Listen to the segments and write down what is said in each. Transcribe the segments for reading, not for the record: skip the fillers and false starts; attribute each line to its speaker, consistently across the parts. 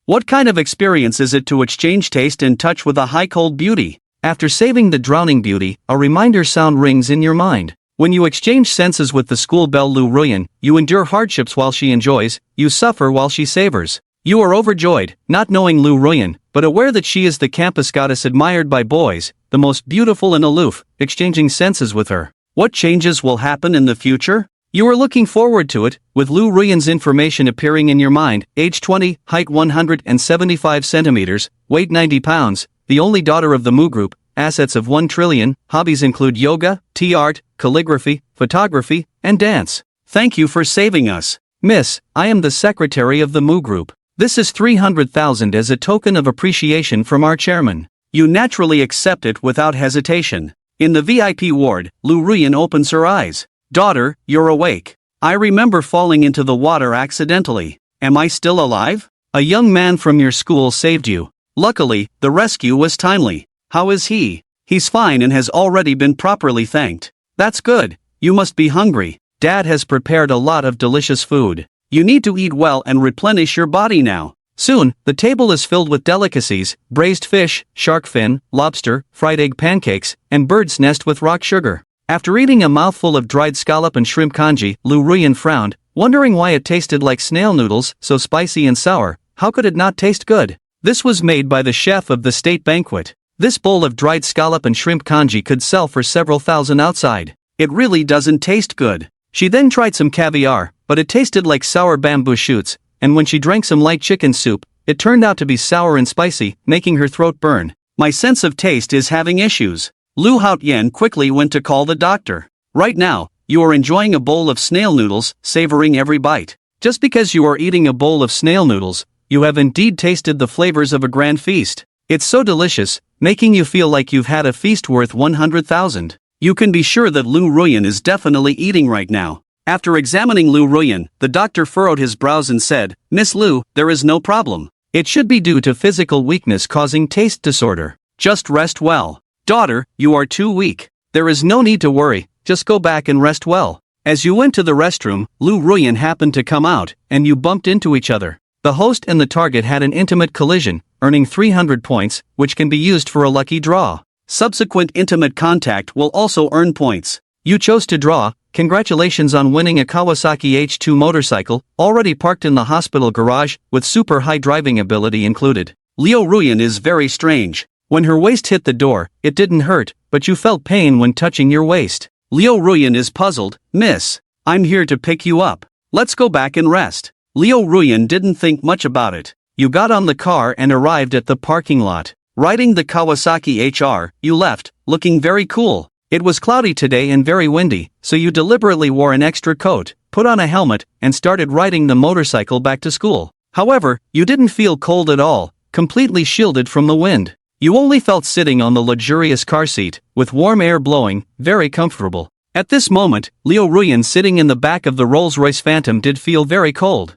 Speaker 1: What kind of experience is it to exchange taste and touch with a high-cold beauty? After saving the drowning beauty, a reminder sound rings in your mind. When you exchange senses with the school belle Lu Ruyan, you endure hardships while she enjoys, you suffer while she savors. You are overjoyed, not knowing Lu Ruyan, but aware that she is the campus goddess admired by boys, the most beautiful and aloof, exchanging senses with her. What changes will happen in the future? You are looking forward to it, with Lu Ruyan's information appearing in your mind. Age 20, height 175 centimeters, weight 90 pounds, the only daughter of the Mu group, assets of 1 trillion, hobbies include yoga, tea art, calligraphy, photography, and dance. Thank you for saving us. Miss, I am the secretary of the Mu group. This is 300,000 as a token of appreciation from our chairman. You naturally accept it without hesitation. In the VIP ward, Lu Ruyan opens her eyes. Daughter, you're awake. I remember falling into the water accidentally. Am I still alive? A young man from your school saved you. Luckily, the rescue was timely. How is he? He's fine and has already been properly thanked. That's good. You must be hungry. Dad has prepared a lot of delicious food. You need to eat well and replenish your body now. Soon, the table is filled with delicacies, braised fish, shark fin, lobster, fried egg pancakes, and bird's nest with rock sugar. After eating a mouthful of dried scallop and shrimp congee, Lu Ruyan frowned, wondering why it tasted like snail noodles, so spicy and sour. How could it not taste good? This was made by the chef of the state banquet. This bowl of dried scallop and shrimp congee could sell for several thousand outside. It really doesn't taste good. She then tried some caviar, but it tasted like sour bamboo shoots, and when she drank some light chicken soup, it turned out to be sour and spicy, making her throat burn. My sense of taste is having issues. Lu Haotian quickly went to call the doctor. Right now, you are enjoying a bowl of snail noodles, savoring every bite. Just because you are eating a bowl of snail noodles, you have indeed tasted the flavors of a grand feast. It's so delicious, making you feel like you've had a feast worth 100,000. You can be sure that Lu Ruyan is definitely eating right now. After examining Lu Ruyan, the doctor furrowed his brows and said, Miss Lu, there is no problem. It should be due to physical weakness causing taste disorder. Just rest well. Daughter, you are too weak. There is no need to worry, just go back and rest well. As you went to the restroom, Lu Ruyan happened to come out, and you bumped into each other. The host and the target had an intimate collision, earning 300 points, which can be used for a lucky draw. Subsequent intimate contact will also earn points. You chose to draw. Congratulations on winning a Kawasaki H2 motorcycle, already parked in the hospital garage, with super high driving ability included. Liu Ruyan is very strange. When her waist hit the door, it didn't hurt, but you felt pain when touching your waist. Liu Ruyan is puzzled. Miss, I'm here to pick you up. Let's go back and rest. Liu Ruyan didn't think much about it. You got on the car and arrived at the parking lot. Riding the Kawasaki HR, you left, looking very cool. It was cloudy today and very windy, so you deliberately wore an extra coat, put on a helmet, and started riding the motorcycle back to school. However, you didn't feel cold at all, completely shielded from the wind. You only felt sitting on the luxurious car seat, with warm air blowing, very comfortable. At this moment, Liu Ruyan sitting in the back of the Rolls-Royce Phantom did feel very cold.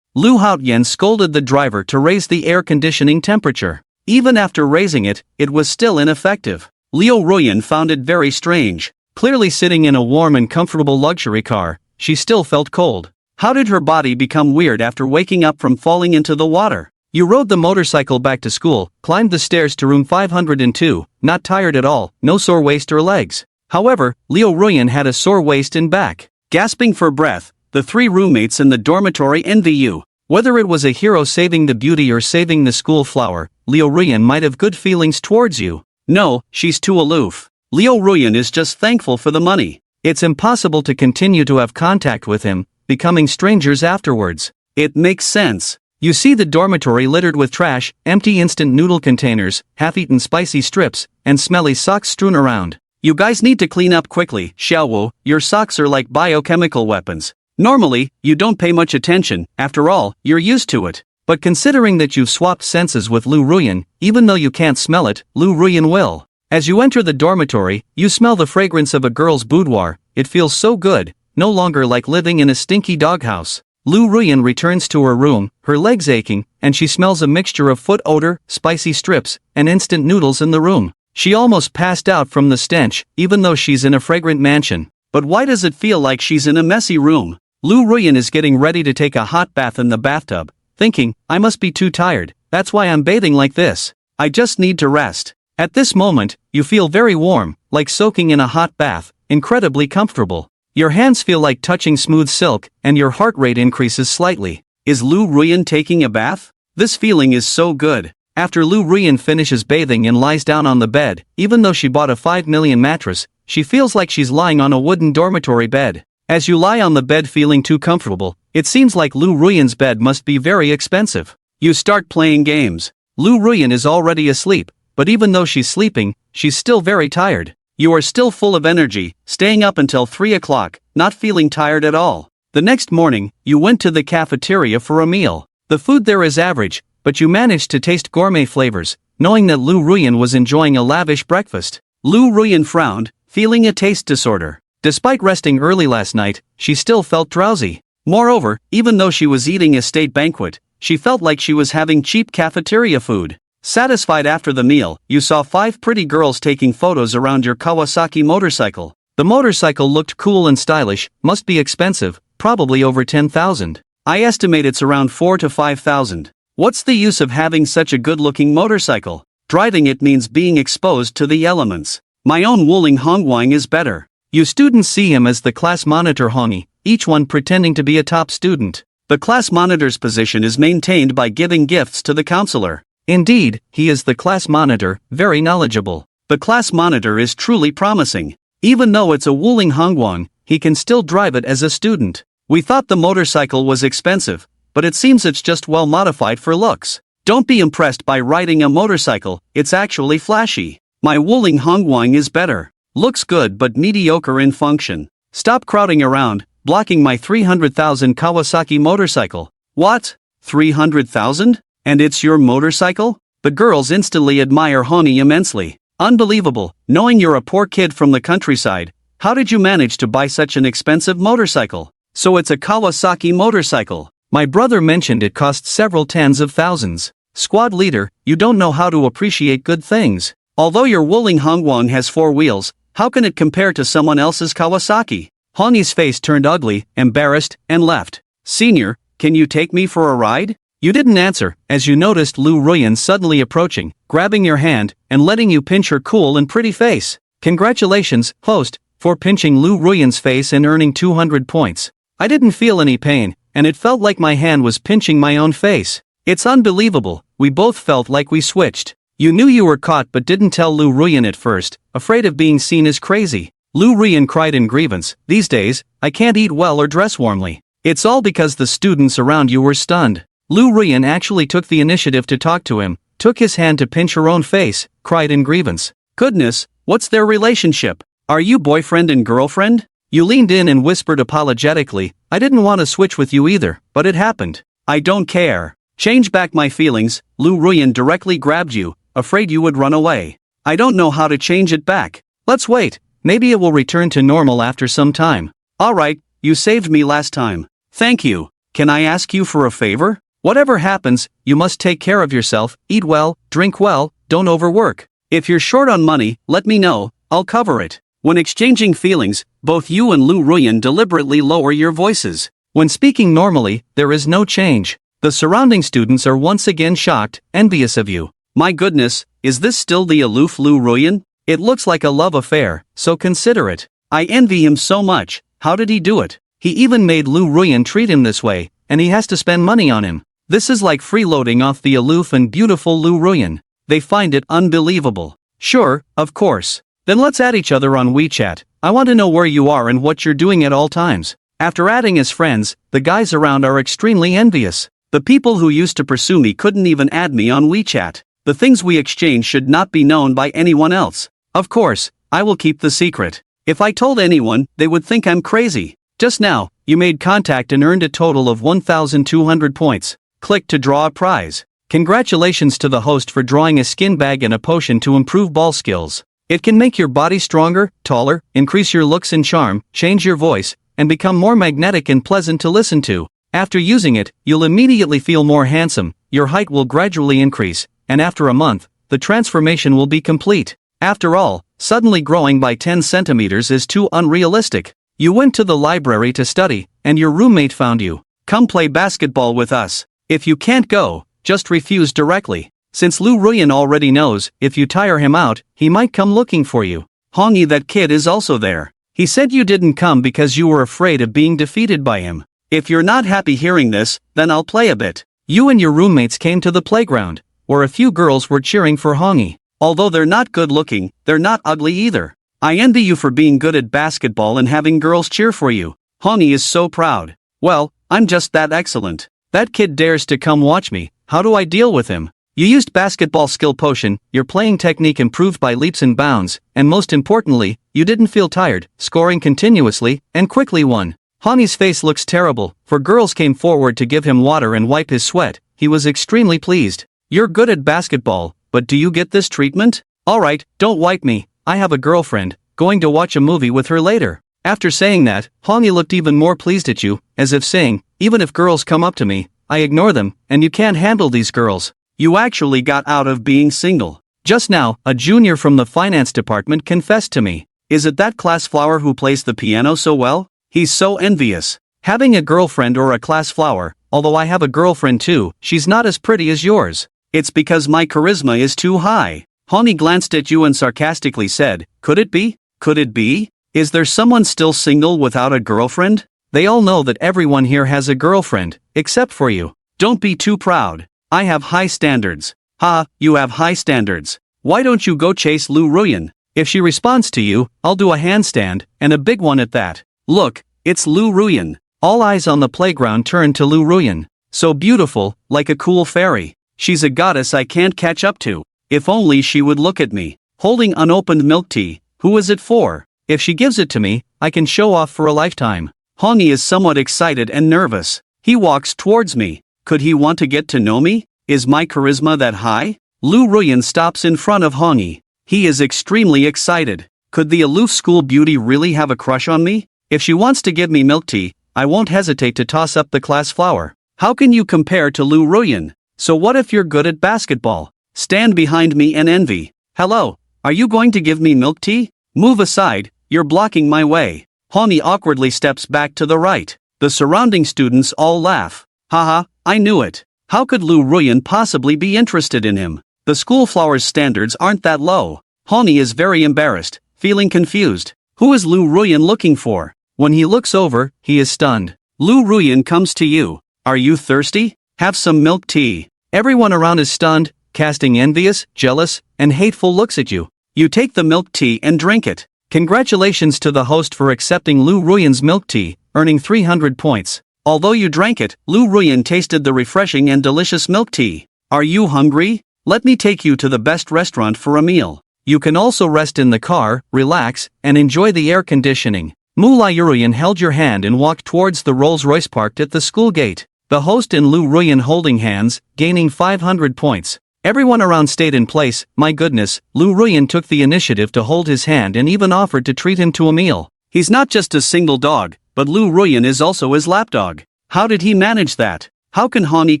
Speaker 1: Lu Haotian scolded the driver to raise the air conditioning temperature. Even after raising it, it was still ineffective. Liu Ruyan found it very strange. Clearly sitting in a warm and comfortable luxury car, she still felt cold. How did her body become weird after waking up from falling into the water? You rode the motorcycle back to school, climbed the stairs to room 502, not tired at all, no sore waist or legs. However, Liu Ruyan had a sore waist and back. Gasping for breath, the three roommates in the dormitory envy you. Whether it was a hero saving the beauty or saving the school flower, Liu Ruyan might have good feelings towards you. No, she's too aloof. Liu Ruyan is just thankful for the money. It's impossible to continue to have contact with him, becoming strangers afterwards. It makes sense. You see the dormitory littered with trash, empty instant noodle containers, half-eaten spicy strips, and smelly socks strewn around. You guys need to clean up quickly, Xiaowu, your socks are like biochemical weapons. Normally, you don't pay much attention, after all, you're used to it. But considering that you've swapped senses with Lu Ruyan, even though you can't smell it, Lu Ruyan will. As you enter the dormitory, you smell the fragrance of a girl's boudoir. It feels so good, no longer like living in a stinky doghouse. Lu Ruyan returns to her room, her legs aching, and she smells a mixture of foot odor, spicy strips, and instant noodles in the room. She almost passed out from the stench, even though she's in a fragrant mansion. But why does it feel like she's in a messy room? Lu Ruyan is getting ready to take a hot bath in the bathtub, thinking, I must be too tired, that's why I'm bathing like this. I just need to rest. At this moment, you feel very warm, like soaking in a hot bath, incredibly comfortable. Your hands feel like touching smooth silk, and your heart rate increases slightly. Is Lu Ruyan taking a bath? This feeling is so good. After Lu Ruyan finishes bathing and lies down on the bed, even though she bought a 5 million mattress, she feels like she's lying on a wooden dormitory bed. As you lie on the bed feeling too comfortable, it seems like Lu Ruyan's bed must be very expensive. You start playing games. Lu Ruyan is already asleep, but even though she's sleeping, she's still very tired. You are still full of energy, staying up until 3 o'clock, not feeling tired at all. The next morning, you went to the cafeteria for a meal. The food there is average, but you managed to taste gourmet flavors, knowing that Lu Ruyan was enjoying a lavish breakfast. Lu Ruyan frowned, feeling a taste disorder. Despite resting early last night, she still felt drowsy. Moreover, even though she was eating a state banquet, she felt like she was having cheap cafeteria food. Satisfied after the meal, you saw 5 pretty girls taking photos around your Kawasaki motorcycle. The motorcycle looked cool and stylish, must be expensive, probably over 10,000. I estimate it's around 4 to 5,000. What's the use of having such a good-looking motorcycle? Driving it means being exposed to the elements. My own Wuling Hongwang is better. You students see him as the class monitor Hongi, each one pretending to be a top student. The class monitor's position is maintained by giving gifts to the counselor. Indeed, he is the class monitor, very knowledgeable. The class monitor is truly promising. Even though it's a Wuling Hongwang, he can still drive it as a student. We thought the motorcycle was expensive, but it seems it's just well modified for looks. Don't be impressed by riding a motorcycle, it's actually flashy. My Wuling Hongwang is better. Looks good but mediocre in function. Stop crowding around, blocking my 300,000 Kawasaki motorcycle. What? 300,000? And it's your motorcycle? The girls instantly admire Honey immensely. Unbelievable, knowing you're a poor kid from the countryside, how did you manage to buy such an expensive motorcycle? So it's a Kawasaki motorcycle. My brother mentioned it cost several tens of thousands. Squad leader, you don't know how to appreciate good things. Although your Wuling Hongwang has 4 wheels, how can it compare to someone else's Kawasaki? Honey's face turned ugly, embarrassed, and left. Senior, can you take me for a ride? You didn't answer, as you noticed Lu Ruyan suddenly approaching, grabbing your hand, and letting you pinch her cool and pretty face. Congratulations, host, for pinching Lu Ruyan's face and earning 200 points. I didn't feel any pain, and it felt like my hand was pinching my own face. It's unbelievable, we both felt like we switched. You knew you were caught but didn't tell Lu Ruyan at first, afraid of being seen as crazy. Lu Ruyan cried in grievance, these days, I can't eat well or dress warmly. It's all because the students around you were stunned. Lu Ruyan actually took the initiative to talk to him, took his hand to pinch her own face, cried in grievance. Goodness, what's their relationship? Are you boyfriend and girlfriend? You leaned in and whispered apologetically, I didn't want to switch with you either, but it happened. I don't care. Change back my feelings. Lu Ruyan directly grabbed you, afraid you would run away. I don't know how to change it back. Let's wait, maybe it will return to normal after some time. Alright, you saved me last time. Thank you. Can I ask you for a favor? Whatever happens, you must take care of yourself, eat well, drink well, don't overwork. If you're short on money, let me know, I'll cover it. When exchanging feelings, both you and Lu Ruyan deliberately lower your voices. When speaking normally, there is no change. The surrounding students are once again shocked, envious of you. My goodness, is this still the aloof Lu Ruyan? It looks like a love affair, so consider it. I envy him so much, how did he do it? He even made Lu Ruyan treat him this way, and he has to spend money on him. This is like freeloading off the aloof and beautiful Lu Ruyan. They find it unbelievable. Sure, of course. Then let's add each other on WeChat. I want to know where you are and what you're doing at all times. After adding as friends, the guys around are extremely envious. The people who used to pursue me couldn't even add me on WeChat. The things we exchange should not be known by anyone else. Of course, I will keep the secret. If I told anyone, they would think I'm crazy. Just now, you made contact and earned a total of 1,200 points. Click to draw a prize. Congratulations to the host for drawing a skin bag and a potion to improve ball skills. It can make your body stronger, taller, increase your looks and charm, change your voice, and become more magnetic and pleasant to listen to. After using it, you'll immediately feel more handsome, your height will gradually increase, and after a month, the transformation will be complete. After all, suddenly growing by 10 centimeters is too unrealistic. You went to the library to study, and your roommate found you. Come play basketball with us. If you can't go, just refuse directly. Since Lu Ruyan already knows, if you tire him out, he might come looking for you. Hongi, that kid is also there. He said you didn't come because you were afraid of being defeated by him. If you're not happy hearing this, then I'll play a bit. You and your roommates came to the playground, where a few girls were cheering for Hongi. Although they're not good looking, they're not ugly either. I envy you for being good at basketball and having girls cheer for you. Hongi is so proud. Well, I'm just that excellent. That kid dares to come watch me. How do I deal with him? You used basketball skill potion, your playing technique improved by leaps and bounds, and most importantly, you didn't feel tired, scoring continuously, and quickly won. Hongi's face looks terrible, for girls came forward to give him water and wipe his sweat. He was extremely pleased. You're good at basketball, but do you get this treatment? Alright, don't wipe me, I have a girlfriend, going to watch a movie with her later. After saying that, Hongi looked even more pleased at you, as if saying, even if girls come up to me, I ignore them, and you can't handle these girls. You actually got out of being single. Just now, a junior from the finance department confessed to me. Is it that class flower who plays the piano so well? He's so envious. Having a girlfriend or a class flower, although I have a girlfriend too, she's not as pretty as yours. It's because my charisma is too high. Hongi glanced at you and sarcastically said, could it be? Could it be? Is there someone still single without a girlfriend? They all know that everyone here has a girlfriend, except for you. Don't be too proud. I have high standards. Ha, you have high standards. Why don't you go chase Lu Ruyan? If she responds to you, I'll do a handstand, and a big one at that. Look, it's Lu Ruyan. All eyes on the playground turned to Lu Ruyan. So beautiful, like a cool fairy. She's a goddess I can't catch up to. If only she would look at me. Holding unopened milk tea. Who is it for? If she gives it to me, I can show off for a lifetime. Hongi is somewhat excited and nervous. He walks towards me. Could he want to get to know me? Is my charisma that high? Lu Ruyan stops in front of Hongi. He is extremely excited. Could the aloof school beauty really have a crush on me? If she wants to give me milk tea, I won't hesitate to toss up the class flower. How can you compare to Lu Ruyan? So what if you're good at basketball? Stand behind me and envy. Hello, are you going to give me milk tea? Move aside, you're blocking my way. Hongi awkwardly steps back to the right. The surrounding students all laugh. Haha, I knew it. How could Lu Ruyan possibly be interested in him? The school flower's standards aren't that low. Hongi is very embarrassed, feeling confused. Who is Lu Ruyan looking for? When he looks over, he is stunned. Lu Ruyan comes to you. Are you thirsty? Have some milk tea. Everyone around is stunned, casting envious, jealous, and hateful looks at you. You take the milk tea and drink it. Congratulations to the host for accepting Lu Ruyan's milk tea, earning 300 points. Although you drank it, Lu Ruyan tasted the refreshing and delicious milk tea. Are you hungry? Let me take you to the best restaurant for a meal. You can also rest in the car, relax, and enjoy the air conditioning. Lu Ruyan held your hand and walked towards the Rolls-Royce parked at the school gate. The host and Lu Ruyan holding hands, gaining 500 points. Everyone around stayed in place. My goodness, Lu Ruyan took the initiative to hold his hand and even offered to treat him to a meal. He's not just a single dog, but Lu Ruyan is also his lapdog. How did he manage that? How can Hongi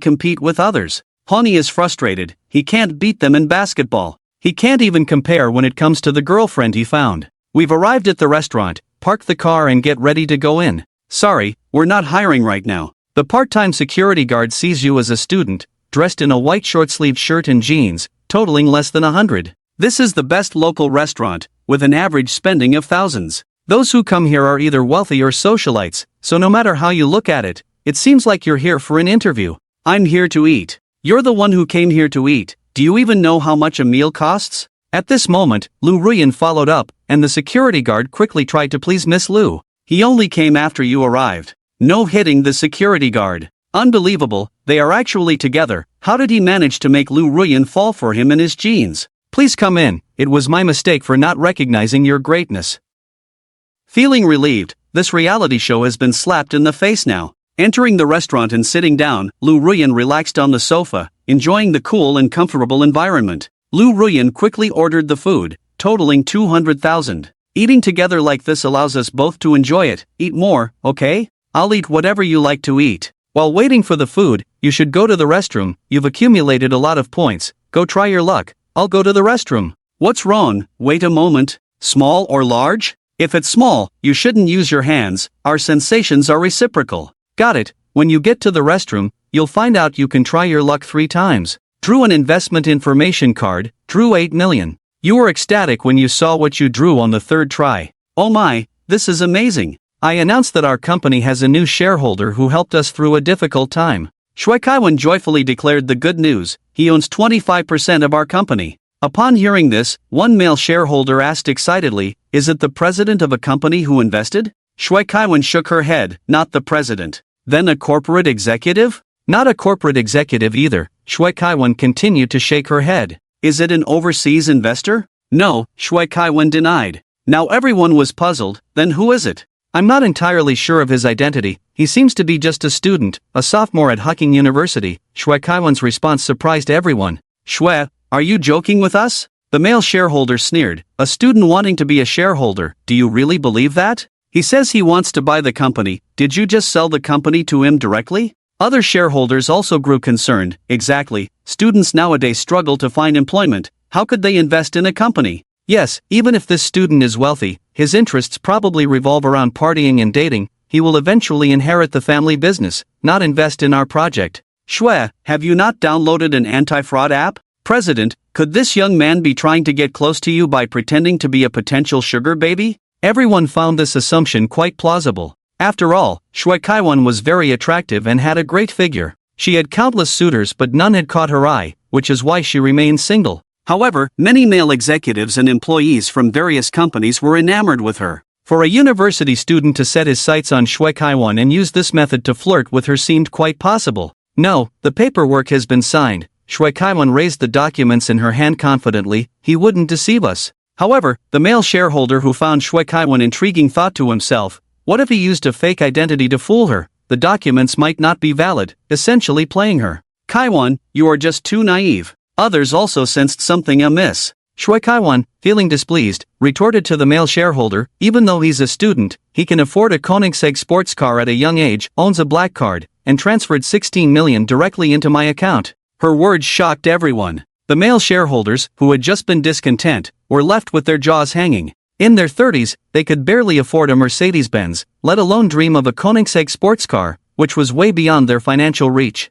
Speaker 1: compete with others? Hongi is frustrated, he can't beat them in basketball. He can't even compare when it comes to the girlfriend he found. We've arrived at the restaurant, park the car and get ready to go in. Sorry, we're not hiring right now. The part-time security guard sees you as a student, dressed in a white short-sleeved shirt and jeans, totaling less than 100. This is the best local restaurant, with an average spending of thousands. Those who come here are either wealthy or socialites, so no matter how you look at it, it seems like you're here for an interview. I'm here to eat. You're the one who came here to eat. Do you even know how much a meal costs? At this moment, Lu Ruyan followed up, and the security guard quickly tried to please Miss Lu. He only came after you arrived. No hitting the security guard. Unbelievable, they are actually together. How did he manage to make Lu Ruyan fall for him in his jeans? Please come in, it was my mistake for not recognizing your greatness. Feeling relieved, this reality show has been slapped in the face now. Entering the restaurant and sitting down, Lu Ruyan relaxed on the sofa, enjoying the cool and comfortable environment. Lu Ruyan quickly ordered the food, totaling 200,000. Eating together like this allows us both to enjoy it. Eat more, okay? I'll eat whatever you like to eat. While waiting for the food, you should go to the restroom. You've accumulated a lot of points. Go try your luck. I'll go to the restroom. What's wrong? Wait a moment. Small or large? If it's small, you shouldn't use your hands. Our sensations are reciprocal. Got it. When you get to the restroom, you'll find out you can try your luck 3 times. Drew an investment information card, drew 8 million. You were ecstatic when you saw what you drew on the 3rd try. Oh my, this is amazing. I announced that our company has a new shareholder who helped us through a difficult time. Shui Kaiwan joyfully declared the good news, he owns 25% of our company. Upon hearing this, one male shareholder asked excitedly, is it the president of a company who invested? Shui Kaiwan shook her head, not the president. Then a corporate executive? Not a corporate executive either. Shui Kaiwan continued to shake her head. Is it an overseas investor? No, Shui Kaiwan denied. Now everyone was puzzled, then who is it? I'm not entirely sure of his identity, he seems to be just a student, a sophomore at Hucking University. Shui Kaiwan's response surprised everyone. Shui, are you joking with us? The male shareholder sneered, a student wanting to be a shareholder, do you really believe that? He says he wants to buy the company, did you just sell the company to him directly? Other shareholders also grew concerned, exactly, students nowadays struggle to find employment, how could they invest in a company? Yes, even if this student is wealthy, his interests probably revolve around partying and dating, he will eventually inherit the family business, not invest in our project. Shui, have you not downloaded an anti-fraud app? President, could this young man be trying to get close to you by pretending to be a potential sugar baby? Everyone found this assumption quite plausible. After all, Shui Kaiwan was very attractive and had a great figure. She had countless suitors but none had caught her eye, which is why she remained single. However, many male executives and employees from various companies were enamored with her. For a university student to set his sights on Shui Kaiwan and use this method to flirt with her seemed quite possible. No, the paperwork has been signed. Shui Kaiwan raised the documents in her hand confidently, he wouldn't deceive us. However, the male shareholder who found Shui Kaiwan intriguing thought to himself, what if he used a fake identity to fool her? The documents might not be valid, essentially playing her. Kaiwan, you are just too naive. Others also sensed something amiss. Shui Kaiwan, feeling displeased, retorted to the male shareholder, even though he's a student, he can afford a Koenigsegg sports car at a young age, owns a black card, and transferred 16 million directly into my account. Her words shocked everyone. The male shareholders, who had just been discontent, were left with their jaws hanging. In their 30s, they could barely afford a Mercedes-Benz, let alone dream of a Koenigsegg sports car, which was way beyond their financial reach.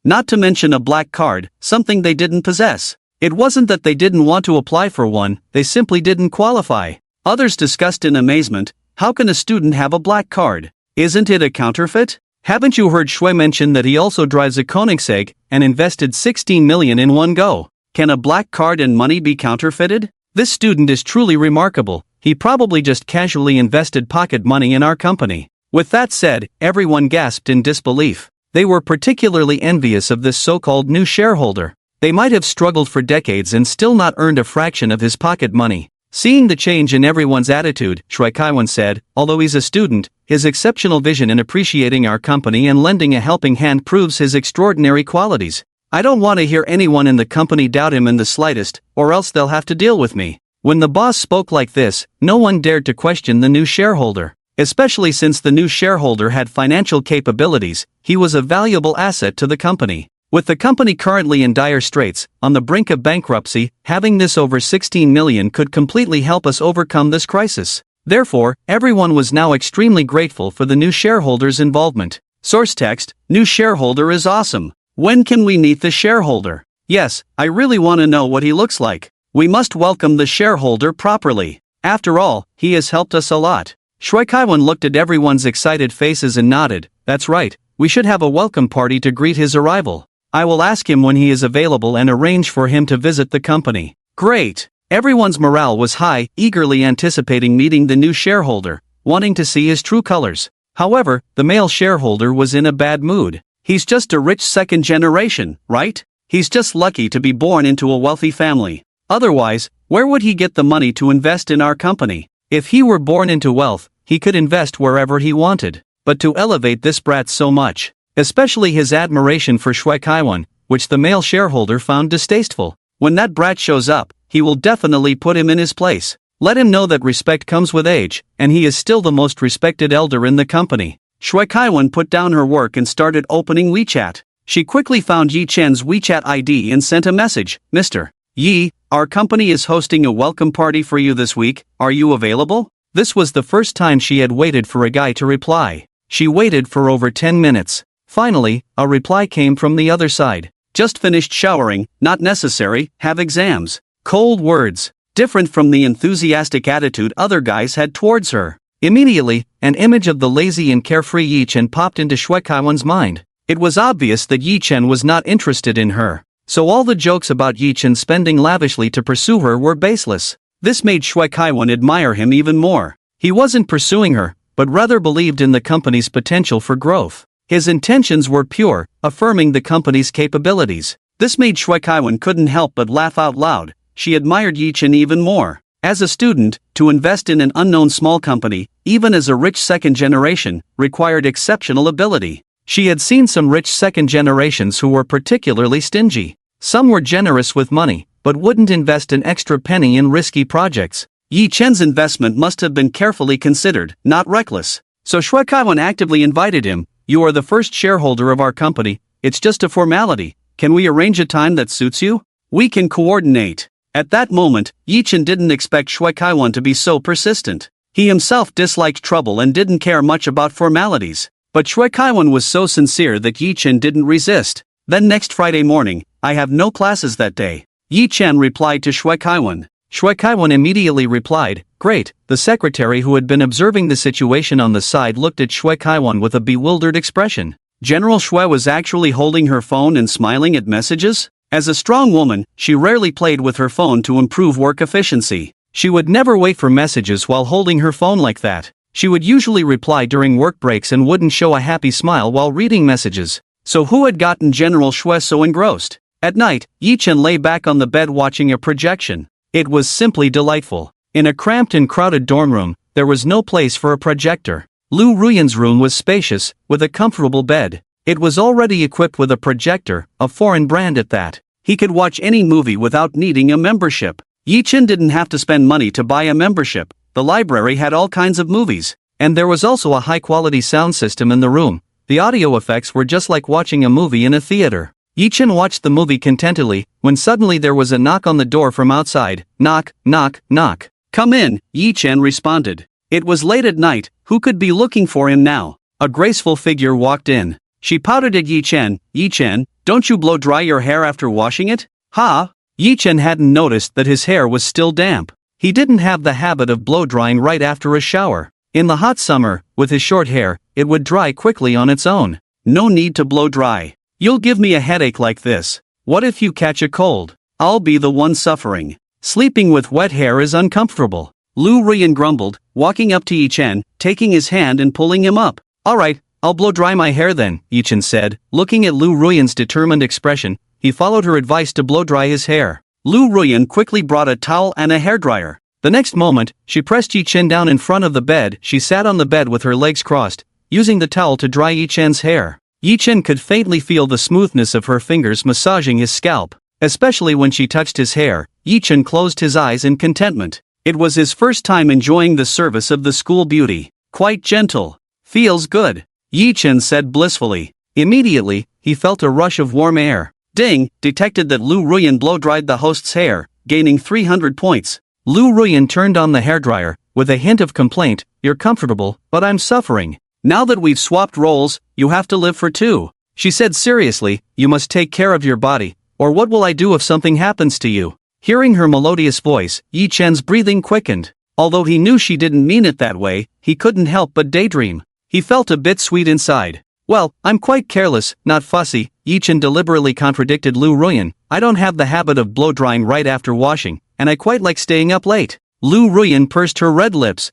Speaker 1: Not to mention a black card, something they didn't possess. It wasn't that they didn't want to apply for one, they simply didn't qualify. Others discussed in amazement, how can a student have a black card? Isn't it a counterfeit? Haven't you heard Shui mention that he also drives a Koenigsegg and invested 16 million in one go? Can a black card and money be counterfeited? This student is truly remarkable, he probably just casually invested pocket money in our company. With that said, everyone gasped in disbelief. They were particularly envious of this so-called new shareholder. They might have struggled for decades and still not earned a fraction of his pocket money. Seeing the change in everyone's attitude, Shui Kaiwan said, although he's a student, his exceptional vision in appreciating our company and lending a helping hand proves his extraordinary qualities. I don't want to hear anyone in the company doubt him in the slightest, or else they'll have to deal with me. When the boss spoke like this, no one dared to question the new shareholder. Especially since the new shareholder had financial capabilities, he was a valuable asset to the company. With the company currently in dire straits, on the brink of bankruptcy, having this over 16 million could completely help us overcome this crisis. Therefore, everyone was now extremely grateful for the new shareholder's involvement. Source text, new shareholder is awesome. When can we meet the shareholder? Yes, I really want to know what he looks like. We must welcome the shareholder properly. After all, he has helped us a lot. Shui Kaiwan looked at everyone's excited faces and nodded, that's right, we should have a welcome party to greet his arrival. I will ask him when he is available and arrange for him to visit the company. Great! Everyone's morale was high, eagerly anticipating meeting the new shareholder, wanting to see his true colors. However, the male shareholder was in a bad mood. He's just a rich second generation, right? He's just lucky to be born into a wealthy family. Otherwise, where would he get the money to invest in our company? If he were born into wealth, he could invest wherever he wanted. But to elevate this brat so much, especially his admiration for Shui Kaiwan, which the male shareholder found distasteful. When that brat shows up, he will definitely put him in his place. Let him know that respect comes with age, and he is still the most respected elder in the company. Shui Kaiwan put down her work and started opening WeChat. She quickly found Yi Chen's WeChat ID and sent a message, Mr. Yi, our company is hosting a welcome party for you this week, are you available? This was the first time she had waited for a guy to reply. She waited for over 10 minutes. Finally, a reply came from the other side. Just finished showering, not necessary, have exams. Cold words, different from the enthusiastic attitude other guys had towards her. Immediately, an image of the lazy and carefree Yi-chen popped into Shui Kaiwan's mind. It was obvious that Yi-chen was not interested in her. So all the jokes about Yi-chen spending lavishly to pursue her were baseless. This made Shui Kaiwan admire him even more. He wasn't pursuing her, but rather believed in the company's potential for growth. His intentions were pure, affirming the company's capabilities. This made Shui Kaiwan couldn't help but laugh out loud. She admired Yi-chen even more. As a student, to invest in an unknown small company, even as a rich second generation, required exceptional ability. She had seen some rich second generations who were particularly stingy. Some were generous with money, but wouldn't invest an extra penny in risky projects. Yi-chen's investment must have been carefully considered, not reckless. So Shui Kaiwan actively invited him. You are the first shareholder of our company, it's just a formality. Can we arrange a time that suits you? We can coordinate. At that moment, Yi-chen didn't expect Shui Kaiwan to be so persistent. He himself disliked trouble and didn't care much about formalities. But Shui Kaiwan was so sincere that Yi-chen didn't resist. Then next Friday morning, I have no classes that day. Yi-chen replied to Shui Kaiwan. Shui Kaiwan immediately replied, great. The secretary who had been observing the situation on the side looked at Shui Kaiwan with a bewildered expression. General Shui was actually holding her phone and smiling at messages? As a strong woman, she rarely played with her phone to improve work efficiency. She would never wait for messages while holding her phone like that. She would usually reply during work breaks and wouldn't show a happy smile while reading messages. So who had gotten General Shui so engrossed? At night, Yi-chen lay back on the bed watching a projection. It was simply delightful. In a cramped and crowded dorm room, there was no place for a projector. Lu Ruyan's room was spacious, with a comfortable bed. It was already equipped with a projector, a foreign brand at that. He could watch any movie without needing a membership. Yi-chen didn't have to spend money to buy a membership. The library had all kinds of movies. And there was also a high-quality sound system in the room. The audio effects were just like watching a movie in a theater. Yi-chen watched the movie contentedly, when suddenly there was a knock on the door from outside. Knock, knock, knock. Come in, Yi-chen responded. It was late at night, who could be looking for him now? A graceful figure walked in. She pouted at Yi-chen. Yi-chen, don't you blow dry your hair after washing it? Ha! Yi-chen hadn't noticed that his hair was still damp. He didn't have the habit of blow drying right after a shower. In the hot summer, with his short hair, it would dry quickly on its own. No need to blow dry. You'll give me a headache like this. What if you catch a cold? I'll be the one suffering. Sleeping with wet hair is uncomfortable. Lu Ruyan grumbled, walking up to Yi-chen, taking his hand and pulling him up. Alright, I'll blow dry my hair then, Yi-chen said. Looking at Lu Ruyan's determined expression, he followed her advice to blow dry his hair. Lu Ruyan quickly brought a towel and a hairdryer. The next moment, she pressed Yi-chen down in front of the bed. She sat on the bed with her legs crossed, using the towel to dry Yi-chen's hair. Yi-chen could faintly feel the smoothness of her fingers massaging his scalp. Especially when she touched his hair, Yi-chen closed his eyes in contentment. It was his first time enjoying the service of the school beauty. Quite gentle. Feels good, Yi-chen said blissfully. Immediately, he felt a rush of warm air. Ding, detected that Lu Ruyan blow-dried the host's hair, gaining 300 points. Lu Ruyan turned on the hairdryer, with a hint of complaint. You're comfortable, but I'm suffering. Now that we've swapped roles, you have to live for two. She said seriously, you must take care of your body, or what will I do if something happens to you? Hearing her melodious voice, Yi-chen's breathing quickened. Although he knew she didn't mean it that way, he couldn't help but daydream. He felt a bit sweet inside. Well, I'm quite careless, not fussy, Yi-chen deliberately contradicted Lu Ruyan. I don't have the habit of blow-drying right after washing, and I quite like staying up late. Lu Ruyan pursed her red lips.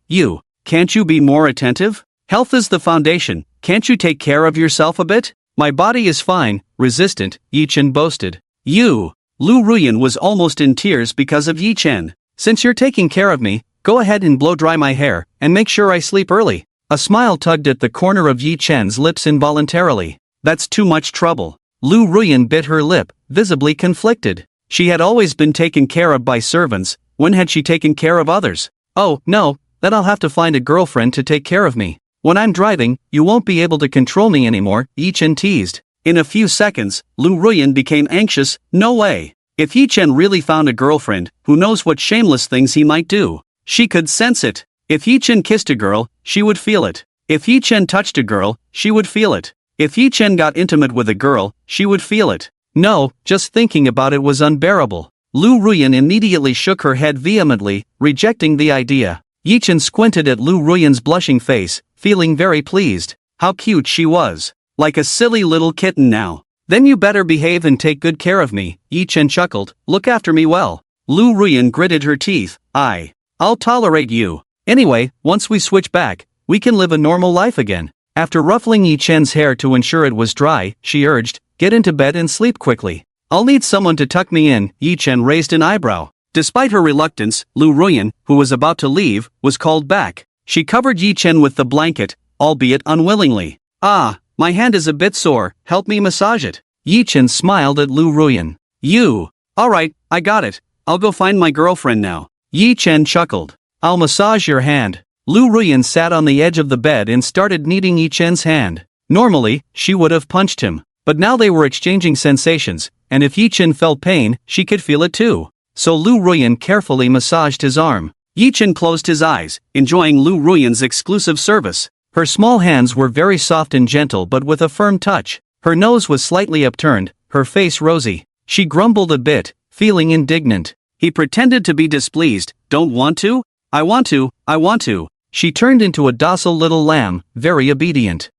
Speaker 1: Can't you be more attentive? Health is the foundation, can't you take care of yourself a bit? My body is fine, resistant, Yi-chen boasted. Lu Ruyan was almost in tears because of Yi-chen. Since you're taking care of me, go ahead and blow dry my hair, and make sure I sleep early. A smile tugged at the corner of Yi-chen's lips involuntarily. That's too much trouble. Lu Ruyan bit her lip, visibly conflicted. She had always been taken care of by servants. When had she taken care of others? Oh, no, then I'll have to find a girlfriend to take care of me. When I'm driving, you won't be able to control me anymore, Yi-chen teased. In a few seconds, Lu Ruyan became anxious. No way. If Yi-chen really found a girlfriend, who knows what shameless things he might do? She could sense it. If Yi-chen kissed a girl, she would feel it. If Yi-chen touched a girl, she would feel it. If Yi Chen got intimate with a girl, she would feel it. No, just thinking about it was unbearable. Lu Ruyan immediately shook her head vehemently, rejecting the idea. Yi Chen squinted at Lu Ruyan's blushing face, feeling very pleased. How cute she was. Like a silly little kitten now. Then you better behave and take good care of me, Yi Chen chuckled. Look after me well. Lu Ruyan gritted her teeth. I'll tolerate you. Anyway, once we switch back, we can live a normal life again. After ruffling Yi Chen's hair to ensure it was dry, she urged, get into bed and sleep quickly. I'll need someone to tuck me in. Yi Chen raised an eyebrow. Despite her reluctance, Lu Ruyan, who was about to leave, was called back. She covered Yi Chen with the blanket, albeit unwillingly. My hand is a bit sore, help me massage it. Yi Chen smiled at Lu Ruyan. You. Alright, I got it. I'll go find my girlfriend now. Yi Chen chuckled. I'll massage your hand. Lu Ruyan sat on the edge of the bed and started kneading Yi Chen's hand. Normally, she would have punched him. But now they were exchanging sensations, and if Yi Chen felt pain, she could feel it too. So Lu Ruyan carefully massaged his arm. Yi Chen closed his eyes, enjoying Lu Ruyan's exclusive service. Her small hands were very soft and gentle but with a firm touch. Her nose was slightly upturned, her face rosy. She grumbled a bit, feeling indignant. He pretended to be displeased. Don't want to? I want to. She turned into a docile little lamb, very obedient.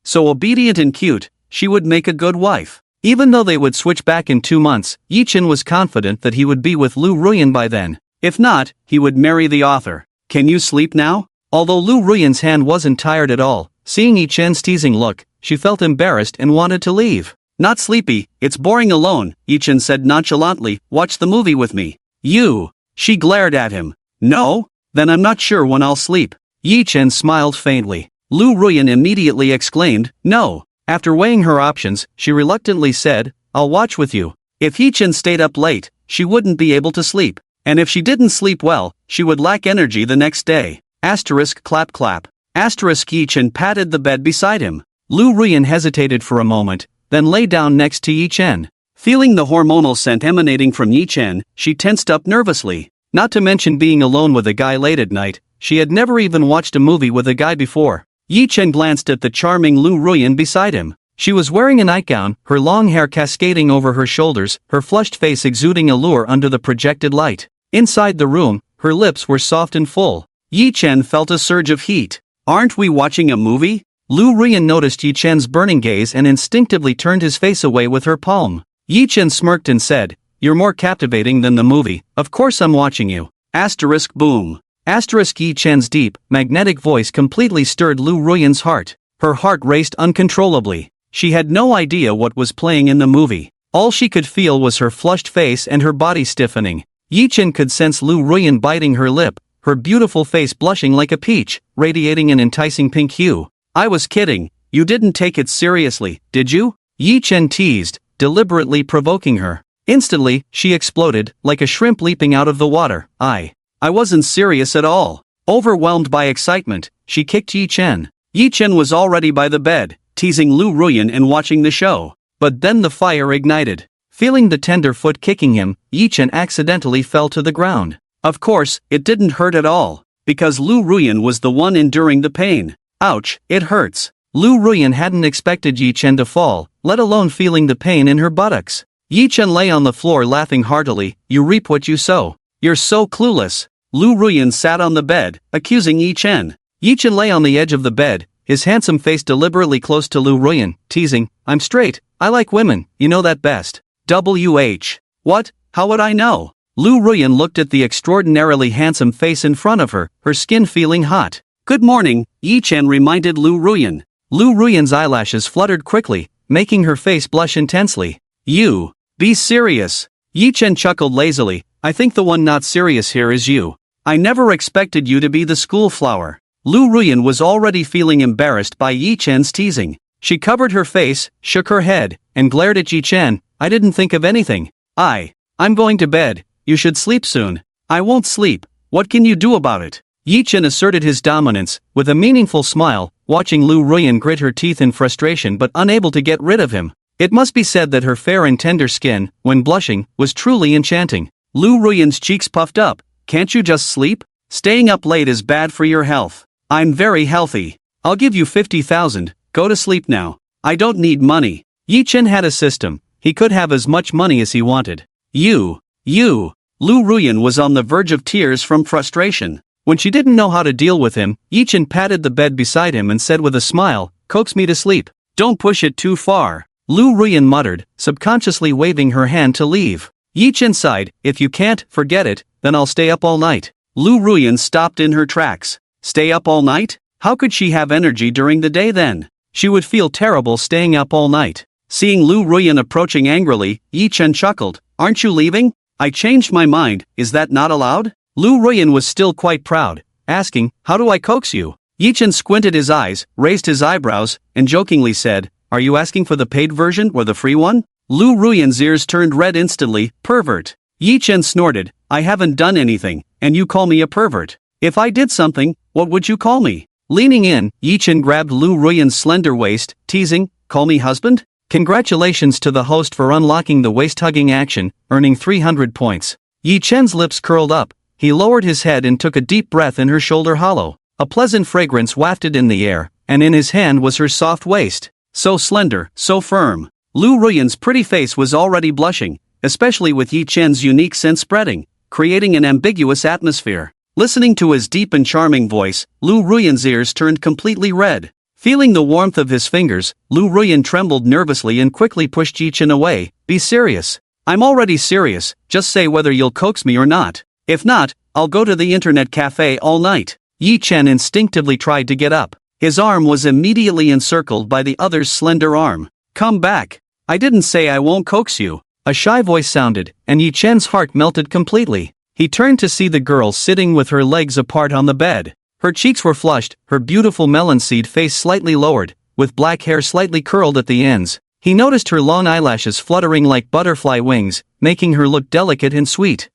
Speaker 1: So obedient and cute, she would make a good wife. Even though they would switch back in 2 months, Yi Chen was confident that he would be with Lu Ruyan by then. If not, he would marry the author. Can you sleep now? Although Lu Ruyan's hand wasn't tired at all, seeing Yi Chen's teasing look, she felt embarrassed and wanted to leave. Not sleepy, it's boring alone, Yi Chen said nonchalantly. Watch the movie with me. You. She glared at him. No? Then I'm not sure when I'll sleep. Yi Chen smiled faintly. Lu Ruyan immediately exclaimed, no. After weighing her options, she reluctantly said, I'll watch with you. If Yi Chen stayed up late, she wouldn't be able to sleep. And if she didn't sleep well, she would lack energy the next day. Asterisk clap clap. Asterisk Yi Chen patted the bed beside him. Lu Ruyan hesitated for a moment, then lay down next to Yi Chen. Feeling the hormonal scent emanating from Yi Chen, she tensed up nervously. Not to mention being alone with a guy late at night, she had never even watched a movie with a guy before. Yi Chen glanced at the charming Lu Ruyan beside him. She was wearing a nightgown, her long hair cascading over her shoulders, her flushed face exuding allure under the projected light. Inside the room, her lips were soft and full. Yi Chen felt a surge of heat. Aren't we watching a movie? Lu Ruyan noticed Yi Chen's burning gaze and instinctively turned his face away with her palm. Yi Chen smirked and said, you're more captivating than the movie. Of course I'm watching you. Asterisk boom. Asterisk Yi Chen's deep, magnetic voice completely stirred Lu Ruyan's heart. Her heart raced uncontrollably. She had no idea what was playing in the movie. All she could feel was her flushed face and her body stiffening. Yi Chen could sense Lu Ruyan biting her lip, her beautiful face blushing like a peach, radiating an enticing pink hue. I was kidding. You didn't take it seriously, did you? Yi Chen teased, deliberately provoking her. Instantly, she exploded, like a shrimp leaping out of the water. I wasn't serious at all. Overwhelmed by excitement, she kicked Yi Chen. Yi Chen was already by the bed, teasing Lu Ruyan and watching the show. But then the fire ignited. Feeling the tender foot kicking him, Yi Chen accidentally fell to the ground. Of course, it didn't hurt at all, because Lu Ruyan was the one enduring the pain. Ouch, it hurts. Lu Ruyan hadn't expected Yi Chen to fall, let alone feeling the pain in her buttocks. Yi Chen lay on the floor laughing heartily. You reap what you sow. You're so clueless. Lu Ruyan sat on the bed, accusing Yi Chen. Yi Chen lay on the edge of the bed, his handsome face deliberately close to Lu Ruyan, teasing, I'm straight, I like women, you know that best. WH. What? How would I know? Lu Ruyan looked at the extraordinarily handsome face in front of her, her skin feeling hot. Good morning, Yi Chen reminded Lu Ruyan. Lu Ruyan's eyelashes fluttered quickly, making her face blush intensely. You. Be serious. Yi Chen chuckled lazily. I think the one not serious here is you. I never expected you to be the school flower. Lu Ruyan was already feeling embarrassed by Yi Chen's teasing. She covered her face, shook her head, and glared at Yi Chen. I didn't think of anything. I'm going to bed. You should sleep soon. I won't sleep. What can you do about it? Yi Chen asserted his dominance, with a meaningful smile, watching Lu Ruyan grit her teeth in frustration but unable to get rid of him. It must be said that her fair and tender skin, when blushing, was truly enchanting. Lu Ruyan's cheeks puffed up. Can't you just sleep? Staying up late is bad for your health. I'm very healthy. I'll give you 50,000, go to sleep now. I don't need money. Yi Chen had a system. He could have as much money as he wanted. You. Lu Ruyan was on the verge of tears from frustration. When she didn't know how to deal with him, Yi Chen patted the bed beside him and said with a smile, coax me to sleep. Don't push it too far. Lu Ruyan muttered, subconsciously waving her hand to leave. Yi Chen sighed, if you can't, forget it, then I'll stay up all night. Lu Ruyan stopped in her tracks. Stay up all night? How could she have energy during the day then? She would feel terrible staying up all night. Seeing Lu Ruyan approaching angrily, Yi Chen chuckled, aren't you leaving? I changed my mind, is that not allowed? Lu Ruyan was still quite proud, asking, how do I coax you? Yi Chen squinted his eyes, raised his eyebrows, and jokingly said, are you asking for the paid version or the free one? Lu Ruyan's ears turned red instantly, pervert. Yi Chen snorted, I haven't done anything, and you call me a pervert. If I did something, what would you call me? Leaning in, Yi Chen grabbed Lu Ruyan's slender waist, teasing, call me husband? Congratulations to the host for unlocking the waist-hugging action, earning 300 points. Yi Chen's lips curled up. He lowered his head and took a deep breath in her shoulder hollow. A pleasant fragrance wafted in the air, and in his hand was her soft waist. So slender, so firm. Lu Ruyan's pretty face was already blushing, especially with Yi Chen's unique scent spreading, creating an ambiguous atmosphere. Listening to his deep and charming voice, Lu Ruyan's ears turned completely red. Feeling the warmth of his fingers, Lu Ruyan trembled nervously and quickly pushed Yi Chen away. Be serious. I'm already serious, just say whether you'll coax me or not. If not, I'll go to the internet cafe all night. Yi Chen instinctively tried to get up. His arm was immediately encircled by the other's slender arm. Come back. I didn't say I won't coax you. A shy voice sounded, and Yi Chen's heart melted completely. He turned to see the girl sitting with her legs apart on the bed. Her cheeks were flushed, her beautiful melon-seed face slightly lowered, with black hair slightly curled at the ends. He noticed her long eyelashes fluttering like butterfly wings, making her look delicate and sweet.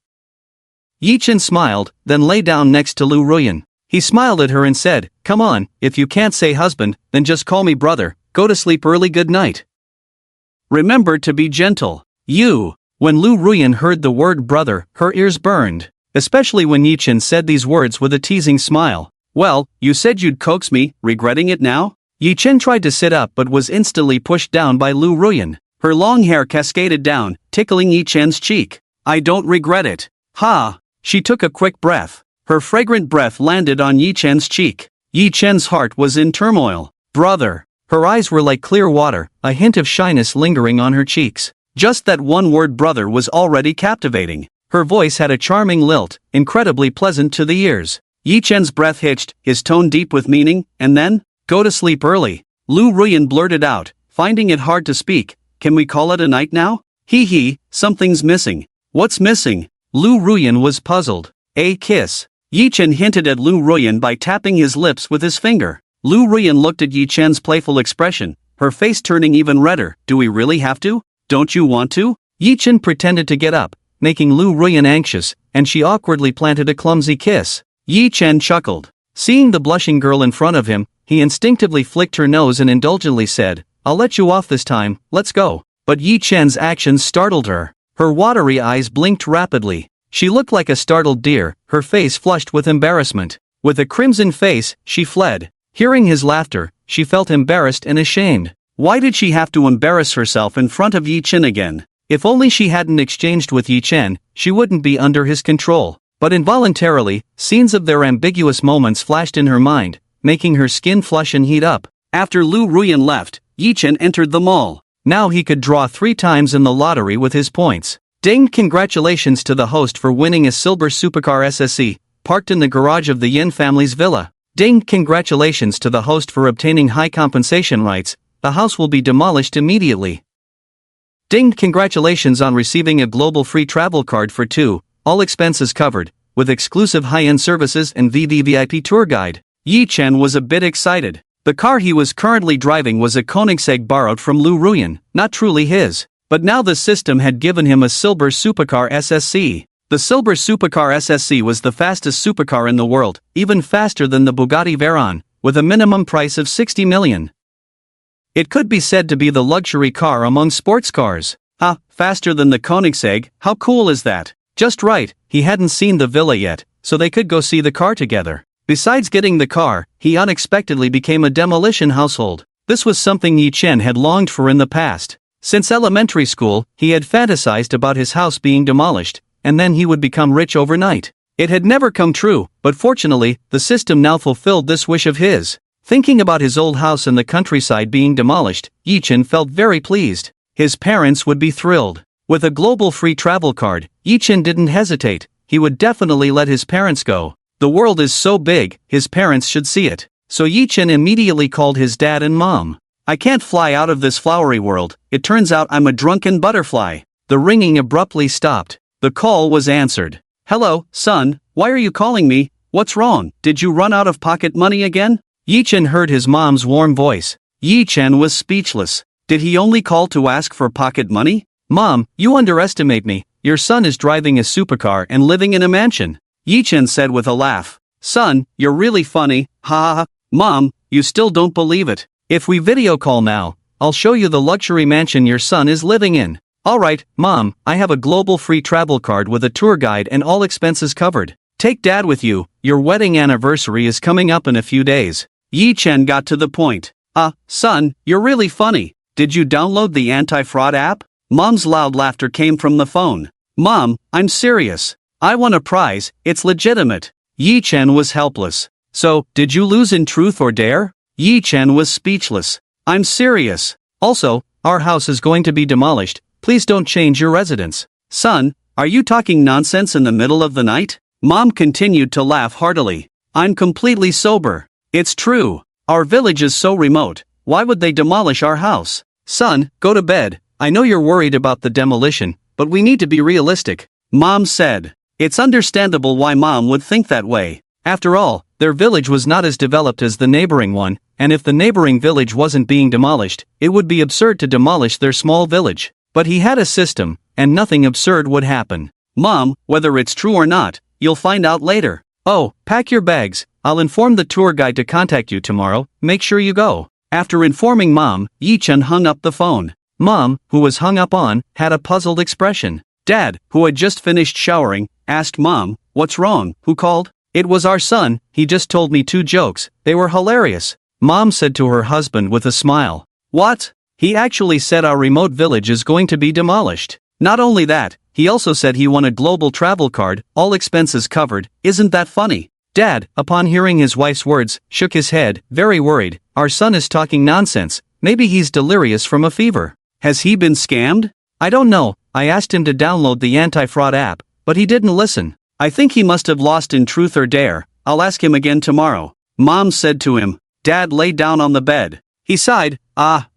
Speaker 1: Yi Chen smiled, then lay down next to Lu Ruyan. He smiled at her and said, come on, if you can't say husband, then just call me brother, go to sleep early, good night. Remember to be gentle. You. When Lu Ruyan heard the word brother, her ears burned, especially when Yi Chen said these words with a teasing smile. Well, you said you'd coax me, regretting it now? Yi Chen tried to sit up but was instantly pushed down by Lu Ruyan. Her long hair cascaded down, tickling Yi Chen's cheek. I don't regret it. Ha! She took a quick breath. Her fragrant breath landed on Yi Chen's cheek. Yi Chen's heart was in turmoil. Brother. Her eyes were like clear water, a hint of shyness lingering on her cheeks. Just that one word brother was already captivating. Her voice had a charming lilt, incredibly pleasant to the ears. Yi Chen's breath hitched, his tone deep with meaning, and then, go to sleep early. Lu Ruyan blurted out, finding it hard to speak, can we call it a night now? Hee, something's missing. What's missing? Lu Ruyan was puzzled. A kiss. Yi Chen hinted at Lu Ruyan by tapping his lips with his finger. Lu Ruyan looked at Yi Chen's playful expression, her face turning even redder. Do we really have to? Don't you want to? Yi Chen pretended to get up, making Lu Ruyan anxious, and she awkwardly planted a clumsy kiss. Yi Chen chuckled. Seeing the blushing girl in front of him, he instinctively flicked her nose and indulgently said, I'll let you off this time, let's go. But Yi Chen's actions startled her. Her watery eyes blinked rapidly. She looked like a startled deer, her face flushed with embarrassment. With a crimson face, she fled. Hearing his laughter, she felt embarrassed and ashamed. Why did she have to embarrass herself in front of Yi Chen again? If only she hadn't exchanged with Yi Chen, she wouldn't be under his control. But involuntarily, scenes of their ambiguous moments flashed in her mind, making her skin flush and heat up. After Lu Ruyan left, Yi Chen entered the mall. Now he could draw 3 times in the lottery with his points. Ding! Congratulations to the host for winning a silver supercar SSC, parked in the garage of the Yin family's villa. Ding! Congratulations to the host for obtaining high compensation rights, the house will be demolished immediately. Ding! Congratulations on receiving a global free travel card for 2, all expenses covered, with exclusive high-end services and VVVIP tour guide. Yi Chen was a bit excited. The car he was currently driving was a Koenigsegg borrowed from Lu Ruyan, not truly his. But now the system had given him a silver supercar SSC. The silver supercar SSC was the fastest supercar in the world, even faster than the Bugatti Veyron, with a minimum price of 60 million. It could be said to be the luxury car among sports cars. Faster than the Koenigsegg, how cool is that? Just right, he hadn't seen the villa yet, so they could go see the car together. Besides getting the car, he unexpectedly became a demolition household. This was something Yi Chen had longed for in the past. Since elementary school, he had fantasized about his house being demolished, and then he would become rich overnight. It had never come true, but fortunately, the system now fulfilled this wish of his. Thinking about his old house in the countryside being demolished, Yi Chen felt very pleased. His parents would be thrilled. With a global free travel card, Yi Chen didn't hesitate. He would definitely let his parents go. The world is so big, his parents should see it. So Yi Chen immediately called his dad and mom. I can't fly out of this flowery world, it turns out I'm a drunken butterfly. The ringing abruptly stopped. The call was answered. Hello, son, why are you calling me? What's wrong? Did you run out of pocket money again? Yi Chen heard his mom's warm voice. Yi Chen was speechless. Did he only call to ask for pocket money? Mom, you underestimate me. Your son is driving a supercar and living in a mansion. Yi Chen said with a laugh. Son, you're really funny, ha ha ha. Mom, you still don't believe it. If we video call now, I'll show you the luxury mansion your son is living in. Alright, Mom, I have a global free travel card with a tour guide and all expenses covered. Take Dad with you, your wedding anniversary is coming up in a few days. Yi Chen got to the point. Son, you're really funny. Did you download the anti-fraud app? Mom's loud laughter came from the phone. Mom, I'm serious. I won a prize, it's legitimate. Yi Chen was helpless. So, did you lose in Truth or Dare? Yi Chen was speechless. I'm serious. Also, our house is going to be demolished. Please don't change your residence. Son, are you talking nonsense in the middle of the night? Mom continued to laugh heartily. I'm completely sober. It's true. Our village is so remote. Why would they demolish our house? Son, go to bed. I know you're worried about the demolition, but we need to be realistic. Mom said. It's understandable why Mom would think that way. After all, their village was not as developed as the neighboring one, and if the neighboring village wasn't being demolished, it would be absurd to demolish their small village. But he had a system, and nothing absurd would happen. Mom, whether it's true or not, you'll find out later. Oh, pack your bags. I'll inform the tour guide to contact you tomorrow. Make sure you go. After informing Mom, Yi Chen hung up the phone. Mom, who was hung up on, had a puzzled expression. Dad, who had just finished showering, asked Mom, what's wrong? Who called? It was our son, he just told me 2 jokes. They were hilarious. Mom said to her husband with a smile. What? He actually said our remote village is going to be demolished. Not only that, he also said he won a global travel card, all expenses covered. Isn't that funny? Dad, upon hearing his wife's words, shook his head, very worried. Our son is talking nonsense. Maybe he's delirious from a fever. Has he been scammed? I don't know. I asked him to download the anti-fraud app, but he didn't listen. I think he must have lost in Truth or Dare. I'll ask him again tomorrow. Mom said to him. Dad lay down on the bed. He sighed.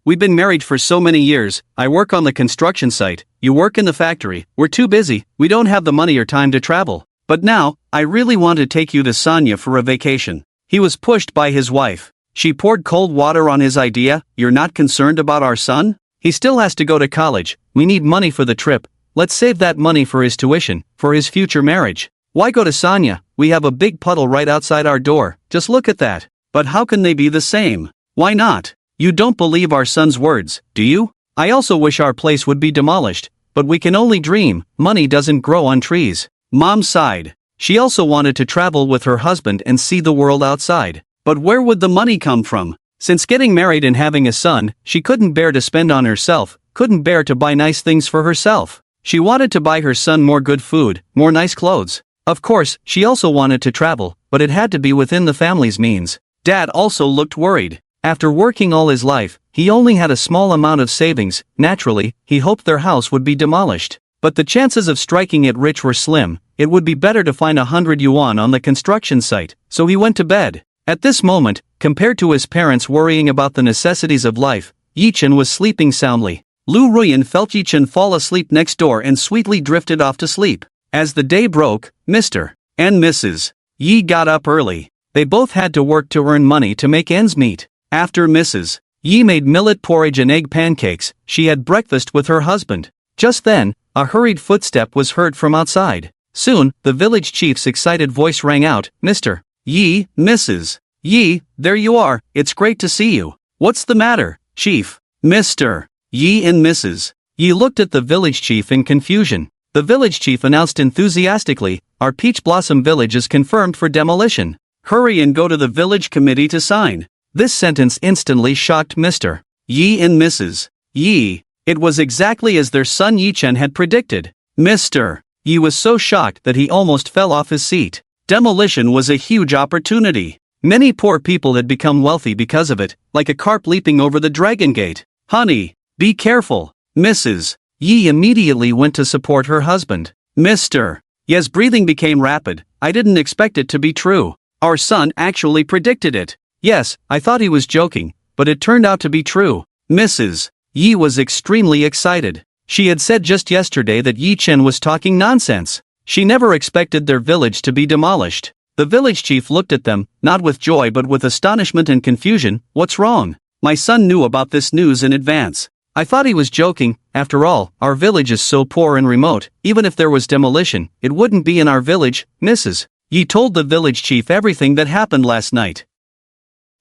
Speaker 1: We've been married for so many years. I work on the construction site. You work in the factory. We're too busy. We don't have the money or time to travel. But now, I really want to take you to Sanya for a vacation. He was pushed by his wife. She poured cold water on his idea. You're not concerned about our son? He still has to go to college. We need money for the trip. Let's save that money for his tuition, for his future marriage. Why go to Sanya? We have a big puddle right outside our door. Just look at that. But how can they be the same? Why not? You don't believe our son's words, do you? I also wish our place would be demolished, but we can only dream. Money doesn't grow on trees. Mom sighed. She also wanted to travel with her husband and see the world outside. But where would the money come from? Since getting married and having a son, she couldn't bear to spend on herself, couldn't bear to buy nice things for herself. She wanted to buy her son more good food, more nice clothes. Of course, she also wanted to travel, but it had to be within the family's means. Dad also looked worried. After working all his life, he only had a small amount of savings. Naturally, he hoped their house would be demolished. But the chances of striking it rich were slim. It would be better to find 100 yuan on the construction site, so he went to bed. At this moment, compared to his parents worrying about the necessities of life, Yi Chen was sleeping soundly. Lu Ruyan felt Yi Chen fall asleep next door and sweetly drifted off to sleep. As the day broke, Mr. and Mrs. Yi got up early. They both had to work to earn money to make ends meet. After Mrs. Yi made millet porridge and egg pancakes, she had breakfast with her husband. Just then, a hurried footstep was heard from outside. Soon, the village chief's excited voice rang out, Mr. Yi, Mrs. Yi, there you are, it's great to see you. What's the matter, Chief? Mr. Yi and Mrs. Yi looked at the village chief in confusion. The village chief announced enthusiastically, our Peach Blossom village is confirmed for demolition. Hurry and go to the village committee to sign. This sentence instantly shocked Mr. Yi and Mrs. Yi. It was exactly as their son Yi-chen had predicted. Mr. Yi was so shocked that he almost fell off his seat. Demolition was a huge opportunity. Many poor people had become wealthy because of it, like a carp leaping over the Dragon Gate. Honey, be careful. Mrs. Yi immediately went to support her husband. Mr. Yi's breathing became rapid. I didn't expect it to be true. Our son actually predicted it. Yes, I thought he was joking, but it turned out to be true. Mrs. Yi was extremely excited. She had said just yesterday that Yi-chen was talking nonsense. She never expected their village to be demolished. The village chief looked at them, not with joy but with astonishment and confusion. What's wrong? My son knew about this news in advance. I thought he was joking. After all, our village is so poor and remote. Even if there was demolition, it wouldn't be in our village. Mrs. Yi told the village chief everything that happened last night.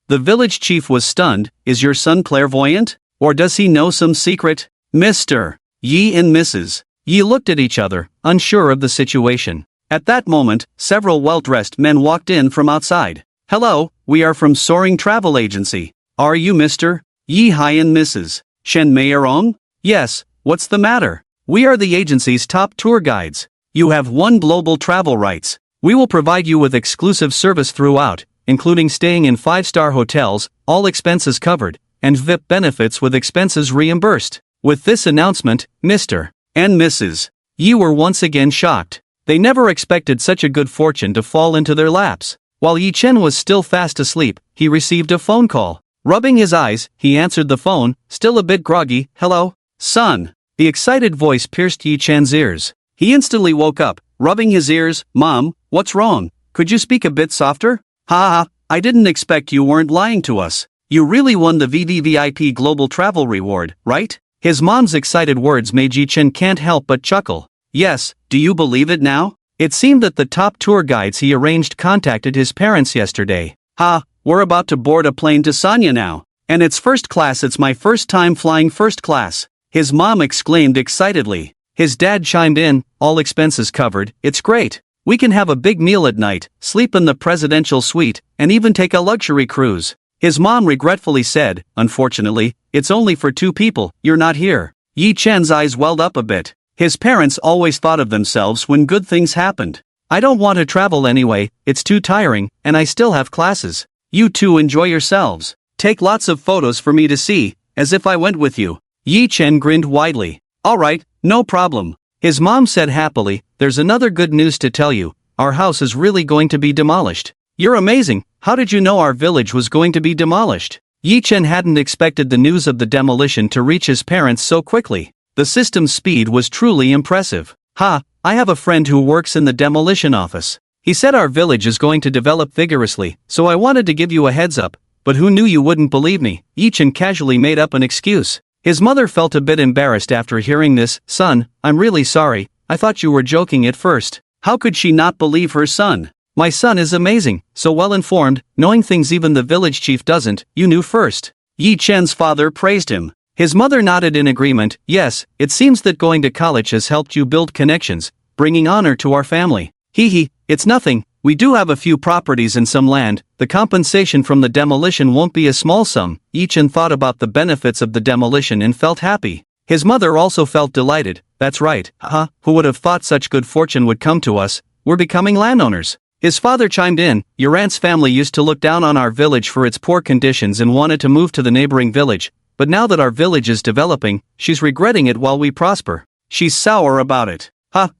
Speaker 1: The village chief was stunned. Is your son clairvoyant? Or does he know some secret? Mr. Yi and Mrs. Yi looked at each other, unsure of the situation. At that moment, several well-dressed men walked in from outside. Hello, we are from Soaring Travel Agency. Are you Mr. Yi Hai and Mrs. Shen Meirong? Yes, what's the matter? We are the agency's top tour guides. You have won global travel rights. We will provide you with exclusive service throughout, including staying in 5-star hotels, all expenses covered, and VIP benefits with expenses reimbursed. With this announcement, Mr. and Mrs. Yi were once again shocked. They never expected such a good fortune to fall into their laps. While Yi-chen was still fast asleep, he received a phone call. Rubbing his eyes, he answered the phone, still a bit groggy. Hello? Son. The excited voice pierced Yi-chan's ears. He instantly woke up, rubbing his ears. Mom, what's wrong? Could you speak a bit softer? Ha ha, I didn't expect you weren't lying to us. You really won the VVVIP Global Travel Reward, right? His mom's excited words made Yi-chen can't help but chuckle. Yes, do you believe it now? It seemed that the top tour guides he arranged contacted his parents yesterday. Ha, we're about to board a plane to Sanya now. And it's first class. It's my first time flying first class. His mom exclaimed excitedly. His dad chimed in, all expenses covered. It's great. We can have a big meal at night, sleep in the presidential suite, and even take a luxury cruise. His mom regretfully said, unfortunately, it's only for 2 people. You're not here. Yi-chen's eyes welled up a bit. His parents always thought of themselves when good things happened. I don't want to travel anyway, it's too tiring, and I still have classes. You two enjoy yourselves. Take lots of photos for me to see, as if I went with you. Yi-chen grinned widely. Alright, no problem. His mom said happily, there's another good news to tell you. Our house is really going to be demolished. You're amazing. How did you know our village was going to be demolished? Yi-chen hadn't expected the news of the demolition to reach his parents so quickly. The system's speed was truly impressive. Ha, I have a friend who works in the demolition office. He said our village is going to develop vigorously, so I wanted to give you a heads up, but who knew you wouldn't believe me? Yi-chen casually made up an excuse. His mother felt a bit embarrassed after hearing this. Son, I'm really sorry, I thought you were joking at first. How could she not believe her son? My son is amazing, so well informed, knowing things even the village chief doesn't. You knew first. Yi-chen's father praised him. His mother nodded in agreement. Yes, it seems that going to college has helped you build connections, bringing honor to our family. Hee, it's nothing. We do have a few properties and some land. The compensation from the demolition won't be a small sum. Yi-chen thought about the benefits of the demolition and felt happy. His mother also felt delighted. That's right. Who would have thought such good fortune would come to us? We're becoming landowners. His father chimed in. Your aunt's family used to look down on our village for its poor conditions and wanted to move to the neighboring village. But now that our village is developing, she's regretting it while we prosper. She's sour about it.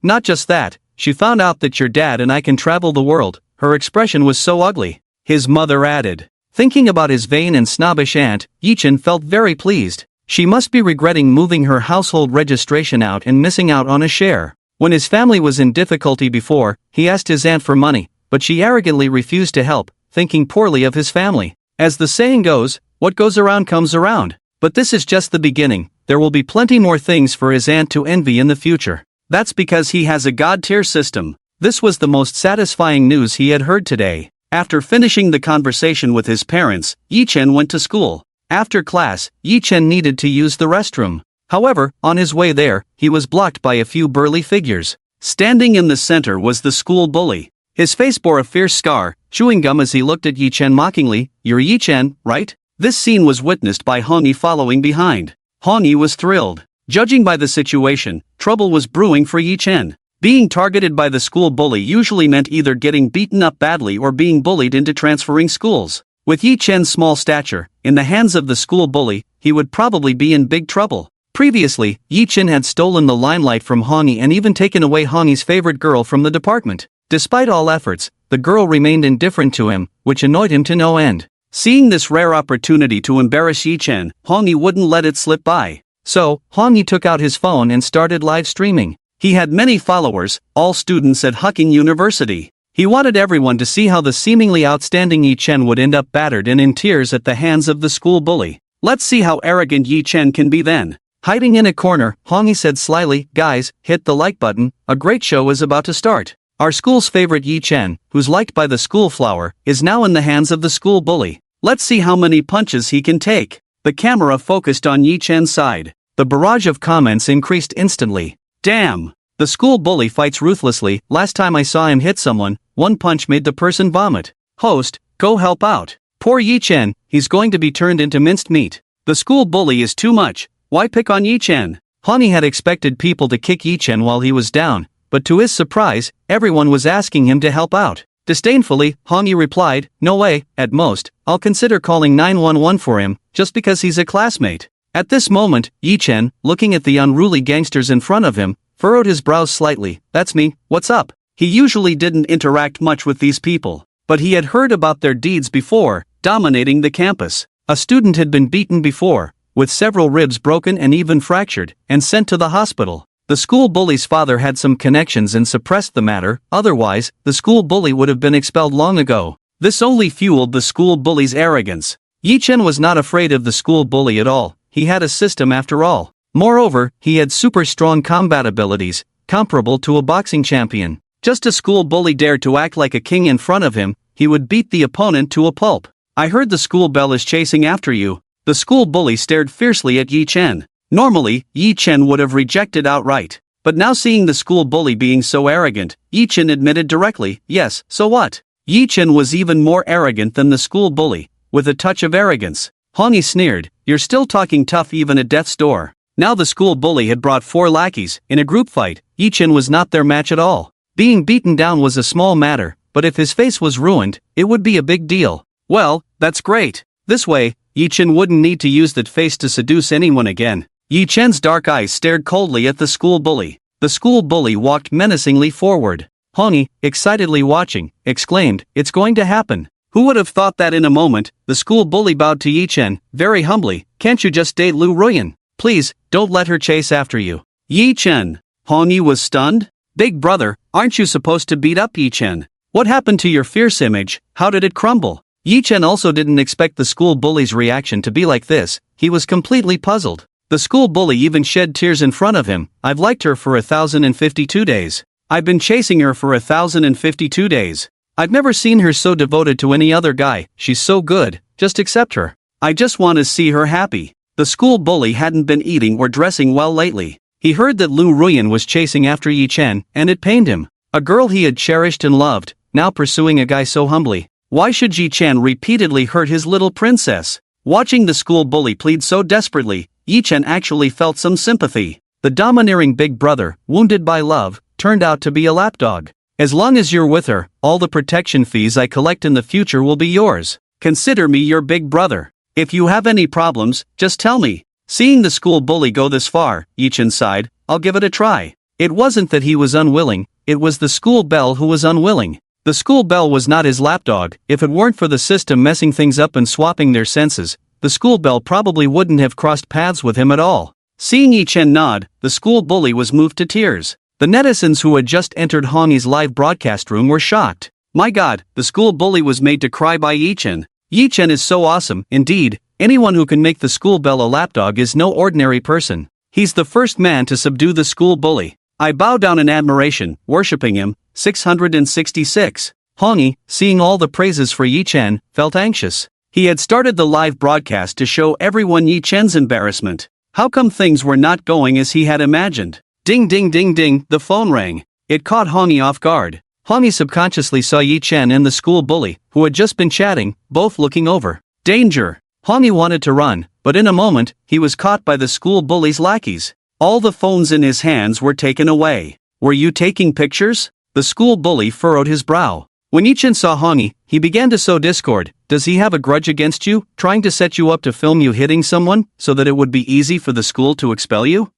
Speaker 1: Not just that, she found out that your dad and I can travel the world. Her expression was so ugly. His mother added. Thinking about his vain and snobbish aunt, Yi-chen felt very pleased. She must be regretting moving her household registration out and missing out on a share. When his family was in difficulty before, he asked his aunt for money, but she arrogantly refused to help, thinking poorly of his family. As the saying goes, what goes around comes around. But this is just the beginning. There will be plenty more things for his aunt to envy in the future. That's because he has a god-tier system. This was the most satisfying news he had heard today. After finishing the conversation with his parents, Yi-chen went to school. After class, Yi-chen needed to use the restroom. However, on his way there, he was blocked by a few burly figures. Standing in the center was the school bully. His face bore a fierce scar, chewing gum as he looked at Yi Chen mockingly. "You're Yi Chen, right?" This scene was witnessed by Hong Yi following behind. Hong Yi was thrilled. Judging by the situation, trouble was brewing for Yi Chen. Being targeted by the school bully usually meant either getting beaten up badly or being bullied into transferring schools. With Yi Chen's small stature, in the hands of the school bully, he would probably be in big trouble. Previously, Yi Chen had stolen the limelight from Hong Yi and even taken away Hong Yi's favorite girl from the department. Despite all efforts, the girl remained indifferent to him, which annoyed him to no end. Seeing this rare opportunity to embarrass Yi Chen, Hong Yi wouldn't let it slip by. So, Hong Yi took out his phone and started live streaming. He had many followers, all students at Hucking University. He wanted everyone to see how the seemingly outstanding Yi Chen would end up battered and in tears at the hands of the school bully. "Let's see how arrogant Yi Chen can be then." Hiding in a corner, Hong Yi said slyly, "Guys, hit the like button, a great show is about to start. Our school's favorite Yi Chen, who's liked by the school flower, is now in the hands of the school bully. Let's see how many punches he can take." The camera focused on Yi Chen's side. The barrage of comments increased instantly. "Damn! The school bully fights ruthlessly. Last time I saw him hit someone, one punch made the person vomit. Host, go help out. Poor Yi Chen, he's going to be turned into minced meat. The school bully is too much. Why pick on Yi Chen?" Hong Yi had expected people to kick Yi Chen while he was down, but to his surprise, everyone was asking him to help out. Disdainfully, Hong Yi replied, "No way, at most, I'll consider calling 911 for him, just because he's a classmate." At this moment, Yi Chen, looking at the unruly gangsters in front of him, furrowed his brows slightly. "That's me, what's up?" He usually didn't interact much with these people, but he had heard about their deeds before, dominating the campus. A student had been beaten before, with several ribs broken and even fractured, and sent to the hospital. The school bully's father had some connections and suppressed the matter, otherwise, the school bully would have been expelled long ago. This only fueled the school bully's arrogance. Yi Chen was not afraid of the school bully at all. He had a system after all. Moreover, he had super strong combat abilities, comparable to a boxing champion. Just a school bully dared to act like a king in front of him, he would beat the opponent to a pulp. "I heard the school bell is chasing after you." The school bully stared fiercely at Yi Chen. Normally, Yi Chen would have rejected outright. But now seeing the school bully being so arrogant, Yi Chen admitted directly, "Yes, so what?" Yi Chen was even more arrogant than the school bully, with a touch of arrogance. Hong Yi sneered, "You're still talking tough even at death's door." Now the school bully had brought 4 lackeys. In a group fight, Yi Chen was not their match at all. Being beaten down was a small matter, but if his face was ruined, it would be a big deal. Well, that's great. This way, Yi Chen wouldn't need to use that face to seduce anyone again. Yi Chen's dark eyes stared coldly at the school bully. The school bully walked menacingly forward. Hong Yi, excitedly watching, exclaimed, "It's going to happen." Who would have thought that in a moment? The school bully bowed to Yi Chen, very humbly, "Can't you just date Lu Ruyan? Please, don't let her chase after you." Yi Chen. Hong Yi was stunned. "Big brother, aren't you supposed to beat up Yi Chen? What happened to your fierce image? How did it crumble?" Yi Chen also didn't expect the school bully's reaction to be like this. He was completely puzzled. The school bully even shed tears in front of him. "I've liked her for 1,052 days. I've been chasing her for 1,052 days. I've never seen her so devoted to any other guy. She's so good, just accept her. I just want to see her happy." The school bully hadn't been eating or dressing well lately. He heard that Lu Ruyan was chasing after Yi Chen, and it pained him. A girl he had cherished and loved, now pursuing a guy so humbly. Why should Yi Chen repeatedly hurt his little princess? Watching the school bully plead so desperately, Yi Chen actually felt some sympathy. The domineering big brother, wounded by love, turned out to be a lapdog. "As long as you're with her, all the protection fees I collect in the future will be yours. Consider me your big brother. If you have any problems, just tell me." Seeing the school bully go this far, Yi Chen sighed, "I'll give it a try." It wasn't that he was unwilling, it was the school belle who was unwilling. The school belle was not his lapdog. If it weren't for the system messing things up and swapping their senses, the school belle probably wouldn't have crossed paths with him at all. Seeing Yi Chen nod, the school bully was moved to tears. The netizens who had just entered Hong Yi's live broadcast room were shocked. My god, the school bully was made to cry by Yi Chen. Yi Chen is so awesome. Indeed, anyone who can make the school belle a lapdog is no ordinary person. He's the first man to subdue the school bully. I bow down in admiration, worshipping him. 666. Hong Yi, seeing all the praises for Yi Chen, felt anxious. He had started the live broadcast to show everyone Yi Chen's embarrassment. How come things were not going as he had imagined? Ding ding ding ding, the phone rang. It caught Hong Yi off guard. Hong subconsciously saw Yi Chen and the school bully, who had just been chatting, both looking over. Danger! Hong wanted to run, but in a moment, he was caught by the school bully's lackeys. All the phones in his hands were taken away. Were you taking pictures? The school bully furrowed his brow. When Yi Chen saw Hong, he began to sow discord. Does he have a grudge against you, trying to set you up to film you hitting someone, so that it would be easy for the school to expel you?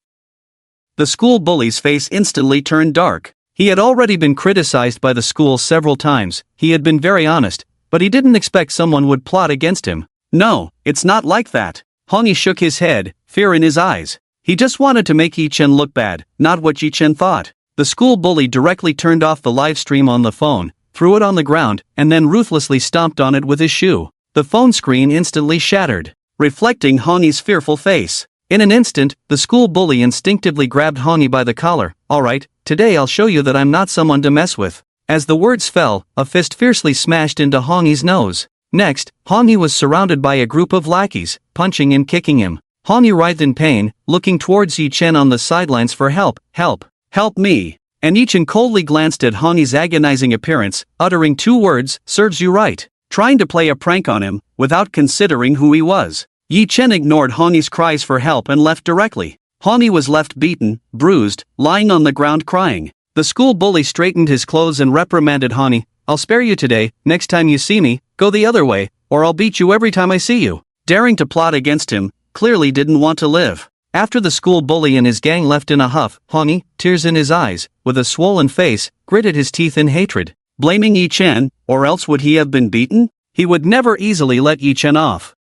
Speaker 1: The school bully's face instantly turned dark. He had already been criticized by the school several times. He had been very honest, but he didn't expect someone would plot against him. No, it's not like that. Hong shook his head, fear in his eyes. He just wanted to make Yi Chen look bad, not what Yi Chen thought. The school bully directly turned off the live stream on the phone, threw it on the ground, and then ruthlessly stomped on it with his shoe. The phone screen instantly shattered, reflecting Hong's fearful face. In an instant, the school bully instinctively grabbed Hong by the collar. Alright, today I'll show you that I'm not someone to mess with. As the words fell, a fist fiercely smashed into Hong's nose. Next, Hong was surrounded by a group of lackeys, punching and kicking him. Hong writhed in pain, looking towards Yi Chen on the sidelines for help. Help me. And Yi Chen coldly glanced at Hong's agonizing appearance, uttering two words, serves you right. Trying to play a prank on him, without considering who he was. Yi Chen ignored Hong's cries for help and left directly. Hong was left beaten, bruised, lying on the ground crying. The school bully straightened his clothes and reprimanded Hong. I'll spare you today, next time you see me, go the other way, or I'll beat you every time I see you. Daring to plot against him, clearly didn't want to live. After the school bully and his gang left in a huff, Hong, tears in his eyes, with a swollen face, gritted his teeth in hatred. Blaming Yi Chen, or else would he have been beaten? He would never easily let Yi Chen off.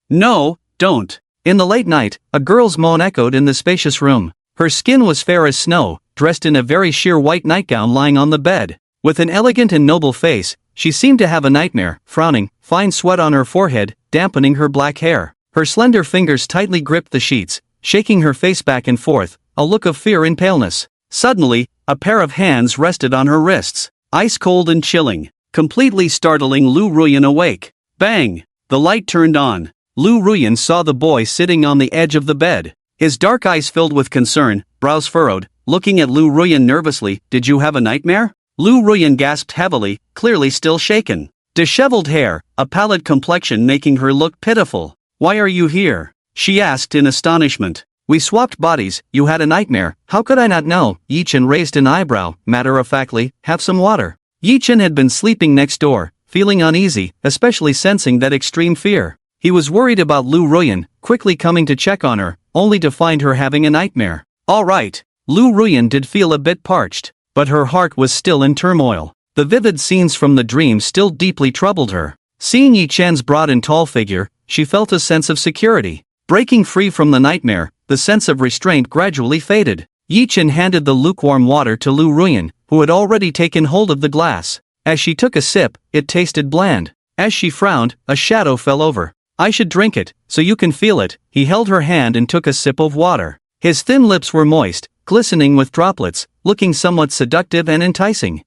Speaker 1: No, don't. In the late night, a girl's moan echoed in the spacious room. Her skin was fair as snow, dressed in a very sheer white nightgown lying on the bed. With an elegant and noble face, she seemed to have a nightmare, frowning, fine sweat on her forehead, dampening her black hair. Her slender fingers tightly gripped the sheets, shaking her face back and forth, a look of fear and paleness. Suddenly, a pair of hands rested on her wrists, ice cold and chilling, completely startling Lu Ruyan awake. Bang! The light turned on. Lu Ruyan saw the boy sitting on the edge of the bed. His dark eyes filled with concern, brows furrowed, looking at Lu Ruyan nervously. Did you have a nightmare? Lu Ruyan gasped heavily, clearly still shaken. Disheveled hair, a pallid complexion making her look pitiful. Why are you here? She asked in astonishment. We swapped bodies, you had a nightmare, how could I not know? Yi Chen raised an eyebrow, matter-of-factly, have some water. Yi Chen had been sleeping next door, feeling uneasy, especially sensing that extreme fear. He was worried about Lu Ruyan, quickly coming to check on her, only to find her having a nightmare. Alright. Lu Ruyan did feel a bit parched, but her heart was still in turmoil. The vivid scenes from the dream still deeply troubled her. Seeing Yi Chen's broad and tall figure, she felt a sense of security. Breaking free from the nightmare, the sense of restraint gradually faded. Yi Chen handed the lukewarm water to Lu Ruyan, who had already taken hold of the glass. As she took a sip, it tasted bland. As she frowned, a shadow fell over. I should drink it, so you can feel it. He held her hand and took a sip of water. His thin lips were moist, glistening with droplets, looking somewhat seductive and enticing.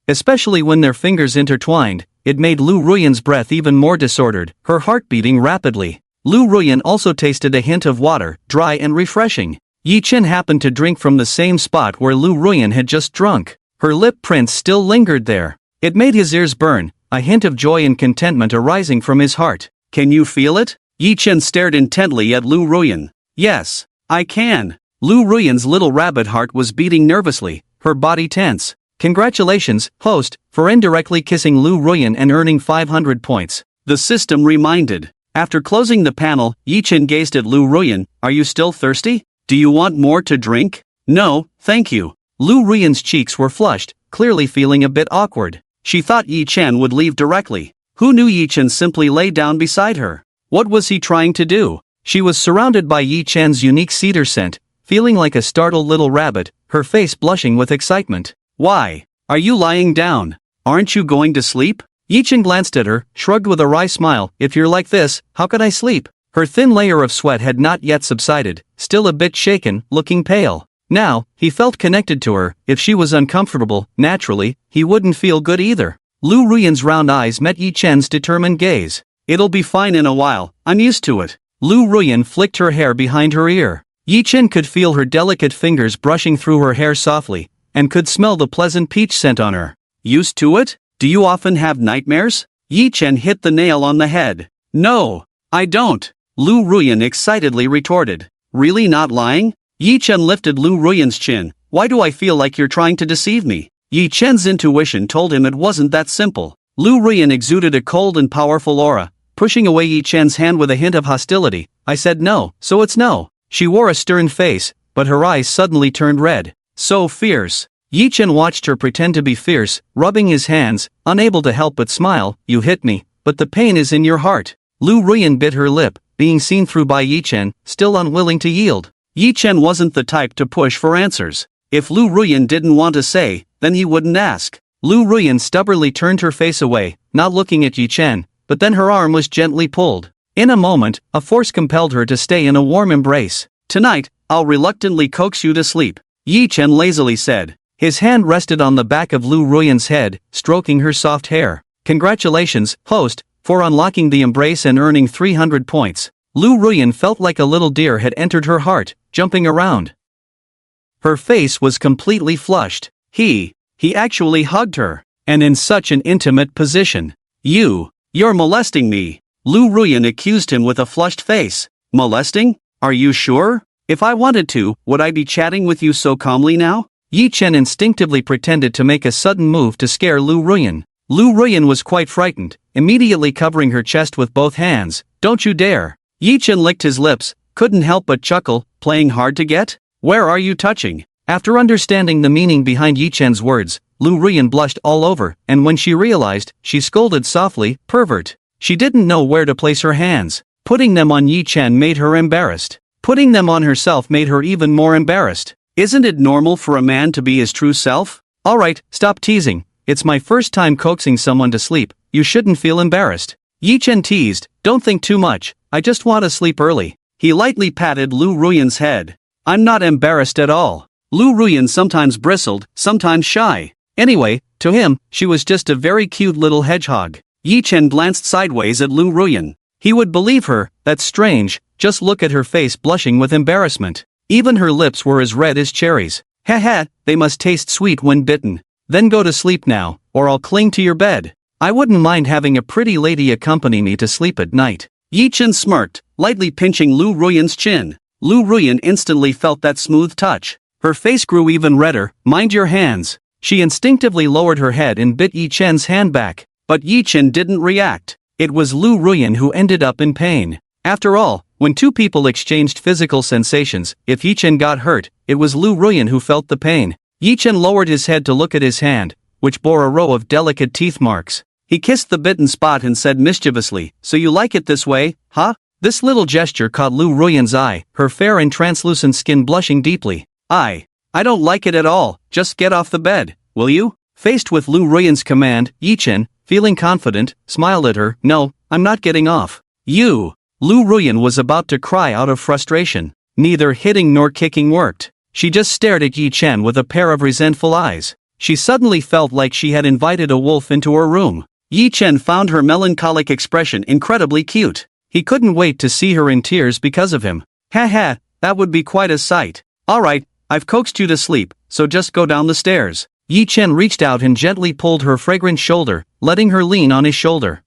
Speaker 1: Especially when their fingers intertwined, it made Lu Ruyan's breath even more disordered, her heart beating rapidly. Lu Ruyan also tasted a hint of water, dry and refreshing. Yi Chen happened to drink from the same spot where Lu Ruyan had just drunk. Her lip prints still lingered there. It made his ears burn, a hint of joy and contentment arising from his heart. Can you feel it? Yi Chen stared intently at Lu Ruyan. Yes, I can. Lu Ruyan's little rabbit heart was beating nervously, her body tense. Congratulations, host, for indirectly kissing Lu Ruyan and earning 500 points. The system reminded. After closing the panel, Yi Chen gazed at Lu Ruyan. Are you still thirsty? Do you want more to drink? No, thank you. Lu Ruyan's cheeks were flushed, clearly feeling a bit awkward. She thought Yi Chen would leave directly. Who knew Yi Chen simply lay down beside her? What was he trying to do? She was surrounded by Yi Chen's unique cedar scent, feeling like a startled little rabbit, her face blushing with excitement. Why? Are you lying down? Aren't you going to sleep? Yi Chen glanced at her, shrugged with a wry smile. If you're like this, how could I sleep? Her thin layer of sweat had not yet subsided, still a bit shaken, looking pale. Now, he felt connected to her. If she was uncomfortable, naturally, he wouldn't feel good either. Lu Ruyan's round eyes met Yi Chen's determined gaze. It'll be fine in a while, I'm used to it. Lu Ruyan flicked her hair behind her ear. Yi Chen could feel her delicate fingers brushing through her hair softly, and could smell the pleasant peach scent on her. Used to it? Do you often have nightmares? Yi Chen hit the nail on the head. No, I don't, Lu Ruyan excitedly retorted. Really not lying? Yi Chen lifted Lu Ruyan's chin. Why do I feel like you're trying to deceive me? Yi Chen's intuition told him it wasn't that simple. Lu Ruyan exuded a cold and powerful aura, pushing away Yi Chen's hand with a hint of hostility. I said no, so it's no. She wore a stern face, but her eyes suddenly turned red. So fierce. Yi Chen watched her pretend to be fierce, rubbing his hands, unable to help but smile. You hit me, but the pain is in your heart. Lu Ruyan bit her lip, being seen through by Yi Chen, still unwilling to yield. Yi Chen wasn't the type to push for answers. If Lu Ruyan didn't want to say, then he wouldn't ask. Lu Ruyan stubbornly turned her face away, not looking at Yi Chen, but then her arm was gently pulled. In a moment, a force compelled her to stay in a warm embrace. Tonight, I'll reluctantly coax you to sleep, Yi Chen lazily said. His hand rested on the back of Lu Ruyan's head, stroking her soft hair. Congratulations, host, for unlocking the embrace and earning 300 points. Lu Ruyan felt like a little deer had entered her heart, jumping around. Her face was completely flushed. He actually hugged her, and in such an intimate position. You're molesting me, Lu Ruyan accused him with a flushed face. Molesting? Are you sure? If I wanted to, would I be chatting with you so calmly now? Yi Chen instinctively pretended to make a sudden move to scare Lu Ruyan. Lu Ruyan was quite frightened, immediately covering her chest with both hands. Don't you dare. Yi Chen licked his lips, couldn't help but chuckle. Playing hard to get? Where are you touching? After understanding the meaning behind Yi Chen's words, Lu Ruyan blushed all over, and when she realized, she scolded softly, pervert. She didn't know where to place her hands. Putting them on Yi Chen made her embarrassed. Putting them on herself made her even more embarrassed. Isn't it normal for a man to be his true self? Alright, stop teasing. It's my first time coaxing someone to sleep. You shouldn't feel embarrassed. Yi Chen teased. Don't think too much. I just want to sleep early. He lightly patted Lu Ruyan's head. I'm not embarrassed at all. Lu Ruyan sometimes bristled, sometimes shy. Anyway, to him, she was just a very cute little hedgehog. Yi Chen glanced sideways at Lu Ruyan. He would believe her. That's strange. Just look at her face blushing with embarrassment. Even her lips were as red as cherries. Haha, they must taste sweet when bitten. Then go to sleep now, or I'll cling to your bed. I wouldn't mind having a pretty lady accompany me to sleep at night. Yi Chen smirked, lightly pinching Lu Ruyan's chin. Lu Ruyan instantly felt that smooth touch. Her face grew even redder. Mind your hands. She instinctively lowered her head and bit Yi Chen's hand back. But Yi Chen didn't react. It was Lu Ruyan who ended up in pain. After all, when two people exchanged physical sensations, if Yi Chen got hurt, it was Lu Ruyan who felt the pain. Yi Chen lowered his head to look at his hand, which bore a row of delicate teeth marks. He kissed the bitten spot and said mischievously, "So you like it this way, huh?" This little gesture caught Lu Ruyan's eye, her fair and translucent skin blushing deeply. I don't like it at all. Just get off the bed, will you?" Faced with Lu Ruyan's command, Yi Chen, feeling confident, smiled at her. "No, I'm not getting off." Lu Ruyan was about to cry out of frustration. Neither hitting nor kicking worked. She just stared at Yi Chen with a pair of resentful eyes. She suddenly felt like she had invited a wolf into her room. Yi Chen found her melancholic expression incredibly cute. He couldn't wait to see her in tears because of him. Haha, that would be quite a sight. Alright, I've coaxed you to sleep, so just go down the stairs. Yi Chen reached out and gently pulled her fragrant shoulder, letting her lean on his shoulder.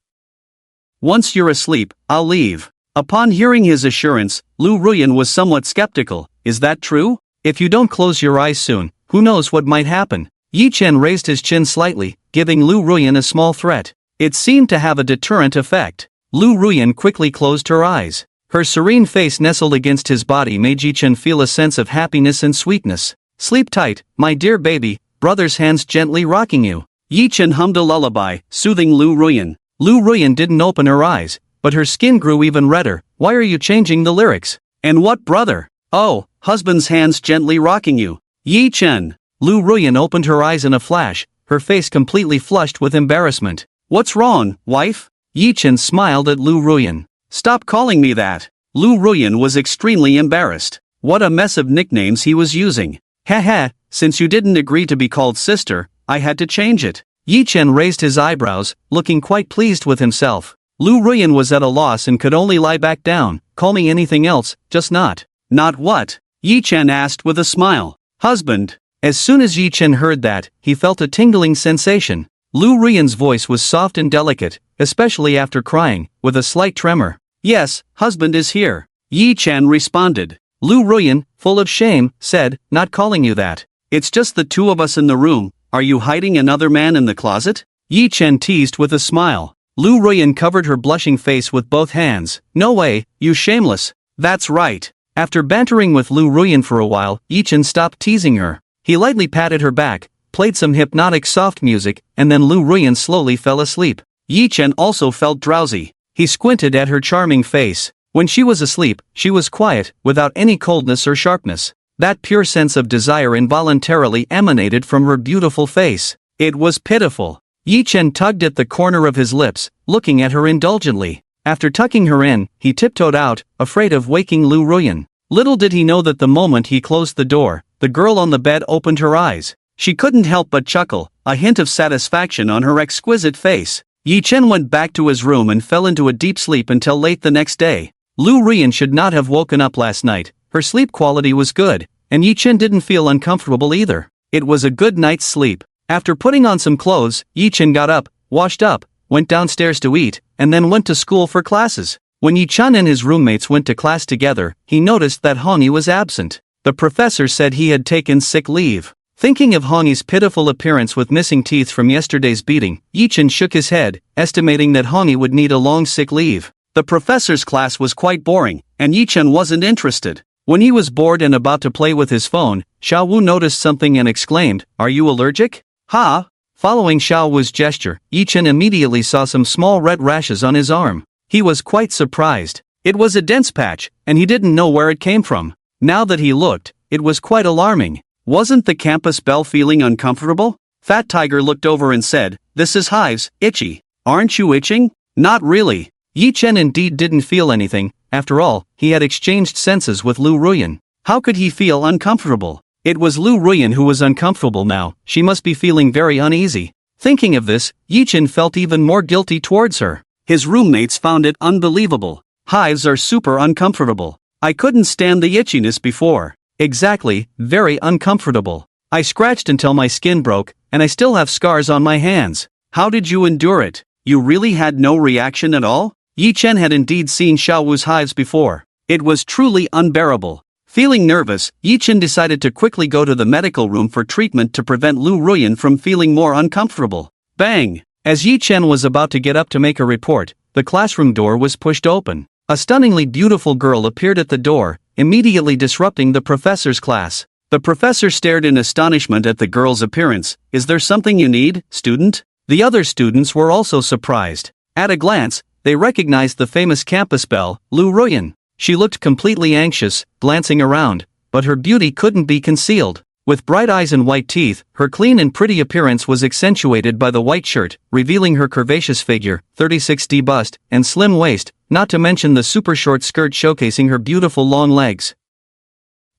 Speaker 1: Once you're asleep, I'll leave. Upon hearing his assurance, Lu Ruyan was somewhat skeptical. Is that true? If you don't close your eyes soon, who knows what might happen? Yi Chen raised his chin slightly, giving Lu Ruyan a small threat. It seemed to have a deterrent effect. Lu Ruyan quickly closed her eyes. Her serene face nestled against his body made Yi Chen feel a sense of happiness and sweetness. Sleep tight, my dear baby, brother's hands gently rocking you. Yi Chen hummed a lullaby, soothing Lu Ruyan. Lu Ruyan didn't open her eyes, but her skin grew even redder. Why are you changing the lyrics? And what brother? Oh, husband's hands gently rocking you. Yi Chen. Lu Ruyan opened her eyes in a flash, her face completely flushed with embarrassment. What's wrong, wife? Yi Chen smiled at Lu Ruyan. Stop calling me that. Lu Ruyan was extremely embarrassed. What a mess of nicknames he was using. Haha, since you didn't agree to be called sister, I had to change it. Yi Chen raised his eyebrows, looking quite pleased with himself. Lu Ruyan was at a loss and could only lie back down. Call me anything else, just not. Not what? Yi Chen asked with a smile. Husband. As soon as Yi Chen heard that, he felt a tingling sensation. Lu Ruyan's voice was soft and delicate, especially after crying, with a slight tremor. Yes, husband is here. Yi Chen responded. Lu Ruyan, full of shame, said, not calling you that. It's just the two of us in the room. Are you hiding another man in the closet? Yi Chen teased with a smile. Lu Ruyan covered her blushing face with both hands. No way, you shameless. That's right. After bantering with Lu Ruyan for a while, Yi Chen stopped teasing her. He lightly patted her back, played some hypnotic soft music, and then Lu Ruyan slowly fell asleep. Yi Chen also felt drowsy. He squinted at her charming face. When she was asleep, she was quiet, without any coldness or sharpness. That pure sense of desire involuntarily emanated from her beautiful face. It was pitiful. Yi Chen tugged at the corner of his lips, looking at her indulgently. After tucking her in, he tiptoed out, afraid of waking Lu Ruyan. Little did he know that the moment he closed the door, the girl on the bed opened her eyes. She couldn't help but chuckle, a hint of satisfaction on her exquisite face. Yi Chen went back to his room and fell into a deep sleep until late the next day. Lu Ruyan should not have woken up last night. Her sleep quality was good, and Yi Chen didn't feel uncomfortable either. It was a good night's sleep. After putting on some clothes, Yi Chen got up, washed up, went downstairs to eat, and then went to school for classes. When Yi Chen and his roommates went to class together, he noticed that Hongyi was absent. The professor said he had taken sick leave. Thinking of Hongyi's pitiful appearance with missing teeth from yesterday's beating, Yi Chen shook his head, estimating that Hongyi would need a long sick leave. The professor's class was quite boring, and Yi Chen wasn't interested. When he was bored and about to play with his phone, Xiao Wu noticed something and exclaimed, "Are you allergic?" "Ha!" Following Xiao Wu's gesture, Yi Chen immediately saw some small red rashes on his arm. He was quite surprised. It was a dense patch, and he didn't know where it came from. Now that he looked, it was quite alarming. Wasn't the campus belle feeling uncomfortable? Fat Tiger looked over and said, "This is hives, itchy. Aren't you itching?" "Not really." Yi Chen indeed didn't feel anything. After all, he had exchanged senses with Lu Ruyan. How could he feel uncomfortable? It was Lu Ruyan who was uncomfortable now. She must be feeling very uneasy. Thinking of this, Yi Chen felt even more guilty towards her. His roommates found it unbelievable. Hives are super uncomfortable. I couldn't stand the itchiness before. Exactly, very uncomfortable. I scratched until my skin broke, and I still have scars on my hands. How did you endure it? You really had no reaction at all? Yi Chen had indeed seen Xiao Wu's hives before. It was truly unbearable. Feeling nervous, Yi Chen decided to quickly go to the medical room for treatment to prevent Lu Ruyan from feeling more uncomfortable. Bang! As Yi Chen was about to get up to make a report, the classroom door was pushed open. A stunningly beautiful girl appeared at the door, immediately disrupting the professor's class. The professor stared in astonishment at the girl's appearance. "Is there something you need, student?" The other students were also surprised. At a glance, they recognized the famous campus belle, Lu Ruyan. She looked completely anxious, glancing around, but her beauty couldn't be concealed. With bright eyes and white teeth, her clean and pretty appearance was accentuated by the white shirt, revealing her curvaceous figure, 36D bust, and slim waist, not to mention the super short skirt showcasing her beautiful long legs.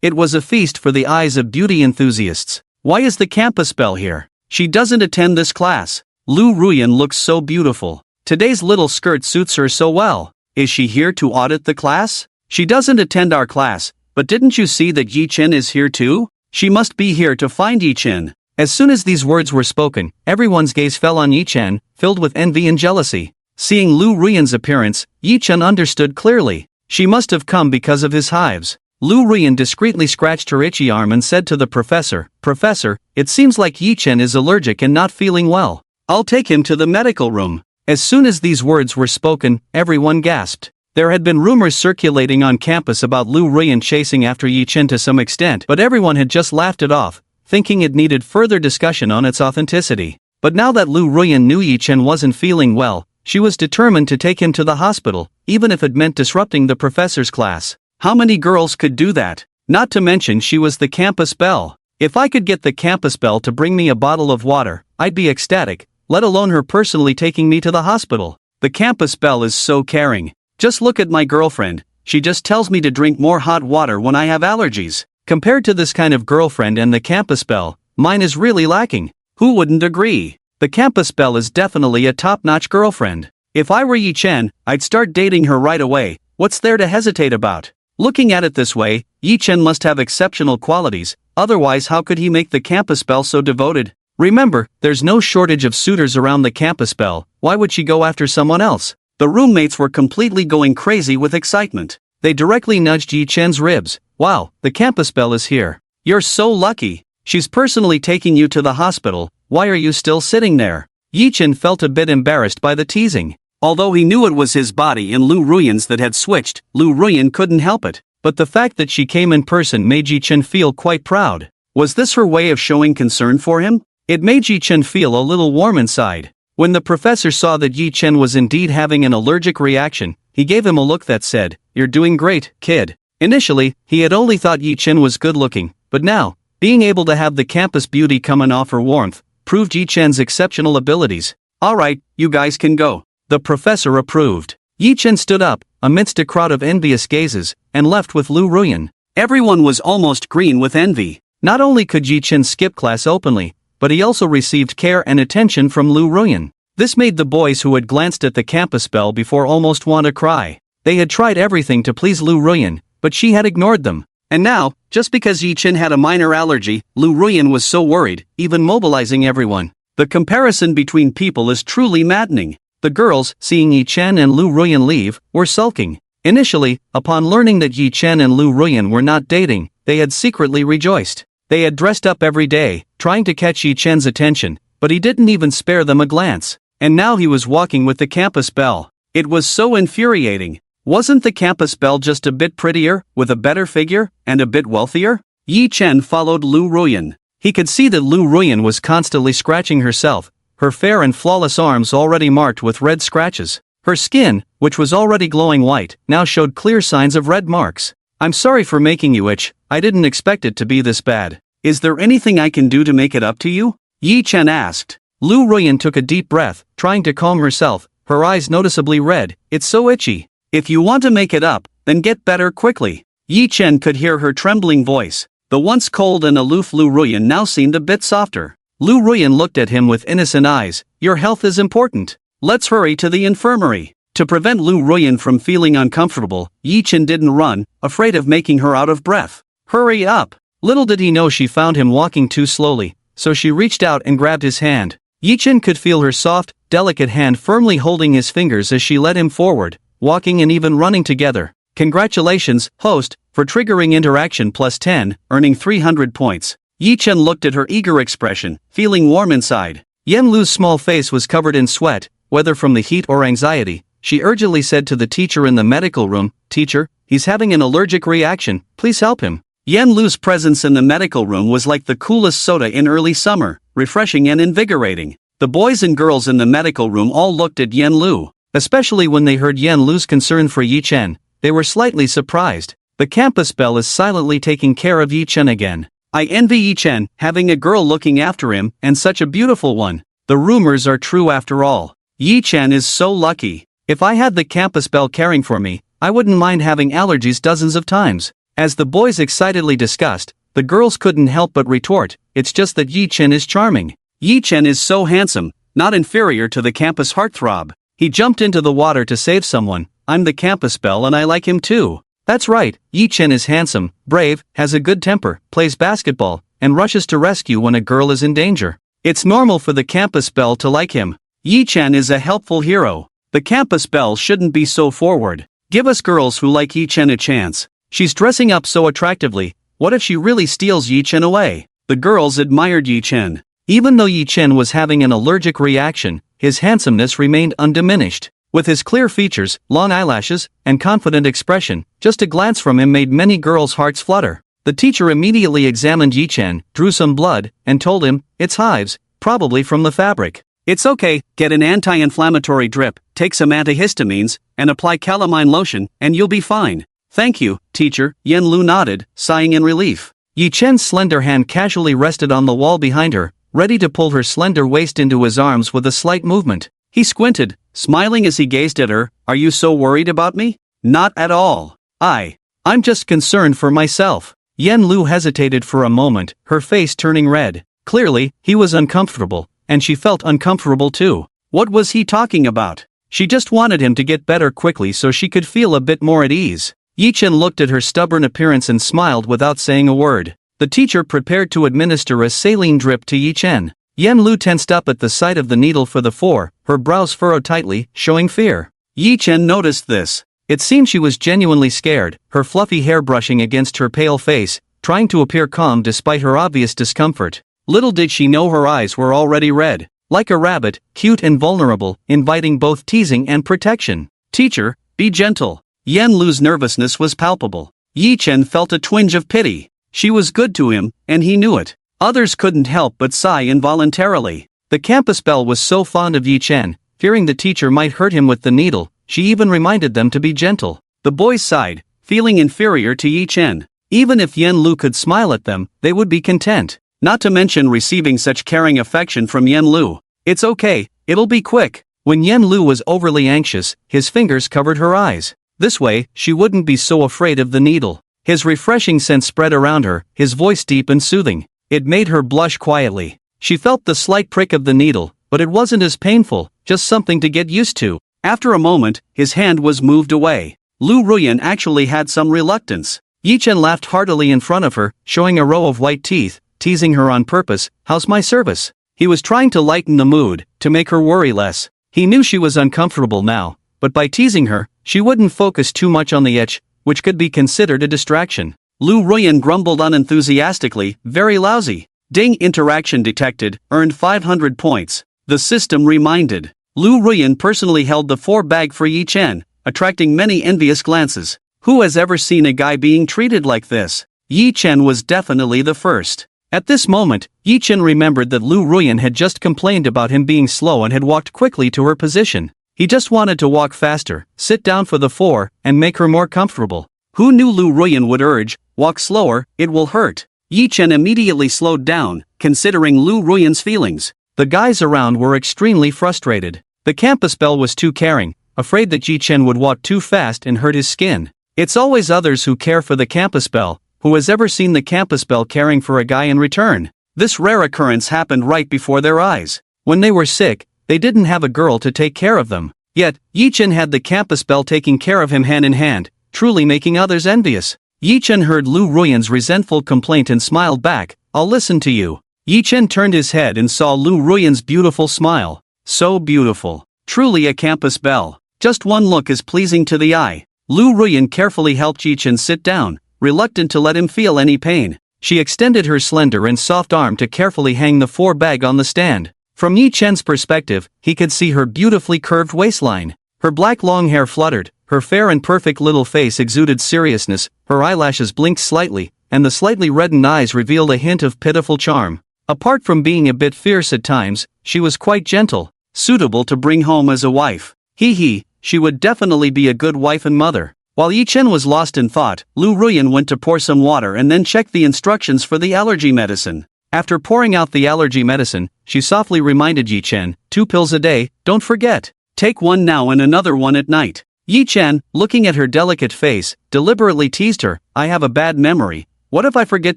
Speaker 1: It was a feast for the eyes of beauty enthusiasts. Why is the campus belle here? She doesn't attend this class. Lu Ruyan looks so beautiful. Today's little skirt suits her so well. Is she here to audit the class? She doesn't attend our class, but didn't you see that Yi Chen is here too? She must be here to find Yi Chen. As soon as these words were spoken, everyone's gaze fell on Yi Chen, filled with envy and jealousy. Seeing Lu Ruyan's appearance, Yi Chen understood clearly. She must have come because of his hives. Lu Ruyan discreetly scratched her itchy arm and said to the professor, "Professor, it seems like Yi Chen is allergic and not feeling well. I'll take him to the medical room." As soon as these words were spoken, everyone gasped. There had been rumors circulating on campus about Lu Ruyan chasing after Yi Chen to some extent, but everyone had just laughed it off, thinking it needed further discussion on its authenticity. But now that Lu Ruyan knew Yi Chen wasn't feeling well, she was determined to take him to the hospital, even if it meant disrupting the professor's class. How many girls could do that? Not to mention she was the campus belle. If I could get the campus belle to bring me a bottle of water, I'd be ecstatic, let alone her personally taking me to the hospital. The campus belle is so caring. Just look at my girlfriend, she just tells me to drink more hot water when I have allergies. Compared to this kind of girlfriend and the campus belle, mine is really lacking. Who wouldn't agree? The campus belle is definitely a top-notch girlfriend. If I were Yi Chen, I'd start dating her right away. What's there to hesitate about? Looking at it this way, Yi Chen must have exceptional qualities, Otherwise, how could he make the campus belle so devoted? Remember, there's no shortage of suitors around the campus belle. Why would she go after someone else? The roommates were completely going crazy with excitement. They directly nudged Yi Chen's ribs. Wow, the campus belle is here. You're so lucky. She's personally taking you to the hospital. Why are you still sitting there? Yi Chen felt a bit embarrassed by the teasing. Although he knew it was his body and Lu Ruyan's that had switched, Lu Ruyan couldn't help it. But the fact that she came in person made Yi Chen feel quite proud. Was this her way of showing concern for him? It made Yi Chen feel a little warm inside. When the professor saw that Yi Chen was indeed having an allergic reaction, he gave him a look that said, "You're doing great, kid." Initially, he had only thought Yi Chen was good looking, but now, being able to have the campus beauty come and offer warmth, proved Yi Chen's exceptional abilities. Alright, you guys can go. The professor approved. Yi Chen stood up, amidst a crowd of envious gazes, and left with Lu Ruyan. Everyone was almost green with envy. Not only could Yi Chen skip class openly, but he also received care and attention from Lu Ruyan. This made the boys who had glanced at the campus belle before almost want to cry. They had tried everything to please Lu Ruyan, but she had ignored them. And now, just because Yi Chen had a minor allergy, Lu Ruyan was so worried, even mobilizing everyone. The comparison between people is truly maddening. The girls, seeing Yi Chen and Lu Ruyan leave, were sulking. Initially, upon learning that Yi Chen and Lu Ruyan were not dating, they had secretly rejoiced. They had dressed up every day, trying to catch Yi Chen's attention, but he didn't even spare them a glance. And now he was walking with the campus belle. It was so infuriating. Wasn't the campus belle just a bit prettier, with a better figure, and a bit wealthier? Yi Chen followed Lu Ruyan. He could see that Lu Ruyan was constantly scratching herself, her fair and flawless arms already marked with red scratches. Her skin, which was already glowing white, now showed clear signs of red marks. "I'm sorry for making you itch. I didn't expect it to be this bad. Is there anything I can do to make it up to you?" Yi Chen asked. Lu Ruyan took a deep breath, trying to calm herself, her eyes noticeably red. "It's so itchy. If you want to make it up, then get better quickly." Yi Chen could hear her trembling voice. The once cold and aloof Lu Ruyan now seemed a bit softer. Lu Ruyan looked at him with innocent eyes. "Your health is important. Let's hurry to the infirmary." To prevent Lu Ruyan from feeling uncomfortable, Yi Chen didn't run, afraid of making her out of breath. "Hurry up." Little did he know she found him walking too slowly, so she reached out and grabbed his hand. Yi Chen could feel her soft, delicate hand firmly holding his fingers as she led him forward, walking and even running together. "Congratulations, host, for triggering interaction +10, earning 300 points. Yi Chen looked at her eager expression, feeling warm inside. Yen Lu's small face was covered in sweat, whether from the heat or anxiety. She urgently said to the teacher in the medical room, "Teacher, he's having an allergic reaction, please help him." Yen Lu's presence in the medical room was like the coolest soda in early summer, refreshing and invigorating. The boys and girls in the medical room all looked at Yen Lu. Especially when they heard Yen Lu's concern for Yi Chen, they were slightly surprised. The campus belle is silently taking care of Yi Chen again. "I envy Yi Chen, having a girl looking after him, and such a beautiful one. The rumors are true after all. Yi Chen is so lucky. If I had the campus belle caring for me, I wouldn't mind having allergies dozens of times." As the boys excitedly discussed, the girls couldn't help but retort, "It's just that Yi Chen is charming. Yi Chen is so handsome, not inferior to the campus heartthrob. He jumped into the water to save someone. I'm the campus belle and I like him too." That's right, Yi Chen is handsome, brave, has a good temper, plays basketball, and rushes to rescue when a girl is in danger. It's normal for the campus belle to like him. Yi Chen is a helpful hero. The campus belle shouldn't be so forward. Give us girls who like Yi Chen a chance. She's dressing up so attractively. What if she really steals Yi Chen away? The girls admired Yi Chen. Even though Yi Chen was having an allergic reaction, his handsomeness remained undiminished. With his clear features, long eyelashes, and confident expression, just a glance from him made many girls' hearts flutter. The teacher immediately examined Yi Chen, drew some blood, and told him, "It's hives, probably from the fabric. It's okay, get an anti-inflammatory drip, take some antihistamines, and apply calamine lotion, and you'll be fine." "Thank you, teacher," Yen Lu nodded, sighing in relief. Yi Chen's slender hand casually rested on the wall behind her, ready to pull her slender waist into his arms with a slight movement. He squinted, smiling as he gazed at her. "Are you so worried about me?" "Not at all. I'm just concerned for myself." Yen Lu hesitated for a moment, her face turning red. Clearly, he was uncomfortable, and she felt uncomfortable too. What was he talking about? She just wanted him to get better quickly so she could feel a bit more at ease. Yi Chen looked at her stubborn appearance and smiled without saying a word. The teacher prepared to administer a saline drip to Yi Chen. Yen Lu tensed up at the sight of the needle for the four, her brows furrowed tightly, showing fear. Yi Chen noticed this. It seemed she was genuinely scared, her fluffy hair brushing against her pale face, trying to appear calm despite her obvious discomfort. Little did she know her eyes were already red. Like a rabbit, cute and vulnerable, inviting both teasing and protection. Teacher, be gentle. Yen Lu's nervousness was palpable. Yi Chen felt a twinge of pity. She was good to him, and he knew it. Others couldn't help but sigh involuntarily. The campus belle was so fond of Yi Chen, fearing the teacher might hurt him with the needle, she even reminded them to be gentle. The boys sighed, feeling inferior to Yi Chen. Even if Yen Lu could smile at them, they would be content. Not to mention receiving such caring affection from Yen Lu. It's okay, it'll be quick. When Yen Lu was overly anxious, his fingers covered her eyes. This way, she wouldn't be so afraid of the needle. His refreshing scent spread around her, his voice deep and soothing. It made her blush quietly. She felt the slight prick of the needle, but it wasn't as painful, just something to get used to. After a moment, his hand was moved away. Lu Ruyan actually had some reluctance. Yi Chen laughed heartily in front of her, showing a row of white teeth, teasing her on purpose. How's my service? He was trying to lighten the mood, to make her worry less. He knew she was uncomfortable now, but by teasing her, she wouldn't focus too much on the itch, which could be considered a distraction. Lu Ruyan grumbled unenthusiastically, very lousy. Ding, interaction detected, earned 500 points. The system reminded. Lu Ruyan personally held the 4 bag for Yi Chen, attracting many envious glances. Who has ever seen a guy being treated like this? Yi Chen was definitely the first. At this moment, Yi Chen remembered that Lu Ruyan had just complained about him being slow and had walked quickly to her position. He just wanted to walk faster, sit down for the 4, and make her more comfortable. Who knew Lu Ruyan would urge, walk slower, it will hurt. Yi Chen immediately slowed down, considering Lu Ruyan's feelings. The guys around were extremely frustrated. The campus belle was too caring, afraid that Yi Chen would walk too fast and hurt his skin. It's always others who care for the campus belle. Who has ever seen the campus belle caring for a guy in return? This rare occurrence happened right before their eyes. When they were sick, they didn't have a girl to take care of them. Yet, Yi Chen had the campus belle taking care of him hand in hand, truly making others envious. Yi Chen heard Lu Ruyan's resentful complaint and smiled back, I'll listen to you. Yi Chen turned his head and saw Lu Ruyan's beautiful smile. So beautiful. Truly a campus belle. Just one look is pleasing to the eye. Lu Ruyan carefully helped Yi Chen sit down, reluctant to let him feel any pain. She extended her slender and soft arm to carefully hang the 4 bag on the stand. From Yi Chen's perspective, he could see her beautifully curved waistline. Her black long hair fluttered, her fair and perfect little face exuded seriousness, her eyelashes blinked slightly, and the slightly reddened eyes revealed a hint of pitiful charm. Apart from being a bit fierce at times, she was quite gentle, suitable to bring home as a wife. She would definitely be a good wife and mother. While Yi Chen was lost in thought, Lu Ruyan went to pour some water and then checked the instructions for the allergy medicine. After pouring out the allergy medicine, she softly reminded Yi Chen, 2 pills a day, don't forget. Take one now and another one at night. Yi Chen, looking at her delicate face, deliberately teased her, I have a bad memory, what if I forget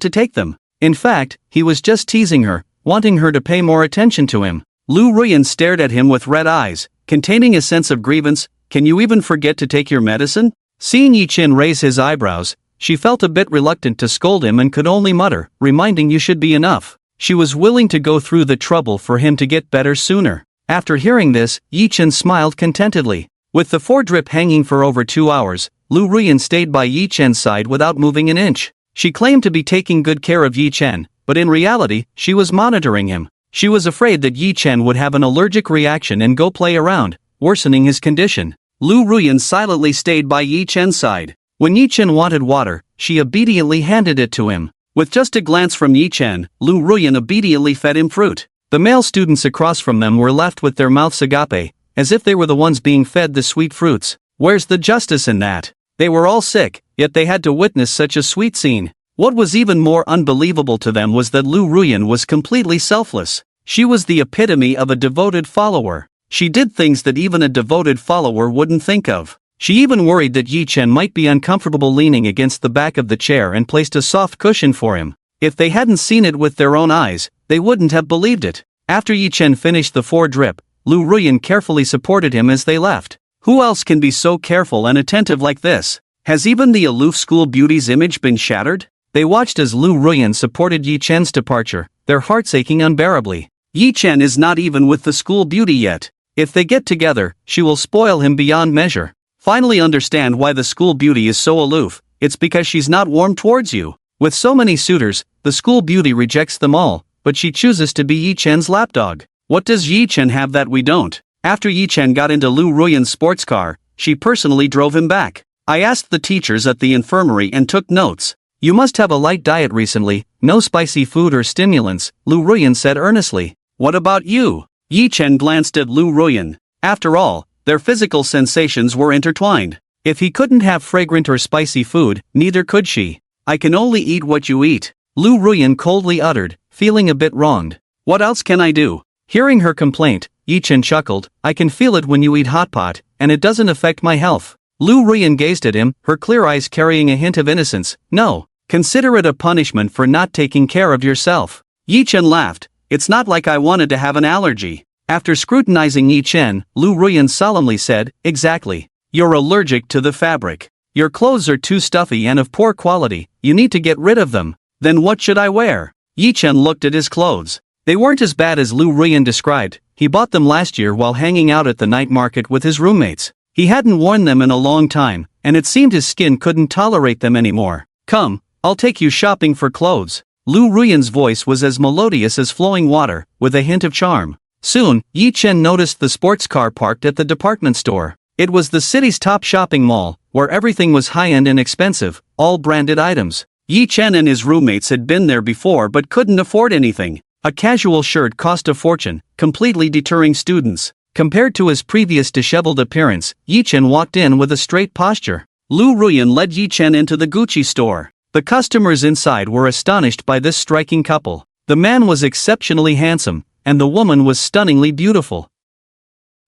Speaker 1: to take them? In fact, he was just teasing her, wanting her to pay more attention to him. Lu Ruyan stared at him with red eyes, containing a sense of grievance, can you even forget to take your medicine? Seeing Yi Chen raise his eyebrows, she felt a bit reluctant to scold him and could only mutter, reminding you should be enough. She was willing to go through the trouble for him to get better sooner. After hearing this, Yi Chen smiled contentedly. With the 4 drip hanging for over 2 hours, Lu Ruyan stayed by Yi Chen's side without moving an inch. She claimed to be taking good care of Yi Chen, but in reality, she was monitoring him. She was afraid that Yi Chen would have an allergic reaction and go play around, worsening his condition. Lu Ruyan silently stayed by Yi Chen's side. When Yi Chen wanted water, she obediently handed it to him. With just a glance from Yi Chen, Lu Ruyan obediently fed him fruit. The male students across from them were left with their mouths agape, as if they were the ones being fed the sweet fruits. Where's the justice in that? They were all sick, yet they had to witness such a sweet scene. What was even more unbelievable to them was that Lu Ruyan was completely selfless. She was the epitome of a devoted follower. She did things that even a devoted follower wouldn't think of. She even worried that Yi Chen might be uncomfortable leaning against the back of the chair and placed a soft cushion for him. If they hadn't seen it with their own eyes, they wouldn't have believed it. After Yi Chen finished the 4 drip, Lu Ruyan carefully supported him as they left. Who else can be so careful and attentive like this? Has even the aloof school beauty's image been shattered? They watched as Lu Ruyan supported Yi Chen's departure, their hearts aching unbearably. Yi Chen is not even with the school beauty yet. If they get together, she will spoil him beyond measure. Finally understand why the school beauty is so aloof. It's because she's not warm towards you. With so many suitors, the school beauty rejects them all, but she chooses to be Yi Chen's lapdog. What does Yi Chen have that we don't? After Yi Chen got into Lu Ruyan's sports car, she personally drove him back. I asked the teachers at the infirmary and took notes. You must have a light diet recently, no spicy food or stimulants, Lu Ruyan said earnestly. What about you? Yi Chen glanced at Lu Ruyan. After all, their physical sensations were intertwined. If he couldn't have fragrant or spicy food, neither could she. I can only eat what you eat, Lu Ruyan coldly uttered, feeling a bit wronged. What else can I do? Hearing her complaint, Yi Chen chuckled. I can feel it when you eat hot pot, and it doesn't affect my health. Lu Ruyan gazed at him, her clear eyes carrying a hint of innocence. No, consider it a punishment for not taking care of yourself. Yi Chen laughed. It's not like I wanted to have an allergy. After scrutinizing Yi Chen, Lu Ruyan solemnly said, exactly. You're allergic to the fabric. Your clothes are too stuffy and of poor quality, you need to get rid of them. Then what should I wear? Yi Chen looked at his clothes. They weren't as bad as Lu Ruyan described. He bought them last year while hanging out at the night market with his roommates. He hadn't worn them in a long time, and it seemed his skin couldn't tolerate them anymore. Come, I'll take you shopping for clothes. Lu Ruyan's voice was as melodious as flowing water, with a hint of charm. Soon, Yi Chen noticed the sports car parked at the department store. It was the city's top shopping mall, where everything was high-end and expensive, all branded items. Yi Chen and his roommates had been there before but couldn't afford anything. A casual shirt cost a fortune, completely deterring students. Compared to his previous disheveled appearance, Yi Chen walked in with a straight posture. Lu Ruyan led Yi Chen into the Gucci store. The customers inside were astonished by this striking couple. The man was exceptionally handsome, and the woman was stunningly beautiful.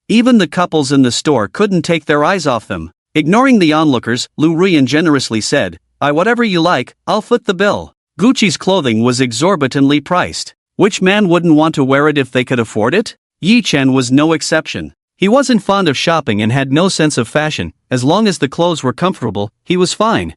Speaker 1: Even the couples in the store couldn't take their eyes off them. Ignoring the onlookers, Lu Ruyan generously said, whatever you like, I'll foot the bill. Gucci's clothing was exorbitantly priced. Which man wouldn't want to wear it if they could afford it? Yi Chen was no exception. He wasn't fond of shopping and had no sense of fashion. As long as the clothes were comfortable, he was fine.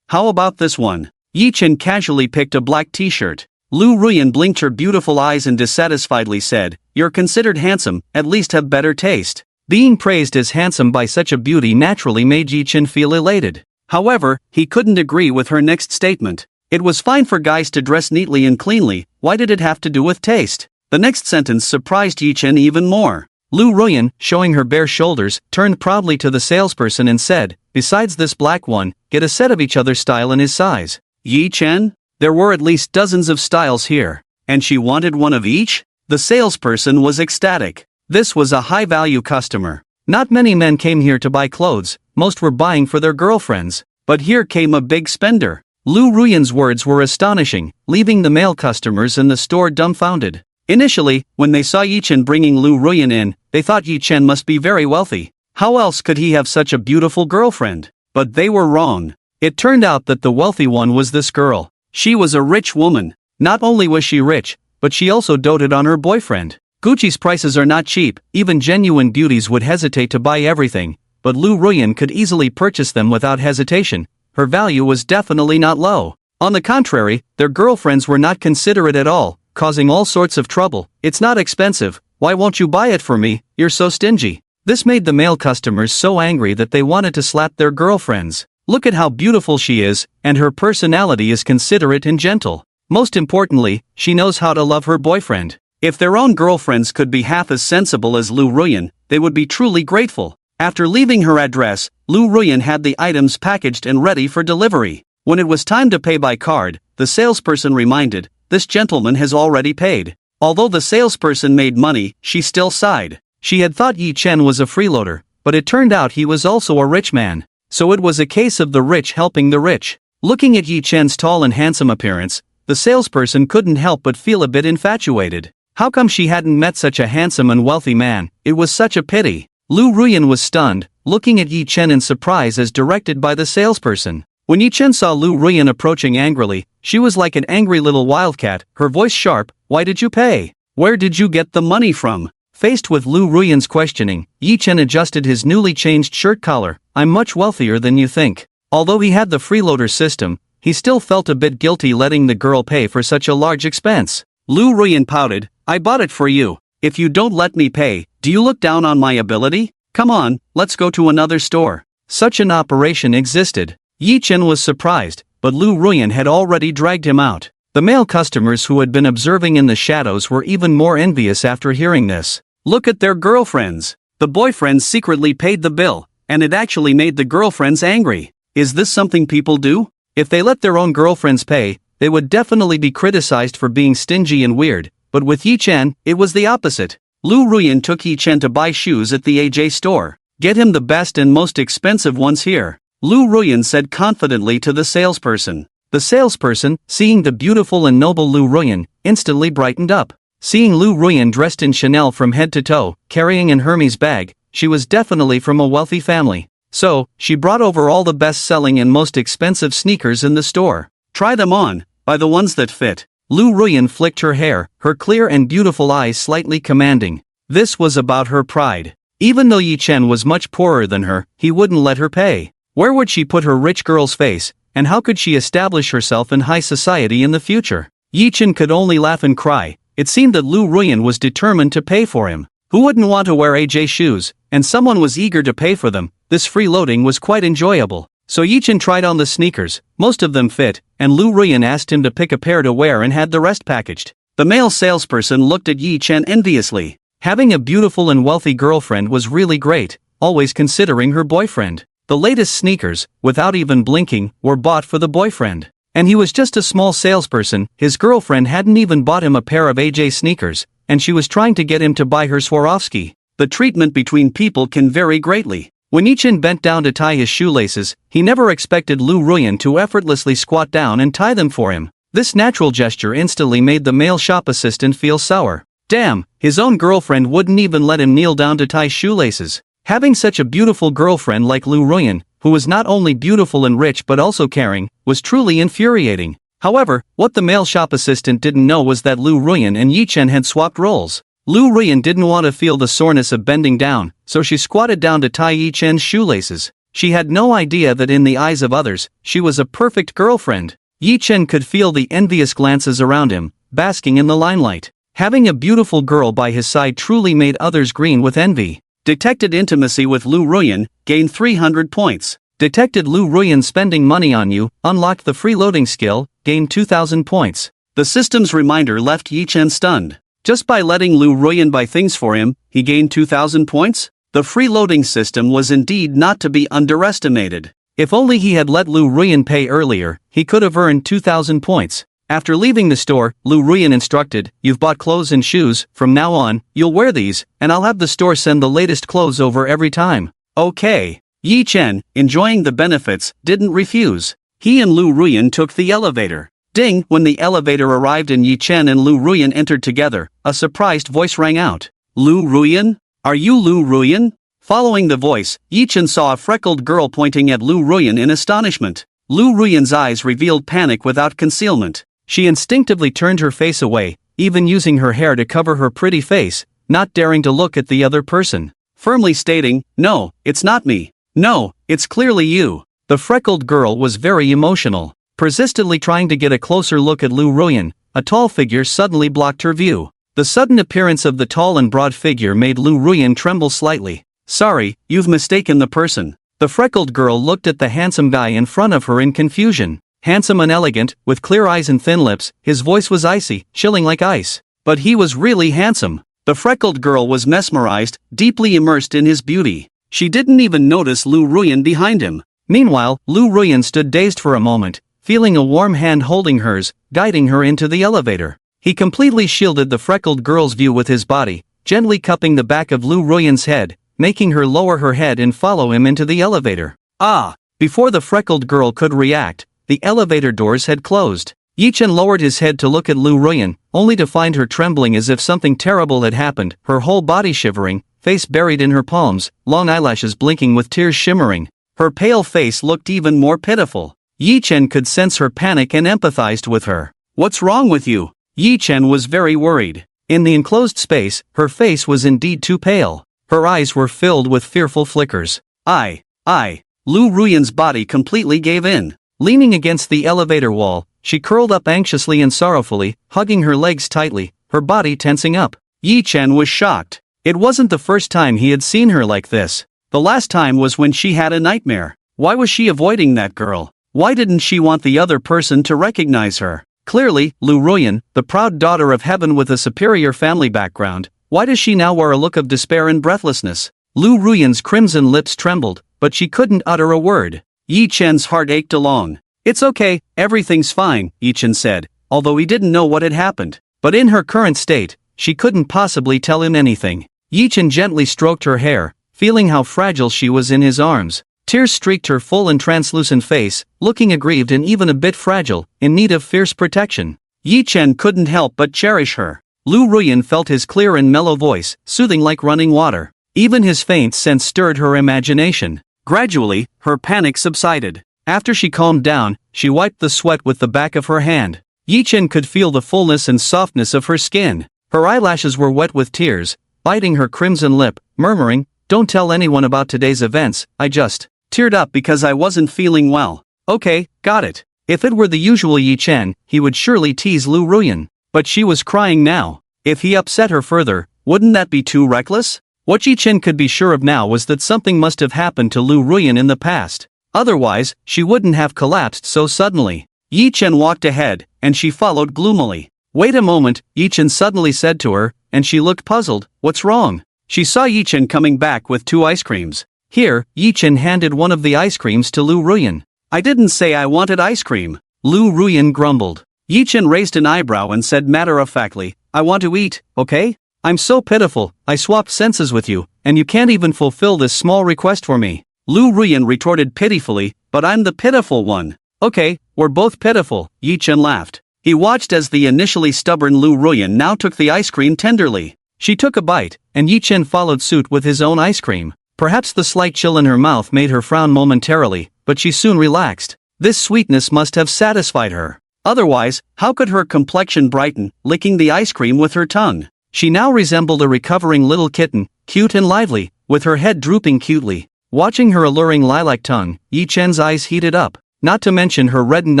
Speaker 1: How about this one? Yi Chen casually picked a black t-shirt. Lu Ruyan blinked her beautiful eyes and dissatisfiedly said, You're considered handsome, at least have better taste. Being praised as handsome by such a beauty naturally made Yi Chen feel elated. However, he couldn't agree with her next statement. It was fine for guys to dress neatly and cleanly, why did it have to do with taste? The next sentence surprised Yi Chen even more. Lu Ruyan, showing her bare shoulders, turned proudly to the salesperson and said, Besides this black one, get a set of each other's style and his size. Yi Chen? There were at least dozens of styles here. And she wanted one of each? The salesperson was ecstatic. This was a high-value customer. Not many men came here to buy clothes, most were buying for their girlfriends. But here came a big spender. Lu Ruyan's words were astonishing, leaving the male customers in the store dumbfounded. Initially, when they saw Yi Chen bringing Lu Ruyan in, they thought Yi Chen must be very wealthy. How else could he have such a beautiful girlfriend? But they were wrong. It turned out that the wealthy one was this girl. She was a rich woman. Not only was she rich, but she also doted on her boyfriend. Gucci's prices are not cheap, even genuine beauties would hesitate to buy everything, but Lu Ruyan could easily purchase them without hesitation. Her value was definitely not low. On the contrary, their girlfriends were not considerate at all, causing all sorts of trouble. It's not expensive, why won't you buy it for me, you're so stingy. This made the male customers so angry that they wanted to slap their girlfriends. Look at how beautiful she is, and her personality is considerate and gentle. Most importantly, she knows how to love her boyfriend. If their own girlfriends could be half as sensible as Lu Ruyan, they would be truly grateful. After leaving her address, Lu Ruyan had the items packaged and ready for delivery. When it was time to pay by card, the salesperson reminded, This gentleman has already paid. Although the salesperson made money, she still sighed. She had thought Yi Chen was a freeloader, but it turned out he was also a rich man. So it was a case of the rich helping the rich. Looking at Yi Chen's tall and handsome appearance, the salesperson couldn't help but feel a bit infatuated. How come she hadn't met such a handsome and wealthy man? It was such a pity. Lu Ruyan was stunned, looking at Yi Chen in surprise as directed by the salesperson. When Yi Chen saw Lu Ruyan approaching angrily, she was like an angry little wildcat, her voice sharp, Why did you pay? Where did you get the money from? Faced with Lu Ruyan's questioning, Yi Chen adjusted his newly changed shirt collar. I'm much wealthier than you think. Although he had the freeloader system, he still felt a bit guilty letting the girl pay for such a large expense. Lu Ruyan pouted, "I bought it for you. If you don't let me pay, do you look down on my ability? Come on, let's go to another store." Such an operation existed. Yi Chen was surprised, but Lu Ruyan had already dragged him out. The male customers who had been observing in the shadows were even more envious after hearing this. Look at their girlfriends. The boyfriends secretly paid the bill, and it actually made the girlfriends angry. Is this something people do? If they let their own girlfriends pay, they would definitely be criticized for being stingy and weird, but with Yi Chen, it was the opposite. Lu Ruyan took Yi Chen to buy shoes at the AJ store. "Get him the best and most expensive ones here," Lu Ruyan said confidently to the salesperson. The salesperson, seeing the beautiful and noble Lu Ruyan, instantly brightened up. Seeing Lu Ruyan dressed in Chanel from head to toe, carrying an Hermes bag, she was definitely from a wealthy family. So, she brought over all the best-selling and most expensive sneakers in the store. "Try them on, buy the ones that fit." Lu Ruyan flicked her hair, her clear and beautiful eyes slightly commanding. This was about her pride. Even though Yi Chen was much poorer than her, he wouldn't let her pay. Where would she put her rich girl's face, and how could she establish herself in high society in the future? Yi Chen could only laugh and cry. It seemed that Lu Ruyan was determined to pay for him. Who wouldn't want to wear AJ shoes, and someone was eager to pay for them? This freeloading was quite enjoyable. So Yi Chen tried on the sneakers, most of them fit, and Lu Ruyan asked him to pick a pair to wear and had the rest packaged. The male salesperson looked at Yi Chen enviously. Having a beautiful and wealthy girlfriend was really great, always considering her boyfriend. The latest sneakers, without even blinking, were bought for the boyfriend. And he was just a small salesperson, his girlfriend hadn't even bought him a pair of AJ sneakers, and she was trying to get him to buy her Swarovski. The treatment between people can vary greatly. When Yi Chen bent down to tie his shoelaces, he never expected Lu Ruyan to effortlessly squat down and tie them for him. This natural gesture instantly made the male shop assistant feel sour. Damn, his own girlfriend wouldn't even let him kneel down to tie shoelaces. Having such a beautiful girlfriend like Lu Ruyan, who was not only beautiful and rich but also caring, was truly infuriating. However, what the male shop assistant didn't know was that Lu Ruyan and Yi Chen had swapped roles. Lu Ruyan didn't want to feel the soreness of bending down, so she squatted down to tie Yi Chen's shoelaces. She had no idea that in the eyes of others, she was a perfect girlfriend. Yi Chen could feel the envious glances around him, basking in the limelight. Having a beautiful girl by his side truly made others green with envy. Detected intimacy with Lu Ruyan, gained 300 points. Detected Lu Ruyan spending money on you, unlocked the freeloading skill, gained 2000 points. The system's reminder left Yi Chen stunned. Just by letting Lu Ruyan buy things for him, he gained 2000 points? The freeloading system was indeed not to be underestimated. If only he had let Lu Ruyan pay earlier, he could have earned 2000 points. After leaving the store, Lu Ruyan instructed, "You've bought clothes and shoes, from now on, you'll wear these, and I'll have the store send the latest clothes over every time." Okay. Yi Chen, enjoying the benefits, didn't refuse. He and Lu Ruyan took the elevator. Ding! When the elevator arrived and Yi Chen and Lu Ruyan entered together, a surprised voice rang out. "Lu Ruyan? Are you Lu Ruyan?" Following the voice, Yi Chen saw a freckled girl pointing at Lu Ruyan in astonishment. Lu Ruyan's eyes revealed panic without concealment. She instinctively turned her face away, even using her hair to cover her pretty face, not daring to look at the other person. Firmly stating, "No, it's not me. No, it's clearly you." The freckled girl was very emotional. Persistently trying to get a closer look at Lu Ruyan, a tall figure suddenly blocked her view. The sudden appearance of the tall and broad figure made Lu Ruyan tremble slightly. "Sorry, you've mistaken the person." The freckled girl looked at the handsome guy in front of her in confusion. Handsome and elegant, with clear eyes and thin lips, his voice was icy, chilling like ice. But he was really handsome. The freckled girl was mesmerized, deeply immersed in his beauty. She didn't even notice Lu Ruyan behind him. Meanwhile, Lu Ruyan stood dazed for a moment, feeling a warm hand holding hers, guiding her into the elevator. He completely shielded the freckled girl's view with his body, gently cupping the back of Lu Ruyan's head, making her lower her head and follow him into the elevator. Ah! Before the freckled girl could react, the elevator doors had closed. Yi Chen lowered his head to look at Lu Ruyan, only to find her trembling as if something terrible had happened, her whole body shivering, face buried in her palms, long eyelashes blinking with tears shimmering. Her pale face looked even more pitiful. Yi Chen could sense her panic and empathized with her. "What's wrong with you?" Yi Chen was very worried. In the enclosed space, her face was indeed too pale. Her eyes were filled with fearful flickers. Lu Ruyan's body completely gave in. Leaning against the elevator wall, she curled up anxiously and sorrowfully, hugging her legs tightly, her body tensing up. Yi Chen was shocked. It wasn't the first time he had seen her like this. The last time was when she had a nightmare. Why was she avoiding that girl? Why didn't she want the other person to recognize her? Clearly, Lu Ruyan, the proud daughter of heaven with a superior family background, why does she now wear a look of despair and breathlessness? Lu Ruyan's crimson lips trembled, but she couldn't utter a word. Yi Chen's heart ached along. It's okay, everything's fine, Yi Chen said, although he didn't know what had happened. But in her current state, she couldn't possibly tell him anything. Yi Chen gently stroked her hair, feeling how fragile she was in his arms. Tears streaked her full and translucent face, looking aggrieved and even a bit fragile, in need of fierce protection. Yi Chen couldn't help but cherish her. Lu Ruyan felt his clear and mellow voice, soothing like running water. Even his faint sense stirred her imagination. Gradually, her panic subsided. After she calmed down, she wiped the sweat with the back of her hand. Yi Chen could feel the fullness and softness of her skin. Her eyelashes were wet with tears, biting her crimson lip, murmuring, "Don't tell anyone about today's events, I just teared up because I wasn't feeling well." Okay, got it. If it were the usual Yi Chen, he would surely tease Lu Ruyan. But she was crying now. If he upset her further, wouldn't that be too reckless? What Yi Chen could be sure of now was that something must have happened to Lu Ruyan in the past. Otherwise, she wouldn't have collapsed so suddenly. Yi Chen walked ahead, and she followed gloomily. "Wait a moment," Yi Chen suddenly said to her, and she looked puzzled. "What's wrong?" She saw Yi Chen coming back with 2 ice creams. Here, Yi Chen handed one of the ice creams to Lu Ruyan. "I didn't say I wanted ice cream," Lu Ruyan grumbled. Yi Chen raised an eyebrow and said matter-of-factly, "I want to eat, okay? I'm so pitiful, I swapped senses with you, and you can't even fulfill this small request for me." Lu Ruyan retorted pitifully, "But I'm the pitiful one." "Okay, we're both pitiful," Yi Chen laughed. He watched as the initially stubborn Lu Ruyan now took the ice cream tenderly. She took a bite, and Yi Chen followed suit with his own ice cream. Perhaps the slight chill in her mouth made her frown momentarily, but she soon relaxed. This sweetness must have satisfied her. Otherwise, how could her complexion brighten, licking the ice cream with her tongue? She now resembled a recovering little kitten, cute and lively, with her head drooping cutely. Watching her alluring lilac tongue, Yi Chen's eyes heated up, not to mention her reddened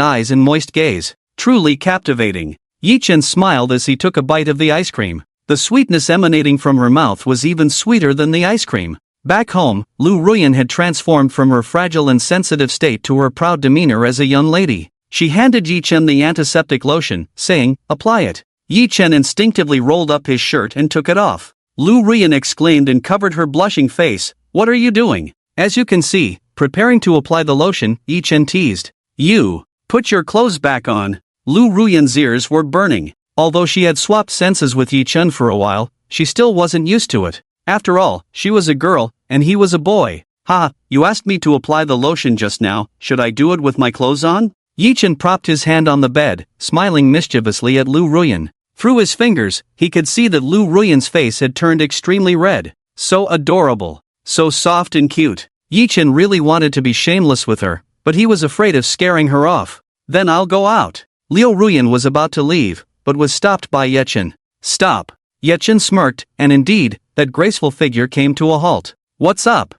Speaker 1: eyes and moist gaze. Truly captivating. Yi Chen smiled as he took a bite of the ice cream. The sweetness emanating from her mouth was even sweeter than the ice cream. Back home, Lu Ruyan had transformed from her fragile and sensitive state to her proud demeanor as a young lady. She handed Yi Chen the antiseptic lotion, saying, "Apply it." Yi Chen instinctively rolled up his shirt and took it off. Lu Ruyan exclaimed and covered her blushing face, "What are you doing?" As you can see, preparing to apply the lotion, Yi Chen teased. "You, put your clothes back on." Lu Ruyan's ears were burning. Although she had swapped senses with Yi Chen for a while, she still wasn't used to it. After all, she was a girl, and he was a boy. "Ha, you asked me to apply the lotion just now, should I do it with my clothes on?" Yi Chen propped his hand on the bed, smiling mischievously at Lu Ruyan. Through his fingers, he could see that Lu Ruyan's face had turned extremely red. So adorable. So soft and cute. Yi Chen really wanted to be shameless with her, but he was afraid of scaring her off. "Then I'll go out." Liu Ruyan was about to leave, but was stopped by Yi Chen. "Stop." Yi Chen smirked, and indeed, that graceful figure came to a halt. "What's up?"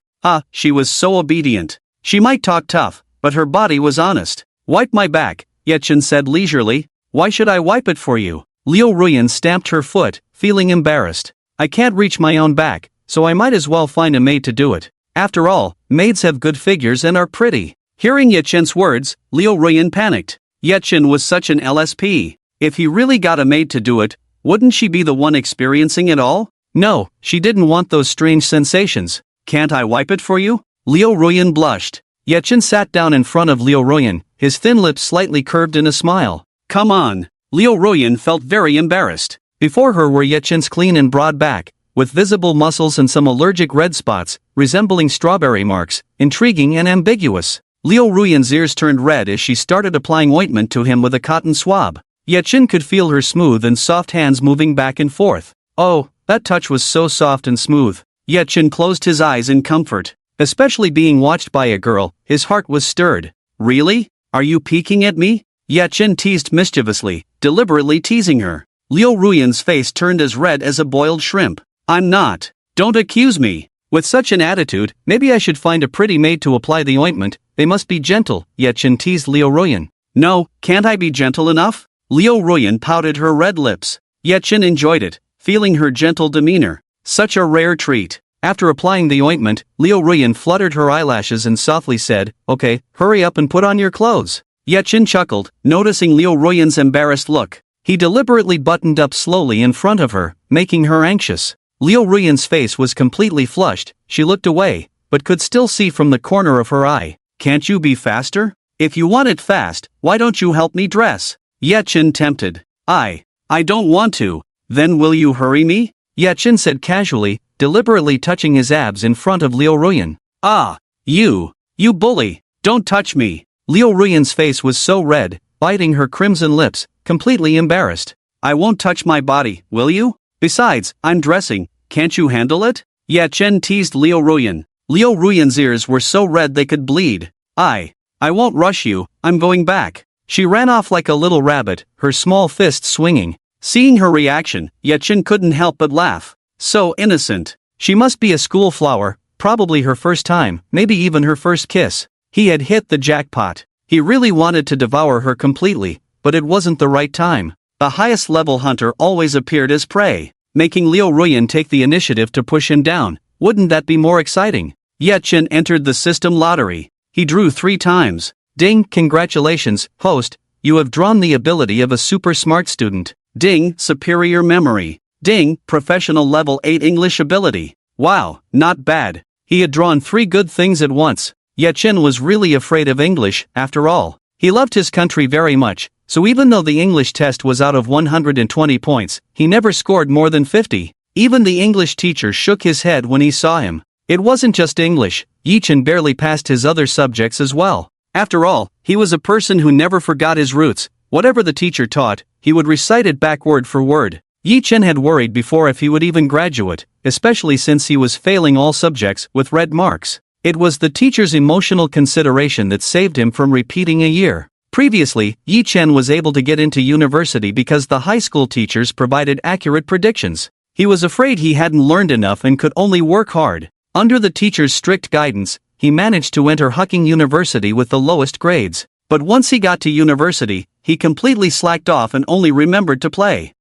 Speaker 1: She was so obedient. She might talk tough, but her body was honest. "Wipe my back," Yi Chen said leisurely. "Why should I wipe it for you?" Liu Ruyan stamped her foot, feeling embarrassed. "I can't reach my own back, so I might as well find a maid to do it. After all, maids have good figures and are pretty." Hearing Yi Chen's words, Liu Ruyan panicked. Yi Chen was such an LSP. If he really got a maid to do it, wouldn't she be the one experiencing it all? No, she didn't want those strange sensations. "Can't I wipe it for you?" Liu Ruyan blushed. Yi Chen sat down in front of Liu Ruyan, his thin lips slightly curved in a smile. "Come on." Liu Ruyan felt very embarrassed. Before her were Yi Chen's clean and broad back, with visible muscles and some allergic red spots, resembling strawberry marks, intriguing and ambiguous. Liu Ruyan's ears turned red as she started applying ointment to him with a cotton swab. Yi Chen could feel her smooth and soft hands moving back and forth. Oh, that touch was so soft and smooth. Yi Chen closed his eyes in comfort. Especially being watched by a girl, his heart was stirred. "Really? Are you peeking at me?" Yi Chen teased mischievously, deliberately teasing her. Liu Ruyan's face turned as red as a boiled shrimp. "I'm not. Don't accuse me." With such an attitude, maybe I should find a pretty maid to apply the ointment, they must be gentle, Yetchin teased Liu Ruyan. No, can't I be gentle enough? Liu Ruyan pouted her red lips. Yetchin enjoyed it, feeling her gentle demeanor. Such a rare treat. After applying the ointment, Liu Ruyan fluttered her eyelashes and softly said, Okay, hurry up and put on your clothes. Yetchin chuckled, noticing Liu Ruyan's embarrassed look. He deliberately buttoned up slowly in front of her, making her anxious. Liu Ruyan's face was completely flushed. She looked away, but could still see from the corner of her eye. Can't you be faster? If you want it fast, why don't you help me dress? Yetchin tempted. I don't want to. Then will you hurry me? Yetchin said casually, deliberately touching his abs in front of Liu Ruyan. Ah, you bully, don't touch me. Liu Ruyan's face was so red, biting her crimson lips, completely embarrassed. I won't touch my body, will you? Besides, I'm dressing, can't you handle it? Yetchin teased Liu Ruyan. Liu Ruyan's ears were so red they could bleed. I won't rush you, I'm going back. She ran off like a little rabbit, her small fists swinging. Seeing her reaction, Yetchin couldn't help but laugh. So innocent. She must be a school flower, probably her first time, maybe even her first kiss. He had hit the jackpot. He really wanted to devour her completely, but it wasn't the right time. The highest level hunter always appeared as prey, making Liu Ruyan take the initiative to push him down. Wouldn't that be more exciting? Yetchin entered the system lottery. He drew 3 times. Ding, congratulations, host, you have drawn the ability of a super smart student. Ding, superior memory. Ding, professional level 8 English ability. Wow, not bad. He had drawn 3 good things at once. Yetchin was really afraid of English, after all. He loved his country very much, so even though the English test was out of 120 points, he never scored more than 50. Even the English teacher shook his head when he saw him. It wasn't just English, Yetchin barely passed his other subjects as well. After all, he was a person who never forgot his roots. Whatever the teacher taught, he would recite it back word for word. Yetchin had worried before if he would even graduate, especially since he was failing all subjects with red marks. It was the teacher's emotional consideration that saved him from repeating a year. Previously, Yetchin was able to get into university because the high school teachers provided accurate predictions. He was afraid he hadn't learned enough and could only work hard. Under the teacher's strict guidance, he managed to enter Hucking University with the lowest grades. But once he got to university, he completely slacked off and only remembered to play.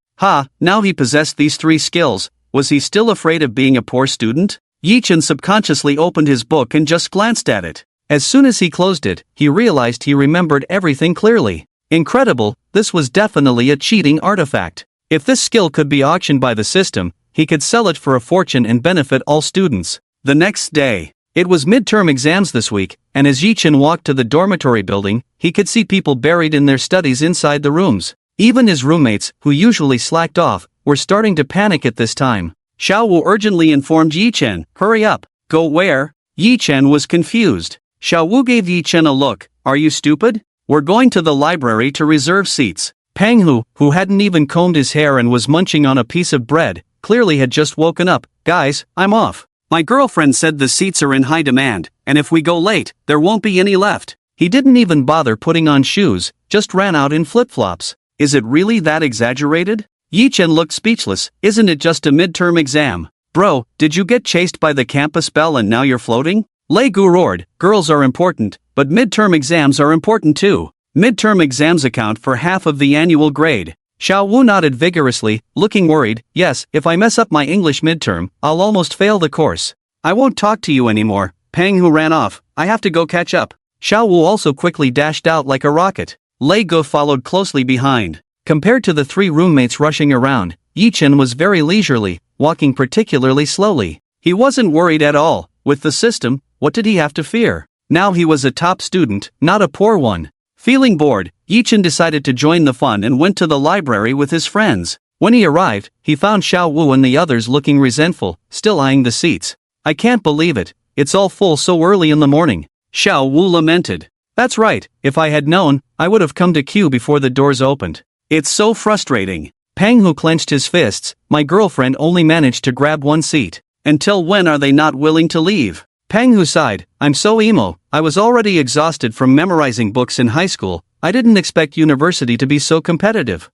Speaker 1: Now he possessed these 3 skills. Was he still afraid of being a poor student? Yetchin subconsciously opened his book and just glanced at it. As soon as he closed it, he realized he remembered everything clearly. Incredible, this was definitely a cheating artifact. If this skill could be auctioned by the system, he could sell it for a fortune and benefit all students. The next day, it was midterm exams this week, and as Yetchin walked to the dormitory building, he could see people buried in their studies inside the rooms. Even his roommates, who usually slacked off, were starting to panic at this time. Xiao Wu urgently informed Yetchin, hurry up, go where? Yetchin was confused. Xiao Wu gave Yetchin a look, are you stupid? We're going to the library to reserve seats. Pang Hu, who hadn't even combed his hair and was munching on a piece of bread, clearly had just woken up. Guys, I'm off. My girlfriend said the seats are in high demand, and if we go late, there won't be any left. He didn't even bother putting on shoes, just ran out in flip-flops. Is it really that exaggerated? Yetchin looked speechless. Isn't it just a midterm exam? Bro, did you get chased by the campus bell and now you're floating? Lei Gu roared, girls are important, but midterm exams are important too. Midterm exams account for half of the annual grade. Xiao Wu nodded vigorously, looking worried. Yes, if I mess up my English midterm, I'll almost fail the course. I won't talk to you anymore. Pang Hu ran off. I have to go catch up. Xiao Wu also quickly dashed out like a rocket. Lei Gu followed closely behind. Compared to the 3 roommates rushing around, Yetchin was very leisurely, walking particularly slowly. He wasn't worried at all. With the system, what did he have to fear? Now he was a top student, not a poor one. Feeling bored, Yetchin decided to join the fun and went to the library with his friends. When he arrived, he found Xiao Wu and the others looking resentful, still eyeing the seats. I can't believe it, it's all full so early in the morning. Xiao Wu lamented. That's right, if I had known, I would have come to queue before the doors opened. It's so frustrating. Pang Hu clenched his fists. My girlfriend only managed to grab 1 seat. Until when are they not willing to leave? Pang Hu sighed. I'm so emo, I was already exhausted from memorizing books in high school. I didn't expect university to be so competitive.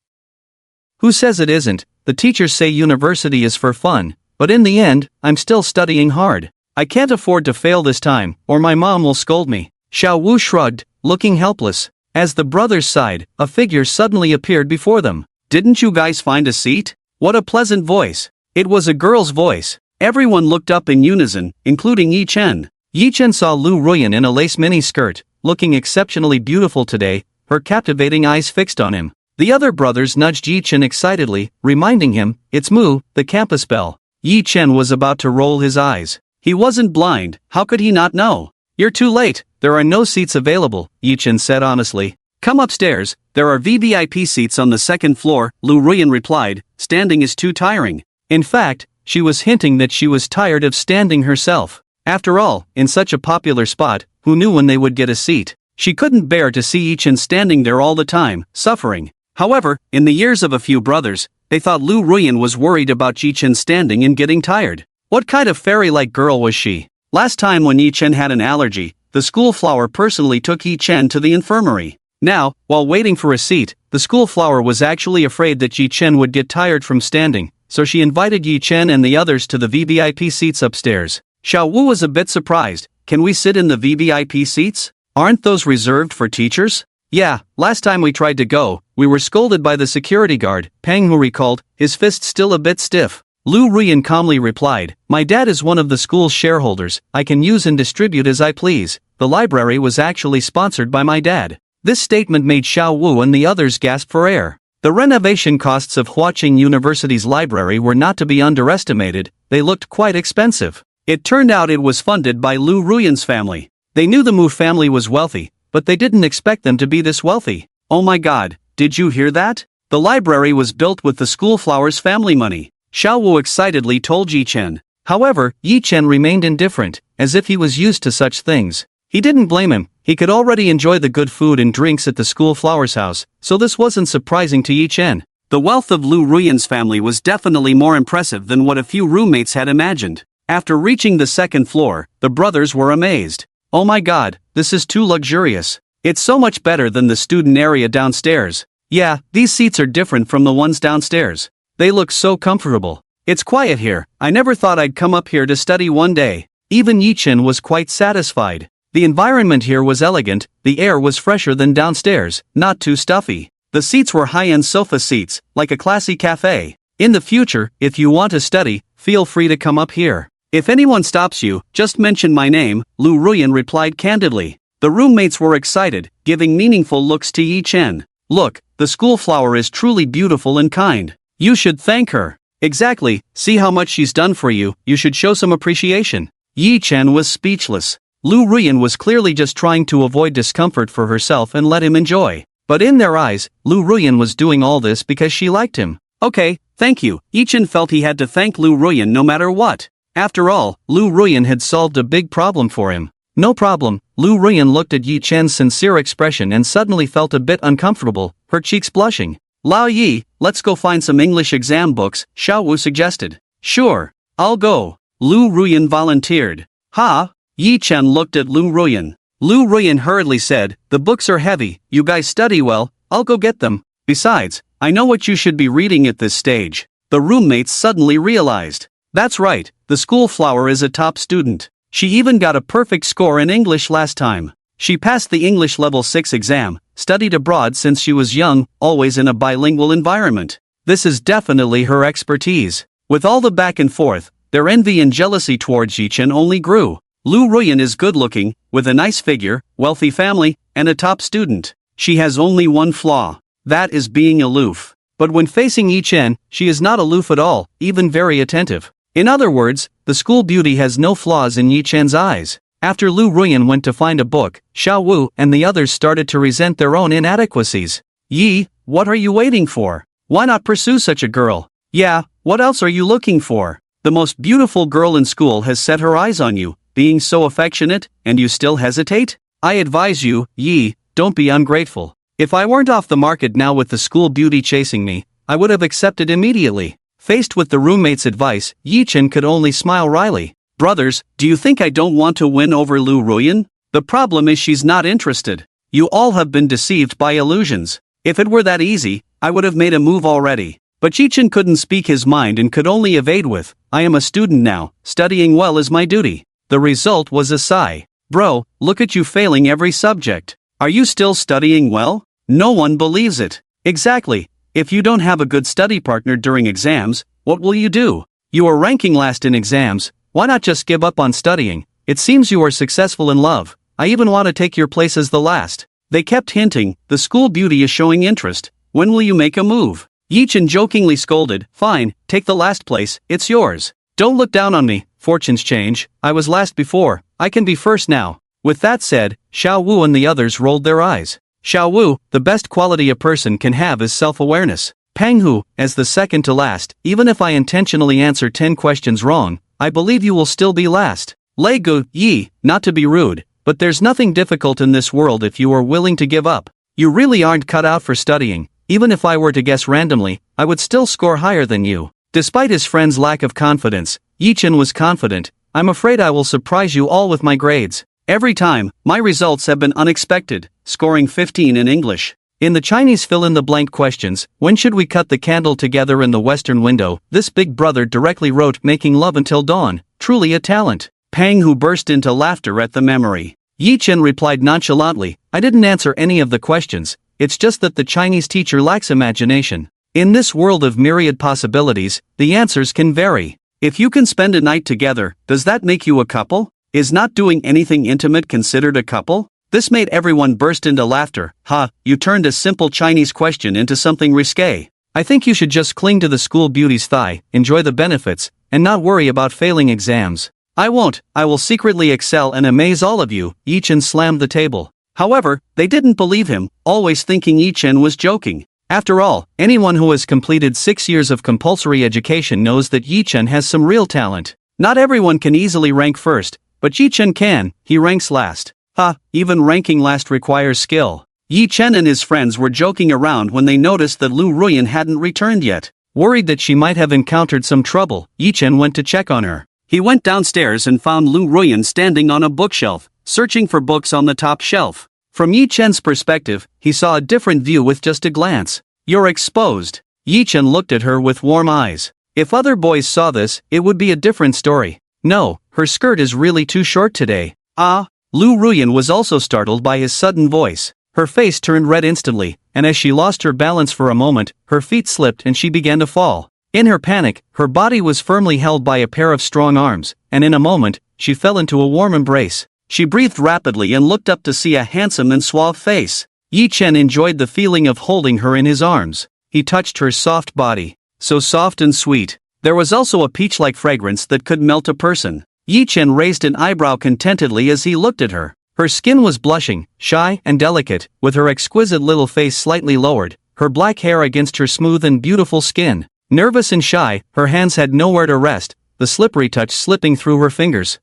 Speaker 1: Who says it isn't? The teachers say university is for fun, but in the end, I'm still studying hard. I can't afford to fail this time, or my mom will scold me. Xiao Wu shrugged, looking helpless. As the brothers sighed, a figure suddenly appeared before them. "Didn't you guys find a seat?" What a pleasant voice. It was a girl's voice. Everyone looked up in unison, including Yi Chen. Yi Chen saw Lu Ruyan in a lace mini-skirt, looking exceptionally beautiful today, her captivating eyes fixed on him. The other brothers nudged Yi Chen excitedly, reminding him, "It's Mu, the campus belle." Yi Chen was about to roll his eyes. He wasn't blind, how could he not know? "You're too late, there are no seats available," Yi Chen said honestly. "Come upstairs, there are VVIP seats on the second floor," Lu Ruyan replied. "Standing is too tiring." In fact, she was hinting that she was tired of standing herself. After all, in such a popular spot, who knew when they would get a seat? She couldn't bear to see Yi Chen standing there all the time, suffering. However, in the ears of a few brothers, they thought Lu Ruyan was worried about Yi Chen standing and getting tired. What kind of fairy-like girl was she? Last time when Yi Chen had an allergy, the school flower personally took Yi Chen to the infirmary. Now, while waiting for a seat, the school flower was actually afraid that Yi Chen would get tired from standing, so she invited Yi Chen and the others to the VVIP seats upstairs. Xiao Wu was a bit surprised. "Can we sit in the VVIP seats? Aren't those reserved for teachers?" "Yeah, last time we tried to go, we were scolded by the security guard," Peng Hu recalled, his fist still a bit stiff. Lu Ruyan calmly replied, "My dad is one of the school's shareholders, I can use and distribute as I please. The library was actually sponsored by my dad." This statement made Xiao Wu and the others gasp for air. The renovation costs of Huaqing University's library were not to be underestimated, they looked quite expensive. It turned out it was funded by Lu Ruyan's family. They knew the Mu family was wealthy, but they didn't expect them to be this wealthy. "Oh my god, did you hear that? The library was built with the school flower's family money," Xiao Wu excitedly told Yi Chen. However, Yi Chen remained indifferent, as if he was used to such things. He didn't blame him, he could already enjoy the good food and drinks at the school flower's house, so this wasn't surprising to Yi Chen. The wealth of Lu Ruyan's family was definitely more impressive than what a few roommates had imagined. After reaching the second floor, the brothers were amazed. "Oh my god, this is too luxurious. It's so much better than the student area downstairs. Yeah, these seats are different from the ones downstairs. They look so comfortable. It's quiet here, I never thought I'd come up here to study one day." Even Yi Chen was quite satisfied. The environment here was elegant, the air was fresher than downstairs, not too stuffy. The seats were high-end sofa seats, like a classy cafe. In the future, if you want to study, feel free to come up here. "If anyone stops you, just mention my name," Lu Ruyan replied candidly. The roommates were excited, giving meaningful looks to Yi Chen. "Look, the school flower is truly beautiful and kind. You should thank her." "Exactly, see how much she's done for you, you should show some appreciation." Yi Chen was speechless. Lu Ruyan was clearly just trying to avoid discomfort for herself and let him enjoy. But in their eyes, Lu Ruyan was doing all this because she liked him. "Okay, thank you." Yi Chen felt he had to thank Lu Ruyan no matter what. After all, Lu Ruyan had solved a big problem for him. "No problem." Lu Ruyan looked at Yi Chen's sincere expression and suddenly felt a bit uncomfortable, her cheeks blushing. "Lao Yi, let's go find some English exam books," Xiao Wu suggested. "Sure, I'll go," Lu Ruyan volunteered. "Ha?" Yi Chen looked at Lu Ruyan. Lu Ruyan hurriedly said, "The books are heavy, you guys study well, I'll go get them. Besides, I know what you should be reading at this stage." The roommates suddenly realized. That's right, the school flower is a top student. She even got a perfect score in English last time. She passed the English Level 6 exam, studied abroad since she was young, always in a bilingual environment. This is definitely her expertise. With all the back and forth, their envy and jealousy towards Yi Chen only grew. Lu Ruyan is good-looking, with a nice figure, wealthy family, and a top student. She has only one flaw. That is being aloof. But when facing Yi Chen, she is not aloof at all, even very attentive. In other words, the school beauty has no flaws in Yi Chen's eyes. After Lu Ruyan went to find a book, Xiao Wu and the others started to resent their own inadequacies. "Yi, what are you waiting for? Why not pursue such a girl? Yeah, what else are you looking for? The most beautiful girl in school has set her eyes on you, being so affectionate, and you still hesitate? I advise you, Yi, don't be ungrateful. If I weren't off the market now with the school beauty chasing me, I would have accepted immediately." Faced with the roommate's advice, Yi Chen could only smile wryly. "Brothers, do you think I don't want to win over Lu Ruyan? The problem is she's not interested. You all have been deceived by illusions. If it were that easy, I would have made a move already." But Yi Chen couldn't speak his mind and could only evade with, "I am a student now, studying well is my duty." The result was a sigh. Bro, look at you failing every subject. Are you still studying well? No one believes it. Exactly. If you don't have a good study partner during exams, what will you do? You are ranking last in exams, why not just give up on studying? It seems you are successful in love. I even want to take your place as the last. They kept hinting, the school beauty is showing interest. When will you make a move? Yi-chan jokingly scolded, fine, take the last place, it's yours. Don't look down on me, fortunes change, I was last before, I can be first now. With that said, Xiao Wu and the others rolled their eyes. Xiao Wu, the best quality a person can have is self-awareness. Pang Hu, as the second to last, even if I intentionally answer 10 questions wrong, I believe you will still be last. Lei Gu, Yi, not to be rude, but there's nothing difficult in this world if you are willing to give up. You really aren't cut out for studying. Even if I were to guess randomly, I would still score higher than you. Despite his friend's lack of confidence, Yi-chan was confident. I'm afraid I will surprise you all with my grades. Every time, my results have been unexpected, scoring 15 in English. In the Chinese fill-in-the-blank questions, when should we cut the candle together in the western window, this big brother directly wrote making love until dawn, truly a talent. Pang Hu burst into laughter at the memory. Yi-chan replied nonchalantly, I didn't answer any of the questions, it's just that the Chinese teacher lacks imagination. In this world of myriad possibilities, the answers can vary. If you can spend a night together, does that make you a couple? Is not doing anything intimate considered a couple? This made everyone burst into laughter. Ha, you turned a simple Chinese question into something risque. I think you should just cling to the school beauty's thigh, enjoy the benefits, and not worry about failing exams. I won't, I will secretly excel and amaze all of you. Yi-chan slammed the table. However, they didn't believe him, always thinking Yi-chan was joking. After all, anyone who has completed 6 years of compulsory education knows that Yi-chan has some real talent. Not everyone can easily rank first, but Yi-chan can, he ranks last. Ha, even ranking last requires skill. Yi-chan and his friends were joking around when they noticed that Lu Ruyan hadn't returned yet. Worried that she might have encountered some trouble, Yi-chan went to check on her. He went downstairs and found Lu Ruyan standing on a bookshelf, searching for books on the top shelf. From Yi-chan's perspective, he saw a different view with just a glance. You're exposed. Yi-chan looked at her with warm eyes. If other boys saw this, it would be a different story. No, her skirt is really too short today. Ah, Lu Ruyan was also startled by his sudden voice. Her face turned red instantly, and as she lost her balance for a moment, her feet slipped and she began to fall. In her panic, her body was firmly held by a pair of strong arms, and in a moment, she fell into a warm embrace. She breathed rapidly and looked up to see a handsome and suave face. Yi-chan enjoyed the feeling of holding her in his arms. He touched her soft body. So soft and sweet. There was also a peach-like fragrance that could melt a person. Yi-chan raised an eyebrow contentedly as he looked at her. Her skin was blushing, shy and delicate, with her exquisite little face slightly lowered, her black hair against her smooth and beautiful skin. Nervous and shy, her hands had nowhere to rest, the slippery touch slipping through her fingers.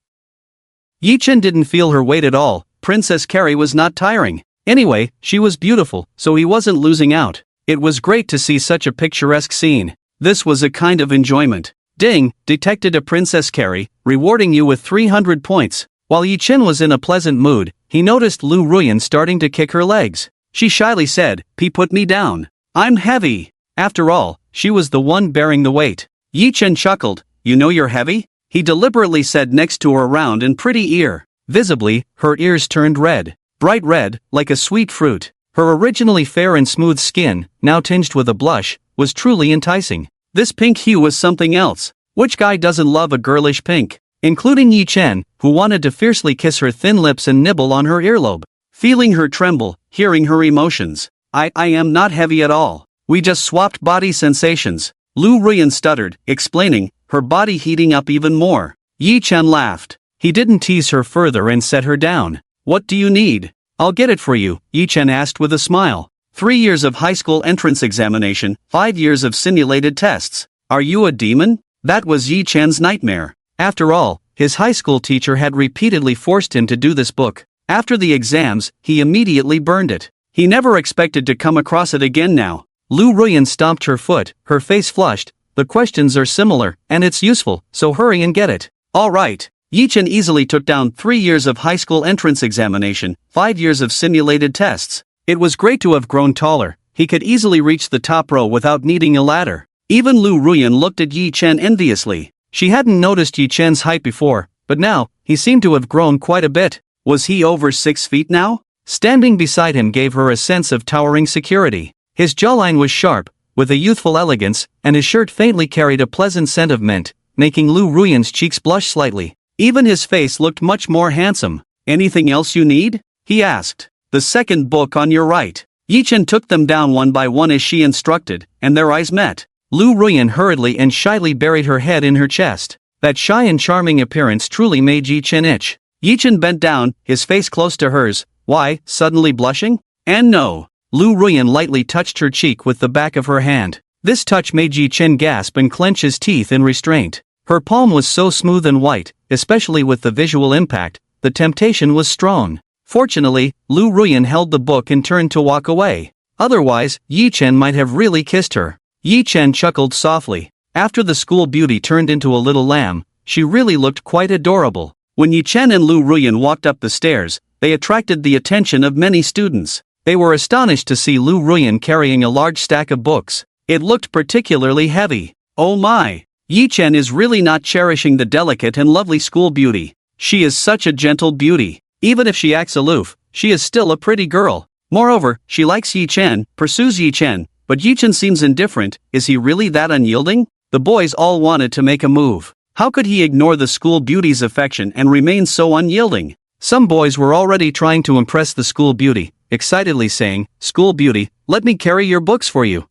Speaker 1: Yi-chan didn't feel her weight at all. Princess Carrie was not tiring. Anyway, she was beautiful, so he wasn't losing out. It was great to see such a picturesque scene. This was a kind of enjoyment. Ding, detected a Princess Carrie, rewarding you with 300 points. While Yi-chan was in a pleasant mood, he noticed Lu Ruyan starting to kick her legs. She shyly said, "P put me down. I'm heavy." After all, she was the one bearing the weight. Yi-chan chuckled, "You know you're heavy?" He deliberately said next to her round and pretty ear. Visibly, her ears turned red. Bright red, like a sweet fruit. Her originally fair and smooth skin, now tinged with a blush, was truly enticing. This pink hue was something else. Which guy doesn't love a girlish pink? Including Yi-chan, who wanted to fiercely kiss her thin lips and nibble on her earlobe. Feeling her tremble, hearing her emotions. I am not heavy at all. We just swapped body sensations. Lu Ruyan stuttered, explaining, her body heating up even more. Yi-chan laughed. He didn't tease her further and set her down. What do you need? I'll get it for you, Yi-chan asked with a smile. 3 years of high school entrance examination, 5 years of simulated tests. Are you a demon? That was Yi-chan's nightmare. After all, his high school teacher had repeatedly forced him to do this book. After the exams, he immediately burned it. He never expected to come across it again now. Lu Ruyan stomped her foot, her face flushed. The questions are similar, and it's useful, so hurry and get it. All right. Yi-chan easily took down 3 years of high school entrance examination, 5 years of simulated tests. It was great to have grown taller. He could easily reach the top row without needing a ladder. Even Lu Ruyan looked at Yi-chan enviously. She hadn't noticed Yi-chan's height before, but now, he seemed to have grown quite a bit. Was he over 6 feet now? Standing beside him gave her a sense of towering security. His jawline was sharp, with a youthful elegance, and his shirt faintly carried a pleasant scent of mint, making Lu Ruyan's cheeks blush slightly. Even his face looked much more handsome. "Anything else you need?" he asked. "The second book on your right." Yi-Chen took them down one by one as she instructed, and their eyes met. Lu Ruyan hurriedly and shyly buried her head in her chest. That shy and charming appearance truly made Yi-Chen itch. Yi-Chen bent down, his face close to hers. Why, suddenly blushing? And no. Lu Ruyan lightly touched her cheek with the back of her hand. This touch made Yi-Chen gasp and clench his teeth in restraint. Her palm was so smooth and white, especially with the visual impact, the temptation was strong. Fortunately, Lu Ruyan held the book and turned to walk away. Otherwise, Yi-Chen might have really kissed her. Yi-Chen chuckled softly. After the school beauty turned into a little lamb, she really looked quite adorable. When Yi-Chen and Lu Ruyan walked up the stairs, they attracted the attention of many students. They were astonished to see Lu Ruyan carrying a large stack of books. It looked particularly heavy. Oh my! Yi-Chen is really not cherishing the delicate and lovely school beauty. She is such a gentle beauty. Even if she acts aloof, she is still a pretty girl. Moreover, she likes Yi-Chen, pursues Yi-Chen, but Yi-Chen seems indifferent. Is he really that unyielding? The boys all wanted to make a move. How could he ignore the school beauty's affection and remain so unyielding? Some boys were already trying to impress the school beauty, excitedly saying, "School beauty, let me carry your books for you."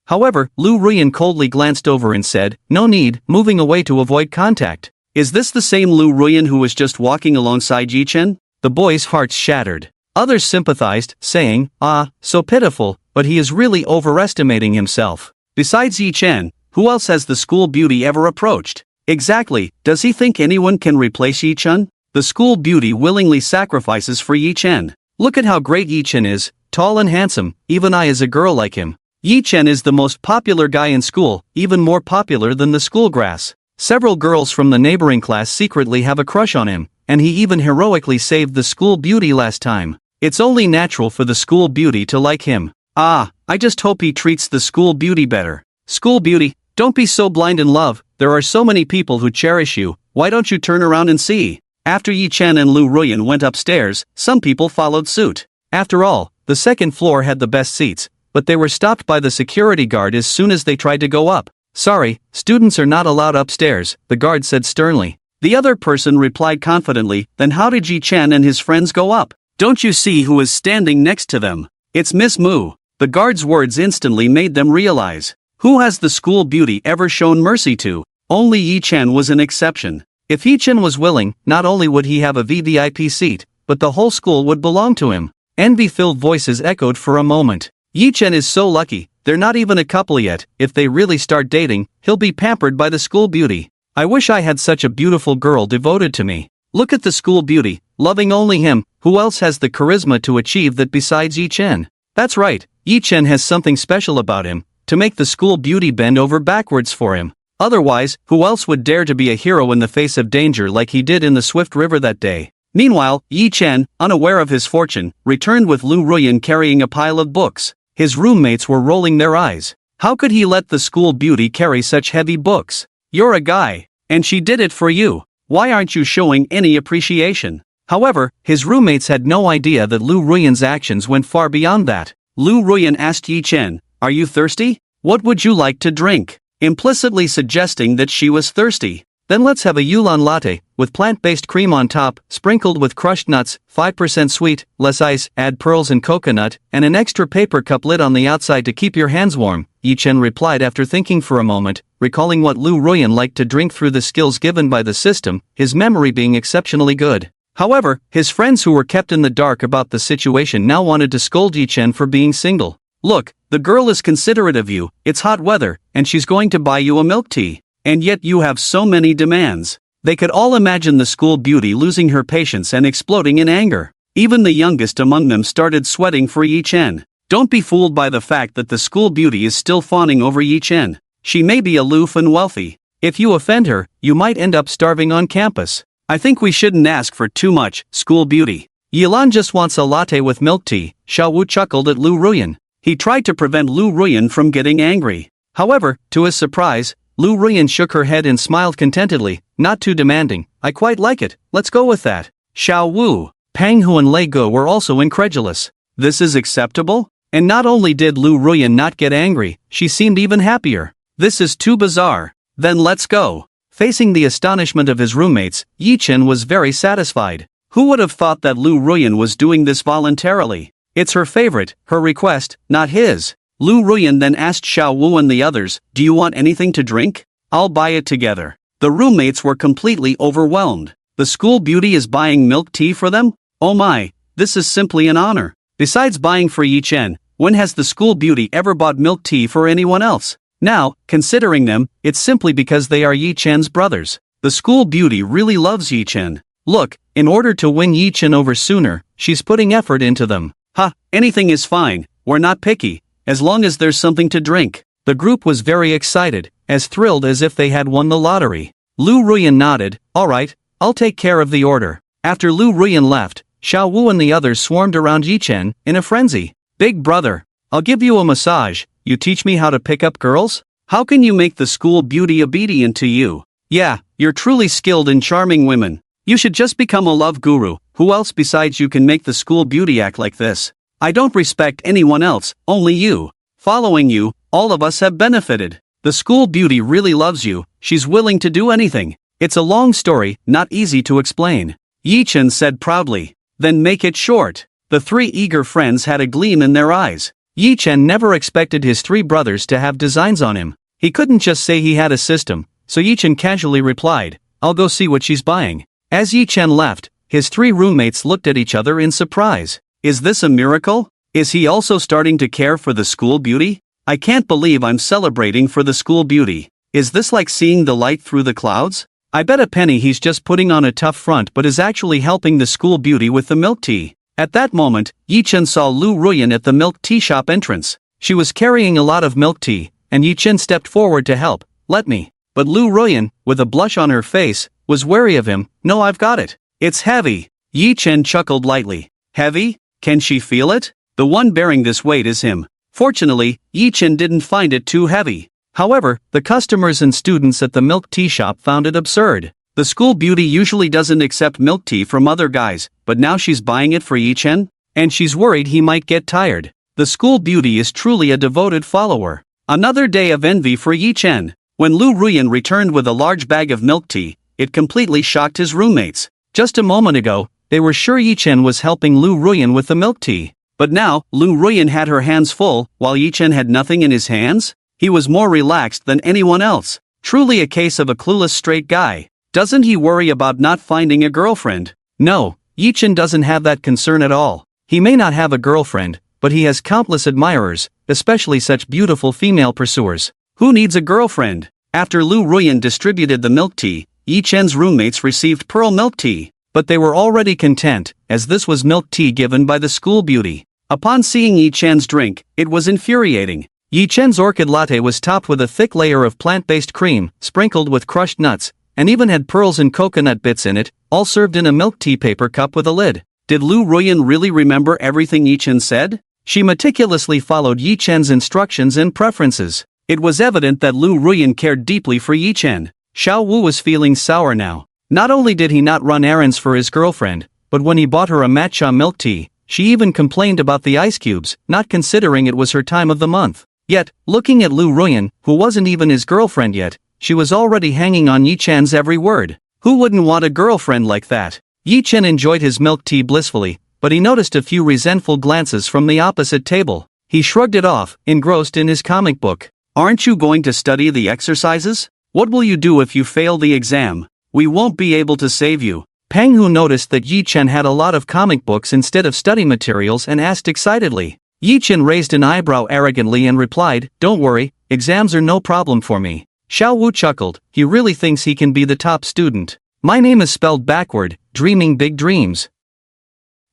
Speaker 1: However, Lu Ruyan coldly glanced over and said, "No need," moving away to avoid contact. Is this the same Lu Ruyan who was just walking alongside Yi-Chen? The boys' hearts shattered. Others sympathized, saying, "Ah, so pitiful, but he is really overestimating himself." Besides Yi-Chen, who else has the school beauty ever approached? Exactly, does he think anyone can replace Yi-Chen? The school beauty willingly sacrifices for Yi-Chen. Look at how great Yi-Chen is, tall and handsome, even I as a girl like him. Yi-Chen is the most popular guy in school, even more popular than the school grass. Several girls from the neighboring class secretly have a crush on him, and he even heroically saved the school beauty last time. It's only natural for the school beauty to like him. Ah, I just hope he treats the school beauty better. School beauty, don't be so blind in love, there are so many people who cherish you, why don't you turn around and see? After Yi-Chen and Lu Ruyan went upstairs, some people followed suit. After all, the second floor had the best seats, but they were stopped by the security guard as soon as they tried to go up. "Sorry, students are not allowed upstairs," the guard said sternly. The other person replied confidently, "Then how did Yi-Chen and his friends go up? Don't you see who is standing next to them? It's Miss Mu." The guard's words instantly made them realize. Who has the school beauty ever shown mercy to? Only Yi-Chen was an exception. If Yi-Chen was willing, not only would he have a VVIP seat, but the whole school would belong to him. Envy-filled voices echoed for a moment. Yi-Chen is so lucky, they're not even a couple yet. If they really start dating, he'll be pampered by the school beauty. I wish I had such a beautiful girl devoted to me. Look at the school beauty, loving only him. Who else has the charisma to achieve that besides Yi-Chen? That's right, Yi-Chen has something special about him, to make the school beauty bend over backwards for him. Otherwise, who else would dare to be a hero in the face of danger like he did in the Swift River that day? Meanwhile, Yi-Chen, unaware of his fortune, returned with Lu Ruyan carrying a pile of books. His roommates were rolling their eyes. How could he let the school beauty carry such heavy books? You're a guy, and she did it for you. Why aren't you showing any appreciation? However, his roommates had no idea that Lu Ruyan's actions went far beyond that. Lu Ruyan asked Yi-Chen, "Are you thirsty? What would you like to drink?" Implicitly suggesting that she was thirsty. "Then let's have a Yulon latte, with plant-based cream on top, sprinkled with crushed nuts, 5% sweet, less ice, add pearls and coconut, and an extra paper cup lid on the outside to keep your hands warm," Yi-Chen replied after thinking for a moment, recalling what Lu Ruyan liked to drink through the skills given by the system, his memory being exceptionally good. However, his friends who were kept in the dark about the situation now wanted to scold Yi-Chen for being single. "Look, the girl is considerate of you, it's hot weather, and she's going to buy you a milk tea. And yet you have so many demands." They could all imagine the school beauty losing her patience and exploding in anger. Even the youngest among them started sweating for Yi-Chen. Don't be fooled by the fact that the school beauty is still fawning over Yi-Chen. She may be aloof and wealthy. If you offend her, you might end up starving on campus. I think we shouldn't ask for too much, school beauty. Yilan just wants a latte with milk tea, Xiao Wu chuckled at Lu Ruyan. He tried to prevent Lu Ruyan from getting angry. However, to his surprise, Lu Ruyan shook her head and smiled contentedly, not too demanding. "I quite like it, let's go with that." Xiao Wu, Pang Hu and Lei Ge were also incredulous. This is acceptable? And not only did Lu Ruyan not get angry, she seemed even happier. This is too bizarre. Then let's go. Facing the astonishment of his roommates, Yi Chen was very satisfied. Who would have thought that Lu Ruyan was doing this voluntarily? It's her favorite, her request, not his. Lu Ruyan then asked Xiao Wu and the others, "Do you want anything to drink? I'll buy it together." The roommates were completely overwhelmed. The school beauty is buying milk tea for them? Oh my, this is simply an honor. Besides buying for Yi Chen, when has the school beauty ever bought milk tea for anyone else? Now, considering them, it's simply because they are Yi Chen's brothers. The school beauty really loves Yi Chen. Look, in order to win Yi Chen over sooner, she's putting effort into them. Ha, anything is fine, we're not picky, as long as there's something to drink. The group was very excited, as thrilled as if they had won the lottery. Lu Ruyan nodded, alright, I'll take care of the order. After Lu Ruyan left, Xiao Wu and the others swarmed around Yi Chen, in a frenzy. Big brother, I'll give you a massage, you teach me how to pick up girls? How can you make the school beauty obedient to you? Yeah, you're truly skilled in charming women. You should just become a love guru. Who else besides you can make the school beauty act like this? I don't respect anyone else, only you. Following you, all of us have benefited. The school beauty really loves you, she's willing to do anything. It's a long story, not easy to explain. Yi Chen said proudly. Then make it short. The three eager friends had a gleam in their eyes. Yi Chen never expected his three brothers to have designs on him. He couldn't just say he had a system, so Yi Chen casually replied, I'll go see what she's buying. As Yi Chen left, his three roommates looked at each other in surprise. Is this a miracle? Is he also starting to care for the school beauty? I can't believe I'm celebrating for the school beauty. Is this like seeing the light through the clouds? I bet a penny he's just putting on a tough front but is actually helping the school beauty with the milk tea. At that moment, Yi Chen saw Lu Ruyan at the milk tea shop entrance. She was carrying a lot of milk tea, and Yi Chen stepped forward to help. Let me. But Lu Ruyan, with a blush on her face, was wary of him. No, I've got it. It's heavy. Yi Chen chuckled lightly. Heavy? Can she feel it? The one bearing this weight is him. Fortunately, Yi Chen didn't find it too heavy. However, the customers and students at the milk tea shop found it absurd. The school beauty usually doesn't accept milk tea from other guys, but now she's buying it for Yi Chen? And she's worried he might get tired. The school beauty is truly a devoted follower. Another day of envy for Yi Chen. When Lu Ruyan returned with a large bag of milk tea, it completely shocked his roommates. Just a moment ago, they were sure Yi Chen was helping Lu Ruyan with the milk tea. But now, Lu Ruyan had her hands full, while Yi Chen had nothing in his hands? He was more relaxed than anyone else. Truly a case of a clueless straight guy. Doesn't he worry about not finding a girlfriend? No, Yi Chen doesn't have that concern at all. He may not have a girlfriend, but he has countless admirers, especially such beautiful female pursuers. Who needs a girlfriend? After Lu Ruyan distributed the milk tea, Yi Chen's roommates received pearl milk tea. But they were already content, as this was milk tea given by the school beauty. Upon seeing Yi Chen's drink, it was infuriating. Yi Chen's orchid latte was topped with a thick layer of plant-based cream, sprinkled with crushed nuts, and even had pearls and coconut bits in it, all served in a milk tea paper cup with a lid. Did Lu Ruyan really remember everything Yi Chen said? She meticulously followed Yi Chen's instructions and preferences. It was evident that Lu Ruyan cared deeply for Yi Chen. Xiao Wu was feeling sour now. Not only did he not run errands for his girlfriend, but when he bought her a matcha milk tea, she even complained about the ice cubes, not considering it was her time of the month. Yet, looking at Lu Ruyan, who wasn't even his girlfriend yet, she was already hanging on Yi Chen's every word. Who wouldn't want a girlfriend like that? Yi Chen enjoyed his milk tea blissfully, but he noticed a few resentful glances from the opposite table. He shrugged it off, engrossed in his comic book. Aren't you going to study the exercises? What will you do if you fail the exam? We won't be able to save you. Pang Hu noticed that Yi Chen had a lot of comic books instead of study materials and asked excitedly. Yi Chen raised an eyebrow arrogantly and replied, Don't worry, exams are no problem for me. Xiao Wu chuckled, he really thinks he can be the top student. My name is spelled backward, dreaming big dreams.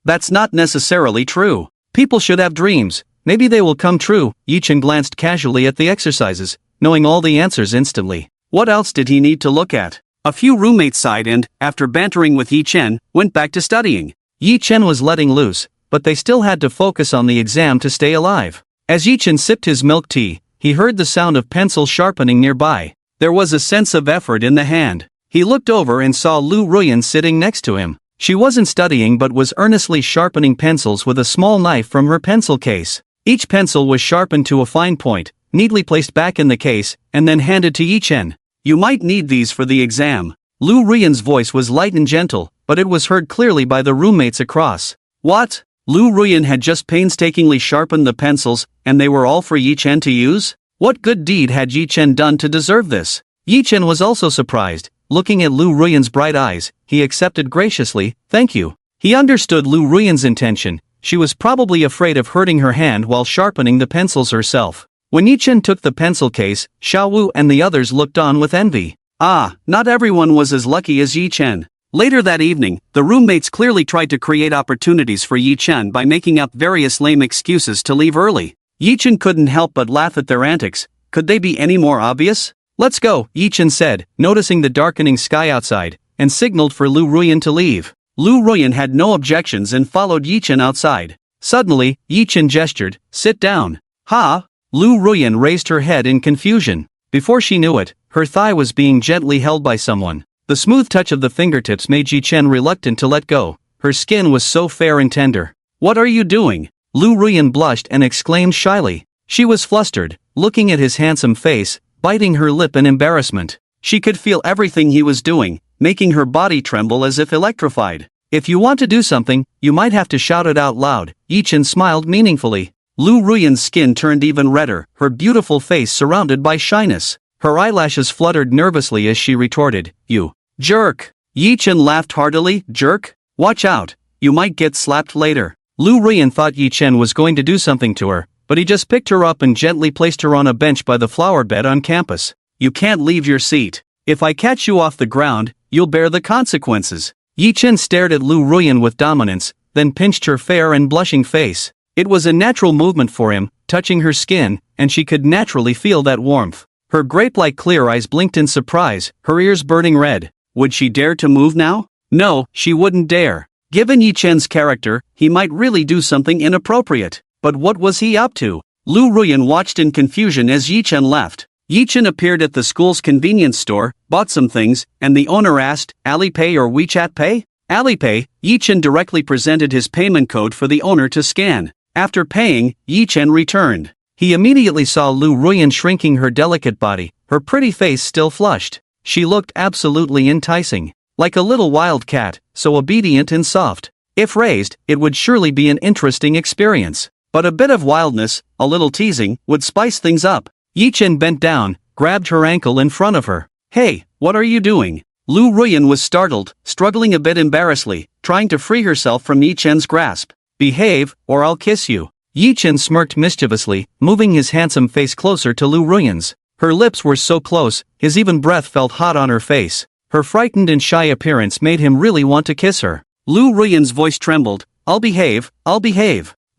Speaker 1: That's not necessarily true. People should have dreams. Maybe they will come true. Yi Chen glanced casually at the exercises, knowing all the answers instantly. What else did he need to look at? A few roommates sighed and, after bantering with Yi Chen, went back to studying. Yi Chen was letting loose, but they still had to focus on the exam to stay alive. As Yi Chen sipped his milk tea, he heard the sound of pencils sharpening nearby. There was a sense of effort in the hand. He looked over and saw Lu Ruyan sitting next to him. She wasn't studying but was earnestly sharpening pencils with a small knife from her pencil case. Each pencil was sharpened to a fine point, neatly placed back in the case, and then handed to Yi-chen. "You might need these for the exam." Lu Ruyan's voice was light and gentle, but it was heard clearly by the roommates across. What? Lu Ruyan had just painstakingly sharpened the pencils, and they were all for Yi-chen to use? What good deed had Yi-chen done to deserve this? Yi-chen was also surprised. Looking at Lu Ruyan's bright eyes, he accepted graciously, "Thank you." He understood Lu Ruyan's intention. She was probably afraid of hurting her hand while sharpening the pencils herself. When Yi-chen took the pencil case, Xiao Wu and the others looked on with envy. Not everyone was as lucky as Yi-chen. Later that evening, the roommates clearly tried to create opportunities for Yi-chen by making up various lame excuses to leave early. Yi-chen couldn't help but laugh at their antics. Could they be any more obvious? "Let's go," Yi-chen said, noticing the darkening sky outside, and signaled for Lu Ruyan to leave. Lu Ruyan had no objections and followed Yi-chen outside. Suddenly, Yi-chen gestured, "Sit down." "Ha?" Lu Ruyan raised her head in confusion. Before she knew it, her thigh was being gently held by someone. The smooth touch of the fingertips made Yi-chen reluctant to let go. Her skin was so fair and tender. "What are you doing?" Lu Ruyan blushed and exclaimed shyly. She was flustered, looking at his handsome face, biting her lip in embarrassment. She could feel everything he was doing, making her body tremble as if electrified. "If you want to do something, you might have to shout it out loud." Yi-chen smiled meaningfully. Lu Ruyan's skin turned even redder, her beautiful face surrounded by shyness. Her eyelashes fluttered nervously as she retorted, "You jerk." Yi-chen laughed heartily, "Jerk? Watch out, you might get slapped later." Lu Ruyan thought Yi-chen was going to do something to her, but he just picked her up and gently placed her on a bench by the flower bed on campus. "You can't leave your seat. If I catch you off the ground, you'll bear the consequences." Yi-chen stared at Lu Ruyan with dominance, then pinched her fair and blushing face. It was a natural movement for him, touching her skin, and she could naturally feel that warmth. Her grape-like clear eyes blinked in surprise, her ears burning red. Would she dare to move now? No, she wouldn't dare. Given Yi-chen's character, he might really do something inappropriate. But what was he up to? Lu Ruyan watched in confusion as Yi-chen left. Yi-chen appeared at the school's convenience store, bought some things, and the owner asked, "Alipay or WeChat Pay?" "Alipay." Yi-chen directly presented his payment code for the owner to scan. After paying, Yi-chen returned. He immediately saw Lu Ruyan shrinking her delicate body, her pretty face still flushed. She looked absolutely enticing. Like a little wild cat, so obedient and soft. If raised, it would surely be an interesting experience. But a bit of wildness, a little teasing, would spice things up. Yi-chen bent down, grabbed her ankle in front of her. "Hey, what are you doing?" Lu Ruyan was startled, struggling a bit embarrassedly, trying to free herself from Yi-chen's grasp. "Behave, or I'll kiss you." Yi-chen smirked mischievously, moving his handsome face closer to Lu Ruyan's. Her lips were so close, his even breath felt hot on her face. Her frightened and shy appearance made him really want to kiss her. Lu Ruyan's voice trembled. I'll behave.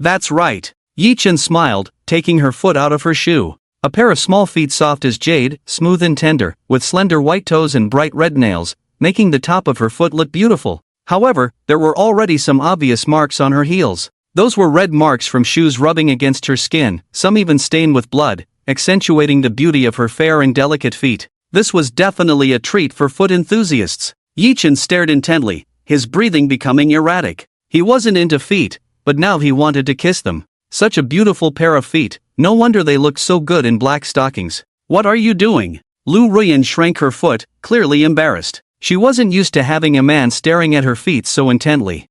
Speaker 1: That's right." Yi-chen smiled, taking her foot out of her shoe. A pair of small feet soft as jade, smooth and tender, with slender white toes and bright red nails, making the top of her foot look beautiful. However, there were already some obvious marks on her heels. Those were red marks from shoes rubbing against her skin, some even stained with blood, accentuating the beauty of her fair and delicate feet. This was definitely a treat for foot enthusiasts. Yi-chen stared intently, his breathing becoming erratic. He wasn't into feet, but now he wanted to kiss them. Such a beautiful pair of feet, no wonder they looked so good in black stockings. "What are you doing?" Lu Ruyan shrank her foot, clearly embarrassed. She wasn't used to having a man staring at her feet so intently.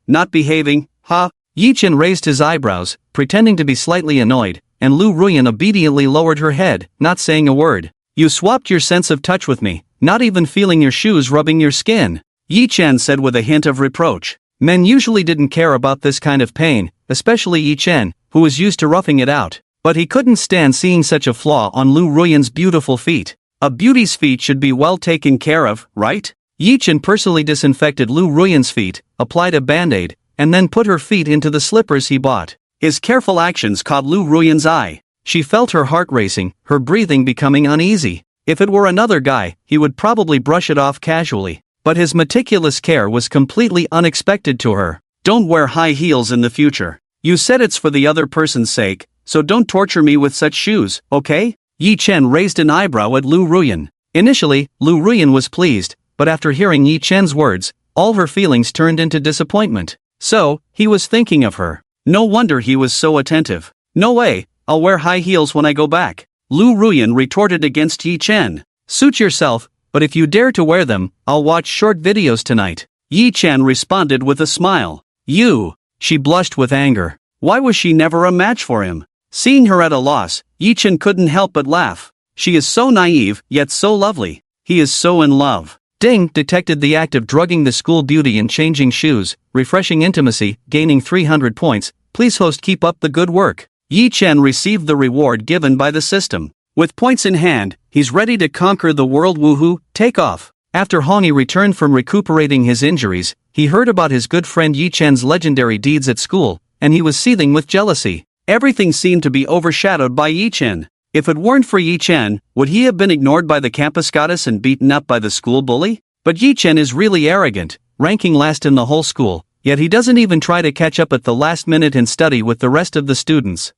Speaker 1: Not behaving, huh?" Yi-chen raised his eyebrows, pretending to be slightly annoyed, and Lu Ruyan obediently lowered her head, not saying a word. "You swapped your sense of touch with me, not even feeling your shoes rubbing your skin," Yi-chen said with a hint of reproach. Men usually didn't care about this kind of pain, especially Yi-chen, who was used to roughing it out. But he couldn't stand seeing such a flaw on Lu Ruyan's beautiful feet. A beauty's feet should be well taken care of, right? Yi-chen personally disinfected Lu Ruyan's feet, applied a band-aid, and then put her feet into the slippers he bought. His careful actions caught Lu Ruyan's eye. She felt her heart racing, her breathing becoming uneasy. If it were another guy, he would probably brush it off casually. But his meticulous care was completely unexpected to her. "Don't wear high heels in the future. You said it's for the other person's sake, so don't torture me with such shoes, okay?" Yi-chen raised an eyebrow at Lu Ruyan. Initially, Lu Ruyan was pleased, but after hearing Yi-chen's words, All her feelings turned into disappointment. So, he was thinking of her. No wonder he was so attentive. No way, I'll wear high heels when I go back. Lu Ruyan retorted against Yi Chen. Suit yourself, but if you dare to wear them, I'll watch short videos tonight. Yi Chen responded with a smile. You. She blushed with anger. Why was she never a match for him? Seeing her at a loss, Yi Chen couldn't help but laugh. She is so naive, yet so lovely. He is so in love. Ding detected the act of drugging the school beauty and changing shoes, refreshing intimacy, gaining 300 points. Please host, keep up the good work. Yi Chen received the reward given by the system. With points in hand, he's ready to conquer the world. Woohoo, take off. After Hongi returned from recuperating his injuries, he heard about his good friend Yi Chen's legendary deeds at school, and he was seething with jealousy. Everything seemed to be overshadowed by Yi Chen. If it weren't for Yi Chen, would he have been ignored by the campus goddess and beaten up by the school bully? But Yi Chen is really arrogant, ranking last in the whole school, yet he doesn't even try to catch up at the last minute and study with the rest of the students.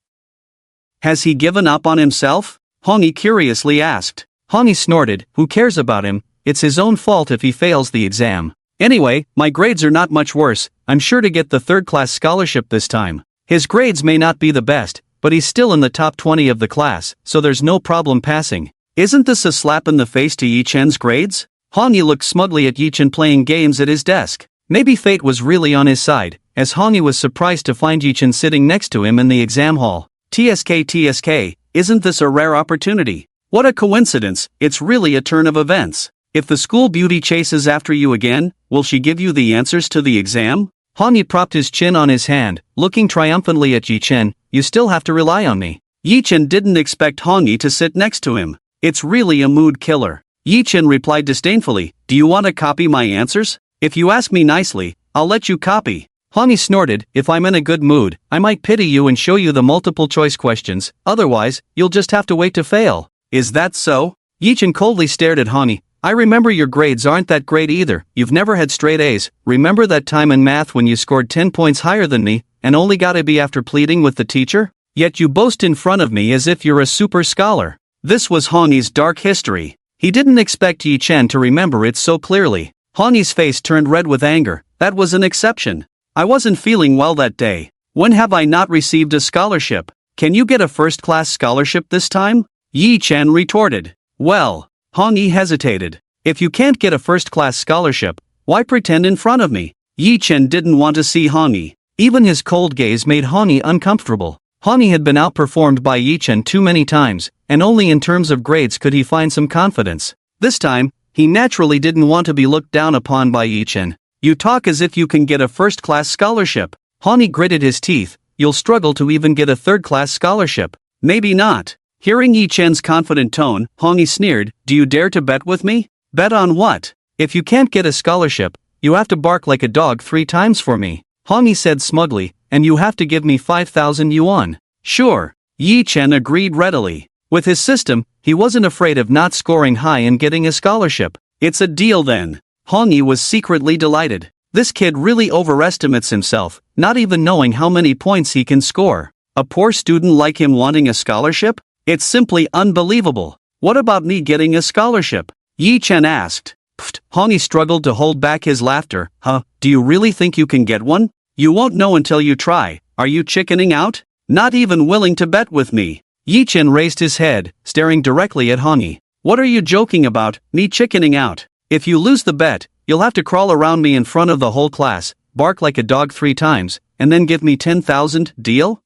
Speaker 1: Has he given up on himself? Hongi curiously asked. Hongi snorted, who cares about him? It's his own fault if he fails the exam. Anyway, my grades are not much worse, I'm sure to get the third-class scholarship this time. His grades may not be the best, but he's still in the top 20 of the class, so there's no problem passing. Isn't this a slap in the face to Yi Chen's grades? Hongi looked smugly at Yi Chen playing games at his desk. Maybe fate was really on his side, as Hongi was surprised to find Yi Chen sitting next to him in the exam hall. TSK, isn't this a rare opportunity? What a coincidence, it's really a turn of events. If the school beauty chases after you again, will she give you the answers to the exam? Hongi propped his chin on his hand, looking triumphantly at Yi Chen. You still have to rely on me. Yi Chen didn't expect Hongi to sit next to him. It's really a mood killer. Yi Chen replied disdainfully, do you want to copy my answers? If you ask me nicely, I'll let you copy. Hongi snorted, if I'm in a good mood, I might pity you and show you the multiple choice questions, otherwise, you'll just have to wait to fail. Is that so? Yi Chen coldly stared at Hongi. I remember your grades aren't that great either, you've never had straight A's. Remember that time in math when you scored 10 points higher than me, and only got a B after pleading with the teacher? Yet you boast in front of me as if you're a super scholar. This was Hongi's dark history. He didn't expect Yi Chen to remember it so clearly. Hongi's face turned red with anger. That was an exception. I wasn't feeling well that day. When have I not received a scholarship? Can you get a first-class scholarship this time? Yi Chen retorted. Well, Hongi hesitated. If you can't get a first-class scholarship, why pretend in front of me? Yi Chen didn't want to see Hongi. Even his cold gaze made Hongi uncomfortable. Hongi had been outperformed by Yi Chen too many times, and only in terms of grades could he find some confidence. This time, he naturally didn't want to be looked down upon by Yi Chen. You talk as if you can get a first-class scholarship. Hongi gritted his teeth. You'll struggle to even get a third-class scholarship. Maybe not. Hearing Yi Chen's confident tone, Hongi sneered, do you dare to bet with me? Bet on what? If you can't get a scholarship, you have to bark like a dog 3 times for me. Hongi said smugly, and you have to give me 5,000 yuan. Sure. Yi Chen agreed readily. With his system, he wasn't afraid of not scoring high and getting a scholarship. It's a deal then. Hongi was secretly delighted. This kid really overestimates himself, not even knowing how many points he can score. A poor student like him wanting a scholarship? It's simply unbelievable. What about me getting a scholarship? Yi Chen asked. Pfft, Hongi struggled to hold back his laughter. Huh, do you really think you can get one? You won't know until you try. Are you chickening out? Not even willing to bet with me? Yi Chen raised his head, staring directly at Hongi. What are you joking about, me chickening out? If you lose the bet, you'll have to crawl around me in front of the whole class, bark like a dog 3 times, and then give me 10,000, deal?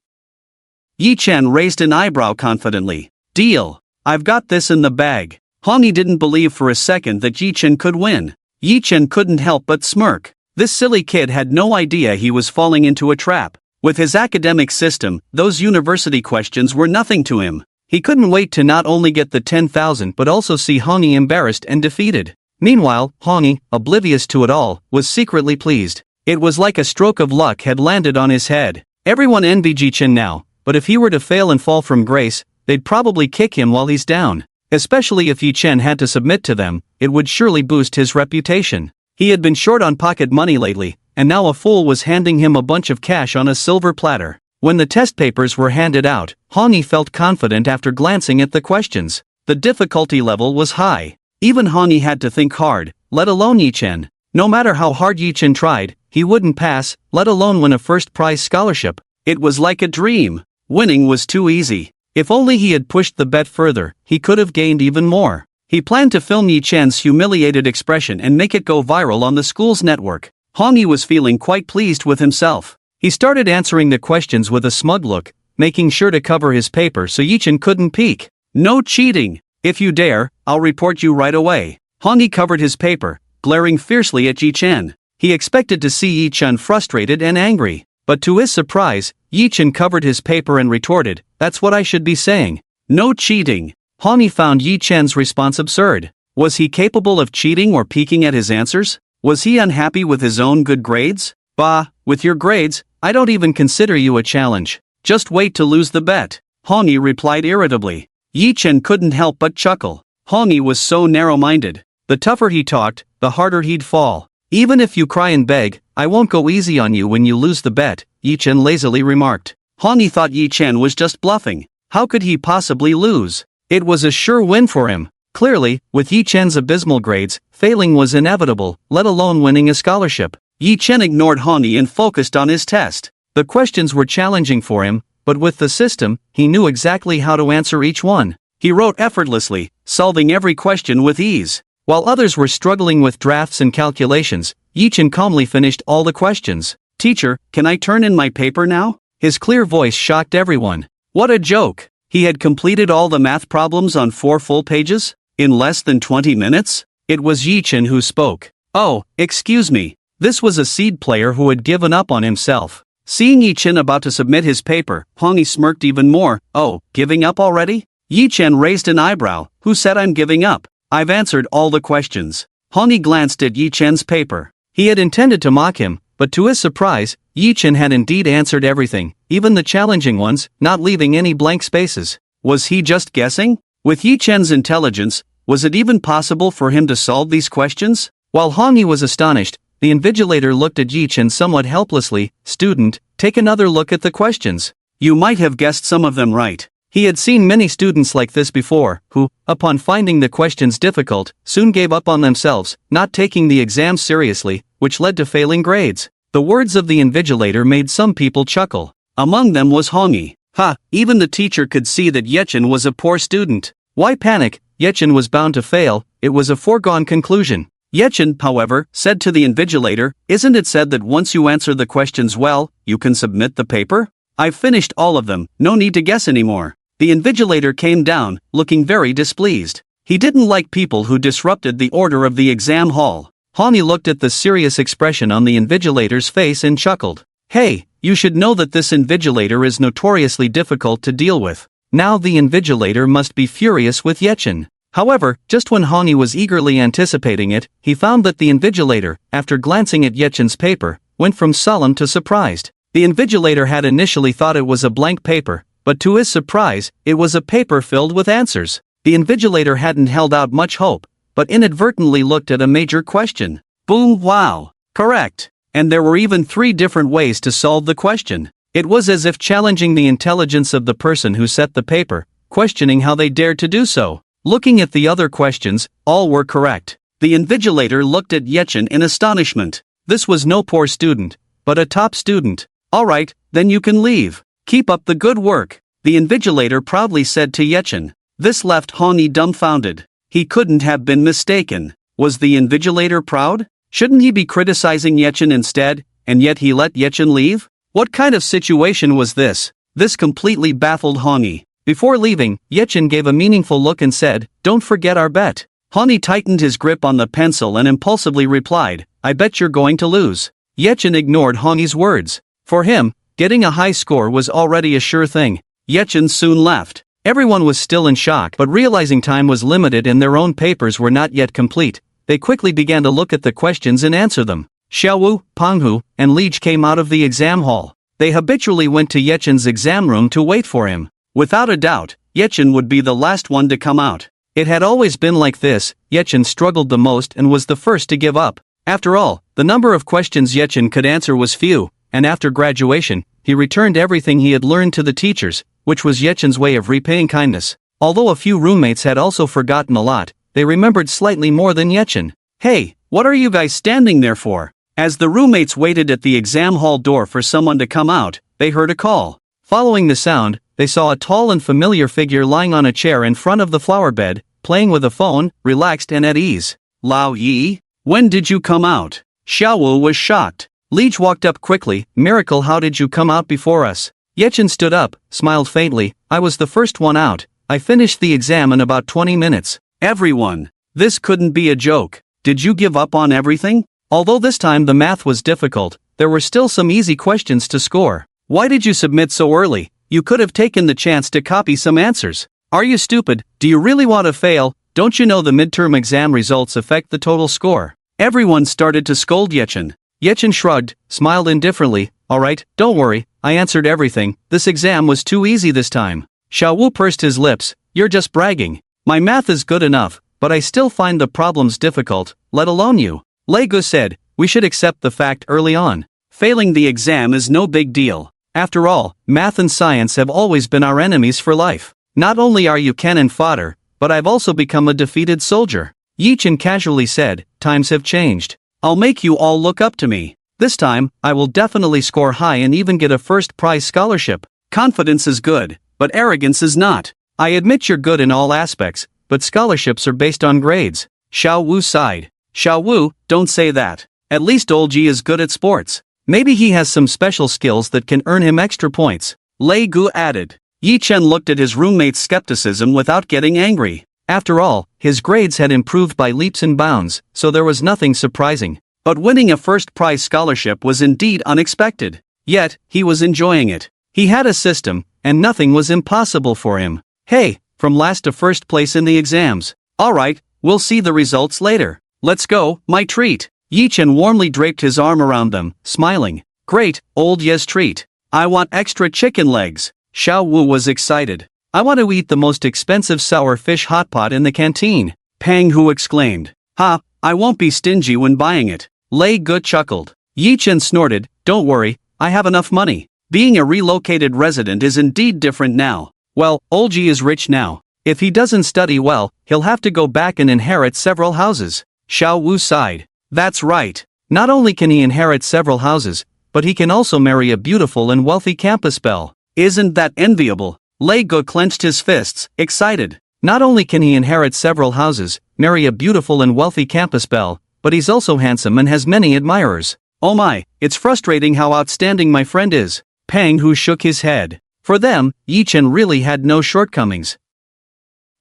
Speaker 1: Yi Chen raised an eyebrow confidently. Deal. I've got this in the bag. Hongi didn't believe for a second that Yi Chen could win. Yi Chen couldn't help but smirk. This silly kid had no idea he was falling into a trap. With his academic system, those university questions were nothing to him. He couldn't wait to not only get the 10,000 but also see Hongi embarrassed and defeated. Meanwhile, Hongi, oblivious to it all, was secretly pleased. It was like a stroke of luck had landed on his head. Everyone envied Yi Chen now, but if he were to fail and fall from grace, they'd probably kick him while he's down. Especially if Yi Chen had to submit to them, it would surely boost his reputation. He had been short on pocket money lately, and now a fool was handing him a bunch of cash on a silver platter. When the test papers were handed out, Hongi felt confident after glancing at the questions. The difficulty level was high. Even Hongi had to think hard, let alone Yi Chen. No matter how hard Yi-chan tried, he wouldn't pass, let alone win a first-prize scholarship. It was like a dream. Winning was too easy. If only he had pushed the bet further, he could have gained even more. He planned to film Yi-chan's humiliated expression and make it go viral on the school's network. Hong-yi was feeling quite pleased with himself. He started answering the questions with a smug look, making sure to cover his paper so Yi-chan couldn't peek. No cheating! If you dare, I'll report you right away. Hong-yi covered his paper, glaring fiercely at Yi-chan. He expected to see Yi-chan frustrated and angry. But to his surprise, Yi-chan covered his paper and retorted, "That's what I should be saying. No cheating." Hong-yi found Yi-chan's response absurd. Was he capable of cheating or peeking at his answers? Was he unhappy with his own good grades? Bah, with your grades, I don't even consider you a challenge. Just wait to lose the bet. Hong-yi replied irritably. Yi-chan couldn't help but chuckle. Hong-yi was so narrow-minded. The tougher he talked, the harder he'd fall. Even if you cry and beg, I won't go easy on you when you lose the bet, Yi-chan lazily remarked. Hong-yi thought Yi-chan was just bluffing. How could he possibly lose? It was a sure win for him. Clearly, with Yi-chan's abysmal grades, failing was inevitable, let alone winning a scholarship. Yi-chan ignored Hong-yi and focused on his test. The questions were challenging for him, but with the system, he knew exactly how to answer each one. He wrote effortlessly, solving every question with ease. While others were struggling with drafts and calculations, Yi-chan calmly finished all the questions. "Teacher, can I turn in my paper now?" His clear voice shocked everyone. What a joke! He had completed all the math problems on 4 full pages? In less than 20 minutes? It was Yi-chan who spoke. "Oh, excuse me." This was a seed player who had given up on himself. Seeing Yi-chan about to submit his paper, Hong-yi smirked even more. "Oh, giving up already?" Yi-chan raised an eyebrow. "Who said I'm giving up? I've answered all the questions." Hong-yi glanced at Yi-chan's paper. He had intended to mock him, but to his surprise, Yi-chan had indeed answered everything, even the challenging ones, not leaving any blank spaces. Was he just guessing? With Yi-chan's intelligence, was it even possible for him to solve these questions? While Hong-yi was astonished, the invigilator looked at Yi-chan somewhat helplessly. "Student, take another look at the questions. You might have guessed some of them right." He had seen many students like this before, who, upon finding the questions difficult, soon gave up on themselves, not taking the exam seriously, which led to failing grades. The words of the invigilator made some people chuckle. Among them was Hong-yi. Ha, even the teacher could see that Yi-chan was a poor student. Why panic? Yi-chan was bound to fail, it was a foregone conclusion. Yi-chan, however, said to the invigilator, "Isn't it said that once you answer the questions well, you can submit the paper? I've finished all of them, no need to guess anymore." The invigilator came down, looking very displeased. He didn't like people who disrupted the order of the exam hall. Hong-yi looked at the serious expression on the invigilator's face and chuckled. "Hey, you should know that this invigilator is notoriously difficult to deal with." Now the invigilator must be furious with Yi-chan. However, just when Hong-yi was eagerly anticipating it, he found that the invigilator, after glancing at Yi-chan's paper, went from solemn to surprised. The invigilator had initially thought it was a blank paper, but to his surprise, it was a paper filled with answers. The invigilator hadn't held out much hope, but inadvertently looked at a major question. Boom, wow! Correct! And there were even 3 different ways to solve the question. It was as if challenging the intelligence of the person who set the paper, questioning how they dared to do so. Looking at the other questions, all were correct. The invigilator looked at Yi-chan in astonishment. This was no poor student, but a top student. "Alright, then you can leave. Keep up the good work," the invigilator proudly said to Yi-chan. This left Hong-yi dumbfounded. He couldn't have been mistaken. Was the invigilator proud? Shouldn't he be criticizing Yi-chan instead, and yet he let Yi-chan leave? What kind of situation was this? This completely baffled Hong-yi. Before leaving, Yi-chan gave a meaningful look and said, "Don't forget our bet." Hong-yi tightened his grip on the pencil and impulsively replied, "I bet you're going to lose." Yi-chan ignored Hong-yi's words. For him, getting a high score was already a sure thing. Yi-chan soon left. Everyone was still in shock, but realizing time was limited and their own papers were not yet complete, they quickly began to look at the questions and answer them. Xiaowu, Penghu, and Leech came out of the exam hall. They habitually went to Yi-chan's exam room to wait for him. Without a doubt, Yi-chan would be the last one to come out. It had always been like this. Yi-chan struggled the most and was the first to give up. After all, the number of questions Yi-chan could answer was few, and after graduation, he returned everything he had learned to the teachers, which was Yi-chan's way of repaying kindness. Although a few roommates had also forgotten a lot, they remembered slightly more than Yi-chan. "Hey, What are you guys standing there for? As the roommates waited at the exam hall door for someone to come out, they heard a call. Following the sound, they saw a tall and familiar figure lying on a chair in front of the flower bed, playing with a phone, relaxed and at ease. Lao Yi? When did you come out? Xiao Wu was shocked. Leech walked up quickly. Miracle, how did you come out before us? Yechen stood up, smiled faintly. I was the first one out. I finished the exam in about 20 minutes. Everyone. This couldn't be a joke. Did you give up on everything? Although this time the math was difficult, there were still some easy questions to score. Why did you submit so early? You could have taken the chance to copy some answers. Are you stupid? Do you really want to fail? Don't you know the midterm exam results affect the total score? Everyone started to scold Yechen. Yechen shrugged, smiled indifferently. Alright, don't worry, I answered everything. This exam was too easy this time. Xiao Wu pursed his lips. You're just bragging. My math is good enough, but I still find the problems difficult, let alone you. Lei Gu said, we should accept the fact early on. Failing the exam is no big deal. After all, math and science have always been our enemies for life. Not only are you cannon fodder, but I've also become a defeated soldier. Yichen casually said, times have changed. I'll make you all look up to me. This time, I will definitely score high and even get a first prize scholarship. Confidence is good, but arrogance is not. I admit you're good in all aspects, but scholarships are based on grades. Xiao Wu sighed. Xiao Wu, don't say that. At least Old Ji is good at sports. Maybe he has some special skills that can earn him extra points. Lei Gu added. Yi Chen looked at his roommate's skepticism without getting angry. After all, his grades had improved by leaps and bounds, so there was nothing surprising. But winning a first prize scholarship was indeed unexpected. Yet, he was enjoying it. He had a system, and nothing was impossible for him. Hey, from last to first place in the exams. Alright, we'll see the results later. Let's go, my treat. Yi Chen warmly draped his arm around them, smiling. Great, old Ye's treat. I want extra chicken legs. Xiao Wu was excited. I want to eat the most expensive sour fish hot pot in the canteen. Pang Hu exclaimed. Ha, I won't be stingy when buying it. Lei Gu chuckled. Yi Chen snorted. Don't worry, I have enough money. Being a relocated resident is indeed different now. Well, Old Ji is rich now. If he doesn't study well, he'll have to go back and inherit several houses. Xiao Wu sighed. That's right. Not only can he inherit several houses, but he can also marry a beautiful and wealthy campus belle. Isn't that enviable? Lei Gu clenched his fists, excited. Not only can he inherit several houses, marry a beautiful and wealthy campus belle, but he's also handsome and has many admirers. Oh my, it's frustrating how outstanding my friend is. Pang Hu shook his head. For them, Yi Chen really had no shortcomings.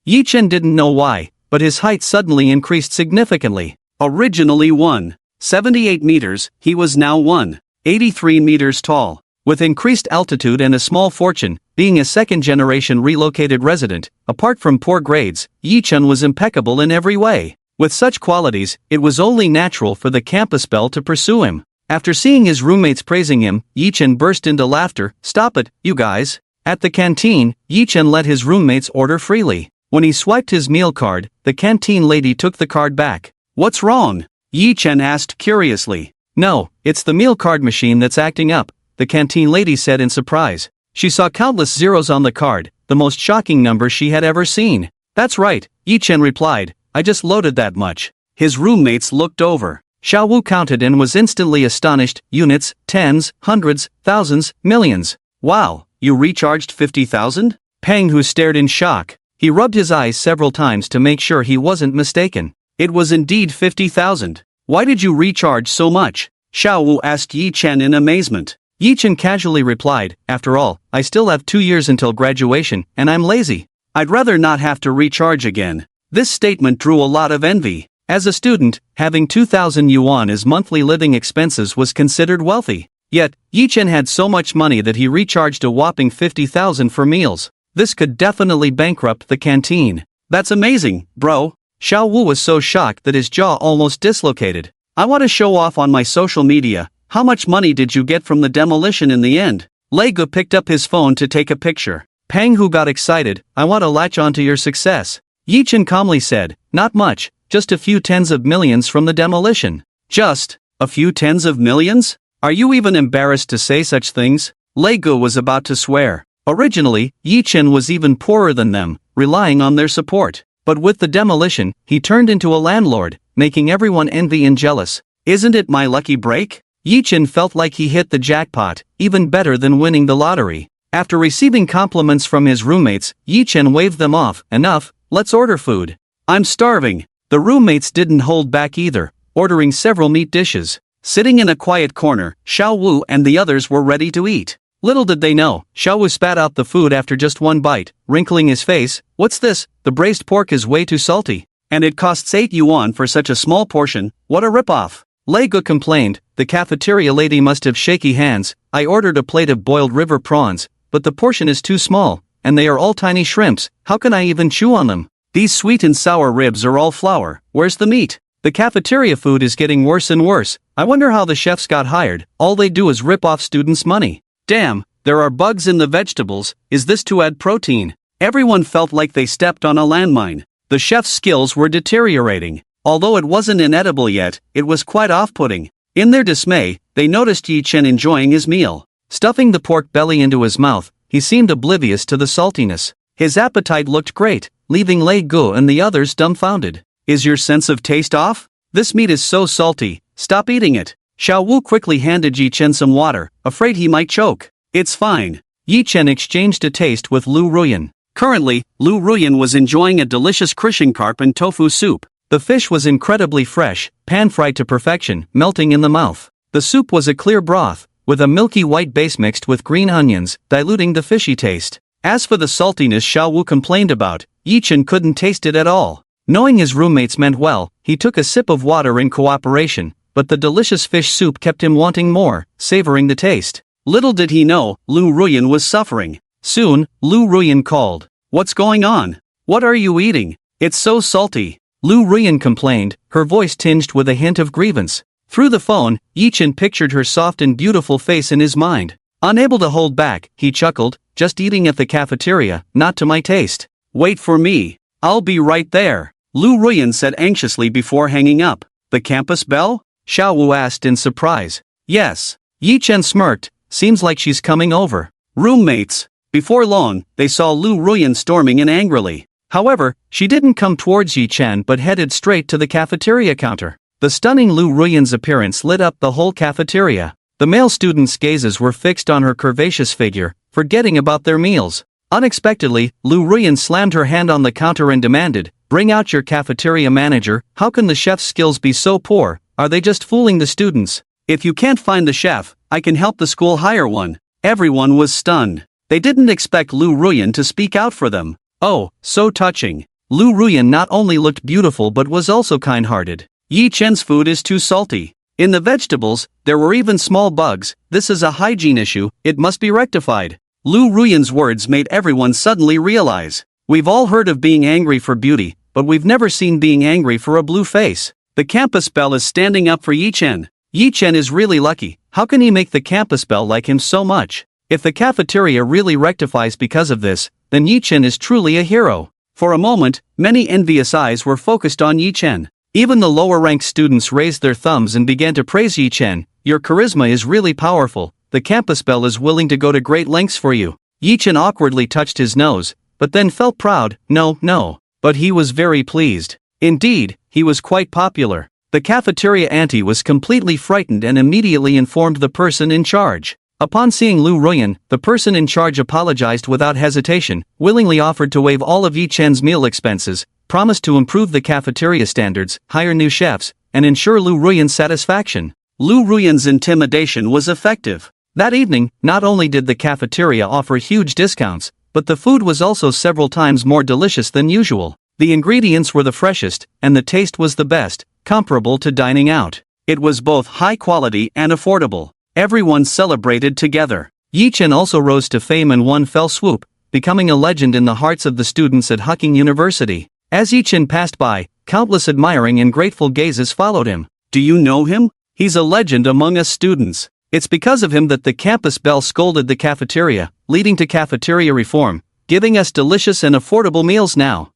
Speaker 1: Yi Chen didn't know why, but his height suddenly increased significantly. Originally 1.78 meters, he was now 1.83 meters tall. With increased altitude and a small fortune, being a second-generation relocated resident, apart from poor grades, Yi Chen was impeccable in every way. With such qualities, it was only natural for the campus belle to pursue him. After seeing his roommates praising him, Yi Chen burst into laughter. Stop it, you guys. At the canteen, Yi Chen let his roommates order freely. When he swiped his meal card, the canteen lady took the card back. What's wrong? Yi Chen asked curiously. No, it's the meal card machine that's acting up, the canteen lady said in surprise. She saw countless zeros on the card, the most shocking number she had ever seen. That's right, Yi Chen replied. I just loaded that much. His roommates looked over. Xiao Wu counted and was instantly astonished. Units, tens, hundreds, thousands, millions. Wow, you recharged 50,000? Pang Hu stared in shock. He rubbed his eyes several times to make sure he wasn't mistaken. It was indeed 50,000. Why did you recharge so much? Xiao Wu asked Yi Chen in amazement. Yi Chen casually replied, after all, I still have 2 years until graduation, and I'm lazy. I'd rather not have to recharge again. This statement drew a lot of envy. As a student, having 2,000 yuan as monthly living expenses was considered wealthy. Yet, Yi Chen had so much money that he recharged a whopping 50,000 for meals. This could definitely bankrupt the canteen. That's amazing, bro. Xiao Wu was so shocked that his jaw almost dislocated. I want to show off on my social media. How much money did you get from the demolition in the end? Lei Gu picked up his phone to take a picture. Pang Hu got excited. I want to latch onto your success. Yi Chen calmly said, not much, just a few tens of millions from the demolition. Just a few tens of millions? Are you even embarrassed to say such things? Lei Gu was about to swear. Originally, Yi Chen was even poorer than them, relying on their support. But with the demolition, he turned into a landlord, making everyone envy and jealous. Isn't it my lucky break? Yi-chan felt like he hit the jackpot, even better than winning the lottery. After receiving compliments from his roommates, Yi-chan waved them off. Enough, let's order food. I'm starving. The roommates didn't hold back either, ordering several meat dishes. Sitting in a quiet corner, Xiao Wu and the others were ready to eat. Little did they know, Xiao Wu spat out the food after just one bite, wrinkling his face. What's this? The braised pork is way too salty. And it costs 8 yuan for such a small portion. What a ripoff. Lei Gu complained, the cafeteria lady must have shaky hands. I ordered a plate of boiled river prawns, but the portion is too small, and they are all tiny shrimps. How can I even chew on them? These sweet and sour ribs are all flour. Where's the meat? The cafeteria food is getting worse and worse. I wonder how the chefs got hired. All they do is rip off students' money. Damn, there are bugs in the vegetables. Is this to add protein? Everyone felt like they stepped on a landmine. The chef's skills were deteriorating. Although it wasn't inedible yet, it was quite off-putting. In their dismay, they noticed Yi-chan enjoying his meal. Stuffing the pork belly into his mouth, he seemed oblivious to the saltiness. His appetite looked great, leaving Lei Gu and the others dumbfounded. Is your sense of taste off? This meat is so salty, stop eating it. Xiao Wu quickly handed Yi-chan some water, afraid he might choke. It's fine. Yi-chan exchanged a taste with Lu Ruyan. Currently, Lu Ruyan was enjoying a delicious Christian carp and tofu soup. The fish was incredibly fresh, pan-fried to perfection, melting in the mouth. The soup was a clear broth, with a milky white base mixed with green onions, diluting the fishy taste. As for the saltiness Xiao Wu complained about, Yi-chan couldn't taste it at all. Knowing his roommates meant well, he took a sip of water in cooperation, but the delicious fish soup kept him wanting more, savoring the taste. Little did he know, Lu Ruyan was suffering. Soon, Lu Ruyan called. What's going on? What are you eating? It's so salty. Lu Ruyan complained, her voice tinged with a hint of grievance. Through the phone, Yi-chan pictured her soft and beautiful face in his mind. Unable to hold back, he chuckled, just eating at the cafeteria, not to my taste. Wait for me. I'll be right there. Lu Ruyan said anxiously before hanging up. The campus bell? Xiao Wu asked in surprise. Yes. Yi-chan smirked, seems like she's coming over. Roommates. Before long, they saw Lu Ruyan storming in angrily. However, she didn't come towards Yi-chan but headed straight to the cafeteria counter. The stunning Lu Ruyan's appearance lit up the whole cafeteria. The male students' gazes were fixed on her curvaceous figure, forgetting about their meals. Unexpectedly, Lu Ruyan slammed her hand on the counter and demanded, bring out your cafeteria manager. How can the chef's skills be so poor? Are they just fooling the students? If you can't find the chef, I can help the school hire one. Everyone was stunned. They didn't expect Lu Ruyan to speak out for them. Oh, so touching. Lu Ruyan not only looked beautiful but was also kind-hearted. Yi-chan's food is too salty. In the vegetables, there were even small bugs. This is a hygiene issue, it must be rectified. Lu Ruyan's words made everyone suddenly realize. We've all heard of being angry for beauty, but we've never seen being angry for a blue face. The campus bell is standing up for Yi-chan. Yi-chan is really lucky. How can he make the campus bell like him so much? If the cafeteria really rectifies because of this, then Yi-chan is truly a hero. For a moment, many envious eyes were focused on Yi-chan. Even the lower-ranked students raised their thumbs and began to praise Yi-chan. Your charisma is really powerful. The campus bell is willing to go to great lengths for you. Yi-chan awkwardly touched his nose, but then felt proud. No. But he was very pleased. Indeed, he was quite popular. The cafeteria auntie was completely frightened and immediately informed the person in charge. Upon seeing Lu Ruyan, the person in charge apologized without hesitation, willingly offered to waive all of Yi-chan's meal expenses, promised to improve the cafeteria standards, hire new chefs, and ensure Lu Ruyan's satisfaction. Lu Ruyan's intimidation was effective. That evening, not only did the cafeteria offer huge discounts, but the food was also several times more delicious than usual. The ingredients were the freshest, and the taste was the best, comparable to dining out. It was both high quality and affordable. Everyone celebrated together. Yi-chan also rose to fame in one fell swoop, becoming a legend in the hearts of the students at Hucking University. As Yi-chan passed by, countless admiring and grateful gazes followed him. Do you know him? He's a legend among us students. It's because of him that the campus bell scolded the cafeteria, leading to cafeteria reform, giving us delicious and affordable meals now.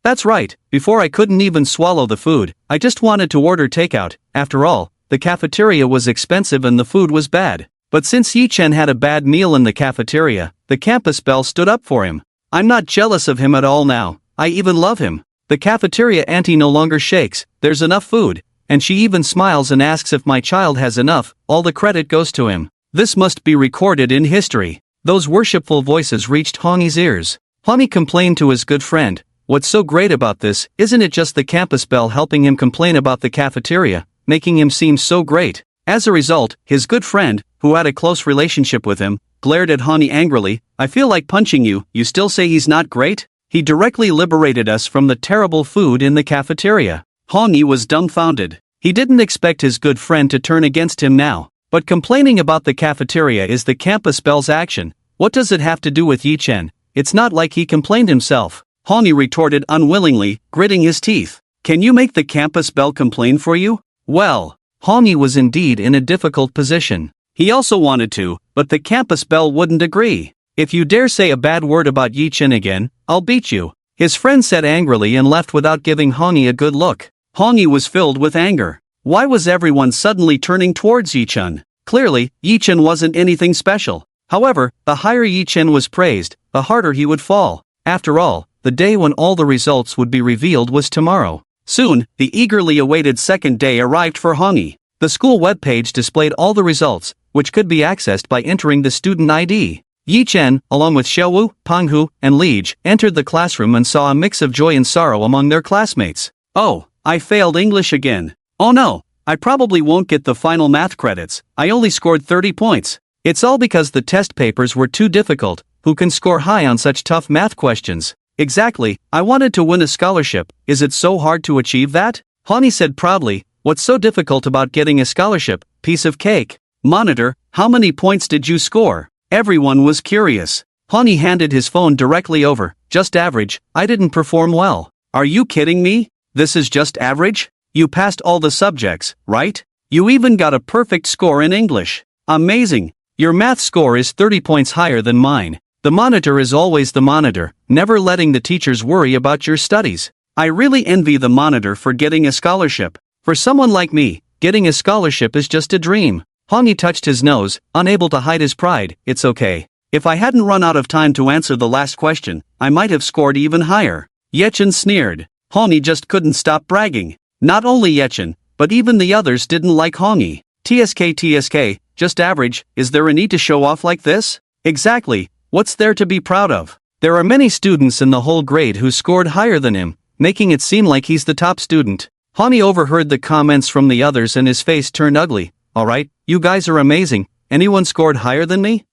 Speaker 1: That's right, before I couldn't even swallow the food, I just wanted to order takeout. After all, the cafeteria was expensive and the food was bad. But since Yi-chan had a bad meal in the cafeteria, the campus bell stood up for him. I'm not jealous of him at all now, I even love him. The cafeteria auntie no longer shakes, there's enough food, and she even smiles and asks if my child has enough, all the credit goes to him. This must be recorded in history. Those worshipful voices reached Hongyi's ears. Hongyi complained to his good friend, what's so great about this, isn't it just the campus bell helping him complain about the cafeteria, making him seem so great? As a result, his good friend, who had a close relationship with him, glared at Hongyi angrily, I feel like punching you, you still say he's not great? He directly liberated us from the terrible food in the cafeteria. Hongyi was dumbfounded. He didn't expect his good friend to turn against him now. But complaining about the cafeteria is the campus bell's action. What does it have to do with Yi Chen? It's not like he complained himself. Hongyi retorted unwillingly, gritting his teeth. Can you make the campus bell complain for you? Well, Hongyi was indeed in a difficult position. He also wanted to, but the campus bell wouldn't agree. If you dare say a bad word about Yi Chen again, I'll beat you. His friend said angrily and left without giving Hongyi a good look. Hongyi was filled with anger. Why was everyone suddenly turning towards Yi Chen? Clearly, Yi Chen wasn't anything special. However, the higher Yi Chen was praised, the harder he would fall. After all, the day when all the results would be revealed was tomorrow. Soon, the eagerly awaited second day arrived for Hongyi. The school webpage displayed all the results, which could be accessed by entering the student ID. Yi Chen, along with Xiaowu, Penghu, and Lige, entered the classroom and saw a mix of joy and sorrow among their classmates. Oh, I failed English again. Oh no, I probably won't get the final math credits, I only scored 30 points. It's all because the test papers were too difficult. Who can score high on such tough math questions? Exactly, I wanted to win a scholarship, is it so hard to achieve that? Hongyi said proudly, what's so difficult about getting a scholarship? Piece of cake. Monitor, how many points did you score? Everyone was curious. Hongyi handed his phone directly over, just average, I didn't perform well. Are you kidding me? This is just average? You passed all the subjects, right? You even got a perfect score in English. Amazing. Your math score is 30 points higher than mine. The monitor is always the monitor, never letting the teachers worry about your studies. I really envy the monitor for getting a scholarship. For someone like me, getting a scholarship is just a dream. Hongyi touched his nose, unable to hide his pride. It's okay. If I hadn't run out of time to answer the last question, I might have scored even higher. Yi Chen sneered. Hongyi just couldn't stop bragging. Not only Yi Chen, but even the others didn't like Hongyi. TSK, just average, is there a need to show off like this? Exactly, what's there to be proud of? There are many students in the whole grade who scored higher than him, making it seem like he's the top student. Hongyi overheard the comments from the others and his face turned ugly. Alright, you guys are amazing, anyone scored higher than me?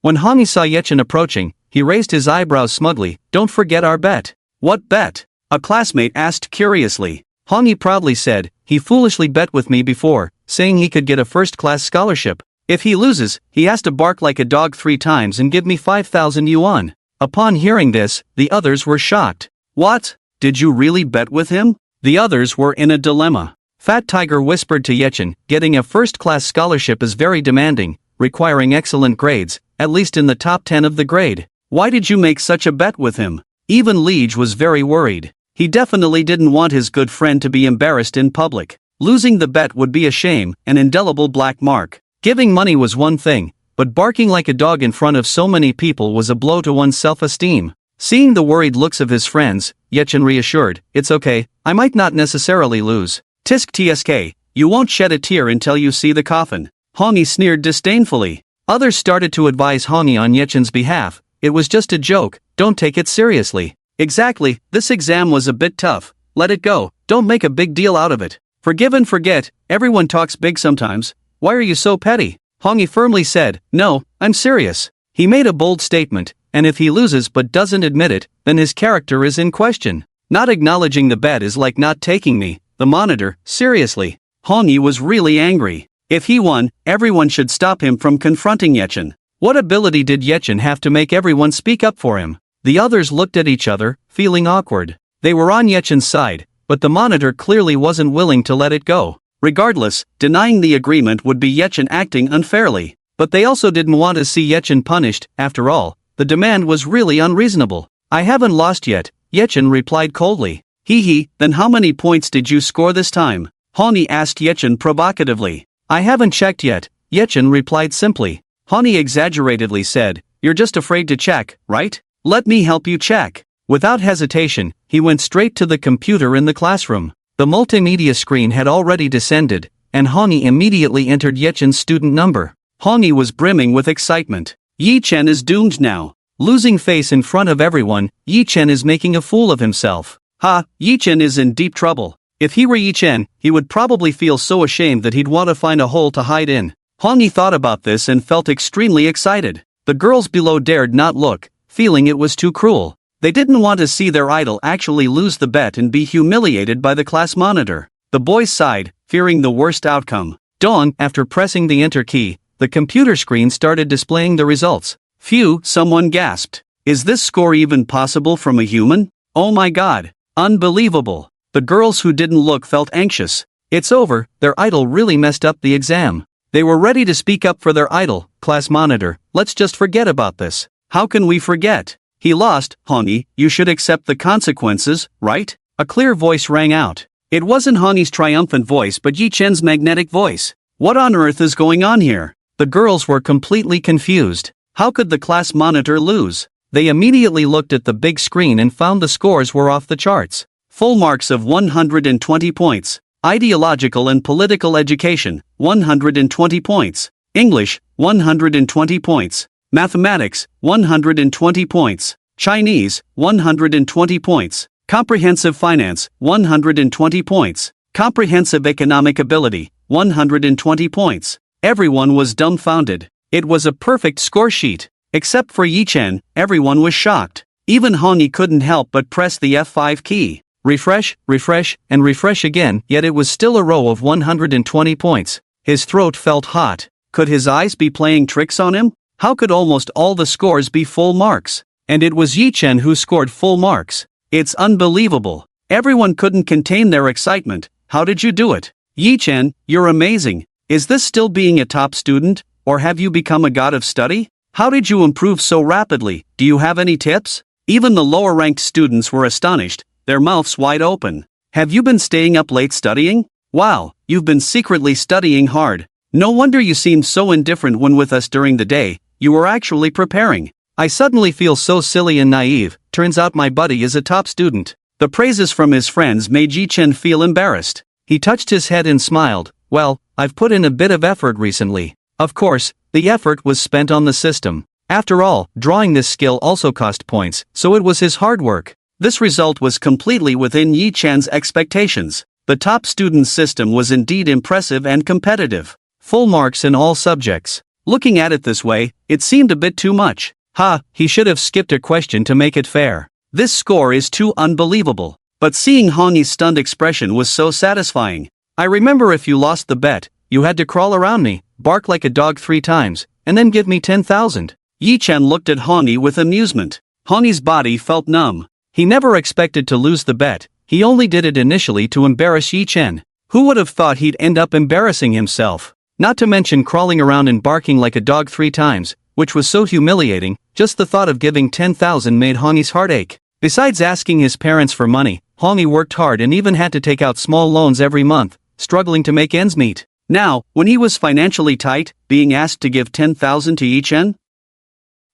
Speaker 1: When Hongyi saw Yi Chen approaching, he raised his eyebrows smugly. Don't forget our bet. What bet? A classmate asked curiously. Hongyi proudly said, he foolishly bet with me before, saying he could get a first-class scholarship. If he loses, he has to bark like a dog 3 times and give me 5,000 yuan. Upon hearing this, the others were shocked. What? Did you really bet with him? The others were in a dilemma. Fat Tiger whispered to Yi Chen, getting a first-class scholarship is very demanding, requiring excellent grades, at least in the top 10 of the grade. Why did you make such a bet with him? Even Lige was very worried. He definitely didn't want his good friend to be embarrassed in public. Losing the bet would be a shame, an indelible black mark. Giving money was one thing, but barking like a dog in front of so many people was a blow to one's self-esteem. Seeing the worried looks of his friends, Yi Chen reassured, it's okay, I might not necessarily lose. Tisk tsk, you won't shed a tear until you see the coffin. Hongyi sneered disdainfully. Others started to advise Hongyi on Yi Chen's behalf. It was just a joke, don't take it seriously. Exactly, this exam was a bit tough. Let it go, don't make a big deal out of it. Forgive and forget, everyone talks big sometimes. Why are you so petty? Hongyi firmly said, no, I'm serious. He made a bold statement, and if he loses but doesn't admit it, then his character is in question. Not acknowledging the bet is like not taking me, the monitor, seriously. Hongyi was really angry. If he won, everyone should stop him from confronting Yi Chen. What ability did Yi Chen have to make everyone speak up for him? The others looked at each other, feeling awkward. They were on Yi Chen's side, but the monitor clearly wasn't willing to let it go. Regardless, denying the agreement would be Yi Chen acting unfairly. But they also didn't want to see Yi Chen punished. After all, the demand was really unreasonable. I haven't lost yet, Yi Chen replied coldly. Then how many points did you score this time? Hongyi asked Yi Chen provocatively. I haven't checked yet, Yi Chen replied simply. Hongyi exaggeratedly said, you're just afraid to check, right? Let me help you check. Without hesitation, he went straight to the computer in the classroom. The multimedia screen had already descended, and Honi immediately entered Yechen's student number. Honi was brimming with excitement. Yichen is doomed now. Losing face in front of everyone, Yichen is making a fool of himself. Ha, Yichen is in deep trouble. If he were Yichen, he would probably feel so ashamed that he'd want to find a hole to hide in. Honi thought about this and felt extremely excited. The girls below dared not look, feeling it was too cruel. They didn't want to see their idol actually lose the bet and be humiliated by the class monitor. The boys sighed, fearing the worst outcome. Dawn, after pressing the enter key, the computer screen started displaying the results. Phew, someone gasped. Is this score even possible from a human? Oh my god. Unbelievable. The girls who didn't look felt anxious. It's over, their idol really messed up the exam. They were ready to speak up for their idol. Class monitor, let's just forget about this. How can we forget? He lost, Honi, you should accept the consequences, right? A clear voice rang out. It wasn't Honi's triumphant voice but Yichen's magnetic voice. What on earth is going on here? The girls were completely confused. How could the class monitor lose? They immediately looked at the big screen and found the scores were off the charts. Full marks of 120 points. Ideological and political education, 120 points. English, 120 points. Mathematics, 120 points. Chinese, 120 points. Comprehensive finance, 120 points. Comprehensive economic ability, 120 points. Everyone was dumbfounded. It was a perfect score sheet. Except for Yichen, everyone was shocked. Even Honi couldn't help but press the F5 key. Refresh, refresh, and refresh again, yet it was still a row of 120 points. His throat felt hot. Could his eyes be playing tricks on him? How could almost all the scores be full marks? And it was Yichen who scored full marks. It's unbelievable. Everyone couldn't contain their excitement. How did you do it? Yichen, you're amazing. Is this still being a top student, or have you become a god of study? How did you improve so rapidly? Do you have any tips? Even the lower-ranked students were astonished, their mouths wide open. Have you been staying up late studying? Wow, you've been secretly studying hard. No wonder you seemed so indifferent when with us during the day. You were actually preparing. I suddenly feel so silly and naive. Turns out my buddy is a top student. The praises from his friends made Yichen feel embarrassed. He touched his head and smiled. Well, I've put in a bit of effort recently. Of course, the effort was spent on the system. After all, drawing this skill also cost points, so it was his hard work. This result was completely within Yichen's expectations. The top student system was indeed impressive and competitive. Full marks in all subjects. Looking at it this way, it seemed a bit too much. Ha, he should have skipped a question to make it fair. This score is too unbelievable. But seeing Honi's stunned expression was so satisfying. I remember if you lost the bet, you had to crawl around me, bark like a dog 3 times, and then give me 10,000. Yichen looked at Honi with amusement. Honi's body felt numb. He never expected to lose the bet, he only did it initially to embarrass Yichen. Who would have thought he'd end up embarrassing himself? Not to mention crawling around and barking like a dog 3 times, which was so humiliating. Just the thought of giving 10,000 made Honi's heart ache. Besides asking his parents for money, Honi worked hard and even had to take out small loans every month, struggling to make ends meet. Now, when he was financially tight, being asked to give 10,000 to Yichen?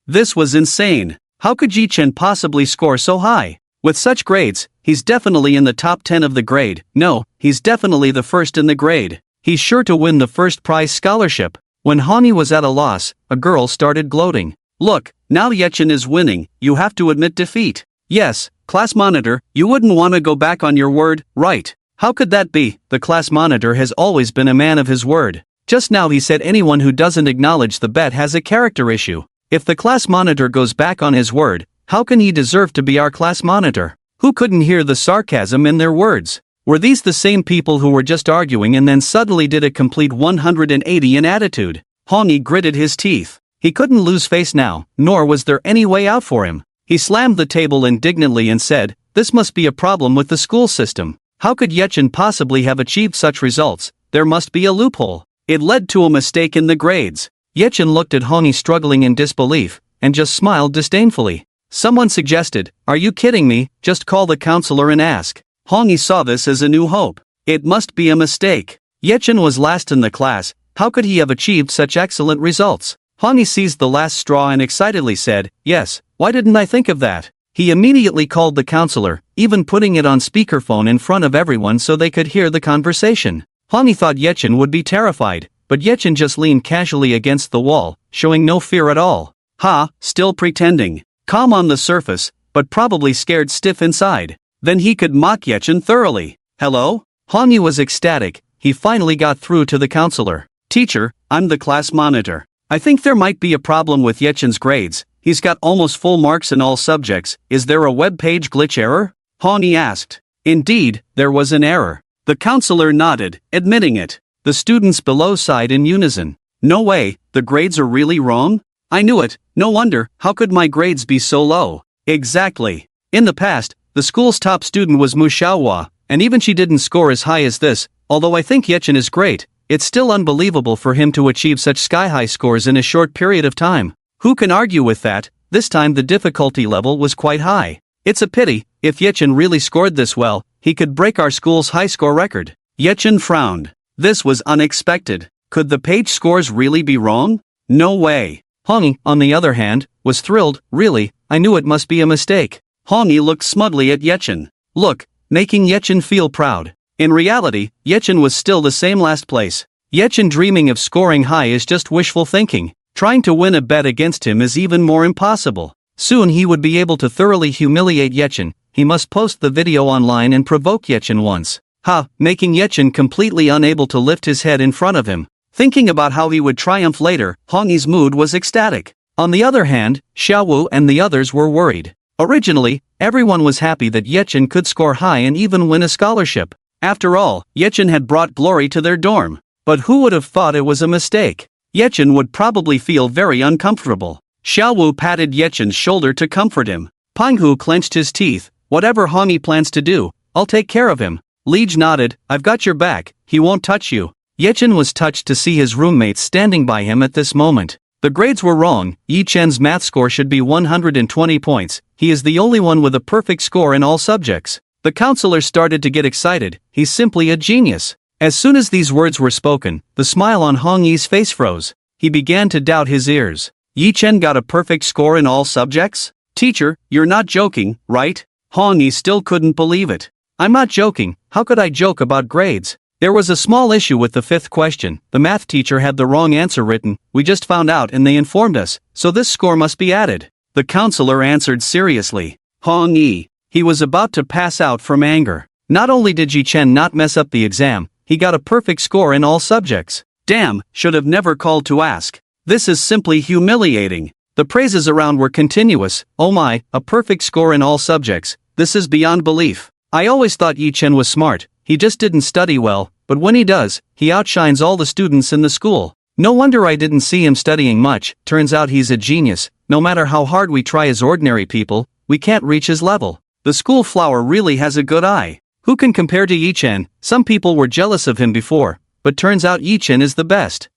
Speaker 1: This was insane. How could Yichen possibly score so high? With such grades, he's definitely in the top 10 of the grade. No, he's definitely the first in the grade. He's sure to win the first prize scholarship. When Honi was at a loss, a girl started gloating. Look, now Yichen is winning, you have to admit defeat. Yes, class monitor, you wouldn't want to go back on your word, right? How could that be? The class monitor has always been a man of his word. Just now he said anyone who doesn't acknowledge the bet has a character issue. If the class monitor goes back on his word, how can he deserve to be our class monitor? Who couldn't hear the sarcasm in their words? Were these the same people who were just arguing and then suddenly did a complete 180 in attitude? Honi gritted his teeth. He couldn't lose face now, nor was there any way out for him. He slammed the table indignantly and said, "This must be a problem with the school system. How could Yichen possibly have achieved such results? There must be a loophole." It led to a mistake in the grades. Yichen looked at Honi struggling in disbelief, and just smiled disdainfully. Someone suggested, "Are you kidding me? Just call the counselor and ask." Honi saw this as a new hope. It must be a mistake. Yichen was last in the class, how could he have achieved such excellent results? Honi seized the last straw and excitedly said, "Yes, why didn't I think of that? He immediately called the counselor, even putting it on speakerphone in front of everyone so they could hear the conversation. Hwang thought Yechin would be terrified, but Yechin just leaned casually against the wall, showing no fear at all. Ha, still pretending. Calm on the surface, but probably scared stiff inside. Then he could mock Yechin thoroughly. Hello? Hwang was ecstatic. He finally got through to the counselor. Teacher, I'm the class monitor. I think there might be a problem with Yechin's grades. He's got almost full marks in all subjects. Is there a web page glitch error? Hwang asked. Indeed, there was an error. The counselor nodded, admitting it. The students below sighed in unison. No way, the grades are really wrong? I knew it, no wonder, how could my grades be so low? Exactly. In the past, the school's top student was Mu Xiaohua, and even she didn't score as high as this. Although I think Yechin is great, it's still unbelievable for him to achieve such sky-high scores in a short period of time. Who can argue with that? This time the difficulty level was quite high. It's a pity, if Yechin really scored this well, he could break our school's high score record. Yechin frowned. This was unexpected. Could the page scores really be wrong? No way. Hwang, on the other hand, was thrilled. Really, I knew it must be a mistake. Hwang looked smugly at Yechin. Look, making Yechin feel proud. In reality, Yechin was still the same last place. Yechin dreaming of scoring high is just wishful thinking. Trying to win a bet against him is even more impossible. Soon he would be able to thoroughly humiliate Yechin. He must post the video online and provoke Yechin once. Making Yechin completely unable to lift his head in front of him. Thinking about how he would triumph later, Hwang's mood was ecstatic. On the other hand, Xiaowu and the others were worried. Originally, everyone was happy that Yechin could score high and even win a scholarship. After all, Yechin had brought glory to their dorm. But who would have thought it was a mistake? Yechin would probably feel very uncomfortable. Xiaowu patted Yechin's shoulder to comfort him. Panghu clenched his teeth. Whatever Hwang plans to do, I'll take care of him. Liege nodded. I've got your back, he won't touch you. Yechin was touched to see his roommates standing by him at this moment. The grades were wrong. Yi Chen's math score should be 120 points. He is the only one with a perfect score in all subjects. The counselor started to get excited. He's simply a genius. As soon as these words were spoken, the smile on Hwang's face froze. He began to doubt his ears. Yi Chen got a perfect score in all subjects? Teacher, you're not joking, right? Hwang still couldn't believe it. I'm not joking. How could I joke about grades? There was a small issue with the fifth question. The math teacher had the wrong answer written. We just found out and they informed us, so this score must be added. The counselor answered seriously. Hwang he was about to pass out from anger. Not only did Yi Chen not mess up the exam, he got a perfect score in all subjects. Damn, should have never called to ask. This is simply humiliating. The praises around were continuous. Oh my, a perfect score in all subjects. This is beyond belief. I always thought Yi Chen was smart. He just didn't study well, but when he does, he outshines all the students in the school. No wonder I didn't see him studying much. Turns out he's a genius. No matter how hard we try as ordinary people, we can't reach his level. The school flower really has a good eye. Who can compare to Yi Chen? Some people were jealous of him before, but turns out Yi Chen is the best.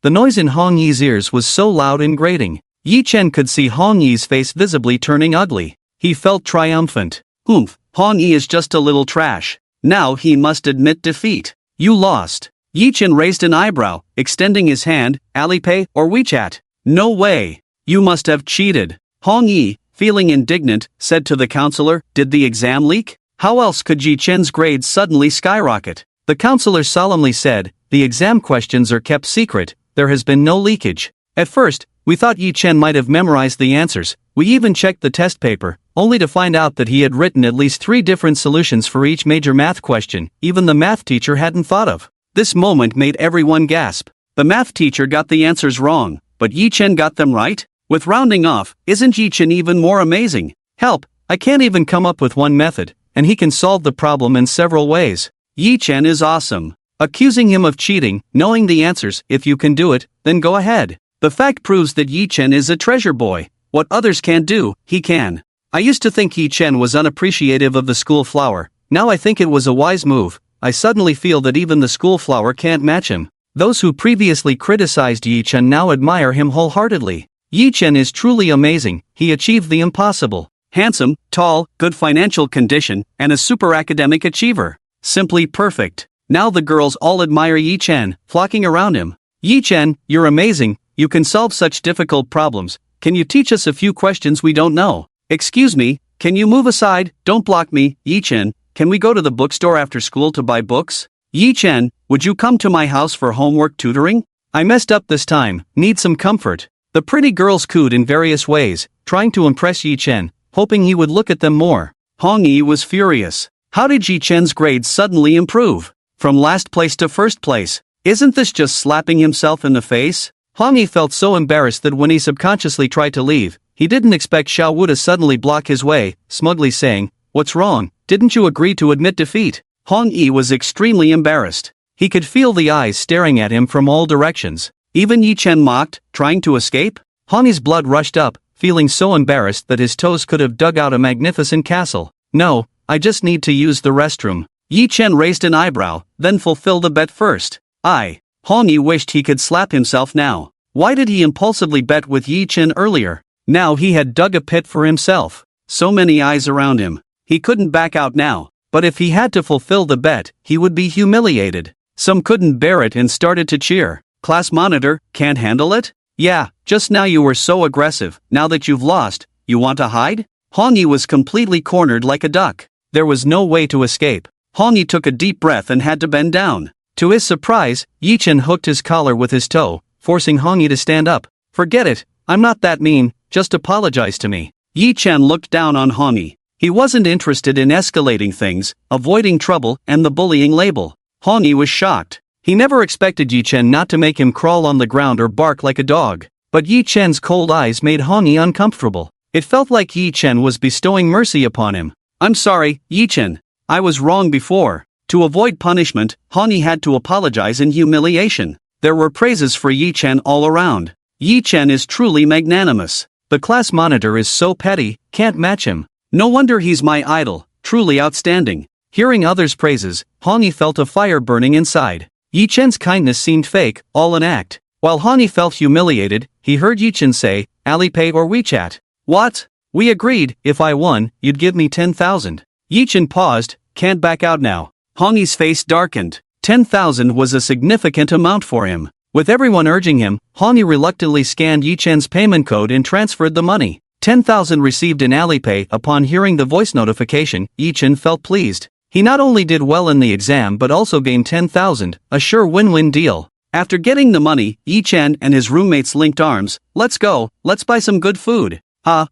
Speaker 1: The noise in Hwang's ears was so loud and grating. Yi Chen could see Hwang's face visibly turning ugly. He felt triumphant. Hwang is just a little trash. Now he must admit defeat. You lost. Yi Chen raised an eyebrow, extending his hand. Alipay or WeChat? No way. You must have cheated. Hwang, feeling indignant, said to the counselor, did the exam leak? How else could Yi Chen's grades suddenly skyrocket? The counselor solemnly said, the exam questions are kept secret. There has been no leakage. At first, we thought Yi Chen might have memorized the answers. We even checked the test paper, only to find out that he had written at least 3 different solutions for each major math question, even the math teacher hadn't thought of. This moment made everyone gasp. The math teacher got the answers wrong, but Yi Chen got them right? With rounding off, isn't Yi Chen even more amazing? Help, I can't even come up with one method, and he can solve the problem in several ways. Yi Chen is awesome. Accusing him of cheating, knowing the answers, if you can do it, then go ahead. The fact proves that Yi Chen is a treasure boy. What others can't do, he can. I used to think Yi Chen was unappreciative of the school flower. Now I think it was a wise move. I suddenly feel that even the school flower can't match him. Those who previously criticized Yi Chen now admire him wholeheartedly. Yi Chen is truly amazing. He achieved the impossible. Handsome, tall, good financial condition, and a super academic achiever. Simply perfect. Now the girls all admire Yi Chen, flocking around him. Yi Chen, you're amazing. You can solve such difficult problems. Can you teach us a few questions we don't know? Excuse me, can you move aside? Don't block me. Yi-chen, can we go to the bookstore after school to buy books? Yi-chen, would you come to my house for homework tutoring? I messed up this time, need some comfort. The pretty girls cooed in various ways, trying to impress Yi-chen, hoping he would look at them more. Hong Yi was furious. How did Yi-chen's grades suddenly improve? From last place to first place. Isn't this just slapping himself in the face? Hong Yi felt so embarrassed that when he subconsciously tried to leave, he didn't expect Xiao Wu to suddenly block his way, smugly saying, "What's wrong? Didn't you agree to admit defeat?" Hong Yi was extremely embarrassed. He could feel the eyes staring at him from all directions. Even Yi-chen mocked, trying to escape? Hong Yi's blood rushed up, feeling so embarrassed that his toes could have dug out a magnificent castle. "No, I just need to use the restroom." Yi-chen raised an eyebrow, then fulfill the bet first. Hong Yi wished he could slap himself now. Why did he impulsively bet with Yi-chen earlier? Now he had dug a pit for himself. So many eyes around him. He couldn't back out now. But if he had to fulfill the bet, he would be humiliated. Some couldn't bear it and started to cheer. "Class monitor, can't handle it? Yeah, just now you were so aggressive. Now that you've lost, you want to hide?" Hong Yi was completely cornered like a duck. There was no way to escape. Hong Yi took a deep breath and had to bend down. To his surprise, Yi-chen hooked his collar with his toe, forcing Hong Yi to stand up. "Forget it, I'm not that mean, just apologize to me." Yi-chen looked down on Hong Yi. He wasn't interested in escalating things, avoiding trouble and the bullying label. Hong Yi was shocked. He never expected Yi-chen not to make him crawl on the ground or bark like a dog. But Yi-chen's cold eyes made Hong Yi uncomfortable. It felt like Yi-chen was bestowing mercy upon him. "I'm sorry, Yi-chen. I was wrong before." To avoid punishment, Hong Yi had to apologize in humiliation. There were praises for Yi-chen all around. Yi-chen is truly magnanimous. The class monitor is so petty, can't match him. No wonder he's my idol, truly outstanding. Hearing others' praises, Hong Yi felt a fire burning inside. Yi-chen's kindness seemed fake, all an act. While Hong Yi felt humiliated, he heard Yi-chen say, "Alipay or WeChat?" "What? We agreed, if I won, you'd give me 10,000. Yi-chen paused, "Can't back out now." Hong Yi's face darkened. 10,000 was a significant amount for him. With everyone urging him, Hong Yi reluctantly scanned Yi-chen's payment code and transferred the money. 10,000 received in Alipay. Upon hearing the voice notification, Yi-chen felt pleased. He not only did well in the exam but also gained 10,000, a sure win-win deal. After getting the money, Yi-chen and his roommates linked arms. "Let's go, let's buy some good food."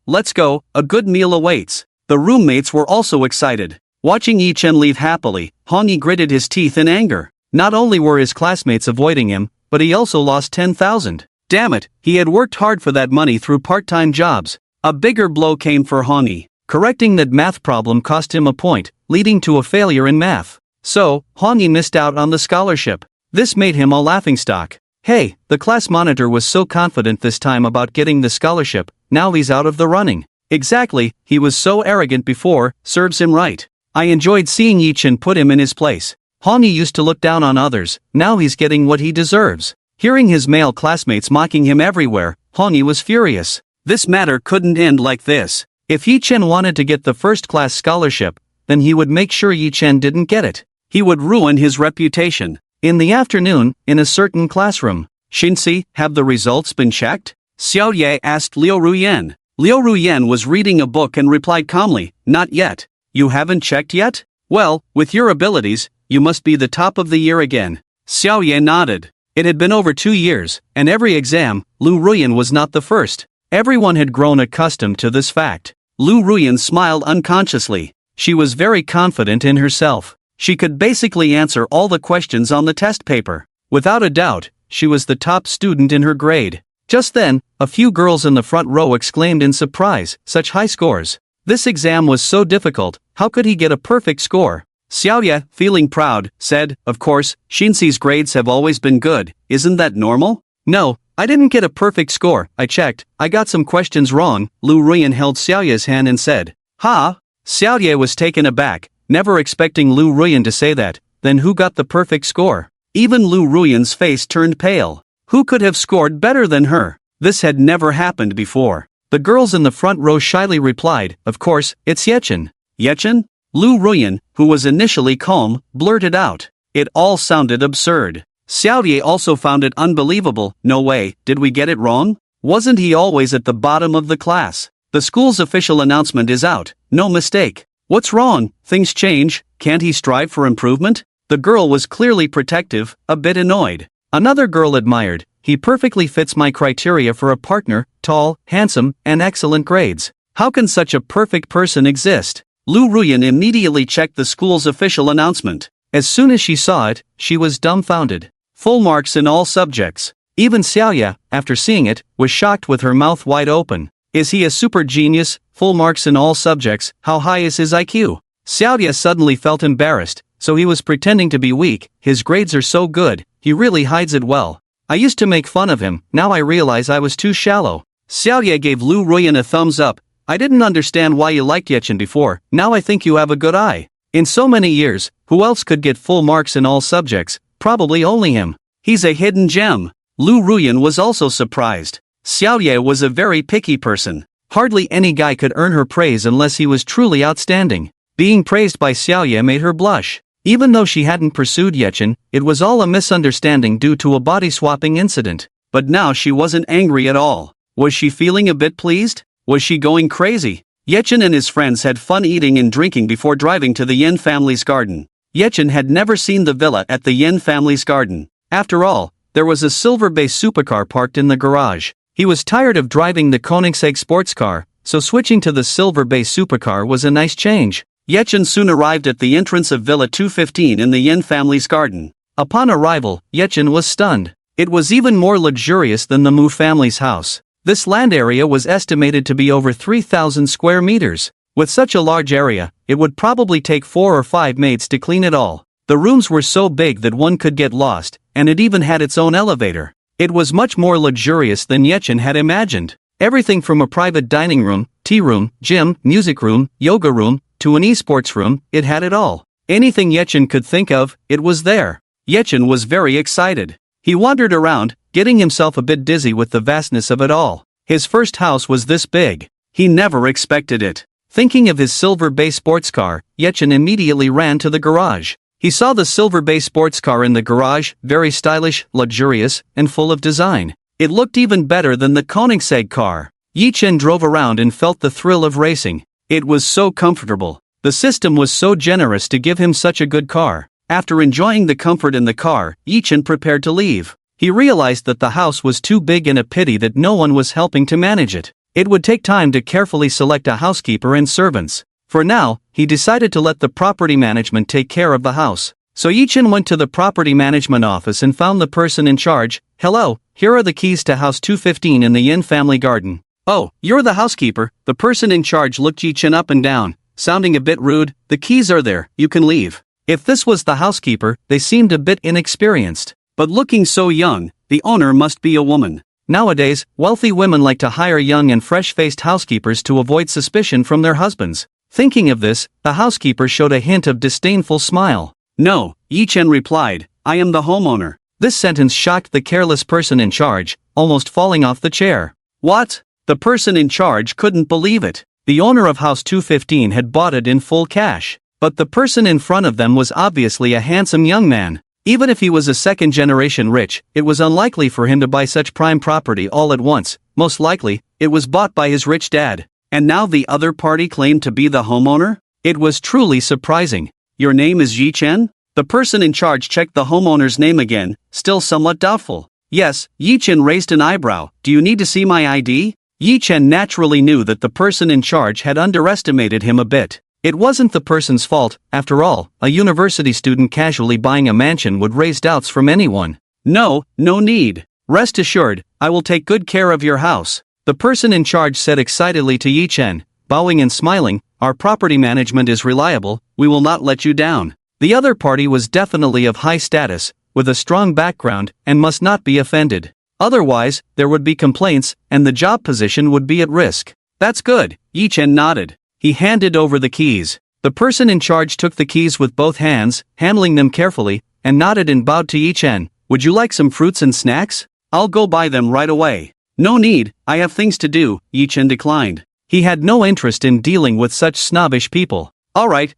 Speaker 1: Let's go, a good meal awaits." The roommates were also excited. Watching Yi-chen leave happily, Hong Yi gritted his teeth in anger. Not only were his classmates avoiding him, but he also lost 10,000. Damn it, he had worked hard for that money through part-time jobs. A bigger blow came for Hong Yi. Correcting that math problem cost him a point, leading to a failure in math. So, Hong Yi missed out on the scholarship. This made him a laughingstock. Hey, the class monitor was so confident this time about getting the scholarship, now he's out of the running. Exactly, he was so arrogant before, serves him right. I enjoyed seeing Yi-chen put him in his place. Hong Yi used to look down on others, now he's getting what he deserves. Hearing his male classmates mocking him everywhere, Hong Yi was furious. This matter couldn't end like this. If Yi-chen wanted to get the first-class scholarship, then he would make sure Yi-chen didn't get it. He would ruin his reputation. In the afternoon, in a certain classroom, "Shinsi, have the results been checked?" Xiao Ye asked Liu Ruyan. Liu Ruyan was reading a book and replied calmly, "Not yet." "You haven't checked yet? Well, with your abilities, you must be the top of the year again." Xiao Ye nodded. It had been over 2 years, and every exam, Liu Ruyan was not the first. Everyone had grown accustomed to this fact. Liu Ruyan smiled unconsciously. She was very confident in herself. She could basically answer all the questions on the test paper. Without a doubt, she was the top student in her grade. Just then, a few girls in the front row exclaimed in surprise, "Such high scores. This exam was so difficult, how could he get a perfect score?" Xiaoye, feeling proud, said, "Of course, Shinsi's grades have always been good, isn't that normal?" "No, I didn't get a perfect score, I checked, I got some questions wrong." Liu Ruyan held Xiaoye's hand and said, "Ha?" Xiaoye was taken aback, never expecting Liu Ruyan to say that. Then who got the perfect score? Even Liu Ruyan's face turned pale. Who could have scored better than her? This had never happened before. The girls in the front row shyly replied, "Of course, it's Yechen." "Yechen?" Liu Ruyan, who was initially calm, blurted out. It all sounded absurd. Xiaoye also found it unbelievable. "No way, did we get it wrong? Wasn't he always at the bottom of the class?" The school's official announcement is out, no mistake. What's wrong? Things change, can't he strive for improvement? The girl was clearly protective, a bit annoyed. Another girl admired, he perfectly fits my criteria for a partner, tall, handsome, and excellent grades. How can such a perfect person exist? Lu Ruyan immediately checked the school's official announcement. As soon as she saw it, she was dumbfounded. Full marks in all subjects. Even Xiaoya, after seeing it, was shocked with her mouth wide open. Is he a super genius? Full marks in all subjects, how high is his IQ? Xiaoya suddenly felt embarrassed, so he was pretending to be weak. His grades are so good, he really hides it well. I used to make fun of him, now I realize I was too shallow. Xiaoya gave Lu Ruyan a thumbs up. I didn't understand why you liked Yechen before, now I think you have a good eye. In so many years, who else could get full marks in all subjects? Probably only him. He's a hidden gem. Lu Ruyan was also surprised. Xiaoye was a very picky person. Hardly any guy could earn her praise unless he was truly outstanding. Being praised by Xiaoye made her blush. Even though she hadn't pursued Yechen, it was all a misunderstanding due to a body-swapping incident. But now she wasn't angry at all. Was she feeling a bit pleased? Was she going crazy? Yechen and his friends had fun eating and drinking before driving to the Yin family's garden. Yechen had never seen the villa at the Yin family's garden. After all, there was a silver-based supercar parked in the garage. He was tired of driving the Koenigsegg sports car, so switching to the silver-based supercar was a nice change. Yechen soon arrived at the entrance of Villa 215 in the Yin family's garden. Upon arrival, Yechen was stunned. It was even more luxurious than the Mu family's house. This land area was estimated to be over 3,000 square meters. With such a large area, it would probably take 4 or 5 maids to clean it all. The rooms were so big that one could get lost, and it even had its own elevator. It was much more luxurious than Yechen had imagined. Everything from a private dining room, tea room, gym, music room, yoga room, to an esports room, it had it all. Anything Yechen could think of, it was there. Yechen was very excited. He wandered around, getting himself a bit dizzy with the vastness of it all. His first house was this big. He never expected it. Thinking of his silver-based sports car, Yechen immediately ran to the garage. He saw the silver-based sports car in the garage, very stylish, luxurious, and full of design. It looked even better than the Koenigsegg car. Yechen drove around and felt the thrill of racing. It was so comfortable. The system was so generous to give him such a good car. After enjoying the comfort in the car, Yechen prepared to leave. He realized that the house was too big and a pity that no one was helping to manage it. It would take time to carefully select a housekeeper and servants. For now, he decided to let the property management take care of the house. So Yechen went to the property management office and found the person in charge. Hello, here are the keys to house 215 in the Yin family garden. Oh, you're the housekeeper. The person in charge looked Yechen up and down, sounding a bit rude. The keys are there, you can leave. If this was the housekeeper, they seemed a bit inexperienced. But looking so young, the owner must be a woman. Nowadays, wealthy women like to hire young and fresh-faced housekeepers to avoid suspicion from their husbands. Thinking of this, the housekeeper showed a hint of disdainful smile. No, Yechen replied, I am the homeowner. This sentence shocked the careless person in charge, almost falling off the chair. What? The person in charge couldn't believe it. The owner of house 215 had bought it in full cash. But the person in front of them was obviously a handsome young man. Even if he was a second-generation rich, it was unlikely for him to buy such prime property all at once. Most likely, it was bought by his rich dad. And now the other party claimed to be the homeowner? It was truly surprising. Your name is Yechen? The person in charge checked the homeowner's name again, still somewhat doubtful. Yes, Yechen raised an eyebrow. Do you need to see my ID? Yechen naturally knew that the person in charge had underestimated him a bit. It wasn't the person's fault, after all, a university student casually buying a mansion would raise doubts from anyone. No need. Rest assured, I will take good care of your house. The person in charge said excitedly to Yechen, bowing and smiling, our property management is reliable, we will not let you down. The other party was definitely of high status, with a strong background, and must not be offended. Otherwise, there would be complaints, and the job position would be at risk. That's good, Yechen nodded. He handed over the keys. The person in charge took the keys with both hands, handling them carefully, and nodded and bowed to Yechen. Would you like some fruits and snacks? I'll go buy them right away. No need, I have things to do, Yechen declined. He had no interest in dealing with such snobbish people. Alright,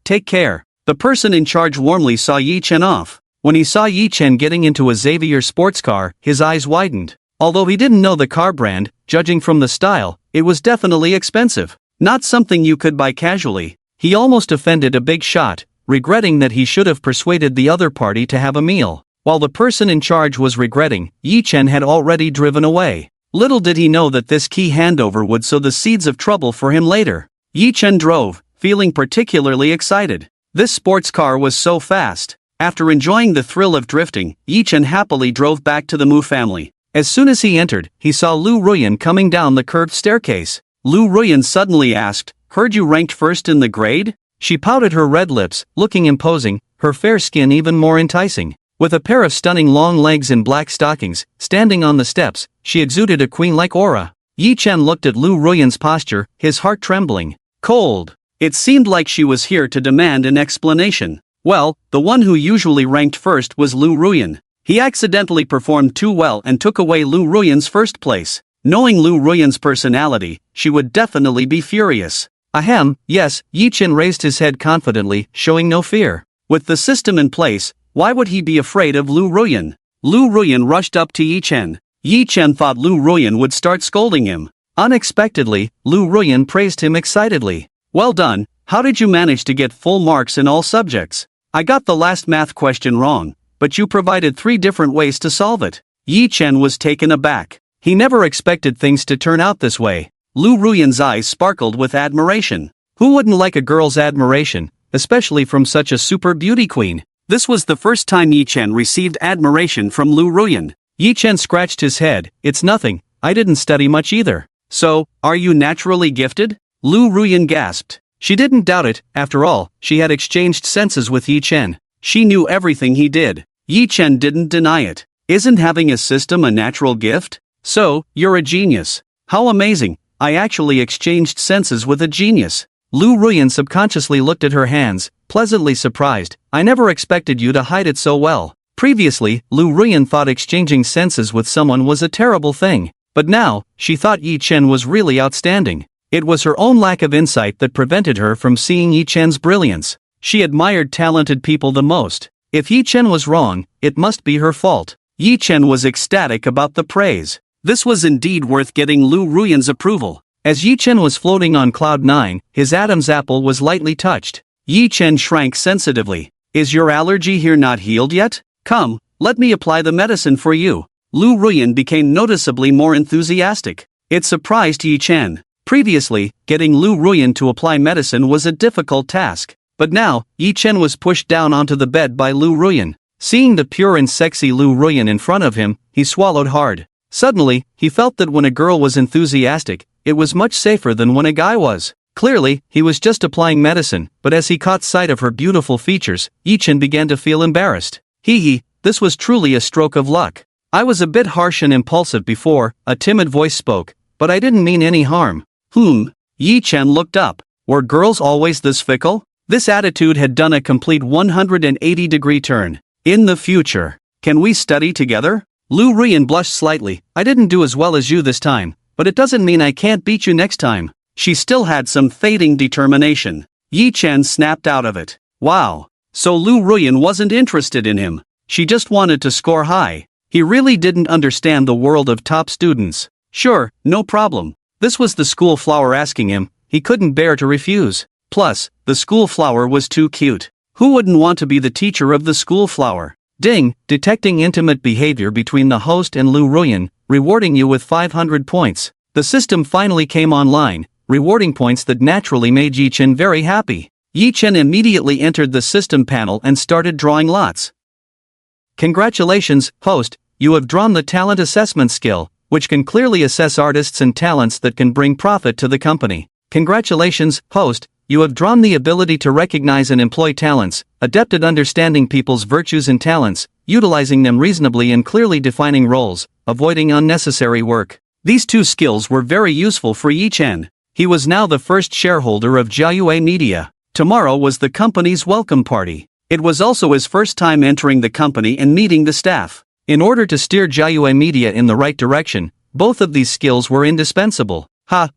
Speaker 1: take care. The person in charge warmly saw Yechen off. When he saw Yechen getting into a Xavier sports car, his eyes widened. Although he didn't know the car brand, judging from the style, it was definitely expensive. Not something you could buy casually. He almost offended a big shot, regretting that he should have persuaded the other party to have a meal. While the person in charge was regretting, Yi Chen had already driven away. Little did he know that this key handover would sow the seeds of trouble for him later. Yi Chen drove, feeling particularly excited. This sports car was so fast. After enjoying the thrill of drifting, Yi Chen happily drove back to the Mu family. As soon as he entered, he saw Lu Ruyan coming down the curved staircase. Lu Ruyan suddenly asked, "Heard you ranked first in the grade?" She pouted her red lips, looking imposing, her fair skin even more enticing. With a pair of stunning long legs in black stockings, standing on the steps, she exuded a queen-like aura. Yi Chen looked at Lu Ruyan's posture, his heart trembling. Cold. It seemed like she was here to demand an explanation. Well, the one who usually ranked first was Lu Ruyan. He accidentally performed too well and took away Lu Ruyan's first place. Knowing Lu Ruyan's personality, she would definitely be furious. Ahem, yes, Yi Chen raised his head confidently, showing no fear. With the system in place, why would he be afraid of Lu Ruyan? Lu Ruyan rushed up to Yi Chen. Yi Chen thought Lu Ruyan would start scolding him. Unexpectedly, Lu Ruyan praised him excitedly. Well done, how did you manage to get full marks in all subjects? I got the last math question wrong, but you provided 3 different ways to solve it. Yi Chen was taken aback. He never expected things to turn out this way. Lu Ruyan's eyes sparkled with admiration. Who wouldn't like a girl's admiration, especially from such a super beauty queen? This was the first time Yi Chen received admiration from Lu Ruyan. Yi Chen scratched his head. It's nothing, I didn't study much either. So, are you naturally gifted? Lu Ruyan gasped. She didn't doubt it, after all, she had exchanged senses with Yi Chen. She knew everything he did. Yi Chen didn't deny it. Isn't having a system a natural gift? So, you're a genius. How amazing, I actually exchanged senses with a genius. Lu Ruyan subconsciously looked at her hands, pleasantly surprised. I never expected you to hide it so well. Previously, Lu Ruyan thought exchanging senses with someone was a terrible thing. But now, she thought Yi Chen was really outstanding. It was her own lack of insight that prevented her from seeing Yi Chen's brilliance. She admired talented people the most. If Yi Chen was wrong, it must be her fault. Yi Chen was ecstatic about the praise. This was indeed worth getting Lu Ruyan's approval. As Yi Chen was floating on cloud 9, his Adam's apple was lightly touched. Yi Chen shrank sensitively. Is your allergy here not healed yet? Come, let me apply the medicine for you. Lu Ruyan became noticeably more enthusiastic. It surprised Yi Chen. Previously, getting Lu Ruyan to apply medicine was a difficult task. But now, Yi Chen was pushed down onto the bed by Lu Ruyan. Seeing the pure and sexy Lu Ruyan in front of him, he swallowed hard. Suddenly, he felt that when a girl was enthusiastic, it was much safer than when a guy was. Clearly, he was just applying medicine, but as he caught sight of her beautiful features, Yi Chen began to feel embarrassed. This was truly a stroke of luck. I was a bit harsh and impulsive before, a timid voice spoke, but I didn't mean any harm. Yi Chen looked up. Were girls always this fickle? This attitude had done a complete 180-degree turn. In the future, can we study together? Lu Ruyan blushed slightly. I didn't do as well as you this time, but it doesn't mean I can't beat you next time. She still had some fading determination. Yi Chen snapped out of it. Wow. So Lu Ruyan wasn't interested in him. She just wanted to score high. He really didn't understand the world of top students. Sure, no problem. This was the school flower asking him. He couldn't bear to refuse. Plus, the school flower was too cute. Who wouldn't want to be the teacher of the school flower? Ding, detecting intimate behavior between the host and Lu Ruyan, rewarding you with 500 points. The system finally came online, rewarding points that naturally made Yi Chen very happy. Yi Chen immediately entered the system panel and started drawing lots. Congratulations, host, you have drawn the talent assessment skill, which can clearly assess artists and talents that can bring profit to the company. Congratulations, host, you have drawn the ability to recognize and employ talents, adept at understanding people's virtues and talents, utilizing them reasonably and clearly defining roles, avoiding unnecessary work. These 2 skills were very useful for Yi Chen. He was now the first shareholder of Jiayue Media. Tomorrow was the company's welcome party. It was also his first time entering the company and meeting the staff. In order to steer Jiayue Media in the right direction, both of these skills were indispensable.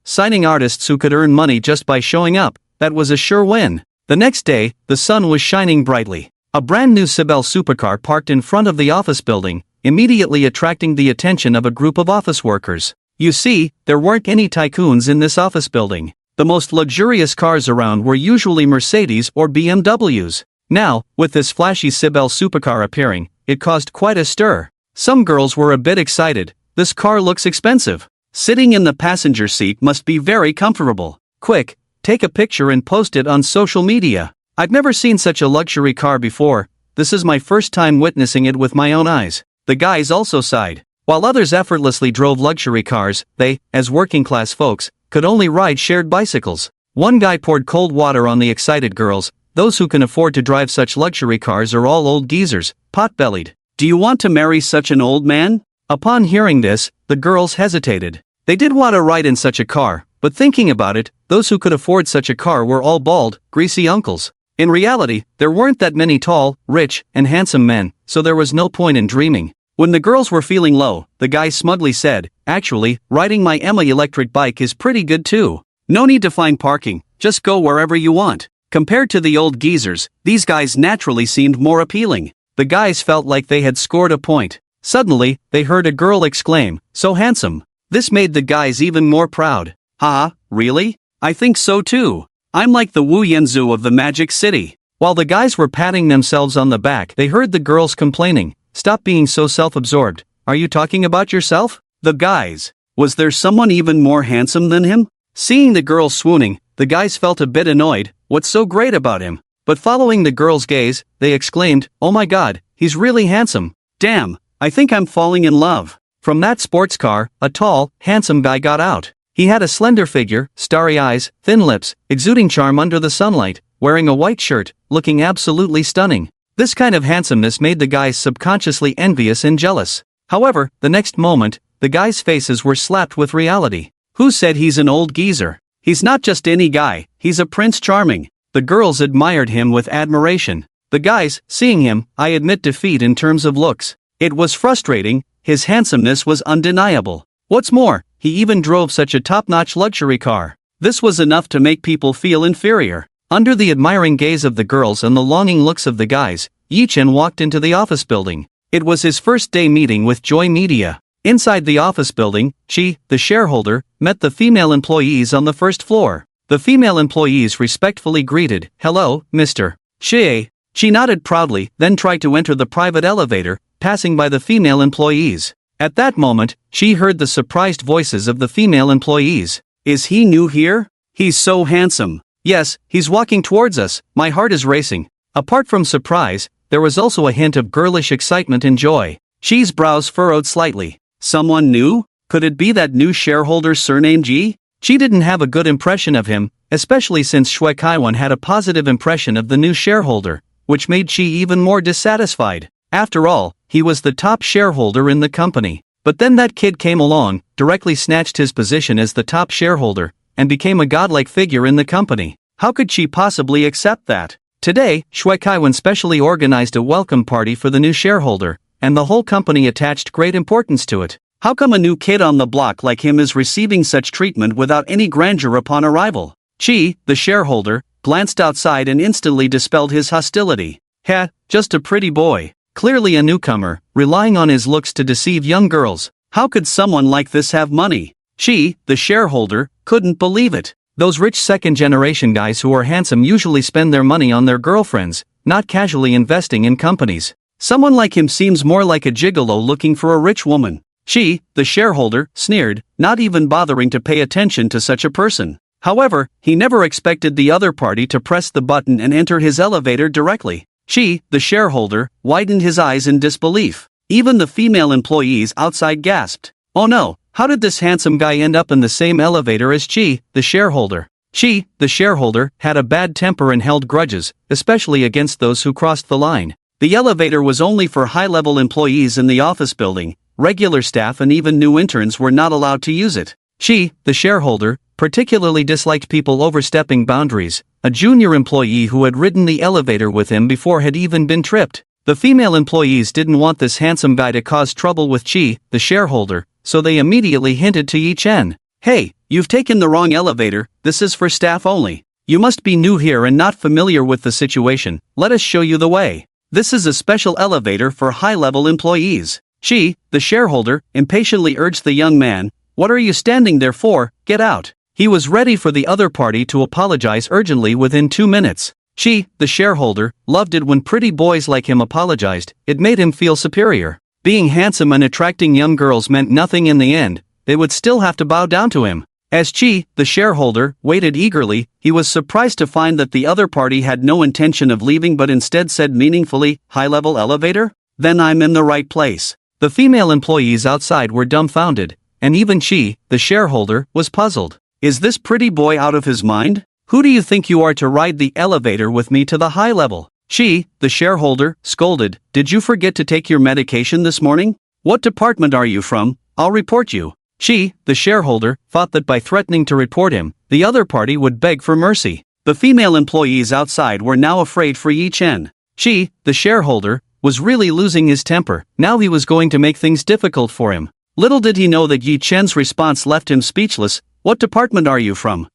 Speaker 1: Signing artists who could earn money just by showing up, that was a sure win. The next day, the sun was shining brightly. A brand new Sibel supercar parked in front of the office building, immediately attracting the attention of a group of office workers. You see, there weren't any tycoons in this office building. The most luxurious cars around were usually Mercedes or BMWs. Now, with this flashy Cibel supercar appearing, it caused quite a stir. Some girls were a bit excited. This car looks expensive. Sitting in the passenger seat must be very comfortable. Quick, take a picture and post it on social media. I've never seen such a luxury car before. This is my first time witnessing it with my own eyes. The guys also sighed. While others effortlessly drove luxury cars, they, as working-class folks, could only ride shared bicycles. One guy poured cold water on the excited girls. Those who can afford to drive such luxury cars are all old geezers, pot-bellied. Do you want to marry such an old man? Upon hearing this, the girls hesitated. They did want to ride in such a car, but thinking about it, those who could afford such a car were all bald, greasy uncles. In reality, there weren't that many tall, rich, and handsome men, so there was no point in dreaming. When the girls were feeling low, the guy smugly said, "Actually, riding my Emma electric bike is pretty good too. No need to find parking, just go wherever you want." Compared to the old geezers, these guys naturally seemed more appealing. The guys felt like they had scored a point. Suddenly, they heard a girl exclaim, "So handsome." This made the guys even more proud. "Haha, really? I think so too. I'm like the Wu Yanzu of the Magic City." While the guys were patting themselves on the back, they heard the girls complaining, "Stop being so self-absorbed. Are you talking about yourself?" The guys. Was there someone even more handsome than him? Seeing the girls swooning, the guys felt a bit annoyed. What's so great about him? But following the girls' gaze, they exclaimed, "Oh my god, he's really handsome. Damn, I think I'm falling in love." From that sports car, a tall, handsome guy got out. He had a slender figure, starry eyes, thin lips, exuding charm under the sunlight, wearing a white shirt, looking absolutely stunning. This kind of handsomeness made the guys subconsciously envious and jealous. However, the next moment, the guys' faces were slapped with reality. Who said he's an old geezer? He's not just any guy, he's a Prince Charming. The girls admired him with admiration. The guys, seeing him, I admit defeat in terms of looks. It was frustrating, his handsomeness was undeniable. What's more, he even drove such a top-notch luxury car. This was enough to make people feel inferior. Under the admiring gaze of the girls and the longing looks of the guys, Yi-chen walked into the office building. It was his first day meeting with Joy Media. Inside the office building, she, the shareholder, met the female employees on the first floor. The female employees respectfully greeted, "Hello, Mr. Shie." She nodded proudly, then tried to enter the private elevator, passing by the female employees. At that moment, she heard the surprised voices of the female employees. "Is he new here? He's so handsome." "Yes, he's walking towards us, my heart is racing." Apart from surprise, there was also a hint of girlish excitement and joy. Xi's brows furrowed slightly. Someone new? Could it be that new shareholder's surname Ji? She didn't have a good impression of him, especially since Shui Kaiwan had a positive impression of the new shareholder, which made Chi even more dissatisfied. After all, he was the top shareholder in the company. But then that kid came along, directly snatched his position as the top shareholder, and became a godlike figure in the company. How could she possibly accept that? Today, Shui Kaiwan specially organized a welcome party for the new shareholder, and the whole company attached great importance to it. How come a new kid on the block like him is receiving such treatment without any grandeur upon arrival? Chi, the shareholder, glanced outside and instantly dispelled his hostility. Heh, just a pretty boy. Clearly a newcomer, relying on his looks to deceive young girls. How could someone like this have money? She, the shareholder, couldn't believe it. Those rich second-generation guys who are handsome usually spend their money on their girlfriends, not casually investing in companies. Someone like him seems more like a gigolo looking for a rich woman. She, the shareholder, sneered, not even bothering to pay attention to such a person. However, he never expected the other party to press the button and enter his elevator directly. She, the shareholder, widened his eyes in disbelief. Even the female employees outside gasped. Oh no, how did this handsome guy end up in the same elevator as Chi, the shareholder? Chi, the shareholder, had a bad temper and held grudges, especially against those who crossed the line. The elevator was only for high-level employees in the office building. Regular staff and even new interns were not allowed to use it. Chi, the shareholder, particularly disliked people overstepping boundaries. A junior employee who had ridden the elevator with him before had even been tripped. The female employees didn't want this handsome guy to cause trouble with Chi, the shareholder, so they immediately hinted to Yi Chen. "Hey, you've taken the wrong elevator, this is for staff only. You must be new here and not familiar with the situation, let us show you the way. This is a special elevator for high-level employees." Chi, the shareholder, impatiently urged the young man, What are you standing there for? Get out. He was ready for the other party to apologize urgently within 2 minutes. Chi, the shareholder, loved it when pretty boys like him apologized. It made him feel superior. Being handsome and attracting young girls meant nothing in the end. They would still have to bow down to him. As Chi, the shareholder, waited eagerly, he was surprised to find that the other party had no intention of leaving but instead said meaningfully, "High-level elevator? Then I'm in the right place." The female employees outside were dumbfounded, and even Chi, the shareholder, was puzzled. Is this pretty boy out of his mind? Who do you think you are to ride the elevator with me to the high level? Chi, the shareholder, scolded, "Did you forget to take your medication this morning? What department are you from? I'll report you." Chi, the shareholder, thought that by threatening to report him, the other party would beg for mercy. The female employees outside were now afraid for Yi Chen. Chi, the shareholder, was really losing his temper. Now he was going to make things difficult for him. Little did he know that Yi Chen's response left him speechless. "What department are you from?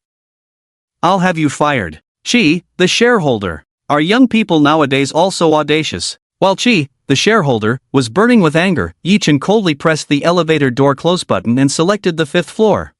Speaker 1: I'll have you fired." Chi, the shareholder. Are young people nowadays also audacious? While Chi, the shareholder, was burning with anger, Yi Chen coldly pressed the elevator door close button and selected the 5th floor.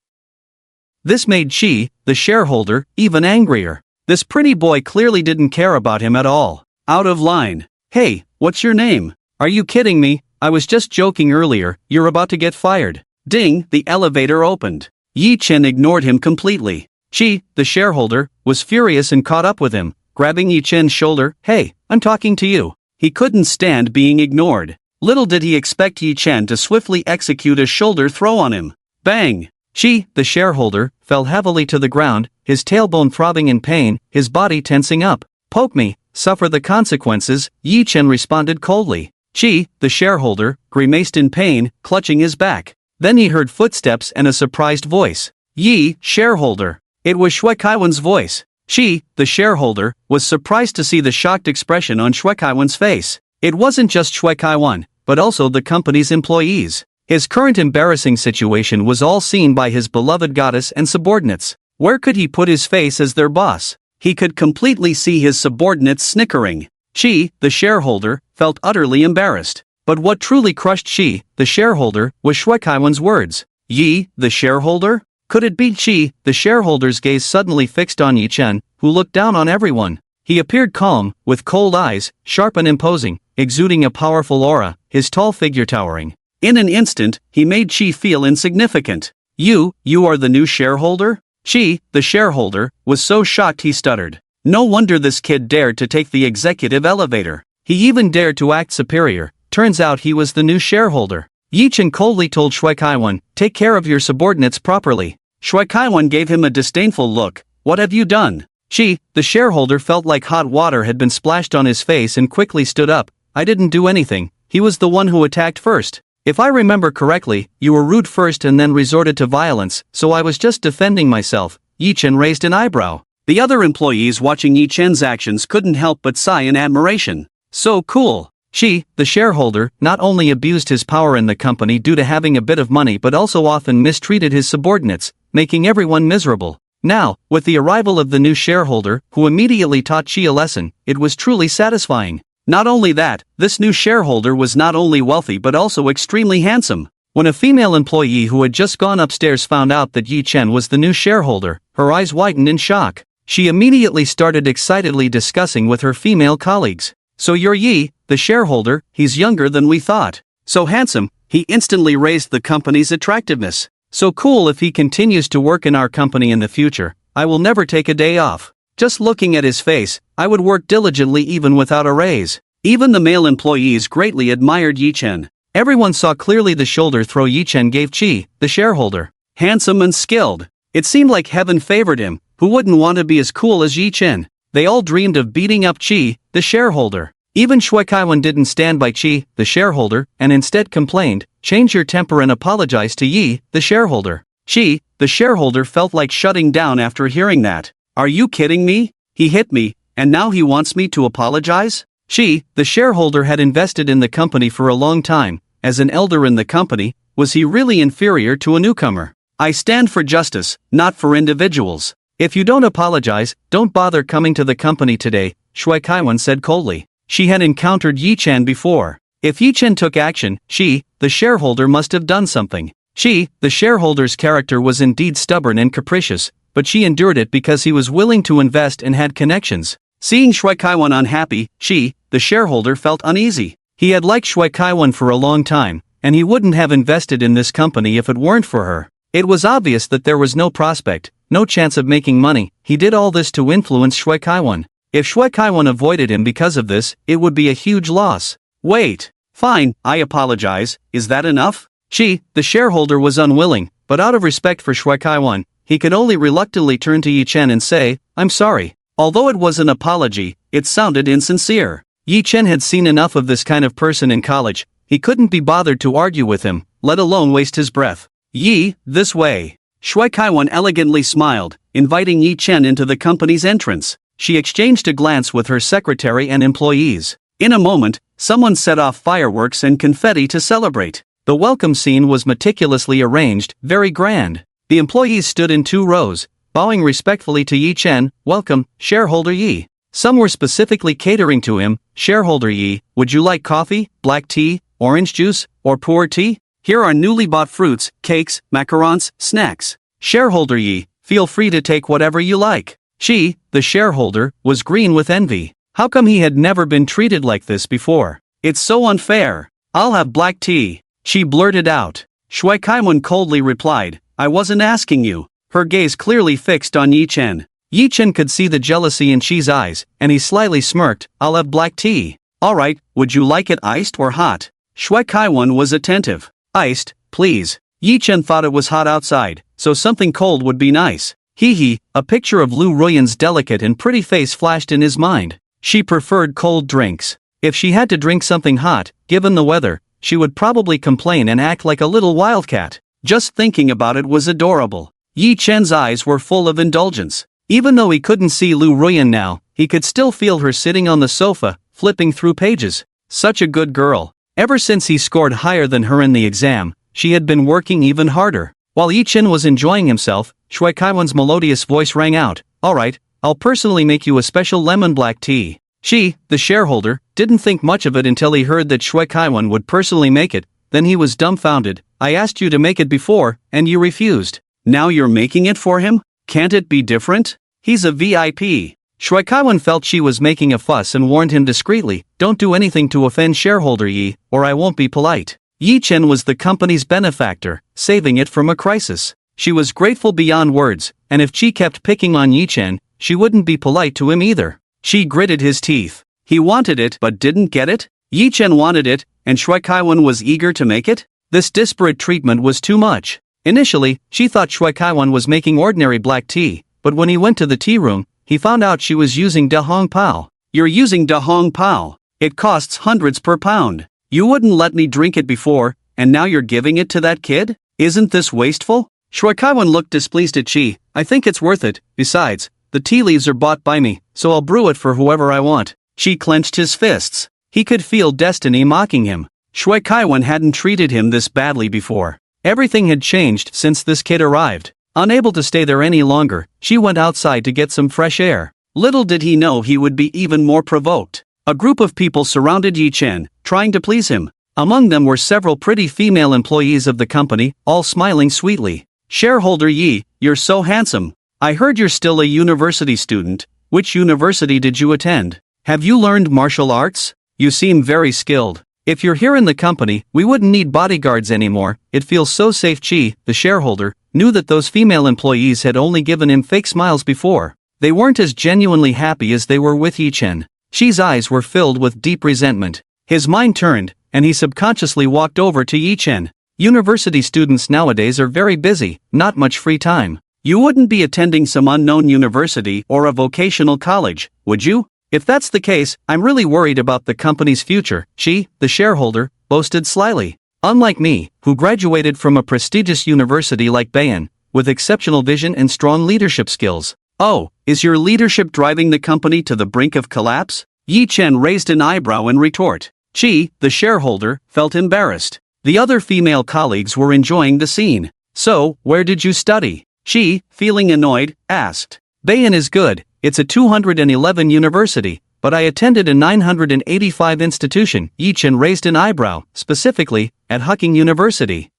Speaker 1: This made Chi, the shareholder, even angrier. This pretty boy clearly didn't care about him at all. Out of line. "Hey, what's your name? Are you kidding me? I was just joking earlier, you're about to get fired." Ding, the elevator opened. Yi Chen ignored him completely. Chi, the shareholder, was furious and caught up with him, grabbing Yi Chen's shoulder. "Hey, I'm talking to you." He couldn't stand being ignored. Little did he expect Yi Chen to swiftly execute a shoulder throw on him. Bang! Chi, the shareholder, fell heavily to the ground, his tailbone throbbing in pain, his body tensing up. "Poke me, suffer the consequences," Yi Chen responded coldly. Chi, the shareholder, grimaced in pain, clutching his back. Then he heard footsteps and a surprised voice. "Yi, shareholder." It was Shui Kaiwan's voice. Chi, the shareholder, was surprised to see the shocked expression on Shui Kaiwan's face. It wasn't just Shui Kaiwan, but also the company's employees. His current embarrassing situation was all seen by his beloved goddess and subordinates. Where could he put his face as their boss? He could completely see his subordinates snickering. Chi, the shareholder, felt utterly embarrassed. But what truly crushed Chi, the shareholder, was Shui Kaiwan's words. Yi, the shareholder? Could it be? Chi, the shareholder's gaze suddenly fixed on Yi Chen, who looked down on everyone. He appeared calm, with cold eyes, sharp and imposing, exuding a powerful aura, his tall figure towering. In an instant, he made Chi feel insignificant. You are the new shareholder?" Chi, the shareholder, was so shocked he stuttered. No wonder this kid dared to take the executive elevator. He even dared to act superior. Turns out he was the new shareholder. Yi Chen coldly told Shui Kaiwan, "Take care of your subordinates properly." Shui Kaiwan gave him a disdainful look. "What have you done?" Chi, the shareholder, felt like hot water had been splashed on his face and quickly stood up. "I didn't do anything. He was the one who attacked first. If I remember correctly, you were rude first and then resorted to violence, so I was just defending myself." Yi Chen raised an eyebrow. The other employees watching Yi Chen's actions couldn't help but sigh in admiration. So cool. Chi, the shareholder, not only abused his power in the company due to having a bit of money but also often mistreated his subordinates, making everyone miserable. Now, with the arrival of the new shareholder, who immediately taught Chi a lesson, it was truly satisfying. Not only that, this new shareholder was not only wealthy but also extremely handsome. When a female employee who had just gone upstairs found out that Yi Chen was the new shareholder, her eyes widened in shock. She immediately started excitedly discussing with her female colleagues. "So you're Yi, the shareholder, he's younger than we thought. So handsome, he instantly raised the company's attractiveness. So cool, if he continues to work in our company in the future, I will never take a day off. Just looking at his face, I would work diligently even without a raise." Even the male employees greatly admired Yi Chen. Everyone saw clearly the shoulder throw Yi Chen gave Chi, the shareholder. Handsome and skilled. It seemed like heaven favored him. Who wouldn't want to be as cool as Yi Chen? They all dreamed of beating up Chi, the shareholder. Even Shui Kaiwan didn't stand by Chi, the shareholder, and instead complained, "Change your temper and apologize to Yi, the shareholder." Chi, the shareholder, felt like shutting down after hearing that. "Are you kidding me? He hit me, and now he wants me to apologize?" Chi, the shareholder, had invested in the company for a long time. As an elder in the company, was he really inferior to a newcomer? "I stand for justice, not for individuals. If you don't apologize, don't bother coming to the company today," Shui Kaiwan said coldly. She had encountered Yi Chen before. If Yi Chen took action, she, the shareholder, must have done something. She, the shareholder's character, was indeed stubborn and capricious, but she endured it because he was willing to invest and had connections. Seeing Shui Kaiwan unhappy, she, the shareholder, felt uneasy. He had liked Shui Kaiwan for a long time, and he wouldn't have invested in this company if it weren't for her. It was obvious that there was no prospect, no chance of making money. He did all this to influence Shui Kaiwan. If Shui Kaiwan avoided him because of this, it would be a huge loss. Wait. Fine, I apologize, is that enough? She, the shareholder, was unwilling, but out of respect for Shui Kaiwan, he could only reluctantly turn to Yi Chen and say, "I'm sorry." Although it was an apology, it sounded insincere. Yi Chen had seen enough of this kind of person in college. He couldn't be bothered to argue with him, let alone waste his breath. "Yi, this way." Shui Kaiwan elegantly smiled, inviting Yi Chen into the company's entrance. She exchanged a glance with her secretary and employees. In a moment, someone set off fireworks and confetti to celebrate. The welcome scene was meticulously arranged, very grand. The employees stood in 2 rows, bowing respectfully to Yi Chen. "Welcome, shareholder Yi." Some were specifically catering to him. "Shareholder Yi, would you like coffee, black tea, orange juice, or pu'er tea? Here are newly bought fruits, cakes, macarons, snacks. Shareholder Yi, feel free to take whatever you like." She, the shareholder, was green with envy. How come he had never been treated like this before? "It's so unfair. I'll have black tea," she blurted out. Shui Kaiwan coldly replied, "I wasn't asking you." Her gaze clearly fixed on Yi Chen. Yi Chen could see the jealousy in Shi's eyes, and he slyly smirked. "I'll have black tea." "Alright, would you like it iced or hot?" Shui Kaiwan was attentive. "Iced, please." Yi Chen thought it was hot outside, so something cold would be nice. Hee, a picture of Lu Ruyan's delicate and pretty face flashed in his mind. She preferred cold drinks. If she had to drink something hot, given the weather, she would probably complain and act like a little wildcat. Just thinking about it was adorable. Yi Chen's eyes were full of indulgence. Even though he couldn't see Lu Ruyan now, he could still feel her sitting on the sofa, flipping through pages. Such a good girl. Ever since he scored higher than her in the exam, she had been working even harder. While Yi Chen was enjoying himself, Shui Kaiwan's melodious voice rang out. "Alright, I'll personally make you a special lemon black tea." She, the shareholder, didn't think much of it until he heard that Shui Kaiwan would personally make it. Then he was dumbfounded. "I asked you to make it before, and you refused. Now you're making it for him? Can't it be different? He's a VIP." Shui Kaiwan felt she was making a fuss and warned him discreetly, "Don't do anything to offend shareholder Yi, or I won't be polite." Yi Chen was the company's benefactor, saving it from a crisis. She was grateful beyond words, and if Chi kept picking on Yi Chen, she wouldn't be polite to him either. Chi gritted his teeth. He wanted it but didn't get it? Yi Chen wanted it, and Shui Kaiwan was eager to make it? This disparate treatment was too much. Initially, she thought Shui Kaiwan was making ordinary black tea, but when he went to the tea room, he found out she was using Da Hong Pao. "You're using Da Hong Pao. It costs hundreds per pound. You wouldn't let me drink it before, and now you're giving it to that kid? Isn't this wasteful?" Shui Kaiwan looked displeased at Chi. "I think it's worth it. Besides, the tea leaves are bought by me, so I'll brew it for whoever I want." Chi clenched his fists. He could feel destiny mocking him. Shui Kaiwan hadn't treated him this badly before. Everything had changed since this kid arrived. Unable to stay there any longer, she went outside to get some fresh air. Little did he know he would be even more provoked. A group of people surrounded Yi Chen, trying to please him. Among them were several pretty female employees of the company, all smiling sweetly. "Shareholder Yi, you're so handsome. I heard you're still a university student. Which university did you attend? Have you learned martial arts? You seem very skilled. If you're here in the company, we wouldn't need bodyguards anymore. It feels so safe." Chi, the shareholder, knew that those female employees had only given him fake smiles before. They weren't as genuinely happy as they were with Yi Chen. Chi's eyes were filled with deep resentment. His mind turned, and he subconsciously walked over to Yi Chen. University students nowadays are very busy, not much free time. You wouldn't be attending some unknown university or a vocational college, would you? If that's the case, I'm really worried about the company's future, Chi, the shareholder, boasted slyly. Unlike me, who graduated from a prestigious university like Bayan, with exceptional vision and strong leadership skills. Oh, is your leadership driving the company to the brink of collapse? Yi Chen raised an eyebrow in retort. Chi, the shareholder, felt embarrassed. The other female colleagues were enjoying the scene. "So, where did you study?" Chi, feeling annoyed, asked. "Bayan is good, it's a 211 university, but I attended a 985 institution." Yi Chen raised an eyebrow, specifically, at Hucking University.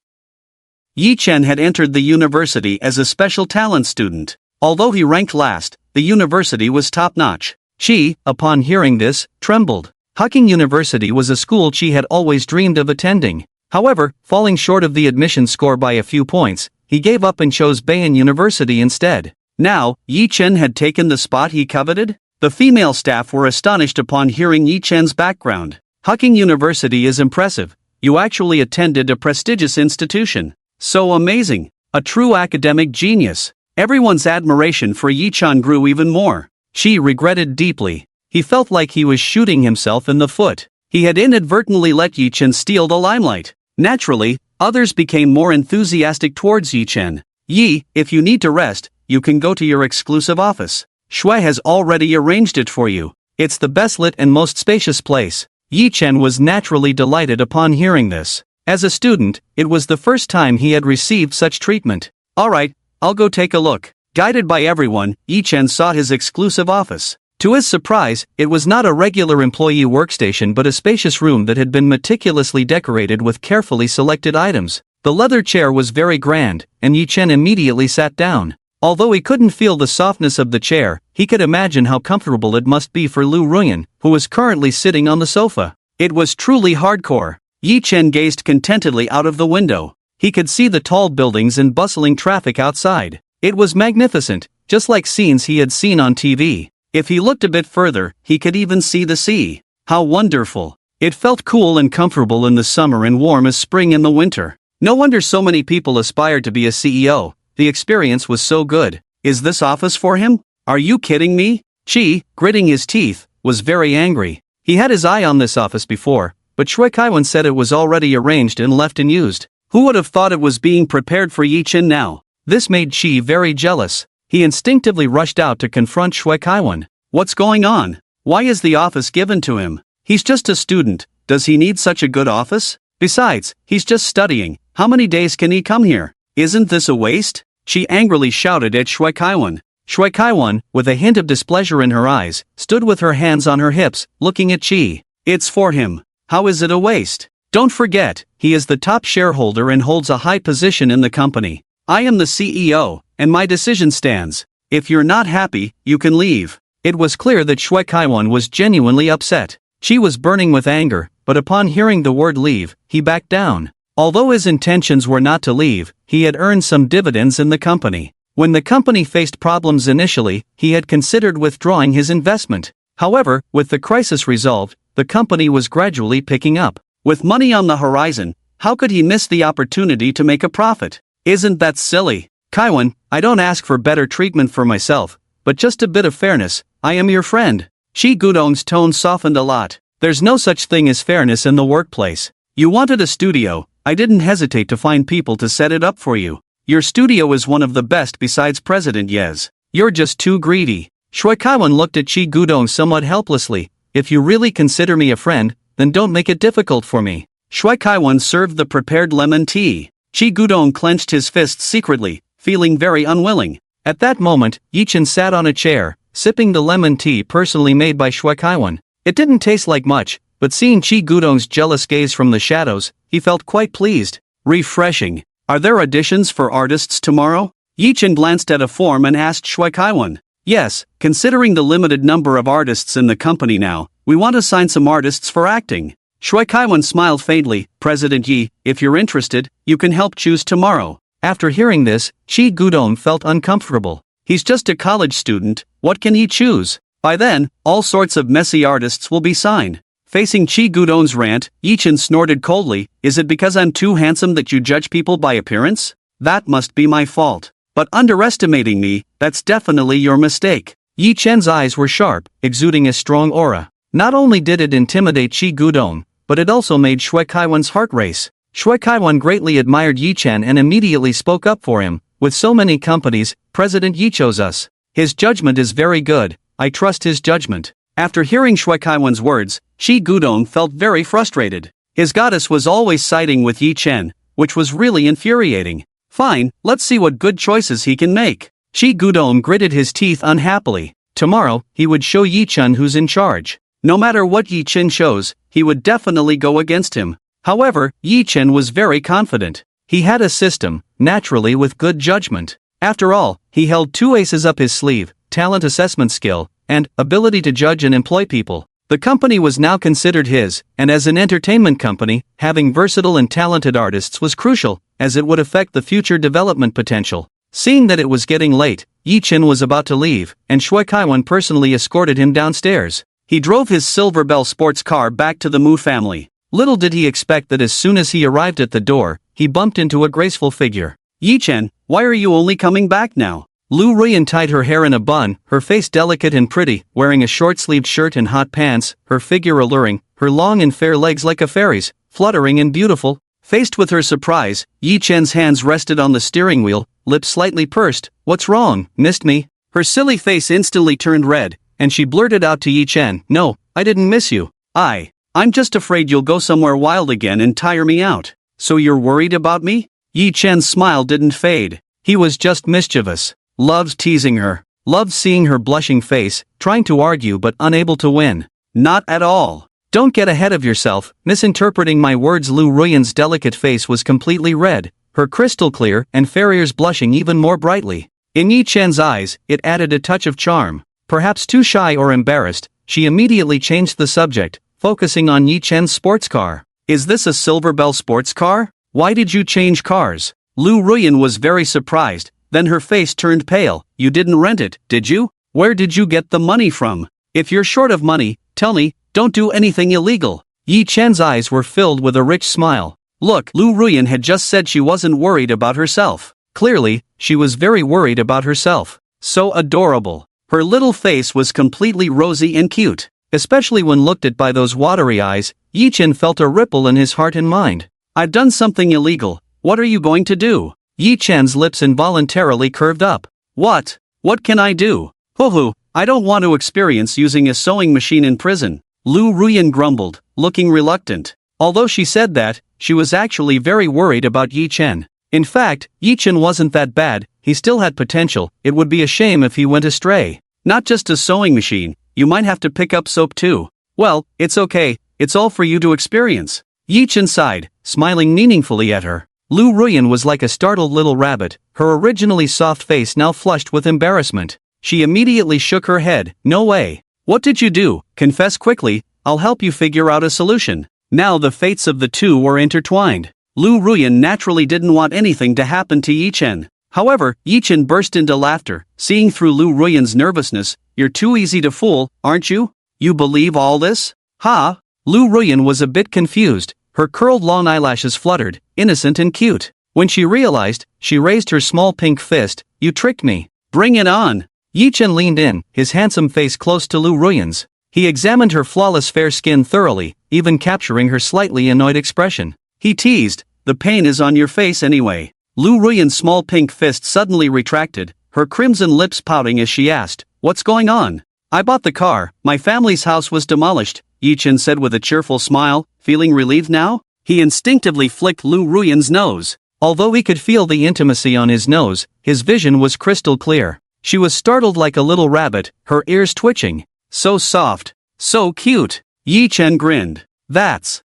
Speaker 1: Yi Chen had entered the university as a special talent student. Although he ranked last, the university was top-notch. She, upon hearing this, trembled. Hacking University was a school she had always dreamed of attending. However, falling short of the admission score by a few points, he gave up and chose Bayan University instead. Now, Yi Chen had taken the spot he coveted? The female staff were astonished upon hearing Yi Chen's background. Hacking University is impressive. You actually attended a prestigious institution. So amazing. A true academic genius. Everyone's admiration for Yi Chen grew even more. She regretted deeply. He felt like he was shooting himself in the foot. He had inadvertently let Yi Chen steal the limelight. Naturally, others became more enthusiastic towards Yi Chen. Yi, if you need to rest, you can go to your exclusive office. Shui has already arranged it for you. It's the best lit and most spacious place. Yi Chen was naturally delighted upon hearing this. As a student, it was the first time he had received such treatment. Alright, I'll go take a look. Guided by everyone, Yi Chen sought his exclusive office. To his surprise, it was not a regular employee workstation but a spacious room that had been meticulously decorated with carefully selected items. The leather chair was very grand, and Yi Chen immediately sat down. Although he couldn't feel the softness of the chair, he could imagine how comfortable it must be for Lu Ruyan, who was currently sitting on the sofa. It was truly hardcore. Yi Chen gazed contentedly out of the window. He could see the tall buildings and bustling traffic outside. It was magnificent, just like scenes he had seen on TV. If he looked a bit further, he could even see the sea. How wonderful. It felt cool and comfortable in the summer and warm as spring in the winter. No wonder so many people aspired to be a CEO. The experience was so good. Is this office for him? Are you kidding me? Chi, gritting his teeth, was very angry. He had his eye on this office before, but Shui Kaiwan said it was already arranged and left unused. Who would have thought it was being prepared for Yi Chen now? This made Chi very jealous. He instinctively rushed out to confront Shui Kaiwan. What's going on? Why is the office given to him? He's just a student. Does he need such a good office? Besides, he's just studying. How many days can he come here? Isn't this a waste? Chi angrily shouted at Shui Kaiwan. Shui Kaiwan, with a hint of displeasure in her eyes, stood with her hands on her hips, looking at Chi. It's for him. How is it a waste? Don't forget, he is the top shareholder and holds a high position in the company. I am the CEO, and my decision stands. If you're not happy, you can leave. It was clear that Shui Kaiwan was genuinely upset. She was burning with anger, but upon hearing the word leave, he backed down. Although his intentions were not to leave, he had earned some dividends in the company. When the company faced problems initially, he had considered withdrawing his investment. However, with the crisis resolved, the company was gradually picking up. With money on the horizon, how could he miss the opportunity to make a profit? Isn't that silly? Kaiwan, I don't ask for better treatment for myself, but just a bit of fairness. I am your friend. Shi Gudong's tone softened a lot. There's no such thing as fairness in the workplace. You wanted a studio. I didn't hesitate to find people to set it up for you. Your studio is one of the best besides President Yez. You're just too greedy. Shui Kaiwan looked at Chi Gudong somewhat helplessly. If you really consider me a friend, then don't make it difficult for me. Shui Kaiwan served the prepared lemon tea. Chi Gudong clenched his fists secretly, feeling very unwilling. At that moment, Yi Chen sat on a chair, sipping the lemon tea personally made by Shui Kaiwan. It didn't taste like much, but seeing Chi Gudong's jealous gaze from the shadows, he felt quite pleased. Refreshing. Are there auditions for artists tomorrow? Yi Chen glanced at a form and asked Shui Kaiwan. Yes, considering the limited number of artists in the company now, we want to sign some artists for acting. Shui Kaiwan smiled faintly. President Yi, if you're interested, you can help choose tomorrow. After hearing this, Chi Gudong felt uncomfortable. He's just a college student, what can he choose? By then, all sorts of messy artists will be signed. Facing Chi Gudong's rant, Yi Chen snorted coldly. Is it because I'm too handsome that you judge people by appearance? That must be my fault. But underestimating me, that's definitely your mistake. Yi Chen's eyes were sharp, exuding a strong aura. Not only did it intimidate Chi Gudong, but it also made Shui Kaiwan's heart race. Shui Kaiwan greatly admired Yi Chen and immediately spoke up for him. With so many companies, President Yi chose us. His judgment is very good. I trust his judgment. After hearing Shui Kaiwan's words, Chi Gudong felt very frustrated. His goddess was always siding with Yi Chen, which was really infuriating. Fine, let's see what good choices he can make. Chi Gudong gritted his teeth unhappily. Tomorrow, he would show Yi Chen who's in charge. No matter what Yi Chen chose, he would definitely go against him. However, Yi Chen was very confident. He had a system, naturally with good judgment. After all, he held 2 aces up his sleeve: talent assessment skill, and ability to judge and employ people. The company was now considered his, and as an entertainment company, having versatile and talented artists was crucial, as it would affect the future development potential. Seeing that it was getting late, Yi Chen was about to leave, and Shui Kaiwan personally escorted him downstairs. He drove his Silver Bell sports car back to the Mu family. Little did he expect that as soon as he arrived at the door, he bumped into a graceful figure. "Yi Chen, why are you only coming back now?" Lu Ruyan tied her hair in a bun, her face delicate and pretty, wearing a short-sleeved shirt and hot pants, her figure alluring, her long and fair legs like a fairy's, fluttering and beautiful. Faced with her surprise, Yi Chen's hands rested on the steering wheel, lips slightly pursed. "What's wrong, missed me?" Her silly face instantly turned red, and she blurted out to Yi Chen, "No, I didn't miss you. I'm just afraid you'll go somewhere wild again and tire me out." "So you're worried about me?" Yi Chen's smile didn't fade. He was just mischievous. Loved teasing her. Loved seeing her blushing face, trying to argue but unable to win. "Not at all. Don't get ahead of yourself, misinterpreting my words." Lu Ruyan's delicate face was completely red, her crystal clear and fair ears blushing even more brightly. In Yi Chen's eyes, it added a touch of charm. Perhaps too shy or embarrassed, she immediately changed the subject, focusing on Yi Chen's sports car. "Is this a Silver Bell sports car? Why did you change cars?" Lu Ruyan was very surprised, then her face turned pale. "You didn't rent it, did you? Where did you get the money from? If you're short of money, tell me, don't do anything illegal." Yi Chen's eyes were filled with a rich smile. Look, Lu Ruyan had just said she wasn't worried about herself. Clearly, she was very worried about herself. So adorable. Her little face was completely rosy and cute. Especially when looked at by those watery eyes, Yi Chen felt a ripple in his heart and mind. "I've done something illegal. What are you going to do?" Yi Chen's lips involuntarily curved up. What can I do?" "Hoo, I don't want to experience using a sewing machine in prison," Lu Ruyan grumbled, looking reluctant. Although she said that, she was actually very worried about Yi Chen. In fact, Yi Chen wasn't that bad, he still had potential. It would be a shame if he went astray. "Not just a sewing machine, you might have to pick up soap too." "Well, it's okay, it's all for you to experience." Yi Chen sighed, smiling meaningfully at her. Lu Ruyan was like a startled little rabbit, her originally soft face now flushed with embarrassment. She immediately shook her head. "No way. What did you do? Confess quickly, I'll help you figure out a solution." Now the fates of the two were intertwined. Lu Ruyan naturally didn't want anything to happen to Yi Chen. However, Yi Chen burst into laughter, seeing through Lu Ruyan's nervousness. "You're too easy to fool, aren't you? You believe all this?" "Ha?" Lu Ruyan was a bit confused, her curled long eyelashes fluttered, innocent and cute. When she realized, she raised her small pink fist. "You tricked me. Bring it on." Yi Chen leaned in, his handsome face close to Lu Ruyan's. He examined her flawless fair skin thoroughly, even capturing her slightly annoyed expression. He teased, "The pain is on your face anyway." Lu Ruyan's small pink fist suddenly retracted, her crimson lips pouting as she asked, "What's going on?" "I bought the car, my family's house was demolished," Yi Chen said with a cheerful smile, feeling relieved now. He instinctively flicked Lu Ruyan's nose. Although he could feel the intimacy on his nose, his vision was crystal clear. She was startled like a little rabbit, her ears twitching. "So soft. So cute." Yi Chen grinned. That's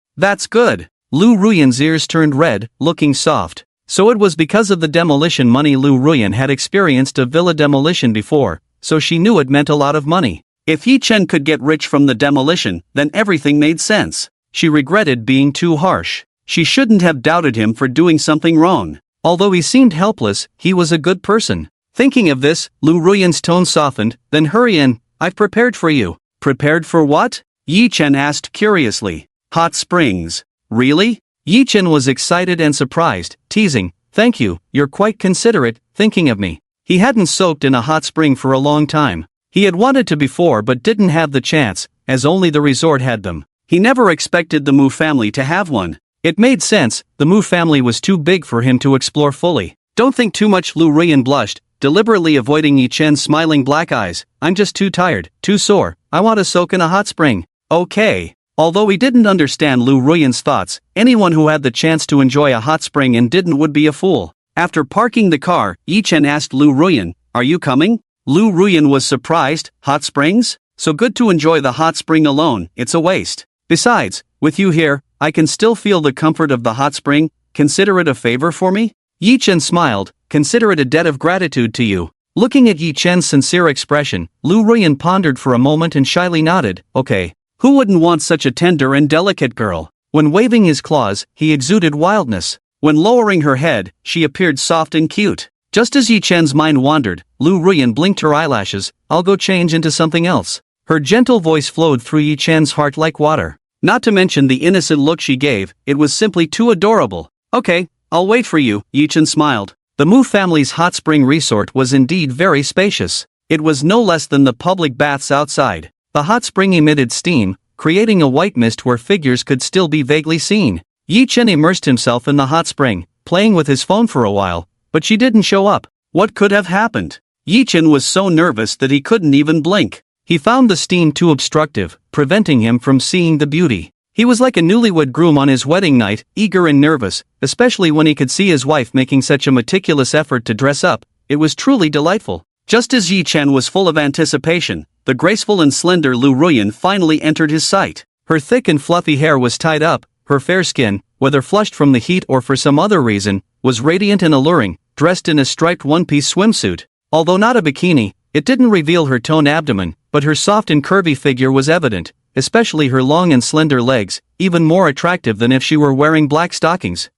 Speaker 1: good." Lu Ruyan's ears turned red, looking soft. So it was because of the demolition money. Lu Ruyan had experienced a villa demolition before, so she knew it meant a lot of money. If Yi Chen could get rich from the demolition, then everything made sense. She regretted being too harsh. She shouldn't have doubted him for doing something wrong. Although he seemed helpless, he was a good person. Thinking of this, Lu Ruyan's tone softened. "Then hurry in, I've prepared for you." "Prepared for what?" Yi Chen asked curiously. "Hot springs." "Really?" Yi Chen was excited and surprised, teasing, "Thank you, you're quite considerate, thinking of me." He hadn't soaked in a hot spring for a long time. He had wanted to before but didn't have the chance, as only the resort had them. He never expected the Mu family to have one. It made sense, the Mu family was too big for him to explore fully. "Don't think too much." Lu Ruyan blushed, deliberately avoiding Yi Chen's smiling black eyes. "I'm just too tired, too sore, I want to soak in a hot spring." "Okay." Although he didn't understand Lu Ruyan's thoughts, anyone who had the chance to enjoy a hot spring and didn't would be a fool. After parking the car, Yi Chen asked Lu Ruyan, "Are you coming?" Lu Ruyan was surprised. "Hot springs? So good to enjoy the hot spring alone, it's a waste. Besides, with you here, I can still feel the comfort of the hot spring. consider it a favor for me? Yi Chen smiled, consider it a debt of gratitude to you. Looking at Yi Chen's sincere expression, Lu Ruyan pondered for a moment and shyly nodded, okay. Who wouldn't want such a tender and delicate girl? When waving his claws, he exuded wildness. When lowering her head, she appeared soft and cute. Just as Yi Chen's mind wandered, Lu Ruyan blinked her eyelashes, I'll go change into something else. Her gentle voice flowed through Yi Chen's heart like water. Not to mention the innocent look she gave, it was simply too adorable. Okay, I'll wait for you, Yi Chen smiled. The Mu family's hot spring resort was indeed very spacious. It was no less than the public baths outside. The hot spring emitted steam, creating a white mist where figures could still be vaguely seen. Yi Chen immersed himself in the hot spring, playing with his phone for a while, but she didn't show up. What could have happened? Yi Chen was so nervous that he couldn't even blink. He found the steam too obstructive, preventing him from seeing the beauty. He was like a newlywed groom on his wedding night, eager and nervous, especially when he could see his wife making such a meticulous effort to dress up. It was truly delightful. Just as Yi Chen was full of anticipation, the graceful and slender Lu Ruyan finally entered his sight. Her thick and fluffy hair was tied up, her fair skin, whether flushed from the heat or for some other reason, was radiant and alluring, dressed in a striped one-piece swimsuit. Although not a bikini, it didn't reveal her toned abdomen, but her soft and curvy figure was evident, especially her long and slender legs, even more attractive than if she were wearing black stockings.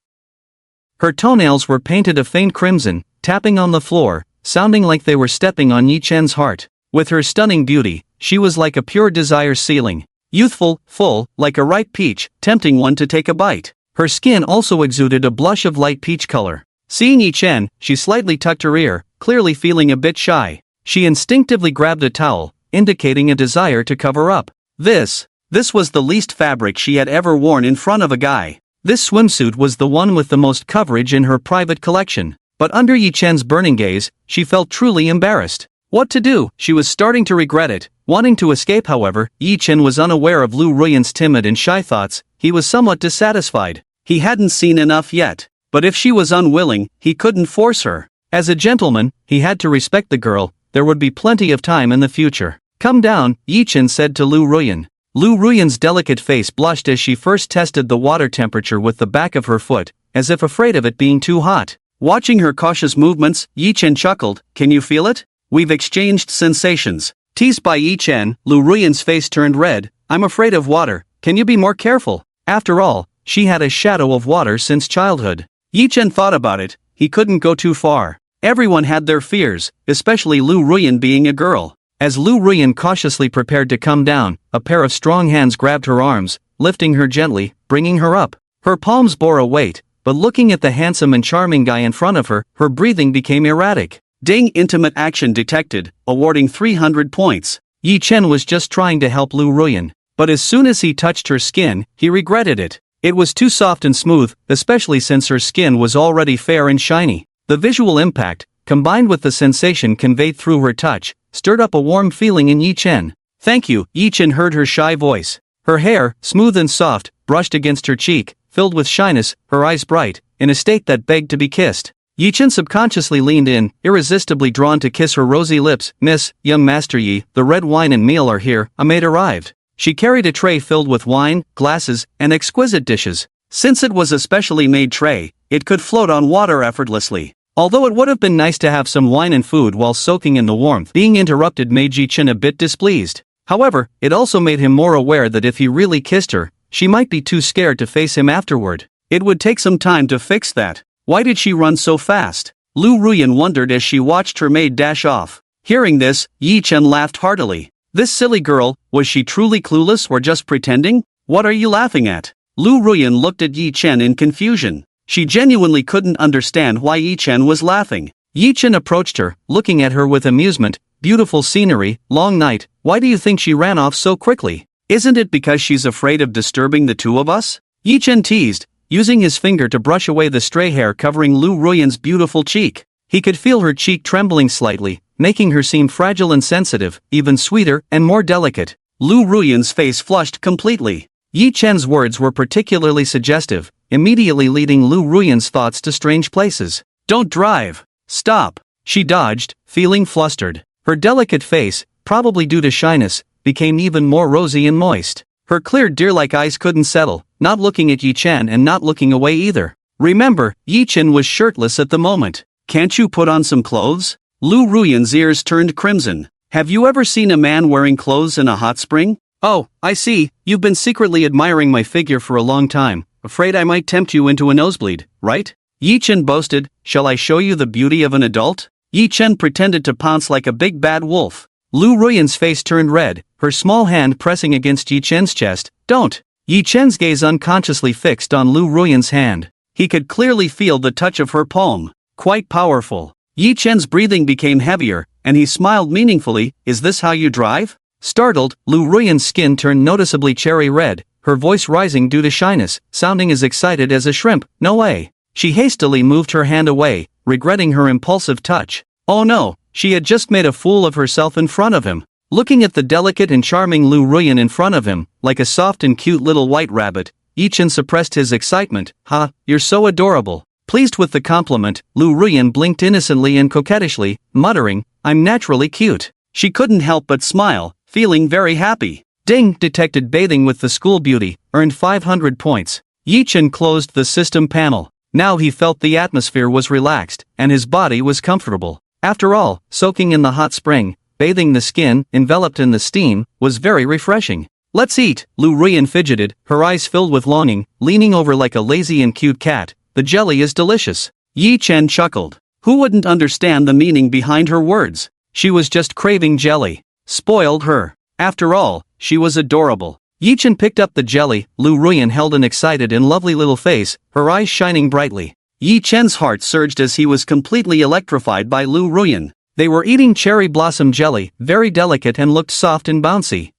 Speaker 1: Her toenails were painted a faint crimson, tapping on the floor, sounding like they were stepping on Yi Chen's heart. With her stunning beauty, she was like a pure desire ceiling. Youthful, full, like a ripe peach, tempting one to take a bite. Her skin also exuded a blush of light peach color. Seeing Yi Chen, she slightly tucked her ear, clearly feeling a bit shy. She instinctively grabbed a towel, indicating a desire to cover up. This was the least fabric she had ever worn in front of a guy. This swimsuit was the one with the most coverage in her private collection. But under Yi Chen's burning gaze, she felt truly embarrassed. What to do? She was starting to regret it. Wanting to escape, however, Yi Chen was unaware of Lu Ruyan's timid and shy thoughts. He was somewhat dissatisfied. He hadn't seen enough yet. But if she was unwilling, he couldn't force her. As a gentleman, he had to respect the girl. There would be plenty of time in the future. Come down, Yi Chen said to Lu Ruyan. Lu Ruyan's delicate face blushed as she first tested the water temperature with the back of her foot, as if afraid of it being too hot. Watching her cautious movements, Yi Chen chuckled, can you feel it? We've exchanged sensations. Teased by Yi Chen, Lu Ruyan's face turned red. I'm afraid of water, can you be more careful? After all, she had a shadow of water since childhood. Yi Chen thought about it, he couldn't go too far. Everyone had their fears, especially Lu Ruyan being a girl. As Lu Ruyan cautiously prepared to come down, a pair of strong hands grabbed her arms, lifting her gently, bringing her up. Her palms bore a weight, but looking at the handsome and charming guy in front of her, her breathing became erratic. Ding, intimate action detected, awarding 300 points. Yi Chen was just trying to help Lu Ruyan, but as soon as he touched her skin, he regretted it. It was too soft and smooth, especially since her skin was already fair and shiny. The visual impact, combined with the sensation conveyed through her touch, stirred up a warm feeling in Yi Chen. Thank you, Yi Chen heard her shy voice. Her hair, smooth and soft, brushed against her cheek, filled with shyness, her eyes bright, in a state that begged to be kissed. Yi Chen subconsciously leaned in, irresistibly drawn to kiss her rosy lips. Miss, young Master Yi, the red wine and meal are here, a maid arrived. She carried a tray filled with wine, glasses, and exquisite dishes. Since it was a specially made tray, it could float on water effortlessly. Although it would have been nice to have some wine and food while soaking in the warmth, being interrupted made Yi Chen a bit displeased. However, it also made him more aware that if he really kissed her, she might be too scared to face him afterward. It would take some time to fix that. Why did she run so fast? Lu Ruyan wondered as she watched her maid dash off. Hearing this, Yi Chen laughed heartily. This silly girl, was she truly clueless or just pretending? What are you laughing at? Lu Ruyan looked at Yi Chen in confusion. She genuinely couldn't understand why Yi Chen was laughing. Yi Chen approached her, looking at her with amusement. Beautiful scenery, long night, why do you think she ran off so quickly? Isn't it because she's afraid of disturbing the two of us? Yi Chen teased, using his finger to brush away the stray hair covering Lu Ruyan's beautiful cheek. He could feel her cheek trembling slightly, making her seem fragile and sensitive, even sweeter and more delicate. Lu Ruyan's face flushed completely. Yi Chen's words were particularly suggestive, immediately leading Lu Ruyan's thoughts to strange places. Don't drive. Stop. She dodged, feeling flustered. Her delicate face, probably due to shyness, became even more rosy and moist. Her clear deer-like eyes couldn't settle, not looking at Yi Chen and not looking away either. Remember, Yi Chen was shirtless at the moment. Can't you put on some clothes? Lu Ruyan's ears turned crimson. Have you ever seen a man wearing clothes in a hot spring? Oh, I see, you've been secretly admiring my figure for a long time. Afraid I might tempt you into a nosebleed, right? Yi Chen boasted. Shall I show you the beauty of an adult? Yi Chen pretended to pounce like a big bad wolf. Lu Ruyan's face turned red, her small hand pressing against Yi Chen's chest. Don't! Yi Chen's gaze unconsciously fixed on Lu Ruyan's hand. He could clearly feel the touch of her palm. Quite powerful. Yi Chen's breathing became heavier, and he smiled meaningfully. Is this how you drive? Startled, Lu Ruyan's skin turned noticeably cherry red, her voice rising due to shyness, sounding as excited as a shrimp. No way. She hastily moved her hand away, regretting her impulsive touch. Oh no, she had just made a fool of herself in front of him. Looking at the delicate and charming Lu Ruyan in front of him, like a soft and cute little white rabbit, Yi Chen suppressed his excitement. Ha, you're so adorable. Pleased with the compliment, Lu Ruyan blinked innocently and coquettishly, muttering, I'm naturally cute. She couldn't help but smile, feeling very happy. Ding! Detected bathing with the school beauty, earned 500 points. Yi Chen closed the system panel. Now he felt the atmosphere was relaxed, and his body was comfortable. After all, soaking in the hot spring, bathing the skin, enveloped in the steam, was very refreshing. Let's eat, Lu Ruyan fidgeted, her eyes filled with longing, leaning over like a lazy and cute cat. The jelly is delicious. Yi Chen chuckled. Who wouldn't understand the meaning behind her words? She was just craving jelly. Spoiled her. After all, she was adorable. Yi Chen picked up the jelly. Lu Ruyan held an excited and lovely little face, her eyes shining brightly. Yi Chen's heart surged as he was completely electrified by Lu Ruyan. They were eating cherry blossom jelly, very delicate and looked soft and bouncy.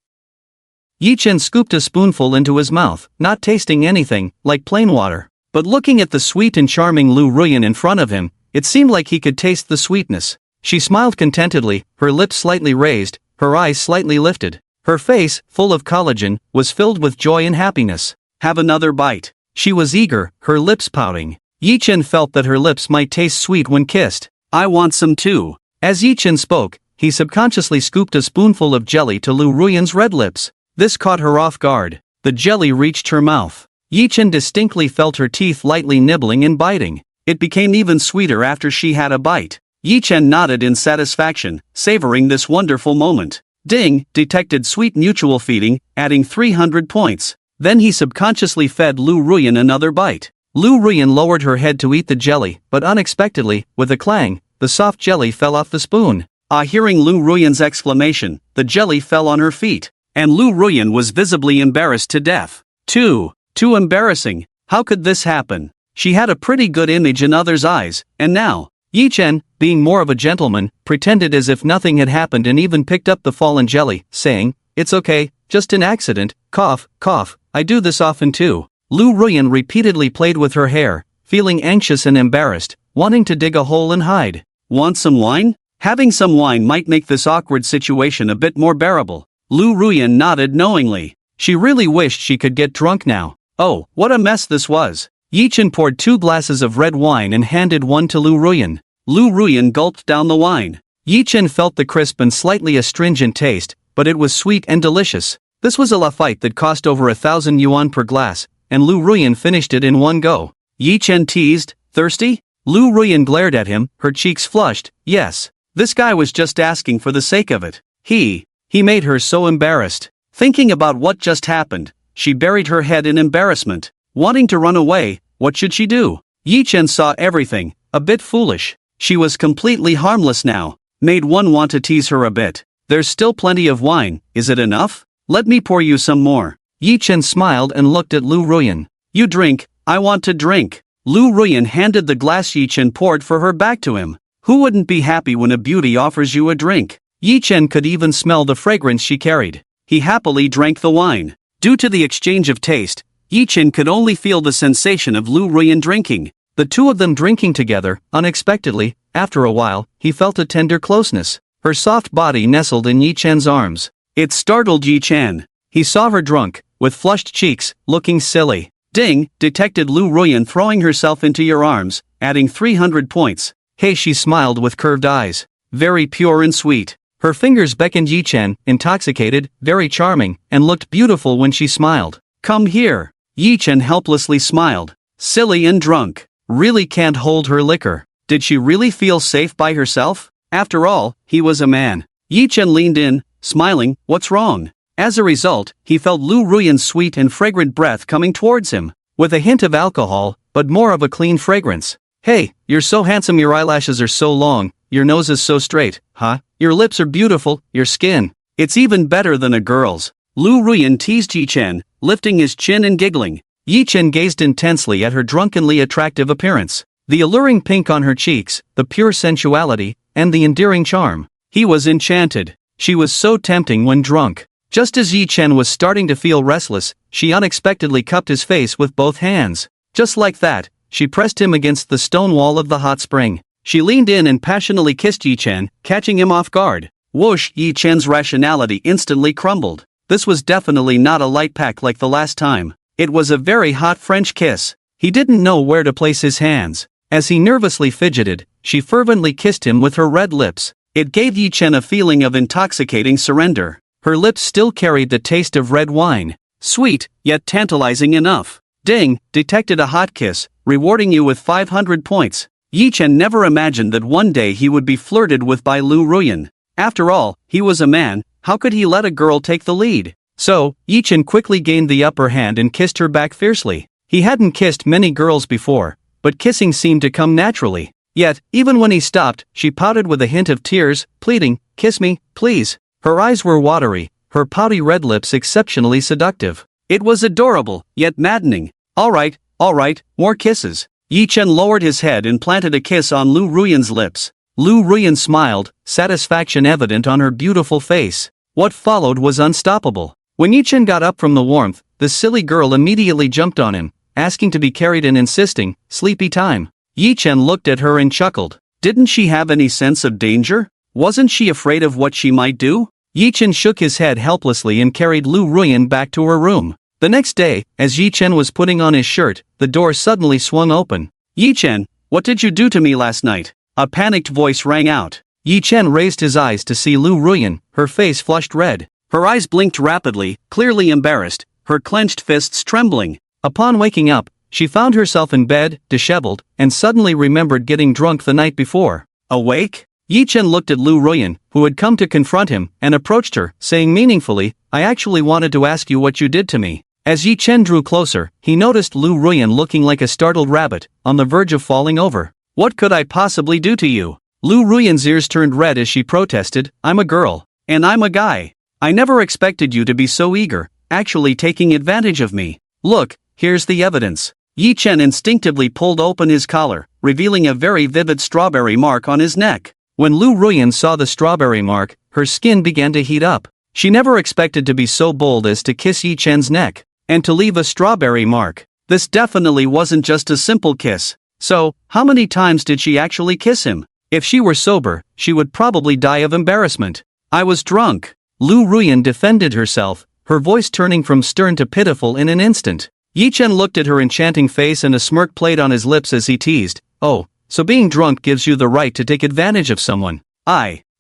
Speaker 1: Yi Chen scooped a spoonful into his mouth, not tasting anything, like plain water. But looking at the sweet and charming Lu Ruyan in front of him, it seemed like he could taste the sweetness. She smiled contentedly, her lips slightly raised, her eyes slightly lifted. Her face, full of collagen, was filled with joy and happiness. Have another bite. She was eager, her lips pouting. Yi Chen felt that her lips might taste sweet when kissed. I want some too. As Yi Chen spoke, he subconsciously scooped a spoonful of jelly to Lu Ruyan's red lips. This caught her off guard. The jelly reached her mouth. Yi Chen distinctly felt her teeth lightly nibbling and biting. It became even sweeter after she had a bite. Yi Chen nodded in satisfaction, savoring this wonderful moment. Ding! Detected sweet mutual feeding, adding 300 points. Then he subconsciously fed Lu Ruyan another bite. Lu Ruyan lowered her head to eat the jelly, but unexpectedly, with a clang, the soft jelly fell off the spoon. Hearing Lu Ruyan's exclamation, the jelly fell on her feet, and Lu Ruyan was visibly embarrassed to death. Too embarrassing. How could this happen? She had a pretty good image in others' eyes, and now, Yi Chen, being more of a gentleman, pretended as if nothing had happened and even picked up the fallen jelly, saying, It's okay, just an accident, cough, cough, I do this often too. Lu Ruyan repeatedly played with her hair, feeling anxious and embarrassed, wanting to dig a hole and hide. Want some wine? Having some wine might make this awkward situation a bit more bearable. Lu Ruyan nodded knowingly. She really wished she could get drunk now. Oh, what a mess this was. Yi Chen poured 2 glasses of red wine and handed one to Lu Ruyan. Lu Ruyan gulped down the wine. Yi Chen felt the crisp and slightly astringent taste, but it was sweet and delicious. This was a Lafite that cost over 1,000 yuan per glass, and Lu Ruyan finished it in one go. Yi Chen teased, thirsty? Lu Ruyan glared at him, her cheeks flushed. Yes. This guy was just asking for the sake of it. He made her so embarrassed. Thinking about what just happened, she buried her head in embarrassment. Wanting to run away, what should she do? Yi Chen saw everything, a bit foolish. She was completely harmless now. Made one want to tease her a bit. There's still plenty of wine, is it enough? Let me pour you some more. Yi Chen smiled and looked at Lu Ruyan. You drink, I want to drink. Lu Ruyan handed the glass Yi Chen poured for her back to him. Who wouldn't be happy when a beauty offers you a drink? Yi Chen could even smell the fragrance she carried. He happily drank the wine. Due to the exchange of taste, Yi Chen could only feel the sensation of Lu Ruyan drinking. The two of them drinking together, unexpectedly, after a while, he felt a tender closeness. Her soft body nestled in Yi Chen's arms. It startled Yi Chen. He saw her drunk, with flushed cheeks, looking silly. Ding! Detected Lu Ruyan throwing herself into your arms, adding 300 points. Hey, she smiled with curved eyes. Very pure and sweet. Her fingers beckoned Yi Chen, intoxicated, very charming, and looked beautiful when she smiled. Come here. Yi Chen helplessly smiled. Silly and drunk. really can't hold her liquor. Did she really feel safe by herself? After all, he was a man. Yi Chen leaned in, smiling. What's wrong? As a result, he felt Lu Ruyan's sweet and fragrant breath coming towards him, with a hint of alcohol, but more of a clean fragrance. Hey, you're so handsome, your eyelashes are so long, your nose is so straight, huh? Your lips are beautiful, your skin. It's even better than a girl's. Lu Ruyan teased Yi Chen, lifting his chin and giggling. Yi Chen gazed intensely at her drunkenly attractive appearance. The alluring pink on her cheeks, the pure sensuality, and the endearing charm. He was enchanted. She was so tempting when drunk. Just as Yi Chen was starting to feel restless, she unexpectedly cupped his face with both hands. Just like that, she pressed him against the stone wall of the hot spring. She leaned in and passionately kissed Yi Chen, catching him off guard. Whoosh! Yi Chen's rationality instantly crumbled. This was definitely not a light pack like the last time. It was a very hot French kiss. He didn't know where to place his hands. As he nervously fidgeted, she fervently kissed him with her red lips. It gave Yi Chen a feeling of intoxicating surrender. Her lips still carried the taste of red wine. Sweet, yet tantalizing enough. Ding, detected a hot kiss, rewarding you with 500 points. Yi Chen never imagined that one day he would be flirted with by Lu Ruyan. After all, he was a man, how could he let a girl take the lead? So, Yi Chen quickly gained the upper hand and kissed her back fiercely. He hadn't kissed many girls before, but kissing seemed to come naturally. Yet, even when he stopped, she pouted with a hint of tears, pleading, "Kiss me, please." Her eyes were watery, her pouty red lips exceptionally seductive. It was adorable, yet maddening. All right, more kisses. Yi Chen lowered his head and planted a kiss on Lu Ruyan's lips. Lu Ruyan smiled, satisfaction evident on her beautiful face. What followed was unstoppable. When Yi Chen got up from the warmth, the silly girl immediately jumped on him, asking to be carried and insisting, "Sleepy time." Yi Chen looked at her and chuckled. Didn't she have any sense of danger? Wasn't she afraid of what she might do? Yi Chen shook his head helplessly and carried Lu Ruyan back to her room. The next day, as Yi Chen was putting on his shirt, the door suddenly swung open. "Yi Chen, what did you do to me last night?" A panicked voice rang out. Yi Chen raised his eyes to see Lu Ruyan, her face flushed red. Her eyes blinked rapidly, clearly embarrassed, her clenched fists trembling. Upon waking up, she found herself in bed, disheveled, and suddenly remembered getting drunk the night before. Awake? Yi Chen looked at Lu Ruyan, who had come to confront him, and approached her, saying meaningfully, "I actually wanted to ask you what you did to me." As Yi Chen drew closer, he noticed Lu Ruyan looking like a startled rabbit, on the verge of falling over. "What could I possibly do to you?" Lu Ruyan's ears turned red as she protested, "I'm a girl. And I'm a guy. I never expected you to be so eager, actually taking advantage of me. Look, here's the evidence." Yi Chen instinctively pulled open his collar, revealing a very vivid strawberry mark on his neck. When Lu Ruyan saw the strawberry mark, her skin began to heat up. She never expected to be so bold as to kiss Yi Chen's neck, and to leave a strawberry mark. This definitely wasn't just a simple kiss. So, how many times did she actually kiss him? If she were sober, she would probably die of embarrassment. "I was drunk." Lu Ruyan defended herself, her voice turning from stern to pitiful in an instant. Yi Chen looked at her enchanting face and a smirk played on his lips as he teased, "Oh, so being drunk gives you the right to take advantage of someone.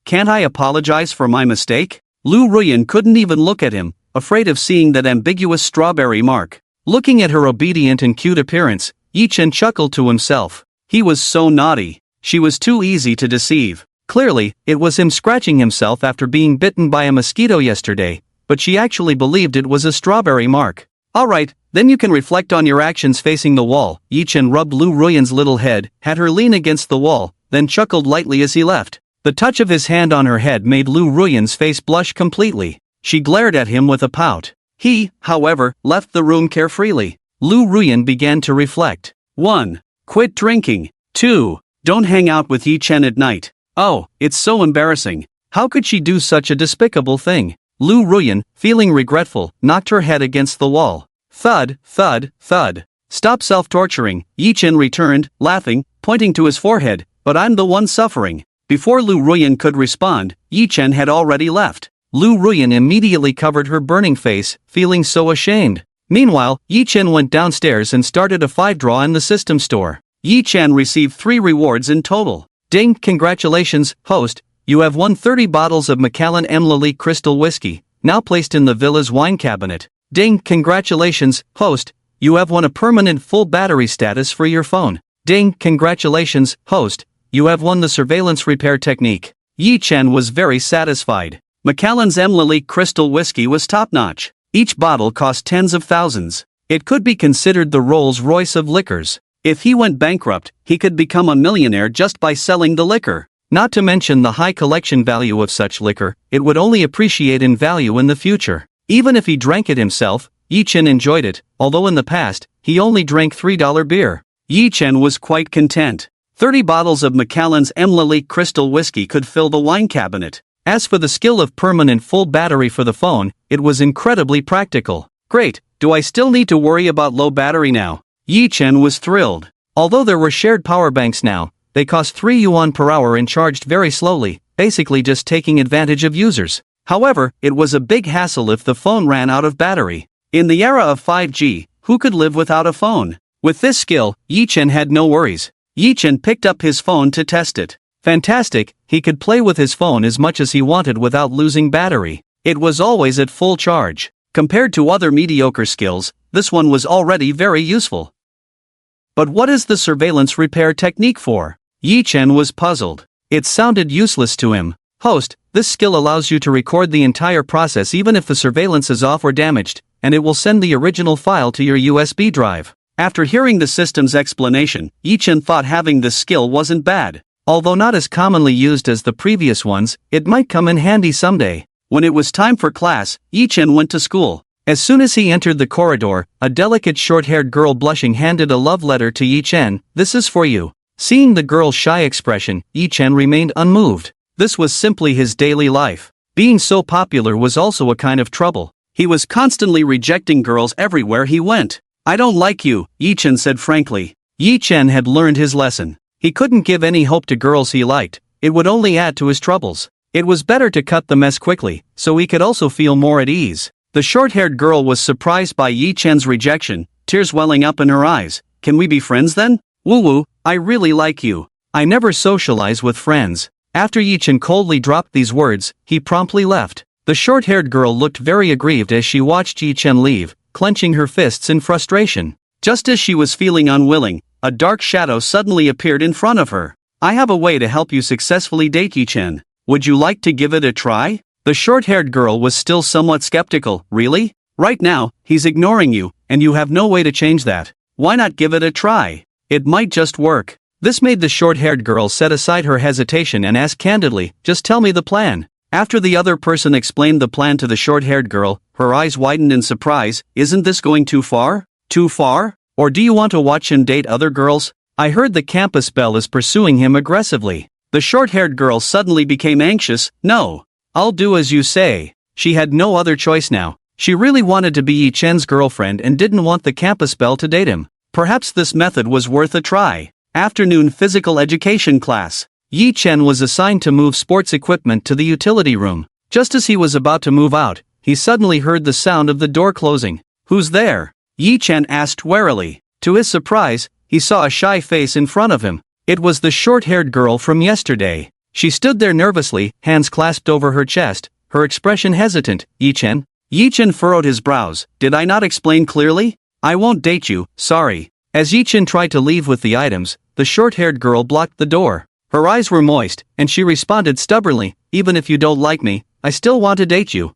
Speaker 1: Can't I apologize for my mistake?" Lu Ruyan couldn't even look at him, afraid of seeing that ambiguous strawberry mark. Looking at her obedient and cute appearance, Yi Chen chuckled to himself. He was so naughty. She was too easy to deceive. Clearly, it was him scratching himself after being bitten by a mosquito yesterday, but she actually believed it was a strawberry mark. "Alright, then you can reflect on your actions facing the wall." Yi Chen rubbed Lu Ruyan's little head, had her lean against the wall, then chuckled lightly as he left. The touch of his hand on her head made Lu Ruyan's face blush completely. She glared at him with a pout. He, however, left the room carefreely. Lu Ruyan began to reflect. 1. Quit drinking. 2. Don't hang out with Yi Chen at night. Oh, it's so embarrassing. How could she do such a despicable thing? Lu Ruyan, feeling regretful, knocked her head against the wall. Thud, thud, thud. "Stop self-torturing," Yi Chen returned, laughing, pointing to his forehead, "but I'm the one suffering." Before Lu Ruyan could respond, Yi Chen had already left. Lu Ruyan immediately covered her burning face, feeling so ashamed. Meanwhile, Yi Chen went downstairs and started a 5-draw in the system store. Yi Chen received 3 rewards in total. Ding, congratulations, host, you have won 30 bottles of Macallan M. Lalique Crystal Whiskey, now placed in the villa's wine cabinet. Ding, congratulations, host, you have won a permanent full battery status for your phone. Ding, congratulations, host, you have won the surveillance repair technique. Yi Chen was very satisfied. Macallan's Emlalik Crystal Whiskey was top-notch. Each bottle cost tens of thousands. It could be considered the Rolls-Royce of liquors. If he went bankrupt, he could become a millionaire just by selling the liquor. Not to mention the high collection value of such liquor, it would only appreciate in value in the future. Even if he drank it himself, Yi Chen enjoyed it, although in the past, he only drank $3 beer. Yi Chen was quite content. 30 bottles of Macallan's Emlalik Crystal Whiskey could fill the wine cabinet. As for the skill of permanent full battery for the phone, it was incredibly practical. Great, do I still need to worry about low battery now? Yi Chen was thrilled. Although there were shared power banks now, they cost 3 yuan per hour and charged very slowly, basically just taking advantage of users. However, it was a big hassle if the phone ran out of battery. In the era of 5G, who could live without a phone? With this skill, Yi Chen had no worries. Yi Chen picked up his phone to test it. Fantastic, he could play with his phone as much as he wanted without losing battery. It was always at full charge. Compared to other mediocre skills, this one was already very useful. But what is the surveillance repair technique for? Yi Chen was puzzled. It sounded useless to him. Host, this skill allows you to record the entire process even if the surveillance is off or damaged, and it will send the original file to your USB drive. After hearing the system's explanation, Yi Chen thought having this skill wasn't bad. Although not as commonly used as the previous ones, it might come in handy someday. When it was time for class, Yi Chen went to school. As soon as he entered the corridor, a delicate short-haired girl blushing handed a love letter to Yi Chen. This is for you. Seeing the girl's shy expression, Yi Chen remained unmoved. This was simply his daily life. Being so popular was also a kind of trouble. He was constantly rejecting girls everywhere he went. I don't like you, Yi Chen said frankly. Yi Chen had learned his lesson. He couldn't give any hope to girls he liked. It would only add to his troubles. It was better to cut the mess quickly, so he could also feel more at ease. The short-haired girl was surprised by Yi Chen's rejection, tears welling up in her eyes. Can we be friends then? Woo-woo, I really like you. I never socialize with friends. After Yi Chen coldly dropped these words, he promptly left. The short-haired girl looked very aggrieved as she watched Yi Chen leave, clenching her fists in frustration. Just as she was feeling unwilling, a dark shadow suddenly appeared in front of her. I have a way to help you successfully date Yi Chen. Would you like to give it a try? The short-haired girl was still somewhat skeptical. Really? Right now, he's ignoring you, and you have no way to change that. Why not give it a try? It might just work. This made the short-haired girl set aside her hesitation and ask candidly, just tell me the plan. After the other person explained the plan to the short-haired girl, her eyes widened in surprise. Isn't this going too far? Too far? Or do you want to watch him date other girls? I heard the campus belle is pursuing him aggressively. The short-haired girl suddenly became anxious. No. I'll do as you say. She had no other choice now. She really wanted to be Yi Chen's girlfriend and didn't want the campus belle to date him. Perhaps this method was worth a try. Afternoon physical education class. Yi Chen was assigned to move sports equipment to the utility room. Just as he was about to move out, he suddenly heard the sound of the door closing. Who's there? Yi Chen asked warily. To his surprise, he saw a shy face in front of him. It was the short-haired girl from yesterday. She stood there nervously, hands clasped over her chest, her expression hesitant. Yi Chen? Yi Chen furrowed his brows. Did I not explain clearly? I won't date you, sorry. As Yi Chen tried to leave with the items, the short-haired girl blocked the door. Her eyes were moist, and she responded stubbornly, even if you don't like me, I still want to date you.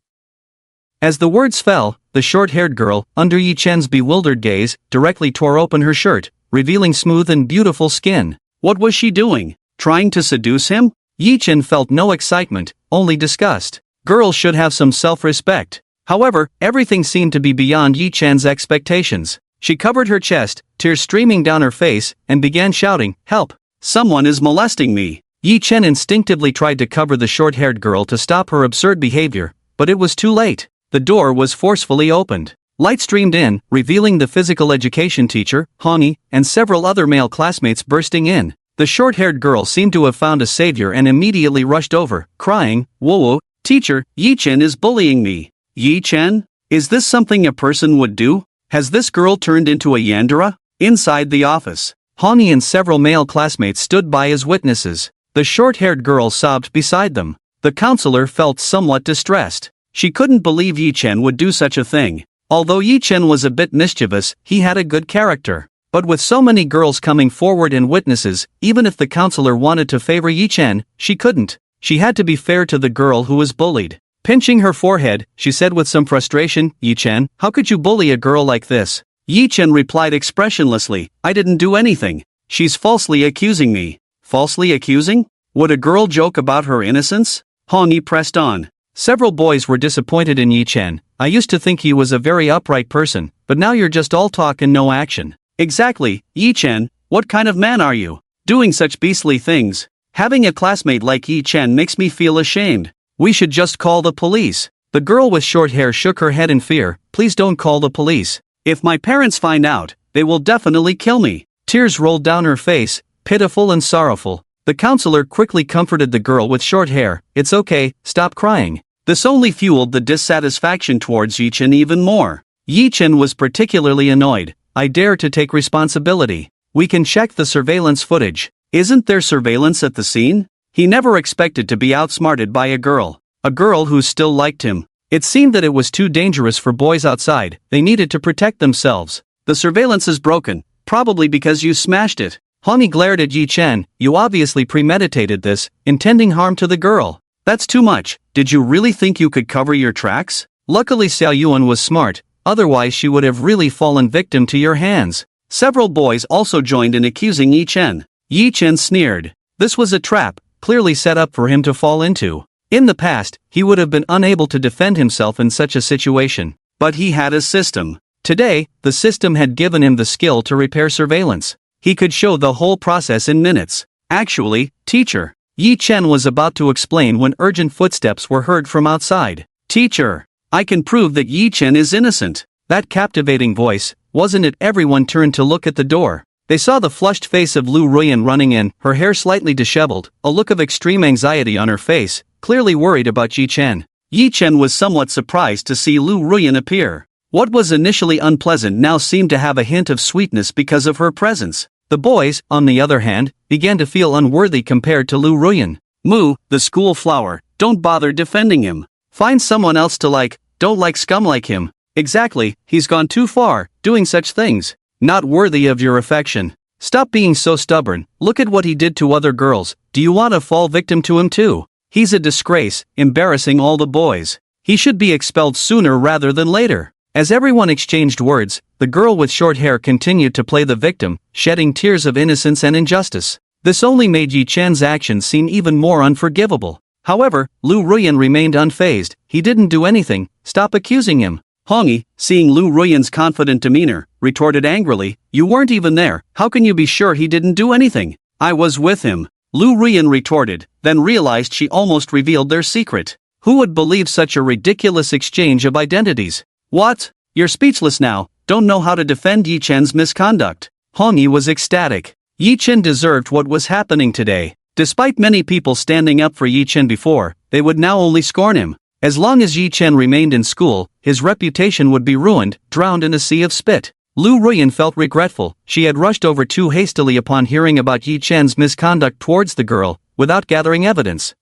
Speaker 1: As the words fell, the short-haired girl, under Yi Chen's bewildered gaze, directly tore open her shirt, revealing smooth and beautiful skin. What was she doing? Trying to seduce him? Yi Chen felt no excitement, only disgust. Girls should have some self-respect. However, everything seemed to be beyond Yi Chen's expectations. She covered her chest, tears streaming down her face, and began shouting, "Help! Someone is molesting me!" Yi Chen instinctively tried to cover the short-haired girl to stop her absurd behavior, but it was too late. The door was forcefully opened. Light streamed in, revealing the physical education teacher, Hongi, and several other male classmates bursting in. The short-haired girl seemed to have found a savior and immediately rushed over, crying, "Whoa, teacher, Yi Chen is bullying me." Yi Chen? Is this something a person would do? Has this girl turned into a yandere? Inside the office, Hongi and several male classmates stood by as witnesses. The short-haired girl sobbed beside them. The counselor felt somewhat distressed. She couldn't believe Yi Chen would do such a thing. Although Yi Chen was a bit mischievous, he had a good character. But with so many girls coming forward and witnesses, even if the counselor wanted to favor Yi-chen, she couldn't. She had to be fair to the girl who was bullied. Pinching her forehead, she said with some frustration, "Yi-chen, how could you bully a girl like this?" Yi-chen replied expressionlessly, "I didn't do anything. She's falsely accusing me." Falsely accusing? Would a girl joke about her innocence? Hong-yi pressed on. Several boys were disappointed in Yi-chen. "I used to think he was a very upright person, but now you're just all talk and no action." Exactly, Yi-chen, what kind of man are you? Doing such beastly things. Having a classmate like Yi-chen makes me feel ashamed. We should just call the police. The girl with short hair shook her head in fear. "Please don't call the police. If my parents find out, they will definitely kill me." Tears rolled down her face, pitiful and sorrowful. The counselor quickly comforted the girl with short hair. "It's okay, stop crying." This only fueled the dissatisfaction towards Yi-chen even more. Yi-chen was particularly annoyed. "I dare to take responsibility. We can check the surveillance footage. Isn't there surveillance at the scene?" He never expected to be outsmarted by a girl who still liked him. It seemed that it was too dangerous for boys outside. They needed to protect themselves. "The surveillance is broken, probably because you smashed it." Hong-yi glared at Yi-chen. "You obviously premeditated this, intending harm to the girl. That's too much. Did you really think you could cover your tracks?" Luckily Xiao Yuan was smart, otherwise she would have really fallen victim to your hands. Several boys also joined in accusing Yi-chen. Yi-chen sneered. This was a trap, clearly set up for him to fall into. In the past, he would have been unable to defend himself in such a situation. But he had a system. Today, the system had given him the skill to repair surveillance. He could show the whole process in minutes. "Actually, teacher," Yi-chen was about to explain when urgent footsteps were heard from outside. "Teacher, I can prove that Yi-chen is innocent." That captivating voice, wasn't it? Everyone turned to look at the door. They saw the flushed face of Lu Ruyan running in, her hair slightly disheveled, a look of extreme anxiety on her face, clearly worried about Yi-chen. Yi-chen was somewhat surprised to see Lu Ruyan appear. What was initially unpleasant now seemed to have a hint of sweetness because of her presence. The boys, on the other hand, began to feel unworthy compared to Lu Ruyan. "Mu, the school flower, don't bother defending him. Find someone else to like, don't like scum like him." Exactly, he's gone too far, doing such things. Not worthy of your affection. Stop being so stubborn. Look at what he did to other girls. Do you want to fall victim to him too? He's a disgrace, embarrassing all the boys. He should be expelled sooner rather than later. As everyone exchanged words, the girl with short hair continued to play the victim, shedding tears of innocence and injustice. This only made Yi-chan's actions seem even more unforgivable. However, Lu Ruyan remained unfazed. "He didn't do anything, stop accusing him." Hong-yi, seeing Lu Ruyan's confident demeanor, retorted angrily, "You weren't even there, how can you be sure he didn't do anything?" "I was with him," Lu Ruyan retorted, then realized she almost revealed their secret. Who would believe such a ridiculous exchange of identities? "What? You're speechless now, don't know how to defend Yi-chen's misconduct." Hong-yi was ecstatic. Yi-chen deserved what was happening today. Despite many people standing up for Yi-chen before, they would now only scorn him. As long as Yi-chen remained in school, his reputation would be ruined, drowned in a sea of spit. Lu Ruyan felt regretful. She had rushed over too hastily upon hearing about Yi-chen's misconduct towards the girl, without gathering evidence.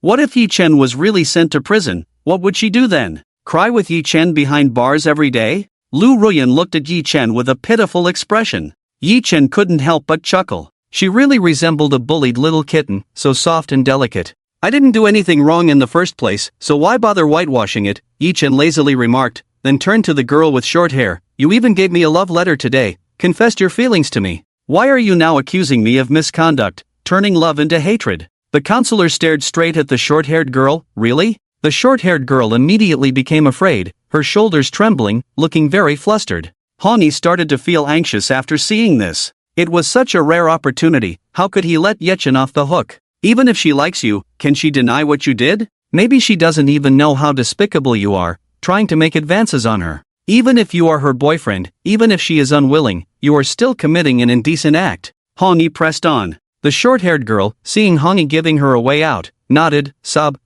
Speaker 1: What if Yi-chen was really sent to prison? What would she do then? Cry with Yi-chen behind bars every day? Lu Ruyan looked at Yi-chen with a pitiful expression. Yi-chen couldn't help but chuckle. She really resembled a bullied little kitten, so soft and delicate. "I didn't do anything wrong in the first place, so why bother whitewashing it?" Yi-chen lazily remarked, then turned to the girl with short hair. "You even gave me a love letter today, confessed your feelings to me. Why are you now accusing me of misconduct, turning love into hatred?" The counselor stared straight at the short-haired girl. "Really?" The short-haired girl immediately became afraid, her shoulders trembling, looking very flustered. Hong-yi started to feel anxious after seeing this. It was such a rare opportunity, how could he let Yi-chen off the hook? Even if she likes you, can she deny what you did? Maybe she doesn't even know how despicable you are, trying to make advances on her. Even if you are her boyfriend, even if she is unwilling, you are still committing an indecent act. Hong-yi pressed on. The short-haired girl, seeing Hong-yi giving her a way out, nodded. Sob,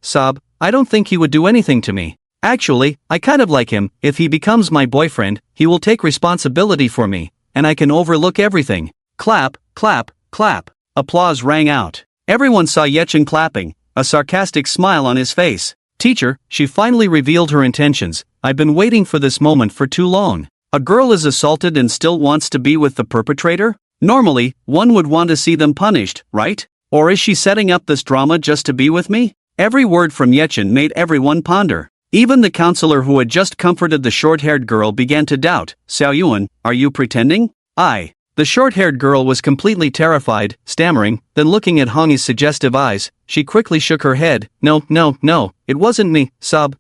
Speaker 1: I don't think he would do anything to me. Actually, I kind of like him. If he becomes my boyfriend, he will take responsibility for me, and I can overlook everything. Clap, clap, clap. Applause rang out. Everyone saw Yi-chen clapping, a sarcastic smile on his face. "Teacher," she finally revealed her intentions. "I've been waiting for this moment for too long. A girl is assaulted and still wants to be with the perpetrator? Normally, one would want to see them punished, right? Or is she setting up this drama just to be with me? Every word from Yechin made everyone ponder. Even the counselor who had just comforted the short-haired girl began to doubt. Xiaoyuan, are you pretending? The short-haired girl was completely terrified, stammering, then looking at Hongyi's suggestive eyes, she quickly shook her head. No, it wasn't me, sob,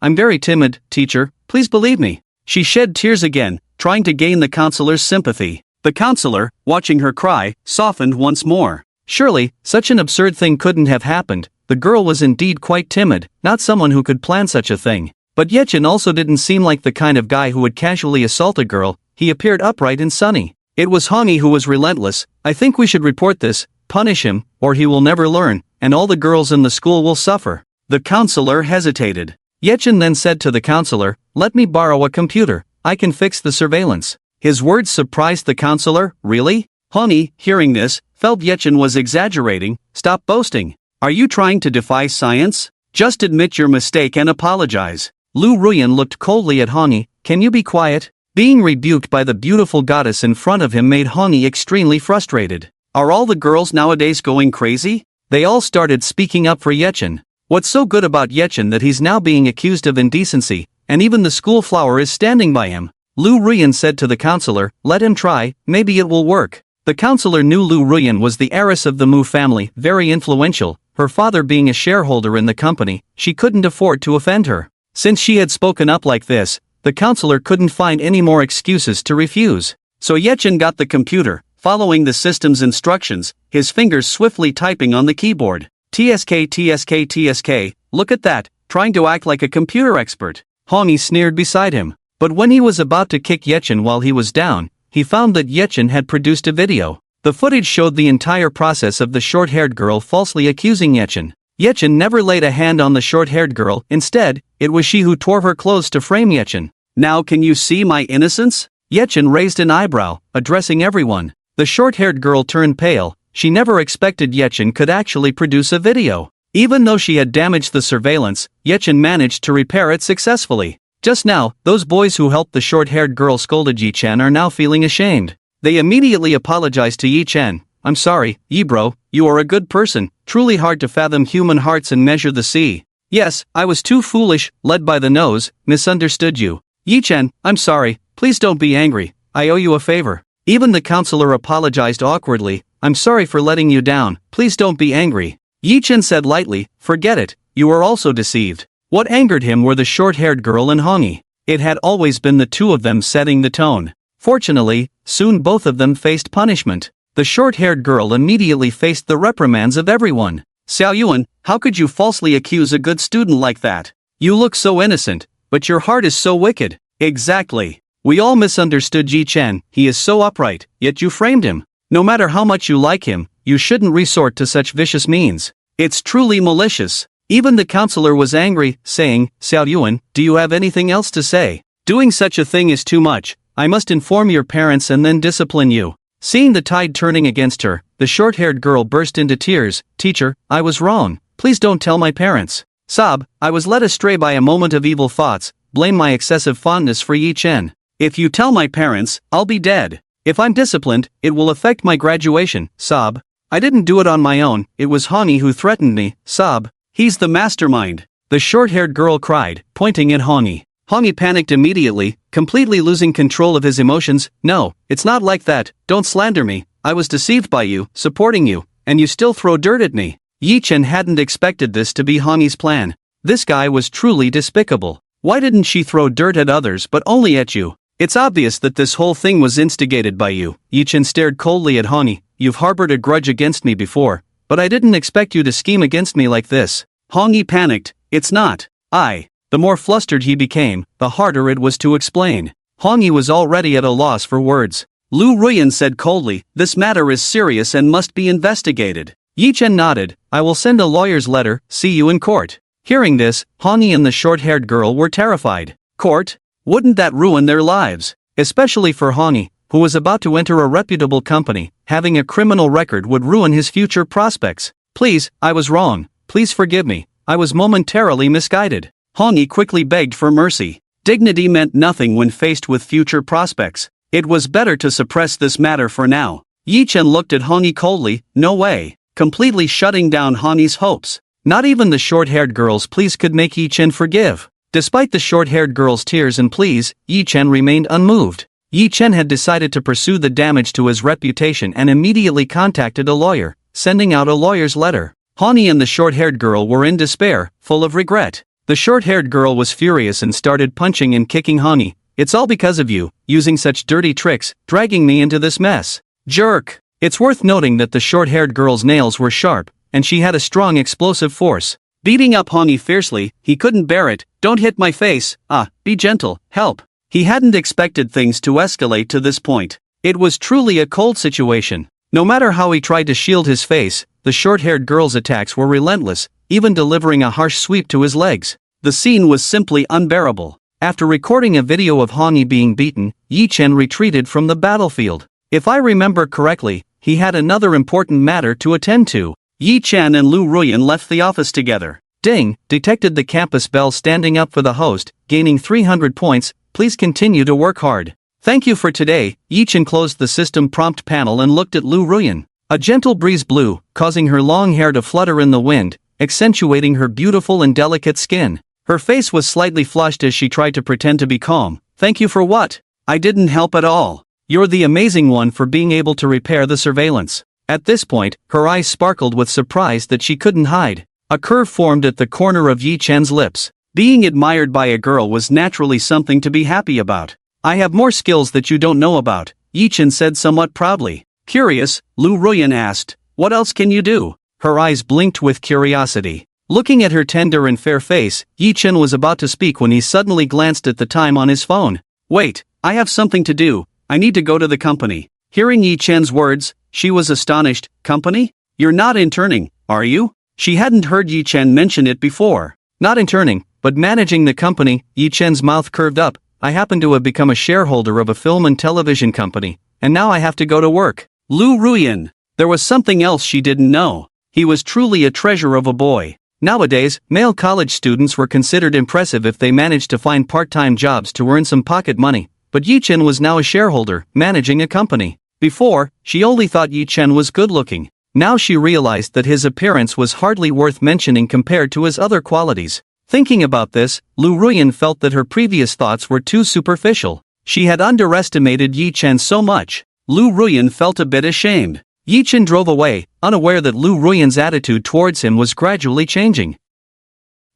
Speaker 1: I'm very timid, teacher, please believe me. She shed tears again, trying to gain the counselor's sympathy. The counselor, watching her cry, softened once more. Surely, such an absurd thing couldn't have happened. The girl was indeed quite timid, not someone who could plan such a thing. But Yechin also didn't seem like the kind of guy who would casually assault a girl, he appeared upright and sunny. It was Hongyi who was relentless. I think we should report this, punish him, or he will never learn, and all the girls in the school will suffer. The counselor hesitated. Yechin then said to the counselor, let me borrow a computer, I can fix the surveillance. His words surprised the counselor. Really? Hongyi, hearing this, felt Yechin was exaggerating. Stop boasting. Are you trying to defy science? Just admit your mistake and apologize. Lu Ruyan looked coldly at Hongyi. Can you be quiet? Being rebuked by the beautiful goddess in front of him made Hongyi extremely frustrated. Are all the girls nowadays going crazy? They all started speaking up for Yechin. What's so good about Yechin that he's now being accused of indecency, and even the school flower is standing by him? Lu Ruyan said to the counselor, let him try, maybe it will work. The counselor knew Lu Ruyan was the heiress of the Mu family, very influential, her father being a shareholder in the company, she couldn't afford to offend her. Since she had spoken up like this, the counselor couldn't find any more excuses to refuse. So Yechin got the computer, following the system's instructions, his fingers swiftly typing on the keyboard. TSK, look at that, trying to act like a computer expert. Hongyi sneered beside him. But when he was about to kick Yechin while he was down, he found that Yechin had produced a video. The footage showed the entire process of the short-haired girl falsely accusing Yechin. Yechin never laid a hand on the short-haired girl, instead, it was she who tore her clothes to frame Yechin. Now can you see my innocence? Yechin raised an eyebrow, addressing everyone. The short-haired girl turned pale, she never expected Yechin could actually produce a video. Even though she had damaged the surveillance, Yechin managed to repair it successfully. Just now, those boys who helped the short-haired girl scolded Yi-chan are now feeling ashamed. They immediately apologized to Yi-chan. I'm sorry, Yi-bro, you are a good person, truly hard to fathom human hearts and measure the sea. Yes, I was too foolish, led by the nose, misunderstood you. Yi-chan, I'm sorry, please don't be angry, I owe you a favor. Even the counselor apologized awkwardly. I'm sorry for letting you down, please don't be angry. Yi-chan said lightly, forget it, you were also deceived. What angered him were the short-haired girl and Hongyi. It had always been the two of them setting the tone. Fortunately, soon both of them faced punishment. The short-haired girl immediately faced the reprimands of everyone. Xiaoyuan, how could you falsely accuse a good student like that? You look so innocent, but your heart is so wicked. Exactly. We all misunderstood Yi-chan, he is so upright, yet you framed him. No matter how much you like him, you shouldn't resort to such vicious means. It's truly malicious. Even the counselor was angry, saying, Xiaoyuan, do you have anything else to say? Doing such a thing is too much. I must inform your parents and then discipline you. Seeing the tide turning against her, the short-haired girl burst into tears. Teacher, I was wrong. Please don't tell my parents. Sob, I was led astray by a moment of evil thoughts. Blame my excessive fondness for Yi-chan. If you tell my parents, I'll be dead. If I'm disciplined, it will affect my graduation. Sob. I didn't do it on my own, it was Hongyi who threatened me. Sob. He's the mastermind. The short-haired girl cried, pointing at Hongyi. Hongyi panicked immediately, completely losing control of his emotions. No, it's not like that, don't slander me. I was deceived by you, supporting you, and you still throw dirt at me. Yi-chan hadn't expected this to be Hongyi's plan. This guy was truly despicable. Why didn't she throw dirt at others but only at you? It's obvious that this whole thing was instigated by you. Yi-chan stared coldly at Hongyi. You've harbored a grudge against me before, but I didn't expect you to scheme against me like this. Hongyi panicked. It's not. The more flustered he became, the harder it was to explain. Hongyi was already at a loss for words. Lu Ruyan said coldly, this matter is serious and must be investigated. Yi-chan nodded. I will send a lawyer's letter, see you in court. Hearing this, Hongyi and the short-haired girl were terrified. Court? Wouldn't that ruin their lives? Especially for Hongyi, who was about to enter a reputable company. Having a criminal record would ruin his future prospects. Please, I was wrong. Please forgive me. I was momentarily misguided. Hongyi quickly begged for mercy. Dignity meant nothing when faced with future prospects. It was better to suppress this matter for now. Yi Chen looked at Hani coldly, no way, completely shutting down Hani's hopes. Not even the short-haired girl's pleas could make Yi Chen forgive. Despite the short-haired girl's tears and pleas, Yi Chen remained unmoved. Yi Chen had decided to pursue the damage to his reputation and immediately contacted a lawyer, sending out a lawyer's letter. Hani and the short-haired girl were in despair, full of regret. The short-haired girl was furious and started punching and kicking Hani. It's all because of you, using such dirty tricks, dragging me into this mess. Jerk! It's worth noting that the short-haired girl's nails were sharp, and she had a strong explosive force. Beating up Hani fiercely, he couldn't bear it. Don't hit my face, be gentle, help. He hadn't expected things to escalate to this point. It was truly a cold situation. No matter how he tried to shield his face, the short-haired girl's attacks were relentless, even delivering a harsh sweep to his legs. The scene was simply unbearable. After recording a video of Hani being beaten, Yi Chen retreated from the battlefield. If I remember correctly, he had another important matter to attend to. Yi Chen and Lu Ruyan left the office together. Ding, detected the campus bell standing up for the host, gaining 300 points, please continue to work hard. Thank you for today. Yi Chen closed the system prompt panel and looked at Lu Ruyan. A gentle breeze blew, causing her long hair to flutter in the wind, accentuating her beautiful and delicate skin. Her face was slightly flushed as she tried to pretend to be calm. Thank you for what? I didn't help at all. You're the amazing one for being able to repair the surveillance. At this point, her eyes sparkled with surprise that she couldn't hide. A curve formed at the corner of Yi Chen's lips. Being admired by a girl was naturally something to be happy about. I have more skills that you don't know about, Yi Chen said somewhat proudly. Curious, Lu Ruyan asked, what else can you do? Her eyes blinked with curiosity. Looking at her tender and fair face, Yi Chen was about to speak when he suddenly glanced at the time on his phone. Wait, I have something to do, I need to go to the company. Hearing Yi Chen's words, she was astonished. Company? You're not interning, are you? She hadn't heard Yi Chen mention it before. Not interning, but managing the company. Yi Chen's mouth curved up. I happen to have become a shareholder of a film and television company, and now I have to go to work. Lu Ruyan. There was something else she didn't know. He was truly a treasure of a boy. Nowadays, male college students were considered impressive if they managed to find part-time jobs to earn some pocket money, but Yi Chen was now a shareholder, managing a company. Before, she only thought Yi Chen was good-looking. Now she realized that his appearance was hardly worth mentioning compared to his other qualities. Thinking about this, Lu Ruyan felt that her previous thoughts were too superficial. She had underestimated Yi Chen so much. Lu Ruyan felt a bit ashamed. Yi Chen drove away, unaware that Lu Ruyan's attitude towards him was gradually changing.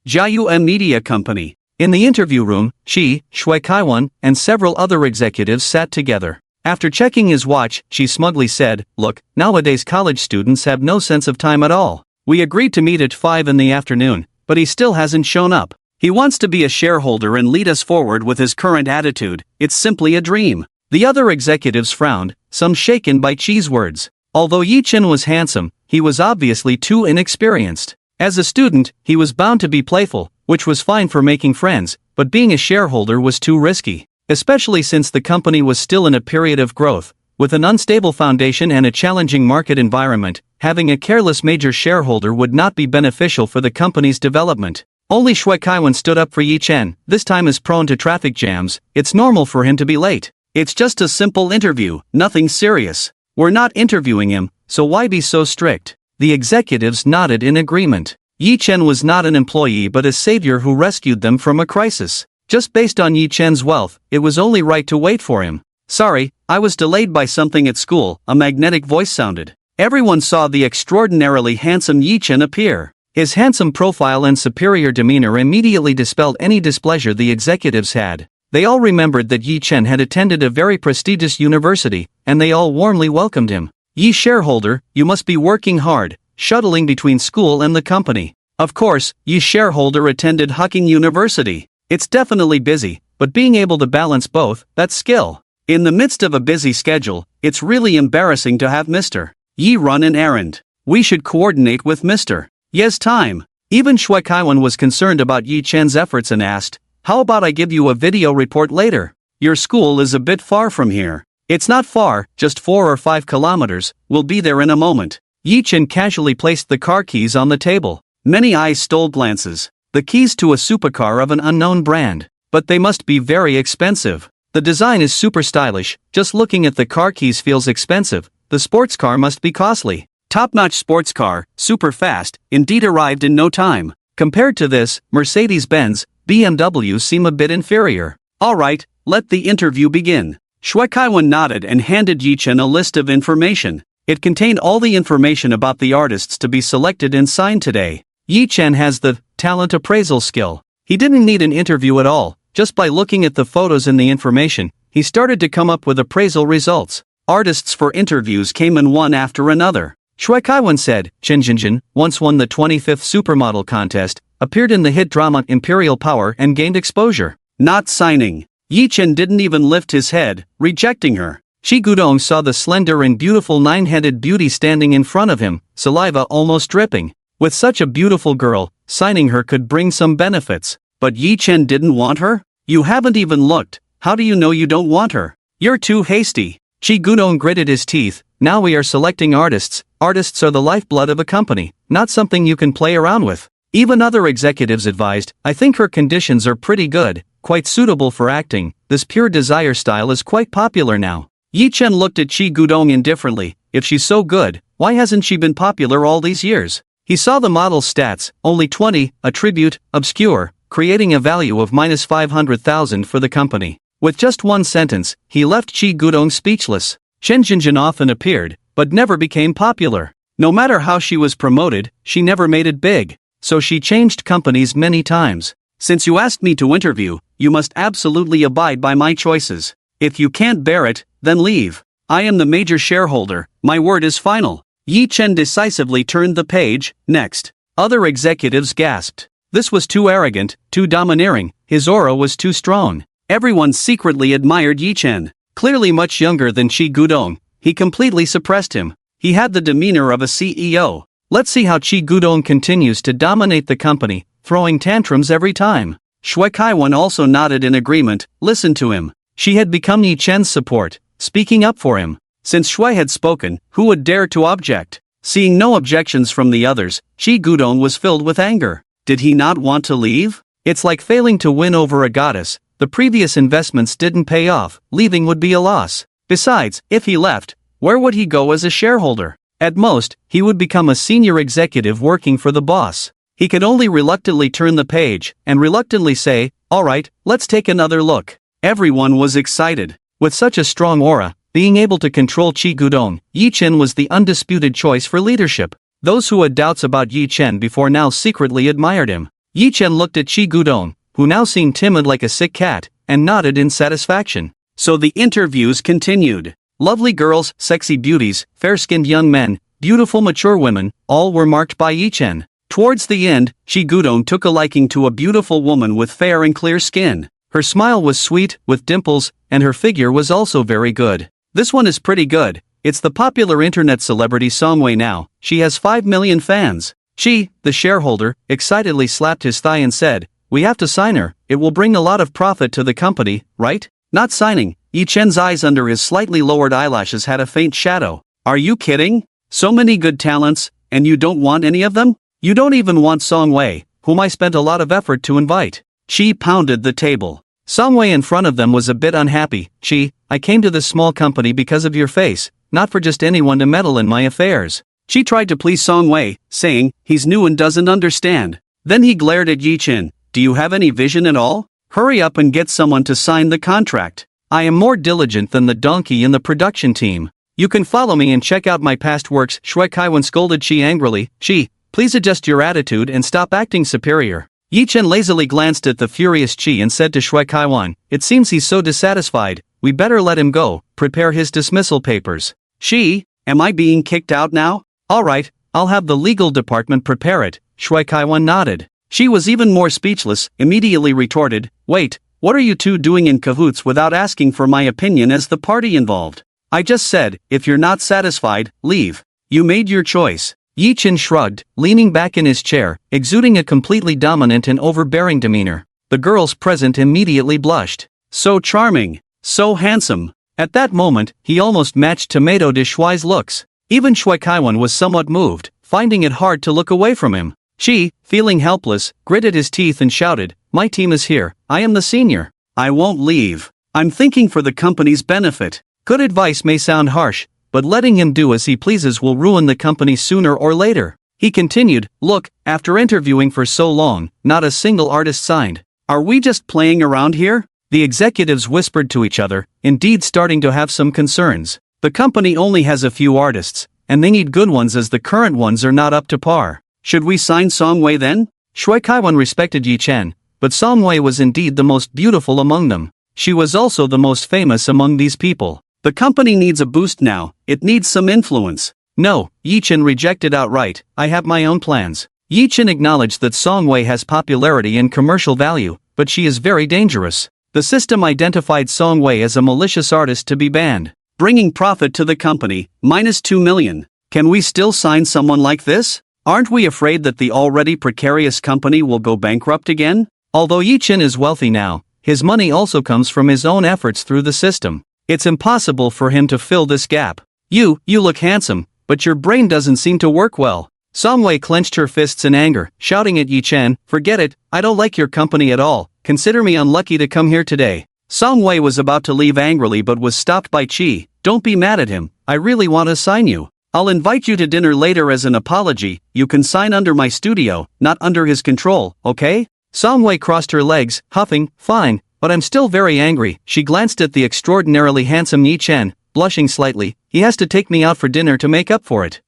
Speaker 1: Jiayu Media Company. In the interview room, she, Shui Kaiwan, and several other executives sat together. After checking his watch, she smugly said, look, nowadays college students have no sense of time at all. We agreed to meet at 5 in the afternoon, but he still hasn't shown up. He wants to be a shareholder and lead us forward with his current attitude. It's simply a dream. The other executives frowned, some shaken by Chi's words. Although Yi Chen was handsome, he was obviously too inexperienced. As a student, he was bound to be playful, which was fine for making friends, but being a shareholder was too risky. Especially since the company was still in a period of growth. With an unstable foundation and a challenging market environment, having a careless major shareholder would not be beneficial for the company's development. Only Shui Kaiwan stood up for Yi Chen. This time is prone to traffic jams, it's normal for him to be late. It's just a simple interview, nothing serious. We're not interviewing him, so why be so strict? The executives nodded in agreement. Yi Chen was not an employee but a savior who rescued them from a crisis. Just based on Yi Chen's wealth, it was only right to wait for him. Sorry, I was delayed by something at school, a magnetic voice sounded. Everyone saw the extraordinarily handsome Yi Chen appear. His handsome profile and superior demeanor immediately dispelled any displeasure the executives had. They all remembered that Yi Chen had attended a very prestigious university, and they all warmly welcomed him. Yi shareholder, you must be working hard, shuttling between school and the company. Of course, Yi shareholder attended Hucking University. It's definitely busy, but being able to balance both, that's skill. In the midst of a busy schedule, it's really embarrassing to have Mr. Yi run an errand. We should coordinate with Mr. Ye's time. Even Shui Kaiwan was concerned about Yi Chen's efforts and asked, how about I give you a video report later? Your school is a bit far from here. It's not far, just 4 or 5 kilometers, we'll be there in a moment. Yi Chen casually placed the car keys on the table. Many eyes stole glances. The keys to a supercar of an unknown brand. but they must be very expensive. The design is super stylish, just looking at the car keys feels expensive, the sports car must be costly. Top-notch sports car, super fast, indeed arrived in no time. Compared to this, Mercedes-Benz, BMW seem a bit inferior. Alright, let the interview begin. Shui Kaiwan nodded and handed Yi Chen a list of information. It contained all the information about the artists to be selected and signed today. Yi Chen has the talent appraisal skill. He didn't need an interview at all, just by looking at the photos and the information, he started to come up with appraisal results. Artists for interviews came in one after another. Shui Kaiwan said, Chen Jinjin once won the 25th supermodel contest, appeared in the hit drama Imperial Power and gained exposure. Not signing. Yi Chen didn't even lift his head, rejecting her. Shi Gudong saw the slender and beautiful nine-headed beauty standing in front of him, saliva almost dripping. With such a beautiful girl, signing her could bring some benefits. But Yi Chen didn't want her? You haven't even looked, how do you know you don't want her? You're too hasty. Shi Gudong gritted his teeth. Now we are selecting artists. Artists are the lifeblood of a company, not something you can play around with. Even other executives advised, I think her conditions are pretty good, quite suitable for acting, this pure desire style is quite popular now. Yi Chen looked at Shi Gudong indifferently, if she's so good, why hasn't she been popular all these years? He saw the model's stats, only 20, attribute, obscure, creating a value of minus 500,000 for the company. With just one sentence, he left Shi Gudong speechless. Chen Jinjin often appeared, but never became popular. No matter how she was promoted, she never made it big. So she changed companies many times. Since you asked me to interview, you must absolutely abide by my choices. If you can't bear it, then leave. I am the major shareholder, my word is final. Yi Chen decisively turned the page. Next. Other executives gasped. This was too arrogant, too domineering, his aura was too strong. Everyone secretly admired Yi Chen. Clearly much younger than Shi Gudong, he completely suppressed him. He had the demeanor of a CEO. Let's see how Shi Gudong continues to dominate the company, throwing tantrums every time. Shui Kaiwan also nodded in agreement, listened to him. She had become Yi Chen's support, speaking up for him. Since Shui had spoken, who would dare to object? Seeing no objections from the others, Shi Gudong was filled with anger. Did he not want to leave? It's like failing to win over a goddess. The previous investments didn't pay off, leaving would be a loss. Besides, if he left, where would he go as a shareholder? At most, he would become a senior executive working for the boss. He could only reluctantly turn the page, and reluctantly say, alright, let's take another look. Everyone was excited. With such a strong aura, being able to control Shi Gudong, Yi Chen was the undisputed choice for leadership. Those who had doubts about Yi Chen before now secretly admired him. Yi Chen looked at Shi Gudong, who now seemed timid like a sick cat, and nodded in satisfaction. So the interviews continued. Lovely girls, sexy beauties, fair-skinned young men, beautiful mature women, all were marked by Yi Chen. Towards the end, Shi Gudong took a liking to a beautiful woman with fair and clear skin. Her smile was sweet, with dimples, and her figure was also very good. This one is pretty good. It's the popular internet celebrity Songwei now. She has 5 million fans. She, the shareholder, excitedly slapped his thigh and said, we have to sign her, it will bring a lot of profit to the company, right? Not signing. Yi Chen's eyes under his slightly lowered eyelashes had a faint shadow. Are you kidding? So many good talents, and you don't want any of them? You don't even want Songwei, whom I spent a lot of effort to invite. Chi pounded the table. Songwei in front of them was a bit unhappy. Chi, I came to this small company because of your face, not for just anyone to meddle in my affairs. Chi tried to please Songwei, saying, he's new and doesn't understand. Then he glared at Yi Chen. Do you have any vision at all? Hurry up and get someone to sign the contract. I am more diligent than the donkey in the production team. You can follow me and check out my past works. Shui Kaiwan scolded Chi angrily. Chi, please adjust your attitude and stop acting superior. Yi Chen lazily glanced at the furious Chi and said to Shui Kaiwan, it seems he's so dissatisfied, we better let him go, prepare his dismissal papers. Chi, am I being kicked out now? Alright, I'll have the legal department prepare it. Shui Kaiwan nodded. She was even more speechless, immediately retorted, wait, what are you two doing in cahoots without asking for my opinion as the party involved? I just said, if you're not satisfied, leave. You made your choice. Yi Chen shrugged, leaning back in his chair, exuding a completely dominant and overbearing demeanor. The girls present immediately blushed. So charming, so handsome. At that moment, he almost matched Tomato de Shui's looks. Even Shui Kaiwan was somewhat moved, finding it hard to look away from him. Chi, feeling helpless, gritted his teeth and shouted, "My team is here, I am the senior. I won't leave. I'm thinking for the company's benefit." Good advice may sound harsh, but letting him do as he pleases will ruin the company sooner or later. He continued, "Look, after interviewing for so long, not a single artist signed. Are we just playing around here?" The executives whispered to each other, indeed starting to have some concerns. The company only has a few artists, and they need good ones as the current ones are not up to par. "Should we sign Songwei then?" Shui Kaiwan respected Yi Chen, but Songwei was indeed the most beautiful among them. She was also the most famous among these people. "The company needs a boost now, it needs some influence." "No," Yi Chen rejected outright, "I have my own plans." Yi Chen acknowledged that Songwei has popularity and commercial value, but she is very dangerous. The system identified Songwei as a malicious artist to be banned. "Bringing profit to the company, -2 million. Can we still sign someone like this? Aren't we afraid that the already precarious company will go bankrupt again?" Although Yi Chen is wealthy now, his money also comes from his own efforts through the system. It's impossible for him to fill this gap. You look handsome, but your brain doesn't seem to work well." Songwei clenched her fists in anger, shouting at Yi Chen, "Forget it, I don't like your company at all, consider me unlucky to come here today." Songwei was about to leave angrily but was stopped by Chi. "Don't be mad at him, I really want to sign you. I'll invite you to dinner later as an apology. You can sign under my studio, not under his control, okay?" Songwei crossed her legs, huffing, "Fine, but I'm still very angry." She glanced at the extraordinarily handsome Yi Chen, blushing slightly. "He has to take me out for dinner to make up for it."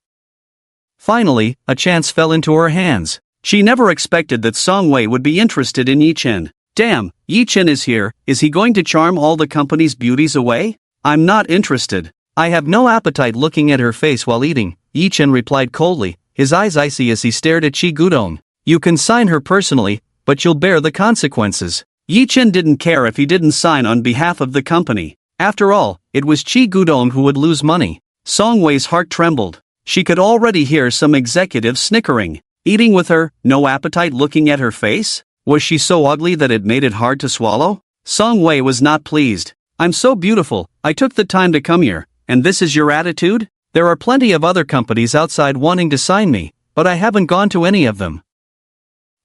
Speaker 1: Finally, a chance fell into her hands. She never expected that Songwei would be interested in Yi Chen. "Damn, Yi Chen is here, is he going to charm all the company's beauties away? I'm not interested." "I have no appetite." Looking at her face while eating, Yi Chen replied coldly, his eyes icy as he stared at Chi Gudong. "You can sign her personally, but you'll bear the consequences." Yi Chen didn't care if he didn't sign on behalf of the company. After all, it was Chi Gudong who would lose money. Songwei's heart trembled. She could already hear some executives snickering. Eating with her, no appetite. Looking at her face? Was she so ugly that it made it hard to swallow? Songwei was not pleased. "I'm so beautiful, I took the time to come here, and this is your attitude? There are plenty of other companies outside wanting to sign me, but I haven't gone to any of them.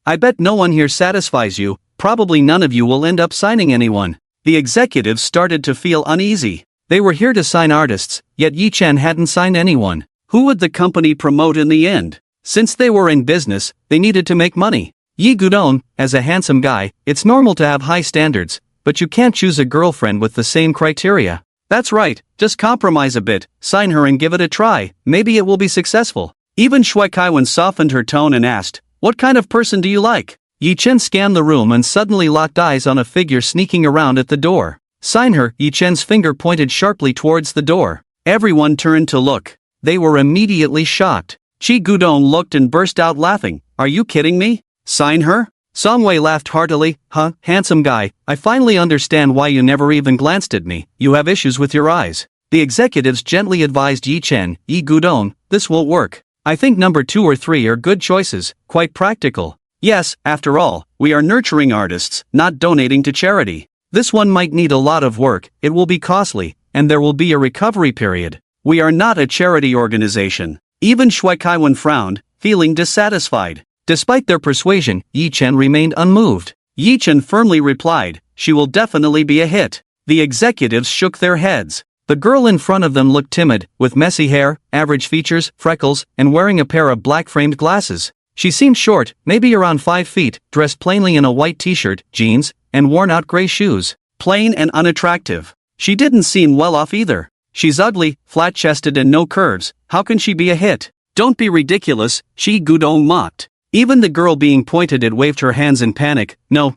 Speaker 1: I bet no one here satisfies you, probably none of you will end up signing anyone." The executives started to feel uneasy. They were here to sign artists, yet Yi Chen hadn't signed anyone. Who would the company promote in the end? Since they were in business, they needed to make money. Yi Gudong, as a handsome guy, it's normal to have high standards, but you can't choose a girlfriend with the same criteria. That's right, just compromise a bit, sign her and give it a try, maybe it will be successful. Even Shui Kaiwan softened her tone and asked, "What kind of person do you like?" Yi Chen scanned the room and suddenly locked eyes on a figure sneaking around at the door. "Sign her." Yi Chen's finger pointed sharply towards the door. Everyone turned to look. They were immediately shocked. Chi Gudong looked and burst out laughing. "Are you kidding me? Sign her?" Songwei laughed heartily. "Huh, handsome guy, I finally understand why you never even glanced at me. You have issues with your eyes." The executives gently advised Yi Chen, "Yi Gudong, this won't work. I think number 2 or 3 are good choices, quite practical. Yes, after all, we are nurturing artists, not donating to charity. This one might need a lot of work, it will be costly, and there will be a recovery period. We are not a charity organization." Even Shui Kaiwan frowned, feeling dissatisfied. Despite their persuasion, Yi Chen remained unmoved. Yi Chen firmly replied, "She will definitely be a hit." The executives shook their heads. The girl in front of them looked timid, with messy hair, average features, freckles, and wearing a pair of black-framed glasses. She seemed short, maybe around 5 feet, dressed plainly in a white t-shirt, jeans, and worn-out gray shoes. Plain and unattractive. She didn't seem well off either. She's ugly, flat-chested and no curves, how can she be a hit? Don't be ridiculous, Chi Gudong mocked. Even the girl being pointed at waved her hands in panic. No,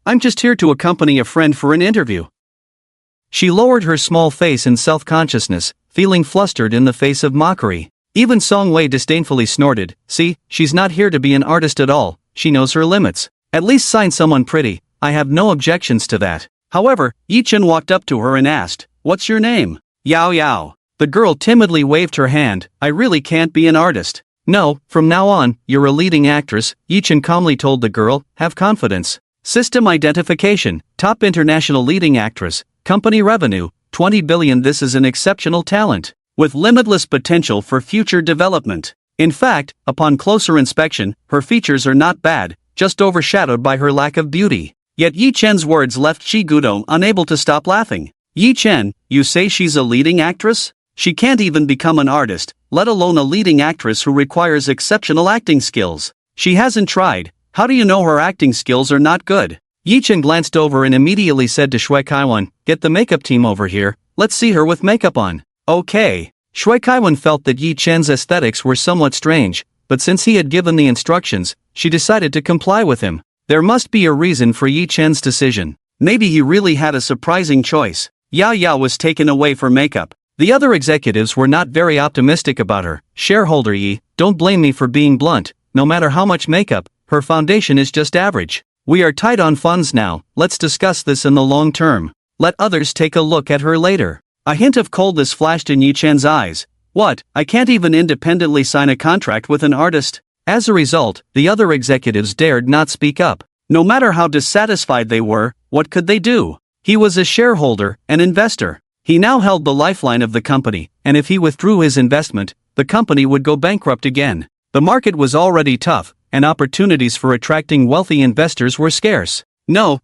Speaker 1: I'm just here to accompany a friend for an interview. She lowered her small face in self-consciousness, feeling flustered in the face of mockery. Even Songwei disdainfully snorted, "See, she's not here to be an artist at all, she knows her limits. At least sign someone pretty, I have no objections to that." However, Yi Chen walked up to her and asked, "What's your name?" "Yao Yao." The girl timidly waved her hand, "I really can't be an artist." "No, from now on, you're a leading actress," Yi Chen calmly told the girl, "have confidence. System identification, top international leading actress, company revenue, 20 billion. This is an exceptional talent, with limitless potential for future development. In fact, upon closer inspection, her features are not bad, just overshadowed by her lack of beauty. Yet Yi Chen's words left Chi Gudong unable to stop laughing. Yi Chen, you say she's a leading actress? She can't even become an artist, let alone a leading actress who requires exceptional acting skills. She hasn't tried. How do you know her acting skills are not good? Yi Chen glanced over and immediately said to Shui Kaiwan, get the makeup team over here, let's see her with makeup on. Okay. Shui Kaiwan felt that Yi Chen's aesthetics were somewhat strange, but since he had given the instructions, she decided to comply with him. There must be a reason for Yi Chen's decision. Maybe he really had a surprising choice. Yao Yao was taken away for makeup. The other executives were not very optimistic about her. Shareholder Yi, don't blame me for being blunt, no matter how much makeup, her foundation is just average. We are tight on funds now, let's discuss this in the long term. Let others take a look at her later. A hint of coldness flashed in Yi Chen's eyes. What, I can't even independently sign a contract with an artist? As a result, the other executives dared not speak up. No matter how dissatisfied they were, what could they do? He was a shareholder, an investor. He now held the lifeline of the company, and if he withdrew his investment, the company would go bankrupt again. The market was already tough, and opportunities for attracting wealthy investors were scarce. No,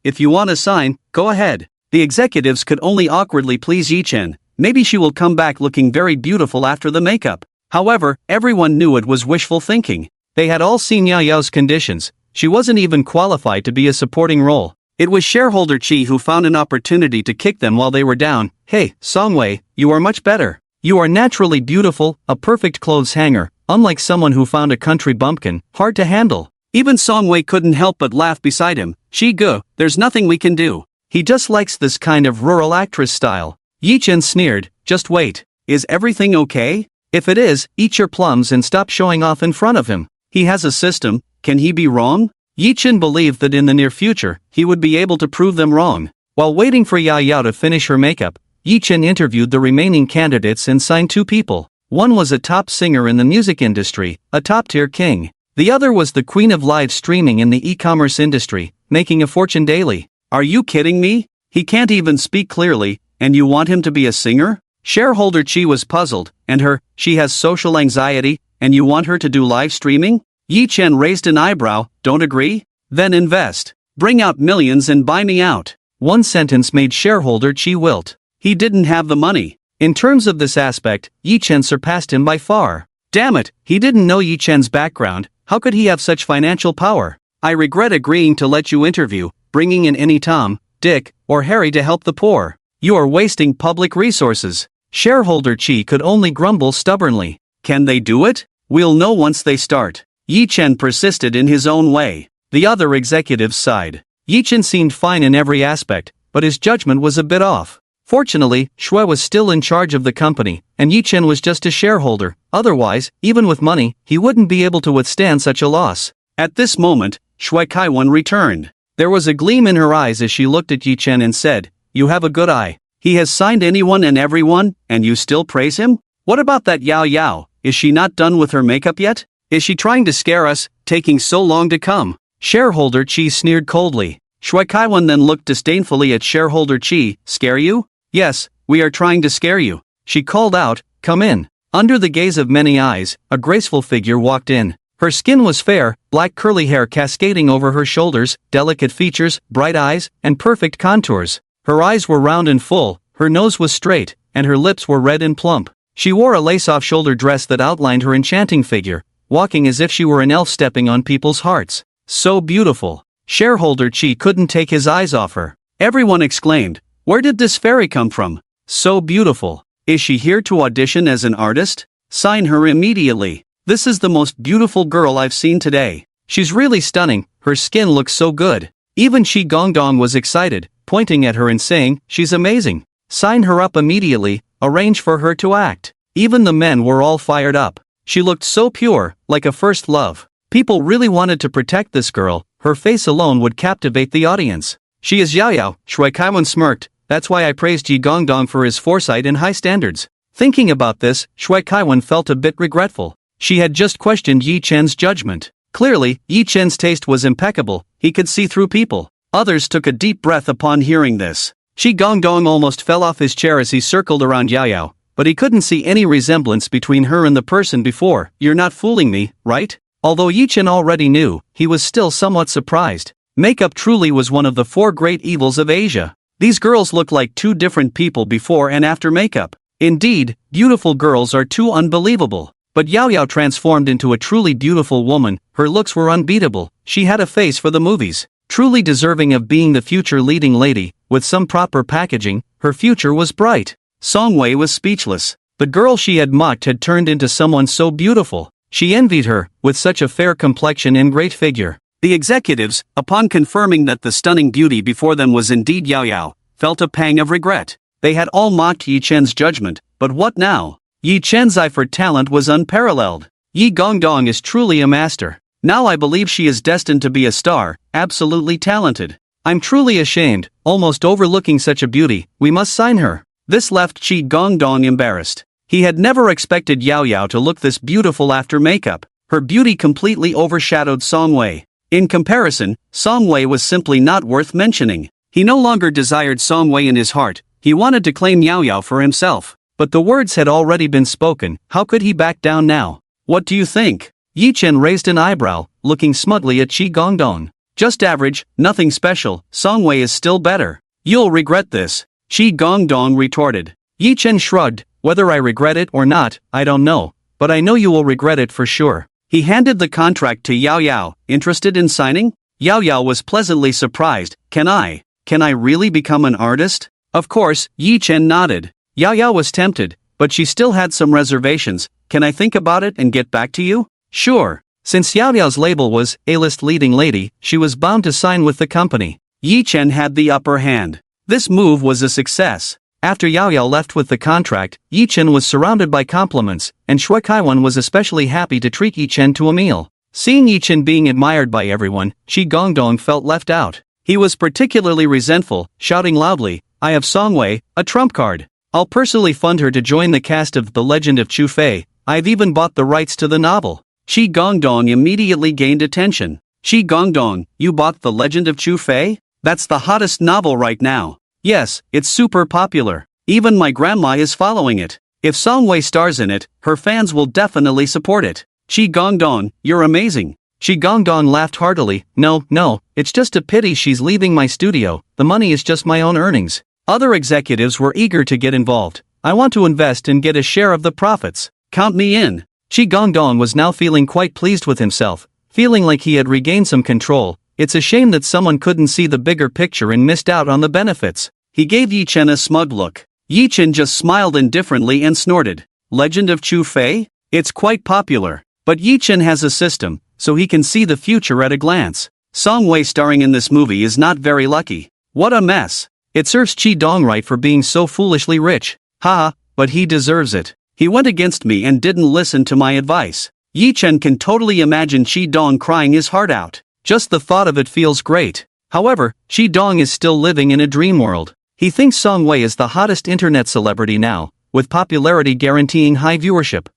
Speaker 1: if you want to sign, go ahead. The executives could only awkwardly please Yi Chen. Maybe she will come back looking very beautiful after the makeup. However, everyone knew it was wishful thinking. They had all seen Yao Yao's conditions. She wasn't even qualified to be a supporting role. It was shareholder Chi who found an opportunity to kick them while they were down. Hey, Songwei, you are much better. You are naturally beautiful, a perfect clothes hanger, unlike someone who found a country bumpkin, hard to handle. Even Songwei couldn't help but laugh beside him. Shi Ge, there's nothing we can do. He just likes this kind of rural actress style. Yi Chen sneered, just wait. Is everything okay? If it is, eat your plums and stop showing off in front of him. He has a system, can he be wrong? Yi Chen believed that in the near future, he would be able to prove them wrong. While waiting for Yao Yao to finish her makeup, Yi Chen interviewed the remaining candidates and signed 2 people. One was a top singer in the music industry, a top-tier king. The other was the queen of live streaming in the e-commerce industry, making a fortune daily. Are you kidding me? He can't even speak clearly, and you want him to be a singer? Shareholder Chi was puzzled, and she has social anxiety, and you want her to do live streaming? Yi Chen raised an eyebrow, don't agree? Then invest. Bring out millions and buy me out. One sentence made shareholder Chi wilt. He didn't have the money. In terms of this aspect, Yi Chen surpassed him by far. Damn it, he didn't know Yi Chen's background, how could he have such financial power? I regret agreeing to let you interview, bringing in any Tom, Dick, or Harry to help the poor. You are wasting public resources. Shareholder Chi could only grumble stubbornly. Can they do it? We'll know once they start. Yi Chen persisted in his own way. The other executives sighed. Yi Chen seemed fine in every aspect, but his judgment was a bit off. Fortunately, Shui was still in charge of the company, and Yi Chen was just a shareholder. Otherwise, even with money, he wouldn't be able to withstand such a loss. At this moment, Shui Kaiwan returned. There was a gleam in her eyes as she looked at Yi Chen and said, you have a good eye. He has signed anyone and everyone, and you still praise him? What about that Yao Yao? Is she not done with her makeup yet? Is she trying to scare us, taking so long to come? Shareholder Chi sneered coldly. Shui Kaiwan then looked disdainfully at shareholder Chi. Scare you? Yes, we are trying to scare you. She called out, come in. Under the gaze of many eyes, a graceful figure walked in. Her skin was fair, black curly hair cascading over her shoulders, delicate features, bright eyes, and perfect contours. Her eyes were round and full, her nose was straight, and her lips were red and plump. She wore a lace-off shoulder dress that outlined her enchanting figure, walking as if she were an elf stepping on people's hearts. So beautiful. Shareholder Chi couldn't take his eyes off her. Everyone exclaimed, where did this fairy come from? So beautiful. Is she here to audition as an artist? Sign her immediately. This is the most beautiful girl I've seen today. She's really stunning, her skin looks so good. Even Shi Gongdong was excited, pointing at her and saying, she's amazing. Sign her up immediately, arrange for her to act. Even the men were all fired up. She looked so pure, like a first love. People really wanted to protect this girl, her face alone would captivate the audience. She is Yao Yao, Shui Kaiwan smirked, that's why I praised Yi Gongdong for his foresight and high standards. Thinking about this, Shui Kaiwan felt a bit regretful. She had just questioned Yi Chen's judgment. Clearly, Yi Chen's taste was impeccable, he could see through people. Others took a deep breath upon hearing this. Shi Gongdong almost fell off his chair as he circled around Yao Yao. but he couldn't see any resemblance between her and the person before. You're not fooling me, right? Although Yi-Chen already knew, he was still somewhat surprised. Makeup truly was one of the 4 great evils of Asia. These girls look like 2 different people before and after makeup. Indeed, beautiful girls are too unbelievable. But Yao Yao transformed into a truly beautiful woman. Her looks were unbeatable. She had a face for the movies. Truly deserving of being the future leading lady. With some proper packaging, her future was bright. Song Wei was speechless. The girl she had mocked had turned into someone so beautiful. She envied her, with such a fair complexion and great figure. The executives, upon confirming that the stunning beauty before them was indeed Yao Yao, felt a pang of regret. They had all mocked Yi Chen's judgment, but what now? Yi Chen's eye for talent was unparalleled. Yi Gongdong is truly a master. Now I believe she is destined to be a star, absolutely talented. I'm truly ashamed, almost overlooking such a beauty. We must sign her. This left Qi Gongdong embarrassed. He had never expected Yao Yao to look this beautiful after makeup. Her beauty completely overshadowed Song Wei. In comparison, Song Wei was simply not worth mentioning. He no longer desired Song Wei in his heart. He wanted to claim Yao Yao for himself. But the words had already been spoken. How could he back down now? What do you think? Yi Chen raised an eyebrow, looking smugly at Qi Gongdong. Just average, nothing special. Song Wei is still better. You'll regret this. Qi Gongdong retorted. Yi Chen shrugged. Whether I regret it or not, I don't know. But I know you will regret it for sure. He handed the contract to Yao Yao. Interested in signing? Yao Yao was pleasantly surprised. Can I really become an artist? Of course, Yi Chen nodded. Yao Yao was tempted, but she still had some reservations. Can I think about it and get back to you? Sure. Since Yao Yao's label was A-list leading lady, she was bound to sign with the company. Yi Chen had the upper hand. This move was a success. After Yao Yao left with the contract, Yi Chen was surrounded by compliments, and Shui Kaiwan was especially happy to treat Yi Chen to a meal. Seeing Yi Chen being admired by everyone, Qi Gongdong felt left out. He was particularly resentful, shouting loudly, I have Song Wei, a trump card. I'll personally fund her to join the cast of The Legend of Chu Fei. I've even bought the rights to the novel. Qi Gongdong immediately gained attention. Qi Gongdong, you bought The Legend of Chu Fei? That's the hottest novel right now. Yes, it's super popular. Even my grandma is following it. If Song Wei stars in it, her fans will definitely support it. Qi Gongdong, you're amazing. Qi Gongdong laughed heartily. No, it's just a pity she's leaving my studio. The money is just my own earnings. Other executives were eager to get involved. I want to invest and get a share of the profits. Count me in. Qi Gongdong was now feeling quite pleased with himself, feeling like he had regained some control. It's a shame that someone couldn't see the bigger picture and missed out on the benefits. He gave Yi Chen a smug look. Yi Chen just smiled indifferently and snorted. Legend of Chu Fei? It's quite popular. But Yi Chen has a system, so he can see the future at a glance. Song Wei starring in this movie is not very lucky. What a mess. It serves Qi Dong right for being so foolishly rich. Haha, but he deserves it. He went against me and didn't listen to my advice. Yi Chen can totally imagine Qi Dong crying his heart out. Just the thought of it feels great. However, Qi Dong is still living in a dream world. He thinks Song Wei is the hottest internet celebrity now, with popularity guaranteeing high viewership.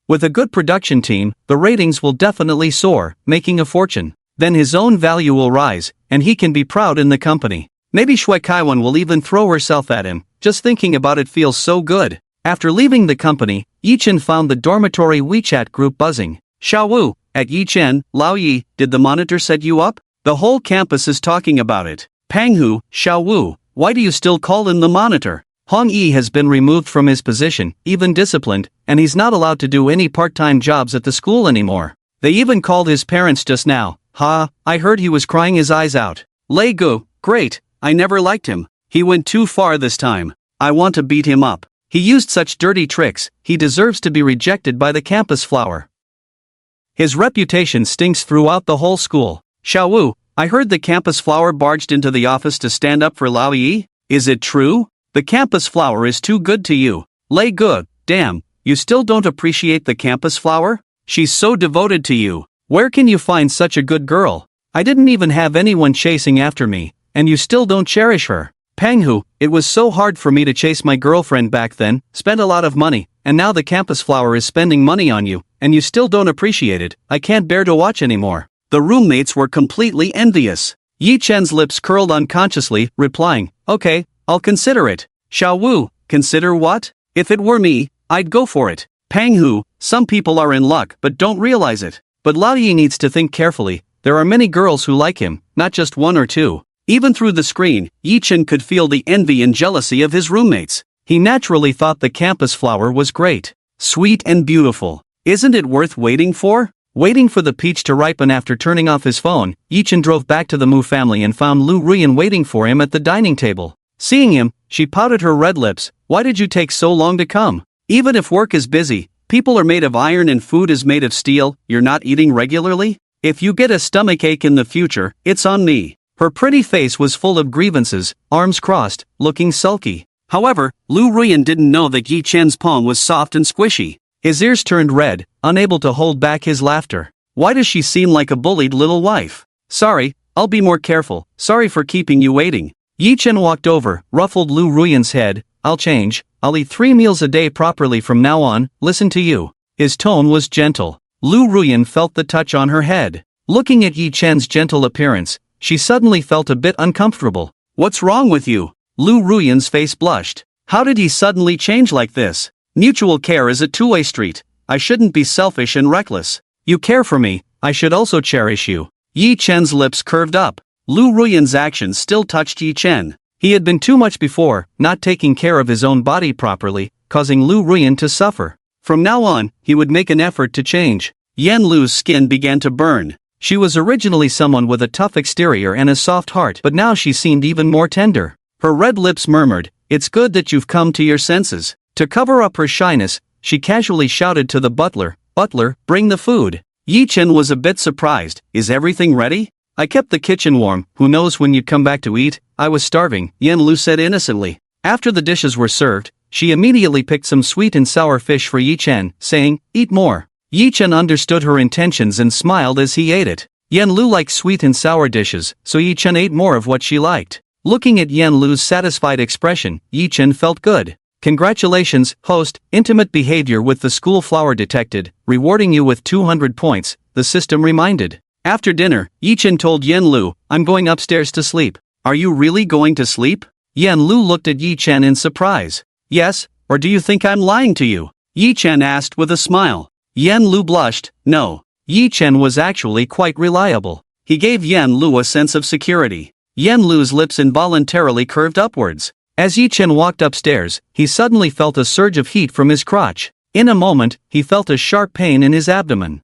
Speaker 1: With a good production team, the ratings will definitely soar, making a fortune. Then his own value will rise, and he can be proud in the company. Maybe Shui Kaiwan will even throw herself at him. Just thinking about it feels so good. After leaving the company, Yi Chen found the dormitory WeChat group buzzing. Xiao Wu, at Yi Chen, Lao Yi, did the monitor set you up? The whole campus is talking about it. Pang Hu, Xiao Wu, why do you still call him the monitor? Hong Yi has been removed from his position, even disciplined, and he's not allowed to do any part-time jobs at the school anymore. They even called his parents just now. I heard he was crying his eyes out. Lei Gu, great. I never liked him. He went too far this time. I want to beat him up. He used such dirty tricks. He deserves to be rejected by the campus flower. His reputation stinks throughout the whole school. Xiao Wu, I heard the campus flower barged into the office to stand up for Lao Yi. Is it true? The campus flower is too good to you. Lei Gu, damn, you still don't appreciate the campus flower? She's so devoted to you. Where can you find such a good girl? I didn't even have anyone chasing after me. And you still don't cherish her. Pang Hu, it was so hard for me to chase my girlfriend back then, spent a lot of money, and now the campus flower is spending money on you, and you still don't appreciate it. I can't bear to watch anymore. The roommates were completely envious. Yi Chen's lips curled unconsciously, replying, okay, I'll consider it. Xiao Wu, consider what? If it were me, I'd go for it. Panghu, some people are in luck but don't realize it. But Lao Yi needs to think carefully. There are many girls who like him, not just one or two. Even through the screen, Yi Chen could feel the envy and jealousy of his roommates. He naturally thought the campus flower was great, sweet and beautiful. Isn't it worth waiting for? Waiting for the peach to ripen. After turning off his phone, Yi Chen drove back to the Mu family and found Lu Ruyan waiting for him at the dining table. Seeing him, she pouted her red lips. Why did you take so long to come? Even if work is busy, people are made of iron and food is made of steel. You're not eating regularly? If you get a stomachache in the future, it's on me. Her pretty face was full of grievances, arms crossed, looking sulky. However, Lu Ruyan didn't know that Yi Chen's palm was soft and squishy. His ears turned red, unable to hold back his laughter. Why does she seem like a bullied little wife? Sorry, I'll be more careful. Sorry for keeping you waiting. Yi Chen walked over, ruffled Lu Ruyan's head. I'll change. I'll eat 3 meals a day properly from now on. Listen to you. His tone was gentle. Lu Ruyan felt the touch on her head. Looking at Yi Chen's gentle appearance, she suddenly felt a bit uncomfortable. What's wrong with you? Lu Ruyan's face blushed. How did he suddenly change like this? Mutual care is a two-way street. I shouldn't be selfish and reckless. You care for me, I should also cherish you. Yi Chen's lips curved up. Lu Ruyan's actions still touched Yi Chen. He had been too much before, not taking care of his own body properly, causing Lu Ruyan to suffer. From now on, he would make an effort to change. Yan Lu's skin began to burn. She was originally someone with a tough exterior and a soft heart, but now she seemed even more tender. Her red lips murmured, "It's good that you've come to your senses." To cover up her shyness, she casually shouted to the butler, "Butler, bring the food." Yi Chen was a bit surprised. Is everything ready? I kept the kitchen warm. Who knows when you'd come back to eat? I was starving, Yan Lu said innocently. After the dishes were served, she immediately picked some sweet and sour fish for Yi Chen, saying, "Eat more." Yi Chen understood her intentions and smiled as he ate it. Yan Lu liked sweet and sour dishes, so Yi Chen ate more of what she liked. Looking at Yan Lu's satisfied expression, Yi Chen felt good. Congratulations, host, intimate behavior with the school flower detected, rewarding you with 200 points, the system reminded. After dinner, Yi Chen told Yan Lu, I'm going upstairs to sleep. Are you really going to sleep? Yan Lu looked at Yi Chen in surprise. Yes, or do you think I'm lying to you? Yi Chen asked with a smile. Yan Lu blushed. No. Yi Chen was actually quite reliable. He gave Yan Lu a sense of security. Yan Lu's lips involuntarily curved upwards. As Yi Chen walked upstairs, he suddenly felt a surge of heat from his crotch. In a moment, he felt a sharp pain in his abdomen.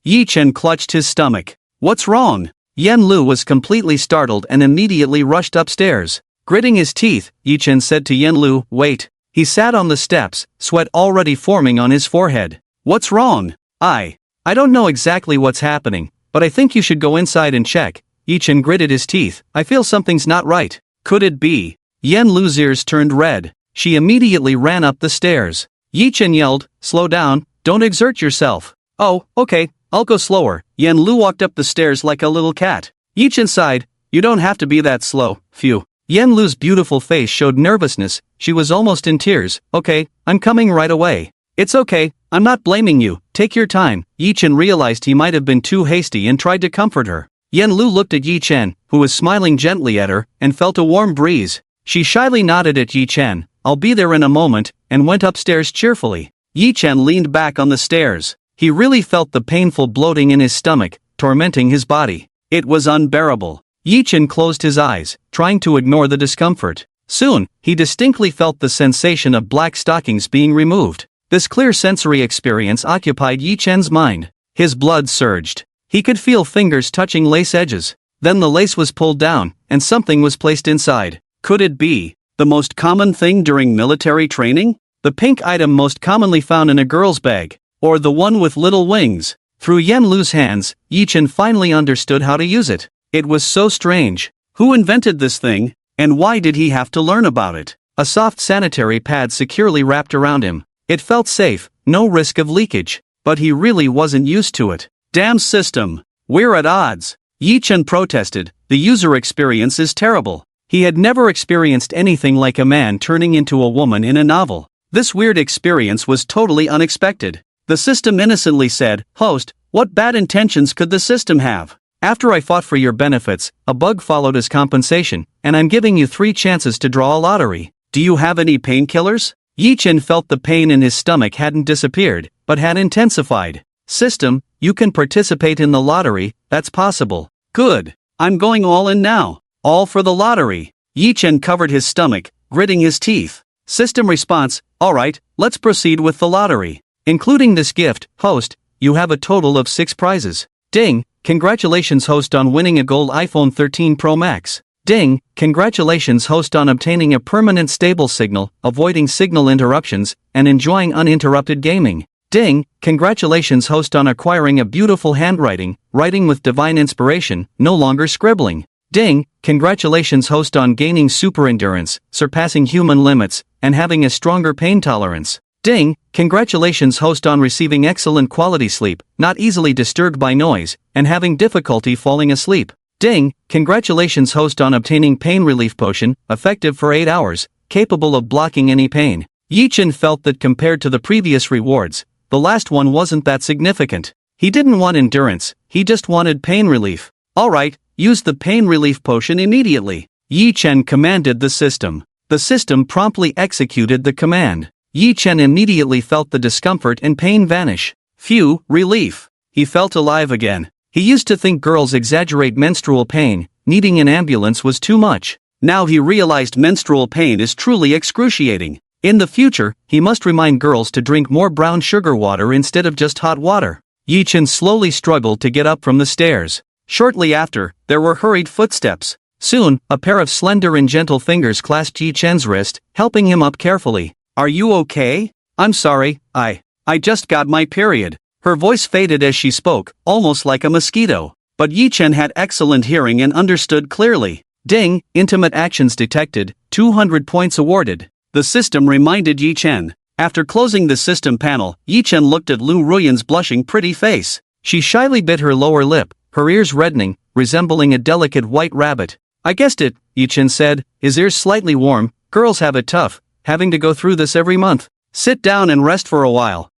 Speaker 1: Yi Chen clutched his stomach. What's wrong? Yan Lu was completely startled and immediately rushed upstairs. Gritting his teeth, Yi Chen said to Yan Lu, wait. He sat on the steps, sweat already forming on his forehead. What's wrong? I don't know exactly what's happening, but I think you should go inside and check. Yi Chen gritted his teeth. I feel something's not right. Could it be? Yan Lu's ears turned red. She immediately ran up the stairs. Yi Chen yelled, slow down, don't exert yourself. Oh, okay, I'll go slower. Yan Lu walked up the stairs like a little cat. Yi Chen sighed, you don't have to be that slow, phew. Yan Lu's beautiful face showed nervousness, she was almost in tears. Okay, I'm coming right away. It's okay, I'm not blaming you, take your time. Yi Chen realized he might have been too hasty and tried to comfort her. Yan Lu looked at Yi Chen, who was smiling gently at her, and felt a warm breeze. She shyly nodded at Yi Chen, I'll be there in a moment, and went upstairs cheerfully. Yi Chen leaned back on the stairs. He really felt the painful bloating in his stomach, tormenting his body. It was unbearable. Yi Chen closed his eyes, trying to ignore the discomfort. Soon, he distinctly felt the sensation of black stockings being removed. This clear sensory experience occupied Yi Chen's mind. His blood surged. He could feel fingers touching lace edges. Then the lace was pulled down, and something was placed inside. Could it be the most common thing during military training? The pink item most commonly found in a girl's bag, or the one with little wings? Through Yan Lu's hands, Yi Chen finally understood how to use it. It was so strange. Who invented this thing, and why did he have to learn about it? A soft sanitary pad securely wrapped around him. It felt safe, no risk of leakage, but he really wasn't used to it. Damn system! We're at odds! Yi Chen protested, the user experience is terrible. He had never experienced anything like a man turning into a woman in a novel. This weird experience was totally unexpected. The system innocently said, host, what bad intentions could the system have? After I fought for your benefits, a bug followed as compensation, and I'm giving you 3 chances to draw a lottery. Do you have any painkillers? Yi-Chen felt the pain in his stomach hadn't disappeared, but had intensified. System, you can participate in the lottery, that's possible. Good. I'm going all in now. All for the lottery. Yi-Chen covered his stomach, gritting his teeth. System response, alright, let's proceed with the lottery. Including this gift, host, you have a total of 6 prizes. Ding, congratulations host on winning a gold iPhone 13 Pro Max. Ding, congratulations host on obtaining a permanent stable signal, avoiding signal interruptions, and enjoying uninterrupted gaming. Ding, congratulations host on acquiring a beautiful handwriting, writing with divine inspiration, no longer scribbling. Ding, congratulations host on gaining super endurance, surpassing human limits, and having a stronger pain tolerance. Ding, congratulations host on receiving excellent quality sleep, not easily disturbed by noise, and having difficulty falling asleep. Ding, congratulations host on obtaining pain relief potion, effective for 8 hours, capable of blocking any pain. Yi-Chen felt that compared to the previous rewards, the last one wasn't that significant. He didn't want endurance, he just wanted pain relief. Alright, use the pain relief potion immediately. Yi-Chen commanded the system. The system promptly executed the command. Yi-Chen immediately felt the discomfort and pain vanish. Phew, relief. He felt alive again. He used to think girls exaggerate menstrual pain, needing an ambulance was too much. Now he realized menstrual pain is truly excruciating. In the future, he must remind girls to drink more brown sugar water instead of just hot water. Yi-Chen slowly struggled to get up from the stairs. Shortly after, there were hurried footsteps. Soon, a pair of slender and gentle fingers clasped Yi-Chen's wrist, helping him up carefully. Are you okay? I'm sorry, I just got my period. Her voice faded as she spoke, almost like a mosquito. But Yi-Chen had excellent hearing and understood clearly. Ding, intimate actions detected, 200 points awarded. The system reminded Yi-Chen. After closing the system panel, Yi-Chen looked at Lu Ruyan's blushing pretty face. She shyly bit her lower lip, her ears reddening, resembling a delicate white rabbit. I guessed it, Yi-Chen said, his ears slightly warm. Girls have it tough, having to go through this every month. Sit down and rest for a while.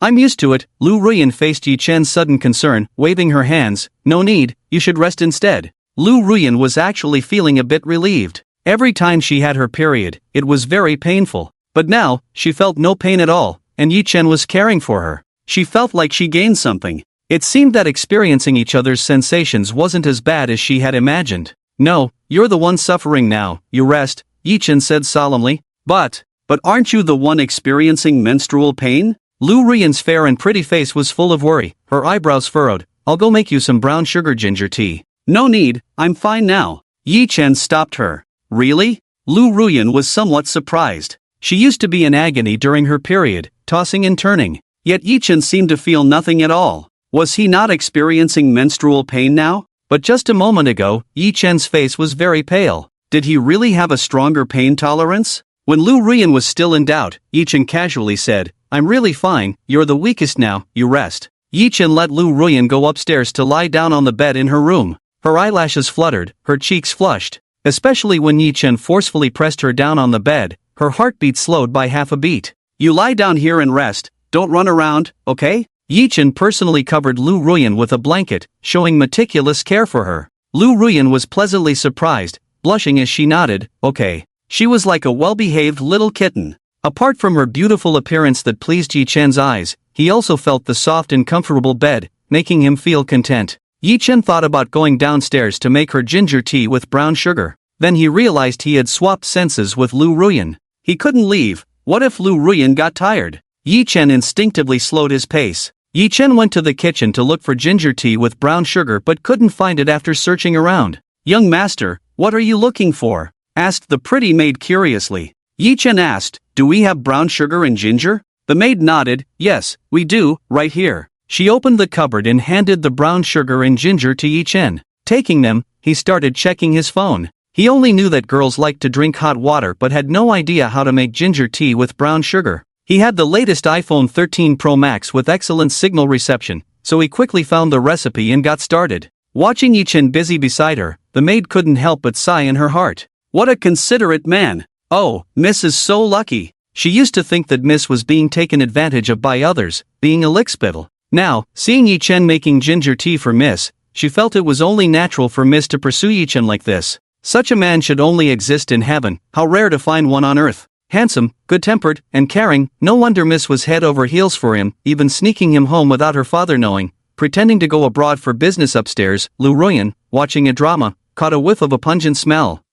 Speaker 1: I'm used to it. Lu Ruyan faced Yi-Chen's sudden concern, waving her hands. No need, you should rest instead. Lu Ruyan was actually feeling a bit relieved. Every time she had her period, it was very painful. But now, she felt no pain at all, and Yi-Chen was caring for her. She felt like she gained something. It seemed that experiencing each other's sensations wasn't as bad as she had imagined. No, you're the one suffering now, you rest, Yi-Chen said solemnly. But aren't you the one experiencing menstrual pain? Lu Ruyan's fair and pretty face was full of worry, her eyebrows furrowed. I'll go make you some brown sugar ginger tea. No need, I'm fine now. Yi-Chen stopped her. Really? Lu Ruyan was somewhat surprised. She used to be in agony during her period, tossing and turning. Yet Yi-Chen seemed to feel nothing at all. Was he not experiencing menstrual pain now? But just a moment ago, Yi-Chen's face was very pale. Did he really have a stronger pain tolerance? When Lu Ruyan was still in doubt, Yi-Chen casually said, I'm really fine, you're the weakest now, you rest. Yi-Chen let Lu Ruyan go upstairs to lie down on the bed in her room. Her eyelashes fluttered, her cheeks flushed. Especially when Yi-Chen forcefully pressed her down on the bed, her heartbeat slowed by half a beat. You lie down here and rest, don't run around, okay? Yi-Chen personally covered Lu Ruyan with a blanket, showing meticulous care for her. Lu Ruyan was pleasantly surprised, blushing as she nodded, okay. She was like a well-behaved little kitten. Apart from her beautiful appearance that pleased Yi-Chen's eyes, he also felt the soft and comfortable bed, making him feel content. Yi-Chen thought about going downstairs to make her ginger tea with brown sugar. Then he realized he had swapped senses with Lu Ruyan. He couldn't leave. What if Lu Ruyan got tired? Yi-Chen instinctively slowed his pace. Yi-Chen went to the kitchen to look for ginger tea with brown sugar but couldn't find it after searching around. Young master, what are you looking for? Asked the pretty maid curiously. Yi-Chen asked, do we have brown sugar and ginger? The maid nodded, yes, we do, right here. She opened the cupboard and handed the brown sugar and ginger to Yi-Chen. Taking them, he started checking his phone. He only knew that girls liked to drink hot water but had no idea how to make ginger tea with brown sugar. He had the latest iPhone 13 Pro Max with excellent signal reception, so he quickly found the recipe and got started. Watching Yi-Chen busy beside her, the maid couldn't help but sigh in her heart. What a considerate man. Oh, Miss is so lucky. She used to think that Miss was being taken advantage of by others, being a lickspittle. Now, seeing Yi-Chen making ginger tea for Miss, she felt it was only natural for Miss to pursue Yi-Chen like this. Such a man should only exist in heaven, how rare to find one on earth. Handsome, good-tempered, and caring, no wonder Miss was head over heels for him, even sneaking him home without her father knowing. Pretending to go abroad for business upstairs, Lu Ruyan, watching a drama, caught a whiff of a pungent smell.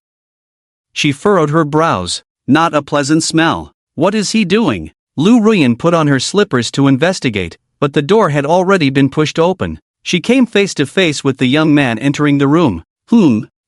Speaker 1: She furrowed her brows. Not a pleasant smell. What is he doing? Lu Ruyan put on her slippers to investigate, but the door had already been pushed open. She came face to face with the young man entering the room.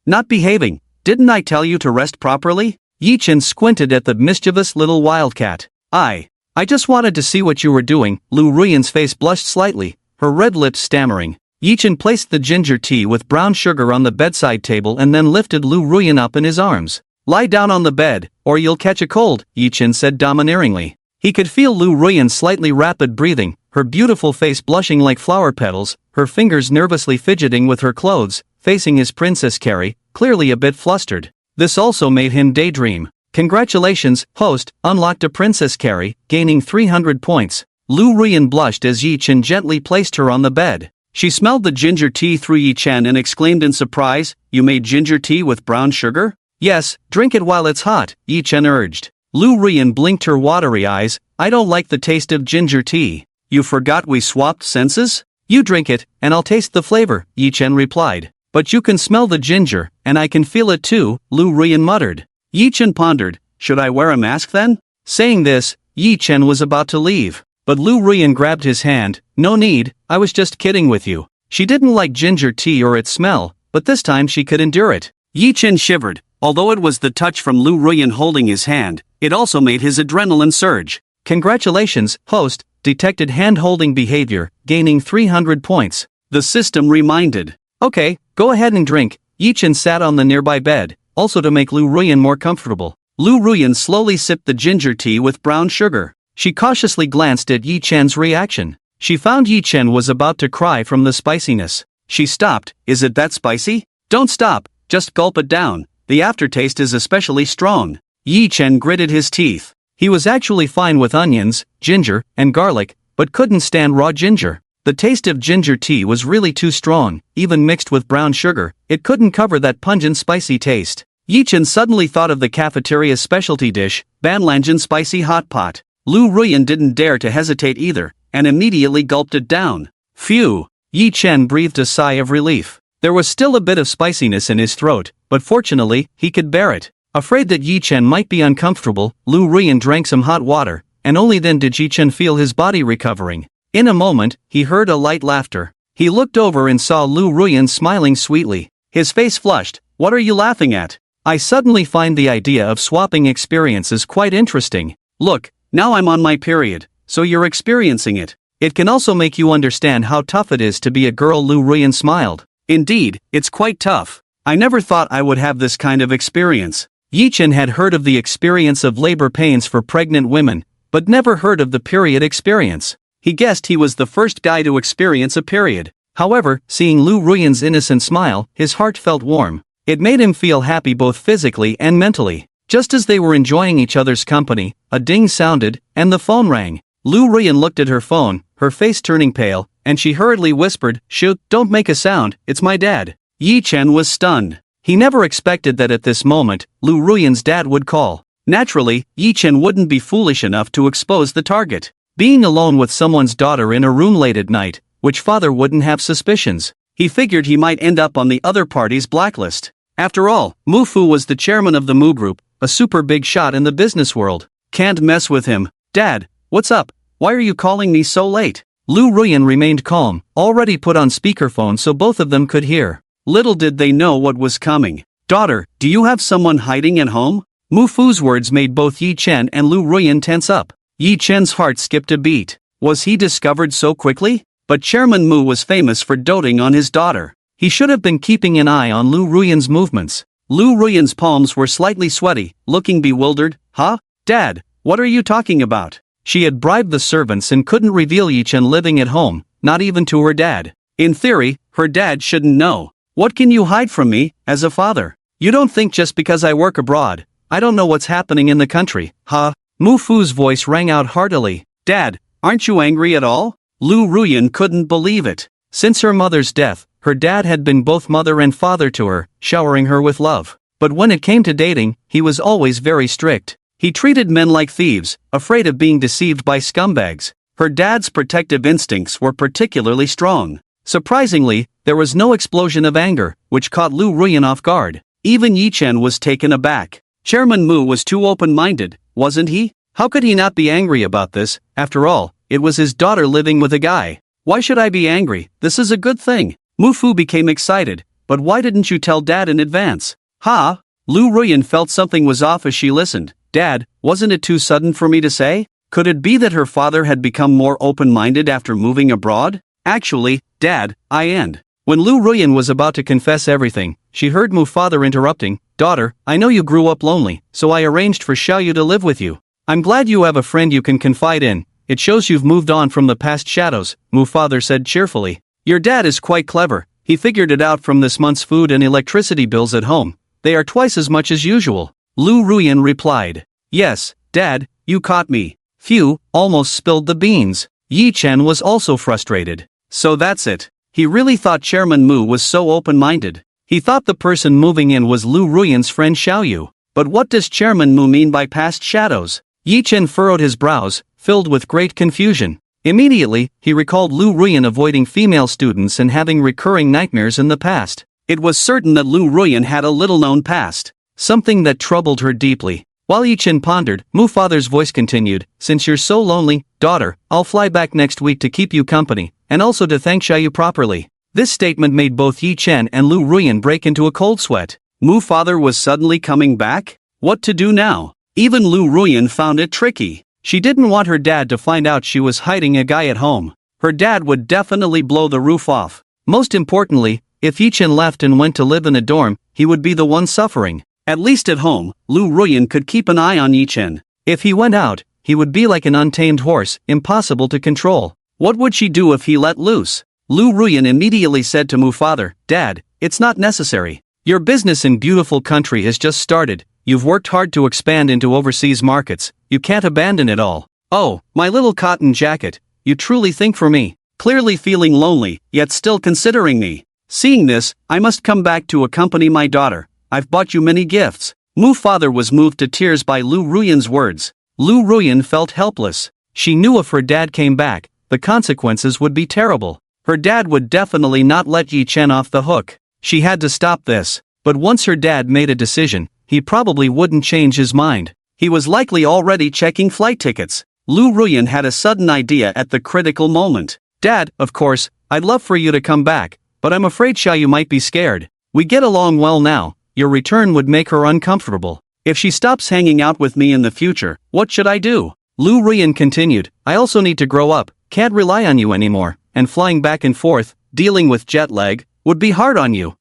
Speaker 1: Not behaving. Didn't I tell you to rest properly? Yi Chen squinted at the mischievous little wildcat. I just wanted to see what you were doing. Lu Ruyan's face blushed slightly, her red lips stammering. Yi Chen placed the ginger tea with brown sugar on the bedside table and then lifted Lu Ruyan up in his arms. Lie down on the bed, or you'll catch a cold, Yi Chen said domineeringly. He could feel Lu Ruyan's slightly rapid breathing, her beautiful face blushing like flower petals, her fingers nervously fidgeting with her clothes, facing his Princess Carrie, clearly a bit flustered. This also made him daydream. Congratulations, host, unlocked a Princess Carrie, gaining 300 points. Lu Ruyan blushed as Yi Chen gently placed her on the bed. She smelled the ginger tea through Yi Chen and exclaimed in surprise, "You made ginger tea with brown sugar?" "Yes, drink it while it's hot," Yi Chen urged. Lu Ruyan blinked her watery eyes. "I don't like the taste of ginger tea." "You forgot we swapped senses?" "You drink it, and I'll taste the flavor," Yi Chen replied. "But you can smell the ginger, and I can feel it too," Lu Ruyan muttered. Yi Chen pondered, "Should I wear a mask then?" Saying this, Yi Chen was about to leave. But Lu Ruyan grabbed his hand. "No need, I was just kidding with you." She didn't like ginger tea or its smell, but this time she could endure it. Yi Chen shivered. Although it was the touch from Lu Ruyan holding his hand, it also made his adrenaline surge. "Congratulations, host," detected hand-holding behavior, gaining 300 points. The system reminded. "Okay, go ahead and drink." Yi Chen sat on the nearby bed, also to make Lu Ruyan more comfortable. Lu Ruyan slowly sipped the ginger tea with brown sugar. She cautiously glanced at Yi Chen's reaction. She found Yi Chen was about to cry from the spiciness. She stopped. "Is it that spicy?" "Don't stop, just gulp it down. The aftertaste is especially strong." Yi Chen gritted his teeth. He was actually fine with onions, ginger, and garlic, but couldn't stand raw ginger. The taste of ginger tea was really too strong, even mixed with brown sugar, it couldn't cover that pungent spicy taste. Yi Chen suddenly thought of the cafeteria's specialty dish, Banlanjan spicy hot pot. Lu Ruyan didn't dare to hesitate either, and immediately gulped it down. Phew! Yi Chen breathed a sigh of relief. There was still a bit of spiciness in his throat, but fortunately, he could bear it. Afraid that Yi Chen might be uncomfortable, Lu Ruyan drank some hot water, and only then did Yi Chen feel his body recovering. In a moment, he heard a light laughter. He looked over and saw Lu Ruyan smiling sweetly. His face flushed. "What are you laughing at?" "I suddenly find the idea of swapping experiences quite interesting. Look, now I'm on my period, so you're experiencing it. It can also make you understand how tough it is to be a girl." Lu Ruyan smiled. "Indeed, it's quite tough. I never thought I would have this kind of experience." Yi Chen had heard of the experience of labor pains for pregnant women, but never heard of the period experience. He guessed he was the first guy to experience a period. However, seeing Lu Ruyan's innocent smile, his heart felt warm. It made him feel happy both physically and mentally. Just as they were enjoying each other's company, a ding sounded, and the phone rang. Lu Ruyan looked at her phone, her face turning pale, and she hurriedly whispered, "Shoot, don't make a sound, it's my dad." Yi Chen was stunned. He never expected that at this moment, Lu Ruyan's dad would call. Naturally, Yi Chen wouldn't be foolish enough to expose the target. Being alone with someone's daughter in a room late at night, which father wouldn't have suspicions? He figured he might end up on the other party's blacklist. After all, Mu Fu was the chairman of the Mu Group, a super big shot in the business world. Can't mess with him. "Dad, what's up? Why are you calling me so late?" Lu Ruyan remained calm, already put on speakerphone so both of them could hear. Little did they know what was coming. "Daughter, do you have someone hiding at home?" Mu Fu's words made both Yi Chen and Lu Ruyan tense up. Yi Chen's heart skipped a beat. Was he discovered so quickly? But Chairman Mu was famous for doting on his daughter. He should have been keeping an eye on Lu Ruyan's movements. Lu Ruyan's palms were slightly sweaty, looking bewildered. "Huh? Dad, what are you talking about?" She had bribed the servants and couldn't reveal Yi Chen living at home, not even to her dad. In theory, her dad shouldn't know. "What can you hide from me, as a father? You don't think just because I work abroad, I don't know what's happening in the country, huh?" Mu Fu's voice rang out heartily. "Dad, aren't you angry at all?" Lu Ruyan couldn't believe it. Since her mother's death, her dad had been both mother and father to her, showering her with love. But when it came to dating, he was always very strict. He treated men like thieves, afraid of being deceived by scumbags. Her dad's protective instincts were particularly strong. Surprisingly, there was no explosion of anger, which caught Lu Ruyan off guard. Even Yi Chen was taken aback. Chairman Mu was too open-minded, wasn't he? How could he not be angry about this? After all, it was his daughter living with a guy. Why should I be angry? This is a good thing. Mu Fu became excited. But why didn't you tell Dad in advance? Ha! Lu Ruyan felt something was off as she listened. Dad, wasn't it too sudden for me to say? Could it be that her father had become more open-minded after moving abroad? Actually, Dad, When Lu Ruyan was about to confess everything, she heard Mu father interrupting. Daughter, I know you grew up lonely, so I arranged for Xiaoyu to live with you. I'm glad you have a friend you can confide in. It shows you've moved on from the past shadows, Mu father said cheerfully. Your dad is quite clever. He figured it out from this month's food and electricity bills at home. They are twice as much as usual. Lu Ruyan replied. Yes, Dad, you caught me. Phew, almost spilled the beans. Yi Chen was also frustrated. So that's it. He really thought Chairman Mu was so open-minded. He thought the person moving in was Lu Ruyan's friend Xiaoyu. But what does Chairman Mu mean by past shadows? Yi Chen furrowed his brows, filled with great confusion. Immediately, he recalled Lu Ruyan avoiding female students and having recurring nightmares in the past. It was certain that Lu Ruyan had a little-known past, something that troubled her deeply. While Yi Chen pondered, Mu father's voice continued, Since you're so lonely, daughter, I'll fly back next week to keep you company, and also to thank Xiaoyu properly. This statement made both Yi Chen and Lu Ruyan break into a cold sweat. Mu father was suddenly coming back? What to do now? Even Lu Ruyan found it tricky. She didn't want her dad to find out she was hiding a guy at home. Her dad would definitely blow the roof off. Most importantly, if Yi Chen left and went to live in a dorm, he would be the one suffering. At least at home, Lu Ruyan could keep an eye on Yi Chen. If he went out, he would be like an untamed horse, impossible to control. What would she do if he let loose? Lu Ruyan immediately said to Mu father, Dad, it's not necessary. Your business in beautiful country has just started. You've worked hard to expand into overseas markets. You can't abandon it all. Oh, my little cotton jacket, you truly think for me. Clearly feeling lonely, yet still considering me. Seeing this, I must come back to accompany my daughter. I've bought you many gifts. Mu father was moved to tears by Lu Ruyan's words. Lu Ruyan felt helpless. She knew if her dad came back, the consequences would be terrible. Her dad would definitely not let Yi Chen off the hook. She had to stop this. But once her dad made a decision, he probably wouldn't change his mind. He was likely already checking flight tickets. Lu Ruyan had a sudden idea at the critical moment. Dad, of course, I'd love for you to come back, but I'm afraid Xiaoyu might be scared. We get along well now. Your return would make her uncomfortable. If she stops hanging out with me in the future, what should I do? Lu Ruyan continued, I also need to grow up, can't rely on you anymore, and flying back and forth, dealing with jet lag, would be hard on you.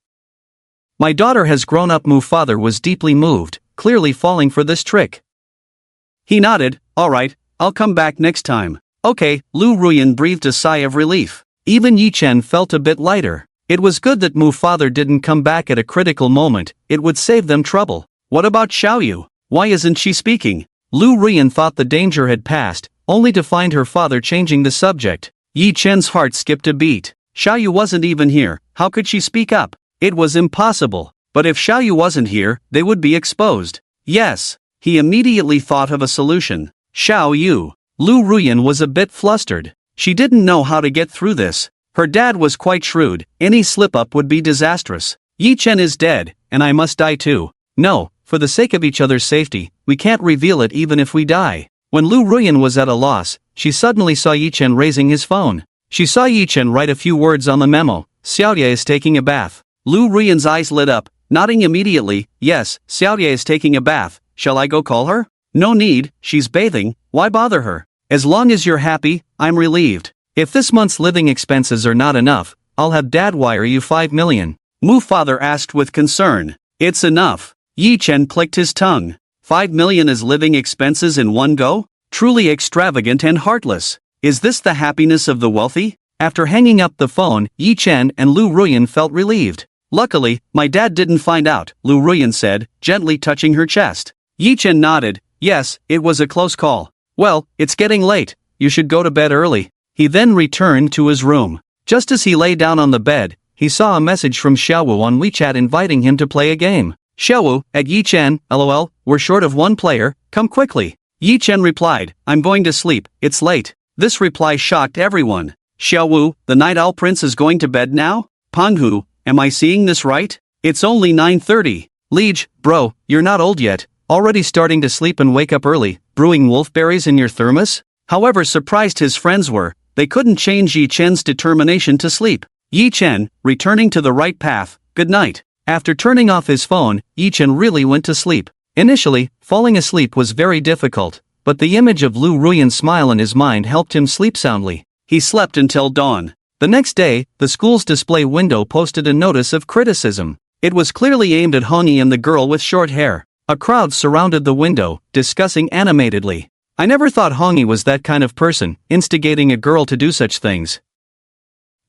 Speaker 1: My daughter has grown up. Mu father was deeply moved, clearly falling for this trick. He nodded, alright, I'll come back next time. Okay, Lu Ruyan breathed a sigh of relief. Even Yi Chen felt a bit lighter. It was good that Mu father didn't come back at a critical moment, it would save them trouble. What about Xiaoyu? Why isn't she speaking? Lu Ruyan thought the danger had passed, only to find her father changing the subject. Yi Chen's heart skipped a beat. Xiaoyu wasn't even here, how could she speak up? It was impossible. But if Xiaoyu wasn't here, they would be exposed. Yes. He immediately thought of a solution. Xiaoyu. Lu Ruyan was a bit flustered. She didn't know how to get through this. Her dad was quite shrewd, any slip-up would be disastrous. Yi Chen is dead, and I must die too. No, for the sake of each other's safety, we can't reveal it even if we die. When Lu Ruyan was at a loss, she suddenly saw Yi Chen raising his phone. She saw Yi Chen write a few words on the memo. Xiaoye is taking a bath. Lu Ruyan's eyes lit up, nodding immediately. Yes, Xiaoye is taking a bath. Shall I go call her? No need, she's bathing, why bother her? As long as you're happy, I'm relieved. If this month's living expenses are not enough, I'll have Dad wire you 5 million. Mu father asked with concern. It's enough. Yi Chen clicked his tongue. 5 million as living expenses in one go? Truly extravagant and heartless. Is this the happiness of the wealthy? After hanging up the phone, Yi Chen and Lu Ruyan felt relieved. Luckily, my dad didn't find out, Lu Ruyan said, gently touching her chest. Yi Chen nodded. Yes, it was a close call. Well, it's getting late. You should go to bed early. He then returned to his room. Just as he lay down on the bed, he saw a message from Xiaowu on WeChat inviting him to play a game. Xiaowu, at Yi Chen, lol, we're short of one player, come quickly. Yi Chen replied, I'm going to sleep, it's late. This reply shocked everyone. Xiaowu, the Night Owl Prince is going to bed now? Panghu, am I seeing this right? It's only 9:30. Liege, bro, you're not old yet, already starting to sleep and wake up early, brewing wolfberries in your thermos? However surprised his friends were, they couldn't change Yi Chen's determination to sleep. Yi Chen, returning to the right path, good night. After turning off his phone, Yi Chen really went to sleep. Initially, falling asleep was very difficult, but the image of Lu Ruyan's smile in his mind helped him sleep soundly. He slept until dawn. The next day, the school's display window posted a notice of criticism. It was clearly aimed at Hongyi and the girl with short hair. A crowd surrounded the window, discussing animatedly. I never thought Hongyi was that kind of person, instigating a girl to do such things.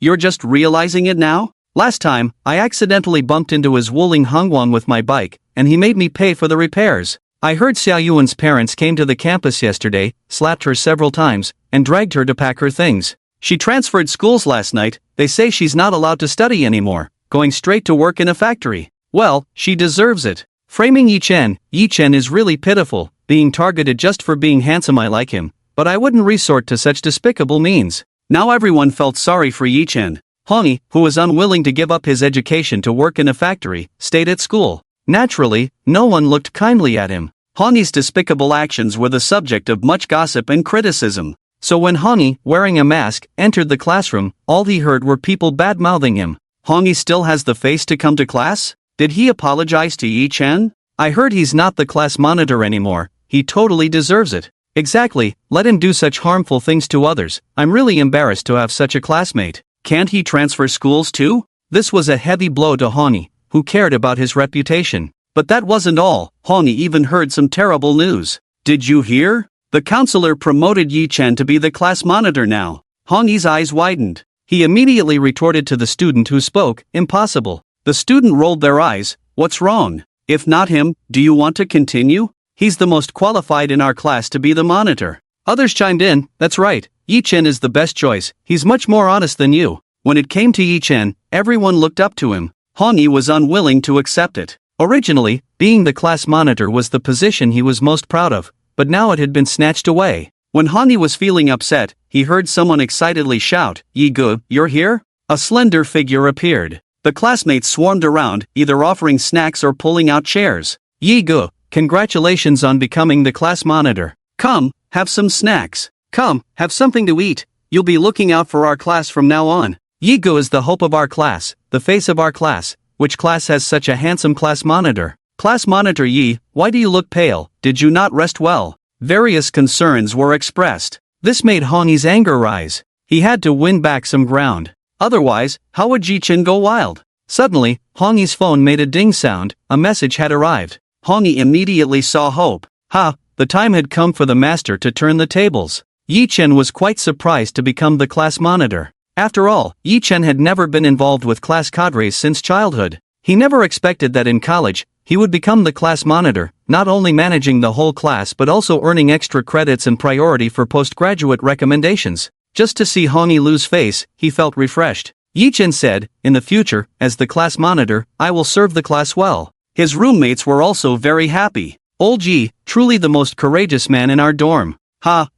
Speaker 1: You're just realizing it now? Last time, I accidentally bumped into his Wuling Hongguang with my bike, and he made me pay for the repairs. I heard Xiao Yuan's parents came to the campus yesterday, slapped her several times, and dragged her to pack her things. She transferred schools last night, they say she's not allowed to study anymore, going straight to work in a factory. Well, she deserves it. Framing Yi Chen is really pitiful, being targeted just for being handsome. I like him, but I wouldn't resort to such despicable means. Now everyone felt sorry for Yi Chen. Hongyi, who was unwilling to give up his education to work in a factory, stayed at school. Naturally, no one looked kindly at him. Hongyi's despicable actions were the subject of much gossip and criticism. So when Hongyi, wearing a mask, entered the classroom, all he heard were people bad-mouthing him. Hongyi still has the face to come to class? Did he apologize to Yi Chen? I heard he's not the class monitor anymore, he totally deserves it. Exactly, let him do such harmful things to others. I'm really embarrassed to have such a classmate. Can't he transfer schools too? This was a heavy blow to Hongyi, who cared about his reputation. But that wasn't all, Hongyi even heard some terrible news. Did you hear? The counselor promoted Yi Chen to be the class monitor now. Hongyi's eyes widened. He immediately retorted to the student who spoke, impossible. The student rolled their eyes, what's wrong? If not him, do you want to continue? He's the most qualified in our class to be the monitor. Others chimed in, that's right, Yi Chen is the best choice, he's much more honest than you. When it came to Yi Chen, everyone looked up to him. Hongyi was unwilling to accept it. Originally, being the class monitor was the position he was most proud of, but now it had been snatched away. When Hongyi was feeling upset, he heard someone excitedly shout, Yi Gu, you're here? A slender figure appeared. The classmates swarmed around, either offering snacks or pulling out chairs. Yi Gu, congratulations on becoming the class monitor. Come, have some snacks. Come, have something to eat. You'll be looking out for our class from now on. Yi Gu is the hope of our class, the face of our class. Which class has such a handsome class monitor? Class monitor Yi, why do you look pale? Did you not rest well? Various concerns were expressed. This made Hongyi's anger rise. He had to win back some ground. Otherwise, how would Yi Chen go wild? Suddenly, Hongyi's phone made a ding sound, a message had arrived. Hongyi immediately saw hope. The time had come for the master to turn the tables. Yi Chen was quite surprised to become the class monitor. After all, Yi Chen had never been involved with class cadres since childhood. He never expected that in college, he would become the class monitor, not only managing the whole class but also earning extra credits and priority for postgraduate recommendations. Just to see Hongyi lose face, he felt refreshed. Yi Chen said, in the future, as the class monitor, I will serve the class well. His roommates were also very happy. Old Ji, truly the most courageous man in our dorm.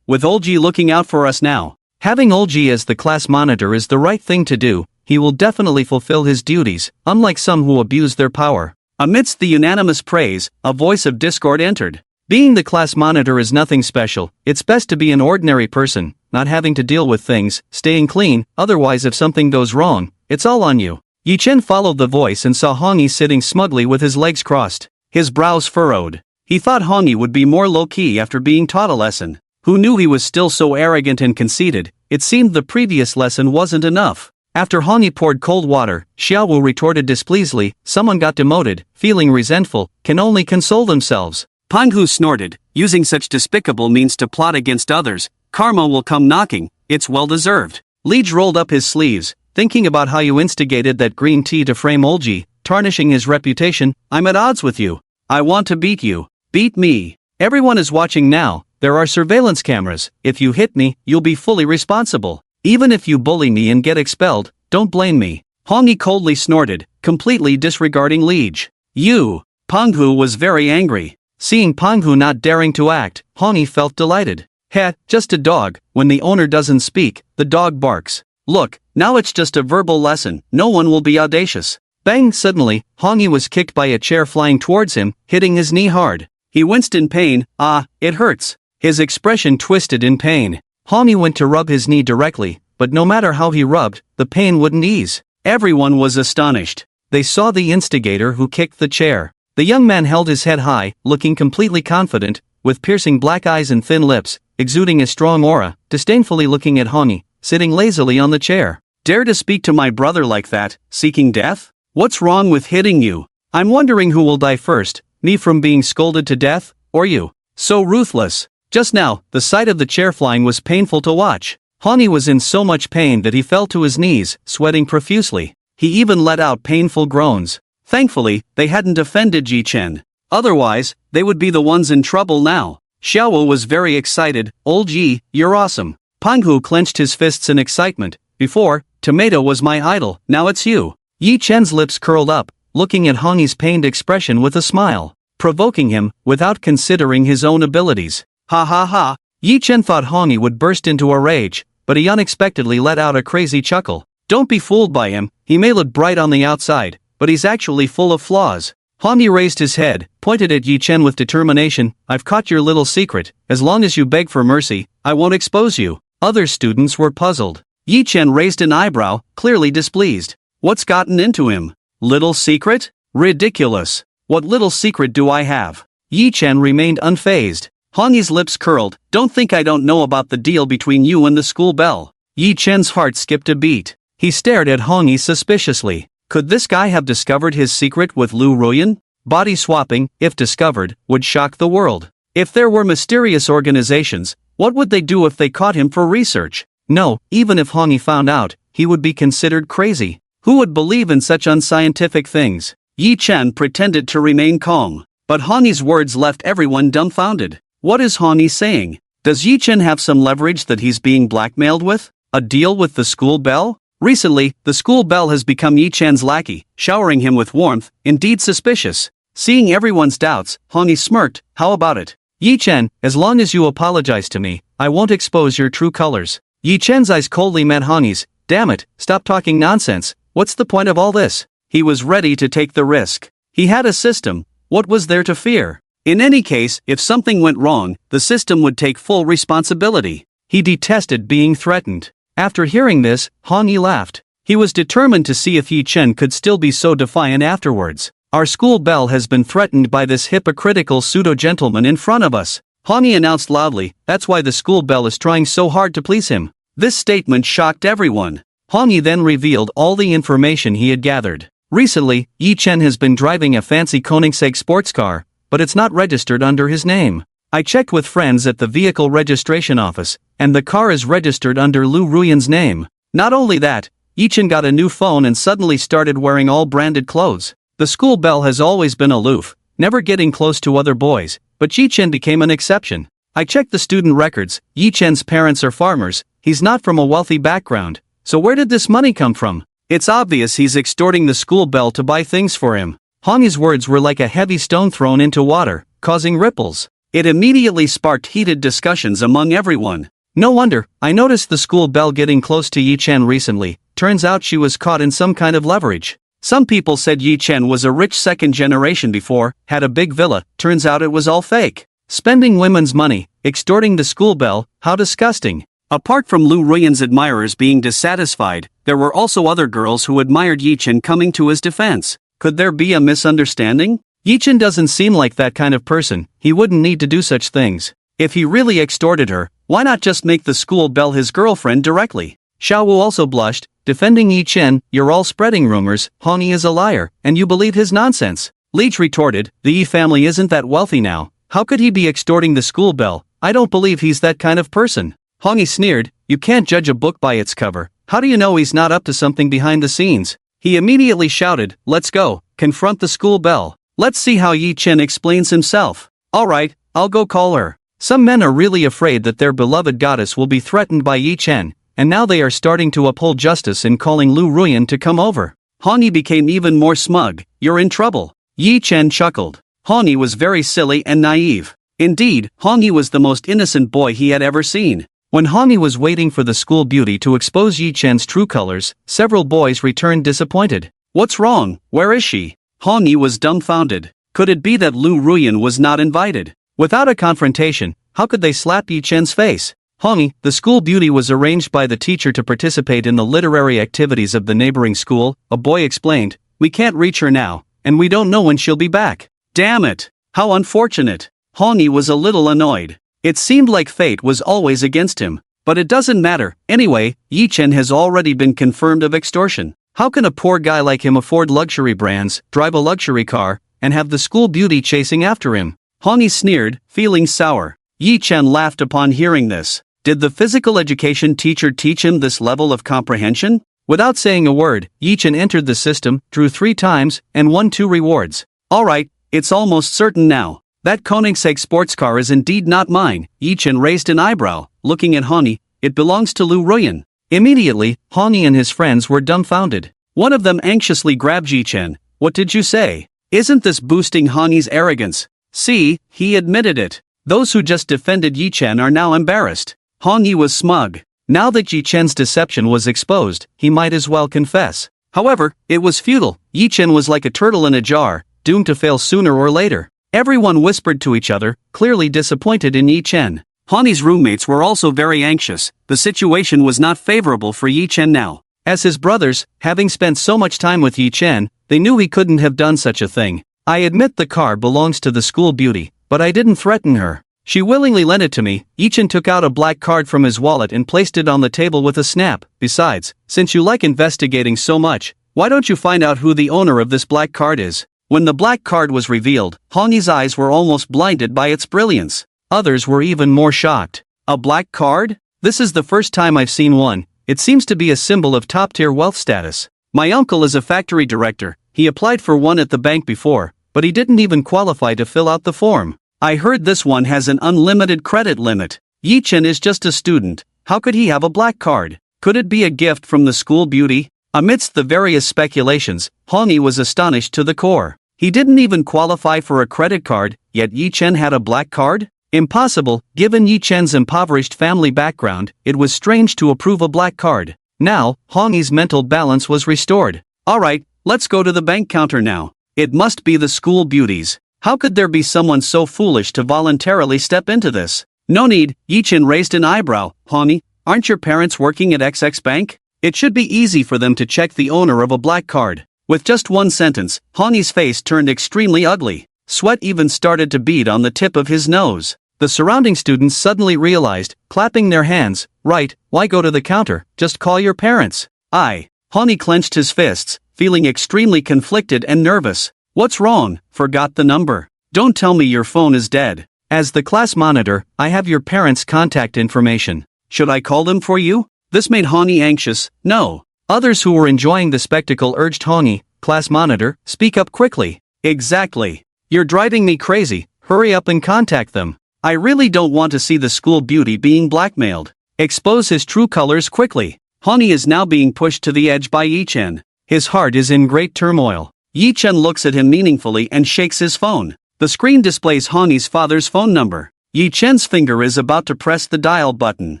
Speaker 1: With Old Ji looking out for us now. Having Old Ji as the class monitor is the right thing to do, he will definitely fulfill his duties, unlike some who abuse their power. Amidst the unanimous praise, a voice of discord entered. Being the class monitor is nothing special, it's best to be an ordinary person, not having to deal with things, staying clean, otherwise if something goes wrong, it's all on you. Yi Chen followed the voice and saw Hongyi sitting smugly with his legs crossed. His brows furrowed. He thought Hongyi would be more low-key after being taught a lesson. Who knew he was still so arrogant and conceited? It seemed the previous lesson wasn't enough. After Hongyi poured cold water, Xiaowu retorted displeasedly, someone got demoted, feeling resentful, can only console themselves. Panghu snorted, using such despicable means to plot against others, karma will come knocking, it's well deserved. Liege rolled up his sleeves, thinking about how you instigated that green tea to frame Olji, tarnishing his reputation. I'm at odds with you. I want to beat you. Beat me. Everyone is watching now. There are surveillance cameras. If you hit me, you'll be fully responsible. Even if you bully me and get expelled, don't blame me. Hongyi coldly snorted, completely disregarding Liege. You. Penghu was very angry. Seeing Penghu not daring to act, Hongyi felt delighted. Heh, just a dog. When the owner doesn't speak, the dog barks. Look, now it's just a verbal lesson, no one will be audacious. Bang! Suddenly, Hongyi was kicked by a chair flying towards him, hitting his knee hard. He winced in pain. Ah, it hurts. His expression twisted in pain. Hongyi went to rub his knee directly, but no matter how he rubbed, the pain wouldn't ease. Everyone was astonished. They saw the instigator who kicked the chair. The young man held his head high, looking completely confident, with piercing black eyes and thin lips, exuding a strong aura, disdainfully looking at Hongyi, sitting lazily on the chair. Dare to speak to my brother like that, seeking death? What's wrong with hitting you? I'm wondering who will die first, me from being scolded to death, or you? So ruthless. Just now, the sight of the chair flying was painful to watch. Hongyi was in so much pain that he fell to his knees, sweating profusely. He even let out painful groans. Thankfully, they hadn't offended Ji Chen. Otherwise, they would be the ones in trouble now. Xiaowu was very excited. Old Yi, you're awesome. Penghu clenched his fists in excitement. Before, Tomato was my idol, now it's you. Yi Chen's lips curled up, looking at Hongyi's pained expression with a smile, provoking him, without considering his own abilities. Ha ha ha. Yi Chen thought Hongyi would burst into a rage, but he unexpectedly let out a crazy chuckle. Don't be fooled by him, he may look bright on the outside, but he's actually full of flaws. Hongyi raised his head, pointed at Yi Chen with determination. I've caught your little secret. As long as you beg for mercy, I won't expose you. Other students were puzzled. Yi Chen raised an eyebrow, clearly displeased. What's gotten into him? Little secret? Ridiculous. What little secret do I have? Yi Chen remained unfazed. Hongyi's lips curled. Don't think I don't know about the deal between you and the school bell. Yi Chen's heart skipped a beat. He stared at Hongyi suspiciously. Could this guy have discovered his secret with Lu Ruyan? Body swapping, if discovered, would shock the world. If there were mysterious organizations, what would they do if they caught him for research? No, even if Hongyi found out, he would be considered crazy. Who would believe in such unscientific things? Yi Chen pretended to remain calm, but Hongyi's words left everyone dumbfounded. What is Hongyi saying? Does Yi Chen have some leverage that he's being blackmailed with? A deal with the school bell? Recently, the school bell has become Yi Chen's lackey, showering him with warmth, indeed suspicious. Seeing everyone's doubts, Hongyi smirked. How about it? Yi Chen, as long as you apologize to me, I won't expose your true colors. Yi Chen's eyes coldly met Hongyi's. Damn it, stop talking nonsense. What's the point of all this? He was ready to take the risk. He had a system. What was there to fear? In any case, if something went wrong, the system would take full responsibility. He detested being threatened. After hearing this, Hongyi laughed. He was determined to see if Yi Chen could still be so defiant afterwards. Our school bell has been threatened by this hypocritical pseudo-gentleman in front of us. Hongyi announced loudly. That's why the school bell is trying so hard to please him. This statement shocked everyone. Hongyi then revealed all the information he had gathered. Recently, Yi Chen has been driving a fancy Koenigsegg sports car, but it's not registered under his name. I checked with friends at the vehicle registration office, and the car is registered under Lu Ruyan's name. Not only that, Yi Chen got a new phone and suddenly started wearing all branded clothes. The school bell has always been aloof, never getting close to other boys, but Yi Chen became an exception. I checked the student records. Yi Chen's parents are farmers, he's not from a wealthy background. So where did this money come from? It's obvious he's extorting the school bell to buy things for him. Hongyi's words were like a heavy stone thrown into water, causing ripples. It immediately sparked heated discussions among everyone. No wonder, I noticed the school bell getting close to Yi Chen recently. Turns out she was caught in some kind of leverage. Some people said Yi Chen was a rich second generation before, had a big villa. Turns out it was all fake. Spending women's money, extorting the school bell, how disgusting. Apart from Lu Ruyan's admirers being dissatisfied, there were also other girls who admired Yi Chen coming to his defense. Could there be a misunderstanding? Yi Chen doesn't seem like that kind of person, he wouldn't need to do such things. If he really extorted her, why not just make the school bell his girlfriend directly? Xiaowu also blushed, defending Yi Chen. You're all spreading rumors, Hongyi is a liar, and you believe his nonsense. Leech retorted, the Yi family isn't that wealthy now. How could he be extorting the school bell? I don't believe he's that kind of person. Hongyi sneered, you can't judge a book by its cover. How do you know he's not up to something behind the scenes? He immediately shouted, let's go, confront the school bell. Let's see how Yi Chen explains himself. Alright, I'll go call her. Some men are really afraid that their beloved goddess will be threatened by Yi Chen, and now they are starting to uphold justice in calling Lu Ruyan to come over. Hongyi became even more smug. You're in trouble. Yi Chen chuckled. Hongyi was very silly and naive. Indeed, Hongyi was the most innocent boy he had ever seen. When Hongyi was waiting for the school beauty to expose Yi Chen's true colors, several boys returned disappointed. What's wrong? Where is she? Hongyi was dumbfounded. Could it be that Lu Ruyan was not invited? Without a confrontation, how could they slap Yi Chen's face? Hongyi, the school beauty was arranged by the teacher to participate in the literary activities of the neighboring school, a boy explained. We can't reach her now, and we don't know when she'll be back. Damn it! How unfortunate! Hongyi was a little annoyed. It seemed like fate was always against him. But it doesn't matter, anyway, Yi Chen has already been confirmed of extortion. How can a poor guy like him afford luxury brands, drive a luxury car, and have the school beauty chasing after him? Hongyi sneered, feeling sour. Yi Chen laughed upon hearing this. Did the physical education teacher teach him this level of comprehension? Without saying a word, Yi Chen entered the system, drew 3 times, and won 2 rewards. Alright, it's almost certain now. That Koenigsegg sports car is indeed not mine. Yi Chen raised an eyebrow, looking at Hongyi. It belongs to Lu Ruyan. Immediately, Hongyi and his friends were dumbfounded. One of them anxiously grabbed Yi Chen. What did you say? Isn't this boosting Hongyi's arrogance? See, he admitted it. Those who just defended Yi Chen are now embarrassed. Hongyi was smug. Now that Yi Chen's deception was exposed, he might as well confess. However, it was futile. Yi Chen was like a turtle in a jar, doomed to fail sooner or later. Everyone whispered to each other, clearly disappointed in Yi Chen. Hongyi's roommates were also very anxious. The situation was not favorable for Yi Chen now. As his brothers, having spent so much time with Yi Chen, they knew he couldn't have done such a thing. I admit the car belongs to the school beauty, but I didn't threaten her. She willingly lent it to me. Yi Chen took out a black card from his wallet and placed it on the table with a snap. Besides, since you like investigating so much, why don't you find out who the owner of this black card is? When the black card was revealed, Hongyi's eyes were almost blinded by its brilliance. Others were even more shocked. A black card? This is the first time I've seen one. It seems to be a symbol of top-tier wealth status. My uncle is a factory director. He applied for one at the bank before, but he didn't even qualify to fill out the form. I heard this one has an unlimited credit limit. Yi Chen is just a student. How could he have a black card? Could it be a gift from the school beauty? Amidst the various speculations, Hongyi was astonished to the core. He didn't even qualify for a credit card, yet Yi Chen had a black card? Impossible. Given Yi Chen's impoverished family background, it was strange to approve a black card. Now, Hongyi's mental balance was restored. Alright, let's go to the bank counter now. It must be the school beauties. How could there be someone so foolish to voluntarily step into this? No need. Yi Chen raised an eyebrow. Hongyi, aren't your parents working at XX Bank? It should be easy for them to check the owner of a black card. With just one sentence, Hongyi's face turned extremely ugly. Sweat even started to bead on the tip of his nose. The surrounding students suddenly realized, clapping their hands, right, why go to the counter, just call your parents. Hongyi clenched his fists, feeling extremely conflicted and nervous. What's wrong? Forgot the number. Don't tell me your phone is dead. As the class monitor, I have your parents' contact information. Should I call them for you? This made Hongyi anxious. No. Others who were enjoying the spectacle urged Hongyi, class monitor, speak up quickly. Exactly. You're driving me crazy, hurry up and contact them. I really don't want to see the school beauty being blackmailed. Expose his true colors quickly. Hongyi is now being pushed to the edge by Yi Chen. His heart is in great turmoil. Yi Chen looks at him meaningfully and shakes his phone. The screen displays Hongyi's father's phone number. Yi Chen's finger is about to press the dial button.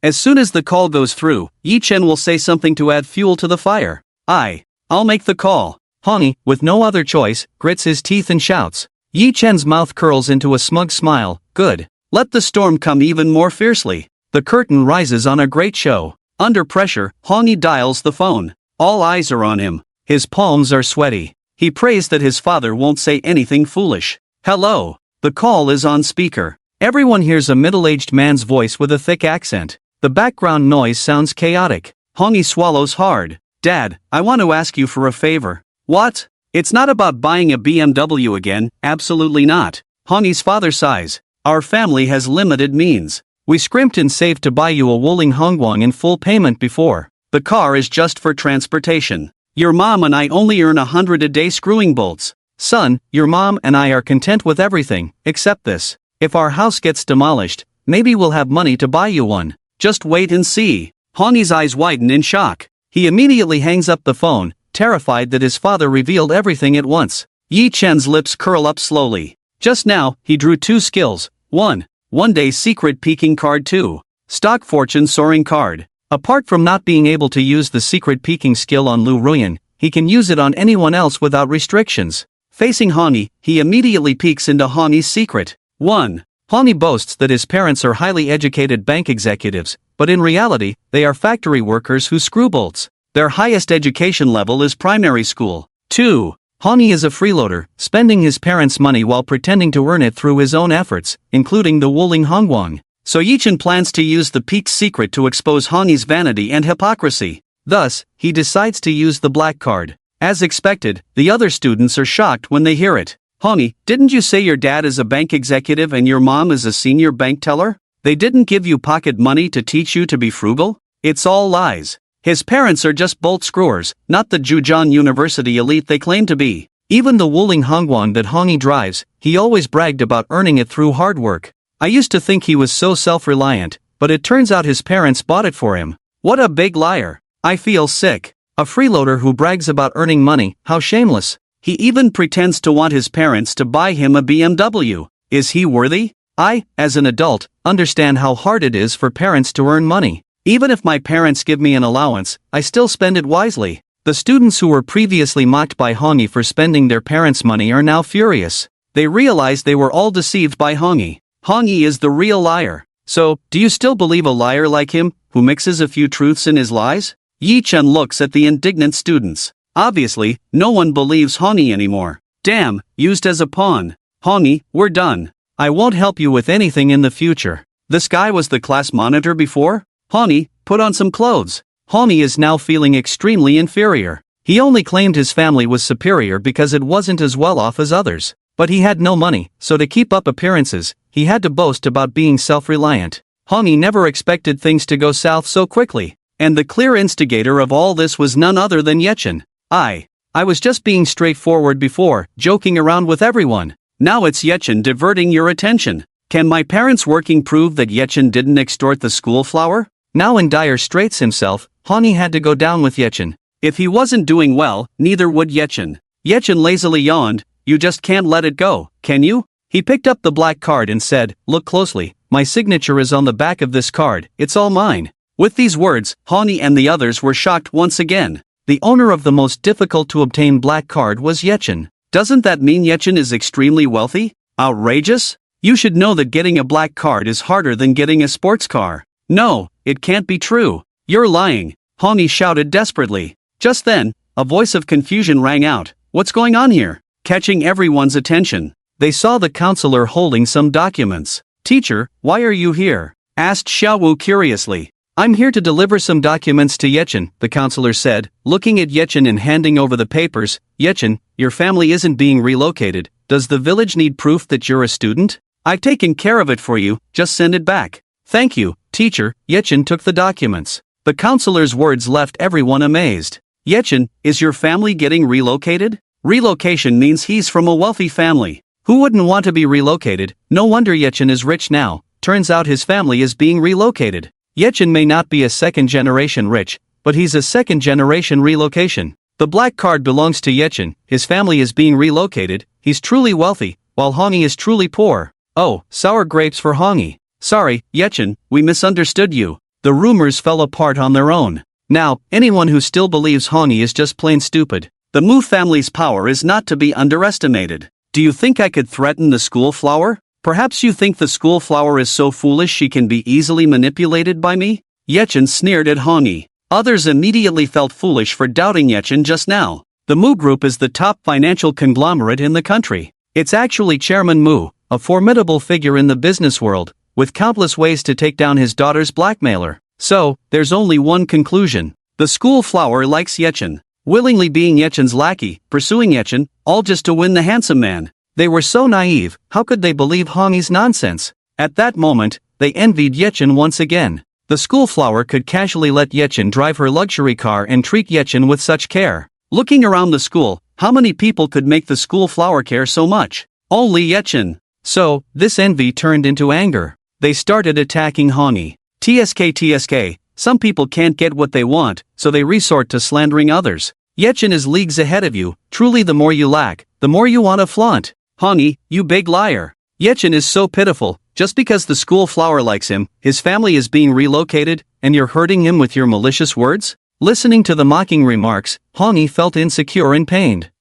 Speaker 1: As soon as the call goes through, Yi Chen will say something to add fuel to the fire. I'll make the call. Hongyi, with no other choice, grits his teeth and shouts. Yi Chen's mouth curls into a smug smile. Good. Let the storm come even more fiercely. The curtain rises on a great show. Under pressure, Hongyi dials the phone. All eyes are on him. His palms are sweaty. He prays that his father won't say anything foolish. Hello. The call is on speaker. Everyone hears a middle-aged man's voice with a thick accent. The background noise sounds chaotic. Hongyi swallows hard. Dad, I want to ask you for a favor. What? It's not about buying a BMW again, absolutely not. Hongyi's father sighs. Our family has limited means. We scrimped and saved to buy you a Wuling Hongguang in full payment before. The car is just for transportation. Your mom and I only earn 100 a day screwing bolts. Son, your mom and I are content with everything, except this. If our house gets demolished, maybe we'll have money to buy you one. Just wait and see. Hongyi's eyes widen in shock. He immediately hangs up the phone, terrified that his father revealed everything at once. Yi Chen's lips curl up slowly. Just now, he drew 2 skills. 1. One day secret peeking card. 2. Stock fortune soaring card. Apart from not being able to use the secret peeking skill on Lu Ruyan, he can use it on anyone else without restrictions. Facing Hani, he immediately peeks into Hani's secret. 1. Hani boasts that his parents are highly educated bank executives, but in reality, they are factory workers who screw bolts. Their highest education level is primary school. 2. Hani is a freeloader, spending his parents' money while pretending to earn it through his own efforts, including the Wuling Hongguang. So Yichen plans to use the peaked secret to expose Hani's vanity and hypocrisy. Thus, he decides to use the black card. As expected, the other students are shocked when they hear it. Hani, didn't you say your dad is a bank executive and your mom is a senior bank teller? They didn't give you pocket money to teach you to be frugal? It's all lies. His parents are just bolt screwers, not the Zhejiang University elite they claim to be. Even the Wuling Hongguang that Hani drives, he always bragged about earning it through hard work. I used to think he was so self-reliant, but it turns out his parents bought it for him. What a big liar. I feel sick. A freeloader who brags about earning money, how shameless. He even pretends to want his parents to buy him a BMW. Is he worthy? I, as an adult, understand how hard it is for parents to earn money. Even if my parents give me an allowance, I still spend it wisely. The students who were previously mocked by Hongi for spending their parents' money are now furious. They realize they were all deceived by Hongi. Hongi is the real liar. So, do you still believe a liar like him, who mixes a few truths in his lies? Yi Chen looks at the indignant students. Obviously, no one believes Hongi anymore. Damn, used as a pawn. Hongi, we're done. I won't help you with anything in the future. This guy was the class monitor before? Hongi, put on some clothes. Hongi is now feeling extremely inferior. He only claimed his family was superior because it wasn't as well off as others. But he had no money, so to keep up appearances, he had to boast about being self-reliant. Hongi never expected things to go south so quickly. And the clear instigator of all this was none other than Yechen. I was just being straightforward before, joking around with everyone. Now it's Yechen diverting your attention. Can my parents' working prove that Yechen didn't extort the school flower? Now in dire straits himself, Hongi had to go down with Yechen. If he wasn't doing well, neither would Yechen. Yechen lazily yawned. You just can't let it go, can you? He picked up the black card and said, look closely, my signature is on the back of this card, it's all mine. With these words, Hongi and the others were shocked once again. The owner of the most difficult to obtain black card was Yechen. Doesn't that mean Yechen is extremely wealthy? Outrageous? You should know that getting a black card is harder than getting a sports car. No, it can't be true. You're lying, Hongi shouted desperately. Just then, a voice of confusion rang out. What's going on here? Catching everyone's attention, they saw the counselor holding some documents. Teacher, why are you here? Asked Xiaowu curiously. I'm here to deliver some documents to Yechen, the counselor said, looking at Yechen and handing over the papers. Yechen, your family isn't being relocated. Does the village need proof that you're a student? I've taken care of it for you, just send it back. Thank you, teacher. Yechen took the documents. The counselor's words left everyone amazed. Yechen, is your family getting relocated? Relocation means he's from a wealthy family. Who wouldn't want to be relocated? No wonder Yechen is rich now. Turns out his family is being relocated. Yechen may not be a second-generation rich, but he's a second-generation relocation. The black card belongs to Yechen, his family is being relocated, he's truly wealthy, while Hongi is truly poor. Oh, sour grapes for Hongi. Sorry, Yechen, we misunderstood you. The rumors fell apart on their own. Now, anyone who still believes Hongi is just plain stupid. The Mu family's power is not to be underestimated. Do you think I could threaten the school flower? Perhaps you think the school flower is so foolish she can be easily manipulated by me? Yechen sneered at Hongi. Others immediately felt foolish for doubting Yechen just now. The Mu Group is the top financial conglomerate in the country. It's actually Chairman Mu, a formidable figure in the business world, with countless ways to take down his daughter's blackmailer. So, there's only one conclusion. The school flower likes Yechen, willingly being Yechen's lackey, pursuing Yechen, all just to win the handsome man. They were so naive, how could they believe Hongi's nonsense? At that moment, they envied Yechen once again. The school flower could casually let Yechen drive her luxury car and treat Yechen with such care. Looking around the school, how many people could make the school flower care so much? Only Yechen. So, this envy turned into anger. They started attacking Hongi. TSK, some people can't get what they want, so they resort to slandering others. Yechen is leagues ahead of you, truly the more you lack, the more you want to flaunt. Honey, you big liar. Yechen is so pitiful, just because the school flower likes him, his family is being relocated, and you're hurting him with your malicious words? Listening to the mocking remarks, Hongi felt insecure and pained.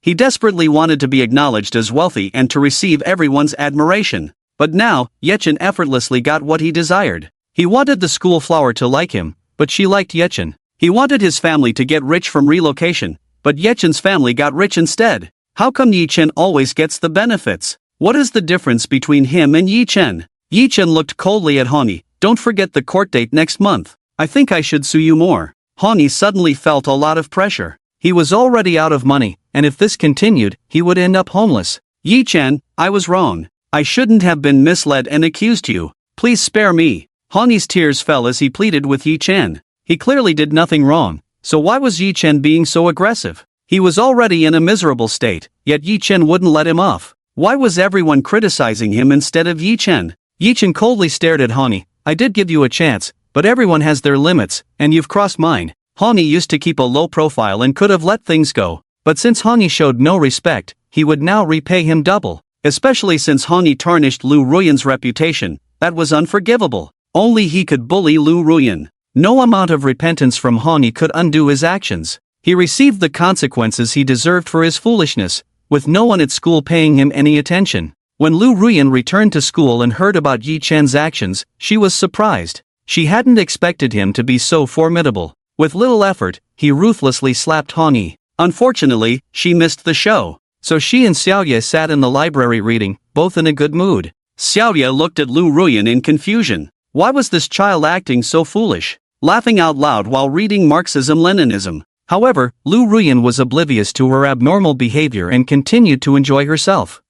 Speaker 1: He desperately wanted to be acknowledged as wealthy and to receive everyone's admiration. But now, Yechen effortlessly got what he desired. He wanted the school flower to like him, but she liked Yechen. He wanted his family to get rich from relocation, but Yechen's family got rich instead. How come Yechen always gets the benefits? What is the difference between him and Yechen? Yechen looked coldly at Hongi. Don't forget the court date next month. I think I should sue you more. Hongi suddenly felt a lot of pressure. He was already out of money, and if this continued, he would end up homeless. Yechen, I was wrong. I shouldn't have been misled and accused you. Please spare me. Hongi's tears fell as he pleaded with Yechen. He clearly did nothing wrong, so why was Yechen being so aggressive? He was already in a miserable state, yet Yechen wouldn't let him off. Why was everyone criticizing him instead of Yechen? Yechen coldly stared at Hongi. I did give you a chance, but everyone has their limits, and you've crossed mine. Hongi used to keep a low profile and could have let things go, but since Hongi showed no respect, he would now repay him double. Especially since Hongi tarnished Lu Ruyan's reputation, that was unforgivable. Only he could bully Lu Ruyan. No amount of repentance from Hongi could undo his actions. He received the consequences he deserved for his foolishness, with no one at school paying him any attention. When Lu Ruyan returned to school and heard about Yechen's actions, she was surprised. She hadn't expected him to be so formidable. With little effort, he ruthlessly slapped Hongi. Unfortunately, she missed the show. So she and Xiaoye sat in the library reading, both in a good mood. Xiaoye looked at Lu Ruyan in confusion. Why was this child acting so foolish? Laughing out loud while reading Marxism-Leninism. However, Lu Ruyan was oblivious to her abnormal behavior and continued to enjoy herself.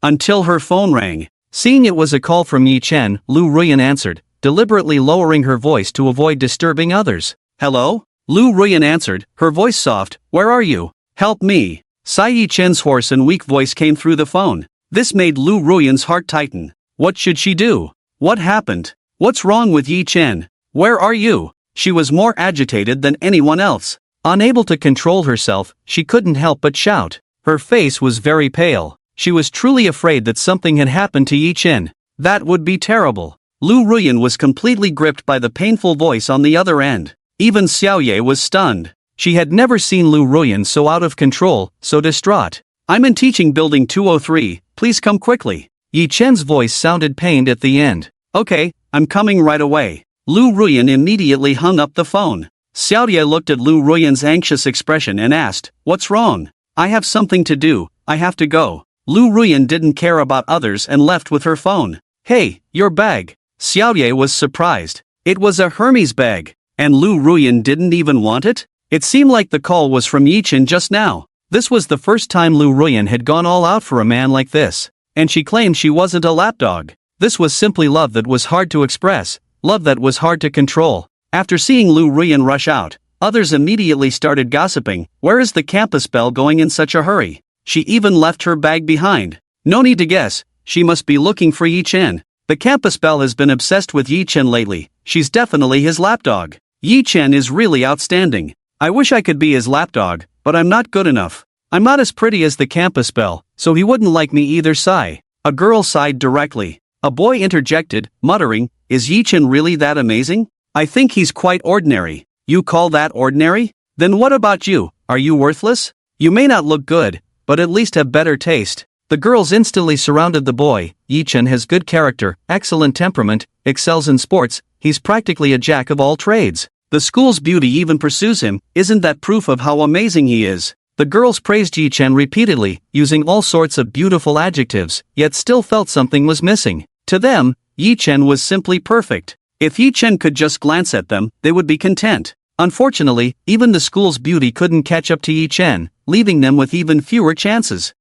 Speaker 1: Until her phone rang. Seeing it was a call from Yechen, Lu Ruyan answered, deliberately lowering her voice to avoid disturbing others. Hello? Lu Ruyan answered, her voice soft. Where are you? Help me. Sai Yechen's hoarse and weak voice came through the phone. This made Lu Ruyan's heart tighten. What should she do? What happened? What's wrong with Yechen? Where are you? She was more agitated than anyone else. Unable to control herself, she couldn't help but shout. Her face was very pale. She was truly afraid that something had happened to Yechen. That would be terrible. Lu Ruyan was completely gripped by the painful voice on the other end. Even Xiaoye was stunned. She had never seen Lu Ruyan so out of control, so distraught. I'm in teaching building 203, please come quickly. Yechen's voice sounded pained at the end. Okay, I'm coming right away. Lu Ruyan immediately hung up the phone. Xiaoye looked at Lu Ruyan's anxious expression and asked, what's wrong? I have something to do, I have to go. Lu Ruyan didn't care about others and left with her phone. Hey, your bag. Xiaoye was surprised. It was a Hermes bag. And Lu Ruyan didn't even want it? It seemed like the call was from Yechen just now. This was the first time Lu Ruyan had gone all out for a man like this. And she claimed she wasn't a lapdog. This was simply love that was hard to express. Love that was hard to control. After seeing Lu Ruyan rush out, others immediately started gossiping. Where is the campus belle going in such a hurry? She even left her bag behind. No need to guess, she must be looking for Yechen. The campus belle has been obsessed with Yechen lately. She's definitely his lapdog. Yechen is really outstanding. I wish I could be his lapdog, but I'm not good enough. I'm not as pretty as the campus belle, so he wouldn't like me either. Sigh. A girl sighed directly. A boy interjected, muttering, is Yechen really that amazing? I think he's quite ordinary. You call that ordinary? Then what about you? Are you worthless? You may not look good, but at least have better taste. The girls instantly surrounded the boy. Yechen has good character, excellent temperament, excels in sports, he's practically a jack of all trades. The school's beauty even pursues him. Isn't that proof of how amazing he is? The girls praised Yechen repeatedly, using all sorts of beautiful adjectives, yet still felt something was missing. To them, Yechen was simply perfect. If Yechen could just glance at them, they would be content. Unfortunately, even the school's beauty couldn't catch up to Yechen, leaving them with even fewer chances.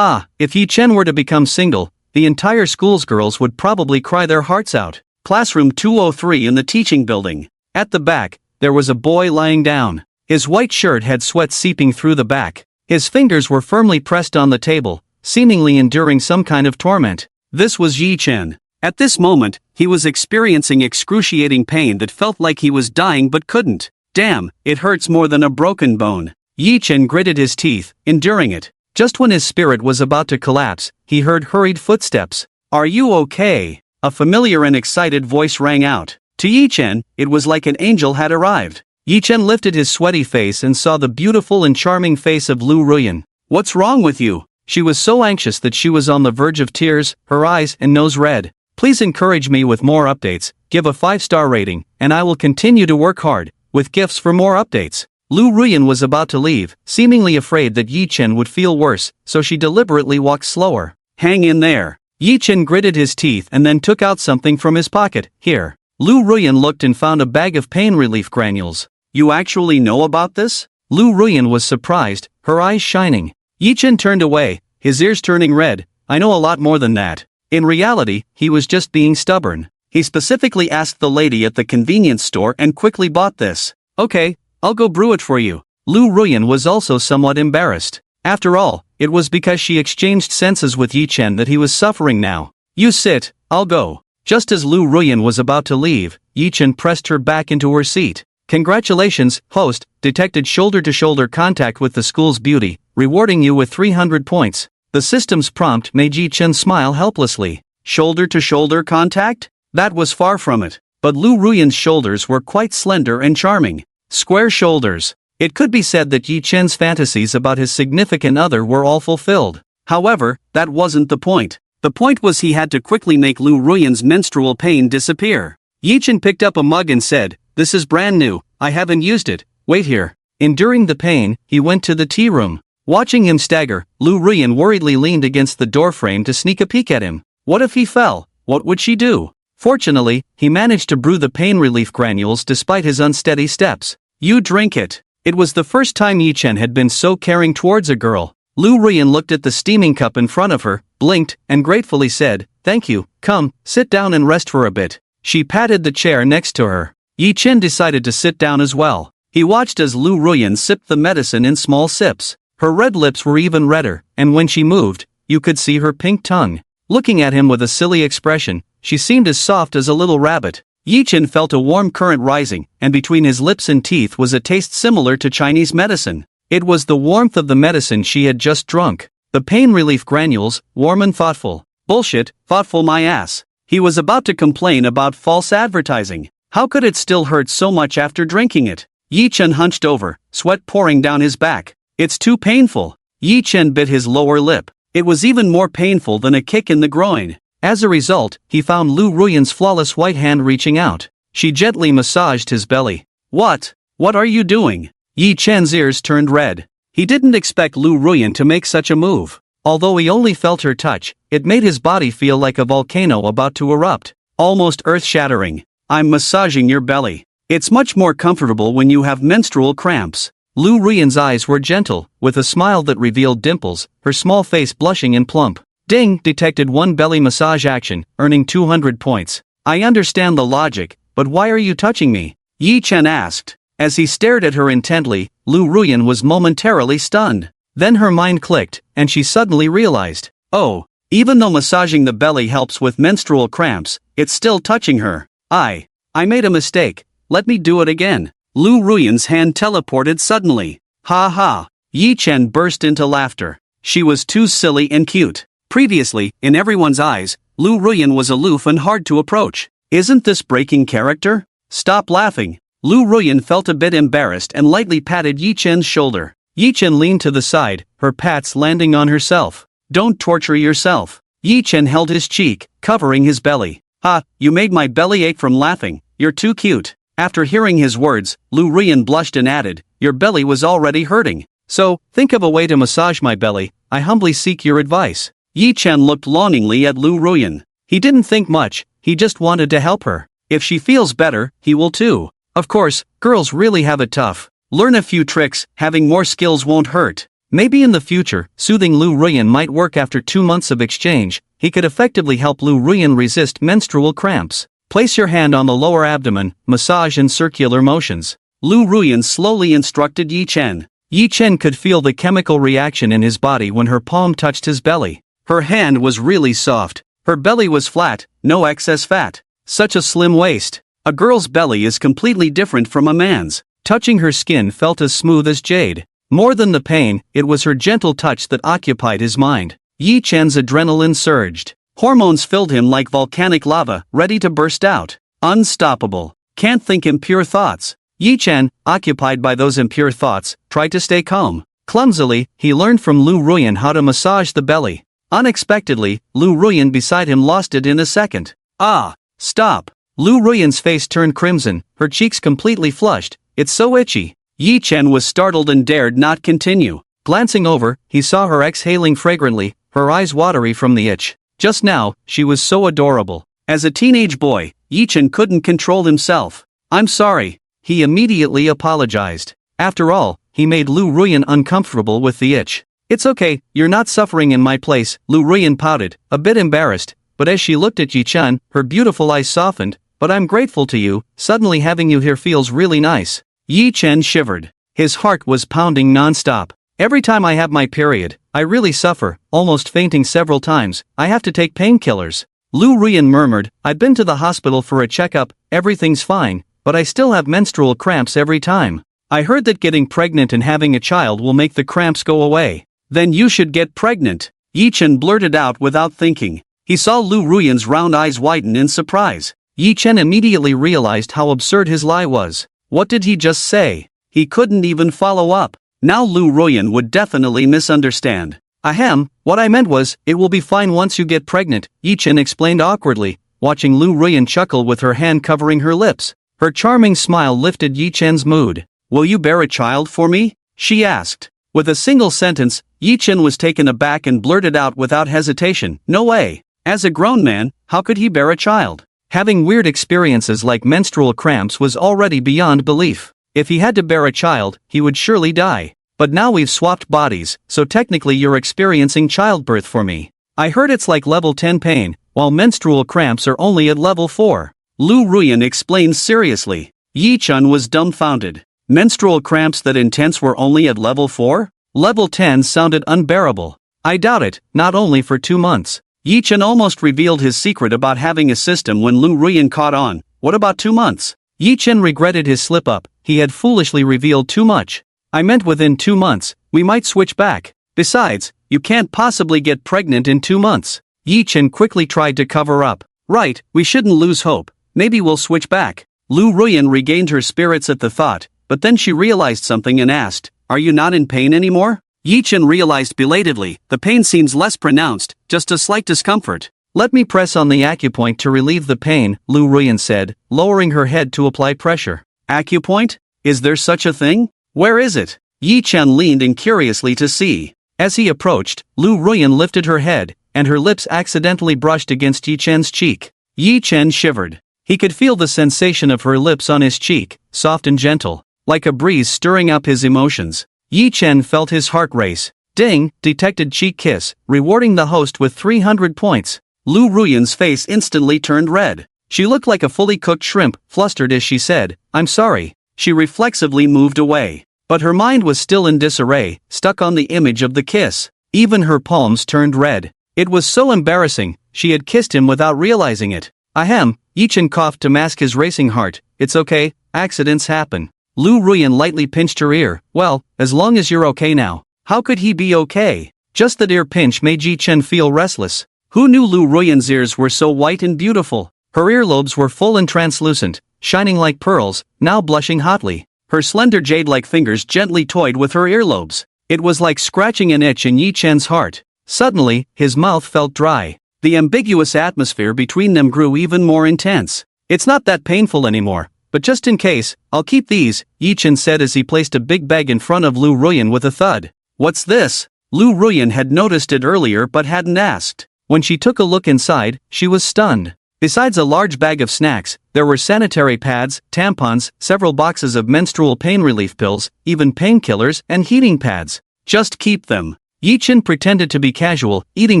Speaker 1: If Yechen were to become single, the entire school's girls would probably cry their hearts out. Classroom 203 in the teaching building. At the back, there was a boy lying down. His white shirt had sweat seeping through the back. His fingers were firmly pressed on the table, seemingly enduring some kind of torment. This was Yechen. At this moment, he was experiencing excruciating pain that felt like he was dying but couldn't. Damn, it hurts more than a broken bone. Yi Chen gritted his teeth, enduring it. Just when his spirit was about to collapse, he heard hurried footsteps. Are you okay? A familiar and excited voice rang out. To Yi Chen, it was like an angel had arrived. Yi Chen lifted his sweaty face and saw the beautiful and charming face of Lu Ruyan. What's wrong with you? She was so anxious that she was on the verge of tears, her eyes and nose red. Please encourage me with more updates, give a 5-star rating, and I will continue to work hard, with gifts for more updates. Lu Ruyan was about to leave, seemingly afraid that Yi Chen would feel worse, so she deliberately walked slower. Hang in there. Yi Chen gritted his teeth and then took out something from his pocket. Here. Lu Ruyan looked and found a bag of pain relief granules. You actually know about this? Lu Ruyan was surprised, her eyes shining. Yi Chen turned away, his ears turning red. I know a lot more than that. In reality, he was just being stubborn. He specifically asked the lady at the convenience store and quickly bought this. Okay, I'll go brew it for you. Lu Ruyan was also somewhat embarrassed. After all, it was because she exchanged senses with Yi Chen that he was suffering now. You sit, I'll go. Just as Lu Ruyan was about to leave, Yi Chen pressed her back into her seat. Congratulations, host, detected shoulder-to-shoulder contact with the school's beauty, rewarding you with 300 points. The system's prompt made Yi Chen smile helplessly. Shoulder-to-shoulder contact? That was far from it. But Lu Ruyan's shoulders were quite slender and charming. Square shoulders. It could be said that Yi Chen's fantasies about his significant other were all fulfilled. However, that wasn't the point. The point was he had to quickly make Lu Ruyan's menstrual pain disappear. Yi Chen picked up a mug and said, "This is brand new, I haven't used it, wait here." Enduring the pain, he went to the tea room. Watching him stagger, Lu Ruyan worriedly leaned against the doorframe to sneak a peek at him. What if he fell? What would she do? Fortunately, he managed to brew the pain relief granules despite his unsteady steps. You drink it. It was the first time Yi Chen had been so caring towards a girl. Lu Ruyan looked at the steaming cup in front of her, blinked, and gratefully said, "Thank you, come, sit down and rest for a bit." She patted the chair next to her. Yi Chen decided to sit down as well. He watched as Lu Ruyan sipped the medicine in small sips. Her red lips were even redder, and when she moved, you could see her pink tongue. Looking at him with a silly expression, she seemed as soft as a little rabbit. Yi Chen felt a warm current rising, and between his lips and teeth was a taste similar to Chinese medicine. It was the warmth of the medicine she had just drunk. The pain relief granules, warm and thoughtful. Bullshit, thoughtful my ass. He was about to complain about false advertising. How could it still hurt so much after drinking it? Yi Chen hunched over, sweat pouring down his back. It's too painful. Yi Chen bit his lower lip. It was even more painful than a kick in the groin. As a result, he found Lu Ruyan's flawless white hand reaching out. She gently massaged his belly. What? What are you doing? Yi Chen's ears turned red. He didn't expect Lu Ruyan to make such a move. Although he only felt her touch, it made his body feel like a volcano about to erupt. Almost earth-shattering. I'm massaging your belly. It's much more comfortable when you have menstrual cramps. Lu Ruyan's eyes were gentle, with a smile that revealed dimples, her small face blushing and plump. Ding, detected one belly massage action, earning 200 points. I understand the logic, but why are you touching me? Yi Chen asked. As he stared at her intently, Lu Ruyan was momentarily stunned. Then her mind clicked, and she suddenly realized, oh, even though massaging the belly helps with menstrual cramps, it's still touching her. I made a mistake, let me do it again. Lu Ruyan's hand teleported suddenly. Ha ha. Yi Chen burst into laughter. She was too silly and cute. Previously, in everyone's eyes, Lu Ruyan was aloof and hard to approach. Isn't this breaking character? Stop laughing. Lu Ruyan felt a bit embarrassed and lightly patted Yi Chen's shoulder. Yi Chen leaned to the side, her pats landing on herself. Don't torture yourself. Yi Chen held his cheek, covering his belly. Ha, you made my belly ache from laughing, you're too cute. After hearing his words, Lu Ruyan blushed and added, your belly was already hurting. So, think of a way to massage my belly, I humbly seek your advice. Yi Chen looked longingly at Lu Ruyan. He didn't think much, he just wanted to help her. If she feels better, he will too. Of course, girls really have it tough. Learn a few tricks, having more skills won't hurt. Maybe in the future, soothing Lu Ruyan might work after 2 months of exchange. He could effectively help Lu Ruyan resist menstrual cramps. Place your hand on the lower abdomen, massage in circular motions. Lu Ruyan slowly instructed Yi Chen. Yi Chen could feel the chemical reaction in his body when her palm touched his belly. Her hand was really soft. Her belly was flat, no excess fat. Such a slim waist. A girl's belly is completely different from a man's. Touching her skin felt as smooth as jade. More than the pain, it was her gentle touch that occupied his mind. Yi Chen's adrenaline surged. Hormones filled him like volcanic lava, ready to burst out. Unstoppable. Can't think impure thoughts. Yi Chen, occupied by those impure thoughts, tried to stay calm. Clumsily, he learned from Lu Ruyan how to massage the belly. Unexpectedly, Lu Ruyan beside him lost it in a second. Ah! Stop! Lu Ruyan's face turned crimson, her cheeks completely flushed. It's so itchy. Yi Chen was startled and dared not continue. Glancing over, he saw her exhaling fragrantly, her eyes watery from the itch. Just now, she was so adorable. As a teenage boy, Yi Chen couldn't control himself. I'm sorry. He immediately apologized. After all, he made Lu Ruyan uncomfortable with the itch. It's okay, you're not suffering in my place, Lu Ruyan pouted, a bit embarrassed, but as she looked at Yi Chen, her beautiful eyes softened. But I'm grateful to you, suddenly having you here feels really nice. Yi Chen shivered. His heart was pounding non-stop. Every time I have my period, I really suffer, almost fainting several times. I have to take painkillers. Lu Ruyan murmured, I've been to the hospital for a checkup, everything's fine, but I still have menstrual cramps every time. I heard that getting pregnant and having a child will make the cramps go away. Then you should get pregnant. Yi Chen blurted out without thinking. He saw Lu Ruyan's round eyes widen in surprise. Yi Chen immediately realized how absurd his lie was. What did he just say? He couldn't even follow up. Now Lu Ruyan would definitely misunderstand. Ahem, what I meant was, it will be fine once you get pregnant, Yi Chen explained awkwardly, watching Lu Ruyan chuckle with her hand covering her lips. Her charming smile lifted Yi Chen's mood. Will you bear a child for me? She asked. With a single sentence, Yi Chen was taken aback and blurted out without hesitation, no way. As a grown man, how could he bear a child? Having weird experiences like menstrual cramps was already beyond belief. If he had to bear a child, he would surely die. But now we've swapped bodies, so technically you're experiencing childbirth for me. I heard it's like level 10 pain, while menstrual cramps are only at level 4. Lu Ruyan explained seriously. Yi Chen was dumbfounded. Menstrual cramps that intense were only at level 4? Level 10 sounded unbearable. I doubt it, not only for 2 months. Yi Chen almost revealed his secret about having a system when Lu Ruyan caught on. What about 2 months? Yi Chen regretted his slip-up. He had foolishly revealed too much. I meant within 2 months, we might switch back. Besides, you can't possibly get pregnant in 2 months. Yi Chen quickly tried to cover up. Right, we shouldn't lose hope. Maybe we'll switch back. Lu Ruyan regained her spirits at the thought, but then she realized something and asked, are you not in pain anymore? Yi Chen realized belatedly, the pain seems less pronounced, just a slight discomfort. Let me press on the acupoint to relieve the pain, Lu Ruyan said, lowering her head to apply pressure. Acupoint? Is there such a thing? Where is it? Yi Chen leaned in curiously to see. As he approached, Lu Ruyan lifted her head, and her lips accidentally brushed against Yi Chen's cheek. Yi Chen shivered. He could feel the sensation of her lips on his cheek, soft and gentle, like a breeze stirring up his emotions. Yi Chen felt his heart race. Ding, detected cheek kiss, rewarding the host with 300 points. Lu Ruyan's face instantly turned red. She looked like a fully cooked shrimp, flustered as she said, I'm sorry. She reflexively moved away. But her mind was still in disarray, stuck on the image of the kiss. Even her palms turned red. It was so embarrassing, she had kissed him without realizing it. Ahem, Yi Chen coughed to mask his racing heart. It's okay, accidents happen. Lu Ruyan lightly pinched her ear. Well, as long as you're okay now. How could he be okay? Just that ear pinch made Yi Chen feel restless. Who knew Lu Ruyan's ears were so white and beautiful? Her earlobes were full and translucent, shining like pearls, now blushing hotly. Her slender jade-like fingers gently toyed with her earlobes. It was like scratching an itch in Yi Chen's heart. Suddenly, his mouth felt dry. The ambiguous atmosphere between them grew even more intense. It's not that painful anymore. But just in case, I'll keep these, Yi Chen said as he placed a big bag in front of Lu Ruyan with a thud. What's this? Lu Ruyan had noticed it earlier but hadn't asked. When she took a look inside, she was stunned. Besides a large bag of snacks, there were sanitary pads, tampons, several boxes of menstrual pain relief pills, even painkillers and heating pads. Just keep them. Yi Chen pretended to be casual. Eating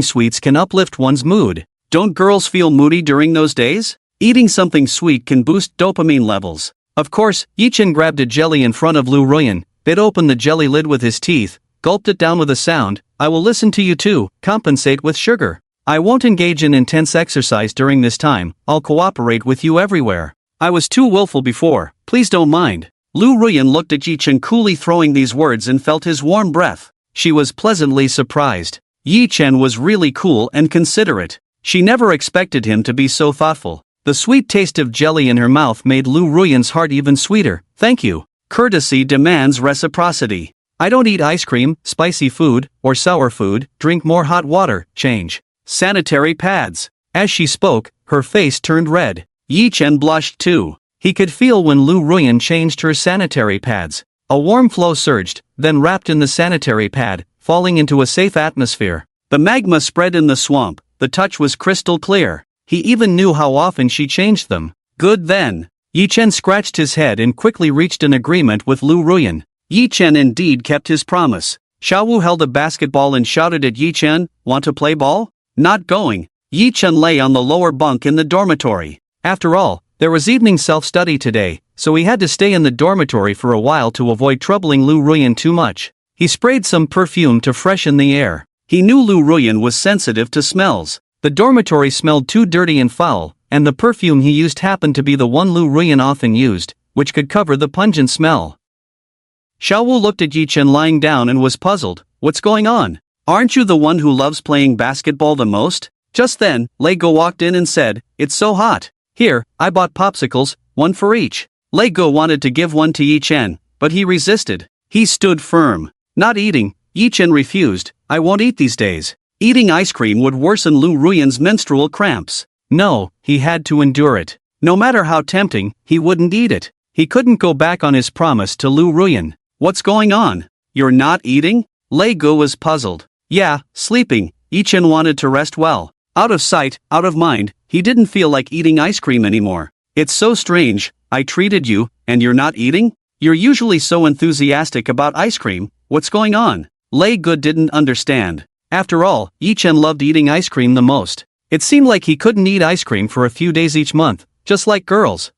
Speaker 1: sweets can uplift one's mood. Don't girls feel moody during those days? Eating something sweet can boost dopamine levels. Of course, Yi Chen grabbed a jelly in front of Lu Ruyan, bit open the jelly lid with his teeth, gulped it down with a sound. I will listen to you too, compensate with sugar. I won't engage in intense exercise during this time, I'll cooperate with you everywhere. I was too willful before, please don't mind. Lu Ruyan looked at Yi Chen coolly throwing these words and felt his warm breath. She was pleasantly surprised. Yi Chen was really cool and considerate. She never expected him to be so thoughtful. The sweet taste of jelly in her mouth made Lu Ruyan's heart even sweeter. Thank you. Courtesy demands reciprocity. I don't eat ice cream, spicy food, or sour food. Drink more hot water. Change sanitary pads. As she spoke, her face turned red. Yi Chen blushed too. He could feel when Lu Ruyan changed her sanitary pads. A warm flow surged, then wrapped in the sanitary pad, falling into a safe atmosphere. The magma spread in the swamp. The touch was crystal clear. He even knew how often she changed them. Good then. Yi Chen scratched his head and quickly reached an agreement with Lu Ruyan. Yi Chen indeed kept his promise. Xiao Wu held a basketball and shouted at Yi Chen, "Want to play ball?" Not going. Yi Chen lay on the lower bunk in the dormitory. After all, there was evening self-study today, so he had to stay in the dormitory for a while to avoid troubling Lu Ruyan too much. He sprayed some perfume to freshen the air. He knew Lu Ruyan was sensitive to smells. The dormitory smelled too dirty and foul, and the perfume he used happened to be the one Lu Ruyan often used, which could cover the pungent smell. Xiao Wu looked at Yi Chen lying down and was puzzled. What's going on? Aren't you the one who loves playing basketball the most? Just then, Lei Go walked in and said, "It's so hot. Here, I bought popsicles, one for each." Lei Go wanted to give one to Yi Chen, but he resisted. He stood firm. Not eating. Yi Chen refused. "I won't eat these days." Eating ice cream would worsen Lu Ruyan's menstrual cramps. No, he had to endure it. No matter how tempting, he wouldn't eat it. He couldn't go back on his promise to Lu Ruyan. What's going on? You're not eating? Lei Go was puzzled. Yeah, sleeping. Yi Chen wanted to rest well. Out of sight, out of mind, he didn't feel like eating ice cream anymore. It's so strange. I treated you, and you're not eating? You're usually so enthusiastic about ice cream. What's going on? Lei Go didn't understand. After all, Yi Chen loved eating ice cream the most. It seemed like he couldn't eat ice cream for a few days each month, just like girls.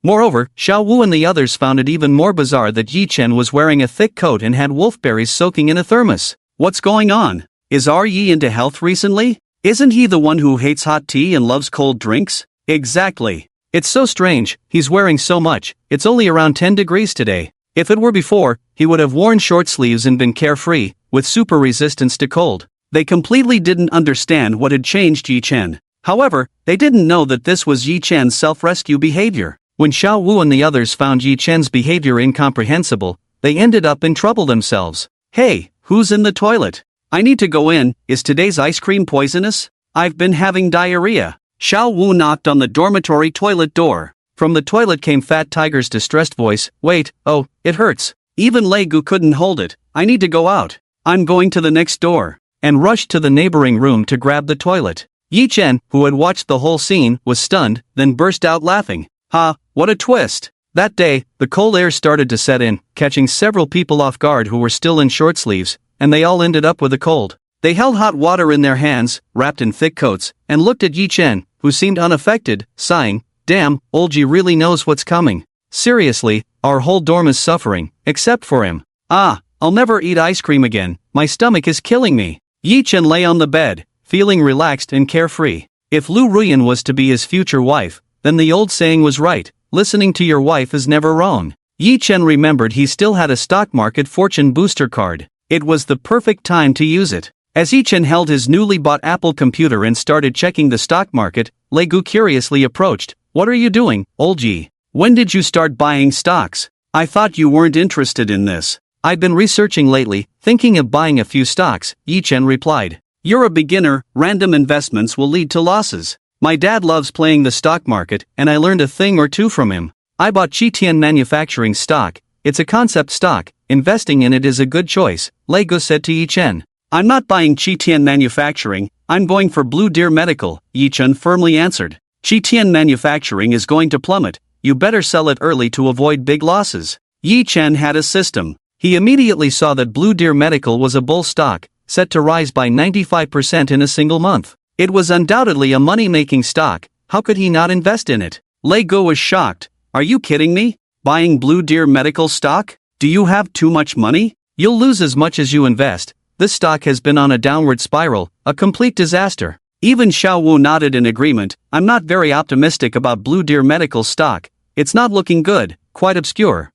Speaker 1: Moreover, Xiao Wu and the others found it even more bizarre that Yi Chen was wearing a thick coat and had wolfberries soaking in a thermos. What's going on? Is Yi into health recently? Isn't he the one who hates hot tea and loves cold drinks? Exactly. It's so strange, he's wearing so much. It's only around 10 degrees today. If it were before, he would have worn short sleeves and been carefree, with super resistance to cold. They completely didn't understand what had changed Yi Chen. However, they didn't know that this was Yi Chen's self-rescue behavior. When Xiao Wu and the others found Yi Chen's behavior incomprehensible, they ended up in trouble themselves. Hey, who's in the toilet? I need to go in. Is today's ice cream poisonous? I've been having diarrhea. Xiao Wu knocked on the dormitory toilet door. From the toilet came Fat Tiger's distressed voice. Wait, oh, it hurts. Even Lei Gu couldn't hold it. I need to go out. I'm going to the next door. And rushed to the neighboring room to grab the toilet. Yi Chen, who had watched the whole scene, was stunned, then burst out laughing. Ha, what a twist. That day, the cold air started to set in, catching several people off guard who were still in short sleeves, and they all ended up with a cold. They held hot water in their hands, wrapped in thick coats, and looked at Yi Chen, who seemed unaffected, sighing, "Damn, Olji really knows what's coming. Seriously, our whole dorm is suffering, except for him. I'll never eat ice cream again, my stomach is killing me." Yi Chen lay on the bed, feeling relaxed and carefree. If Lu Ruyan was to be his future wife, then the old saying was right, listening to your wife is never wrong. Yi Chen remembered he still had a stock market fortune booster card. It was the perfect time to use it. As Yi Chen held his newly bought Apple computer and started checking the stock market, Lei Gu curiously approached. What are you doing, Olji? When did you start buying stocks? I thought you weren't interested in this. I've been researching lately, thinking of buying a few stocks, Yi Chen replied. You're a beginner, random investments will lead to losses. My dad loves playing the stock market, and I learned a thing or two from him. I bought Qitian Manufacturing stock. It's a concept stock. Investing in it is a good choice, Lei Gu said to Yi Chen. I'm not buying Qitian Manufacturing, I'm going for Blue Deer Medical, Yi Chen firmly answered. Qitian Manufacturing is going to plummet, you better sell it early to avoid big losses. Yi Chen had a system. He immediately saw that Blue Deer Medical was a bull stock, set to rise by 95% in a single month. It was undoubtedly a money-making stock. How could he not invest in it? Lei Gu was shocked. Are you kidding me? Buying Blue Deer Medical stock? Do you have too much money? You'll lose as much as you invest. This stock has been on a downward spiral, a complete disaster. Even Xiao Wu nodded in agreement. I'm not very optimistic about Blue Deer Medical stock. It's not looking good, quite obscure.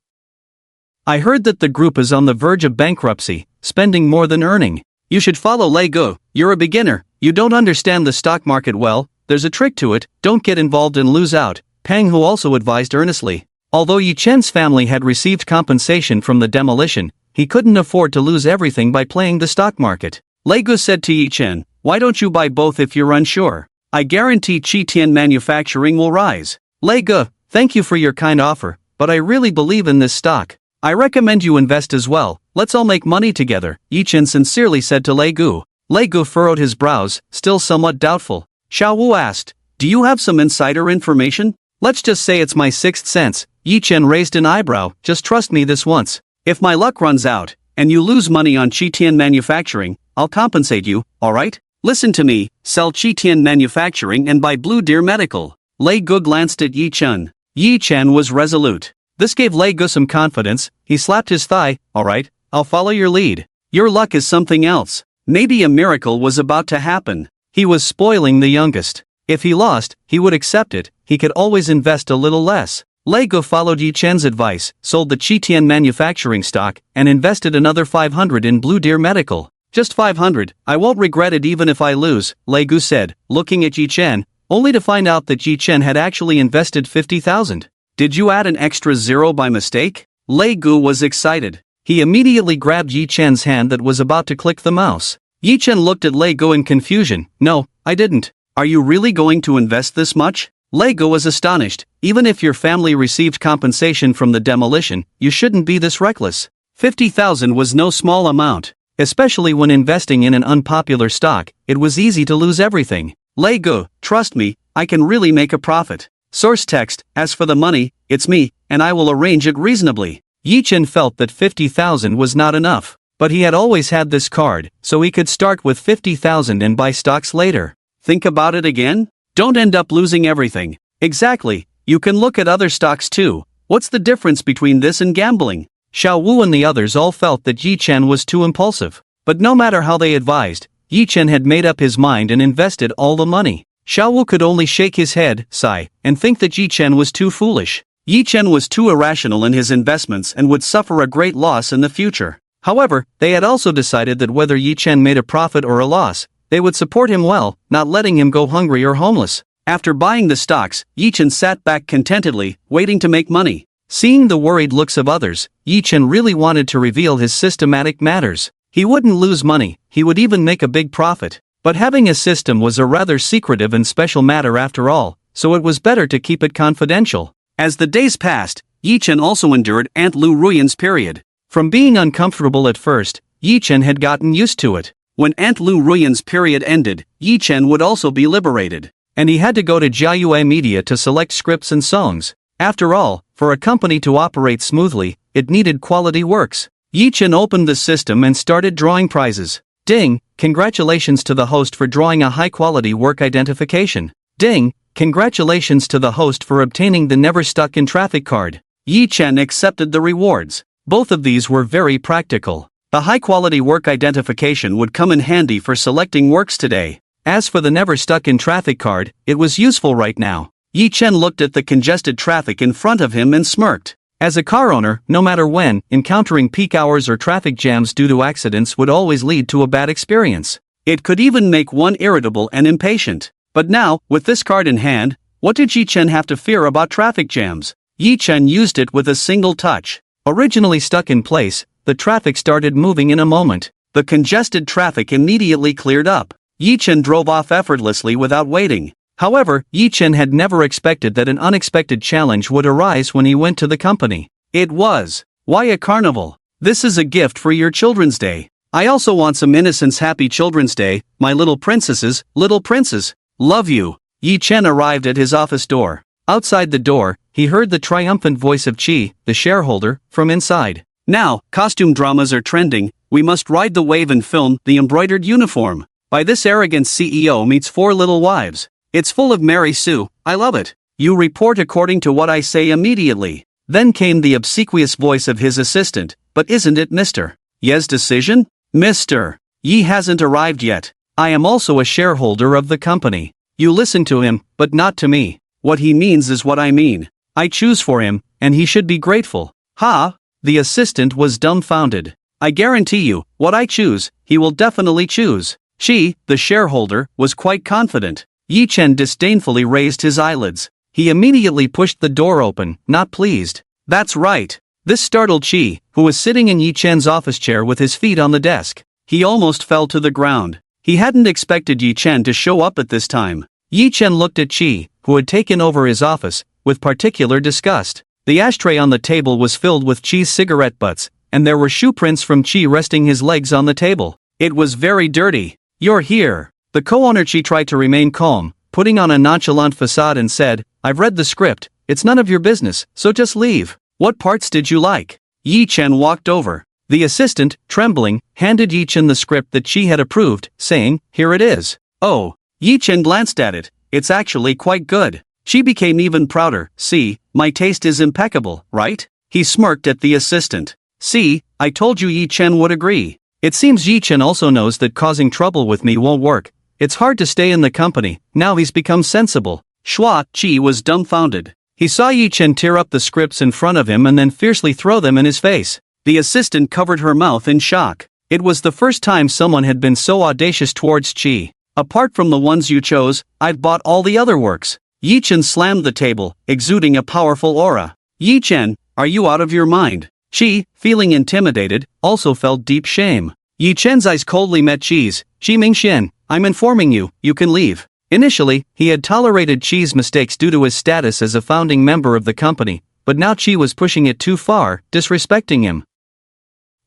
Speaker 1: I heard that the group is on the verge of bankruptcy, spending more than earning. You should follow Lei Gu. You're a beginner, you don't understand the stock market well, there's a trick to it, don't get involved and lose out, Pang Hu also advised earnestly. Although Yi Chen's family had received compensation from the demolition, he couldn't afford to lose everything by playing the stock market. Lei Gu said to Yi Chen, why don't you buy both if you're unsure? I guarantee Qitian manufacturing will rise. Lei Gu, thank you for your kind offer, but I really believe in this stock. I recommend you invest as well, let's all make money together, Yi Chen sincerely said to Lei Gu. Lei Gu furrowed his brows, still somewhat doubtful. Xiao Wu asked, do you have some insider information? Let's just say it's my sixth sense. Yi Chen raised an eyebrow, just trust me this once. If my luck runs out, and you lose money on Qitian manufacturing, I'll compensate you, alright? Listen to me, sell Qitian manufacturing and buy Blue Deer Medical. Lei Gu glanced at Yi Chen. Yi Chen was resolute. This gave Lei Gu some confidence, he slapped his thigh, alright, I'll follow your lead. Your luck is something else. Maybe a miracle was about to happen. He was spoiling the youngest. If he lost, he would accept it, he could always invest a little less. Lei Gu followed Yi Chen's advice, sold the Qitian manufacturing stock, and invested another 500 in Blue Deer Medical. Just 500, I won't regret it even if I lose, Lei Gu said, looking at Yi Chen, only to find out that Yi Chen had actually invested 50,000. Did you add an extra zero by mistake? Lei Gu was excited. He immediately grabbed Yi Chen's hand that was about to click the mouse. Yi Chen looked at Lei Gu in confusion. No, I didn't. Are you really going to invest this much? Lei Gu was astonished. Even if your family received compensation from the demolition, you shouldn't be this reckless. 50,000 was no small amount. Especially when investing in an unpopular stock, it was easy to lose everything. Lei Gu, trust me, I can really make a profit. Source text, as for the money, it's me, and I will arrange it reasonably. Yi Chen felt that 50,000 was not enough, but he had always had this card, so he could start with 50,000 and buy stocks later. Think about it again? Don't end up losing everything. Exactly, you can look at other stocks too. What's the difference between this and gambling? Xiao Wu and the others all felt that Yi Chen was too impulsive. But no matter how they advised, Yi Chen had made up his mind and invested all the money. Xiao Wu could only shake his head, sigh, and think that Yi Chen was too foolish. Yi Chen was too irrational in his investments and would suffer a great loss in the future. However, they had also decided that whether Yi Chen made a profit or a loss, they would support him well, not letting him go hungry or homeless. After buying the stocks, Yi Chen sat back contentedly, waiting to make money. Seeing the worried looks of others, Yi Chen really wanted to reveal his systematic matters. He wouldn't lose money, he would even make a big profit. But having a system was a rather secretive and special matter after all, so it was better to keep it confidential. As the days passed, Yi Chen also endured Aunt Lu Ruyan's period. From being uncomfortable at first, Yi Chen had gotten used to it. When Aunt Lu Ruyan's period ended, Yi Chen would also be liberated. And he had to go to Jiayue Media to select scripts and songs. After all, for a company to operate smoothly, it needed quality works. Yi Chen opened the system and started drawing prizes. Ding, congratulations to the host for drawing a high-quality work identification. Ding, congratulations to the host for obtaining the Never Stuck in Traffic card. Yi Chen accepted the rewards. Both of these were very practical. The high-quality work identification would come in handy for selecting works today. As for the Never Stuck in Traffic card, it was useful right now. Yi Chen looked at the congested traffic in front of him and smirked. As a car owner, no matter when, encountering peak hours or traffic jams due to accidents would always lead to a bad experience. It could even make one irritable and impatient. But now, with this card in hand, what did Yi Chen have to fear about traffic jams? Yi Chen used it with a single touch. Originally stuck in place, the traffic started moving in a moment. The congested traffic immediately cleared up. Yi Chen drove off effortlessly without waiting. However, Yi Chen had never expected that an unexpected challenge would arise when he went to the company. It was, why a carnival? This is a gift for your Children's Day. I also want some innocence. Happy Children's Day, my little princesses, little princes. Love you. Yi Chen arrived at his office door. Outside the door, he heard the triumphant voice of Chi, the shareholder, from inside. Now, costume dramas are trending, we must ride the wave and film The Embroidered Uniform. By this arrogant CEO meets 4 little wives. It's full of Mary Sue, I love it. You report according to what I say immediately. Then came the obsequious voice of his assistant, but isn't it Mr. Ye's decision? Mr. Yi hasn't arrived yet. I am also a shareholder of the company. You listen to him, but not to me. What he means is what I mean. I choose for him, and he should be grateful. Ha! The assistant was dumbfounded. I guarantee you, what I choose, he will definitely choose. She, the shareholder, was quite confident. Yi Chen disdainfully raised his eyelids. He immediately pushed the door open, not pleased. That's right. This startled Chi, who was sitting in Yi Chen's office chair with his feet on the desk. He almost fell to the ground. He hadn't expected Yi Chen to show up at this time. Yi Chen looked at Chi, who had taken over his office, with particular disgust. The ashtray on the table was filled with Chi's cigarette butts, and there were shoe prints from Chi resting his legs on the table. It was very dirty. You're here. The co-owner Chi tried to remain calm, putting on a nonchalant facade and said, I've read the script, it's none of your business, so just leave. What parts did you like? Yi Chen walked over. The assistant, trembling, handed Yi Chen the script that Chi had approved, saying, here it is. Oh. Yi Chen glanced at it. It's actually quite good. Chi became even prouder. See, my taste is impeccable, right? He smirked at the assistant. See, I told you Yi Chen would agree. It seems Yi Chen also knows that causing trouble with me won't work. It's hard to stay in the company, now he's become sensible. Schwa Chi was dumbfounded. He saw Yi Chen tear up the scripts in front of him and then fiercely throw them in his face. The assistant covered her mouth in shock. It was the first time someone had been so audacious towards Chi. Apart from the ones you chose, I've bought all the other works. Yi Chen slammed the table, exuding a powerful aura. Yi Chen, are you out of your mind? Chi, feeling intimidated, also felt deep shame. Yi Chen's eyes coldly met Chi's. Chi Mingxian, I'm informing you, you can leave. Initially, he had tolerated Chi's mistakes due to his status as a founding member of the company, but now Chi was pushing it too far, disrespecting him.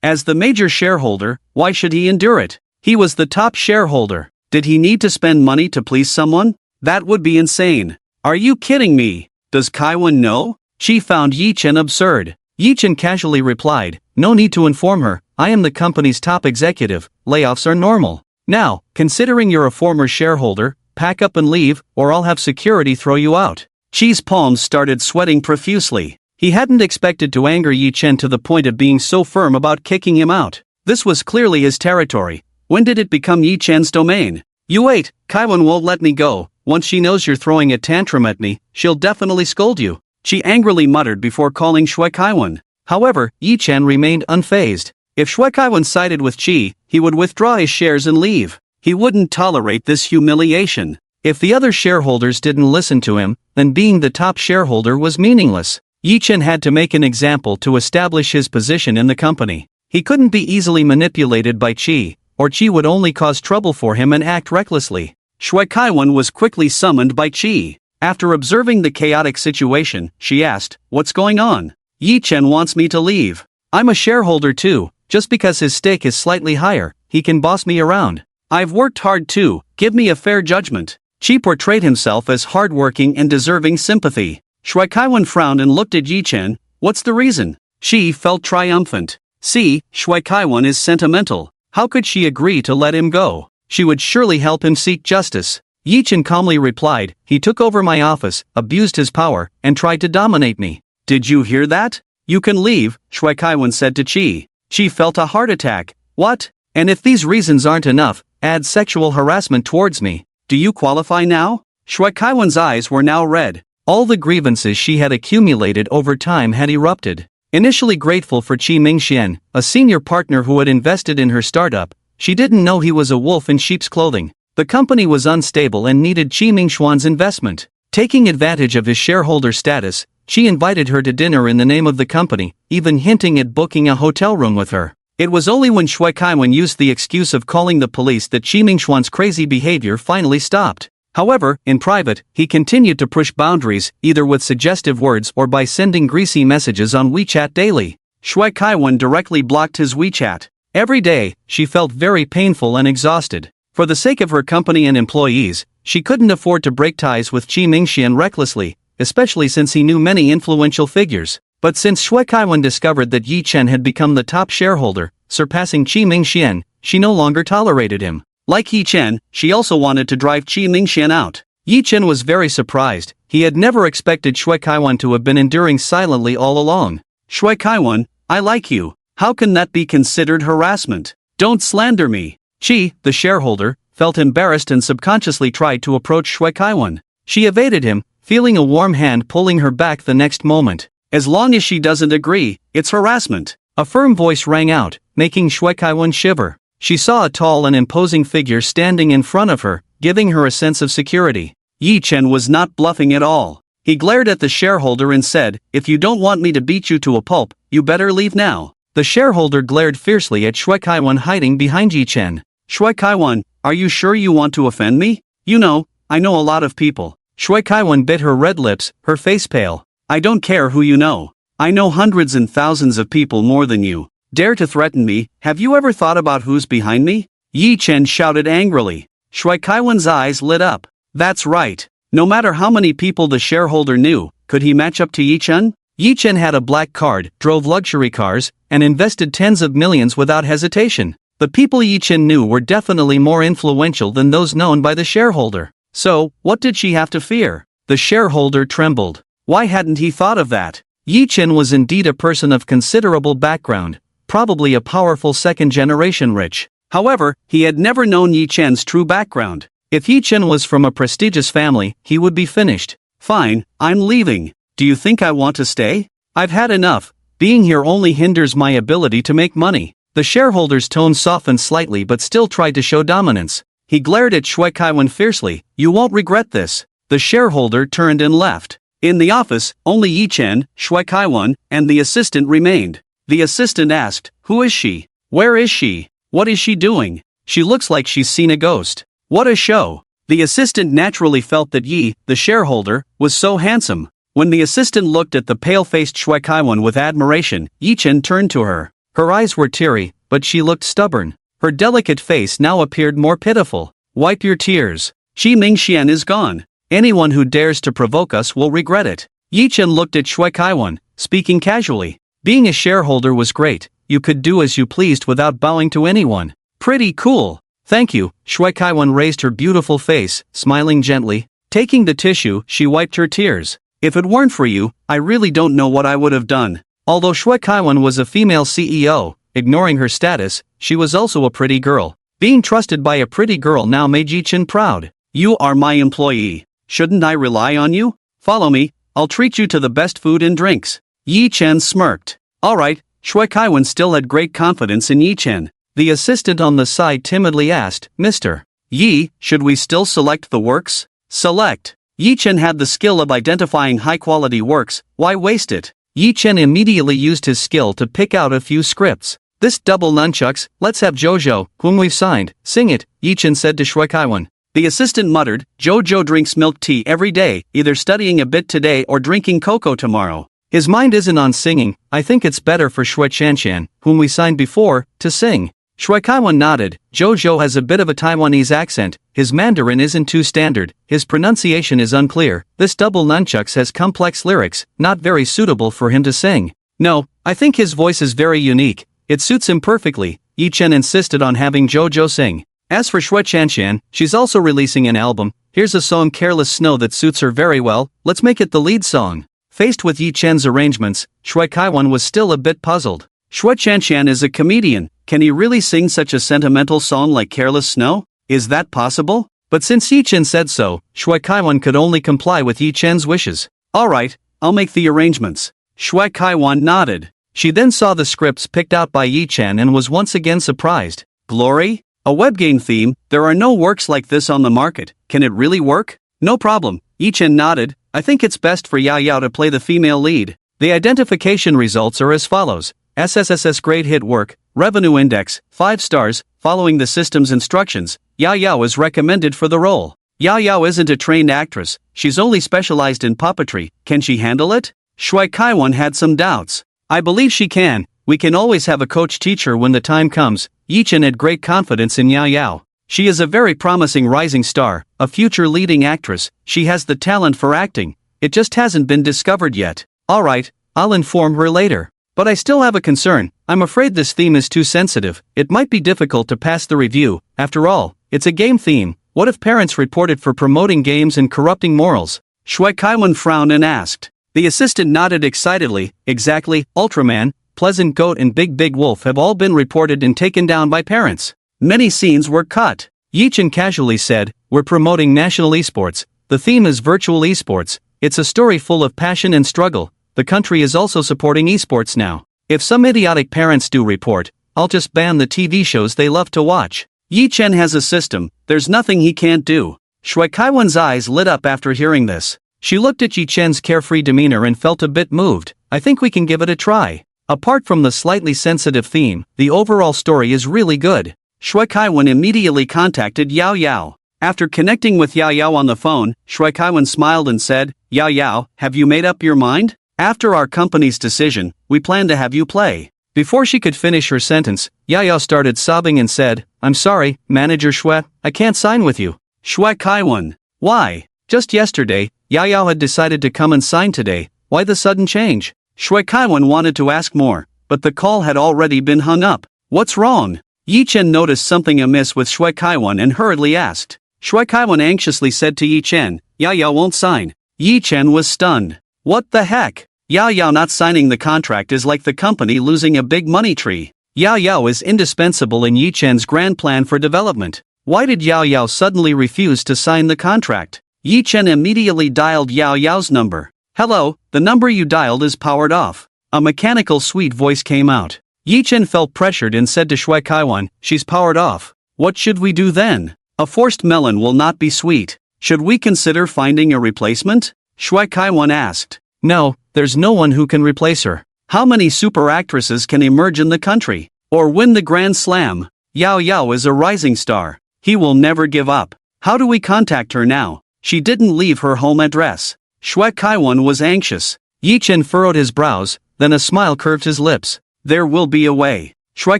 Speaker 1: As the major shareholder, why should he endure it? He was the top shareholder. Did he need to spend money to please someone? That would be insane. Are you kidding me? Does Kaiwan know? Chi found Yi Chen absurd. Yi Chen casually replied, no need to inform her, I am the company's top executive, layoffs are normal. Now, considering you're a former shareholder, pack up and leave, or I'll have security throw you out. Chi's palms started sweating profusely. He hadn't expected to anger Yi Chen to the point of being so firm about kicking him out. This was clearly his territory. When did it become Yi Chen's domain? You wait, Kaiwan won't let me go. Once she knows you're throwing a tantrum at me, she'll definitely scold you. She angrily muttered before calling Shui Kaiwan. However, Yi Chen remained unfazed. If Shui Kaiwan sided with Chi, he would withdraw his shares and leave. He wouldn't tolerate this humiliation. If the other shareholders didn't listen to him, then being the top shareholder was meaningless. Yi Chen had to make an example to establish his position in the company. He couldn't be easily manipulated by Chi, or Chi would only cause trouble for him and act recklessly. Shui Kaiwan was quickly summoned by Chi. After observing the chaotic situation, she asked, what's going on? Yi Chen wants me to leave. I'm a shareholder too, just because his stake is slightly higher, he can boss me around. I've worked hard too, give me a fair judgment. Chi portrayed himself as hardworking and deserving sympathy. Shui Kaiwan frowned and looked at Yi Chen. What's the reason? She felt triumphant. See, Shui Kaiwan is sentimental. How could she agree to let him go? She would surely help him seek justice. Yi Chen calmly replied, he took over my office, abused his power, and tried to dominate me. Did you hear that? You can leave, Shui Kaiwan said to Chi. Chi felt a heart attack. What? And if these reasons aren't enough, add sexual harassment towards me. Do you qualify now? Shui Kaiwan's eyes were now red. All the grievances she had accumulated over time had erupted. Initially grateful for Chi Mingxian, a senior partner who had invested in her startup, she didn't know he was a wolf in sheep's clothing. The company was unstable and needed Chi Mingxuan's investment. Taking advantage of his shareholder status, Chi invited her to dinner in the name of the company, even hinting at booking a hotel room with her. It was only when Shui Kaiwan used the excuse of calling the police that Chi Mingxuan's crazy behavior finally stopped. However, in private, he continued to push boundaries, either with suggestive words or by sending greasy messages on WeChat daily. Shui Kaiwan directly blocked his WeChat. Every day, she felt very painful and exhausted. For the sake of her company and employees, she couldn't afford to break ties with Chi Mingxian recklessly, especially since he knew many influential figures. But since Shui Kaiwan discovered that Yi Chen had become the top shareholder, surpassing Chi Mingxian, she no longer tolerated him. Like Yi Chen, she also wanted to drive Chi Mingxian out. Yi Chen was very surprised. He had never expected Shui Kaiwan to have been enduring silently all along. Shui Kaiwan, I like you. How can that be considered harassment? Don't slander me. Chi, the shareholder, felt embarrassed and subconsciously tried to approach Shui Kaiwan. She evaded him, feeling a warm hand pulling her back the next moment. As long as she doesn't agree, it's harassment. A firm voice rang out, making Shui Kaiwan shiver. She saw a tall and imposing figure standing in front of her, giving her a sense of security. Yi Chen was not bluffing at all. He glared at the shareholder and said, "If you don't want me to beat you to a pulp, you better leave now." The shareholder glared fiercely at Shui Kaiwan hiding behind Yi Chen. "Shui Kaiwan, are you sure you want to offend me? You know, I know a lot of people." Shui Kaiwan bit her red lips, her face pale. "I don't care who you know. I know hundreds and thousands of people more than you. Dare to threaten me, have you ever thought about who's behind me?" Yi Chen shouted angrily. Shui Kaiwan's eyes lit up. That's right. No matter how many people the shareholder knew, could he match up to Yi Chen? Yi Chen had a black card, drove luxury cars, and invested tens of millions without hesitation. The people Yi Chen knew were definitely more influential than those known by the shareholder. So, what did she have to fear? The shareholder trembled. Why hadn't he thought of that? Yi Chen was indeed a person of considerable background, probably a powerful second-generation rich. However, he had never known Yi Chen's true background. If Yi Chen was from a prestigious family, he would be finished. "Fine, I'm leaving. Do you think I want to stay? I've had enough. Being here only hinders my ability to make money." The shareholder's tone softened slightly but still tried to show dominance. He glared at Shui Kaiwan fiercely. "You won't regret this." The shareholder turned and left. In the office, only Yi Chen, Shui Kaiwan, and the assistant remained. The assistant asked, "Who is she? Where is she? What is she doing? She looks like she's seen a ghost. What a show." The assistant naturally felt that Yi, the shareholder, was so handsome. When the assistant looked at the pale-faced Shui Kaiwan with admiration, Yi Chen turned to her. Her eyes were teary, but she looked stubborn. Her delicate face now appeared more pitiful. "Wipe your tears. Shi Mingxian is gone. Anyone who dares to provoke us will regret it." Yi Chen looked at Shui Kaiwan, speaking casually. "Being a shareholder was great. You could do as you pleased without bowing to anyone. Pretty cool. Thank you." Shui Kaiwan raised her beautiful face, smiling gently. Taking the tissue, she wiped her tears. "If it weren't for you, I really don't know what I would have done." Although Shui Kaiwan was a female CEO, ignoring her status, she was also a pretty girl. Being trusted by a pretty girl now made Yi Chen proud. "You are my employee. Shouldn't I rely on you? Follow me, I'll treat you to the best food and drinks." Yi Chen smirked. Alright. Shui Kaiwan still had great confidence in Yi Chen. The assistant on the side timidly asked, "Mr. Yi, should we still select the works?" "Select." Yi Chen had the skill of identifying high-quality works, why waste it? Yi Chen immediately used his skill to pick out a few scripts. "This double nunchucks, let's have Jojo, whom we've signed, sing it," Yi Chen said to Shui Kaiwan. The assistant muttered, "Jojo drinks milk tea every day, either studying a bit today or drinking cocoa tomorrow. His mind isn't on singing. I think it's better for Shui Chanshan, whom we signed before, to sing." Shui Kaiwan nodded. Jojo has a bit of a Taiwanese accent, his Mandarin isn't too standard, his pronunciation is unclear, this double nunchucks has complex lyrics, not very suitable for him to sing. "No, I think his voice is very unique, it suits him perfectly." Yi Chen insisted on having Jojo sing. As for Shui Chanshan, she's also releasing an album. Here's a song, Careless Snow, that suits her very well, let's make it the lead song. Faced with Yi Chen's arrangements, Shui Kaiwan was still a bit puzzled. Shui Chanshan is a comedian, can he really sing such a sentimental song like Careless Snow? Is that possible? But since Yi Chen said so, Shui Kaiwan could only comply with Yi Chen's wishes. Alright, I'll make the arrangements. Shui Kaiwan nodded. She then saw the scripts picked out by Yi Chen and was once again surprised. Glory? A webgame theme? There are no works like this on the market, can it really work? No problem, Yi Chen nodded. I think it's best for Yao Yao to play the female lead. The identification results are as follows. SSSS grade hit work, revenue index, 5 stars, following the system's instructions, Yao Yao is recommended for the role. Yao Yao isn't a trained actress, she's only specialized in puppetry, can she handle it? Shui Kaiwan had some doubts. I believe she can, we can always have a coach teacher when the time comes. Yi Chen had great confidence in Yao Yao. She is a very promising rising star, a future leading actress, she has the talent for acting, it just hasn't been discovered yet. Alright, I'll inform her later. But I still have a concern, I'm afraid this theme is too sensitive, it might be difficult to pass the review, after all, it's a game theme, what if parents report it for promoting games and corrupting morals? Shui Kaiwan frowned and asked. The assistant nodded excitedly, exactly, Ultraman, Pleasant Goat and Big Wolf have all been reported and taken down by parents. Many scenes were cut. Yi Chen casually said, we're promoting national esports, the theme is virtual esports, it's a story full of passion and struggle. the country is also supporting esports now. If some idiotic parents do report, I'll just ban the TV shows they love to watch. Yi Chen has a system, there's nothing he can't do. Shui Kaiwan's eyes lit up after hearing this. She looked at Yi Chen's carefree demeanor and felt a bit moved. I think we can give it a try. Apart from the slightly sensitive theme, the overall story is really good. Shui Kaiwan immediately contacted Yao Yao. After connecting with Yao Yao on the phone, Shui Kaiwan smiled and said, Yao Yao, have you made up your mind? After our company's decision, we plan to have you play. Before she could finish her sentence, Yao Yao started sobbing and said, I'm sorry, Manager Shui, I can't sign with you. Shui Kaiwan. Why? Just yesterday, Yao Yao had decided to come and sign today. Why the sudden change? Shui Kaiwan wanted to ask more, but the call had already been hung up. What's wrong? Yi Chen noticed something amiss with Shui Kaiwan and hurriedly asked. Shui Kaiwan anxiously said to Yi Chen, Yao Yao won't sign. Yi Chen was stunned. What the heck? Yao Yao not signing the contract is like the company losing a big money tree. Yao Yao is indispensable in Yi Chen's grand plan for development. Why did Yao Yao suddenly refuse to sign the contract? Yi Chen immediately dialed Yao Yao's number. Hello, the number you dialed is powered off. A mechanical sweet voice came out. Yi Chen felt pressured and said to Shui Kaiwan, she's powered off. What should we do then? A forced melon will not be sweet. Should we consider finding a replacement? Shui Kaiwan asked. No, there's no one who can replace her. How many super actresses can emerge in the country? Or win the Grand Slam? Yao Yao is a rising star. He will never give up. How do we contact her now? She didn't leave her home address. Shui Kaiwan was anxious. Yi Chen furrowed his brows, then a smile curved his lips. There will be a way. Shui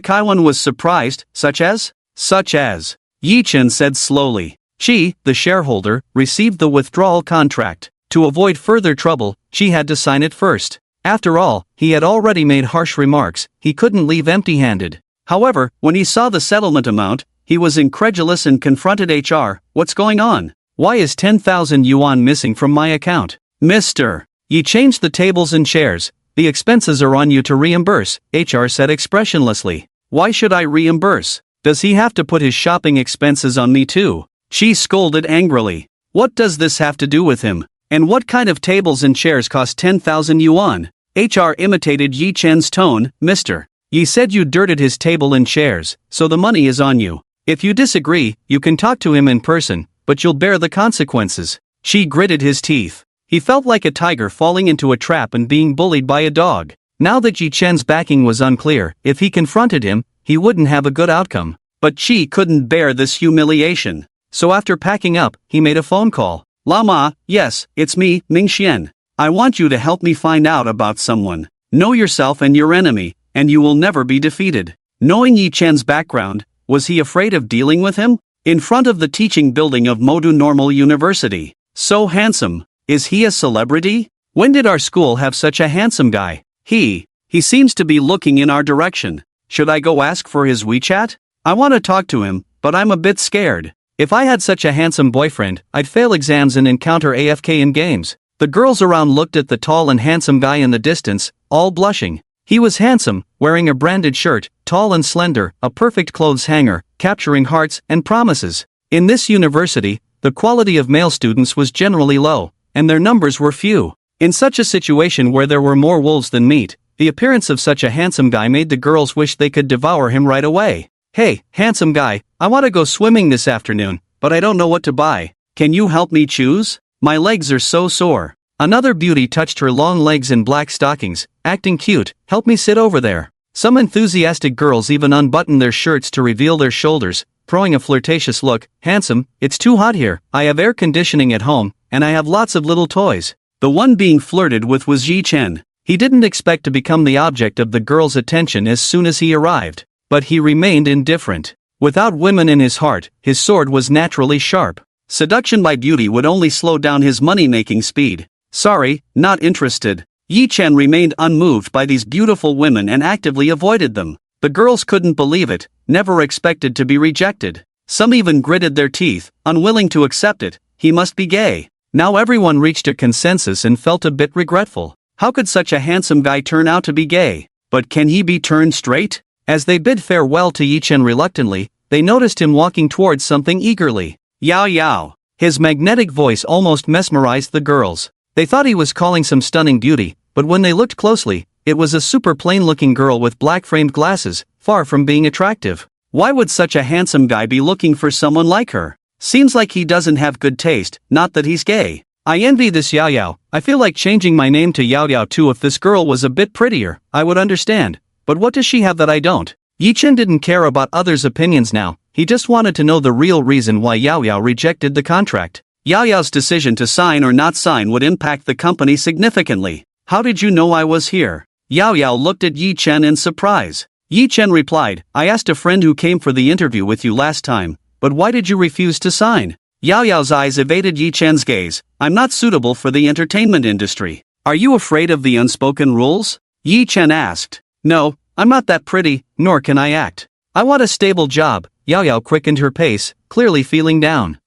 Speaker 1: Kaiwan was surprised, such as? Such as. Yi Chen said slowly. She, the shareholder, received the withdrawal contract. To avoid further trouble, she had to sign it first. After all, he had already made harsh remarks, he couldn't leave empty-handed. However, when he saw the settlement amount, he was incredulous and confronted HR. What's going on? Why is 10,000 yuan missing from my account? Mr. Yi changed the tables and chairs. The expenses are on you to reimburse, HR said expressionlessly. Why should I reimburse? Does he have to put his shopping expenses on me too? She scolded angrily. What does this have to do with him? And what kind of tables and chairs cost 10,000 yuan? HR imitated Yi Chen's tone. Mr. Yi said you dirted his table and chairs, so the money is on you. If you disagree, you can talk to him in person, but you'll bear the consequences. She gritted his teeth. He felt like a tiger falling into a trap and being bullied by a dog. Now that Yi Chen's backing was unclear, if he confronted him, he wouldn't have a good outcome. But she couldn't bear this humiliation. So after packing up, he made a phone call. Lama, yes, it's me, Ming Xian. I want you to help me find out about someone. Know yourself and your enemy, and you will never be defeated. Knowing Yi Chen's background, was he afraid of dealing with him? In front of the teaching building of Modu Normal University. So handsome. Is he a celebrity? When did our school have such a handsome guy? He seems to be looking in our direction. Should I go ask for his WeChat? I want to talk to him, but I'm a bit scared. If I had such a handsome boyfriend, I'd fail exams and encounter AFK in games. The girls around looked at the tall and handsome guy in the distance, all blushing. He was handsome, wearing a branded shirt, tall and slender, a perfect clothes hanger, capturing hearts and promises. In this university, the quality of male students was generally low, and their numbers were few. In such a situation where there were more wolves than meat, the appearance of such a handsome guy made the girls wish they could devour him right away. Hey, handsome guy, I want to go swimming this afternoon, but I don't know what to buy. Can you help me choose? My legs are so sore. Another beauty touched her long legs in black stockings, acting cute. Help me sit over there. Some enthusiastic girls even unbuttoned their shirts to reveal their shoulders, throwing a flirtatious look. Handsome, it's too hot here. I have air conditioning at home, and I have lots of little toys. The one being flirted with was Yi Chen. He didn't expect to become the object of the girl's attention as soon as he arrived. But he remained indifferent. Without women in his heart, his sword was naturally sharp. Seduction by beauty would only slow down his money-making speed. Sorry, not interested. Yi Chen remained unmoved by these beautiful women and actively avoided them. The girls couldn't believe it, never expected to be rejected. Some even gritted their teeth, unwilling to accept it. He must be gay. Now everyone reached a consensus and felt a bit regretful. How could such a handsome guy turn out to be gay? But can he be turned straight? As they bid farewell to Yi Chen reluctantly, they noticed him walking towards something eagerly. Yao Yao. His magnetic voice almost mesmerized the girls. They thought he was calling some stunning beauty, but when they looked closely, it was a super plain-looking girl with black-framed glasses, far from being attractive. Why would such a handsome guy be looking for someone like her? Seems like he doesn't have good taste, not that he's gay. I envy this Yao Yao. I feel like changing my name to Yao Yao too. If this girl was a bit prettier, I would understand. But what does she have that I don't? Yi Chen didn't care about others' opinions now, he just wanted to know the real reason why Yao Yao rejected the contract. Yao Yao's decision to sign or not sign would impact the company significantly. How did you know I was here? Yao Yao looked at Yi Chen in surprise. Yi Chen replied, I asked a friend who came for the interview with you last time, but why did you refuse to sign? Yao Yao's eyes evaded Yi Chen's gaze. I'm not suitable for the entertainment industry. Are you afraid of the unspoken rules? Yi Chen asked. No, I'm not that pretty, nor can I act. I want a stable job. Yao Yao quickened her pace, clearly feeling down.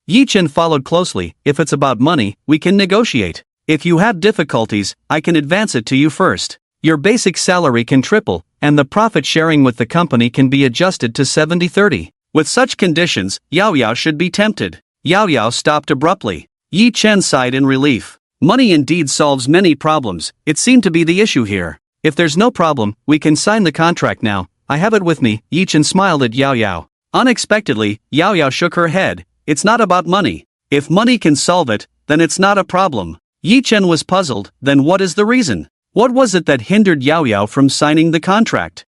Speaker 1: Yi Chen followed closely. If it's about money, we can negotiate. If you have difficulties, I can advance it to you first. Your basic salary can triple, and the profit sharing with the company can be adjusted to 70-30. With such conditions, Yao Yao should be tempted. Yao Yao stopped abruptly. Yi Chen sighed in relief. Money indeed solves many problems, it seemed to be the issue here. If there's no problem, we can sign the contract now. I have it with me. Yi Chen smiled at Yao Yao. Unexpectedly, Yao Yao shook her head. It's not about money. If money can solve it, then it's not a problem. Yi Chen was puzzled. Then what is the reason? What was it that hindered Yao Yao from signing the contract?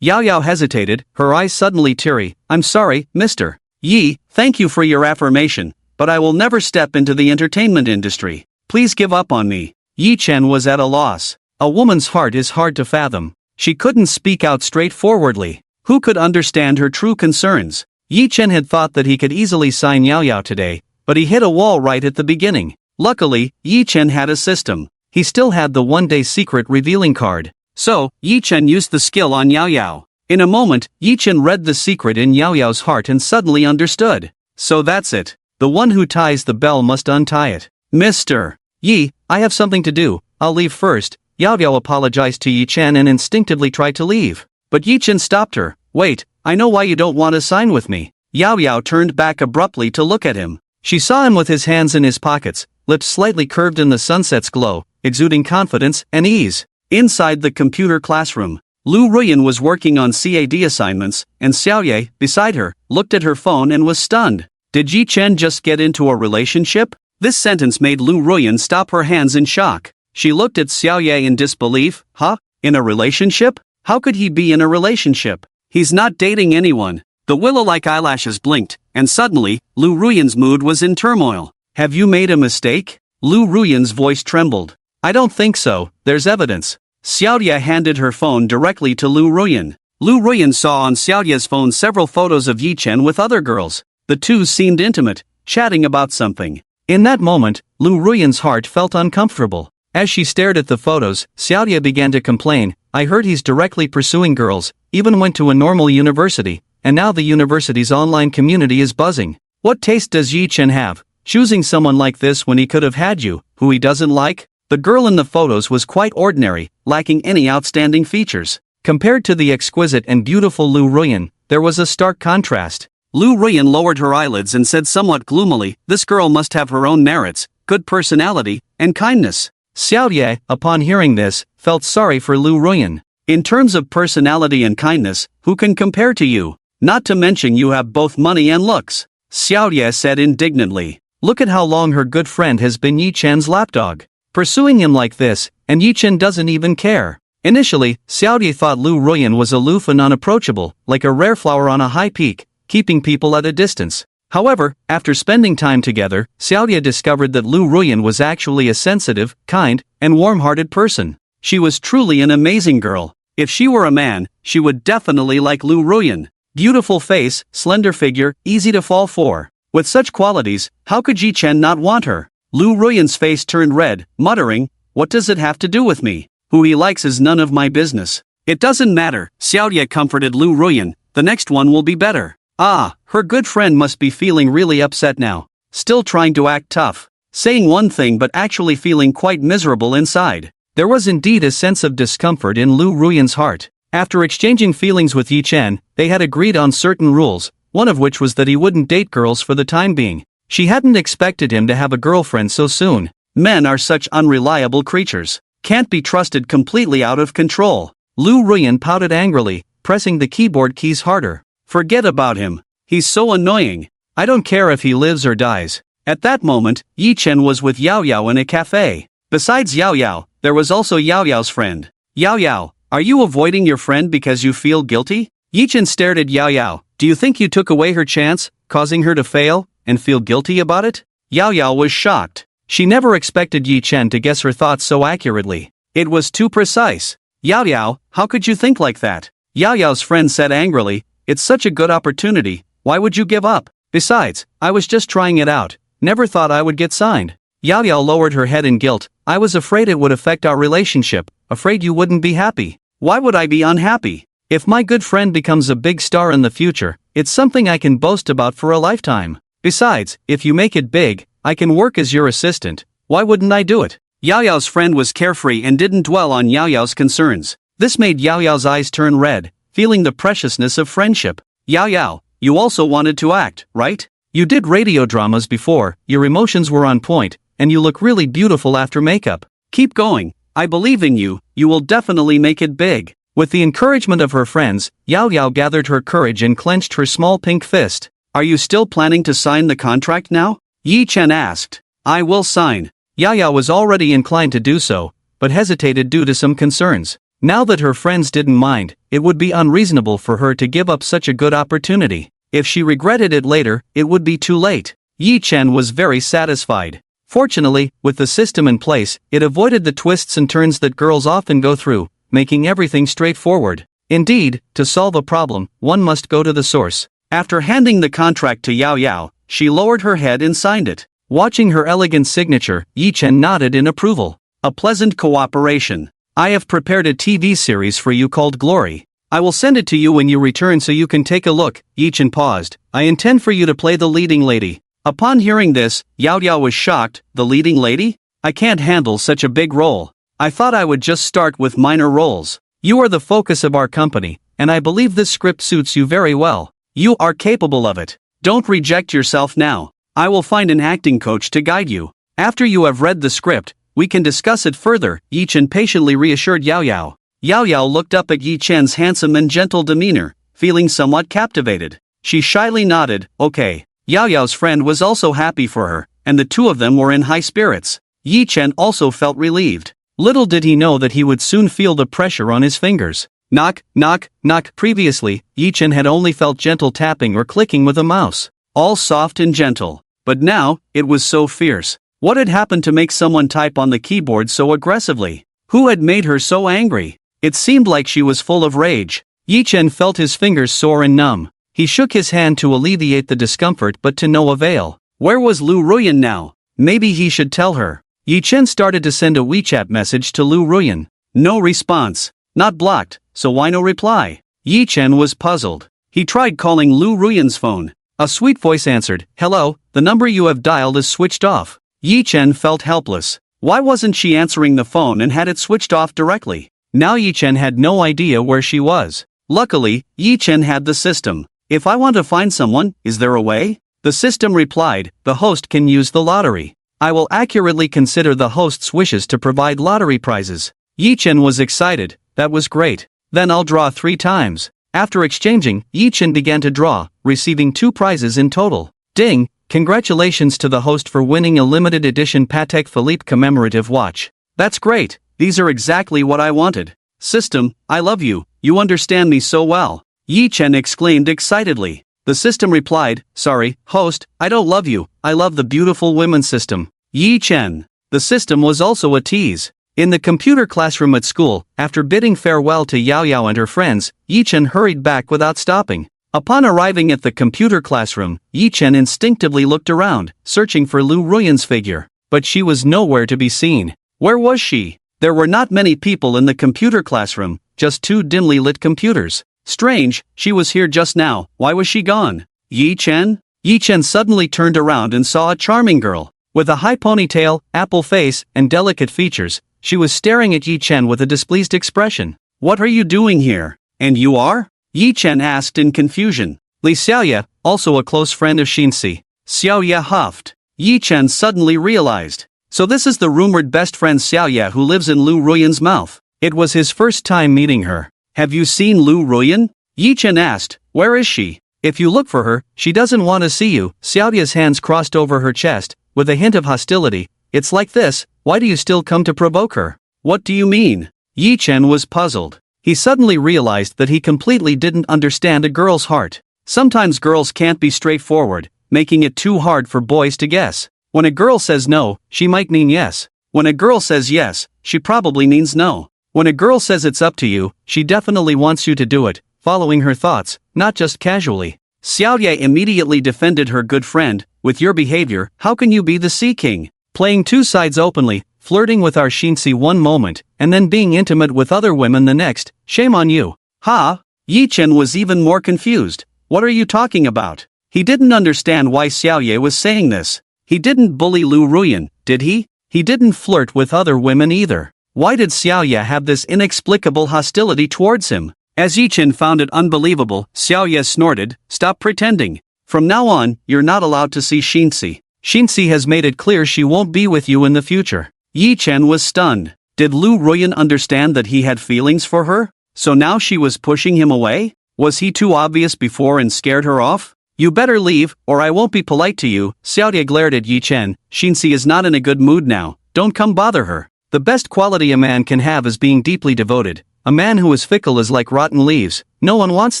Speaker 1: Yao Yao hesitated, her eyes suddenly teary. I'm sorry, Mr. Yi, thank you for your affirmation, but I will never step into the entertainment industry. Please give up on me. Yi Chen was at a loss. A woman's heart is hard to fathom. She couldn't speak out straightforwardly. Who could understand her true concerns? Yi Chen had thought that he could easily sign Yao Yao today, but he hit a wall right at the beginning. Luckily, Yi Chen had a system. He still had the one-day secret revealing card. So, Yi Chen used the skill on Yao Yao. In a moment, Yi Chen read the secret in Yao Yao's heart and suddenly understood. So that's it. The one who ties the bell must untie it. Mr. Yi, I have something to do. I'll leave first. Yao Yao apologized to Yi Chen and instinctively tried to leave. But Yi Chen stopped her. Wait, I know why you don't want to sign with me. Yao Yao turned back abruptly to look at him. She saw him with his hands in his pockets, lips slightly curved in the sunset's glow, exuding confidence and ease. Inside the computer classroom, Lu Ruyan was working on CAD assignments, and Xiaoye, beside her, looked at her phone and was stunned. Did Yi Chen just get into a relationship? This sentence made Lu Ruyan stop her hands in shock. She looked at Xiaoye in disbelief. Huh? In a relationship? How could he be in a relationship? He's not dating anyone. The willow-like eyelashes blinked, and suddenly, Lu Ruyan's mood was in turmoil. Have you made a mistake? Lu Ruyan's voice trembled. I don't think so, there's evidence. Xiaoye handed her phone directly to Lu Ruyan. Lu Ruyan saw on Xiaoye's phone several photos of Yi Chen with other girls. The two seemed intimate, chatting about something. In that moment, Lu Ruyan's heart felt uncomfortable. As she stared at the photos, Xiaoye began to complain. I heard he's directly pursuing girls, even went to a normal university, and now the university's online community is buzzing. What taste does Yi Chen have, choosing someone like this when he could have had you, who he doesn't like? The girl in the photos was quite ordinary, lacking any outstanding features. Compared to the exquisite and beautiful Lu Ruyan, there was a stark contrast. Lu Ruyan lowered her eyelids and said somewhat gloomily, this girl must have her own merits, good personality, and kindness. Xiaoye, upon hearing this, felt sorry for Lu Ruyan. In terms of personality and kindness, who can compare to you? Not to mention you have both money and looks. Xiaoye said indignantly. Look at how long her good friend has been Yi Chen's lapdog. Pursuing him like this, and Yi Chen doesn't even care. Initially, Xiaoye thought Lu Ruyan was aloof and unapproachable, like a rare flower on a high peak, keeping people at a distance. However, after spending time together, Xiaoye discovered that Lu Ruyan was actually a sensitive, kind, and warm-hearted person. She was truly an amazing girl. If she were a man, she would definitely like Lu Ruyan. Beautiful face, slender figure, easy to fall for. With such qualities, how could Yi Chen not want her? Lu Ruyan's face turned red, muttering, what does it have to do with me? Who he likes is none of my business. It doesn't matter, Xiaoye comforted Lu Ruyan, the next one will be better. Her good friend must be feeling really upset now. Still trying to act tough. Saying one thing but actually feeling quite miserable inside. There was indeed a sense of discomfort in Lu Ruyan's heart. After exchanging feelings with Yi Chen, they had agreed on certain rules, one of which was that he wouldn't date girls for the time being. She hadn't expected him to have a girlfriend so soon. Men are such unreliable creatures. Can't be trusted, completely out of control. Lu Ruyan pouted angrily, pressing the keyboard keys harder. Forget about him. He's so annoying. I don't care if he lives or dies. At that moment, Yi Chen was with Yao Yao in a cafe. Besides Yao Yao, there was also Yao Yao's friend. Yao Yao, are you avoiding your friend because you feel guilty? Yi Chen stared at Yao Yao. Do you think you took away her chance, causing her to fail, and feel guilty about it? Yao Yao was shocked. She never expected Yi Chen to guess her thoughts so accurately. It was too precise. Yao Yao, how could you think like that? Yao Yao's friend said angrily, it's such a good opportunity, why would you give up? Besides, I was just trying it out, never thought I would get signed. Yao Yao lowered her head in guilt. I was afraid it would affect our relationship, afraid you wouldn't be happy. Why would I be unhappy? If my good friend becomes a big star in the future, it's something I can boast about for a lifetime. Besides, if you make it big, I can work as your assistant. Why wouldn't I do it? Yao Yao's friend was carefree and didn't dwell on Yao Yao's concerns. This made Yao Yao's eyes turn red, feeling the preciousness of friendship. Yao Yao, you also wanted to act, right? You did radio dramas before, your emotions were on point, and you look really beautiful after makeup. Keep going. I believe in you, you will definitely make it big. With the encouragement of her friends, Yao Yao gathered her courage and clenched her small pink fist. Are you still planning to sign the contract now? Yi Chen asked. I will sign. Yao Yao was already inclined to do so, but hesitated due to some concerns. Now that her friends didn't mind, it would be unreasonable for her to give up such a good opportunity. If she regretted it later, it would be too late. Yi Chen was very satisfied. Fortunately, with the system in place, it avoided the twists and turns that girls often go through, making everything straightforward. Indeed, to solve a problem, one must go to the source. After handing the contract to Yao Yao, she lowered her head and signed it. Watching her elegant signature, Yi Chen nodded in approval. A pleasant cooperation. I have prepared a TV series for you called Glory. I will send it to you when you return so you can take a look. Yi Chen paused. I intend for you to play the leading lady. Upon hearing this, Yao Yao was shocked. The leading lady? I can't handle such a big role. I thought I would just start with minor roles. You are the focus of our company, and I believe this script suits you very well. You are capable of it. Don't reject yourself now. I will find an acting coach to guide you. After you have read the script, we can discuss it further, Yi Chen patiently reassured Yao Yao. Yao Yao looked up at Yi Chen's handsome and gentle demeanor, feeling somewhat captivated. She shyly nodded, okay. Yao Yao's friend was also happy for her, and the two of them were in high spirits. Yi Chen also felt relieved. Little did he know that he would soon feel the pressure on his fingers. Knock, knock, knock. Previously, Yi Chen had only felt gentle tapping or clicking with a mouse. All soft and gentle. But now, it was so fierce. What had happened to make someone type on the keyboard so aggressively? Who had made her so angry? It seemed like she was full of rage. Yi Chen felt his fingers sore and numb. He shook his hand to alleviate the discomfort but to no avail. Where was Lu Ruyan now? Maybe he should tell her. Yi Chen started to send a WeChat message to Lu Ruyan. No response. Not blocked, so why no reply? Yi Chen was puzzled. He tried calling Lu Ruyan's phone. A sweet voice answered, hello, the number you have dialed is switched off. Yi Chen felt helpless. Why wasn't she answering the phone and had it switched off directly? Now Yi Chen had no idea where she was. Luckily, Yi Chen had the system. If I want to find someone, is there a way? The system replied, the host can use the lottery. I will accurately consider the host's wishes to provide lottery prizes. Yi Chen was excited. That was great. Then I'll draw 3 times. After exchanging, Yi Chen began to draw, receiving 2 prizes in total. Ding! Congratulations to the host for winning a limited edition Patek Philippe commemorative watch. That's great. These are exactly what I wanted. System, I love you. You understand me so well. Yi Chen exclaimed excitedly. The system replied, sorry, host, I don't love you. I love the beautiful women system. Yi Chen. The system was also a tease. In the computer classroom at school, after bidding farewell to Yao Yao and her friends, Yi Chen hurried back without stopping. Upon arriving at the computer classroom, Yi Chen instinctively looked around, searching for Lu Ruyan's figure. But she was nowhere to be seen. Where was she? There were not many people in the computer classroom, just 2 dimly lit computers. Strange, she was here just now, why was she gone? Yi Chen? Yi Chen suddenly turned around and saw a charming girl. With a high ponytail, apple face, and delicate features, she was staring at Yi Chen with a displeased expression. What are you doing here? And you are? Yi Chen asked in confusion. Li Xiaoya, also a close friend of Xinxi. Xiaoya huffed. Yi Chen suddenly realized. So this is the rumored best friend Xiaoye who lives in Lu Ruyan's mouth. It was his first time meeting her. Have you seen Lu Ruyan? Yi Chen asked. Where is she? If you look for her, she doesn't want to see you. Xiaoye's hands crossed over her chest, with a hint of hostility. It's like this, why do you still come to provoke her? What do you mean? Yi Chen was puzzled. He suddenly realized that he completely didn't understand a girl's heart. Sometimes girls can't be straightforward, making it too hard for boys to guess. When a girl says no, she might mean yes. When a girl says yes, she probably means no. When a girl says it's up to you, she definitely wants you to do it, following her thoughts, not just casually. Xiaoye immediately defended her good friend. With your behavior, how can you be the Sea King? Playing two sides openly, flirting with our Shinsi one moment, and then being intimate with other women the next, shame on you. Ha? Yi Chen was even more confused. What are you talking about? He didn't understand why Xiaoye was saying this. He didn't bully Lu Ruyan, did he? He didn't flirt with other women either. Why did Xiaoye have this inexplicable hostility towards him? As Yi Chen found it unbelievable, Xiaoye snorted, stop pretending. From now on, you're not allowed to see Shinsi. Shinsi has made it clear she won't be with you in the future. Yi Chen was stunned. Did Lu Ruyan understand that he had feelings for her? So now she was pushing him away? Was he too obvious before and scared her off? You better leave, or I won't be polite to you. Xiaoye glared at Yi Chen. Shinsi is not in a good mood now. Don't come bother her. The best quality a man can have is being deeply devoted. A man who is fickle is like rotten leaves. No one wants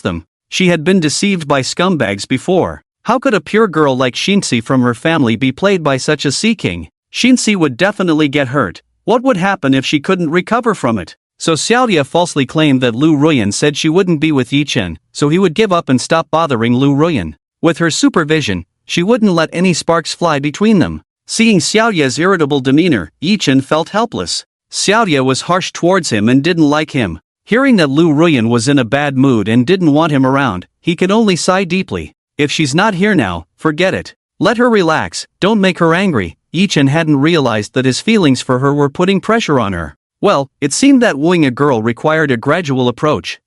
Speaker 1: them. She had been deceived by scumbags before. How could a pure girl like Shinsi from her family be played by such a sea king? Shinsi would definitely get hurt. What would happen if she couldn't recover from it? So Xiaoye falsely claimed that Lu Ruyan said she wouldn't be with Yi Chen, so he would give up and stop bothering Lu Ruyan. With her supervision, she wouldn't let any sparks fly between them. Seeing Xiaoye's irritable demeanor, Yi Chen felt helpless. Xiaoye was harsh towards him and didn't like him. Hearing that Lu Ruyan was in a bad mood and didn't want him around, he could only sigh deeply. If she's not here now, forget it. Let her relax, don't make her angry. Yi Chen hadn't realized that his feelings for her were putting pressure on her. Well, it seemed that wooing a girl required a gradual approach.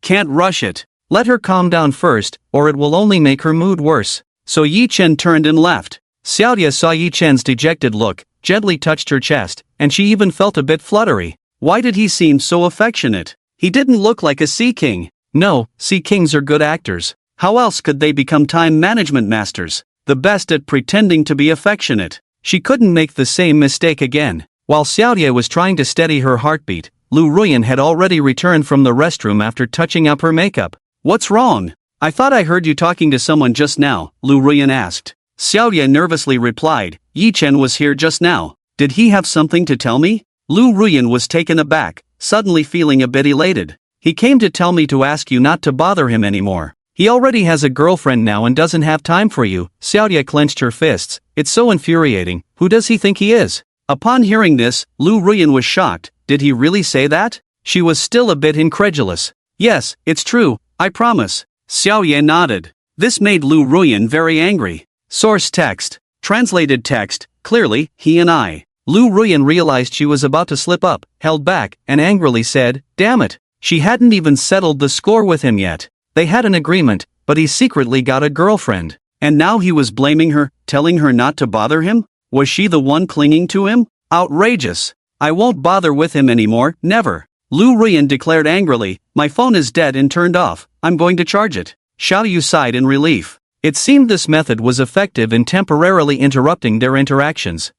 Speaker 1: Can't rush it. Let her calm down first, or it will only make her mood worse. So Yi Chen turned and left. Xiaoye saw Yi Chen's dejected look, gently touched her chest, and she even felt a bit fluttery. Why did he seem so affectionate? He didn't look like a sea king. No, sea kings are good actors. How else could they become time management masters? The best at pretending to be affectionate. She couldn't make the same mistake again. While Xiaoye was trying to steady her heartbeat, Lu Ruyan had already returned from the restroom after touching up her makeup. What's wrong? I thought I heard you talking to someone just now, Lu Ruyan asked. Xiaoye nervously replied, Yi Chen was here just now. Did he have something to tell me? Lu Ruyan was taken aback, suddenly feeling a bit elated. He came to tell me to ask you not to bother him anymore. He already has a girlfriend now and doesn't have time for you. Xiaoye clenched her fists. It's so infuriating. Who does he think he is? Upon hearing this, Lu Ruyan was shocked. Did he really say that? She was still a bit incredulous. Yes, it's true, I promise. Xiaoye nodded. This made Lu Ruyan very angry. Source text. Translated text. Clearly, he and I. Lu Ruyan realized she was about to slip up, held back, and angrily said, damn it. She hadn't even settled the score with him yet. They had an agreement, but he secretly got a girlfriend. And now he was blaming her, telling her not to bother him? Was she the one clinging to him? Outrageous. I won't bother with him anymore, never. Lu Ruyan declared angrily, my phone is dead and turned off, I'm going to charge it. Xiaoyu sighed in relief. It seemed this method was effective in temporarily interrupting their interactions.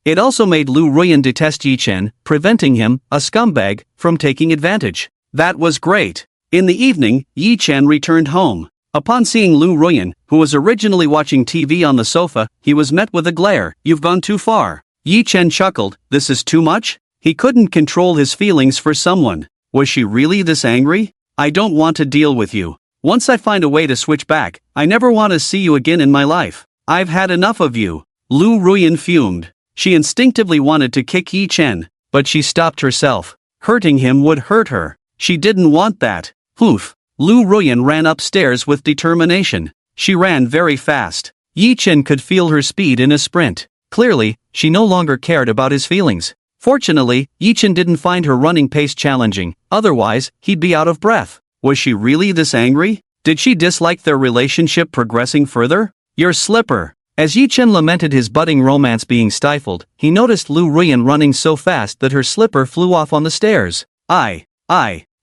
Speaker 1: It also made Lu Ruyan detest Yi Chen, preventing him, a scumbag, from taking advantage. That was great. In the evening, Yi Chen returned home. Upon seeing Lu Ruyan, who was originally watching TV on the sofa, he was met with a glare. You've gone too far. Yi Chen chuckled, this is too much? He couldn't control his feelings for someone. Was she really this angry? I don't want to deal with you. Once I find a way to switch back, I never want to see you again in my life. I've had enough of you. Lu Ruyan fumed. She instinctively wanted to kick Yi Chen, but she stopped herself. Hurting him would hurt her. She didn't want that. Oof. Lu Ruyan ran upstairs with determination. She ran very fast. Yi Chen could feel her speed in a sprint. Clearly, she no longer cared about his feelings. Fortunately, Yi Chen didn't find her running pace challenging, otherwise, he'd be out of breath. Was she really this angry? Did she dislike their relationship progressing further? Your slipper. As Yi Chen lamented his budding romance being stifled, he noticed Lu Ruyan running so fast that her slipper flew off on the stairs. I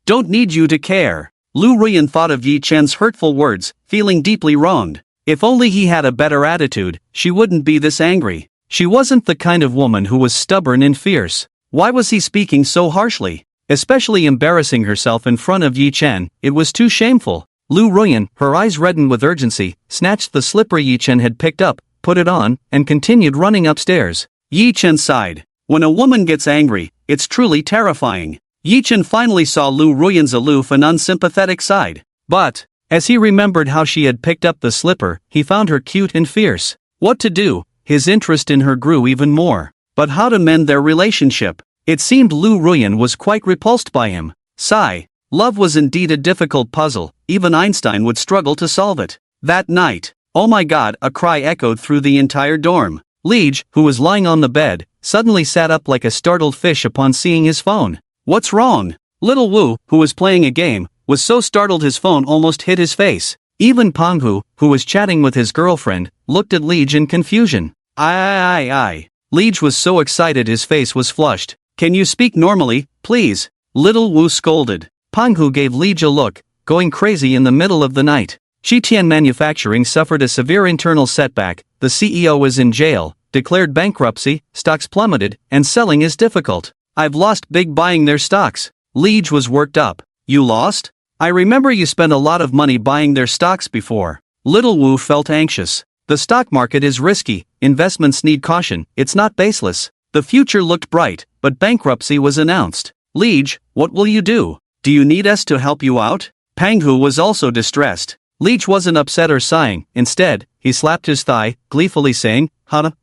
Speaker 1: don't need you to care. Lu Ruyan thought of Yi Chen's hurtful words, feeling deeply wronged. If only he had a better attitude, she wouldn't be this angry. She wasn't the kind of woman who was stubborn and fierce. Why was he speaking so harshly? Especially embarrassing herself in front of Yi Chen, it was too shameful. Lu Ruyan, her eyes reddened with urgency, snatched the slipper Yi Chen had picked up, put it on, and continued running upstairs. Yi Chen sighed. When a woman gets angry, it's truly terrifying. Yi Chen finally saw Lu Ruyan's aloof and unsympathetic side. But, as he remembered how she had picked up the slipper, he found her cute and fierce. What to do? His interest in her grew even more. But how to mend their relationship? It seemed Lu Ruyan was quite repulsed by him. Sigh. Love was indeed a difficult puzzle, even Einstein would struggle to solve it. That night, oh my god, a cry echoed through the entire dorm. Liege, who was lying on the bed, suddenly sat up like a startled fish upon seeing his phone. What's wrong? Little Wu, who was playing a game, was so startled his phone almost hit his face. Even Penghu, who was chatting with his girlfriend, looked at Liege in confusion. Liege was so excited his face was flushed. Can you speak normally, please? Little Wu scolded. Penghu gave Liege a look, going crazy in the middle of the night. Shitian Manufacturing suffered a severe internal setback, the CEO is in jail, declared bankruptcy, stocks plummeted, and selling is difficult. I've lost big buying their stocks. Liege was worked up. You lost? I remember you spent a lot of money buying their stocks before. Little Wu felt anxious. The stock market is risky, investments need caution, it's not baseless. The future looked bright, but bankruptcy was announced. Liege, what will you do? Do you need us to help you out? Penghu was also distressed. Liege wasn't upset or sighing, instead, he slapped his thigh, gleefully saying,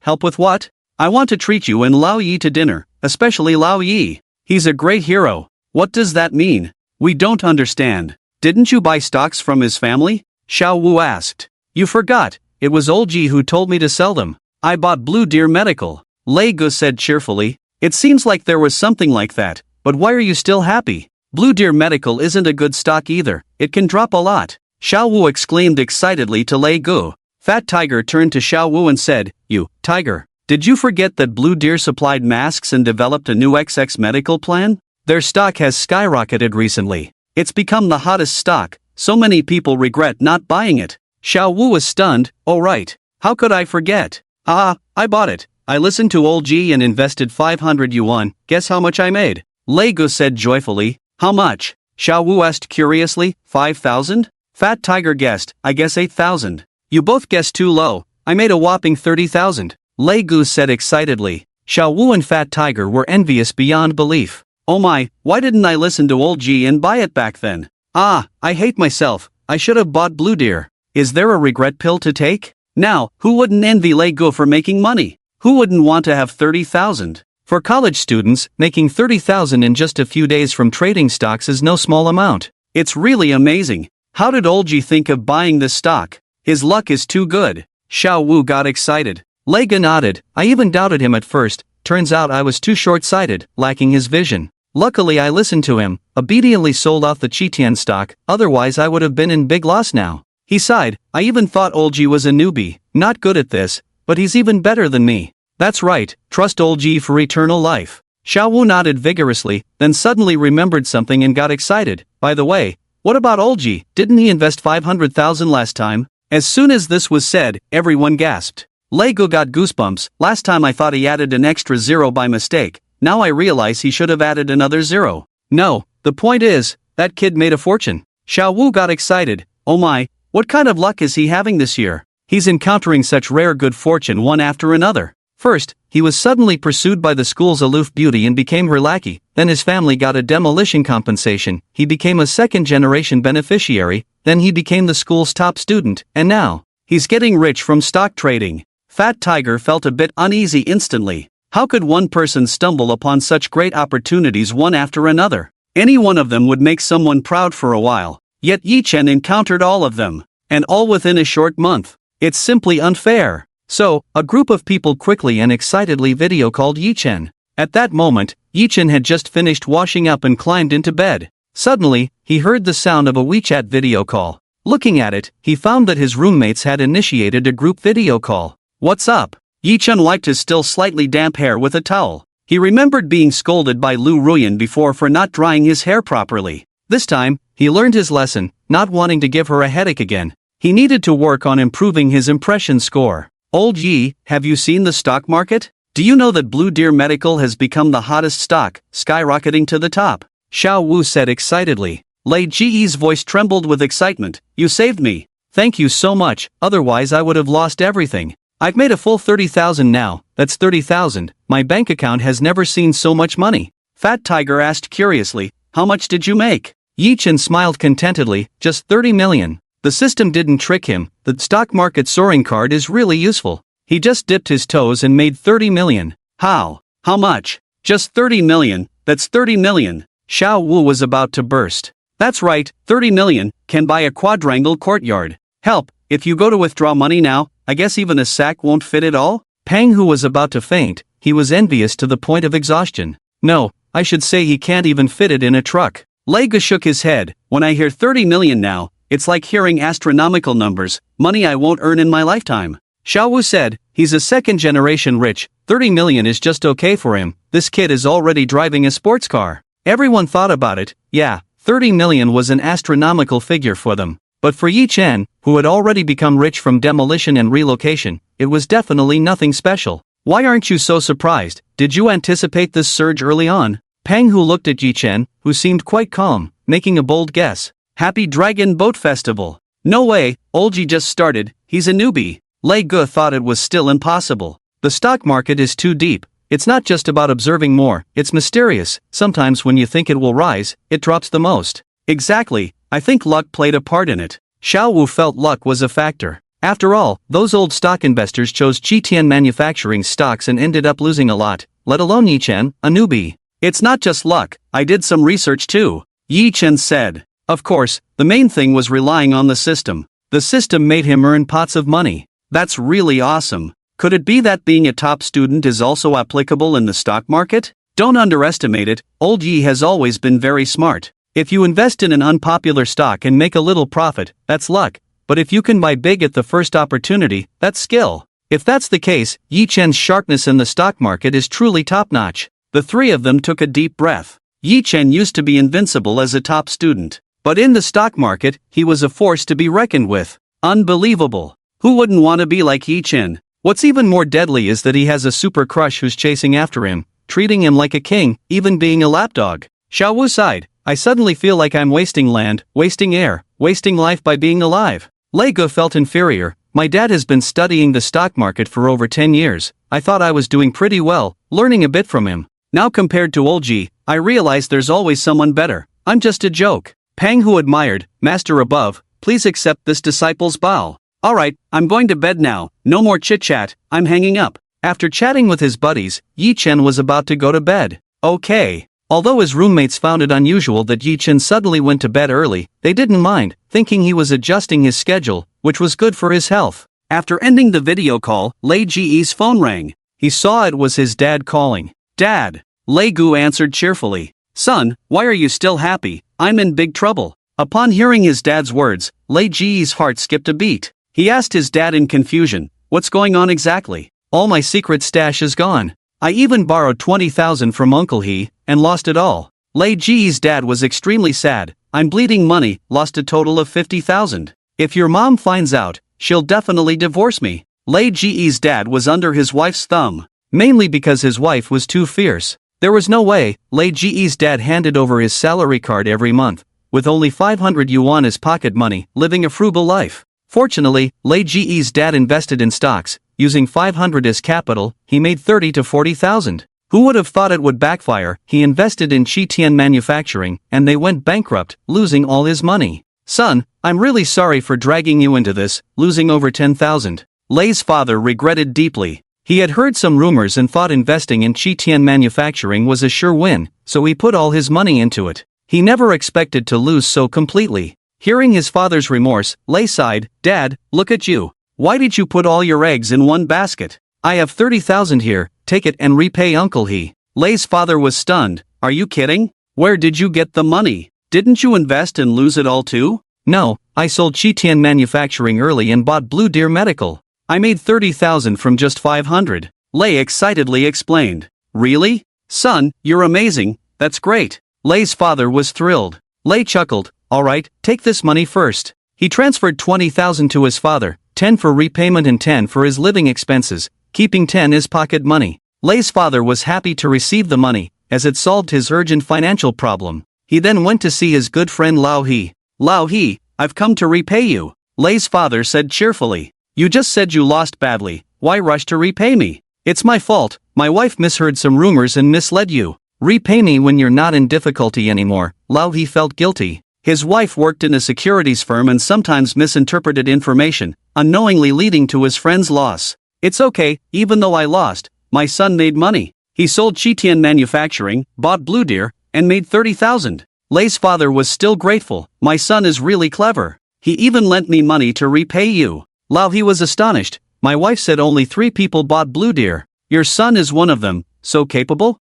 Speaker 1: help with what? I want to treat you and Lao Yi to dinner, especially Lao Yi. He's a great hero. What does that mean? We don't understand. Didn't you buy stocks from his family? Xiao Wu asked. You forgot, it was Old Ji who told me to sell them. I bought Blue Deer Medical. Lei Gu said cheerfully. It seems like there was something like that, but why are you still happy? Blue Deer Medical isn't a good stock either, it can drop a lot. Xiao Wu exclaimed excitedly to Lei Gu. Fat Tiger turned to Xiao Wu and said, You, Tiger, did you forget that Blue Deer supplied masks and developed a new XX medical plan? Their stock has skyrocketed recently. It's become the hottest stock, so many people regret not buying it. Xiao Wu was stunned. Oh right, how could I forget? I bought it. I listened to Old Ji and invested 500 yuan, guess how much I made? Lei Gu said joyfully. How much? Xiao Wu asked curiously. 5,000? Fat Tiger guessed, I guess 8,000. You both guessed too low, I made a whopping 30,000. Lei Gu said excitedly. Xiao Wu and Fat Tiger were envious beyond belief. Oh my, why didn't I listen to Old Ji and buy it back then? I hate myself, I should have bought Blue Deer. Is there a regret pill to take? Now, who wouldn't envy Lei Gu for making money? Who wouldn't want to have 30,000? For college students, making 30,000 in just a few days from trading stocks is no small amount. It's really amazing. How did Old Ji think of buying this stock? His luck is too good. Xiao Wu got excited. Lei Gu nodded. I even doubted him at first. Turns out I was too short-sighted, lacking his vision. Luckily I listened to him, obediently sold off the Qitian stock, otherwise I would have been in big loss now. He sighed. I even thought Old Ji was a newbie, not good at this, but he's even better than me. That's right, trust Old Ji for eternal life. Xiao Wu nodded vigorously, then suddenly remembered something and got excited. By the way, what about Old Ji? Didn't he invest 500,000 last time? As soon as this was said, everyone gasped. Lei Gu got goosebumps. Last time I thought he added an extra zero by mistake, now I realize he should have added another zero. No, the point is, that kid made a fortune. Xiao Wu got excited. Oh my, what kind of luck is he having this year? He's encountering such rare good fortune one after another. First, he was suddenly pursued by the school's aloof beauty and became her lackey, then his family got a demolition compensation, he became a second-generation beneficiary, then he became the school's top student, and now, he's getting rich from stock trading. Fat Tiger felt a bit uneasy instantly. How could one person stumble upon such great opportunities one after another? Any one of them would make someone proud for a while, yet Yi Chen encountered all of them, and all within a short month. It's simply unfair. So, a group of people quickly and excitedly video called Yi Chen. At that moment, Yi Chen had just finished washing up and climbed into bed. Suddenly, he heard the sound of a WeChat video call. Looking at it, he found that his roommates had initiated a group video call. What's up? Yi-chun wiped his still slightly damp hair with a towel. He remembered being scolded by Lu Ruyan before for not drying his hair properly. This time, he learned his lesson, not wanting to give her a headache again. He needed to work on improving his impression score. Old Yi, have you seen the stock market? Do you know that Blue Deer Medical has become the hottest stock, skyrocketing to the top? Xiao Wu said excitedly. Lei Ji's voice trembled with excitement. You saved me. Thank you so much, otherwise I would have lost everything. I've made a full 30,000 now, that's 30,000, my bank account has never seen so much money. Fat Tiger asked curiously, how much did you make? Yi-chun smiled contentedly, just 30 million. The system didn't trick him, the stock market soaring card is really useful. He just dipped his toes and made 30 million. How? How much? Just 30 million, that's 30 million. Xiao Wu was about to burst. That's right, 30 million, can buy a quadrangle courtyard. Help, if you go to withdraw money now, I guess even a sack won't fit it all? Pang Hu was about to faint, he was envious to the point of exhaustion. No, I should say he can't even fit it in a truck. Lei Ge shook his head, when I hear 30 million now, it's like hearing astronomical numbers, money I won't earn in my lifetime. Xiao Wu said, he's a second-generation rich, 30 million is just okay for him, this kid is already driving a sports car. Everyone thought about it, yeah, 30 million was an astronomical figure for them. But for Yi Chen, who had already become rich from demolition and relocation, it was definitely nothing special. Why aren't you so surprised? Did you anticipate this surge early on? Pang Hu looked at Yi Chen, who seemed quite calm, making a bold guess. Happy Dragon Boat Festival. No way, old Yi just started, he's a newbie. Lei Ge thought it was still impossible. The stock market is too deep. It's not just about observing more, it's mysterious. Sometimes when you think it will rise, it drops the most. Exactly, I think luck played a part in it. Xiao Wu felt luck was a factor. After all, those old stock investors chose Qitian Manufacturing stocks and ended up losing a lot, let alone Yi Chen, a newbie. It's not just luck, I did some research too, Yi Chen said. Of course, the main thing was relying on the system. The system made him earn pots of money. That's really awesome. Could it be that being a top student is also applicable in the stock market? Don't underestimate it, old Yi has always been very smart. If you invest in an unpopular stock and make a little profit, that's luck. But if you can buy big at the first opportunity, that's skill. If that's the case, Yi Chen's sharpness in the stock market is truly top-notch. The three of them took a deep breath. Yi Chen used to be invincible as a top student. But in the stock market, he was a force to be reckoned with. Unbelievable. Who wouldn't want to be like Yi Chen? What's even more deadly is that he has a super crush who's chasing after him, treating him like a king, even being a lapdog. Xiao Wu sighed. I suddenly feel like I'm wasting land, wasting air, wasting life by being alive. Lei Ge felt inferior. My dad has been studying the stock market for over 10 years. I thought I was doing pretty well, learning a bit from him. Now compared to old Ji, I realize there's always someone better. I'm just a joke. Pang Hu admired, Master above, please accept this disciple's bow. Alright, I'm going to bed now, no more chit-chat, I'm hanging up. After chatting with his buddies, Yi Chen was about to go to bed. Okay. Although his roommates found it unusual that Yi Chen suddenly went to bed early, they didn't mind, thinking he was adjusting his schedule, which was good for his health. After ending the video call, Lei Ji's phone rang. He saw it was his dad calling. Dad. Lei Gu answered cheerfully. Son, why are you still happy? I'm in big trouble. Upon hearing his dad's words, Lei Ji's heart skipped a beat. He asked his dad in confusion, what's going on exactly? All my secret stash is gone. I even borrowed 20,000 from Uncle He, and lost it all. Lei Ji's dad was extremely sad. I'm bleeding money, lost a total of 50,000. If your mom finds out, she'll definitely divorce me. Lei Ji's dad was under his wife's thumb, mainly because his wife was too fierce. There was no way. Lei Ji's dad handed over his salary card every month, with only 500 yuan as pocket money, living a frugal life. Fortunately, Lei Ji's dad invested in stocks. Using 500 as capital, he made 30 to 40,000. Who would have thought it would backfire? He invested in Qitian Manufacturing, and they went bankrupt, losing all his money. Son, I'm really sorry for dragging you into this, losing over 10,000. Lei's father regretted deeply. He had heard some rumors and thought investing in Qitian Manufacturing was a sure win, so he put all his money into it. He never expected to lose so completely. Hearing his father's remorse, Lei sighed, Dad, look at you. Why did you put all your eggs in one basket? I have 30,000 here, take it and repay Uncle He. Lei's father was stunned. Are you kidding? Where did you get the money? Didn't you invest and lose it all too? No, I sold Qitian Manufacturing early and bought Blue Deer Medical. I made 30,000 from just 500. Lei excitedly explained. Really? Son, you're amazing, that's great. Lei's father was thrilled. Lei chuckled. Alright, take this money first. He transferred 20,000 to his father, 10 for repayment and 10 for his living expenses, keeping 10 as pocket money. Lei's father was happy to receive the money, as it solved his urgent financial problem. He then went to see his good friend Lao He. Lao He, I've come to repay you. Lei's father said cheerfully. You just said you lost badly, why rush to repay me? It's my fault, my wife misheard some rumors and misled you. Repay me when you're not in difficulty anymore. Lao He felt guilty. His wife worked in a securities firm and sometimes misinterpreted information, unknowingly leading to his friend's loss. It's okay, even though I lost, my son made money. He sold Chitian Manufacturing, bought Blue Deer, and made 30,000. Lei's father was still grateful. My son is really clever. He even lent me money to repay you. Lao He was astonished. My wife said only 3 people bought Blue Deer. Your son is one of them, so capable?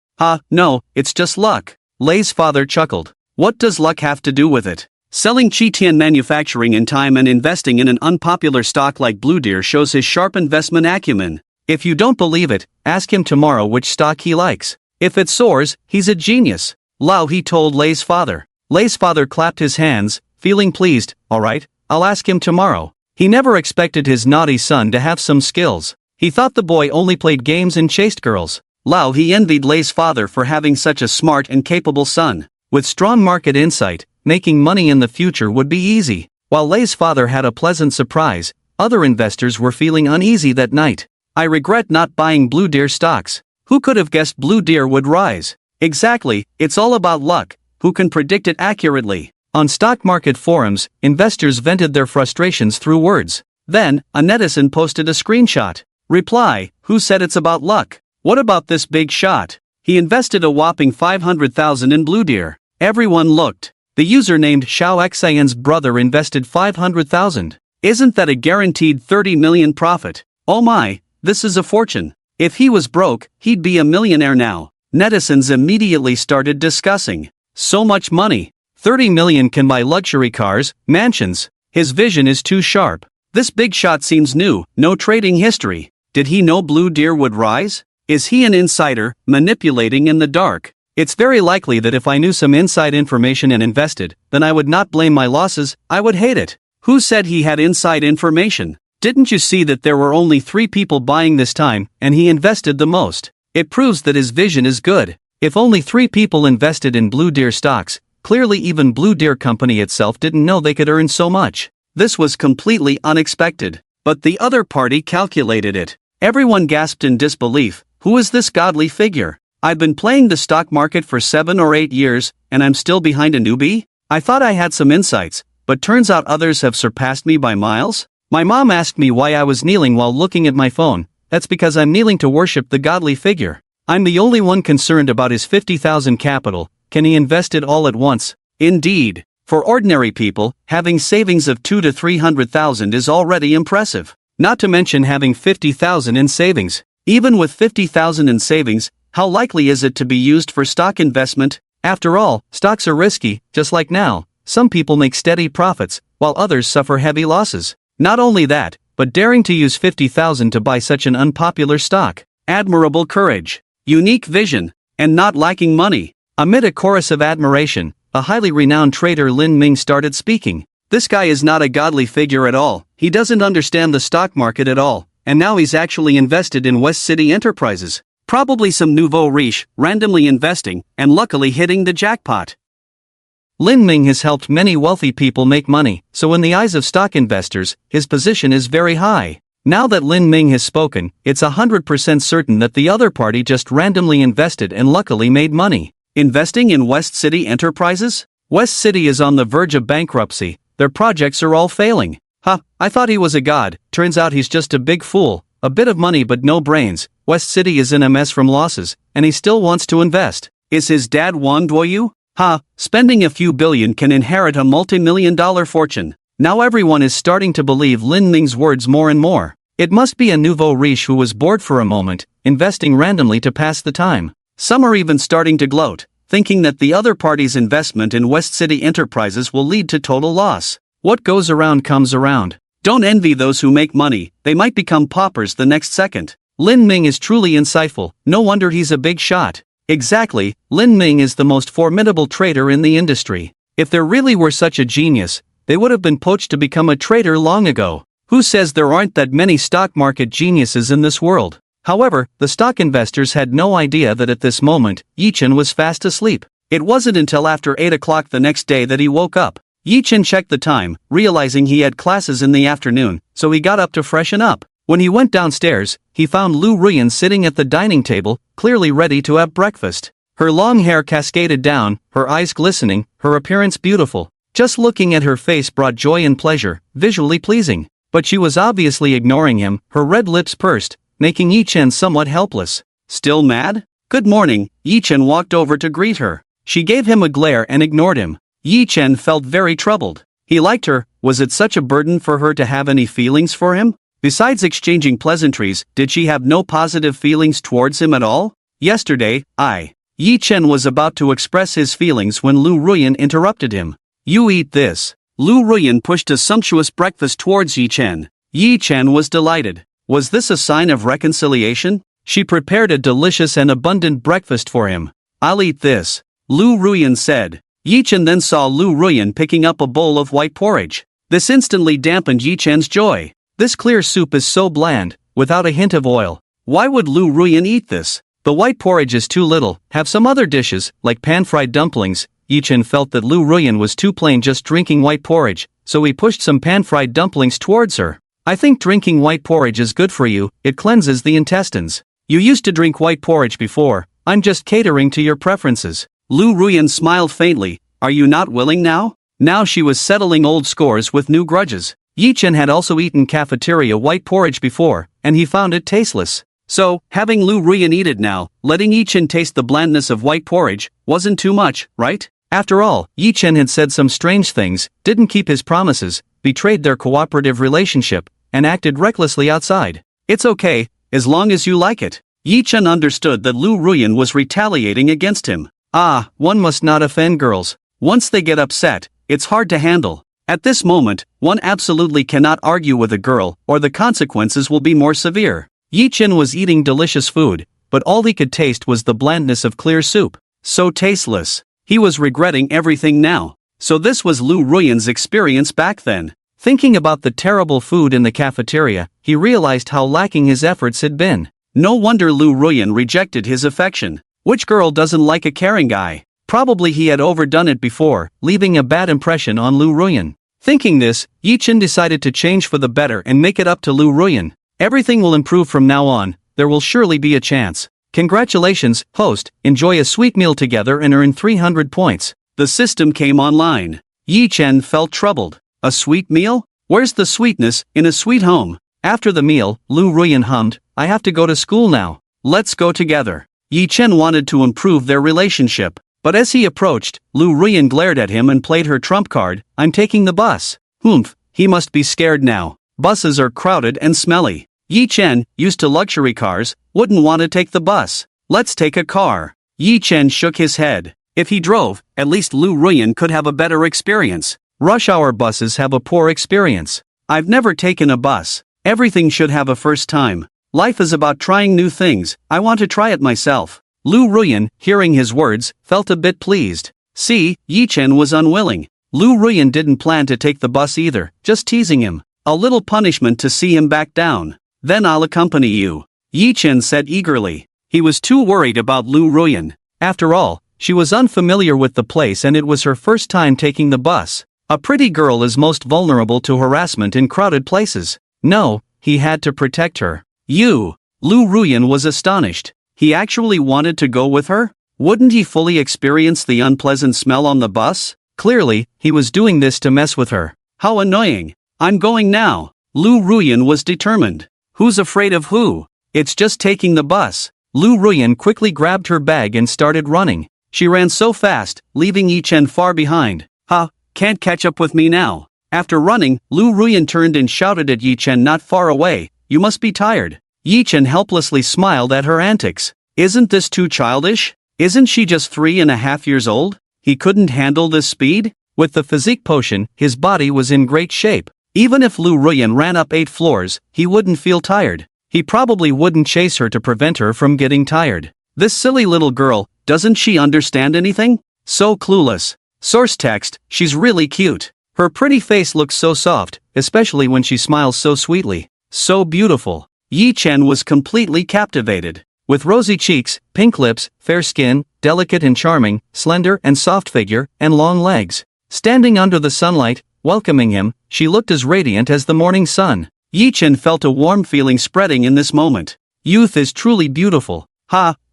Speaker 1: No, it's just luck. Lei's father chuckled. What does luck have to do with it? Selling Chitian Manufacturing in time and investing in an unpopular stock like Blue Deer shows his sharp investment acumen. If you don't believe it, ask him tomorrow which stock he likes. If it soars, he's a genius. Lao He told Lei's father. Lei's father clapped his hands, feeling pleased. Alright, I'll ask him tomorrow. He never expected his naughty son to have some skills. He thought the boy only played games and chased girls. Lao He envied Lei's father for having such a smart and capable son. With strong market insight, making money in the future would be easy. While Lei's father had a pleasant surprise, other investors were feeling uneasy that night. I regret not buying Blue Deer stocks. Who could have guessed Blue Deer would rise? Exactly, it's all about luck. Who can predict it accurately? On stock market forums, investors vented their frustrations through words. Then, a netizen posted a screenshot. Reply, who said it's about luck? What about this big shot? He invested a whopping 500,000 in Blue Deer. Everyone looked. The user named Xiao Xian's brother invested 500,000. Isn't that a guaranteed 30 million profit? Oh my, this is a fortune. If he was broke, he'd be a millionaire now. Netizens immediately started discussing. So much money. 30 million can buy luxury cars, mansions. His vision is too sharp. This big shot seems new, no trading history. Did he know Blue Deer would rise? Is he an insider, manipulating in the dark? It's very likely that if I knew some inside information and invested, then I would not blame my losses, I would hate it. Who said he had inside information? Didn't you see that there were only 3 people buying this time, and he invested the most? It proves that his vision is good. If only 3 people invested in Blue Deer stocks, clearly even Blue Deer Company itself didn't know they could earn so much. This was completely unexpected. But the other party calculated it. Everyone gasped in disbelief. Who is this godly figure? I've been playing the stock market for 7 or 8 years, and I'm still behind a newbie? I thought I had some insights, but turns out others have surpassed me by miles? My mom asked me why I was kneeling while looking at my phone. That's because I'm kneeling to worship the godly figure. I'm the only one concerned about his 50,000 capital. Can he invest it all at once? Indeed. For ordinary people, having savings of 2 to 300,000 is already impressive. Not to mention having 50,000 in savings. Even with 50,000 in savings, how likely is it to be used for stock investment? After all, stocks are risky, just like now. Some people make steady profits, while others suffer heavy losses. Not only that, but daring to use 50,000 to buy such an unpopular stock. Admirable courage, unique vision, and not lacking money. Amid a chorus of admiration, a highly renowned trader Lin Ming started speaking. This guy is not a godly figure at all. He doesn't understand the stock market at all, and now he's actually invested in West City Enterprises. Probably some nouveau riche, randomly investing, and luckily hitting the jackpot. Lin Ming has helped many wealthy people make money, so in the eyes of stock investors, his position is very high. Now that Lin Ming has spoken, it's 100% certain that the other party just randomly invested and luckily made money. Investing in West City Enterprises? West City is on the verge of bankruptcy. Their projects are all failing. I thought he was a god. Turns out he's just a big fool. A bit of money but no brains. West City is in a mess from losses, and he still wants to invest. Is his dad Wang Duoyu? Spending a few billion can inherit a multi-million-dollar fortune. Now everyone is starting to believe Lin Ming's words more and more. It must be a nouveau riche who was bored for a moment, investing randomly to pass the time. Some are even starting to gloat, thinking that the other party's investment in West City Enterprises will lead to total loss. What goes around comes around. Don't envy those who make money, they might become paupers the next second. Lin Ming is truly insightful, no wonder he's a big shot. Exactly, Lin Ming is the most formidable trader in the industry. If there really were such a genius, they would have been poached to become a trader long ago. Who says there aren't that many stock market geniuses in this world? However, the stock investors had no idea that at this moment, Yi-Chen was fast asleep. It wasn't until after 8 o'clock the next day that he woke up. Yi-Chen checked the time, realizing he had classes in the afternoon, so he got up to freshen up. When he went downstairs, he found Lu Ruyan sitting at the dining table, clearly ready to have breakfast. Her long hair cascaded down, her eyes glistening, her appearance beautiful. Just looking at her face brought joy and pleasure, visually pleasing. But she was obviously ignoring him, her red lips pursed, making Yi-Chen somewhat helpless. Still mad? Good morning, Yi-Chen walked over to greet her. She gave him a glare and ignored him. Yi-Chen felt very troubled. He liked her, was it such a burden for her to have any feelings for him? Besides exchanging pleasantries, did she have no positive feelings towards him at all? Yesterday, Yi-Chen was about to express his feelings when Lu Ruyan interrupted him. You eat this. Lu Ruyan pushed a sumptuous breakfast towards Yi-Chen. Yi-Chen was delighted. Was this a sign of reconciliation? She prepared a delicious and abundant breakfast for him. I'll eat this, Lu Ruyan said. Yi-Chen then saw Lu Ruyan picking up a bowl of white porridge. This instantly dampened Yi-Chen's joy. This clear soup is so bland, without a hint of oil. Why would Lu Ruyan eat this? The white porridge is too little, have some other dishes, like pan-fried dumplings. Yi-Chen felt that Lu Ruyan was too plain just drinking white porridge, so he pushed some pan-fried dumplings towards her. I think drinking white porridge is good for you, it cleanses the intestines. You used to drink white porridge before, I'm just catering to your preferences. Lu Ruyan smiled faintly, are you not willing now? Now she was settling old scores with new grudges. Yi-Chen had also eaten cafeteria white porridge before, and he found it tasteless. So, having Lu Ruyan eat it now, letting Yi-Chen taste the blandness of white porridge, wasn't too much, right? After all, Yi-Chen had said some strange things, didn't keep his promises, betrayed their cooperative relationship, and acted recklessly outside. It's okay, as long as you like it. Yi-Chen understood that Lu Ruyan was retaliating against him. One must not offend girls. Once they get upset, it's hard to handle. At this moment, one absolutely cannot argue with a girl, or the consequences will be more severe. Yi-Chen was eating delicious food, but all he could taste was the blandness of clear soup. So tasteless. He was regretting everything now. So this was Lu Ruyan's experience back then. Thinking about the terrible food in the cafeteria, he realized how lacking his efforts had been. No wonder Lu Ruyan rejected his affection. Which girl doesn't like a caring guy? Probably he had overdone it before, leaving a bad impression on Lu Ruyan. Thinking this, Yi-Chen decided to change for the better and make it up to Lu Ruyan. Everything will improve from now on, there will surely be a chance. Congratulations, host, enjoy a sweet meal together and earn 300 points. The system came online. Yi-Chen felt troubled. A sweet meal? Where's the sweetness in a sweet home? After the meal, Lu Ruyan hummed, I have to go to school now. Let's go together. Yi-Chen wanted to improve their relationship. But as he approached, Lu Ruyan glared at him and played her trump card, I'm taking the bus. Humph, he must be scared now. Buses are crowded and smelly. Yi-Chen, used to luxury cars, wouldn't want to take the bus. Let's take a car. Yi-Chen shook his head. If he drove, at least Lu Ruyan could have a better experience. Rush hour buses have a poor experience. I've never taken a bus. Everything should have a first time. Life is about trying new things, I want to try it myself. Lu Ruyan, hearing his words, felt a bit pleased. See, Yi-Chen was unwilling. Lu Ruyan didn't plan to take the bus either, just teasing him. A little punishment to see him back down. Then I'll accompany you. Yi-Chen said eagerly. He was too worried about Lu Ruyan. After all, she was unfamiliar with the place and it was her first time taking the bus. A pretty girl is most vulnerable to harassment in crowded places. No, he had to protect her. Lu Ruyan was astonished. He actually wanted to go with her? Wouldn't he fully experience the unpleasant smell on the bus? Clearly, he was doing this to mess with her. How annoying. I'm going now. Lu Ruyan was determined. Who's afraid of who? It's just taking the bus. Lu Ruyan quickly grabbed her bag and started running. She ran so fast, leaving Yi-Chen far behind. Can't catch up with me now. After running, Lu Ruyan turned and shouted at Yi-Chen not far away, you must be tired. Yi-Chen helplessly smiled at her antics. Isn't this too childish? Isn't she just 3.5 years old? He couldn't handle this speed? With the physique potion, his body was in great shape. Even if Lu Ruyan ran up 8 floors, he wouldn't feel tired. He probably wouldn't chase her to prevent her from getting tired. This silly little girl, doesn't she understand anything? So clueless. Source text, she's really cute. Her pretty face looks so soft, especially when she smiles so sweetly. So beautiful. Yi Chen was completely captivated. With rosy cheeks, pink lips, fair skin, delicate and charming, slender and soft figure, and long legs. Standing under the sunlight, welcoming him, she looked as radiant as the morning sun. Yi Chen felt a warm feeling spreading in this moment. Youth is truly beautiful.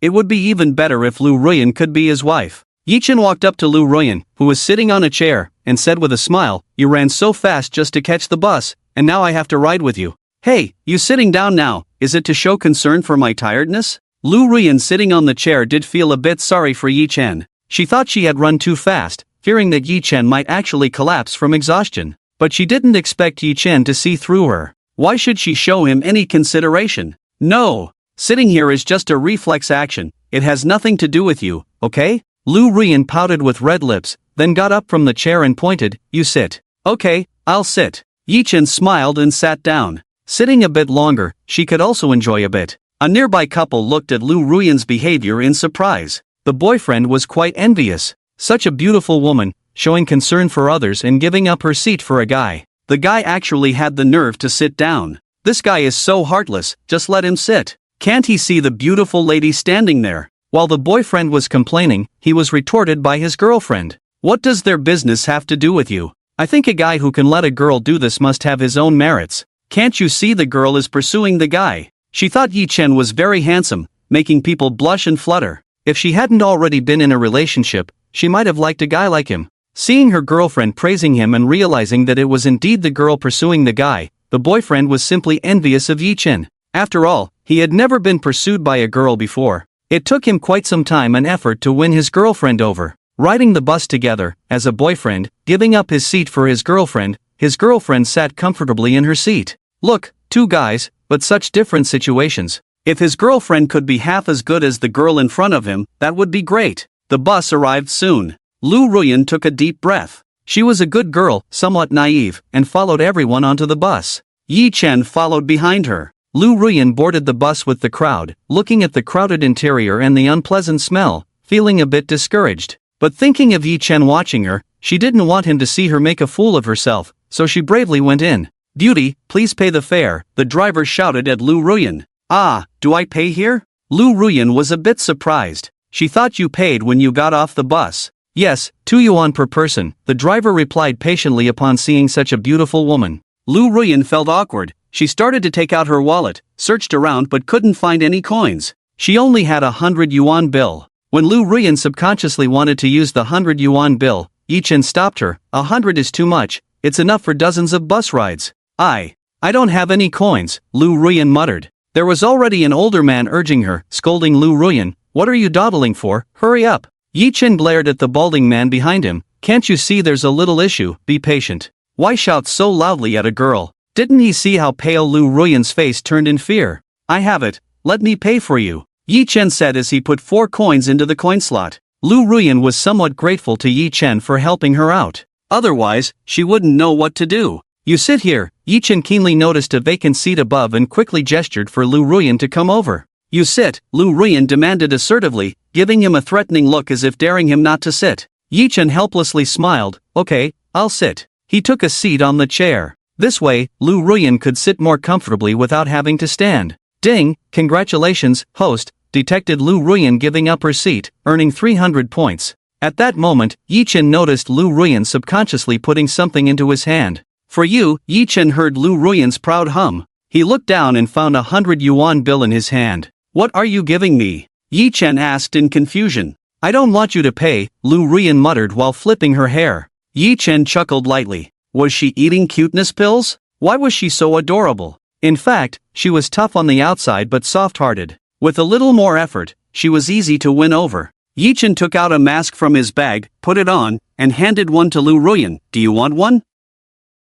Speaker 1: It would be even better if Lu Ruyan could be his wife. Yi Chen walked up to Lu Ruyan, who was sitting on a chair, and said with a smile, "You ran so fast just to catch the bus, and now I have to ride with you. Hey, you sitting down now, is it to show concern for my tiredness?" Lu Ruyan sitting on the chair did feel a bit sorry for Yi Chen. She thought she had run too fast, fearing that Yi Chen might actually collapse from exhaustion. But she didn't expect Yi Chen to see through her. Why should she show him any consideration? No. Sitting here is just a reflex action, it has nothing to do with you, okay? Lu Ruyan pouted with red lips, then got up from the chair and pointed, "You sit." "Okay, I'll sit." Yi Chen smiled and sat down. Sitting a bit longer, she could also enjoy a bit. A nearby couple looked at Lu Ruyan's behavior in surprise. The boyfriend was quite envious. Such a beautiful woman, showing concern for others and giving up her seat for a guy. The guy actually had the nerve to sit down. This guy is so heartless, just let him sit. Can't he see the beautiful lady standing there? While the boyfriend was complaining, he was retorted by his girlfriend. What does their business have to do with you? I think a guy who can let a girl do this must have his own merits. Can't you see the girl is pursuing the guy? She thought Yi Chen was very handsome, making people blush and flutter. If she hadn't already been in a relationship, she might have liked a guy like him. Seeing her girlfriend praising him and realizing that it was indeed the girl pursuing the guy, the boyfriend was simply envious of Yi Chen. After all, he had never been pursued by a girl before. It took him quite some time and effort to win his girlfriend over. Riding the bus together, as a boyfriend, giving up his seat for his girlfriend sat comfortably in her seat. Look, 2 guys, but such different situations. If his girlfriend could be half as good as the girl in front of him, that would be great. The bus arrived soon. Lu Ruyan took a deep breath. She was a good girl, somewhat naive, and followed everyone onto the bus. Yi Chen followed behind her. Lu Ruyan boarded the bus with the crowd, looking at the crowded interior and the unpleasant smell, feeling a bit discouraged. But thinking of Yi Chen watching her, she didn't want him to see her make a fool of herself, so she bravely went in. "Beauty, please pay the fare," the driver shouted at Lu Ruyan. "Ah, do I pay here?" Lu Ruyan was a bit surprised. She thought you paid when you got off the bus. "Yes, 2 yuan per person," the driver replied patiently upon seeing such a beautiful woman. Lu Ruyan felt awkward. She started to take out her wallet, searched around but couldn't find any coins. She only had a 100 yuan bill. When Lu Ruyan subconsciously wanted to use the 100 yuan bill, Yi Chen stopped her. "100 is too much, it's enough for dozens of bus rides." I don't have any coins," Lu Ruyan muttered. There was already an older man urging her, scolding Lu Ruyan, "What are you dawdling for, hurry up." Yi Chen glared at the balding man behind him. "Can't you see there's a little issue, be patient. Why shout so loudly at a girl?" Didn't he see how pale Lu Ruyan's face turned in fear? "I have it, let me pay for you," Yi Chen said as he put 4 coins into the coin slot. Lu Ruyan was somewhat grateful to Yi Chen for helping her out. Otherwise, she wouldn't know what to do. "You sit here." Yi Chen keenly noticed a vacant seat above and quickly gestured for Lu Ruyan to come over. "You sit," Lu Ruyan demanded assertively, giving him a threatening look as if daring him not to sit. Yi Chen helplessly smiled. "Okay, I'll sit." He took a seat on the chair. This way, Lu Ruyan could sit more comfortably without having to stand. "Ding, congratulations, host," detected Lu Ruyan giving up her seat, earning 300 points. At that moment, Yi Chen noticed Lu Ruyan subconsciously putting something into his hand. "For you," Yi Chen heard Lu Ruyan's proud hum. He looked down and found a 100 yuan bill in his hand. "What are you giving me?" Yi Chen asked in confusion. "I don't want you to pay," Lu Ruyan muttered while flipping her hair. Yi Chen chuckled lightly. Was she eating cuteness pills? Why was she so adorable? In fact, she was tough on the outside but soft-hearted. With a little more effort, she was easy to win over. Yi Chen took out a mask from his bag, put it on, and handed one to Lu Ruyan. "Do you want one?"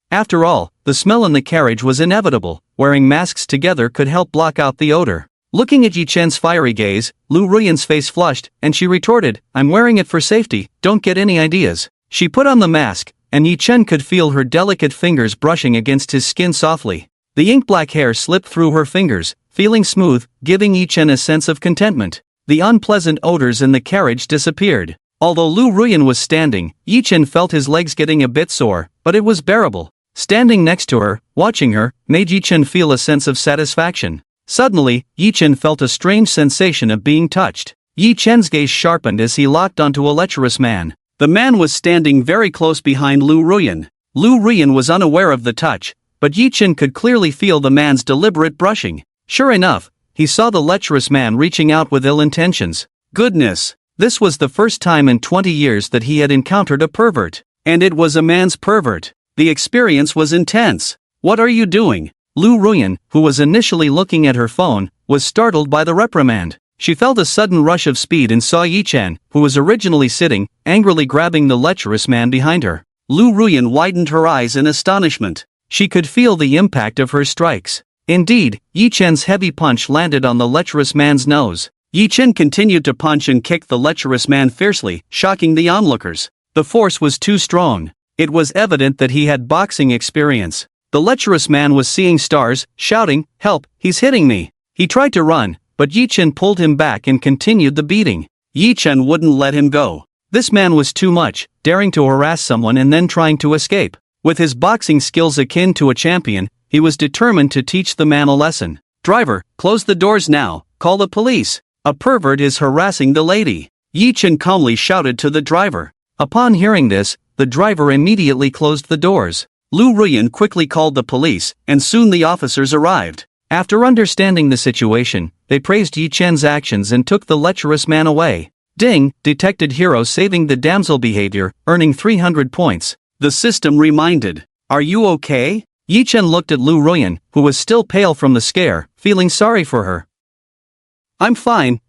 Speaker 1: After all, the smell in the carriage was inevitable. Wearing masks together could help block out the odor. Looking at Yi Chen's fiery gaze, Lu Ruyan's face flushed, and she retorted, "I'm wearing it for safety, don't get any ideas." She put on the mask, and Yi Chen could feel her delicate fingers brushing against his skin softly. The ink-black hair slipped through her fingers, feeling smooth, giving Yi Chen a sense of contentment. The unpleasant odors in the carriage disappeared. Although Lu Ruyan was standing, Yi Chen felt his legs getting a bit sore, but it was bearable. Standing next to her, watching her, made Yi Chen feel a sense of satisfaction. Suddenly, Yi Chen felt a strange sensation of being touched. Yi Chen's gaze sharpened as he locked onto a lecherous man. The man was standing very close behind Lu Ruyan. Lu Ruyan was unaware of the touch, but Yi Chen could clearly feel the man's deliberate brushing. Sure enough, he saw the lecherous man reaching out with ill intentions. Goodness! This was the first time in 20 years that he had encountered a pervert. And it was a man's pervert. The experience was intense. What are you doing? Lu Ruyan, who was initially looking at her phone, was startled by the reprimand. She felt a sudden rush of speed and saw Yi Chen, who was originally sitting, angrily grabbing the lecherous man behind her. Lu Ruyan widened her eyes in astonishment. She could feel the impact of her strikes. Indeed, Yi Chen's heavy punch landed on the lecherous man's nose. Yi Chen continued to punch and kick the lecherous man fiercely, shocking the onlookers. The force was too strong. It was evident that he had boxing experience. The lecherous man was seeing stars, shouting, "Help, he's hitting me." He tried to run, but Yi Chen pulled him back and continued the beating. Yi Chen wouldn't let him go. This man was too much, daring to harass someone and then trying to escape. With his boxing skills akin to a champion, he was determined to teach the man a lesson. "Driver, close the doors now, call the police. A pervert is harassing the lady," Yi Chen calmly shouted to the driver. Upon hearing this, the driver immediately closed the doors. Lu Ruyan quickly called the police, and soon the officers arrived. After understanding the situation, they praised Yi Chen's actions and took the lecherous man away. Ding, detected hero saving the damsel behavior, earning 300 points. The system reminded. "Are you okay?" Yi Chen looked at Lu Ruyan, who was still pale from the scare, feeling sorry for her. "I'm fine,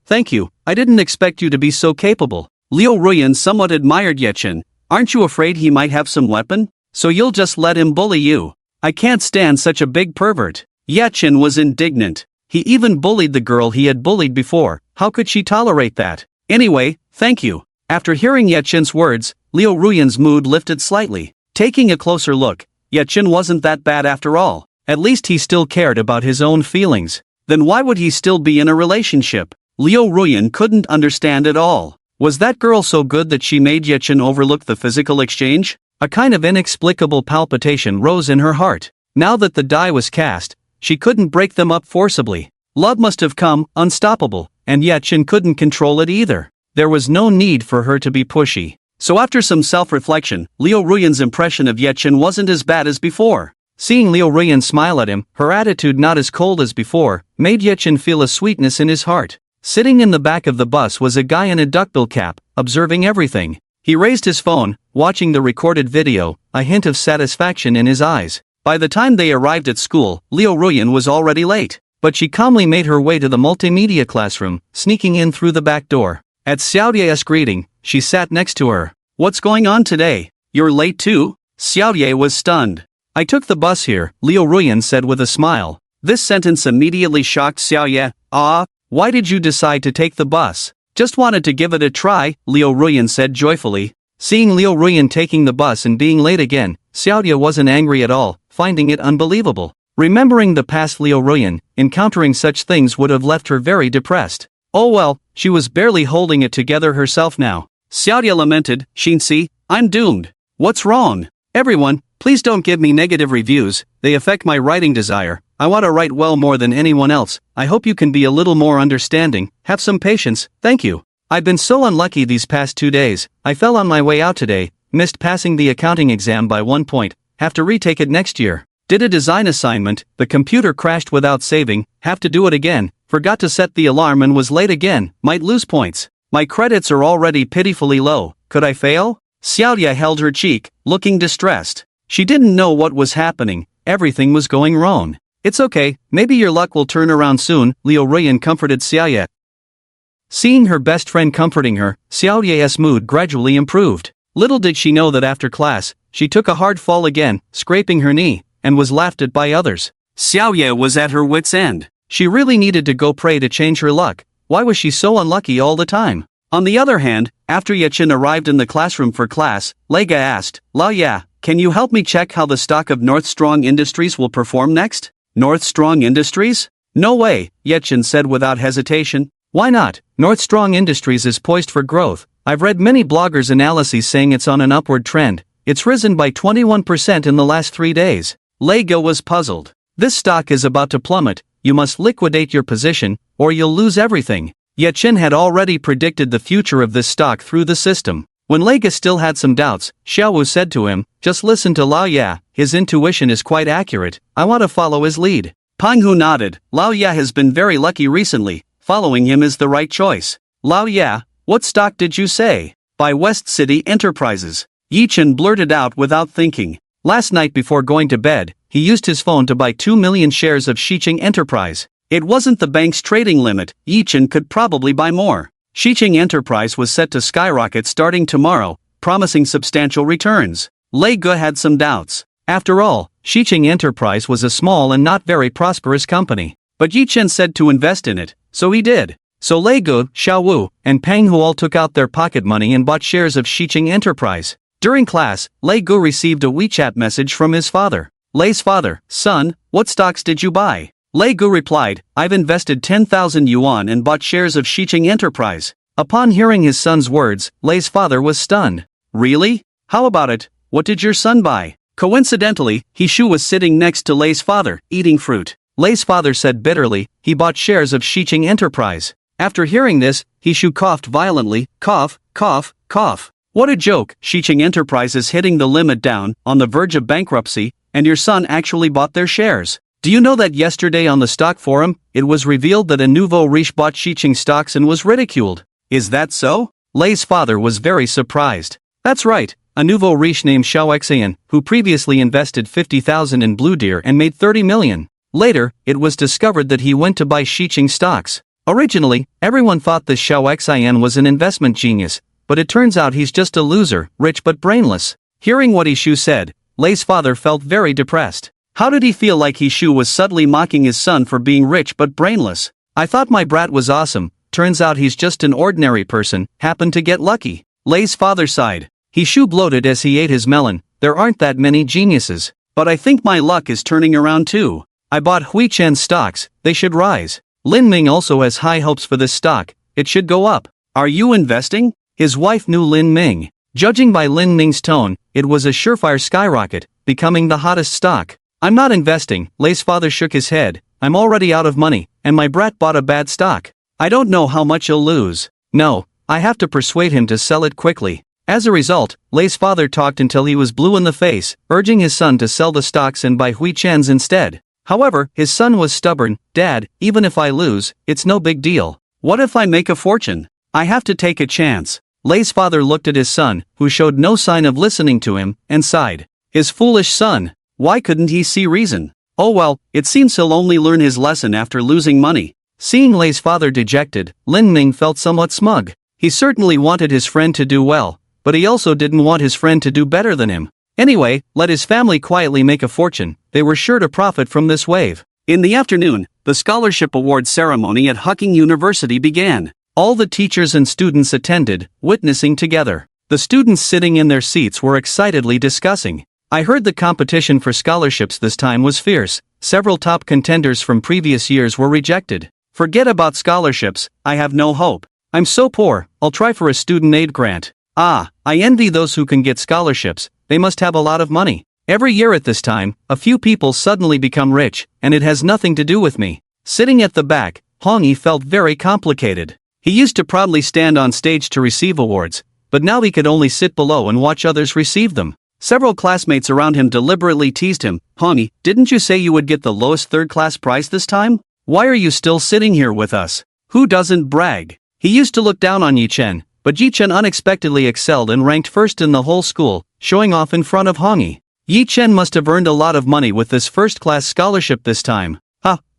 Speaker 1: thank you. I didn't expect you to be so capable." Liu Ruyan somewhat admired Yi Chen. "Aren't you afraid he might have some weapon? So you'll just let him bully you? I can't stand such a big pervert." Yi Chen was indignant. He even bullied the girl he had bullied before. How could she tolerate that? "Anyway, thank you." After hearing Yi Chen's words, Liu Ruyan's mood lifted slightly. Taking a closer look, Yi Chen wasn't that bad after all. At least he still cared about his own feelings. Then why would he still be in a relationship? Liu Ruyan couldn't understand at all. Was that girl so good that she made Yi Chen overlook the physical exchange? A kind of inexplicable palpitation rose in her heart. Now that the die was cast, she couldn't break them up forcibly. Love must have come, unstoppable, and Yi Chen couldn't control it either. There was no need for her to be pushy. So after some self-reflection, Liu Ruyan's impression of Yi Chen wasn't as bad as before. Seeing Liu Ruyan smile at him, her attitude not as cold as before, made Yi Chen feel a sweetness in his heart. Sitting in the back of the bus was a guy in a duckbill cap, observing everything. He raised his phone, watching the recorded video, a hint of satisfaction in his eyes. By the time they arrived at school, Liu Ruyan was already late. But she calmly made her way to the multimedia classroom, sneaking in through the back door. At Xiaoye's greeting, she sat next to her. "What's going on today? You're late too?" Xiaoye was stunned. "I took the bus here," Liu Ruyan said with a smile. This sentence immediately shocked Xiaoye. Why did you decide to take the bus?" "Just wanted to give it a try," Liu Ruyan said joyfully. Seeing Liu Ruyan taking the bus and being late again, Xiaoye wasn't angry at all, finding it unbelievable. Remembering the past Liu Ruyan, encountering such things would have left her very depressed. Oh well, she was barely holding it together herself now. Xiaoye lamented, "Xinxi, I'm doomed. What's wrong? Everyone, please don't give me negative reviews, they affect my writing desire. I want to write well more than anyone else. I hope you can be a little more understanding, have some patience, thank you. I've been so unlucky these past 2 days, I fell on my way out today, missed passing the accounting exam by 1 point, have to retake it next year. Did a design assignment, the computer crashed without saving, have to do it again, forgot to set the alarm and was late again, might lose points. My credits are already pitifully low, could I fail?" Xiaoye held her cheek, looking distressed. She didn't know what was happening, everything was going wrong. "It's okay, maybe your luck will turn around soon," Liu Ruyan comforted Xiaoye. Seeing her best friend comforting her, Xiaoye's mood gradually improved. Little did she know that after class, she took a hard fall again, scraping her knee, and was laughed at by others. Xiaoye was at her wit's end. She really needed to go pray to change her luck. Why was she so unlucky all the time? On the other hand, after Yechin arrived in the classroom for class, Lega asked, Lao Ya, can you help me check how the stock of North Strong Industries will perform next? North Strong Industries? No way, Yechin said without hesitation. Why not? North Strong Industries is poised for growth. I've read many bloggers' analyses saying it's on an upward trend. It's risen by 21% in the last 3 days. Lega was puzzled. This stock is about to plummet. You must liquidate your position, or you'll lose everything. Yechin had already predicted the future of this stock through the system. When Lega still had some doubts, Xiaowu said to him, just listen to Lao Ya, his intuition is quite accurate, I want to follow his lead. Pang Hu nodded, Lao Ya has been very lucky recently, following him is the right choice. Lao Ya, what stock did you say? By West City Enterprises. Yichin blurted out without thinking. Last night before going to bed, he used his phone to buy 2 million shares of Shiching Enterprise. It wasn't the bank's trading limit, Yichin could probably buy more. Shiching Enterprise was set to skyrocket starting tomorrow, promising substantial returns. Lei Ge had some doubts. After all, Shiching Enterprise was a small and not very prosperous company. But Yichin said to invest in it, so he did. So Lei Ge, Xiaowu, and Pang Hu all took out their pocket money and bought shares of Shiching Enterprise. During class, Lei Ge received a WeChat message from his father. Lei's father, son, what stocks did you buy? Lei Ge replied, I've invested 10,000 yuan and bought shares of Shiching Enterprise. Upon hearing his son's words, Lei's father was stunned. Really? How about it? What did your son buy? Coincidentally, Hishu was sitting next to Lei's father, eating fruit. Lei's father said bitterly, he bought shares of Shiching Enterprise. After hearing this, Hishu coughed violently, cough, cough, cough. What a joke, Shiching Enterprise is hitting the limit down, on the verge of bankruptcy, and your son actually bought their shares. Do you know that yesterday on the stock forum, it was revealed that a nouveau riche bought Shiching stocks and was ridiculed? Is that so? Lei's father was very surprised. That's right, a nouveau riche named Xiao Xian, who previously invested 50,000 in Blue Deer and made 30 million. Later, it was discovered that he went to buy Shiching stocks. Originally, everyone thought this Xiao Xian was an investment genius, but it turns out he's just a loser, rich but brainless. Hearing what Hishu said, Lei's father felt very depressed. How did he feel like Hishu was subtly mocking his son for being rich but brainless? I thought my brat was awesome, turns out he's just an ordinary person, happened to get lucky. Lei's father sighed. Hishu bloated as he ate his melon, there aren't that many geniuses. But I think my luck is turning around too. I bought Huichen stocks, they should rise. Lin Ming also has high hopes for this stock, it should go up. Are you investing? His wife knew Lin Ming. Judging by Lin Ming's tone, it was a surefire skyrocket, becoming the hottest stock. I'm not investing, Lei's father shook his head, I'm already out of money, and my brat bought a bad stock. I don't know how much he'll lose. No, I have to persuade him to sell it quickly. As a result, Lei's father talked until he was blue in the face, urging his son to sell the stocks and buy Huichen's instead. However, his son was stubborn, Dad, even if I lose, it's no big deal. What if I make a fortune? I have to take a chance. Lei's father looked at his son, who showed no sign of listening to him, and sighed. His foolish son. Why couldn't he see reason? Oh well, it seems he'll only learn his lesson after losing money. Seeing Lei's father dejected, Lin Ming felt somewhat smug. He certainly wanted his friend to do well, but he also didn't want his friend to do better than him. Anyway, let his family quietly make a fortune, they were sure to profit from this wave. In the afternoon, the scholarship award ceremony at Hucking University began. All the teachers and students attended, witnessing together. The students sitting in their seats were excitedly discussing. I heard the competition for scholarships this time was fierce. Several top contenders from previous years were rejected. Forget about scholarships, I have no hope. I'm so poor, I'll try for a student aid grant. Ah, I envy those who can get scholarships, they must have a lot of money. Every year at this time, a few people suddenly become rich, and it has nothing to do with me. Sitting at the back, Hongyi felt very complicated. He used to proudly stand on stage to receive awards, but now he could only sit below and watch others receive them. Several classmates around him deliberately teased him. Hongyi, didn't you say you would get the lowest third-class prize this time? Why are you still sitting here with us? Who doesn't brag? He used to look down on Yichen, but Yichen unexpectedly excelled and ranked first in the whole school, showing off in front of Hongyi. Yichen must have earned a lot of money with this first-class scholarship this time.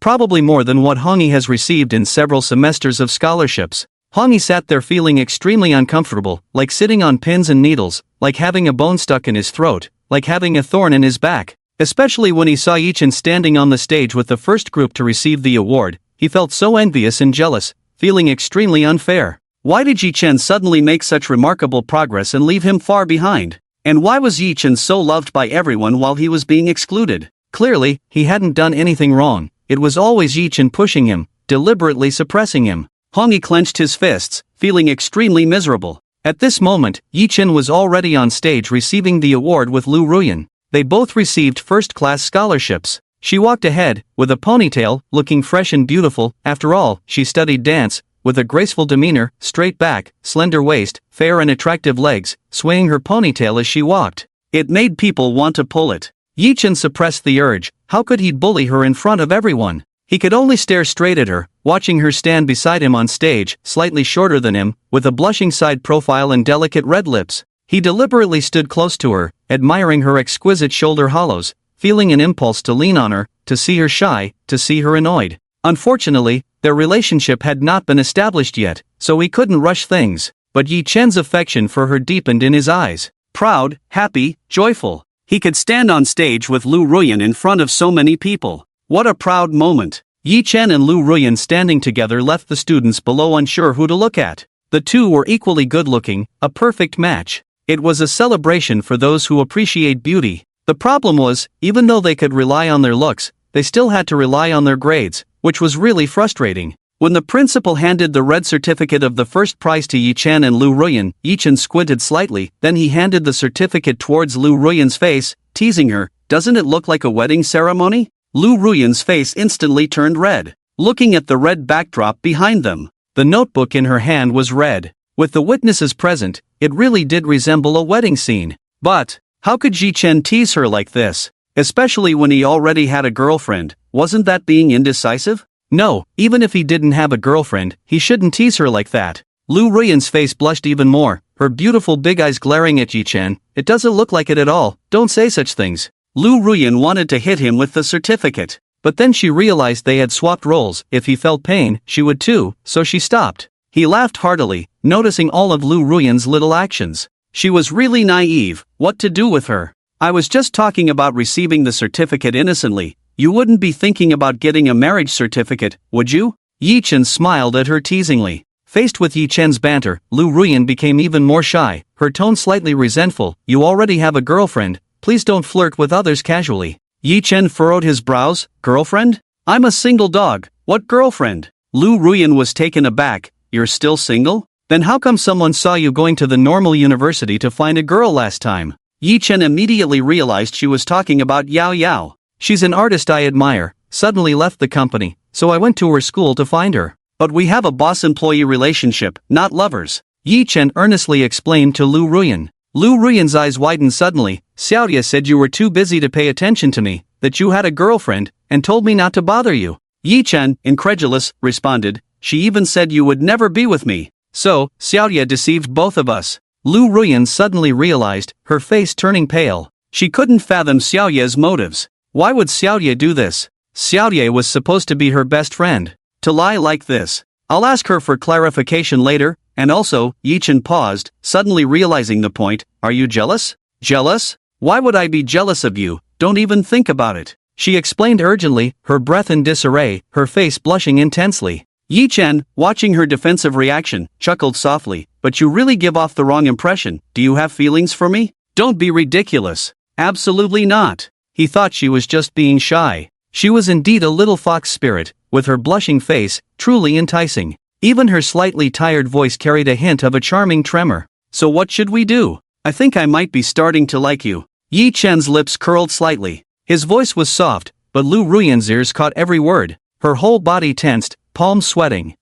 Speaker 1: Probably more than what Hongyi has received in several semesters of scholarships. Hongyi sat there feeling extremely uncomfortable, like sitting on pins and needles, like having a bone stuck in his throat, like having a thorn in his back. Especially when he saw Yichen standing on the stage with the first group to receive the award, he felt so envious and jealous, feeling extremely unfair. Why did Yi Chen suddenly make such remarkable progress and leave him far behind? And why was Yi Chen so loved by everyone while he was being excluded? Clearly, he hadn't done anything wrong. It was always Yi Chen pushing him, deliberately suppressing him. Hongyi clenched his fists, feeling extremely miserable. At this moment, Yi Chen was already on stage receiving the award with Lu Ruyan. They both received first-class scholarships. She walked ahead, with a ponytail, looking fresh and beautiful. After all, she studied dance, with a graceful demeanor, straight back, slender waist, fair and attractive legs, swaying her ponytail as she walked. It made people want to pull it. Yi Chen suppressed the urge. How could he bully her in front of everyone? He could only stare straight at her, watching her stand beside him on stage, slightly shorter than him, with a blushing side profile and delicate red lips. He deliberately stood close to her, admiring her exquisite shoulder hollows, feeling an impulse to lean on her, to see her shy, to see her annoyed. Unfortunately, their relationship had not been established yet, so he couldn't rush things. But Yi Chen's affection for her deepened in his eyes. Proud, happy, joyful. He could stand on stage with Lu Ruyan in front of so many people. What a proud moment. Yi Chen and Lu Ruyan standing together left the students below unsure who to look at. The two were equally good-looking, a perfect match. It was a celebration for those who appreciate beauty. The problem was, even though they could rely on their looks, they still had to rely on their grades, which was really frustrating. When the principal handed the red certificate of the first prize to Yi Chen and Lu Ruyan, Yi Chen squinted slightly, then he handed the certificate towards Lu Ruyan's face, teasing her, "Doesn't it look like a wedding ceremony?" Lu Ruyan's face instantly turned red. Looking at the red backdrop behind them, the notebook in her hand was red. With the witnesses present, it really did resemble a wedding scene. But, how could Yi Chen tease her like this? Especially when he already had a girlfriend. Wasn't that being indecisive? No, even if he didn't have a girlfriend, he shouldn't tease her like that. Lu Ruyan's face blushed even more, her beautiful big eyes glaring at Yi Chen. "It doesn't look like it at all, don't say such things." Lu Ruyan wanted to hit him with the certificate, but then she realized they had swapped roles. If he felt pain, she would too, so she stopped. He laughed heartily, noticing all of Lu Ruyan's little actions. She was really naive. What to do with her? "I was just talking about receiving the certificate innocently. You wouldn't be thinking about getting a marriage certificate, would you?" Yi Chen smiled at her teasingly. Faced with Yi Chen's banter, Lu Ruyan became even more shy, her tone slightly resentful. "You already have a girlfriend, please don't flirt with others casually." Yi Chen furrowed his brows. "Girlfriend? I'm a single dog, what girlfriend?" Lu Ruyan was taken aback. "You're still single? Then how come someone saw you going to the normal university to find a girl last time?" Yi Chen immediately realized she was talking about Yao Yao. "She's an artist I admire, suddenly left the company, so I went to her school to find her. But we have a boss-employee relationship, not lovers," Yi Chen earnestly explained to Lu Ruyan. Lu Ruyan's eyes widened suddenly. "Xiaoya said you were too busy to pay attention to me, that you had a girlfriend, and told me not to bother you." Yi Chen, incredulous, responded, "She even said you would never be with me. So, Xiaoya deceived both of us." Lu Ruyan suddenly realized, her face turning pale. She couldn't fathom Xiaoya's motives. Why would Xiaoya do this? Xiaoya was supposed to be her best friend. To lie like this. "I'll ask her for clarification later, and also," Yi Chen paused, suddenly realizing the point. "Are you jealous?" "Jealous? Why would I be jealous of you? Don't even think about it," she explained urgently, her breath in disarray, her face blushing intensely. Yi Chen, watching her defensive reaction, chuckled softly. "But you really give off the wrong impression. Do you have feelings for me? Don't be ridiculous." "Absolutely not." He thought she was just being shy. She was indeed a little fox spirit, with her blushing face, truly enticing. Even her slightly tired voice carried a hint of a charming tremor. "So what should we do? I think I might be starting to like you." Yi Chen's lips curled slightly. His voice was soft, but Lu Ruyan's ears caught every word. Her whole body tensed, palms sweating.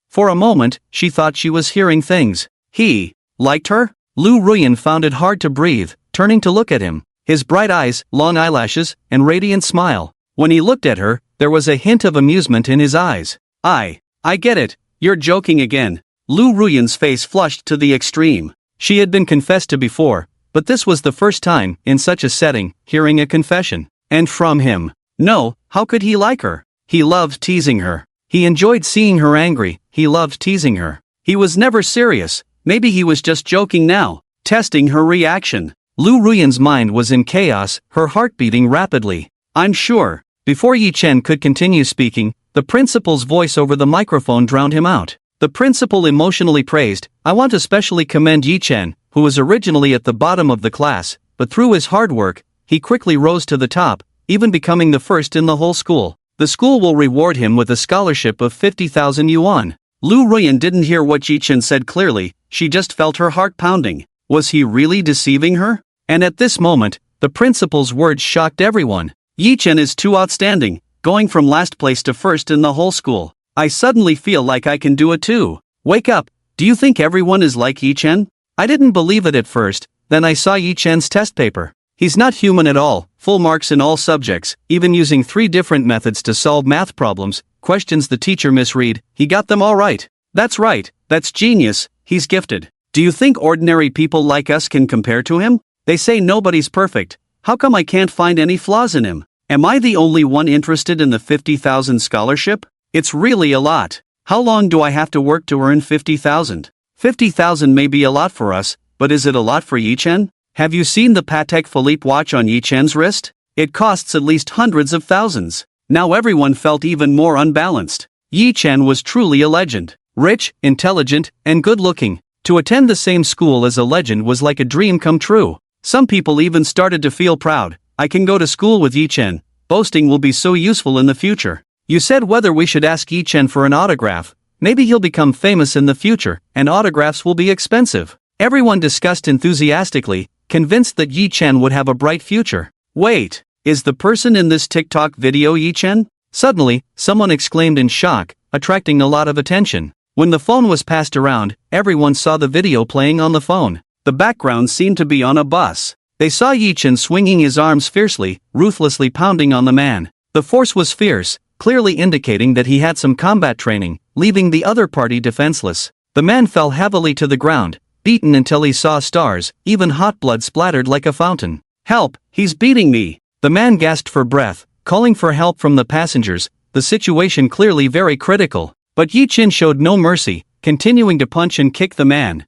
Speaker 1: For a moment, she thought she was hearing things. He liked her? Lu Ruyan found it hard to breathe, turning to look at him. His bright eyes, long eyelashes, and radiant smile. When he looked at her, there was a hint of amusement in his eyes. I get it, you're joking again." Lu Ruyan's face flushed to the extreme. She had been confessed to before, but this was the first time, in such a setting, hearing a confession. And from him. No, how could he like her? He loved teasing her. He enjoyed seeing her angry, he loved teasing her. He was never serious, maybe he was just joking now, testing her reaction. Lu Ruyan's mind was in chaos, her heart beating rapidly. "I'm sure." Before Yi Chen could continue speaking, the principal's voice over the microphone drowned him out. The principal emotionally praised, "I want to specially commend Yi Chen, who was originally at the bottom of the class, but through his hard work, he quickly rose to the top, even becoming the first in the whole school. The school will reward him with a scholarship of 50,000 yuan." Lu Ruyan didn't hear what Yi Chen said clearly, she just felt her heart pounding. Was he really deceiving her? And at this moment, the principal's words shocked everyone. Yi Chen is too outstanding, going from last place to first in the whole school. I suddenly feel like I can do it too. Wake up, do you think everyone is like Yi Chen? I didn't believe it at first, then I saw Yi Chen's test paper. He's not human at all, full marks in all subjects, even using 3 different methods to solve math problems, questions the teacher misread, he got them all right. That's right, that's genius, he's gifted. Do you think ordinary people like us can compare to him? They say nobody's perfect, how come I can't find any flaws in him? Am I the only one interested in the 50,000 scholarship? It's really a lot. How long do I have to work to earn 50,000? 50,000 may be a lot for us, but is it a lot for Yi Chen? Have you seen the Patek Philippe watch on Yi Chen's wrist? It costs at least hundreds of thousands. Now everyone felt even more unbalanced. Yi Chen was truly a legend. Rich, intelligent, and good-looking. To attend the same school as a legend was like a dream come true. Some people even started to feel proud. I can go to school with Yi Chen. Boasting will be so useful in the future. You said whether we should ask Yi Chen for an autograph. Maybe he'll become famous in the future, and autographs will be expensive. Everyone discussed enthusiastically, convinced that Yi Chen would have a bright future. Wait, is the person in this TikTok video Yi Chen? Suddenly, someone exclaimed in shock, attracting a lot of attention. When the phone was passed around, everyone saw the video playing on the phone. The background seemed to be on a bus. They saw Yi Chen swinging his arms fiercely, ruthlessly pounding on the man. The force was fierce, clearly indicating that he had some combat training, leaving the other party defenseless. The man fell heavily to the ground, beaten until he saw stars, even hot blood splattered like a fountain. "Help, he's beating me!" The man gasped for breath, calling for help from the passengers, the situation clearly very critical. But Yi Chen showed no mercy, continuing to punch and kick the man.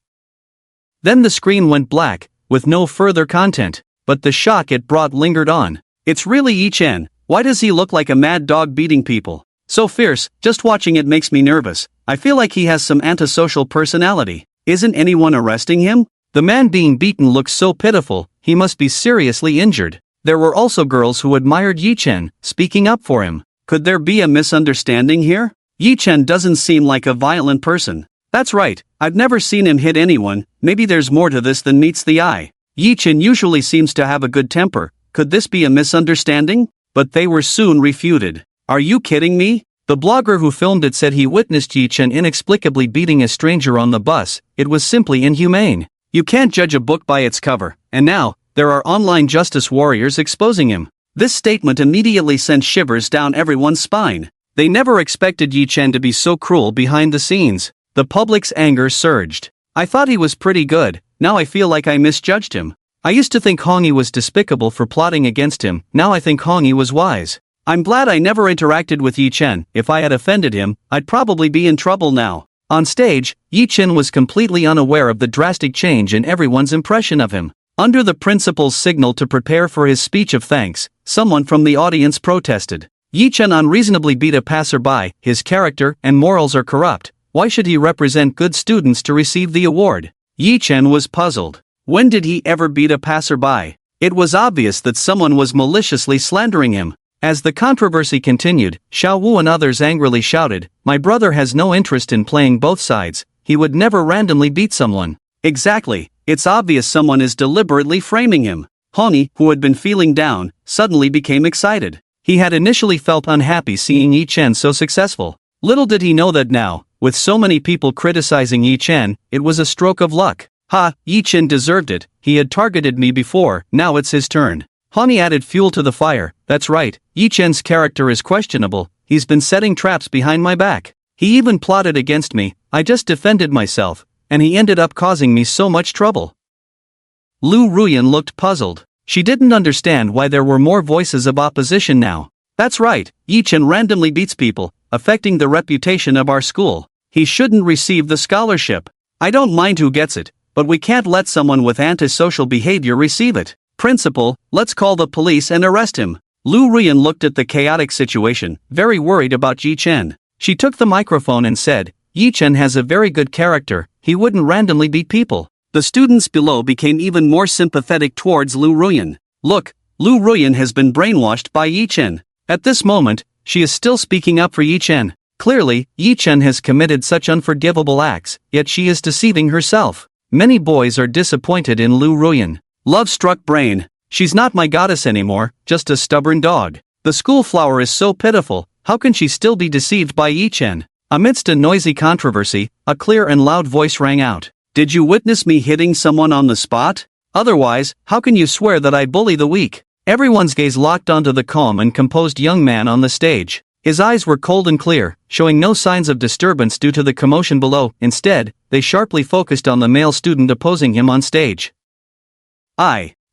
Speaker 1: Then the screen went black, with no further content, but the shock it brought lingered on. It's really Yi Chen. Why does he look like a mad dog beating people? So fierce, just watching it makes me nervous. I feel like he has some antisocial personality. Isn't anyone arresting him? The man being beaten looks so pitiful, he must be seriously injured. There were also girls who admired Yi Chen, speaking up for him. Could there be a misunderstanding here? Yi Chen doesn't seem like a violent person. That's right, I've never seen him hit anyone, maybe there's more to this than meets the eye. Yi Chen usually seems to have a good temper, could this be a misunderstanding? But they were soon refuted. Are you kidding me? The blogger who filmed it said he witnessed Yi Chen inexplicably beating a stranger on the bus. It was simply inhumane. You can't judge a book by its cover, and now, there are online justice warriors exposing him. This statement immediately sent shivers down everyone's spine. They never expected Yi Chen to be so cruel behind the scenes. The public's anger surged. I thought he was pretty good, now I feel like I misjudged him. I used to think Hongyi was despicable for plotting against him, now I think Hongyi was wise. I'm glad I never interacted with Yi Chen. If I had offended him, I'd probably be in trouble now. On stage, Yi Chen was completely unaware of the drastic change in everyone's impression of him. Under the principal's signal to prepare for his speech of thanks, someone from the audience protested. Yi Chen unreasonably beat a passerby, his character and morals are corrupt. Why should he represent good students to receive the award? Yi Chen was puzzled. When did he ever beat a passerby? It was obvious that someone was maliciously slandering him. As the controversy continued, Xiao Wu and others angrily shouted, "My brother has no interest in playing both sides, he would never randomly beat someone." Exactly, it's obvious someone is deliberately framing him. Hongyi, who had been feeling down, suddenly became excited. He had initially felt unhappy seeing Yi Chen so successful. Little did he know that now, with so many people criticizing Yi Chen, it was a stroke of luck. Ha, Yi Chen deserved it, he had targeted me before, now it's his turn. Hongyi added fuel to the fire. That's right, Yi Chen's character is questionable, he's been setting traps behind my back. He even plotted against me, I just defended myself, and he ended up causing me so much trouble. Lu Ruyan looked puzzled. She didn't understand why there were more voices of opposition now. That's right, Yi Chen randomly beats people, affecting the reputation of our school. He shouldn't receive the scholarship. I don't mind who gets it, but we can't let someone with antisocial behavior receive it. Principal, let's call the police and arrest him. Lu Ruyan looked at the chaotic situation, very worried about Yi Chen. She took the microphone and said, Yi Chen has a very good character, he wouldn't randomly beat people. The students below became even more sympathetic towards Lu Ruyan. Look, Lu Ruyan has been brainwashed by Yi Chen. At this moment, she is still speaking up for Yi Chen. Clearly, Yi Chen has committed such unforgivable acts, yet she is deceiving herself. Many boys are disappointed in Lu Ruyan. Love-struck brain. She's not my goddess anymore, just a stubborn dog. The school flower is so pitiful, how can she still be deceived by Yi Chen? Amidst a noisy controversy, a clear and loud voice rang out. Did you witness me hitting someone on the spot? Otherwise, how can you swear that I bully the weak? Everyone's gaze locked onto the calm and composed young man on the stage. His eyes were cold and clear, showing no signs of disturbance due to the commotion below. Instead, they sharply focused on the male student opposing him on stage.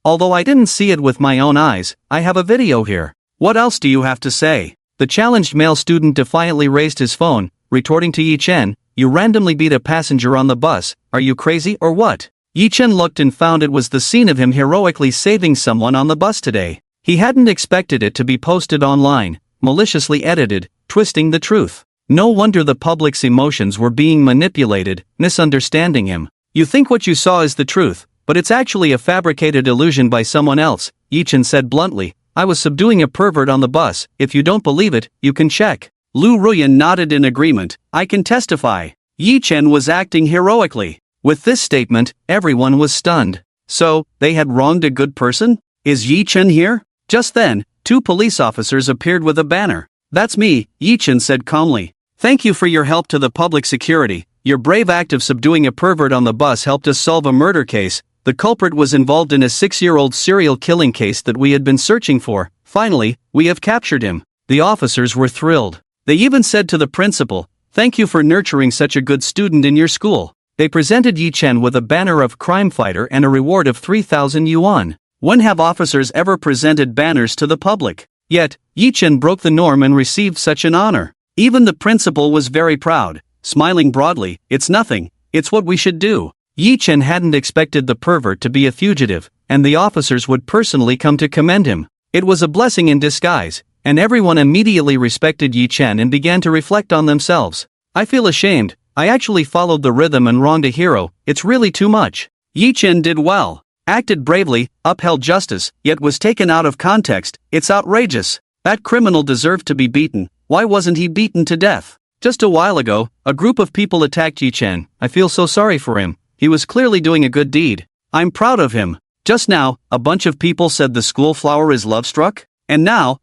Speaker 1: Although I didn't see it with my own eyes, I have a video here. What else do you have to say? The challenged male student defiantly raised his phone, retorting to Yi Chen, you randomly beat a passenger on the bus, are you crazy or what? Yi Chen looked and found it was the scene of him heroically saving someone on the bus today. He hadn't expected it to be posted online, maliciously edited, twisting the truth. No wonder the public's emotions were being manipulated, misunderstanding him. You think what you saw is the truth, but it's actually a fabricated illusion by someone else, Yi Chen said bluntly. I was subduing a pervert on the bus, if you don't believe it, you can check. Lu Ruyan nodded in agreement, I can testify. Yi Chen was acting heroically. With this statement, everyone was stunned. So, they had wronged a good person? Is Yi Chen here? Just then, two police officers appeared with a banner. That's me, Yi Chen said calmly. Thank you for your help to the public security. Your brave act of subduing a pervert on the bus helped us solve a murder case. The culprit was involved in a 6-year-old serial killing case that we had been searching for. Finally, we have captured him. The officers were thrilled. They even said to the principal, thank you for nurturing such a good student in your school. They presented Yi Chen with a banner of crime fighter and a reward of 3,000 yuan. When have officers ever presented banners to the public? Yet, Yi Chen broke the norm and received such an honor. Even the principal was very proud, smiling broadly, it's nothing, it's what we should do. Yi Chen hadn't expected the pervert to be a fugitive, and the officers would personally come to commend him. It was a blessing in disguise, and everyone immediately respected Yi Chen and began to reflect on themselves. I feel ashamed, I actually followed the rhythm and wronged a hero, it's really too much. Yi Chen did well, acted bravely, upheld justice, yet was taken out of context, it's outrageous. That criminal deserved to be beaten, why wasn't he beaten to death? Just a while ago, a group of people attacked Yi Chen, I feel so sorry for him. He was clearly doing a good deed. I'm proud of him. Just now, a bunch of people said the school flower is love-struck? And now,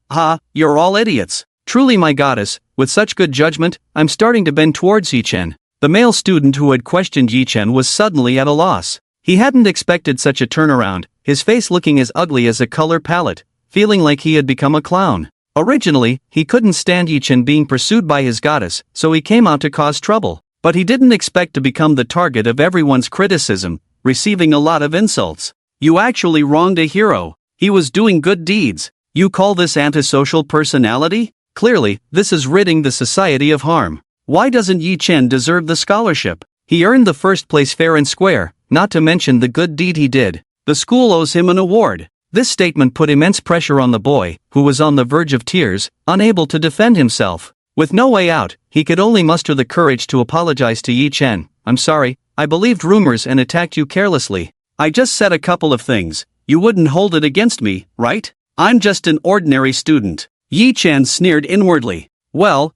Speaker 1: you're all idiots. Truly my goddess, with such good judgment, I'm starting to bend towards Yi Chen. The male student who had questioned Yi Chen was suddenly at a loss. He hadn't expected such a turnaround, his face looking as ugly as a color palette, feeling like he had become a clown. Originally, he couldn't stand Yi Chen being pursued by his goddess, so he came out to cause trouble. But he didn't expect to become the target of everyone's criticism, receiving a lot of insults. You actually wronged a hero. He was doing good deeds. You call this antisocial personality? Clearly, this is ridding the society of harm. Why doesn't Yi Chen deserve the scholarship? He earned the first place fair and square, not to mention the good deed he did. The school owes him an award. This statement put immense pressure on the boy, who was on the verge of tears, unable to defend himself. With no way out, he could only muster the courage to apologize to Yi Chen. I'm sorry, I believed rumors and attacked you carelessly. I just said a couple of things. You wouldn't hold it against me, right? I'm just an ordinary student. Yi Chen sneered inwardly. Well,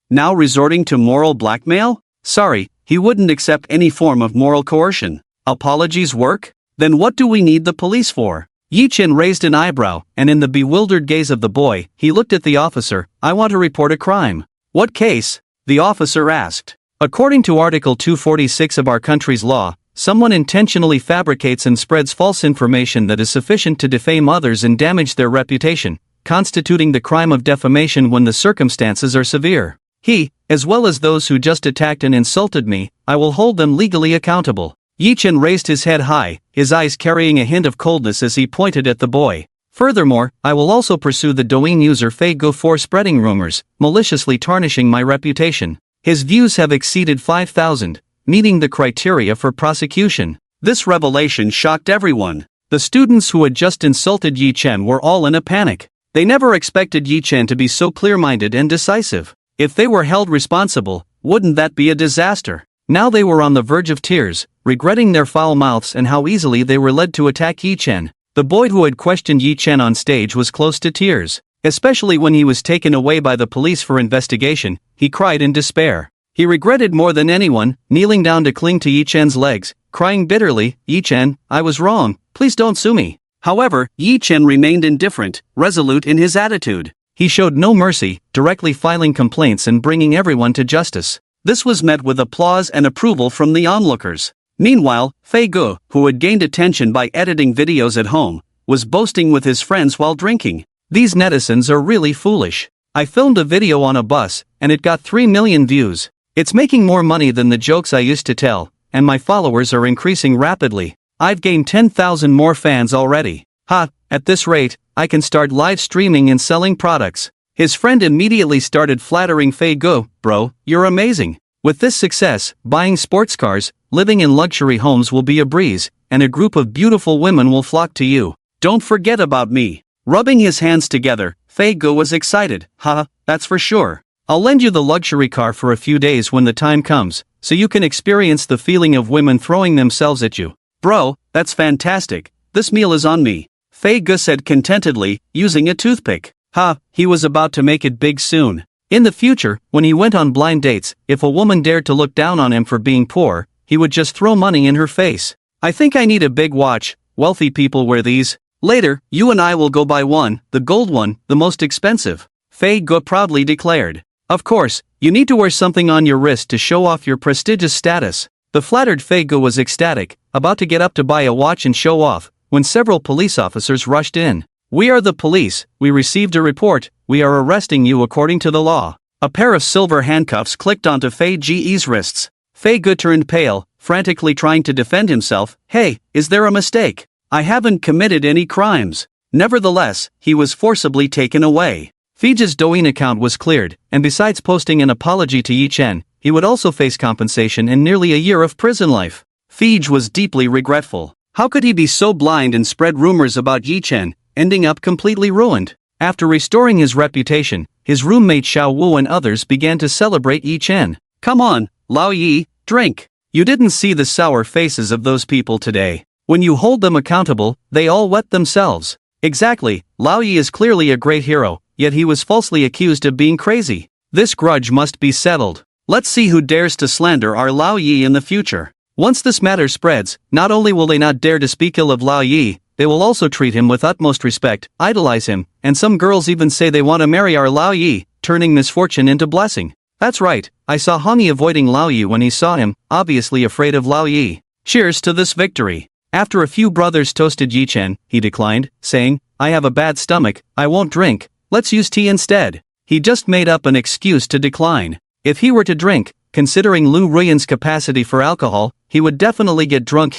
Speaker 1: now resorting to moral blackmail? Sorry, he wouldn't accept any form of moral coercion. Apologies work? Then what do we need the police for? Yi Chen raised an eyebrow, and in the bewildered gaze of the boy, he looked at the officer. I want to report a crime. What case? The officer asked. According to Article 246 of our country's law, someone intentionally fabricates and spreads false information that is sufficient to defame others and damage their reputation, constituting the crime of defamation when the circumstances are severe. He, as well as those who just attacked and insulted me, I will hold them legally accountable. Yi Chen raised his head high, his eyes carrying a hint of coldness as he pointed at the boy. Furthermore, I will also pursue the Douyin user Fei Go for spreading rumors, maliciously tarnishing my reputation. His views have exceeded 5,000, meeting the criteria for prosecution. This revelation shocked everyone. The students who had just insulted Yi Chen were all in a panic. They never expected Yi Chen to be so clear-minded and decisive. If they were held responsible, Wouldn't that be a disaster? Now they were on the verge of tears, regretting their foul mouths and how easily they were led to attack Yi Chen. The boy who had questioned Yi Chen on stage was close to tears. Especially when he was taken away by the police for investigation, he cried in despair. He regretted more than anyone, kneeling down to cling to Yi Chen's legs, crying bitterly, "Yi Chen, I was wrong, please don't sue me." However, Yi Chen remained indifferent, resolute in his attitude. He showed no mercy, directly filing complaints and bringing everyone to justice. This was met with applause and approval from the onlookers. Meanwhile, Fei Ge, who had gained attention by editing videos at home, was boasting with his friends while drinking. "These netizens are really foolish. I filmed a video on a bus, and it got 3 million views. It's making more money than the jokes I used to tell, and my followers are increasing rapidly. I've gained 10,000 more fans already. Ha, at this rate, I can start live streaming and selling products." His friend immediately started flattering Fei Ge, "Bro, you're amazing. With this success, buying sports cars, living in luxury homes will be a breeze, and a group of beautiful women will flock to you. Don't forget about me." Rubbing his hands together, Fei Ge was excited. "Ha, that's for sure. I'll lend you the luxury car for a few days when the time comes, so you can experience the feeling of women throwing themselves at you." "Bro, that's fantastic. This meal is on me," Fei Ge said contentedly, using a toothpick. Ha, he was about to make it big soon. In the future, when he went on blind dates, if a woman dared to look down on him for being poor, he would just throw money in her face. "I think I need a big watch. Wealthy people wear these. Later, you and I will go buy one, the gold one, the most expensive," Fei Ge proudly declared. "Of course, you need to wear something on your wrist to show off your prestigious status." The flattered Fei Ge was ecstatic, about to get up to buy a watch and show off, when several police officers rushed in. "We are the police, we received a report, we are arresting you according to the law." A pair of silver handcuffs clicked onto Fei Ge's wrists. Fei Ge turned pale, frantically trying to defend himself. "Hey, is there a mistake? I haven't committed any crimes." Nevertheless, he was forcibly taken away. Fei's Douyin account was cleared, and besides posting an apology to Yi Chen, he would also face compensation and nearly a year of prison life. Fei was deeply regretful. How could he be so blind and spread rumors about Yi Chen, ending up completely ruined? After restoring his reputation, his roommate Xiao Wu and others began to celebrate Yi Chen. "Come on, Lao Yi, drink. You didn't see the sour faces of those people today. When you hold them accountable, they all wet themselves." Exactly, Lao Yi is clearly a great hero, yet he was falsely accused of being crazy. This grudge must be settled. Let's see who dares to slander our Lao Yi in the future. Once this matter spreads, not only will they not dare to speak ill of Lao Yi, they will also treat him with utmost respect, idolize him, and some girls even say they want to marry our Lao Yi, turning misfortune into blessing. That's right, I saw Hongyi avoiding Lao Yi when he saw him, obviously afraid of Lao Yi. Cheers to this victory. After a few brothers toasted Yi Chen, he declined, saying, "I have a bad stomach, I won't drink, let's use tea instead." He just made up an excuse to decline. If he were to drink, considering Lu Ruyan's capacity for alcohol, he would definitely get drunk.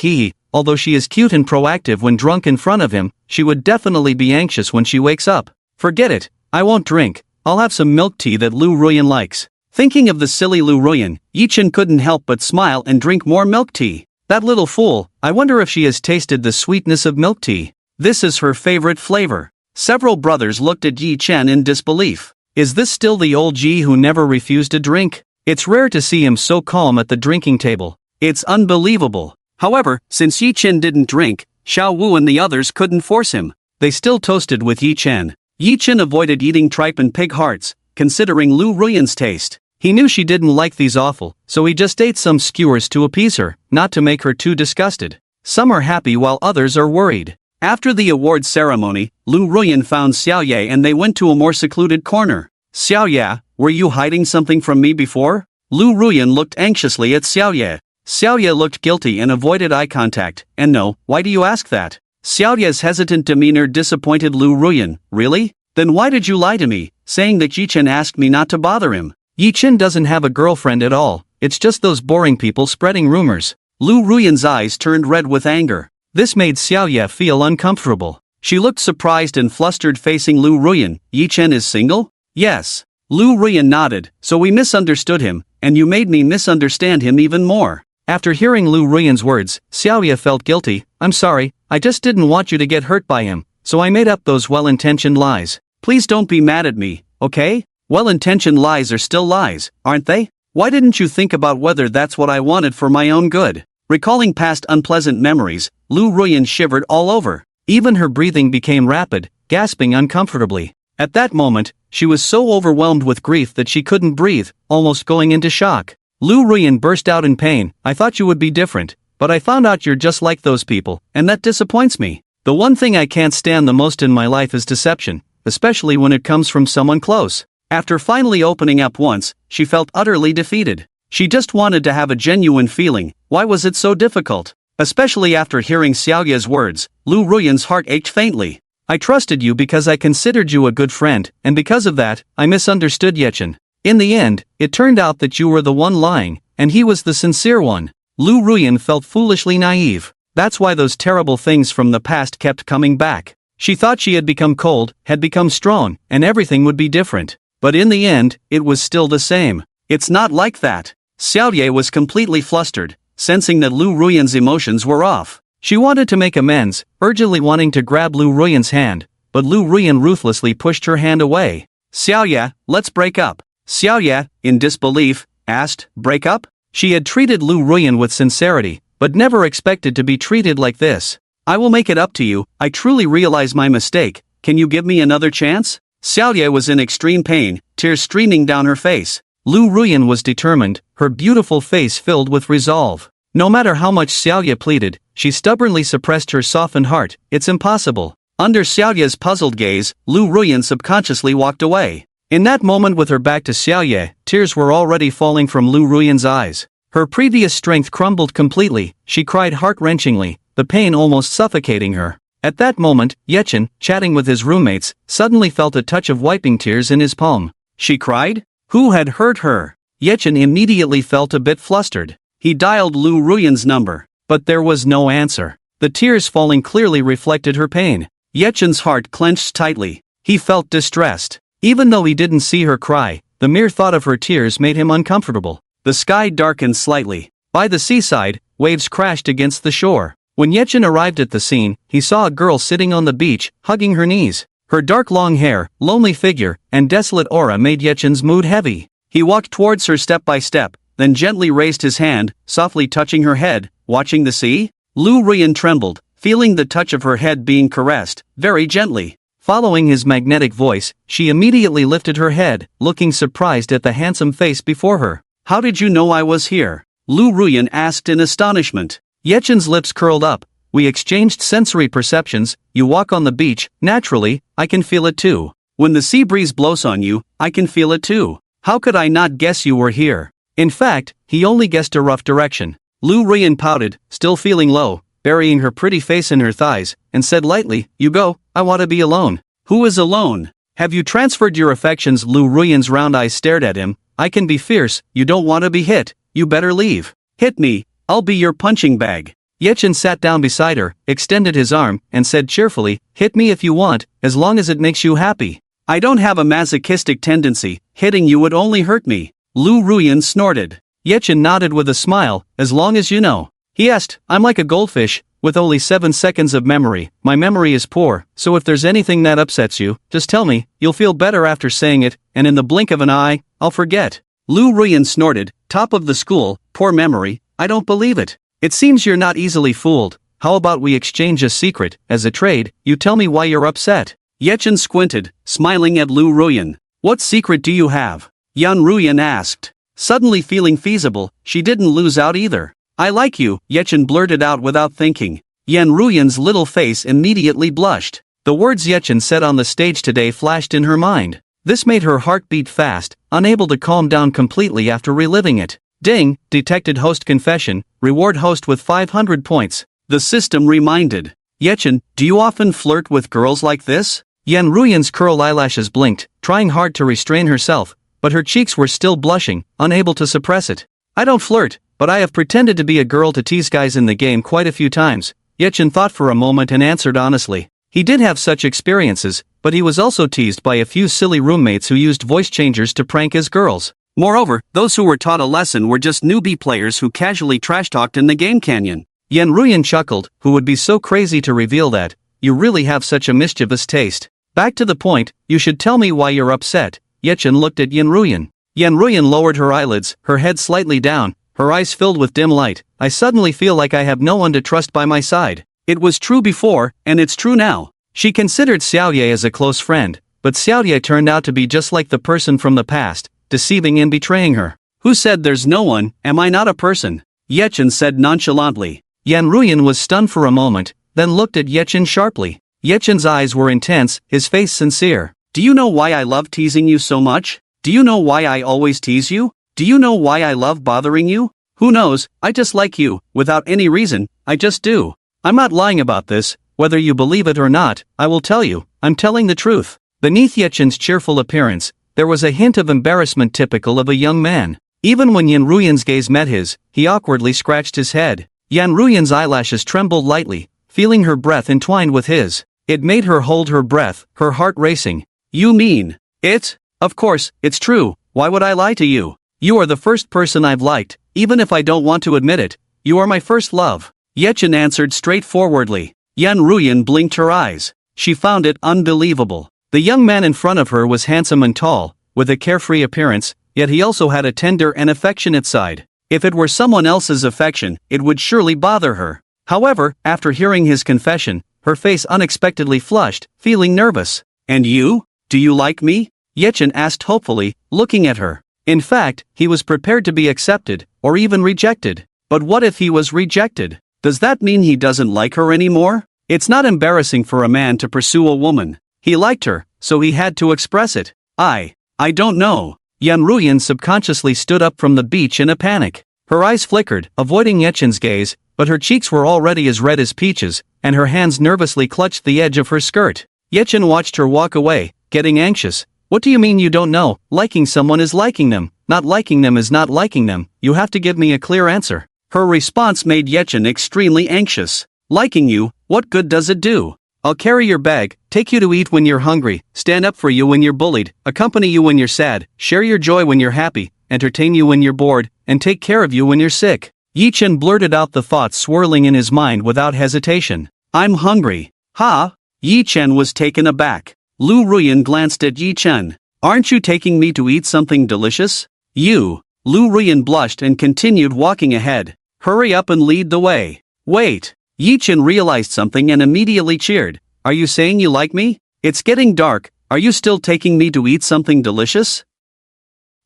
Speaker 1: Although she is cute and proactive when drunk in front of him, she would definitely be anxious when she wakes up. "Forget it, I won't drink, I'll have some milk tea that Lu Ruyan likes." Thinking of the silly Lu Ruyan, Yi Chen couldn't help but smile and drink more milk tea. That little fool, I wonder if she has tasted the sweetness of milk tea. This is her favorite flavor. Several brothers looked at Yi Chen in disbelief. Is this still the old Yi who never refused to drink? It's rare to see him so calm at the drinking table. It's unbelievable. However, since Yi Chen didn't drink, Xiao Wu and the others couldn't force him. They still toasted with Yi Chen. Yi Chen avoided eating tripe and pig hearts, considering Lu Ruyan's taste. He knew she didn't like these awful, so he just ate some skewers to appease her, not to make her too disgusted. Some are happy while others are worried. After the award ceremony, Lu Ruyan found Xiaoye and they went to a more secluded corner. "Xiaoye, were you hiding something from me before?" Lu Ruyan looked anxiously at Xiaoye. Xiaoye looked guilty and avoided eye contact. "And no, why do you ask that?" Xiaoye's hesitant demeanor disappointed Lu Ruyan. "Really? Then why did you lie to me, saying that Yi Chen asked me not to bother him?" Yi Chen doesn't have a girlfriend at all, it's just those boring people spreading rumors. Lu Ruyan's eyes turned red with anger. This made Xiaoye feel uncomfortable. She looked surprised and flustered facing Lu Ruyan. "Yi Chen is single?" "Yes." Lu Ruyan nodded. "So we misunderstood him, and you made me misunderstand him even more." After hearing Lu Ruyan's words, Xiaoye felt guilty. "I'm sorry, I just didn't want you to get hurt by him, so I made up those well-intentioned lies. Please don't be mad at me, okay? Well-intentioned lies are still lies, aren't they?" Why didn't you think about whether that's what I wanted for my own good? Recalling past unpleasant memories, Lu Ruyan shivered all over. Even her breathing became rapid, gasping uncomfortably. At that moment, she was so overwhelmed with grief that she couldn't breathe, almost going into shock. Lu Ruyan burst out in pain. I thought you would be different, but I found out you're just like those people, and that disappoints me. The one thing I can't stand the most in my life is deception, especially when it comes from someone close. After finally opening up once, she felt utterly defeated. She just wanted to have a genuine feeling. Why was it so difficult? Especially after hearing Xiaoya's words, Lu Ruyan's heart ached faintly. I trusted you because I considered you a good friend, and because of that, I misunderstood Yechen. In the end, it turned out that you were the one lying, and he was the sincere one. Lu Ruyan felt foolishly naive. That's why those terrible things from the past kept coming back. She thought she had become cold, had become strong, and everything would be different. But in the end, it was still the same. It's not like that. Xiaoye was completely flustered, sensing that Lu Ruyan's emotions were off. She wanted to make amends, urgently wanting to grab Lu Ruyan's hand, but Lu Ruyan ruthlessly pushed her hand away. Xiaoye, let's break up. Xiaoye, in disbelief, asked, break up? She had treated Lu Ruyan with sincerity, but never expected to be treated like this. I will make it up to you. I truly realize my mistake. Can you give me another chance? Xiaoye was in extreme pain, tears streaming down her face. Lu Ruyan was determined, her beautiful face filled with resolve. No matter how much Xiaoye pleaded, she stubbornly suppressed her softened heart. It's impossible. Under Xiaoye's puzzled gaze, Lu Ruyan subconsciously walked away. In that moment, with her back to Xiaoye, tears were already falling from Lu Ruyan's eyes. Her previous strength crumbled completely. She cried heart-wrenchingly, the pain almost suffocating her. At that moment, Yechen, chatting with his roommates, suddenly felt a touch of wiping tears in his palm. She cried? Who had hurt her? Yechen immediately felt a bit flustered. He dialed Lu Ruyan's number, but there was no answer. The tears falling clearly reflected her pain. Yechen's heart clenched tightly. He felt distressed. Even though he didn't see her cry, the mere thought of her tears made him uncomfortable. The sky darkened slightly. By the seaside, waves crashed against the shore. When Yechen arrived at the scene, he saw a girl sitting on the beach, hugging her knees. Her dark long hair, lonely figure, and desolate aura made Yechen's mood heavy. He walked towards her step by step, then gently raised his hand, softly touching her head. Watching the sea? Lu Ruyan trembled, feeling the touch of her head being caressed, very gently. Following his magnetic voice, she immediately lifted her head, looking surprised at the handsome face before her. How did you know I was here? Lu Ruyan asked in astonishment. Yechen's lips curled up. We exchanged sensory perceptions. You walk on the beach, naturally, I can feel it too. When the sea breeze blows on you, I can feel it too. How could I not guess you were here? In fact, he only guessed a rough direction. Lu Ruyan pouted, still feeling low, burying her pretty face in her thighs, and said lightly, You go, I want to be alone. Who is alone? Have you transferred your affections? Lu Ruyan's round eyes stared at him. I can be fierce, you don't want to be hit, you better leave. Hit me, I'll be your punching bag. Yechen sat down beside her, extended his arm, and said cheerfully, Hit me if you want, as long as it makes you happy. I don't have a masochistic tendency, hitting you would only hurt me. Lu Ruyan snorted. Yechen nodded with a smile, as long as you know. He asked, I'm like a goldfish, with only 7 seconds of memory. My memory is poor, so if there's anything that upsets you, just tell me, you'll feel better after saying it, and in the blink of an eye, I'll forget. Lu Ruyan snorted, top of the school, poor memory, I don't believe it. It seems you're not easily fooled. How about we exchange a secret, as a trade, you tell me why you're upset. Yechen squinted, smiling at Lu Ruyan. What secret do you have? Yan Ruyan asked. Suddenly feeling feasible, she didn't lose out either. I like you, Yechen blurted out without thinking. Yan Ruyan's little face immediately blushed. The words Yechen said on the stage today flashed in her mind. This made her heart beat fast, unable to calm down completely after reliving it. Ding, detected host confession, reward host with 500 points. The system reminded. Yechen, do you often flirt with girls like this? Yan Ruyan's curled eyelashes blinked, trying hard to restrain herself, but her cheeks were still blushing, unable to suppress it. I don't flirt, but I have pretended to be a girl to tease guys in the game quite a few times. Yechen thought for a moment and answered honestly. He did have such experiences, but he was also teased by a few silly roommates who used voice changers to prank his girls. Moreover, those who were taught a lesson were just newbie players who casually trash-talked in the game canyon. Yan Ruyan chuckled, who would be so crazy to reveal that. You really have such a mischievous taste. Back to the point, you should tell me why you're upset. Yechen looked at Yan Ruyan. Yan Ruyan lowered her eyelids, her head slightly down, her eyes filled with dim light. I suddenly feel like I have no one to trust by my side. It was true before, and it's true now. She considered Xiaoye as a close friend, but Xiaoye turned out to be just like the person from the past, deceiving and betraying her. Who said there's no one? Am I not a person? Yechen said nonchalantly. Yan Ruyan was stunned for a moment, then looked at Yechen sharply. Yechen's eyes were intense, his face sincere. Do you know why I love teasing you so much? Do you know why I always tease you? Do you know why I love bothering you? Who knows, I just like you, without any reason, I just do. I'm not lying about this, whether you believe it or not, I will tell you, I'm telling the truth. Beneath Yechen's cheerful appearance, there was a hint of embarrassment typical of a young man. Even when Yan Ruyan's gaze met his, he awkwardly scratched his head. Yan Ruyan's eyelashes trembled lightly, feeling her breath entwined with his. It made her hold her breath, her heart racing. You mean it? Of course, it's true, why would I lie to you? You are the first person I've liked, even if I don't want to admit it. You are my first love. Yechen answered straightforwardly. Yan Ruyan blinked her eyes. She found it unbelievable. The young man in front of her was handsome and tall, with a carefree appearance, yet he also had a tender and affectionate side. If it were someone else's affection, it would surely bother her. However, after hearing his confession, her face unexpectedly flushed, feeling nervous. And you? Do you like me? Yechen asked hopefully, looking at her. In fact, he was prepared to be accepted, or even rejected. But what if he was rejected? Does that mean he doesn't like her anymore? It's not embarrassing for a man to pursue a woman. He liked her, so he had to express it. I don't know. Yan Ruyan subconsciously stood up from the beach in a panic. Her eyes flickered, avoiding Yechen's gaze, but her cheeks were already as red as peaches, and her hands nervously clutched the edge of her skirt. Yechen watched her walk away, getting anxious. What do you mean you don't know? Liking someone is liking them. Not liking them is not liking them. You have to give me a clear answer. Her response made Yechen extremely anxious. Liking you, what good does it do? I'll carry your bag, take you to eat when you're hungry, stand up for you when you're bullied, accompany you when you're sad, share your joy when you're happy, entertain you when you're bored, and take care of you when you're sick. Yechen blurted out the thoughts swirling in his mind without hesitation. I'm hungry. Ha? Yechen was taken aback. Lu Ruyan glanced at Yechen. Aren't you taking me to eat something delicious? You. Lu Ruyan blushed and continued walking ahead. Hurry up and lead the way. Wait. Yechen realized something and immediately cheered. Are you saying you like me? It's getting dark, are you still taking me to eat something delicious?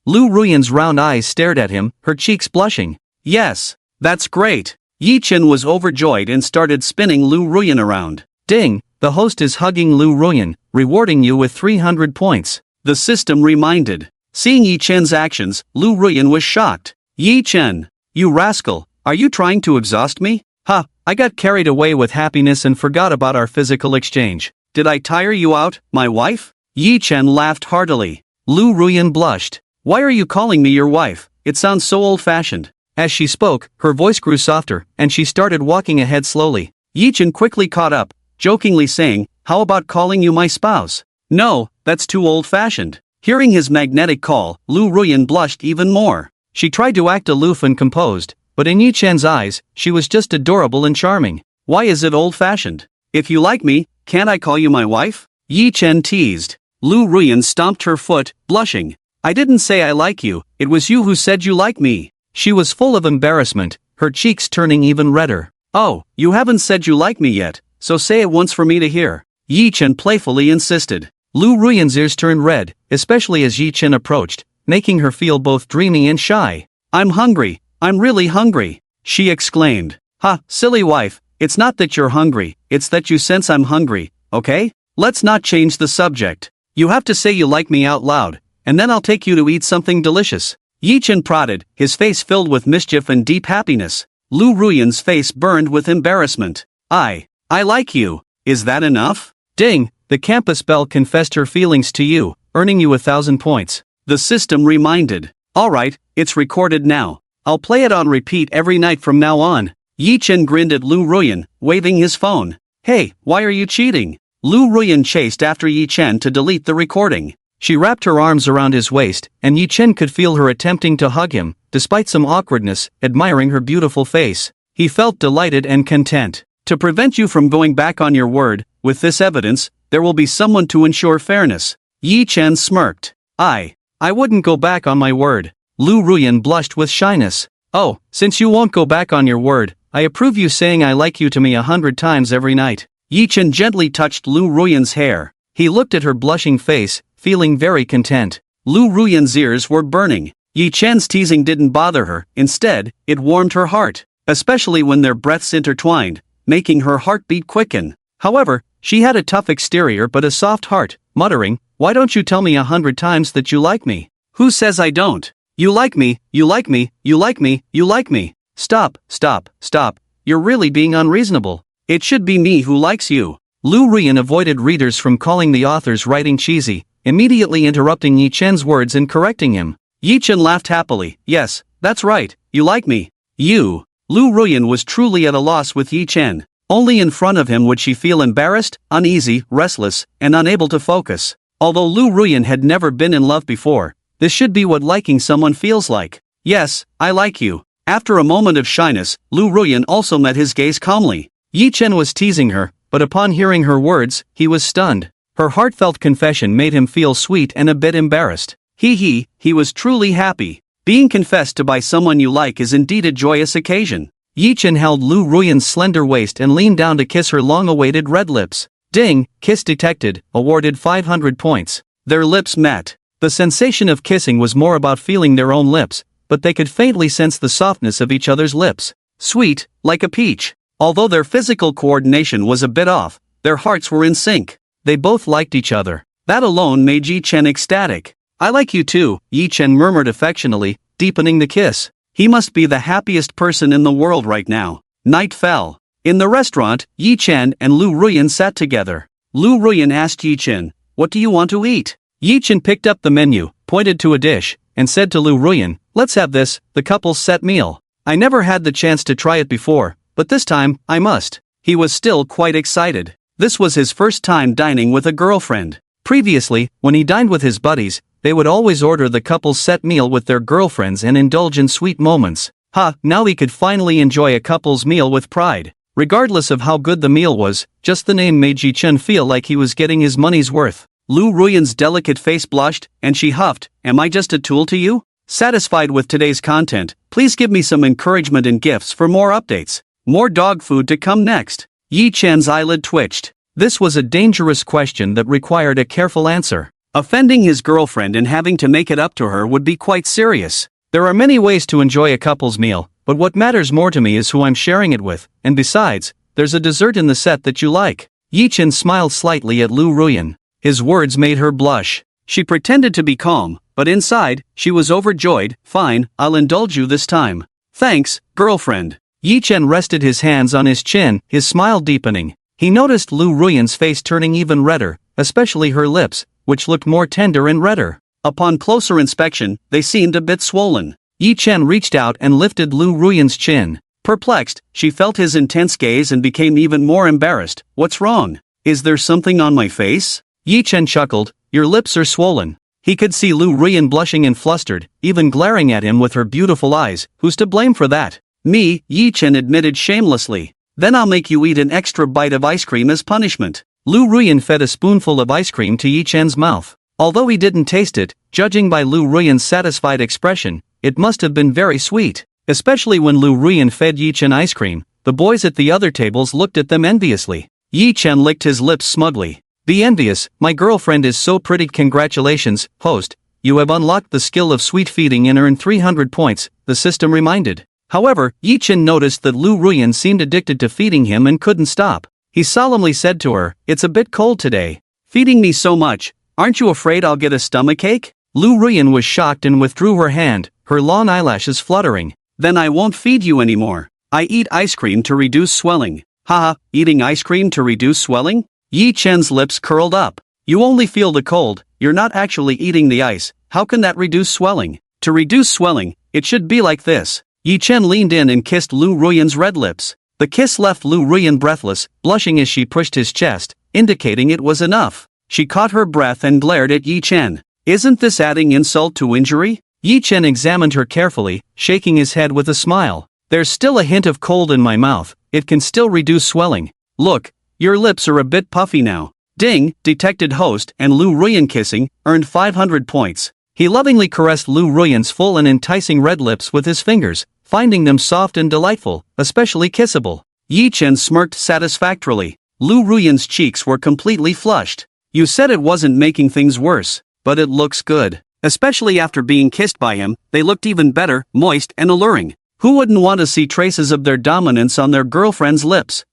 Speaker 1: Lu Ruyan's round eyes stared at him, her cheeks blushing. Yes, that's great. Yechen was overjoyed and started spinning Lu Ruyan around. Ding, the host is hugging Lu Ruyan, rewarding you with 300 points. The system reminded. Seeing Yechen's actions, Lu Ruyan was shocked. Yechen, you rascal, are you trying to exhaust me? Ha, I got carried away with happiness and forgot about our physical exchange. Did I tire you out, my wife? Yechen laughed heartily. Lu Ruyan blushed. Why are you calling me your wife? It sounds so old-fashioned. As she spoke, her voice grew softer, and she started walking ahead slowly. Yechen quickly caught up, jokingly saying, how about calling you my spouse? No, that's too old-fashioned. Hearing his magnetic call, Lu Ruyan blushed even more. She tried to act aloof and composed, but in Yechen's eyes, she was just adorable and charming. Why is it old-fashioned? If you like me, can't I call you my wife? Yechen teased. Lu Ruyan stomped her foot, blushing. I didn't say I like you, it was you who said you like me. She was full of embarrassment, her cheeks turning even redder. Oh, you haven't said you like me yet, so say it once for me to hear. Yechen playfully insisted. Lu Ruyan's ears turned red, especially as Yechen approached, making her feel both dreamy and shy. I'm hungry. I'm really hungry, she exclaimed. Ha, silly wife, it's not that you're hungry, it's that you sense I'm hungry, okay? Let's not change the subject. You have to say you like me out loud, and then I'll take you to eat something delicious. Yechen prodded, his face filled with mischief and deep happiness. Lu Ruyan's face burned with embarrassment. I like you. Is that enough? Ding, the campus bell confessed her feelings to you, earning you 1,000 points. The system reminded. Alright, it's recorded now. I'll play it on repeat every night from now on. Yechen grinned at Lu Ruyan, waving his phone. Hey, why are you cheating? Lu Ruyan chased after Yechen to delete the recording. She wrapped her arms around his waist, and Yechen could feel her attempting to hug him, despite some awkwardness, admiring her beautiful face. He felt delighted and content. To prevent you from going back on your word, with this evidence, there will be someone to ensure fairness. Yechen smirked. I wouldn't go back on my word. Lu Ruyan blushed with shyness. Oh, since you won't go back on your word, I approve you saying I like you to me 100 times every night. Yi Chen gently touched Lu Ruyan's hair. He looked at her blushing face, feeling very content. Lu Ruyan's ears were burning. Yi Chen's teasing didn't bother her, instead, it warmed her heart, especially when their breaths intertwined, making her heartbeat quicken. However, she had a tough exterior but a soft heart, muttering, "Why don't you tell me 100 times that you like me? Who says I don't? You like me, you like me, you like me, you like me. Stop, stop, stop, you're really being unreasonable. It should be me who likes you." Lu Ruyan avoided readers from calling the author's writing cheesy, immediately interrupting Yi Chen's words and correcting him. Yi Chen laughed happily. "Yes, that's right, you like me. You." Lu Ruyan was truly at a loss with Yi Chen. Only in front of him would she feel embarrassed, uneasy, restless, and unable to focus. Although Lu Ruyan had never been in love before, this should be what liking someone feels like. "Yes, I like you." After a moment of shyness, Lu Ruyan also met his gaze calmly. Yi Chen was teasing her, but upon hearing her words, he was stunned. Her heartfelt confession made him feel sweet and a bit embarrassed. He was truly happy. Being confessed to by someone you like is indeed a joyous occasion. Yi Chen held Lu Ruyan's slender waist and leaned down to kiss her long-awaited red lips. Ding, kiss detected, awarded 500 points. Their lips met. The sensation of kissing was more about feeling their own lips, but they could faintly sense the softness of each other's lips. Sweet, like a peach. Although their physical coordination was a bit off, their hearts were in sync. They both liked each other. That alone made Yi Chen ecstatic. "I like you too," Yi Chen murmured affectionately, deepening the kiss. He must be the happiest person in the world right now. Night fell. In the restaurant, Yi Chen and Lu Ruyan sat together. Lu Ruyan asked Yi Chen, "What do you want to eat?" Yi Chen picked up the menu, pointed to a dish, and said to Lu Ruyan, "Let's have this, the couple's set meal. I never had the chance to try it before, but this time, I must." He was still quite excited. This was his first time dining with a girlfriend. Previously, when he dined with his buddies, they would always order the couple's set meal with their girlfriends and indulge in sweet moments. Now he could finally enjoy a couple's meal with pride. Regardless of how good the meal was, just the name made Yi Chen feel like he was getting his money's worth. Lu Ruyan's delicate face blushed, and she huffed, "Am I just a tool to you?" Satisfied with today's content, please give me some encouragement and gifts for more updates. More dog food to come next. Yi Chen's eyelid twitched. This was a dangerous question that required a careful answer. Offending his girlfriend and having to make it up to her would be quite serious. There are many ways to enjoy a couple's meal, but what matters more to me is who I'm sharing it with, and besides, there's a dessert in the set that you like. Yi Chen smiled slightly at Lu Ruyan. His words made her blush. She pretended to be calm, but inside, she was overjoyed. "Fine, I'll indulge you this time." "Thanks, girlfriend." Yi Chen rested his hands on his chin, his smile deepening. He noticed Lu Ruyan's face turning even redder, especially her lips, which looked more tender and redder. Upon closer inspection, they seemed a bit swollen. Yi Chen reached out and lifted Lu Ruyan's chin. Perplexed, she felt his intense gaze and became even more embarrassed. "What's wrong? Is there something on my face?" Yi Chen chuckled, "Your lips are swollen." He could see Lu Ruyan blushing and flustered, even glaring at him with her beautiful eyes. "Who's to blame for that?" "Me," Yi Chen admitted shamelessly. "Then I'll make you eat an extra bite of ice cream as punishment." Lu Ruyan fed a spoonful of ice cream to Yi Chen's mouth. Although he didn't taste it, judging by Lu Ruyan's satisfied expression, it must have been very sweet. Especially when Lu Ruyan fed Yi Chen ice cream, the boys at the other tables looked at them enviously. Yi Chen licked his lips smugly. "Be envious, my girlfriend is so pretty. Congratulations, host, you have unlocked the skill of sweet feeding and earned 300 points, the system reminded. However, Yi Chen noticed that Lu Ruyan seemed addicted to feeding him and couldn't stop. He solemnly said to her, "It's a bit cold today. Feeding me so much, aren't you afraid I'll get a stomachache?" Lu Ruyan was shocked and withdrew her hand, her long eyelashes fluttering. "Then I won't feed you anymore. I eat ice cream to reduce swelling." "Haha, eating ice cream to reduce swelling?" Yi Chen's lips curled up. "You only feel the cold, you're not actually eating the ice. How can that reduce swelling? To reduce swelling, it should be like this." Yi Chen leaned in and kissed Lu Ruyan's red lips. The kiss left Lu Ruyan breathless, blushing as she pushed his chest, indicating it was enough. She caught her breath and glared at Yi Chen. "Isn't this adding insult to injury?" Yi Chen examined her carefully, shaking his head with a smile. "There's still a hint of cold in my mouth, it can still reduce swelling. Look, your lips are a bit puffy now." Ding, detected host and Lu Ruyan kissing, earned 500 points. He lovingly caressed Lu Ruyan's full and enticing red lips with his fingers, finding them soft and delightful, especially kissable. Yi Chen smirked satisfactorily. Lu Ruyan's cheeks were completely flushed. You said it wasn't making things worse, but it looks good. Especially after being kissed by him, they looked even better, moist and alluring. Who wouldn't want to see traces of their dominance on their girlfriend's lips?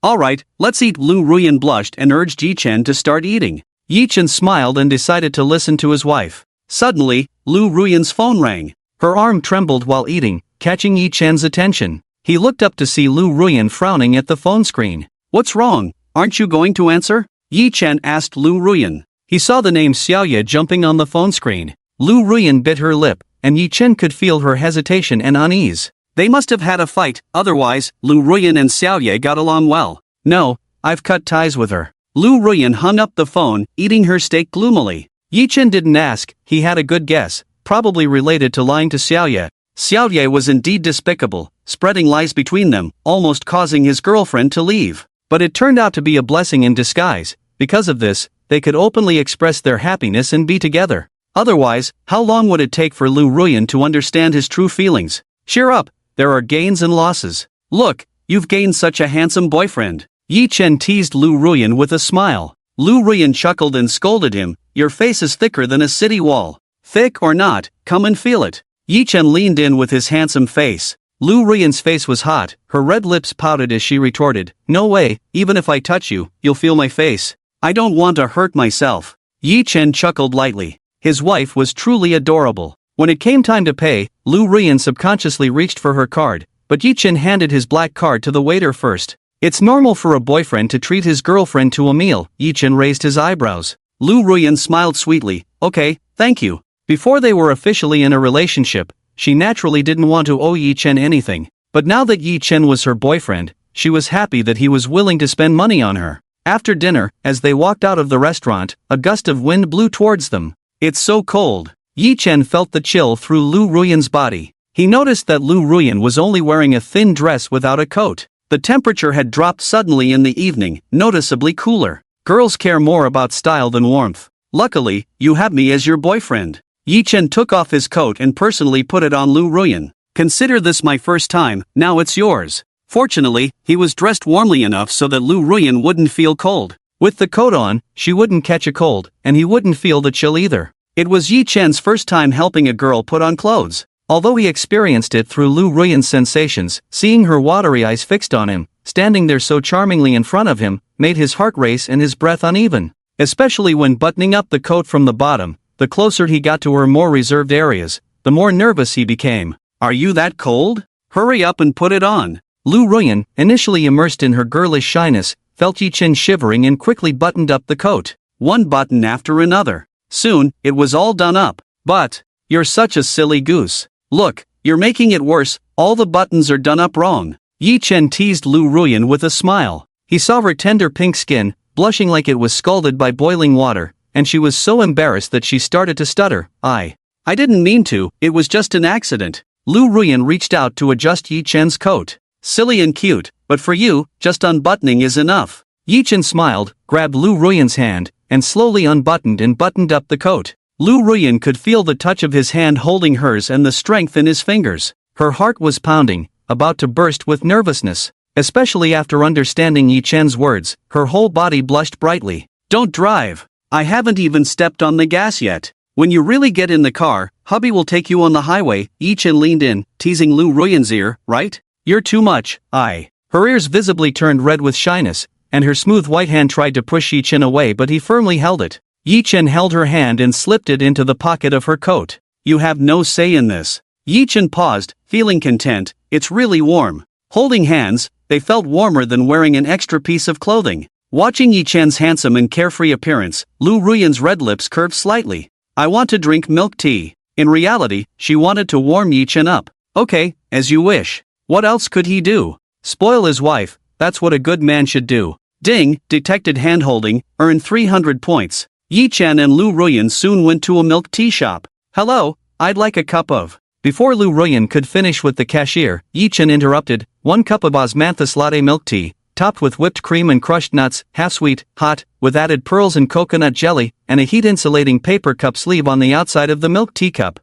Speaker 1: Alright, let's eat. Lu Ruyan blushed and urged Yi Chen to start eating. Yi Chen smiled and decided to listen to his wife. Suddenly, Lu Ruyan's phone rang. Her arm trembled while eating, catching Yi Chen's attention. He looked up to see Lu Ruyan frowning at the phone screen. What's wrong? Aren't you going to answer? Yi Chen asked Lu Ruyan. He saw the name Xiaoye jumping on the phone screen. Lu Ruyan bit her lip, and Yi Chen could feel her hesitation and unease. They must have had a fight, otherwise, Lu Ruyan and Xiaoye got along well. No, I've cut ties with her. Lu Ruyan hung up the phone, eating her steak gloomily. Yi Chen didn't ask, he had a good guess, probably related to lying to Xiaoye. Xiaoye was indeed despicable, spreading lies between them, almost causing his girlfriend to leave. But it turned out to be a blessing in disguise. Because of this, they could openly express their happiness and be together. Otherwise, how long would it take for Lu Ruyan to understand his true feelings? Cheer up, there are gains and losses. Look, you've gained such a handsome boyfriend. Yi Chen teased Lu Ruyan with a smile. Lu Ruyan chuckled and scolded him, your face is thicker than a city wall. Thick or not, come and feel it. Yi Chen leaned in with his handsome face. Lu Ruyan's face was hot, her red lips pouted as she retorted, no way, even if I touch you, you'll feel my face. I don't want to hurt myself. Yi Chen chuckled lightly. His wife was truly adorable. When it came time to pay, Lu Ruyan subconsciously reached for her card, but Yi Chen handed his black card to the waiter first. It's normal for a boyfriend to treat his girlfriend to a meal. Yi Chen raised his eyebrows. Lu Ruyan smiled sweetly. Okay, thank you. Before they were officially in a relationship, she naturally didn't want to owe Yi Chen anything. But now that Yi Chen was her boyfriend, she was happy that he was willing to spend money on her. After dinner, as they walked out of the restaurant, a gust of wind blew towards them. It's so cold. Yi Chen felt the chill through Lu Ruyan's body. He noticed that Lu Ruyan was only wearing a thin dress without a coat. The temperature had dropped suddenly in the evening, noticeably cooler. Girls care more about style than warmth. Luckily, you have me as your boyfriend. Yi Chen took off his coat and personally put it on Lu Ruyan. Consider this my first time, now it's yours. Fortunately, he was dressed warmly enough so that Lu Ruyan wouldn't feel cold. With the coat on, she wouldn't catch a cold, and he wouldn't feel the chill either. It was Yi Chen's first time helping a girl put on clothes. Although he experienced it through Lu Ruyan's sensations, seeing her watery eyes fixed on him, standing there so charmingly in front of him, made his heart race and his breath uneven. Especially when buttoning up the coat from the bottom, the closer he got to her more reserved areas, the more nervous he became. Are you that cold? Hurry up and put it on. Lu Ruyan, initially immersed in her girlish shyness, felt Yi Chen shivering and quickly buttoned up the coat. One button after another. Soon, it was all done up. But, you're such a silly goose. Look, you're making it worse, all the buttons are done up wrong. Yi Chen teased Lu Ruyan with a smile. He saw her tender pink skin, blushing like it was scalded by boiling water, and she was so embarrassed that she started to stutter. I didn't mean to, it was just an accident. Lu Ruyan reached out to adjust Yi Chen's coat. Silly and cute, but for you, just unbuttoning is enough. Yi Chen smiled, grabbed Lu Ruyan's hand, and slowly unbuttoned and buttoned up the coat. Lu Ruyan could feel the touch of his hand holding hers and the strength in his fingers. Her heart was pounding, about to burst with nervousness. Especially after understanding Yi Chen's words, her whole body blushed brightly. Don't drive. I haven't even stepped on the gas yet. When you really get in the car, hubby will take you on the highway. Yi Chen leaned in, teasing Lu Ruyan's ear, right? You're too much. Her ears visibly turned red with shyness, and her smooth white hand tried to push Yi Chen away, but he firmly held it. Yi Chen held her hand and slipped it into the pocket of her coat. You have no say in this. Yi Chen paused, feeling content. It's really warm. Holding hands, they felt warmer than wearing an extra piece of clothing. Watching Yi Chen's handsome and carefree appearance, Lu Ruyan's red lips curved slightly. I want to drink milk tea. In reality, she wanted to warm Yi Chen up. Okay, as you wish. What else could he do? Spoil his wife, that's what a good man should do. Ding, detected handholding, earned 300 points. Yi Chen and Lu Ruyan soon went to a milk tea shop. Hello, I'd like a cup of. Before Lu Ruyan could finish with the cashier, Yi Chen interrupted, 1 cup of osmanthus latte milk tea, topped with whipped cream and crushed nuts, half sweet, hot, with added pearls and coconut jelly, and a heat-insulating paper cup sleeve on the outside of the milk teacup.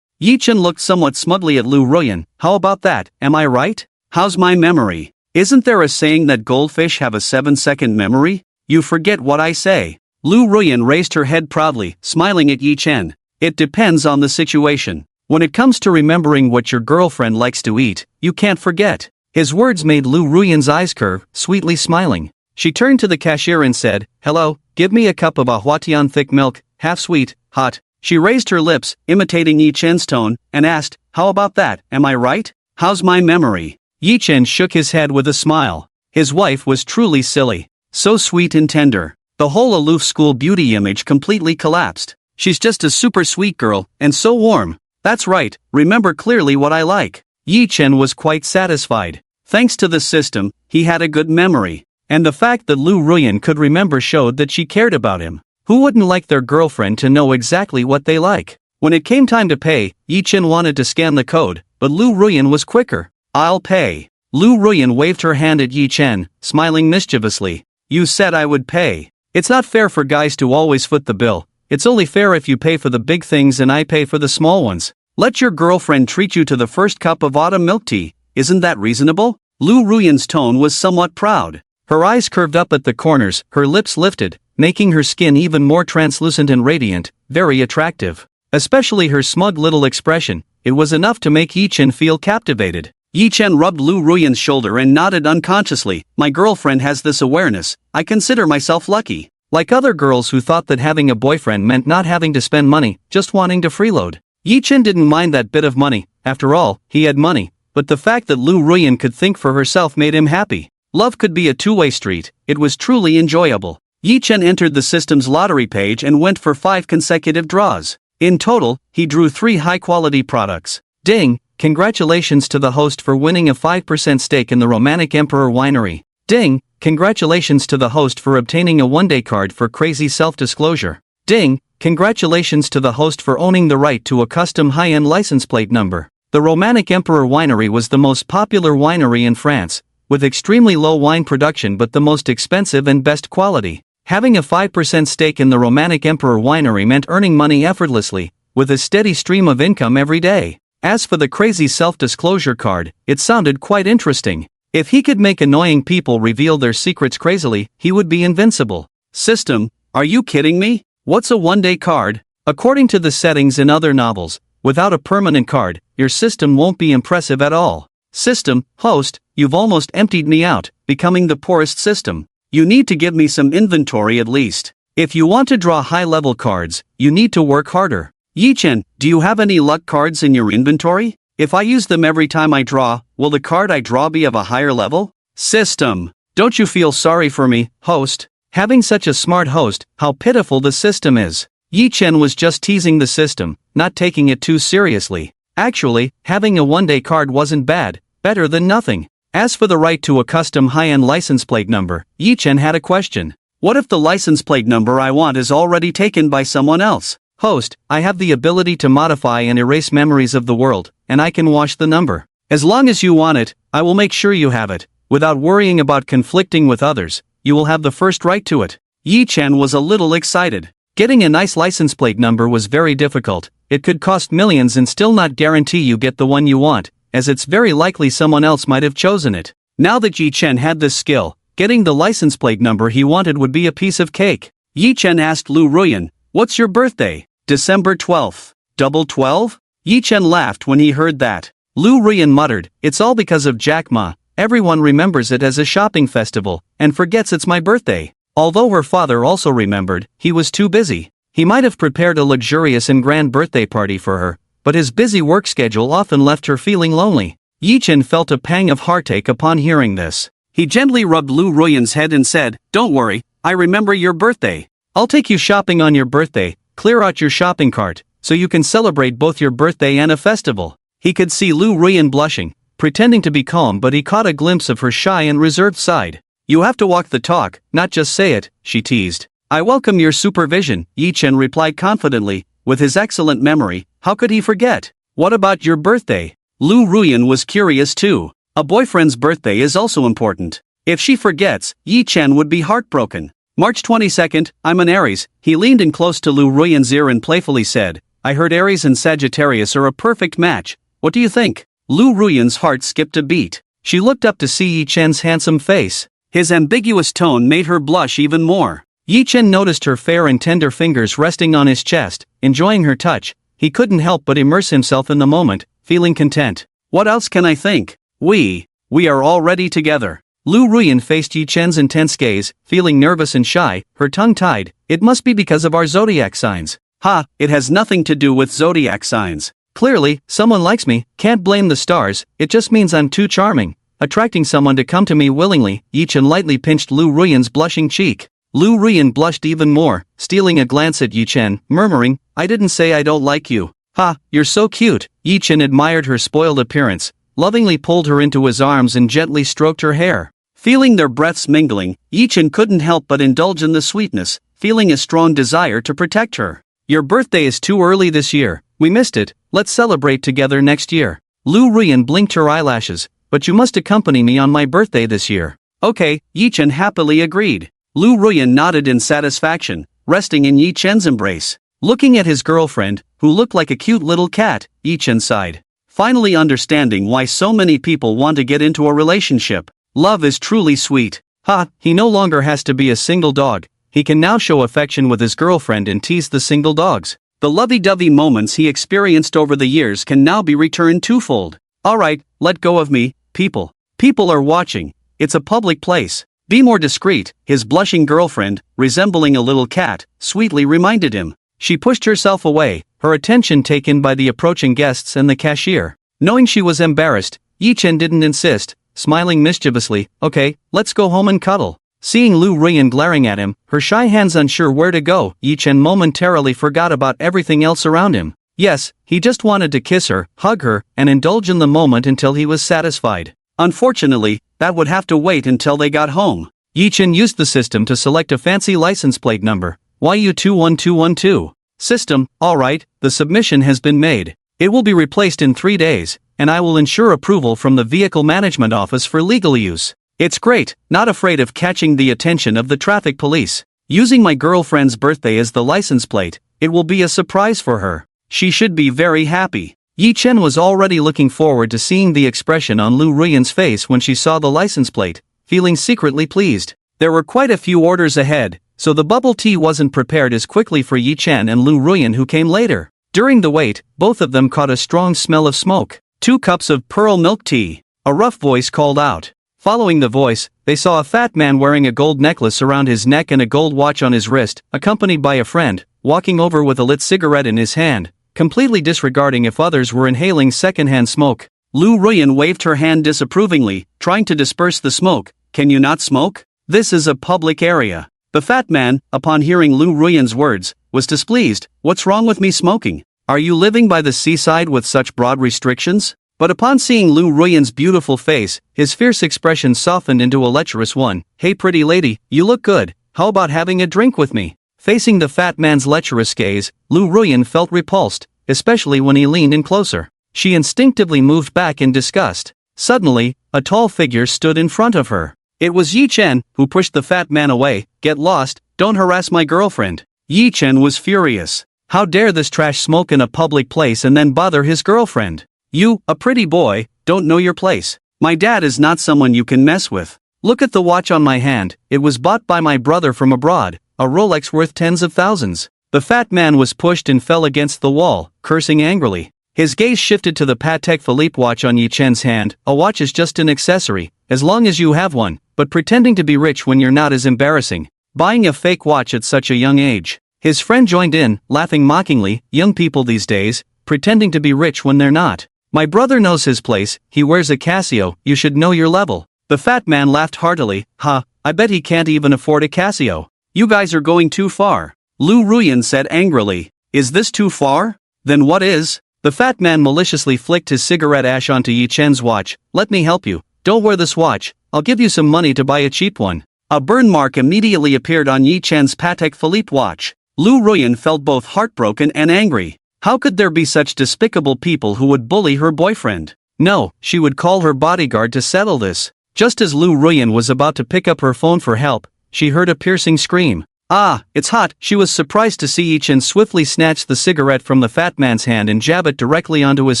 Speaker 1: Yi-Chen looked somewhat smugly at Lu Ruyan. How about that, am I right? How's my memory? Isn't there a saying that goldfish have a 7-second memory? You forget what I say. Lu Ruyan raised her head proudly, smiling at Yi-Chen. It depends on the situation. When it comes to remembering what your girlfriend likes to eat, you can't forget. His words made Lu Ruyan's eyes curve, sweetly smiling. She turned to the cashier and said, "Hello, give me a cup of Ahwatian thick milk, half sweet, hot." She raised her lips, imitating Yi-Chen's tone, and asked, "How about that, am I right? How's my memory?" Yi-Chen shook his head with a smile. His wife was truly silly. So sweet and tender. The whole aloof school beauty image completely collapsed. She's just a super sweet girl, and so warm. That's right, remember clearly what I like. Yi-Chen was quite satisfied. Thanks to the system, he had a good memory. And the fact that Lu Ruyan could remember showed that she cared about him. Who wouldn't like their girlfriend to know exactly what they like? When it came time to pay, Yi-Chen wanted to scan the code, but Lu Ruyan was quicker. "I'll pay." Lu Ruyan waved her hand at Yi-Chen, smiling mischievously. "You said I would pay. It's not fair for guys to always foot the bill. It's only fair if you pay for the big things and I pay for the small ones. Let your girlfriend treat you to the first cup of autumn milk tea. Isn't that reasonable?" Lu Ruyan's tone was somewhat proud. Her eyes curved up at the corners, her lips lifted, making her skin even more translucent and radiant, very attractive. Especially her smug little expression, it was enough to make Yi-Chen feel captivated. Yi-Chen rubbed Lu Ruyan's shoulder and nodded unconsciously. "My girlfriend has this awareness. I consider myself lucky." Like other girls who thought that having a boyfriend meant not having to spend money, just wanting to freeload. Yi-Chen didn't mind that bit of money. After all, he had money. But the fact that Lu Ruyan could think for herself made him happy. Love could be a two-way street. It was truly enjoyable. Yi-Chen entered the system's lottery page and went for 5 consecutive draws. In total, he drew 3 high-quality products. Ding! Congratulations to the host for winning a 5% stake in the Romantic Emperor Winery. Ding! Congratulations to the host for obtaining a one-day card for crazy self-disclosure. Ding! Congratulations to the host for owning the right to a custom high-end license plate number. The Romantic Emperor Winery was the most popular winery in France, with extremely low wine production but the most expensive and best quality. Having a 5% stake in the Romantic Emperor Winery meant earning money effortlessly, with a steady stream of income every day. As for the crazy self-disclosure card, it sounded quite interesting. If he could make annoying people reveal their secrets crazily, he would be invincible. System, are you kidding me? What's a one-day card? According to the settings in other novels, without a permanent card, your system won't be impressive at all. System, host, you've almost emptied me out, becoming the poorest system. You need to give me some inventory at least. If you want to draw high-level cards, you need to work harder. Yi-Chen, do you have any luck cards in your inventory? If I use them every time I draw, will the card I draw be of a higher level? System, don't you feel sorry for me, host? Having such a smart host, how pitiful the system is. Yi-Chen was just teasing the system, not taking it too seriously. Actually, having a one-day card wasn't bad, better than nothing. As for the right to a custom high-end license plate number, Yi-Chen had a question. What if the license plate number I want is already taken by someone else? Host, I have the ability to modify and erase memories of the world, and I can wash the number. As long as you want it, I will make sure you have it. Without worrying about conflicting with others, you will have the first right to it. Yi-Chen was a little excited. Getting a nice license plate number was very difficult. It could cost millions and still not guarantee you get the one you want, as it's very likely someone else might have chosen it. Now that Yi-Chen had this skill, getting the license plate number he wanted would be a piece of cake. Yi-Chen asked Lu Ruyan, "What's your birthday?" "December 12th. Double 12? Yi-Chen laughed when he heard that. Lu Ruyan muttered, "It's all because of Jack Ma. Everyone remembers it as a shopping festival, and forgets it's my birthday." Although her father also remembered, he was too busy. He might have prepared a luxurious and grand birthday party for her, but his busy work schedule often left her feeling lonely. Yi-Chen felt a pang of heartache upon hearing this. He gently rubbed Lu Ruyan's head and said, "Don't worry, I remember your birthday. I'll take you shopping on your birthday. Clear out your shopping cart, so you can celebrate both your birthday and a festival." He could see Lu Ruyan blushing, pretending to be calm, but he caught a glimpse of her shy and reserved side. "You have to walk the talk, not just say it," she teased. "I welcome your supervision," Yi-Chen replied confidently. With his excellent memory, how could he forget? "What about your birthday?" Lu Ruyan was curious too. A boyfriend's birthday is also important. If she forgets, Yi Chen would be heartbroken. March 22nd, I'm an Aries. He leaned in close to Lu Ruyan's ear and playfully said, I heard Aries and Sagittarius are a perfect match. What do you think? Lu Ruyan's heart skipped a beat. She looked up to see Yi Chen's handsome face. His ambiguous tone made her blush even more. Yi Chen noticed her fair and tender fingers resting on his chest, enjoying her touch. He couldn't help but immerse himself in the moment, feeling content. What else can I think? We are already together. Lu Ruyan faced Yi Chen's intense gaze, feeling nervous and shy, her tongue tied. It must be because of our zodiac signs. Ha, it has nothing to do with zodiac signs. Clearly, someone likes me, can't blame the stars, it just means I'm too charming. Attracting someone to come to me willingly. Yi Chen lightly pinched Lu Ruyan's blushing cheek. Lu Ruyan blushed even more, stealing a glance at Yi Chen, murmuring, I didn't say I don't like you. Ha, you're so cute. Yi Chen admired her spoiled appearance, lovingly pulled her into his arms and gently stroked her hair. Feeling their breaths mingling, Yi Chen couldn't help but indulge in the sweetness, feeling a strong desire to protect her. Your birthday is too early this year, we missed it, let's celebrate together next year. Lu Ruyan blinked her eyelashes, but you must accompany me on my birthday this year. Okay, Yi Chen happily agreed. Lu Ruyan nodded in satisfaction, resting in Yi Chen's embrace. Looking at his girlfriend, who looked like a cute little cat, Yi Chen sighed. Finally understanding why so many people want to get into a relationship. Love is truly sweet. Ha, he no longer has to be a single dog. He can now show affection with his girlfriend and tease the single dogs. The lovey-dovey moments he experienced over the years can now be returned twofold. Alright, let go of me, people. People are watching. It's a public place. Be more discreet, his blushing girlfriend, resembling a little cat, sweetly reminded him. She pushed herself away, her attention taken by the approaching guests and the cashier. Knowing she was embarrassed, Yi Chen didn't insist, smiling mischievously, okay, let's go home and cuddle. Seeing Lu Ruyan glaring at him, her shy hands unsure where to go, Yi Chen momentarily forgot about everything else around him. Yes, he just wanted to kiss her, hug her, and indulge in the moment until he was satisfied. Unfortunately, that would have to wait until they got home. Yi Chen used the system to select a fancy license plate number, YU21212. System, alright, the submission has been made. It will be replaced in 3 days, and I will ensure approval from the Vehicle Management Office for legal use. It's great, not afraid of catching the attention of the traffic police. Using my girlfriend's birthday as the license plate, it will be a surprise for her. She should be very happy. Yi Chen was already looking forward to seeing the expression on Lu Ruyan's face when she saw the license plate, feeling secretly pleased. There were quite a few orders ahead, so the bubble tea wasn't prepared as quickly for Yi Chen and Lu Ruyan, who came later. During the wait, both of them caught a strong smell of smoke. 2 cups of pearl milk tea. A rough voice called out. Following the voice, they saw a fat man wearing a gold necklace around his neck and a gold watch on his wrist, accompanied by a friend, walking over with a lit cigarette in his hand, completely disregarding if others were inhaling secondhand smoke. Lu Ruyan waved her hand disapprovingly, trying to disperse the smoke. Can you not smoke? This is a public area. The fat man, upon hearing Lu Ruyan's words, was displeased. What's wrong with me smoking? Are you living by the seaside with such broad restrictions? But upon seeing Lu Ruyan's beautiful face, his fierce expression softened into a lecherous one. Hey pretty lady, you look good, how about having a drink with me? Facing the fat man's lecherous gaze, Lu Ruyan felt repulsed, especially when he leaned in closer. She instinctively moved back in disgust. Suddenly, a tall figure stood in front of her. It was Yi Chen, who pushed the fat man away. Get lost, don't harass my girlfriend. Yi Chen was furious. How dare this trash smoke in a public place and then bother his girlfriend? You, a pretty boy, don't know your place. My dad is not someone you can mess with. Look at the watch on my hand, it was bought by my brother from abroad, a Rolex worth tens of thousands. The fat man was pushed and fell against the wall, cursing angrily. His gaze shifted to the Patek Philippe watch on Yi Chen's hand. A watch is just an accessory, as long as you have one, but pretending to be rich when you're not is embarrassing. Buying a fake watch at such a young age. His friend joined in, laughing mockingly. Young people these days, pretending to be rich when they're not. My brother knows his place, he wears a Casio, you should know your level. The fat man laughed heartily. Ha, I bet he can't even afford a Casio. You guys are going too far. Lu Ruyan said angrily. Is this too far? Then what is? The fat man maliciously flicked his cigarette ash onto Yi Chen's watch. Let me help you. Don't wear this watch, I'll give you some money to buy a cheap one. A burn mark immediately appeared on Yi Chen's Patek Philippe watch. Lu Ruyan felt both heartbroken and angry. How could there be such despicable people who would bully her boyfriend? No, she would call her bodyguard to settle this. Just as Lu Ruyan was about to pick up her phone for help, she heard a piercing scream. Ah, it's hot. She was surprised to see Yi-Chen swiftly snatch the cigarette from the fat man's hand and jab it directly onto his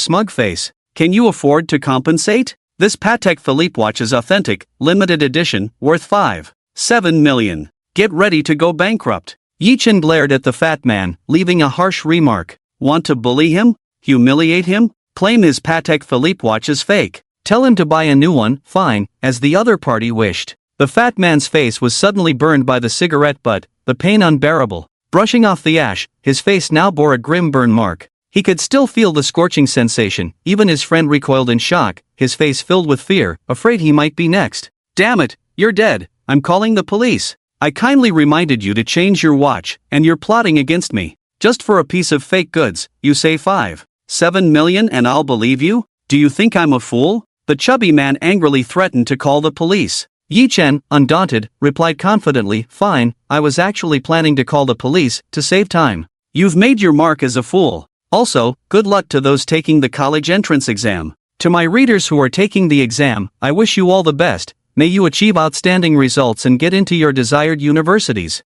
Speaker 1: smug face. Can you afford to compensate? This Patek Philippe watch is authentic, limited edition, worth 5.7 million. Get ready to go bankrupt. Yi-Chen glared at the fat man, leaving a harsh remark. Want to bully him? Humiliate him? Claim his Patek Philippe watch is fake. Tell him to buy a new one, fine, as the other party wished. The fat man's face was suddenly burned by the cigarette butt, the pain unbearable. Brushing off the ash, his face now bore a grim burn mark. He could still feel the scorching sensation. Even his friend recoiled in shock, his face filled with fear, afraid he might be next. Damn it, you're dead. I'm calling the police. I kindly reminded you to change your watch, and you're plotting against me. Just for a piece of fake goods, you say 5.7 million and I'll believe you? Do you think I'm a fool? The chubby man angrily threatened to call the police. Yi-Chen, undaunted, replied confidently, fine, I was actually planning to call the police, to save time. You've made your mark as a fool. Also, good luck to those taking the college entrance exam. To my readers who are taking the exam, I wish you all the best. May you achieve outstanding results and get into your desired universities.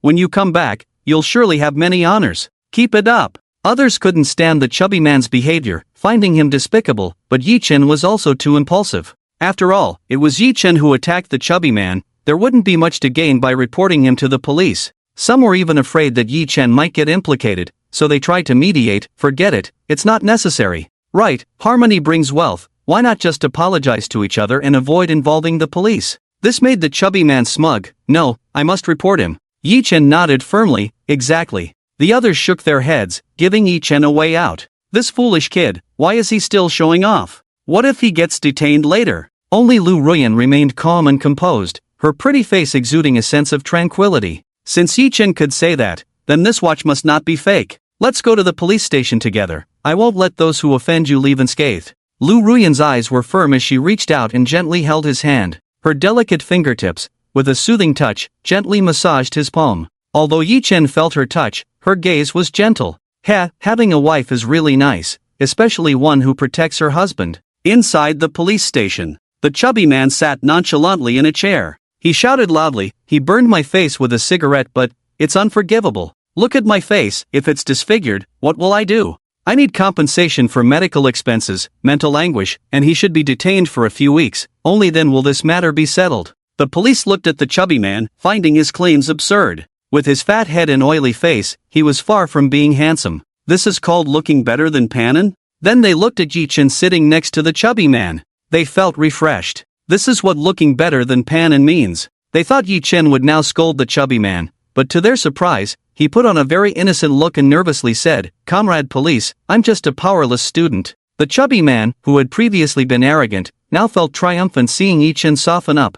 Speaker 1: When you come back, you'll surely have many honors. Keep it up. Others couldn't stand the chubby man's behavior, finding him despicable, but Yi-Chen was also too impulsive. After all, it was Yi-Chen who attacked the chubby man. There wouldn't be much to gain by reporting him to the police. Some were even afraid that Yi-Chen might get implicated, so they tried to mediate. Forget it, it's not necessary. Right, harmony brings wealth. Why not just apologize to each other and avoid involving the police? This made the chubby man smug. No, I must report him. Yi-Chen nodded firmly. Exactly. The others shook their heads, giving Yi-Chen a way out. This foolish kid, why is he still showing off? What if he gets detained later? Only Lu Ruyan remained calm and composed, her pretty face exuding a sense of tranquility. Since Yi-Chen could say that, then this watch must not be fake. Let's go to the police station together. I won't let those who offend you leave unscathed. Lu Ruyan's eyes were firm as she reached out and gently held his hand. Her delicate fingertips, with a soothing touch, gently massaged his palm. Although Yi-Chen felt her touch, her gaze was gentle. Having a wife is really nice, especially one who protects her husband. Inside the police station, the chubby man sat nonchalantly in a chair. He shouted loudly, he burned my face with a cigarette, but it's unforgivable. Look at my face, if it's disfigured, what will I do? I need compensation for medical expenses, mental anguish, and he should be detained for a few weeks. Only then will this matter be settled. The police looked at the chubby man, finding his claims absurd. With his fat head and oily face, he was far from being handsome. This is called looking better than Panin? Then they looked at Yi-Chen sitting next to the chubby man. They felt refreshed. This is what looking better than Panin means. They thought Yi-Chen would now scold the chubby man, but to their surprise, he put on a very innocent look and nervously said, Comrade police, I'm just a powerless student. The chubby man, who had previously been arrogant, now felt triumphant seeing Yi-Chen soften up.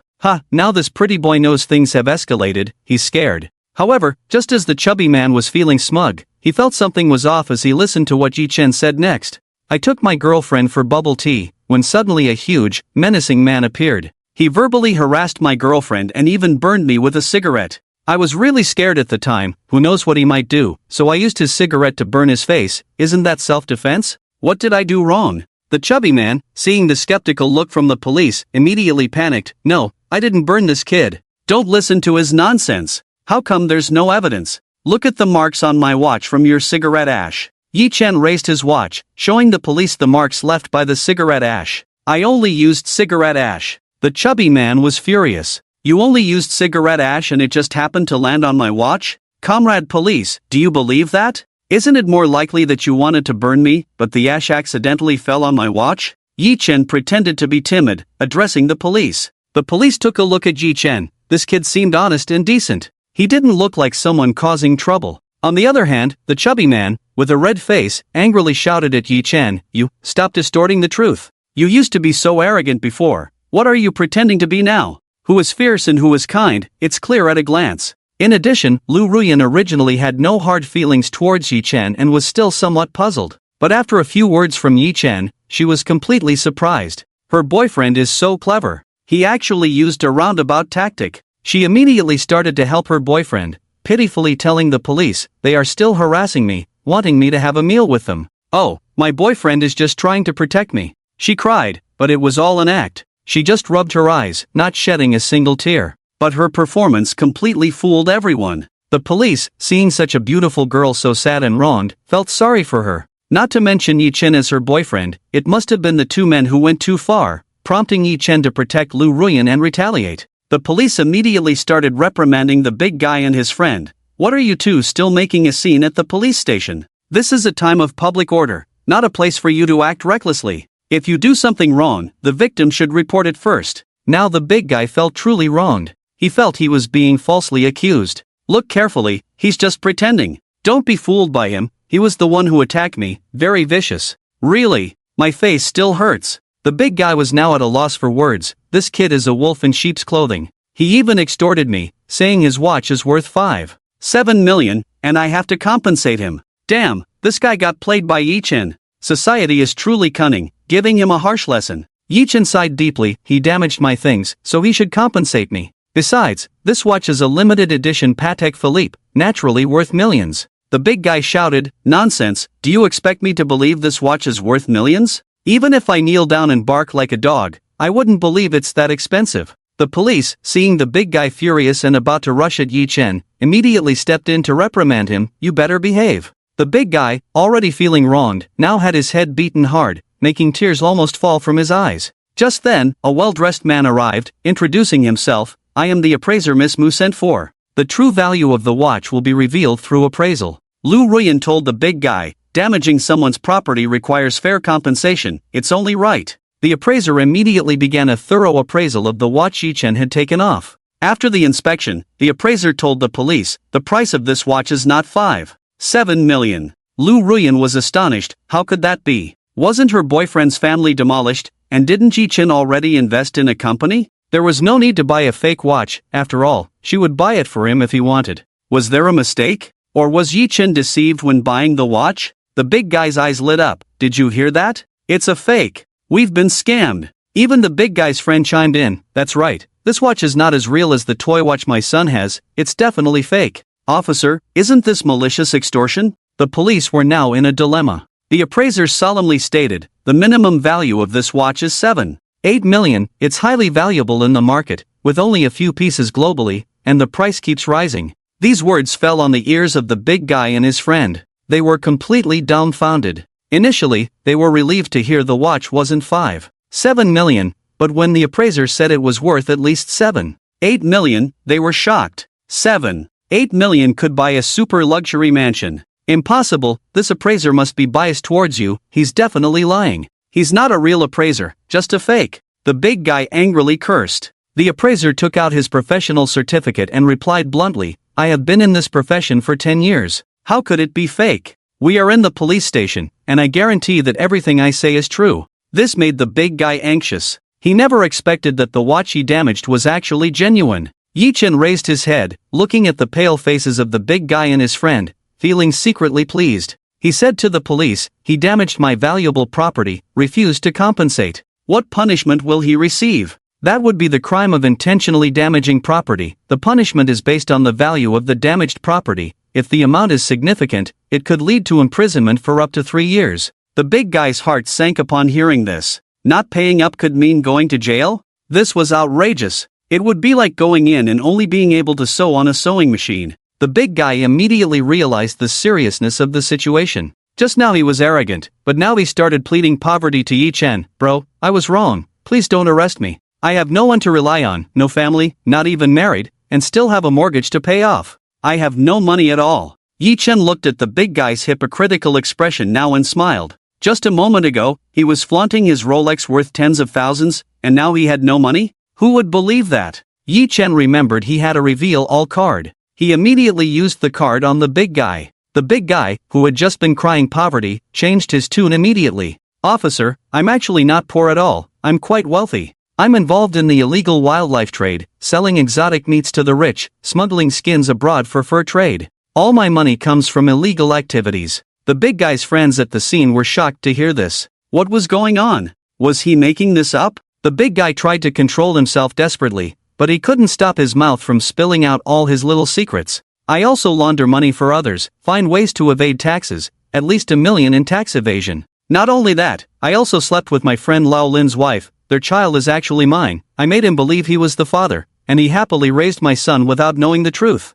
Speaker 1: Now this pretty boy knows things have escalated, he's scared. However, just as the chubby man was feeling smug, he felt something was off as he listened to what Yi-Chen said next. I took my girlfriend for bubble tea, when suddenly a huge, menacing man appeared. He verbally harassed my girlfriend and even burned me with a cigarette. I was really scared at the time, who knows what he might do, so I used his cigarette to burn his face. Isn't that self-defense? What did I do wrong? The chubby man, seeing the skeptical look from the police, immediately panicked. No, I didn't burn this kid. Don't listen to his nonsense. How come there's no evidence? Look at the marks on my watch from your cigarette ash. Yi-Chen raised his watch, showing the police the marks left by the cigarette ash. I only used cigarette ash. The chubby man was furious. You only used cigarette ash and it just happened to land on my watch? Comrade police, do you believe that? Isn't it more likely that you wanted to burn me, but the ash accidentally fell on my watch? Yi-Chen pretended to be timid, addressing the police. The police took a look at Yi-Chen. This kid seemed honest and decent. He didn't look like someone causing trouble. On the other hand, the chubby man, with a red face, angrily shouted at Yi-Chen, You, stop distorting the truth. You used to be so arrogant before. What are you pretending to be now? Who is fierce and who is kind, it's clear at a glance. In addition, Lu Ruyan originally had no hard feelings towards Yi-Chen and was still somewhat puzzled. But after a few words from Yi-Chen, she was completely surprised. Her boyfriend is so clever. He actually used a roundabout tactic. She immediately started to help her boyfriend, pitifully telling the police, they are still harassing me, wanting me to have a meal with them. Oh, my boyfriend is just trying to protect me. She cried, but it was all an act. She just rubbed her eyes, not shedding a single tear. But her performance completely fooled everyone. The police, seeing such a beautiful girl so sad and wronged, felt sorry for her. Not to mention Yi Chen as her boyfriend, it must have been the two men who went too far, prompting Yi Chen to protect Lu Ruyan and retaliate. The police immediately started reprimanding the big guy and his friend. What are you two still making a scene at the police station? This is a time of public order, not a place for you to act recklessly. If you do something wrong, the victim should report it first. Now the big guy felt truly wronged. He felt he was being falsely accused. Look carefully, he's just pretending. Don't be fooled by him, he was the one who attacked me, very vicious. Really? My face still hurts. The big guy was now at a loss for words. This kid is a wolf in sheep's clothing. He even extorted me, saying his watch is worth 5.7 million, and I have to compensate him. Damn, this guy got played by Yi Chen. Society is truly cunning, giving him a harsh lesson. Yi Chen sighed deeply. He damaged my things, so he should compensate me. Besides, this watch is a limited edition Patek Philippe, naturally worth millions. The big guy shouted, nonsense, do you expect me to believe this watch is worth millions? Even if I kneel down and bark like a dog, I wouldn't believe it's that expensive. The police, seeing the big guy furious and about to rush at Yi Chen, immediately stepped in to reprimand him. You better behave. The big guy, already feeling wronged, now had his head beaten hard, making tears almost fall from his eyes. Just then, a well-dressed man arrived, introducing himself. I am the appraiser Miss Mu sent for. The true value of the watch will be revealed through appraisal. Lu Ruyan told the big guy, damaging someone's property requires fair compensation, it's only right. The appraiser immediately began a thorough appraisal of the watch Yi Chen had taken off. After the inspection, the appraiser told the police, the price of this watch is not 5.7 million. Lu Ruyan was astonished, how could that be? Wasn't her boyfriend's family demolished, and didn't Yi Chen already invest in a company? There was no need to buy a fake watch, after all, she would buy it for him if he wanted. Was there a mistake? Or was Yi Chen deceived when buying the watch? The big guy's eyes lit up. Did you hear that? It's a fake. We've been scammed. Even the big guy's friend chimed in. That's right. This watch is not as real as the toy watch my son has. It's definitely fake. Officer, isn't this malicious extortion? The police were now in a dilemma. The appraiser solemnly stated, the minimum value of this watch is 7.8 million, it's highly valuable in the market, with only a few pieces globally, and the price keeps rising. These words fell on the ears of the big guy and his friend. They were completely dumbfounded. Initially, they were relieved to hear the watch wasn't 5.7 million, but when the appraiser said it was worth at least 7.8 million, they were shocked. 7.8 million could buy a super luxury mansion. Impossible, this appraiser must be biased towards you, he's definitely lying. He's not a real appraiser, just a fake. The big guy angrily cursed. The appraiser took out his professional certificate and replied bluntly, I have been in this profession for 10 years. How could it be fake? We are in the police station, and I guarantee that everything I say is true. This made the big guy anxious. He never expected that the watch he damaged was actually genuine. Yi Chen raised his head, looking at the pale faces of the big guy and his friend, feeling secretly pleased. He said to the police, he damaged my valuable property, refused to compensate. What punishment will he receive? That would be the crime of intentionally damaging property. The punishment is based on the value of the damaged property. If the amount is significant, it could lead to imprisonment for up to 3 years. The big guy's heart sank upon hearing this. Not paying up could mean going to jail? This was outrageous. It would be like going in and only being able to sew on a sewing machine. The big guy immediately realized the seriousness of the situation. Just now he was arrogant, but now he started pleading poverty to Yi Chen. Bro, I was wrong. Please don't arrest me. I have no one to rely on, no family, not even married, and still have a mortgage to pay off. I have no money at all. Yi Chen looked at the big guy's hypocritical expression now and smiled. Just a moment ago, he was flaunting his Rolex worth tens of thousands, and now he had no money? Who would believe that? Yi Chen remembered he had a reveal all card. He immediately used the card on the big guy. The big guy, who had just been crying poverty, changed his tune immediately. Officer, I'm actually not poor at all, I'm quite wealthy. I'm involved in the illegal wildlife trade, selling exotic meats to the rich, smuggling skins abroad for fur trade. All my money comes from illegal activities. The big guy's friends at the scene were shocked to hear this. What was going on? Was he making this up? The big guy tried to control himself desperately, but he couldn't stop his mouth from spilling out all his little secrets. I also launder money for others, find ways to evade taxes, at least $1 million in tax evasion. Not only that, I also slept with my friend Lao Lin's wife, their child is actually mine. I made him believe he was the father, and he happily raised my son without knowing the truth."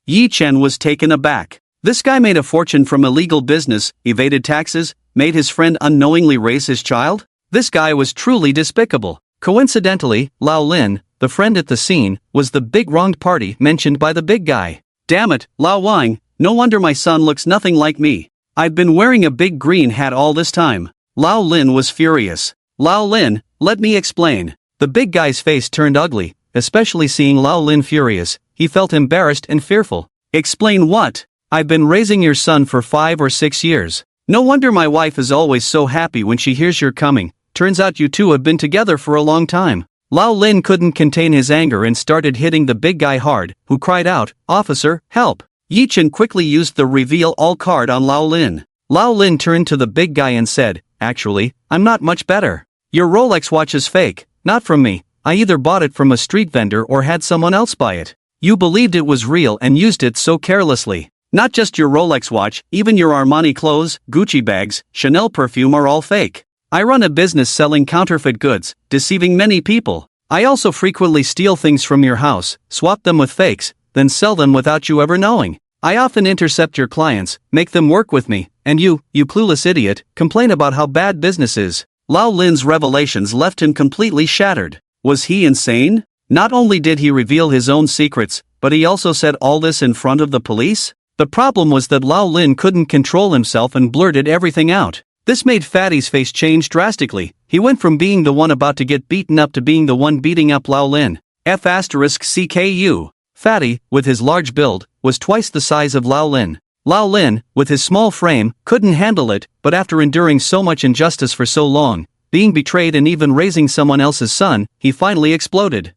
Speaker 1: Yi Chen was taken aback. This guy made a fortune from illegal business, evaded taxes, made his friend unknowingly raise his child? This guy was truly despicable. Coincidentally, Lao Lin, the friend at the scene, was the big wronged party mentioned by the big guy. "Damn it, Lao Wang, no wonder my son looks nothing like me. I've been wearing a big green hat all this time." Lao Lin was furious. "Lao Lin, let me explain." The big guy's face turned ugly, especially seeing Lao Lin furious. He felt embarrassed and fearful. "Explain what? I've been raising your son for 5 or 6 years. No wonder my wife is always so happy when she hears you're coming. Turns out you two have been together for a long time." Lao Lin couldn't contain his anger and started hitting the big guy hard, who cried out, "Officer, help!" Yi Chen quickly used the reveal all card on Lao Lin. Lao Lin turned to the big guy and said, "Actually, I'm not much better. Your Rolex watch is fake, not from me. I either bought it from a street vendor or had someone else buy it. You believed it was real and used it so carelessly. Not just your Rolex watch, even your Armani clothes, Gucci bags, Chanel perfume are all fake. I run a business selling counterfeit goods, deceiving many people. I also frequently steal things from your house, swap them with fakes, then sell them without you ever knowing. I often intercept your clients, make them work with me, and you clueless idiot, complain about how bad business is." Lao Lin's revelations left him completely shattered. Was he insane? Not only did he reveal his own secrets, but he also said all this in front of the police? The problem was that Lao Lin couldn't control himself and blurted everything out. This made Fatty's face change drastically. He went from being the one about to get beaten up to being the one beating up Lao Lin. F***CKU. Fatty, with his large build, was twice the size of Lao Lin. Lao Lin, with his small frame, couldn't handle it, but after enduring so much injustice for so long, being betrayed and even raising someone else's son, he finally exploded.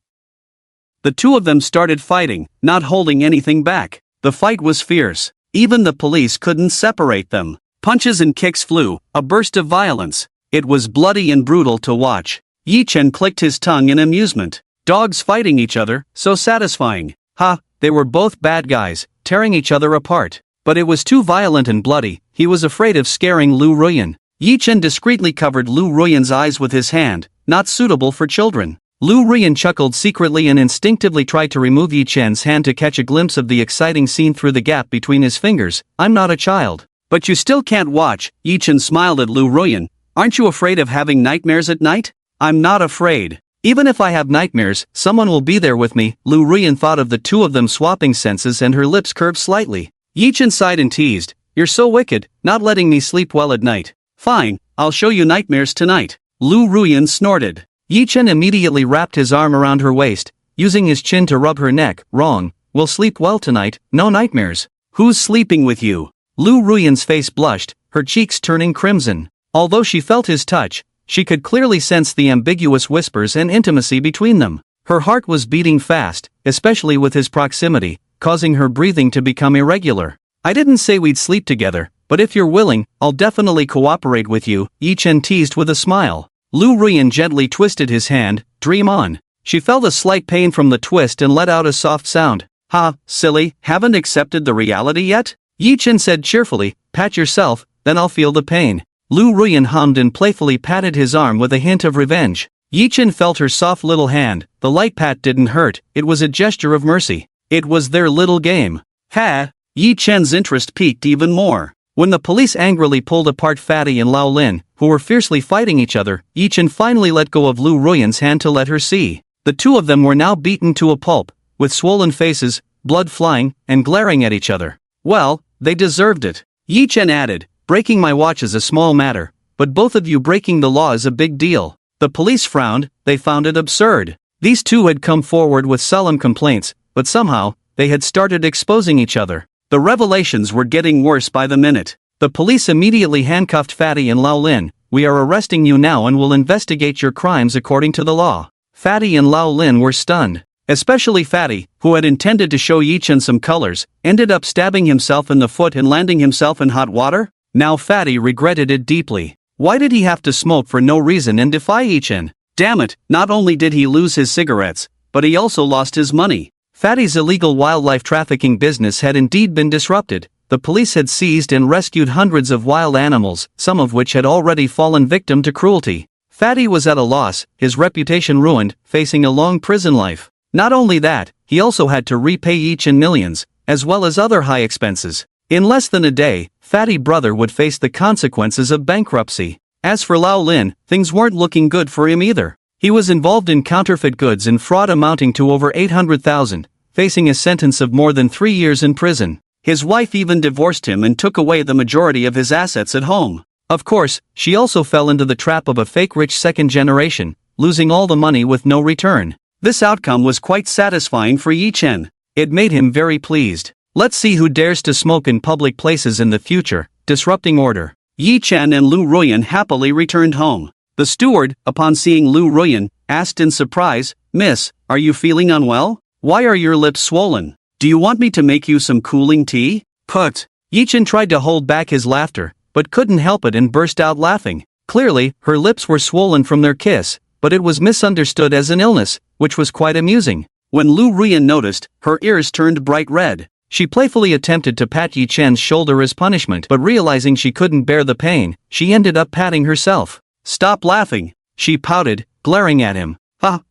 Speaker 1: The two of them started fighting, not holding anything back. The fight was fierce. Even the police couldn't separate them. Punches and kicks flew, a burst of violence. It was bloody and brutal to watch. Yi Chen clicked his tongue in amusement. Dogs fighting each other, so satisfying. Ha, they were both bad guys, tearing each other apart. But it was too violent and bloody. He was afraid of scaring Lu Ruyan. Yi Chen discreetly covered Lu Ruyan's eyes with his hand, not suitable for children. Lu Ruyan chuckled secretly and instinctively tried to remove Yi Chen's hand to catch a glimpse of the exciting scene through the gap between his fingers. "I'm not a child." "But you still can't watch." Yi Chen smiled at Lu Ruyan. "Aren't you afraid of having nightmares at night?" "I'm not afraid. Even if I have nightmares, someone will be there with me." Lu Ruyan thought of the two of them swapping senses and her lips curved slightly. Yi Chen sighed and teased, "You're so wicked, not letting me sleep well at night." "Fine, I'll show you nightmares tonight." Lu Ruyan snorted. Yi Chen immediately wrapped his arm around her waist, using his chin to rub her neck. "Wrong, we'll sleep well tonight, no nightmares." "Who's sleeping with you?" Lu Ruyan's face blushed, her cheeks turning crimson. Although she felt his touch, she could clearly sense the ambiguous whispers and intimacy between them. Her heart was beating fast, especially with his proximity, causing her breathing to become irregular. "I didn't say we'd sleep together, but if you're willing, I'll definitely cooperate with you," Yi Chen teased with a smile. Lu Ruyan gently twisted his hand. "Dream on." She felt a slight pain from the twist and let out a soft sound. "Ha, silly, haven't accepted the reality yet?" Yi Chen said cheerfully, "Pat yourself, then I'll feel the pain." Lu Ruyan hummed and playfully patted his arm with a hint of revenge. Yi Chen felt her soft little hand. The light pat didn't hurt, it was a gesture of mercy. It was their little game. Ha! Yi Chen's interest peaked even more. When the police angrily pulled apart Fatty and Lao Lin, who were fiercely fighting each other, Yi Chen finally let go of Lu Ruyan's hand to let her see. The two of them were now beaten to a pulp, with swollen faces, blood flying, and glaring at each other. "Well, they deserved it." Yi Chen added, "Breaking my watch is a small matter, but both of you breaking the law is a big deal." The police frowned, they found it absurd. These two had come forward with solemn complaints, but somehow, they had started exposing each other. The revelations were getting worse by the minute. The police immediately handcuffed Fatty and Lao Lin. "We are arresting you now and will investigate your crimes according to the law." Fatty and Lao Lin were stunned. Especially Fatty, who had intended to show Yi Chen some colors, ended up stabbing himself in the foot and landing himself in hot water? Now Fatty regretted it deeply. Why did he have to smoke for no reason and defy Yi Chen? Damn it, not only did he lose his cigarettes, but he also lost his money. Fatty's illegal wildlife trafficking business had indeed been disrupted. The police had seized and rescued hundreds of wild animals, some of which had already fallen victim to cruelty. Fatty was at a loss, his reputation ruined, facing a long prison life. Not only that, he also had to repay Yi-chan millions, as well as other high expenses. In less than a day, Fatty brother would face the consequences of bankruptcy. As for Lao Lin, things weren't looking good for him either. He was involved in counterfeit goods and fraud amounting to over 800,000, facing a sentence of more than 3 years in prison. His wife even divorced him and took away the majority of his assets at home. Of course, she also fell into the trap of a fake rich second generation, losing all the money with no return. This outcome was quite satisfying for Yi-chan. It made him very pleased. Let's see who dares to smoke in public places in the future, disrupting order. Yi-chan and Lu Ruyan happily returned home. The steward, upon seeing Lu Ruyan, asked in surprise, "Miss, are you feeling unwell? Why are your lips swollen? Do you want me to make you some cooling tea?" Put. Yi-chan tried to hold back his laughter, but couldn't help it and burst out laughing. Clearly, her lips were swollen from their kiss, but it was misunderstood as an illness, which was quite amusing. When Lu Ruyan noticed, her ears turned bright red. She playfully attempted to pat Yi-chan's shoulder as punishment, but realizing she couldn't bear the pain, she ended up patting herself. "Stop laughing," she pouted, glaring at him.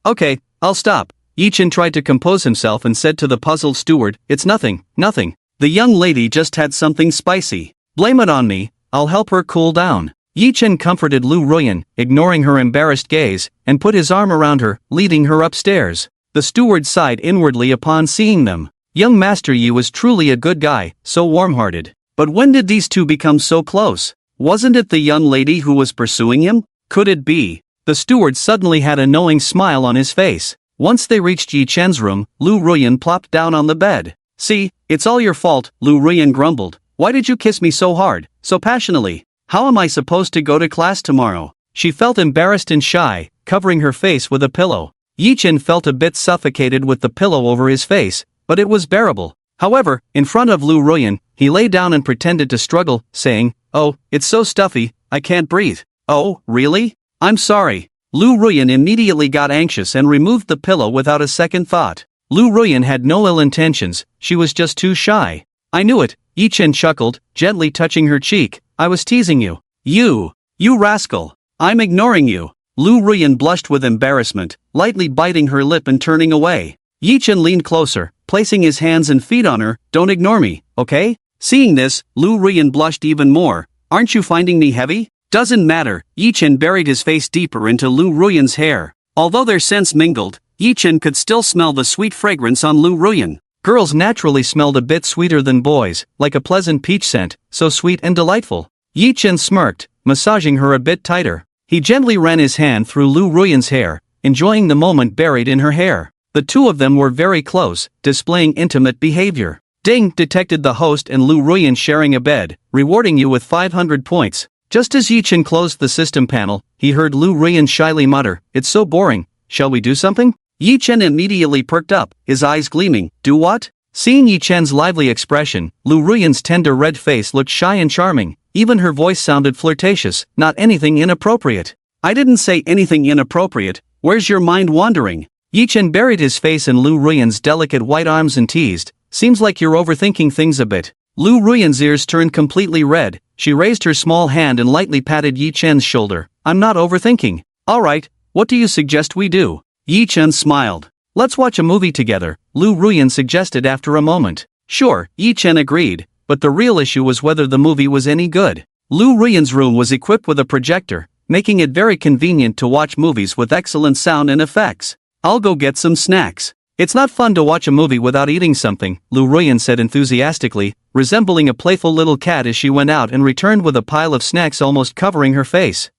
Speaker 1: Okay, I'll stop." Yi-chan tried to compose himself and said to the puzzled steward, "It's nothing, nothing. The young lady just had something spicy. Blame it on me, I'll help her cool down." Yi-chan comforted Lu Ruyan, ignoring her embarrassed gaze, and put his arm around her, leading her upstairs. The steward sighed inwardly upon seeing them. Young Master Yi was truly a good guy, so warm-hearted. But when did these two become so close? Wasn't it the young lady who was pursuing him? Could it be? The steward suddenly had a knowing smile on his face. Once they reached Yi-chan's room, Lu Ruyan plopped down on the bed. "See, it's all your fault," Lu Ruyan grumbled. "Why did you kiss me so hard, so passionately? How am I supposed to go to class tomorrow?" She felt embarrassed and shy, covering her face with a pillow. Yi-chan felt a bit suffocated with the pillow over his face, but it was bearable. However, in front of Lu Ruyan, he lay down and pretended to struggle, saying, "Oh, it's so stuffy, I can't breathe." "Oh, really? I'm sorry." Lu Ruyan immediately got anxious and removed the pillow without a second thought. Lu Ruyan had no ill intentions, she was just too shy. "I knew it," Yi-chan chuckled, gently touching her cheek. "I was teasing you." You rascal. I'm ignoring you." Lu Ruyan blushed with embarrassment, lightly biting her lip and turning away. Yi-chan leaned closer, placing his hands and feet on her. "Don't ignore me, okay?" Seeing this, Lu Ruyan blushed even more. "Aren't you finding me heavy?" "Doesn't matter." Yi-chan buried his face deeper into Lu Ruyan's hair. Although their scents mingled, Yi-chan could still smell the sweet fragrance on Lu Ruyan. Girls naturally smelled a bit sweeter than boys, like a pleasant peach scent, so sweet and delightful. Yi-chan smirked, massaging her a bit tighter. He gently ran his hand through Lu Ruyan's hair, enjoying the moment buried in her hair. The two of them were very close, displaying intimate behavior. "Ding!" detected the host and Lu Ruyan sharing a bed, "rewarding you with 500 points. Just as Yi-chan closed the system panel, he heard Lu Ruyan shyly mutter, "It's so boring, shall we do something?" Yi-chan immediately perked up, his eyes gleaming. "Do what?" Seeing Yi-chan's lively expression, Lu Ruyan's tender red face looked shy and charming. Even her voice sounded flirtatious, not anything inappropriate. "I didn't say anything inappropriate, where's your mind wandering?" Yi-chan buried his face in Lu Ruyan's delicate white arms and teased, "Seems like you're overthinking things a bit." Lu Ruyan's ears turned completely red. She raised her small hand and lightly patted Yi-chan's shoulder. "I'm not overthinking." "Alright, what do you suggest we do?" Yi-chan smiled. "Let's watch a movie together," Lu Ruyan suggested after a moment. Sure, Yi-chan agreed, but the real issue was whether the movie was any good. Lu Ruyan's room was equipped with a projector, making it very convenient to watch movies with excellent sound and effects. "I'll go get some snacks." "It's not fun to watch a movie without eating something," Lu Ruyan said enthusiastically, resembling a playful little cat as she went out and returned with a pile of snacks almost covering her face.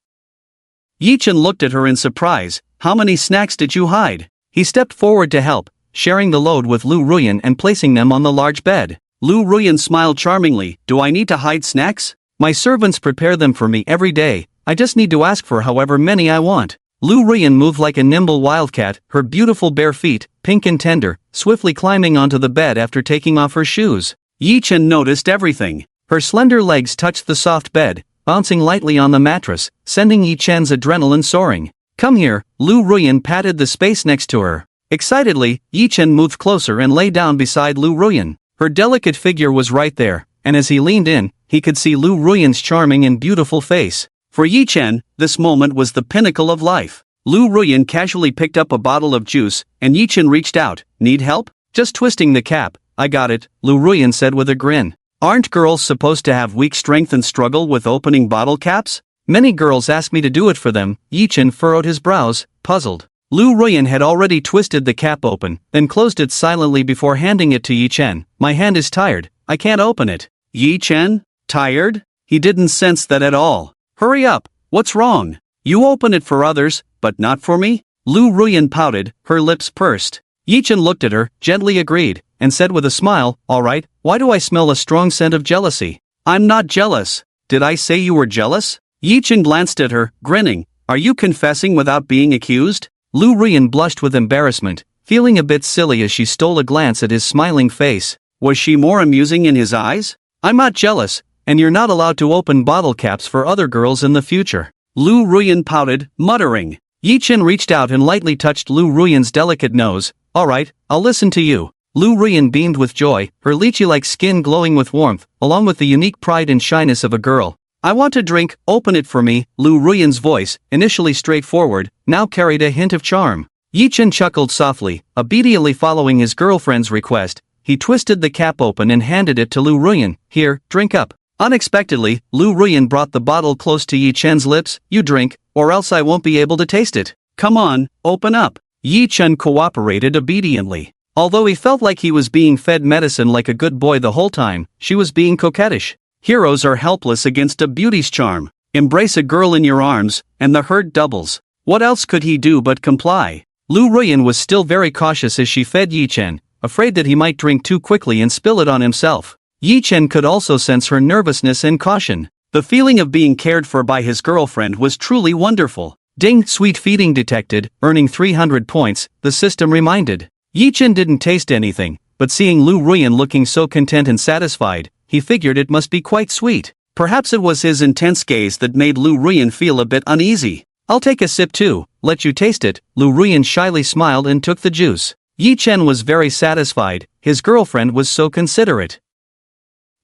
Speaker 1: Yi-chan looked at her in surprise. "How many snacks did you hide?" He stepped forward to help, sharing the load with Lu Ruyan and placing them on the large bed. Lu Ruyan smiled charmingly. "Do I need to hide snacks? My servants prepare them for me every day, I just need to ask for however many I want." Lu Ruyan moved like a nimble wildcat, her beautiful bare feet, pink and tender, swiftly climbing onto the bed after taking off her shoes. Yi-chan noticed everything. Her slender legs touched the soft bed, bouncing lightly on the mattress, sending Yi-chan's adrenaline soaring. "Come here," Lu Ruyan patted the space next to her. Excitedly, Yi-chan moved closer and lay down beside Lu Ruyan. Her delicate figure was right there, and as he leaned in, he could see Lu Ruyan's charming and beautiful face. For Yi Chen, this moment was the pinnacle of life. Lu Ruyan casually picked up a bottle of juice, and Yi Chen reached out. Need help? Just twisting the cap. I got it, Lu Ruyan said with a grin. Aren't girls supposed to have weak strength and struggle with opening bottle caps? Many girls ask me to do it for them. Yi Chen furrowed his brows, puzzled. Lu Ruyan had already twisted the cap open, then closed it silently before handing it to Yi Chen. My hand is tired, I can't open it. Yi Chen? Tired? He didn't sense that at all. Hurry up, what's wrong? You open it for others, but not for me? Lu Ruyan pouted, her lips pursed. Yi Chen looked at her, gently agreed, and said with a smile, all right, why do I smell a strong scent of jealousy? I'm not jealous. Did I say you were jealous? Yi Chen glanced at her, grinning. Are you confessing without being accused? Lu Ruyan blushed with embarrassment, feeling a bit silly as she stole a glance at his smiling face. Was she more amusing in his eyes? I'm not jealous, and you're not allowed to open bottle caps for other girls in the future. Lu Ruyan pouted, muttering. Yi Chen reached out and lightly touched Lu Ruyan's delicate nose. All right, I'll listen to you. Lu Ruyan beamed with joy, her lychee-like skin glowing with warmth, along with the unique pride and shyness of a girl. I want a drink, open it for me. Lu Ruyan's voice, initially straightforward, now carried a hint of charm. Yi Chen chuckled softly, obediently following his girlfriend's request. He twisted the cap open and handed it to Lu Ruyan. Here, drink up. Unexpectedly, Lu Ruyan brought the bottle close to Yi Chen's lips. You drink, or else I won't be able to taste it. Come on, open up. Yi Chen cooperated obediently. Although he felt like he was being fed medicine like a good boy the whole time, she was being coquettish. Heroes are helpless against a beauty's charm. Embrace a girl in your arms, and the hurt doubles. What else could he do but comply? Lu Ruyan was still very cautious as she fed Yi Chen, afraid that he might drink too quickly and spill it on himself. Yi Chen could also sense her nervousness and caution. The feeling of being cared for by his girlfriend was truly wonderful. Ding, sweet feeding detected, earning 300 points, the system reminded. Yi Chen didn't taste anything, but seeing Lu Ruyan looking so content and satisfied, he figured it must be quite sweet. Perhaps it was his intense gaze that made Lu Ruyan feel a bit uneasy. I'll take a sip too, let you taste it. Lu Ruyan shyly smiled and took the juice. Yi Chen was very satisfied, his girlfriend was so considerate.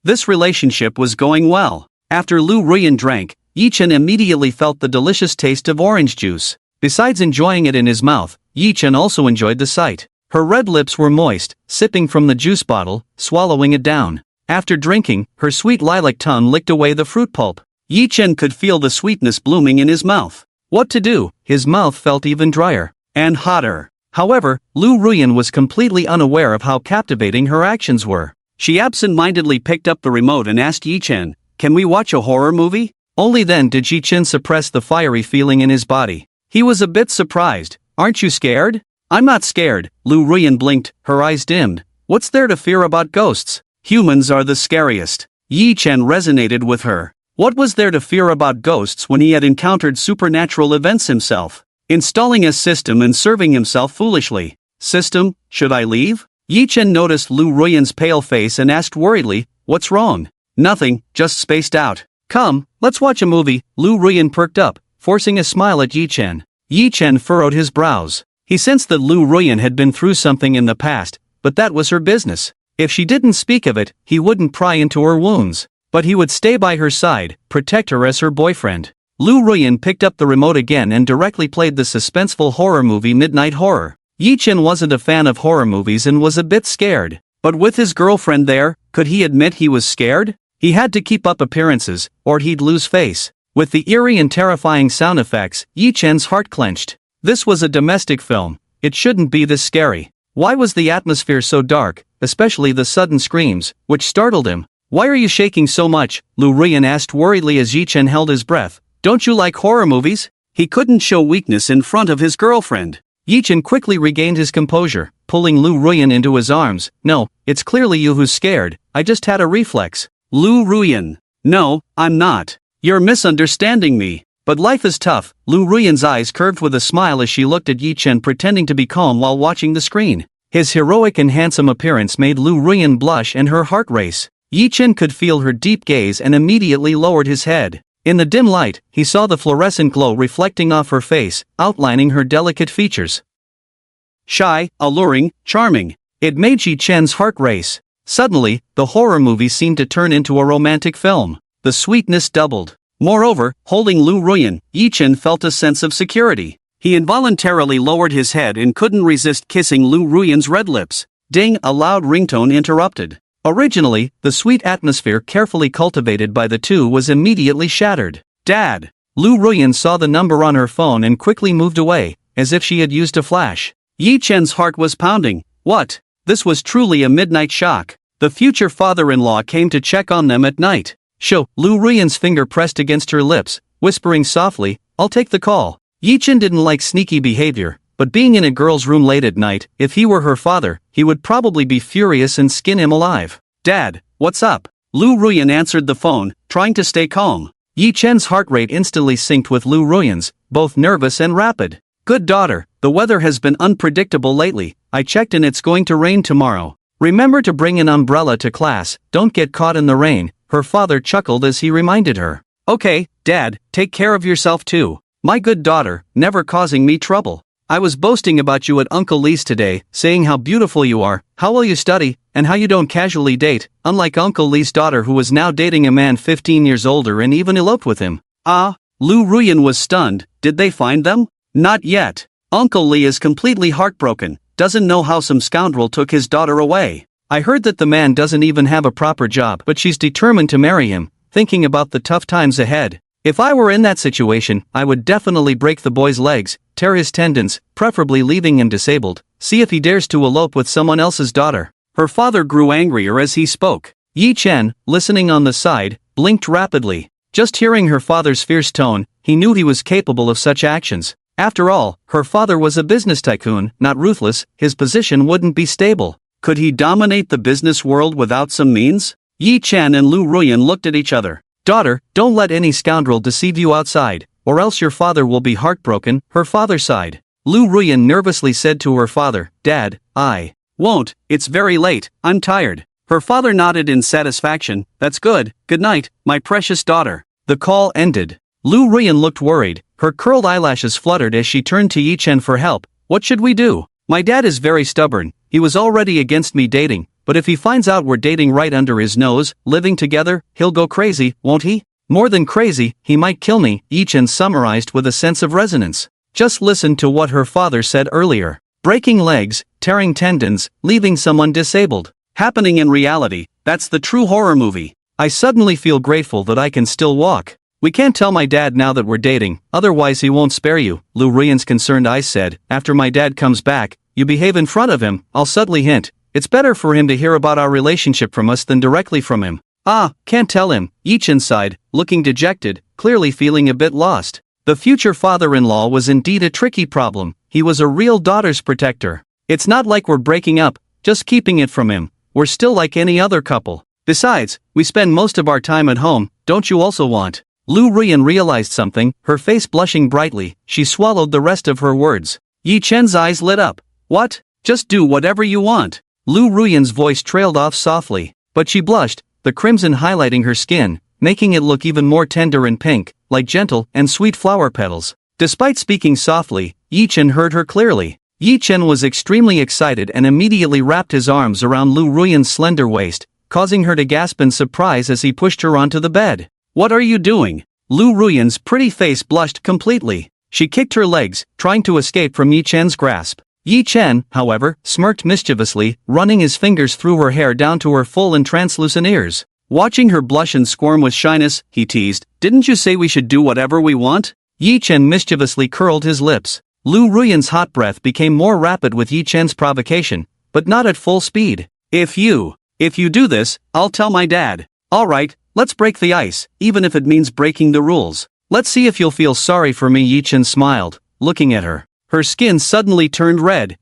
Speaker 1: This relationship was going well. After Lu Ruyan drank, Yi Chen immediately felt the delicious taste of orange juice. Besides enjoying it in his mouth, Yi Chen also enjoyed the sight. Her red lips were moist, sipping from the juice bottle, swallowing it down. After drinking, her sweet lilac tongue licked away the fruit pulp. Yi Chen could feel the sweetness blooming in his mouth. What to do? His mouth felt even drier. And hotter. However, Lu Ruyan was completely unaware of how captivating her actions were. She absent-mindedly picked up the remote and asked Yi Chen, can we watch a horror movie? Only then did Yi Chen suppress the fiery feeling in his body. He was a bit surprised. Aren't you scared? I'm not scared. Lu Ruyan blinked, her eyes dimmed. What's there to fear about ghosts? Humans are the scariest. Yi Chen resonated with her. What was there to fear about ghosts when he had encountered supernatural events himself? Installing a system and serving himself foolishly. System, should I leave? Yi Chen noticed Lu Ruyan's pale face and asked worriedly, what's wrong? Nothing, just spaced out. Come, let's watch a movie. Lu Ruyan perked up, forcing a smile at Yi Chen. Yi Chen furrowed his brows. He sensed that Lu Ruyan had been through something in the past, but that was her business. If she didn't speak of it, he wouldn't pry into her wounds. But he would stay by her side, protect her as her boyfriend. Lu Ruyan picked up the remote again and directly played the suspenseful horror movie Midnight Horror. Yi Chen wasn't a fan of horror movies and was a bit scared. But with his girlfriend there, could he admit he was scared? He had to keep up appearances, or he'd lose face. With the eerie and terrifying sound effects, Yi Chen's heart clenched. This was a domestic film. It shouldn't be this scary. Why was the atmosphere so dark, especially the sudden screams, which startled him? Why are you shaking so much? Lu Ruyan asked worriedly as Yi Chen held his breath. Don't you like horror movies? He couldn't show weakness in front of his girlfriend. Yi Chen quickly regained his composure, pulling Lu Ruyan into his arms. No, it's clearly you who's scared. I just had a reflex. Lu Ruyan. No, I'm not. You're misunderstanding me. But life is tough. Lu Ruyan's eyes curved with a smile as she looked at Yi Chen pretending to be calm while watching the screen. His heroic and handsome appearance made Lu Ruyan blush and her heart race. Yi Chen could feel her deep gaze and immediately lowered his head. In the dim light, he saw the fluorescent glow reflecting off her face, outlining her delicate features. Shy, alluring, charming. It made Yi Chen's heart race. Suddenly, the horror movie seemed to turn into a romantic film. The sweetness doubled. Moreover, holding Lu Ruyan, Yi-Chen felt a sense of security. He involuntarily lowered his head and couldn't resist kissing Lu Ruyan's red lips. Ding! A loud ringtone interrupted. Originally, the sweet atmosphere carefully cultivated by the two was immediately shattered. Dad! Lu Ruyan saw the number on her phone and quickly moved away, as if she had used a flash. Yi-Chen's heart was pounding. What? This was truly a midnight shock. The future father-in-law came to check on them at night. Lu Ruyan's finger pressed against her lips, whispering softly, I'll take the call. Yi-Chen didn't like sneaky behavior, but being in a girl's room late at night, if he were her father, he would probably be furious and skin him alive. Dad, what's up? Lu Ruyan answered the phone, trying to stay calm. Yi-Chen's heart rate instantly synced with Lu Ruyan's, both nervous and rapid. Good daughter, the weather has been unpredictable lately. I checked and it's going to rain tomorrow. Remember to bring an umbrella to class, don't get caught in the rain, her father chuckled as he reminded her. Okay, Dad, take care of yourself too. My good daughter, never causing me trouble. I was boasting about you at Uncle Lee's today, saying how beautiful you are, how well you study, and how you don't casually date, unlike Uncle Lee's daughter who was now dating a man 15 years older and even eloped with him. Ah, Lu Ruyan was stunned. Did they find them? Not yet. Uncle Lee is completely heartbroken, doesn't know how some scoundrel took his daughter away. I heard that the man doesn't even have a proper job, but she's determined to marry him, thinking about the tough times ahead. If I were in that situation, I would definitely break the boy's legs, tear his tendons, preferably leaving him disabled, see if he dares to elope with someone else's daughter. Her father grew angrier as he spoke. Yi-Chen, listening on the side, blinked rapidly. Just hearing her father's fierce tone, he knew he was capable of such actions. After all, her father was a business tycoon, not ruthless, his position wouldn't be stable. Could he dominate the business world without some means? Yi-Chen and Lu Ruyan looked at each other. Daughter, don't let any scoundrel deceive you outside, or else your father will be heartbroken, her father sighed. Lu Ruyan nervously said to her father, Dad, I won't, it's very late, I'm tired. Her father nodded in satisfaction, that's good, good night, my precious daughter. The call ended. Lu Ruyan looked worried, her curled eyelashes fluttered as she turned to Yi-Chen for help. What should we do? My dad is very stubborn, he was already against me dating, but if he finds out we're dating right under his nose, living together, he'll go crazy, won't he? More than crazy, he might kill me, Yi-Chen summarized with a sense of resonance. Just listen to what her father said earlier. Breaking legs, tearing tendons, leaving someone disabled. Happening in reality, that's the true horror movie. I suddenly feel grateful that I can still walk. We can't tell my dad now that we're dating, otherwise he won't spare you, Lu Ruyan's concerned eyes said. After my dad comes back, you behave in front of him, I'll subtly hint. It's better for him to hear about our relationship from us than directly from him. Ah, can't tell him, Yi-Chen sighed, looking dejected, clearly feeling a bit lost. The future father-in-law was indeed a tricky problem, he was a real daughter's protector. It's not like we're breaking up, just keeping it from him, we're still like any other couple. Besides, we spend most of our time at home, don't you also want? Lu Ruyan realized something, her face blushing brightly, she swallowed the rest of her words. Yi-Chen's eyes lit up. What? Just do whatever you want. Lu Ruyan's voice trailed off softly, but she blushed, the crimson highlighting her skin, making it look even more tender and pink, like gentle and sweet flower petals. Despite speaking softly, Yi-Chen heard her clearly. Yi-Chen was extremely excited and immediately wrapped his arms around Lu Ruyan's slender waist, causing her to gasp in surprise as he pushed her onto the bed. What are you doing? Lu Ruyan's pretty face blushed completely. She kicked her legs, trying to escape from Yi-Chen's grasp. Yi-Chen, however, smirked mischievously, running his fingers through her hair down to her full and translucent ears. Watching her blush and squirm with shyness, he teased, didn't you say we should do whatever we want? Yi-Chen mischievously curled his lips. Lu Ruyan's hot breath became more rapid with Yi-Chen's provocation, but not at full speed. If you do this, I'll tell my dad. Alright, let's break the ice, even if it means breaking the rules. Let's see if you'll feel sorry for me, Yi-Chen smiled, looking at her. Her skin suddenly turned red.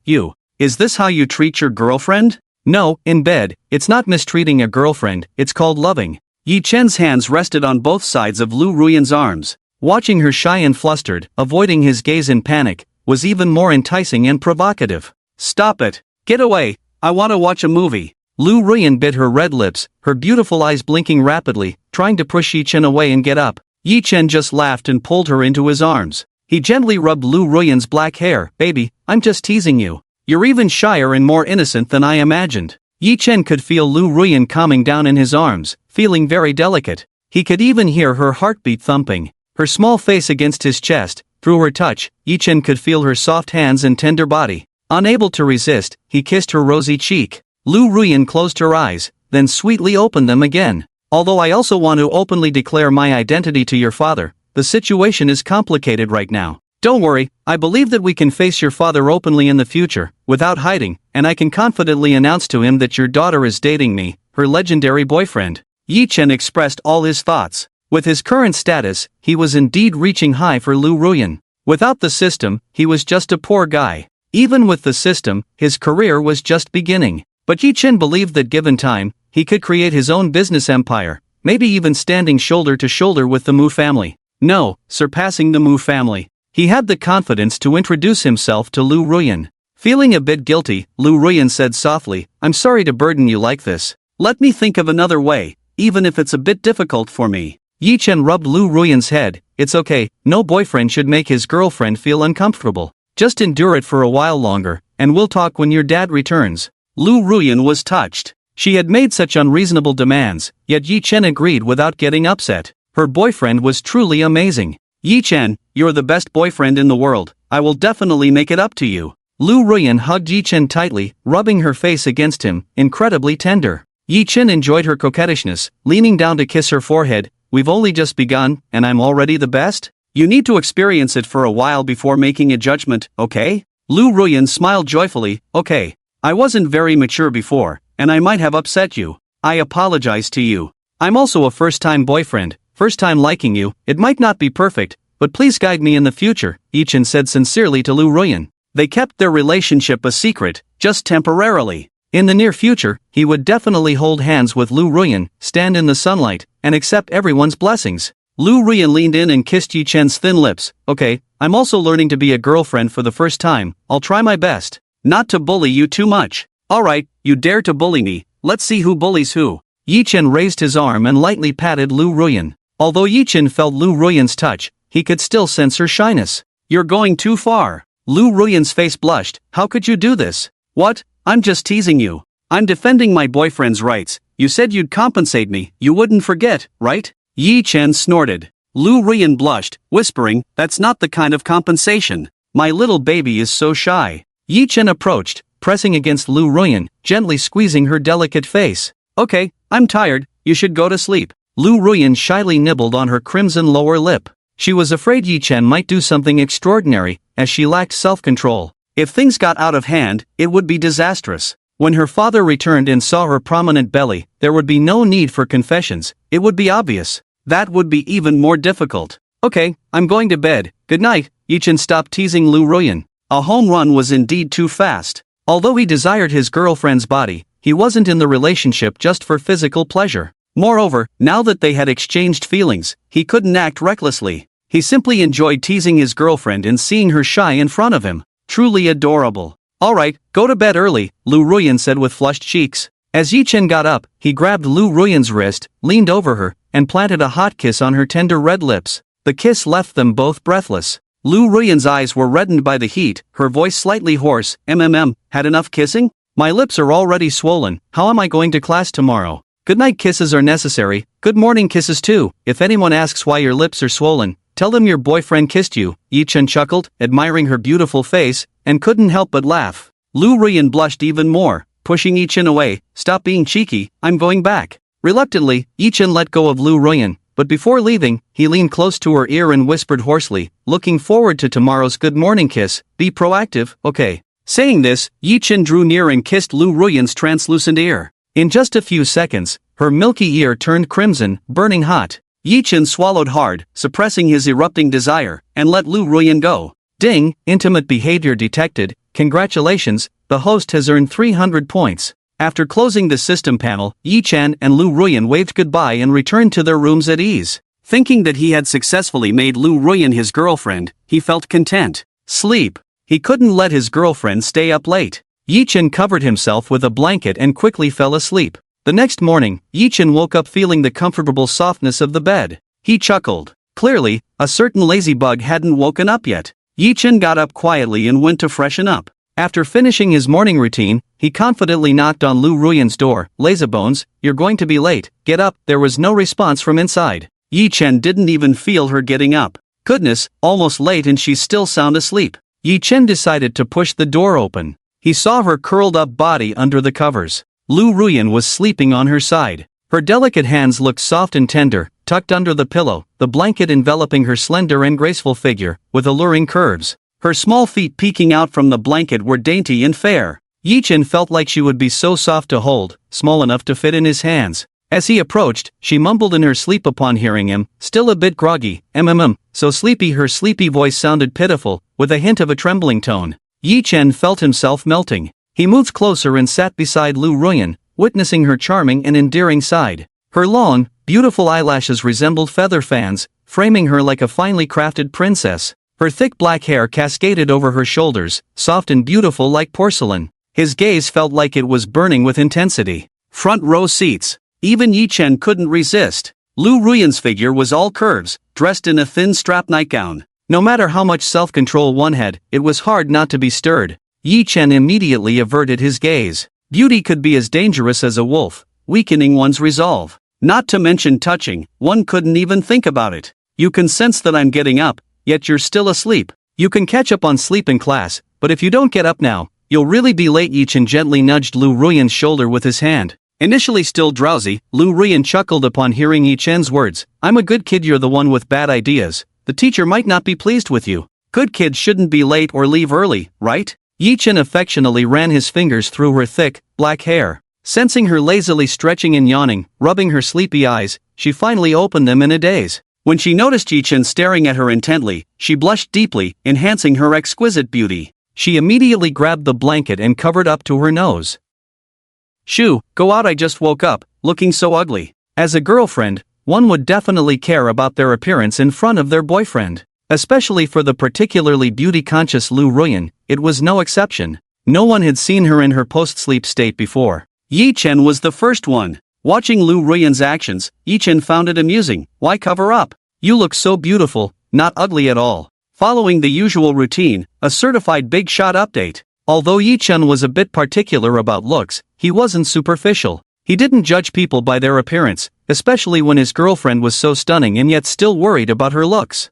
Speaker 1: Is this how you treat your girlfriend? No, in bed, it's not mistreating a girlfriend, it's called loving. Yi-Chen's hands rested on both sides of Lu Ruyan's arms. Watching her shy and flustered, avoiding his gaze in panic, was even more enticing and provocative. Stop it. Get away, I want to watch a movie. Lu Ruyan bit her red lips, her beautiful eyes blinking rapidly, trying to push Yi-Chen away and get up. Yi-Chen just laughed and pulled her into his arms. He gently rubbed Lu Ruyan's black hair. Baby, I'm just teasing you. You're even shyer and more innocent than I imagined. Yi-Chen could feel Lu Ruyan calming down in his arms, feeling very delicate. He could even hear her heartbeat thumping. Her small face against his chest. Through her touch, Yi-Chen could feel her soft hands and tender body. Unable to resist, he kissed her rosy cheek. Lu Ruyan closed her eyes, then sweetly opened them again. Although I also want to openly declare my identity to your father, the situation is complicated right now. Don't worry, I believe that we can face your father openly in the future, without hiding, and I can confidently announce to him that your daughter is dating me, her legendary boyfriend. Yi-Chen expressed all his thoughts. With his current status, he was indeed reaching high for Lu Ruyan. Without the system, he was just a poor guy. Even with the system, his career was just beginning. But Yi-Chen believed that given time, he could create his own business empire, maybe even standing shoulder to shoulder with the Mu family. No, surpassing the Mu family. He had the confidence to introduce himself to Lu Ruyan. Feeling a bit guilty, Lu Ruyan said softly, I'm sorry to burden you like this. Let me think of another way, even if it's a bit difficult for me. Yi-Chen rubbed Lu Ruyan's head. It's okay, no boyfriend should make his girlfriend feel uncomfortable. Just endure it for a while longer, and we'll talk when your dad returns. Lu Ruyan was touched. She had made such unreasonable demands, yet Yi-Chen agreed without getting upset. Her boyfriend was truly amazing. Yi-Chen, you're the best boyfriend in the world, I will definitely make it up to you. Lu Ruyan hugged Yi-Chen tightly, rubbing her face against him, incredibly tender. Yi-Chen enjoyed her coquettishness, leaning down to kiss her forehead. We've only just begun, and I'm already the best? You need to experience it for a while before making a judgment, okay? Lu Ruyan smiled joyfully, okay. I wasn't very mature before, and I might have upset you. I apologize to you. I'm also a first-time boyfriend, first time liking you, it might not be perfect, but please guide me in the future, Yi-Chen said sincerely to Lu Ruyan. They kept their relationship a secret, just temporarily. In the near future, he would definitely hold hands with Lu Ruyan, stand in the sunlight, and accept everyone's blessings. Lu Ruyan leaned in and kissed Yi-Chen's thin lips. Okay, I'm also learning to be a girlfriend for the first time, I'll try my best. Not to bully you too much. Alright, you dare to bully me, let's see who bullies who. Yi-Chen raised his arm and lightly patted Lu Ruyan. Although Yi-Chen felt Lu Ruyan's touch, he could still sense her shyness. You're going too far. Lu Ruyan's face blushed. How could you do this? What? I'm just teasing you. I'm defending my boyfriend's rights. You said you'd compensate me, you wouldn't forget, right? Yi-Chen snorted. Lu Ruyan blushed, whispering, that's not the kind of compensation. My little baby is so shy. Yi-Chen approached, pressing against Lu Ruyan, gently squeezing her delicate face. Okay, I'm tired, you should go to sleep. Lu Ruyan shyly nibbled on her crimson lower lip. She was afraid Yi-Chen might do something extraordinary, as she lacked self-control. If things got out of hand, it would be disastrous. When her father returned and saw her prominent belly, there would be no need for confessions, it would be obvious. That would be even more difficult. Okay, I'm going to bed, good night. Yi-Chen stopped teasing Lu Ruyan. A home run was indeed too fast. Although he desired his girlfriend's body, he wasn't in the relationship just for physical pleasure. Moreover, now that they had exchanged feelings, he couldn't act recklessly. He simply enjoyed teasing his girlfriend and seeing her shy in front of him. Truly adorable. Alright, go to bed early, Lu Ruyan said with flushed cheeks. As Yi-Chen got up, he grabbed Lu Ruyan's wrist, leaned over her, and planted a hot kiss on her tender red lips. The kiss left them both breathless. Lu Ruyan's eyes were reddened by the heat, her voice slightly hoarse. Had enough kissing? My lips are already swollen, how am I going to class tomorrow? Goodnight kisses are necessary, good morning kisses too. If anyone asks why your lips are swollen, tell them your boyfriend kissed you. Yi-Chen chuckled, admiring her beautiful face, and couldn't help but laugh. Lu Ruyan blushed even more, pushing Yi-Chen away. Stop being cheeky, I'm going back. Reluctantly, Yi-Chen let go of Lu Ruyan, but before leaving, he leaned close to her ear and whispered hoarsely, looking forward to tomorrow's good morning kiss, be proactive, okay. Saying this, Yi-Chen drew near and kissed Lu Ruyan's translucent ear. In just a few seconds, her milky ear turned crimson, burning hot. Yi-Chen swallowed hard, suppressing his erupting desire, and let Lu Ruyan go. Ding, intimate behavior detected, congratulations, the host has earned 300 points. After closing the system panel, Yi-Chen and Lu Ruyan waved goodbye and returned to their rooms at ease. Thinking that he had successfully made Lu Ruyan his girlfriend, he felt content. Sleep. He couldn't let his girlfriend stay up late. Yi-Chen covered himself with a blanket and quickly fell asleep. The next morning, Yi-Chen woke up feeling the comfortable softness of the bed. He chuckled. Clearly, a certain lazy bug hadn't woken up yet. Yi-Chen got up quietly and went to freshen up. After finishing his morning routine, he confidently knocked on Lu Ruyan's door. "Lazybones, you're going to be late, get up." There was no response from inside. Yi Chen didn't even feel her getting up. Goodness, almost late and she's still sound asleep. Yi Chen decided to push the door open. He saw her curled up body under the covers. Lu Ruyan was sleeping on her side. Her delicate hands looked soft and tender, tucked under the pillow, the blanket enveloping her slender and graceful figure, with alluring curves. Her small feet peeking out from the blanket were dainty and fair. Yi Chen felt like she would be so soft to hold, small enough to fit in his hands. As he approached, she mumbled in her sleep upon hearing him, still a bit groggy, so sleepy. Her sleepy voice sounded pitiful, with a hint of a trembling tone. Yi Chen felt himself melting. He moved closer and sat beside Lu Ruyan, witnessing her charming and endearing side. Her long, beautiful eyelashes resembled feather fans, framing her like a finely crafted princess. Her thick black hair cascaded over her shoulders, soft and beautiful like porcelain. His gaze felt like it was burning with intensity. Front row seats. Even Yi Chen couldn't resist. Lu Ruyan's figure was all curves, dressed in a thin strap nightgown. No matter how much self-control one had, it was hard not to be stirred. Yi Chen immediately averted his gaze. Beauty could be as dangerous as a wolf, weakening one's resolve. Not to mention touching, one couldn't even think about it. "You can sense that I'm getting up, yet you're still asleep. You can catch up on sleep in class, but if you don't get up now, you'll really be late." Yi Chen gently nudged Lu Ruyan's shoulder with his hand. Initially still drowsy, Lu Ruyan chuckled upon hearing Yi Chen's words. "I'm a good kid, you're the one with bad ideas. The teacher might not be pleased with you. Good kids shouldn't be late or leave early, right?" Yi Chen affectionately ran his fingers through her thick, black hair. Sensing her lazily stretching and yawning, rubbing her sleepy eyes, she finally opened them in a daze. When she noticed Yi Chen staring at her intently, she blushed deeply, enhancing her exquisite beauty. She immediately grabbed the blanket and covered up to her nose. "Shoo, go out, I just woke up, looking so ugly." As a girlfriend, one would definitely care about their appearance in front of their boyfriend. Especially for the particularly beauty-conscious Lu Ruyan, it was no exception. No one had seen her in her post-sleep state before. Yi Chen was the first one. Watching Lu Ruyan's actions, Yi Chen found it amusing. "Why cover up? You look so beautiful, not ugly at all." Following the usual routine, a certified big shot update. Although Yi Chen was a bit particular about looks, he wasn't superficial. He didn't judge people by their appearance, especially when his girlfriend was so stunning and yet still worried about her looks.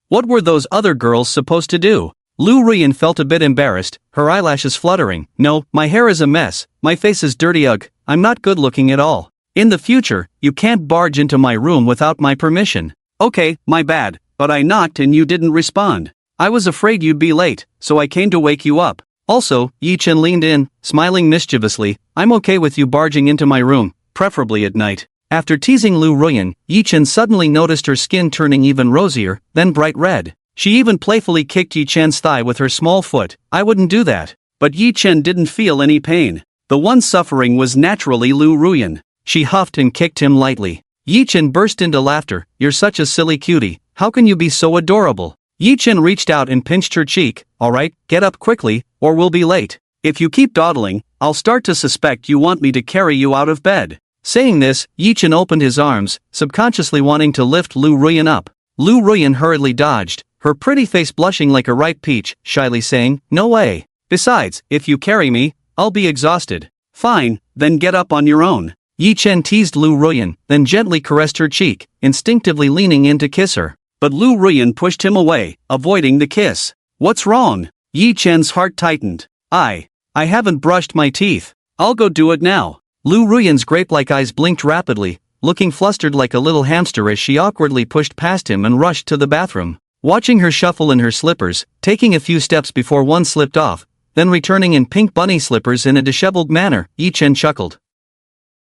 Speaker 1: What were those other girls supposed to do? Lu Ruyan felt a bit embarrassed, her eyelashes fluttering. "No, my hair is a mess, my face is dirty, I'm not good looking at all. In the future, you can't barge into my room without my permission." "Okay, my bad, but I knocked and you didn't respond. I was afraid you'd be late, so I came to wake you up." Also, Yi Chen leaned in, smiling mischievously. "I'm okay with you barging into my room, preferably at night." After teasing Lu Ruyan, Yi Chen suddenly noticed her skin turning even rosier, then bright red. She even playfully kicked Yi Chen's thigh with her small foot. "I wouldn't do that." But Yi Chen didn't feel any pain. The one suffering was naturally Lu Ruyan. She huffed and kicked him lightly. Yi Chen burst into laughter. "You're such a silly cutie, how can you be so adorable?" Yi Chen reached out and pinched her cheek. "Alright, get up quickly, or we'll be late. If you keep dawdling, I'll start to suspect you want me to carry you out of bed." Saying this, Yi Chen opened his arms, subconsciously wanting to lift Lu Ruyan up. Lu Ruyan hurriedly dodged, her pretty face blushing like a ripe peach, shyly saying, "No way. Besides, if you carry me, I'll be exhausted." "Fine, then get up on your own." Yi Chen teased Lu Ruyan, then gently caressed her cheek, instinctively leaning in to kiss her. But Lu Ruyan pushed him away, avoiding the kiss. "What's wrong?" Yi Chen's heart tightened. I haven't brushed my teeth. I'll go do it now." Lu Ruyan's grape-like eyes blinked rapidly, looking flustered like a little hamster as she awkwardly pushed past him and rushed to the bathroom. Watching her shuffle in her slippers, taking a few steps before one slipped off, then returning in pink bunny slippers in a disheveled manner, Yi Chen chuckled.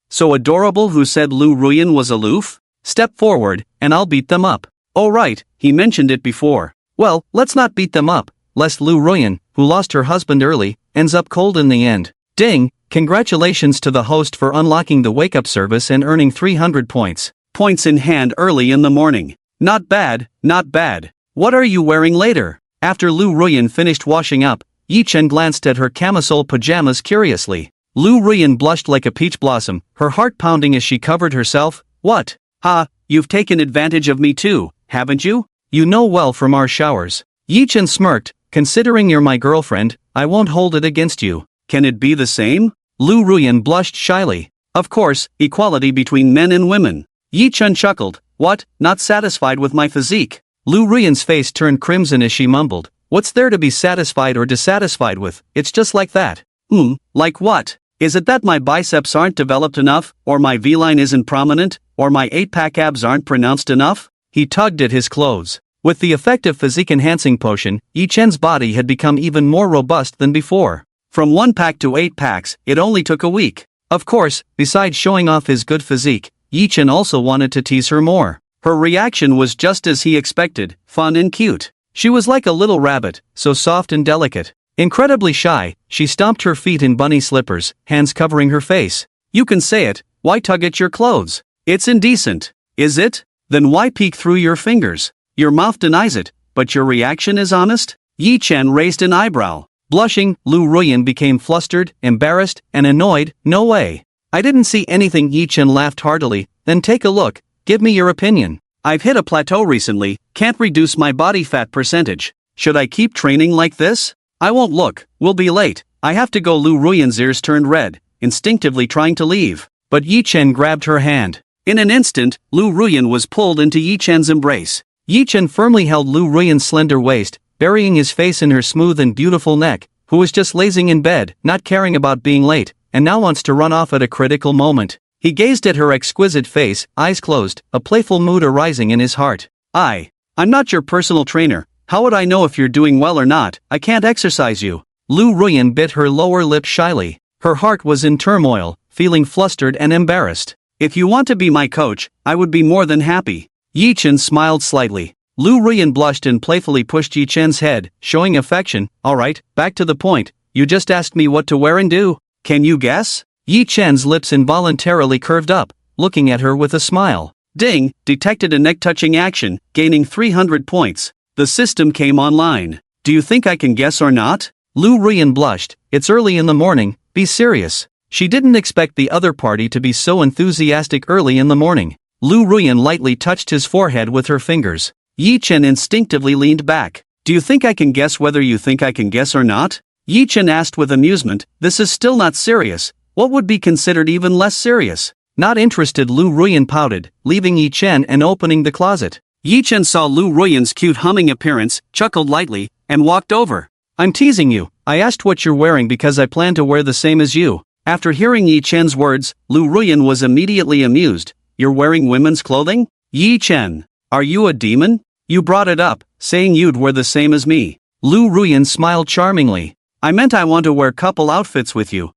Speaker 1: "So adorable, who said Lu Ruyan was aloof? Step forward, and I'll beat them up." "Oh right, he mentioned it before." "Well, let's not beat them up, lest Lu Ruyan, who lost her husband early, ends up cold in the end." Ding! Congratulations to the host for unlocking the wake-up service and earning 300 points. Points in hand early in the morning. Not bad, not bad. What are you wearing later? After Lu Ruyan finished washing up, Yi Chen glanced at her camisole pajamas curiously. Lu Ruyan blushed like a peach blossom, her heart pounding as she covered herself. "What? Ha, you've taken advantage of me too, haven't you? You know well from our showers." Yi Chen smirked, Considering you're my girlfriend, I won't hold it against you. Can it be the same? Lu Ruyan blushed shyly. Of course, equality between men and women. Yi Chun chuckled. What, not satisfied with my physique? Lu Ruyan's face turned crimson as she mumbled. What's there to be satisfied or dissatisfied with? It's just like that. Like what? Is it that my biceps aren't developed enough, or my V-line isn't prominent, or my 8-pack abs aren't pronounced enough? He tugged at his clothes. With the effective physique-enhancing potion, Yi Chen's body had become even more robust than before. From 1-pack to 8 packs, it only took a week. Of course, besides showing off his good physique, Yi Chen also wanted to tease her more. Her reaction was just as he expected, fun and cute. She was like a little rabbit, so soft and delicate. Incredibly shy, she stomped her feet in bunny slippers, hands covering her face. You can say it, why tug at your clothes? It's indecent. Is it? Then why peek through your fingers? Your mouth denies it, but your reaction is honest? Yi Chen raised an eyebrow. Blushing, Lu Ruyan became flustered, embarrassed, and annoyed. No way. I didn't see anything. Yi Chen laughed heartily. Then take a look, give me your opinion. I've hit a plateau recently, can't reduce my body fat percentage. Should I keep training like this? I won't look, we'll be late. I have to go. Lu Ruyan's ears turned red, instinctively trying to leave. But Yi Chen grabbed her hand. In an instant, Lu Ruyan was pulled into Yi Chen's embrace. Yi Chen firmly held Lu Ruyan's slender waist, burying his face in her smooth and beautiful neck, who was just lazing in bed, not caring about being late, and now wants to run off at a critical moment. He gazed at her exquisite face, eyes closed, a playful mood arising in his heart. I'm not your personal trainer. How would I know if you're doing well or not? I can't exercise you. Lu Ruyan bit her lower lip shyly. Her heart was in turmoil, feeling flustered and embarrassed. If you want to be my coach, I would be more than happy. Yi Chen smiled slightly. Lu Ruyan blushed and playfully pushed Yi Chen's head, showing affection. Alright, back to the point. You just asked me what to wear and do. Can you guess? Yi Chen's lips involuntarily curved up, looking at her with a smile. Ding, detected a neck-touching action, gaining 300 points. The system came online. Do you think I can guess or not? Lu Ruyan blushed. It's early in the morning, be serious. She didn't expect the other party to be so enthusiastic early in the morning. Lu Ruyan lightly touched his forehead with her fingers. Yi Chen instinctively leaned back. Do you think I can guess whether you think I can guess or not? Yi Chen asked with amusement. This is still not serious. What would be considered even less serious? Not interested. Lu Ruyan pouted, leaving Yi Chen and opening the closet. Yi Chen saw Lu Ruyan's cute humming appearance, chuckled lightly, and walked over. I'm teasing you. I asked what you're wearing because I plan to wear the same as you. After hearing Yi Chen's words, Lu Ruyan was immediately amused. You're wearing women's clothing? Yi Chen, are you a demon? You brought it up, saying you'd wear the same as me. Lu Ruyan smiled charmingly. I meant I want to wear couple outfits with you.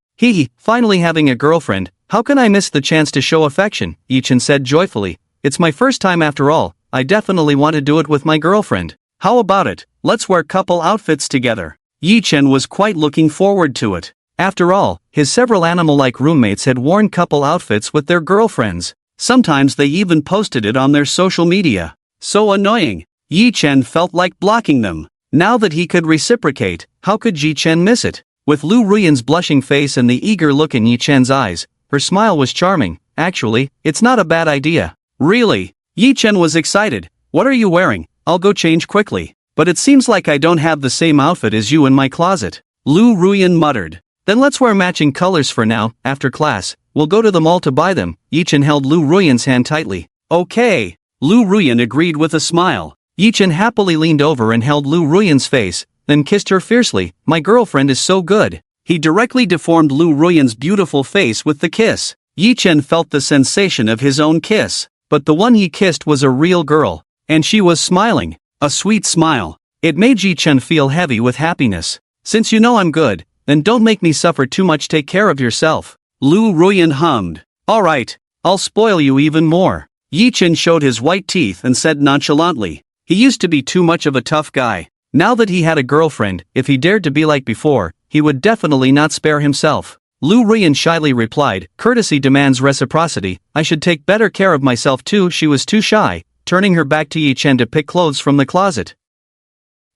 Speaker 1: Finally having a girlfriend. How can I miss the chance to show affection? Yi Chen said joyfully. It's my first time after all. I definitely want to do it with my girlfriend. How about it? Let's wear couple outfits together. Yi Chen was quite looking forward to it. After all, his several animal-like roommates had worn couple outfits with their girlfriends. Sometimes they even posted it on their social media. So annoying. Yi Chen felt like blocking them. Now that he could reciprocate, how could Yi Chen miss it? With Lu Ruyan's blushing face and the eager look in Yi Chen's eyes, her smile was charming. Actually, it's not a bad idea. Really? Yi Chen was excited. What are you wearing? I'll go change quickly. But it seems like I don't have the same outfit as you in my closet. Lu Ruyan muttered. Then let's wear matching colors for now. After class, we'll go to the mall to buy them. Yi Chen held Lu Ruyan's hand tightly. Okay. Lu Ruyan agreed with a smile. Yi Chen happily leaned over and held Lu Ruyan's face, then kissed her fiercely. My girlfriend is so good. He directly deformed Lu Ruyan's beautiful face with the kiss. Yi Chen felt the sensation of his own kiss. But the one he kissed was a real girl. And she was smiling. A sweet smile. It made Yi Chen feel heavy with happiness. Since you know I'm good, then don't make me suffer too much. Take care of yourself. Lu Ruyan hummed. Alright, I'll spoil you even more. Yi Chen showed his white teeth and said nonchalantly. He used to be too much of a tough guy. Now that he had a girlfriend, if he dared to be like before, he would definitely not spare himself. Lu Ruyan shyly replied, courtesy demands reciprocity. I should take better care of myself too. She was too shy, turning her back to Yi Chen to pick clothes from the closet.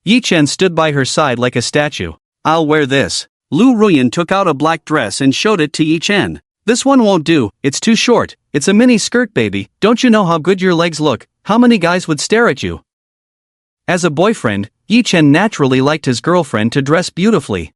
Speaker 1: Yi Chen stood by her side like a statue. I'll wear this. Lu Ruyan took out a black dress and showed it to Yi Chen. This one won't do, it's too short. It's a mini skirt, baby. Don't you know how good your legs look? How many guys would stare at you? As a boyfriend, Yi Chen naturally liked his girlfriend to dress beautifully.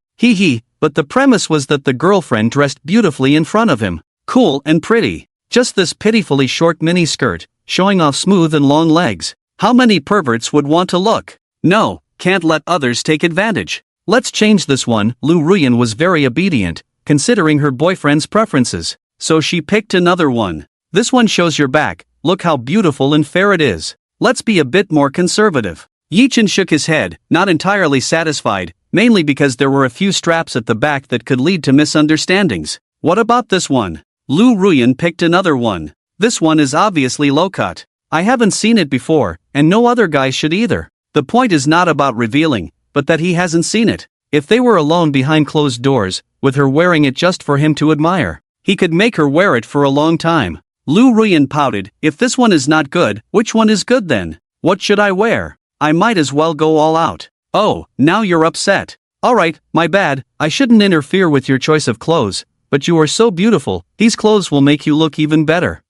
Speaker 1: But the premise was that the girlfriend dressed beautifully in front of him. Cool and pretty. Just this pitifully short mini skirt, showing off smooth and long legs. How many perverts would want to look? No, can't let others take advantage. Let's change this one. Lu Ruyan was very obedient, considering her boyfriend's preferences. So she picked another one. This one shows your back, look how beautiful and fair it is. Let's be a bit more conservative. Yi Chen shook his head, not entirely satisfied, mainly because there were a few straps at the back that could lead to misunderstandings. What about this one? Lu Ruyan picked another one. This one is obviously low cut. I haven't seen it before, and no other guy should either. The point is not about revealing, but that he hasn't seen it. If they were alone behind closed doors, with her wearing it just for him to admire, he could make her wear it for a long time. Lu Ruyan pouted, if this one is not good, which one is good then? What should I wear? I might as well go all out. Oh, now you're upset. Alright, my bad, I shouldn't interfere with your choice of clothes, but you are so beautiful, these clothes will make you look even better.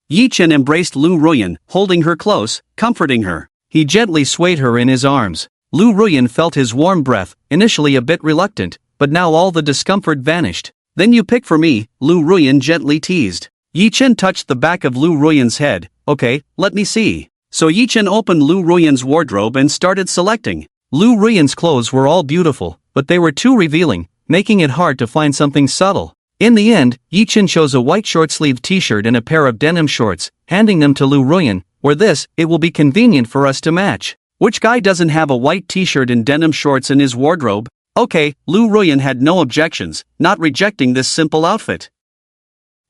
Speaker 1: Yi Chen embraced Lu Ruyan, holding her close, comforting her. He gently swayed her in his arms. Lu Ruyan felt his warm breath, initially a bit reluctant, but now all the discomfort vanished. Then you pick for me, Lu Ruyan gently teased. Yi Chen touched the back of Lu Ruyan's head. Okay, let me see. So Yi Chen opened Lu Ruyan's wardrobe and started selecting. Lu Ruyan's clothes were all beautiful, but they were too revealing, making it hard to find something subtle. In the end, Yi Chen chose a white short-sleeved t-shirt and a pair of denim shorts, handing them to Lu Ruyan. Or this, it will be convenient for us to match. Which guy doesn't have a white t-shirt and denim shorts in his wardrobe? Okay, Lu Ruyan had no objections, not rejecting this simple outfit.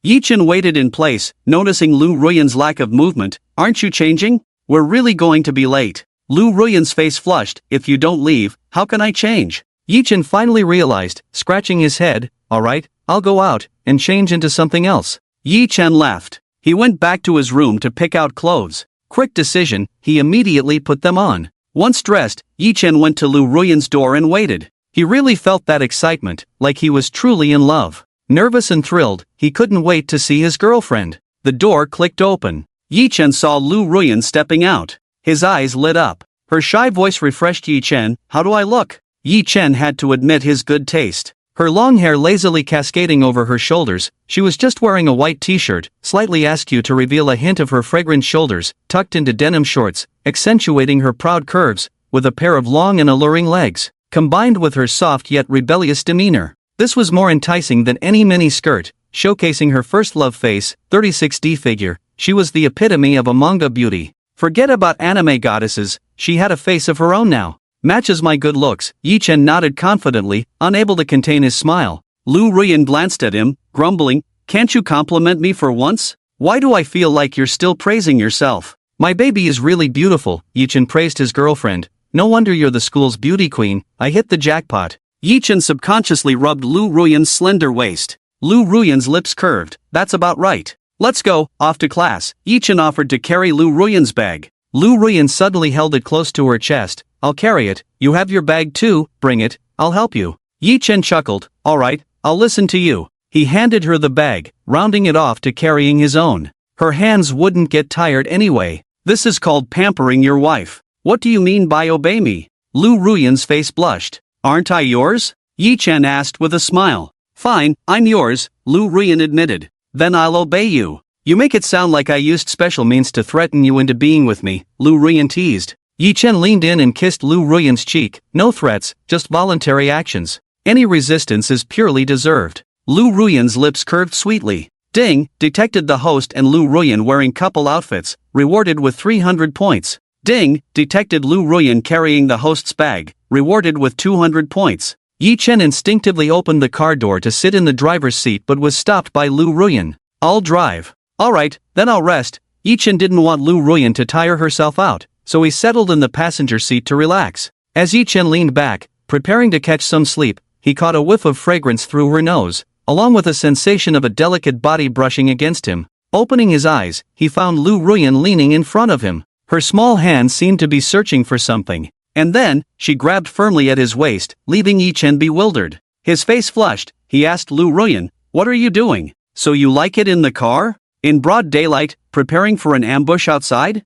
Speaker 1: Yi Chen waited in place, noticing Lu Ruyan's lack of movement. Aren't you changing? We're really going to be late. Lu Ruyan's face flushed. If you don't leave, how can I change? Yi Chen finally realized, scratching his head. Alright, I'll go out and change into something else. Yi Chen laughed. He went back to his room to pick out clothes. Quick decision, he immediately put them on. Once dressed, Yi Chen went to Lu Ruyan's door and waited. He really felt that excitement, like he was truly in love. Nervous and thrilled, he couldn't wait to see his girlfriend. The door clicked open. Yi Chen saw Lu Ruyan stepping out. His eyes lit up. Her shy voice refreshed Yi Chen. How do I look? Yi Chen had to admit his good taste. Her long hair lazily cascading over her shoulders, she was just wearing a white t-shirt, slightly askew to reveal a hint of her fragrant shoulders, tucked into denim shorts, accentuating her proud curves, with a pair of long and alluring legs, combined with her soft yet rebellious demeanor. This was more enticing than any mini skirt, showcasing her first love face, 36D figure. She was the epitome of a manga beauty. Forget about anime goddesses, she had a face of her own now. Matches my good looks, Yi Chen nodded confidently, unable to contain his smile. Lu Ruyan glanced at him, grumbling, can't you compliment me for once? Why do I feel like you're still praising yourself? My baby is really beautiful, Yi Chen praised his girlfriend. No wonder you're the school's beauty queen, I hit the jackpot. Yi Chen subconsciously rubbed Lu Ruyan's slender waist. Lu Ruyan's lips curved, that's about right. Let's go, off to class. Yi Chen offered to carry Lu Ruyan's bag. Lu Ruyan suddenly held it close to her chest. I'll carry it, you have your bag too, bring it, I'll help you. Yi Chen chuckled, alright, I'll listen to you. He handed her the bag, rounding it off to carrying his own. Her hands wouldn't get tired anyway. This is called pampering your wife. What do you mean by obey me? Lu Ruyan's face blushed. Aren't I yours? Yi Chen asked with a smile. Fine, I'm yours, Lu Ruyan admitted. Then I'll obey you. You make it sound like I used special means to threaten you into being with me, Lu Ruyan teased. Yi Chen leaned in and kissed Lu Ruyan's cheek. No threats, just voluntary actions. Any resistance is purely deserved. Lu Ruyan's lips curved sweetly. Ding, detected the host and Lu Ruyan wearing couple outfits, rewarded with 300 points. Ding, detected Lu Ruyan carrying the host's bag, rewarded with 200 points. Yi Chen instinctively opened the car door to sit in the driver's seat but was stopped by Lu Ruyan. I'll drive. Alright, then I'll rest. Yi Chen didn't want Lu Ruyan to tire herself out, so he settled in the passenger seat to relax. As Yi Chen leaned back, preparing to catch some sleep, he caught a whiff of fragrance through her nose, along with a sensation of a delicate body brushing against him. Opening his eyes, he found Lu Ruyan leaning in front of him. Her small hand seemed to be searching for something. And then, she grabbed firmly at his waist, leaving Yi Chen bewildered. His face flushed, he asked Lu Ruyan, what are you doing? So you like it in the car? In broad daylight, preparing for an ambush outside?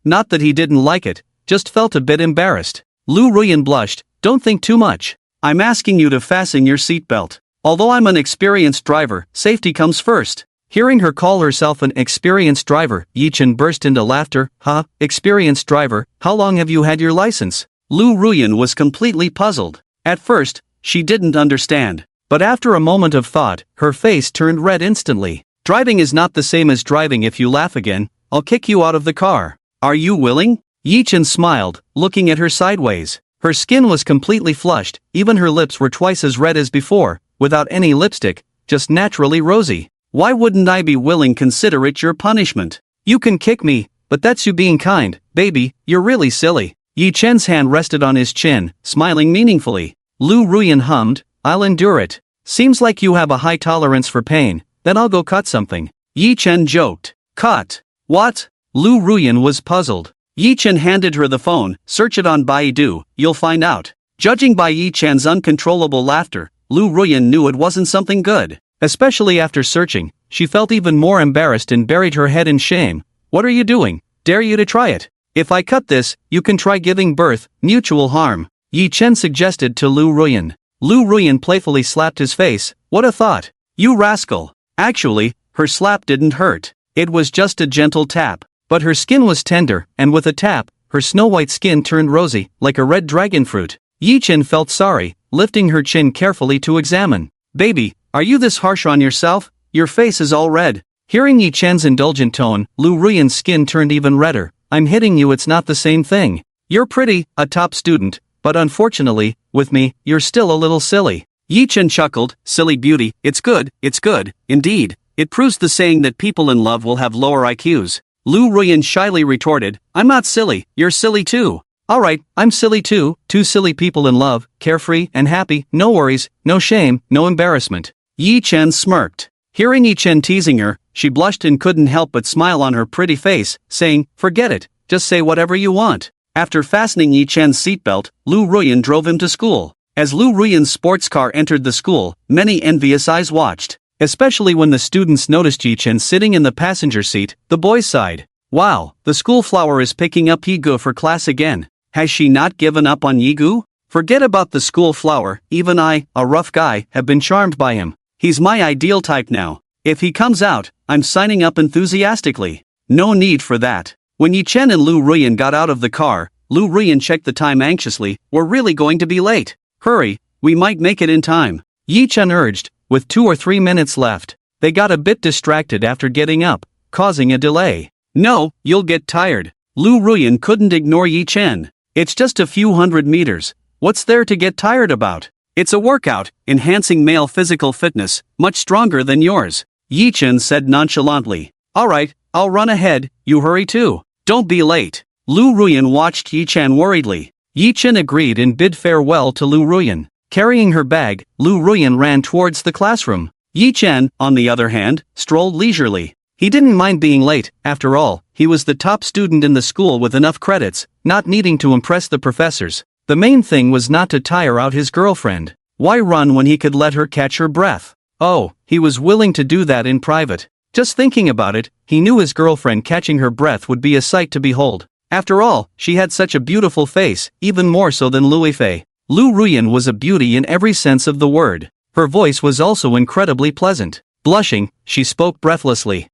Speaker 1: Not that he didn't like it, just felt a bit embarrassed. Lu Ruyan blushed. Don't think too much. I'm asking you to fasten your seatbelt. Although I'm an experienced driver, safety comes first. Hearing her call herself an experienced driver, Yi-chan burst into laughter. Huh? Experienced driver? How long have you had your license? Lu Ruyan was completely puzzled. At first, she didn't understand. But after a moment of thought, her face turned red instantly. Driving is not the same as driving. If you laugh again, I'll kick you out of the car. Are you willing? Yi-chan smiled, looking at her sideways. Her skin was completely flushed, even her lips were twice as red as before, without any lipstick, just naturally rosy. Why wouldn't I be willing? Consider it your punishment. You can kick me, but that's you being kind, baby, you're really silly. Yi-chan's hand rested on his chin, smiling meaningfully. Lu Ruyan hummed, I'll endure it. Seems like you have a high tolerance for pain, then I'll go cut something. Yi-chan joked. Cut? What? Lu Ruyan was puzzled. Yi-chan handed her the phone. Search it on Baidu, you'll find out. Judging by Yi-chan's uncontrollable laughter, Lu Ruyan knew it wasn't something good. Especially after searching, she felt even more embarrassed and buried her head in shame. What are you doing? Dare you to try it. If I cut this, you can try giving birth, mutual harm. Yi-chan suggested to Lu Ruyan. Lu Ruyan playfully slapped his face. What a thought. You rascal. Actually, her slap didn't hurt. It was just a gentle tap. But her skin was tender, and with a tap, her snow-white skin turned rosy, like a red dragon fruit. Yi-chan felt sorry, lifting her chin carefully to examine. Baby, are you this harsh on yourself? Your face is all red. Hearing Yi-chan's indulgent tone, Lu Ruyan's skin turned even redder. I'm hitting you, it's not the same thing. You're pretty, a top student, but unfortunately, with me, you're still a little silly. Yi-chan chuckled, silly beauty, it's good, indeed. It proves the saying that people in love will have lower IQs. Lu Ruyan shyly retorted, I'm not silly, you're silly too. Alright, I'm silly too, two silly people in love, carefree and happy, no worries, no shame, no embarrassment. Yi-chan smirked. Hearing Yi-chan teasing her, she blushed and couldn't help but smile on her pretty face, saying, forget it, just say whatever you want. After fastening Yi-chan's seatbelt, Lu Ruyan drove him to school. As Lu Ruyan's sports car entered the school, many envious eyes watched. Especially when the students noticed Yi-chan sitting in the passenger seat, the boys sighed. Wow, the school flower is picking up Yigu for class again. Has she not given up on Yigu? Forget about the school flower, even I, a rough guy, have been charmed by him. He's my ideal type now. If he comes out, I'm signing up enthusiastically. No need for that. When Yi-chan and Lu Ruyan got out of the car, Lu Ruyan checked the time anxiously. We're really going to be late. Hurry, we might make it in time. Yi-chan urged. With 2 or 3 minutes left, they got a bit distracted after getting up, causing a delay. No, you'll get tired. Lu Ruyan couldn't ignore Yi-chan. It's just a few hundred meters. What's there to get tired about? It's a workout, enhancing male physical fitness, much stronger than yours. Yi-chan said nonchalantly. Alright, I'll run ahead, you hurry too. Don't be late. Lu Ruyan watched Yi-chan worriedly. Yi-chan agreed and bid farewell to Lu Ruyan. Carrying her bag, Lu Ruyan ran towards the classroom. Yi-chan, on the other hand, strolled leisurely. He didn't mind being late, after all, he was the top student in the school with enough credits, not needing to impress the professors. The main thing was not to tire out his girlfriend. Why run when he could let her catch her breath? Oh, he was willing to do that in private. Just thinking about it, he knew his girlfriend catching her breath would be a sight to behold. After all, she had such a beautiful face, even more so than Lui Fei. Lu Ruyan was a beauty in every sense of the word. Her voice was also incredibly pleasant. Blushing, she spoke breathlessly.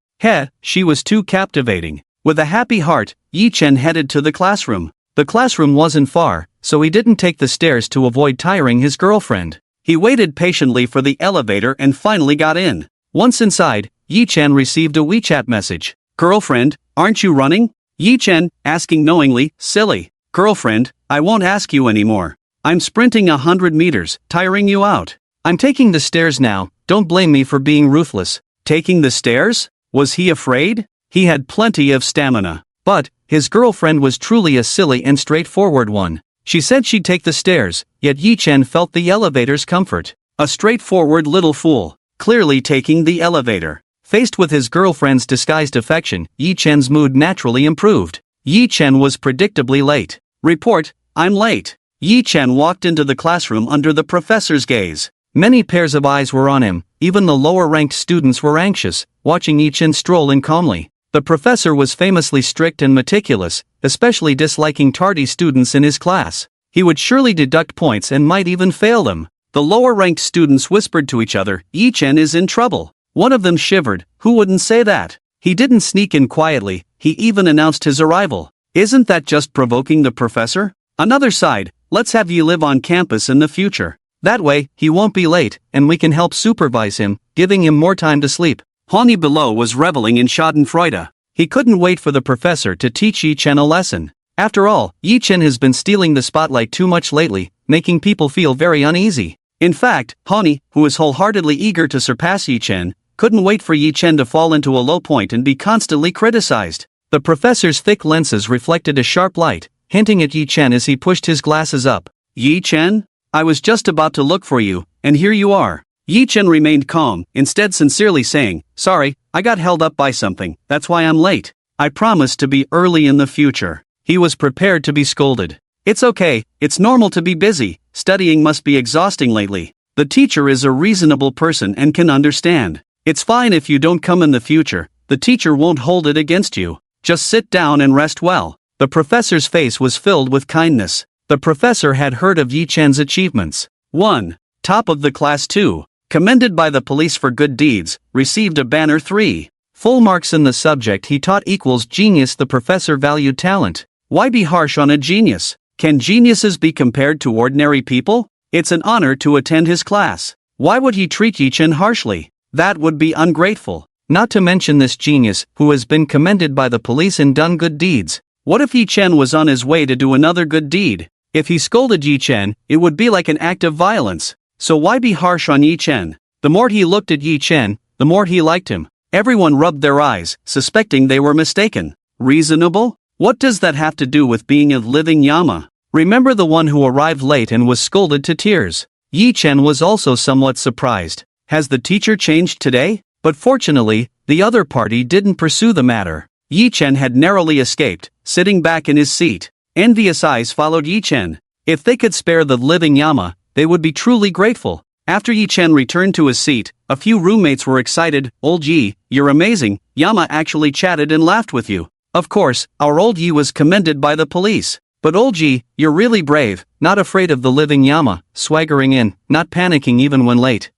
Speaker 1: She was too captivating. With a happy heart, Yi-chan headed to the classroom. The classroom wasn't far, so he didn't take the stairs to avoid tiring his girlfriend. He waited patiently for the elevator and finally got in. Once inside, Yi-chan received a WeChat message. Girlfriend, aren't you running? Yi-chan, asking knowingly, silly. Girlfriend, I won't ask you anymore. I'm sprinting 100 meters, tiring you out. I'm taking the stairs now, don't blame me for being ruthless. Taking the stairs? Was he afraid? He had plenty of stamina. But, his girlfriend was truly a silly and straightforward one. She said she'd take the stairs, yet Yi-chan felt the elevator's comfort. A straightforward little fool, clearly taking the elevator. Faced with his girlfriend's disguised affection, Yi-chan's mood naturally improved. Yi-chan was predictably late. Report, I'm late. Yi-chan walked into the classroom under the professor's gaze. Many pairs of eyes were on him, even the lower-ranked students were anxious, watching Yi-chan stroll in calmly. The professor was famously strict and meticulous, especially disliking tardy students in his class. He would surely deduct points and might even fail them. The lower-ranked students whispered to each other, Yi-chen is in trouble. One of them shivered, who wouldn't say that? He didn't sneak in quietly, he even announced his arrival. Isn't that just provoking the professor? Another sighed, let's have Yi live on campus in the future. That way, he won't be late, and we can help supervise him, giving him more time to sleep. Hani below was reveling in schadenfreude. He couldn't wait for the professor to teach Yi-chen a lesson. After all, Yi-chen has been stealing the spotlight too much lately, making people feel very uneasy. In fact, Hani, who is wholeheartedly eager to surpass Yi-chen, couldn't wait for Yi-chen to fall into a low point and be constantly criticized. The professor's thick lenses reflected a sharp light, hinting at Yi-chen as he pushed his glasses up. Yi-chen? I was just about to look for you, and here you are. Yi-chen remained calm, instead sincerely saying, sorry, I got held up by something, that's why I'm late. I promised to be early in the future. He was prepared to be scolded. It's okay, it's normal to be busy, studying must be exhausting lately. The teacher is a reasonable person and can understand. It's fine if you don't come in the future, the teacher won't hold it against you. Just sit down and rest well. The professor's face was filled with kindness. The professor had heard of Yi-chen's achievements. 1. Top of the class. 2. Commended by the police for good deeds, received a banner. 3. Full marks in the subject he taught equals genius. The professor valued talent. Why be harsh on a genius? Can geniuses be compared to ordinary people? It's an honor to attend his class. Why would he treat Yi-chen harshly? That would be ungrateful. Not to mention this genius, who has been commended by the police and done good deeds. What if Yi-chen was on his way to do another good deed? If he scolded Yi-chen, it would be like an act of violence. So why be harsh on Yi-chen? The more he looked at Yi-chen, the more he liked him. Everyone rubbed their eyes, suspecting they were mistaken. Reasonable? What does that have to do with being a living Yama? Remember the one who arrived late and was scolded to tears? Yi-chen was also somewhat surprised. Has the teacher changed today? But fortunately, the other party didn't pursue the matter. Yi-chen had narrowly escaped, sitting back in his seat. Envious eyes followed Yi-chen. If they could spare the living Yama, they would be truly grateful. After Yi-chen returned to his seat, a few roommates were excited. Old Yi, you're amazing, Yama actually chatted and laughed with you. Of course, our old Yi was commended by the police. But old Yi, you're really brave, not afraid of the living Yama, swaggering in, not panicking even when late.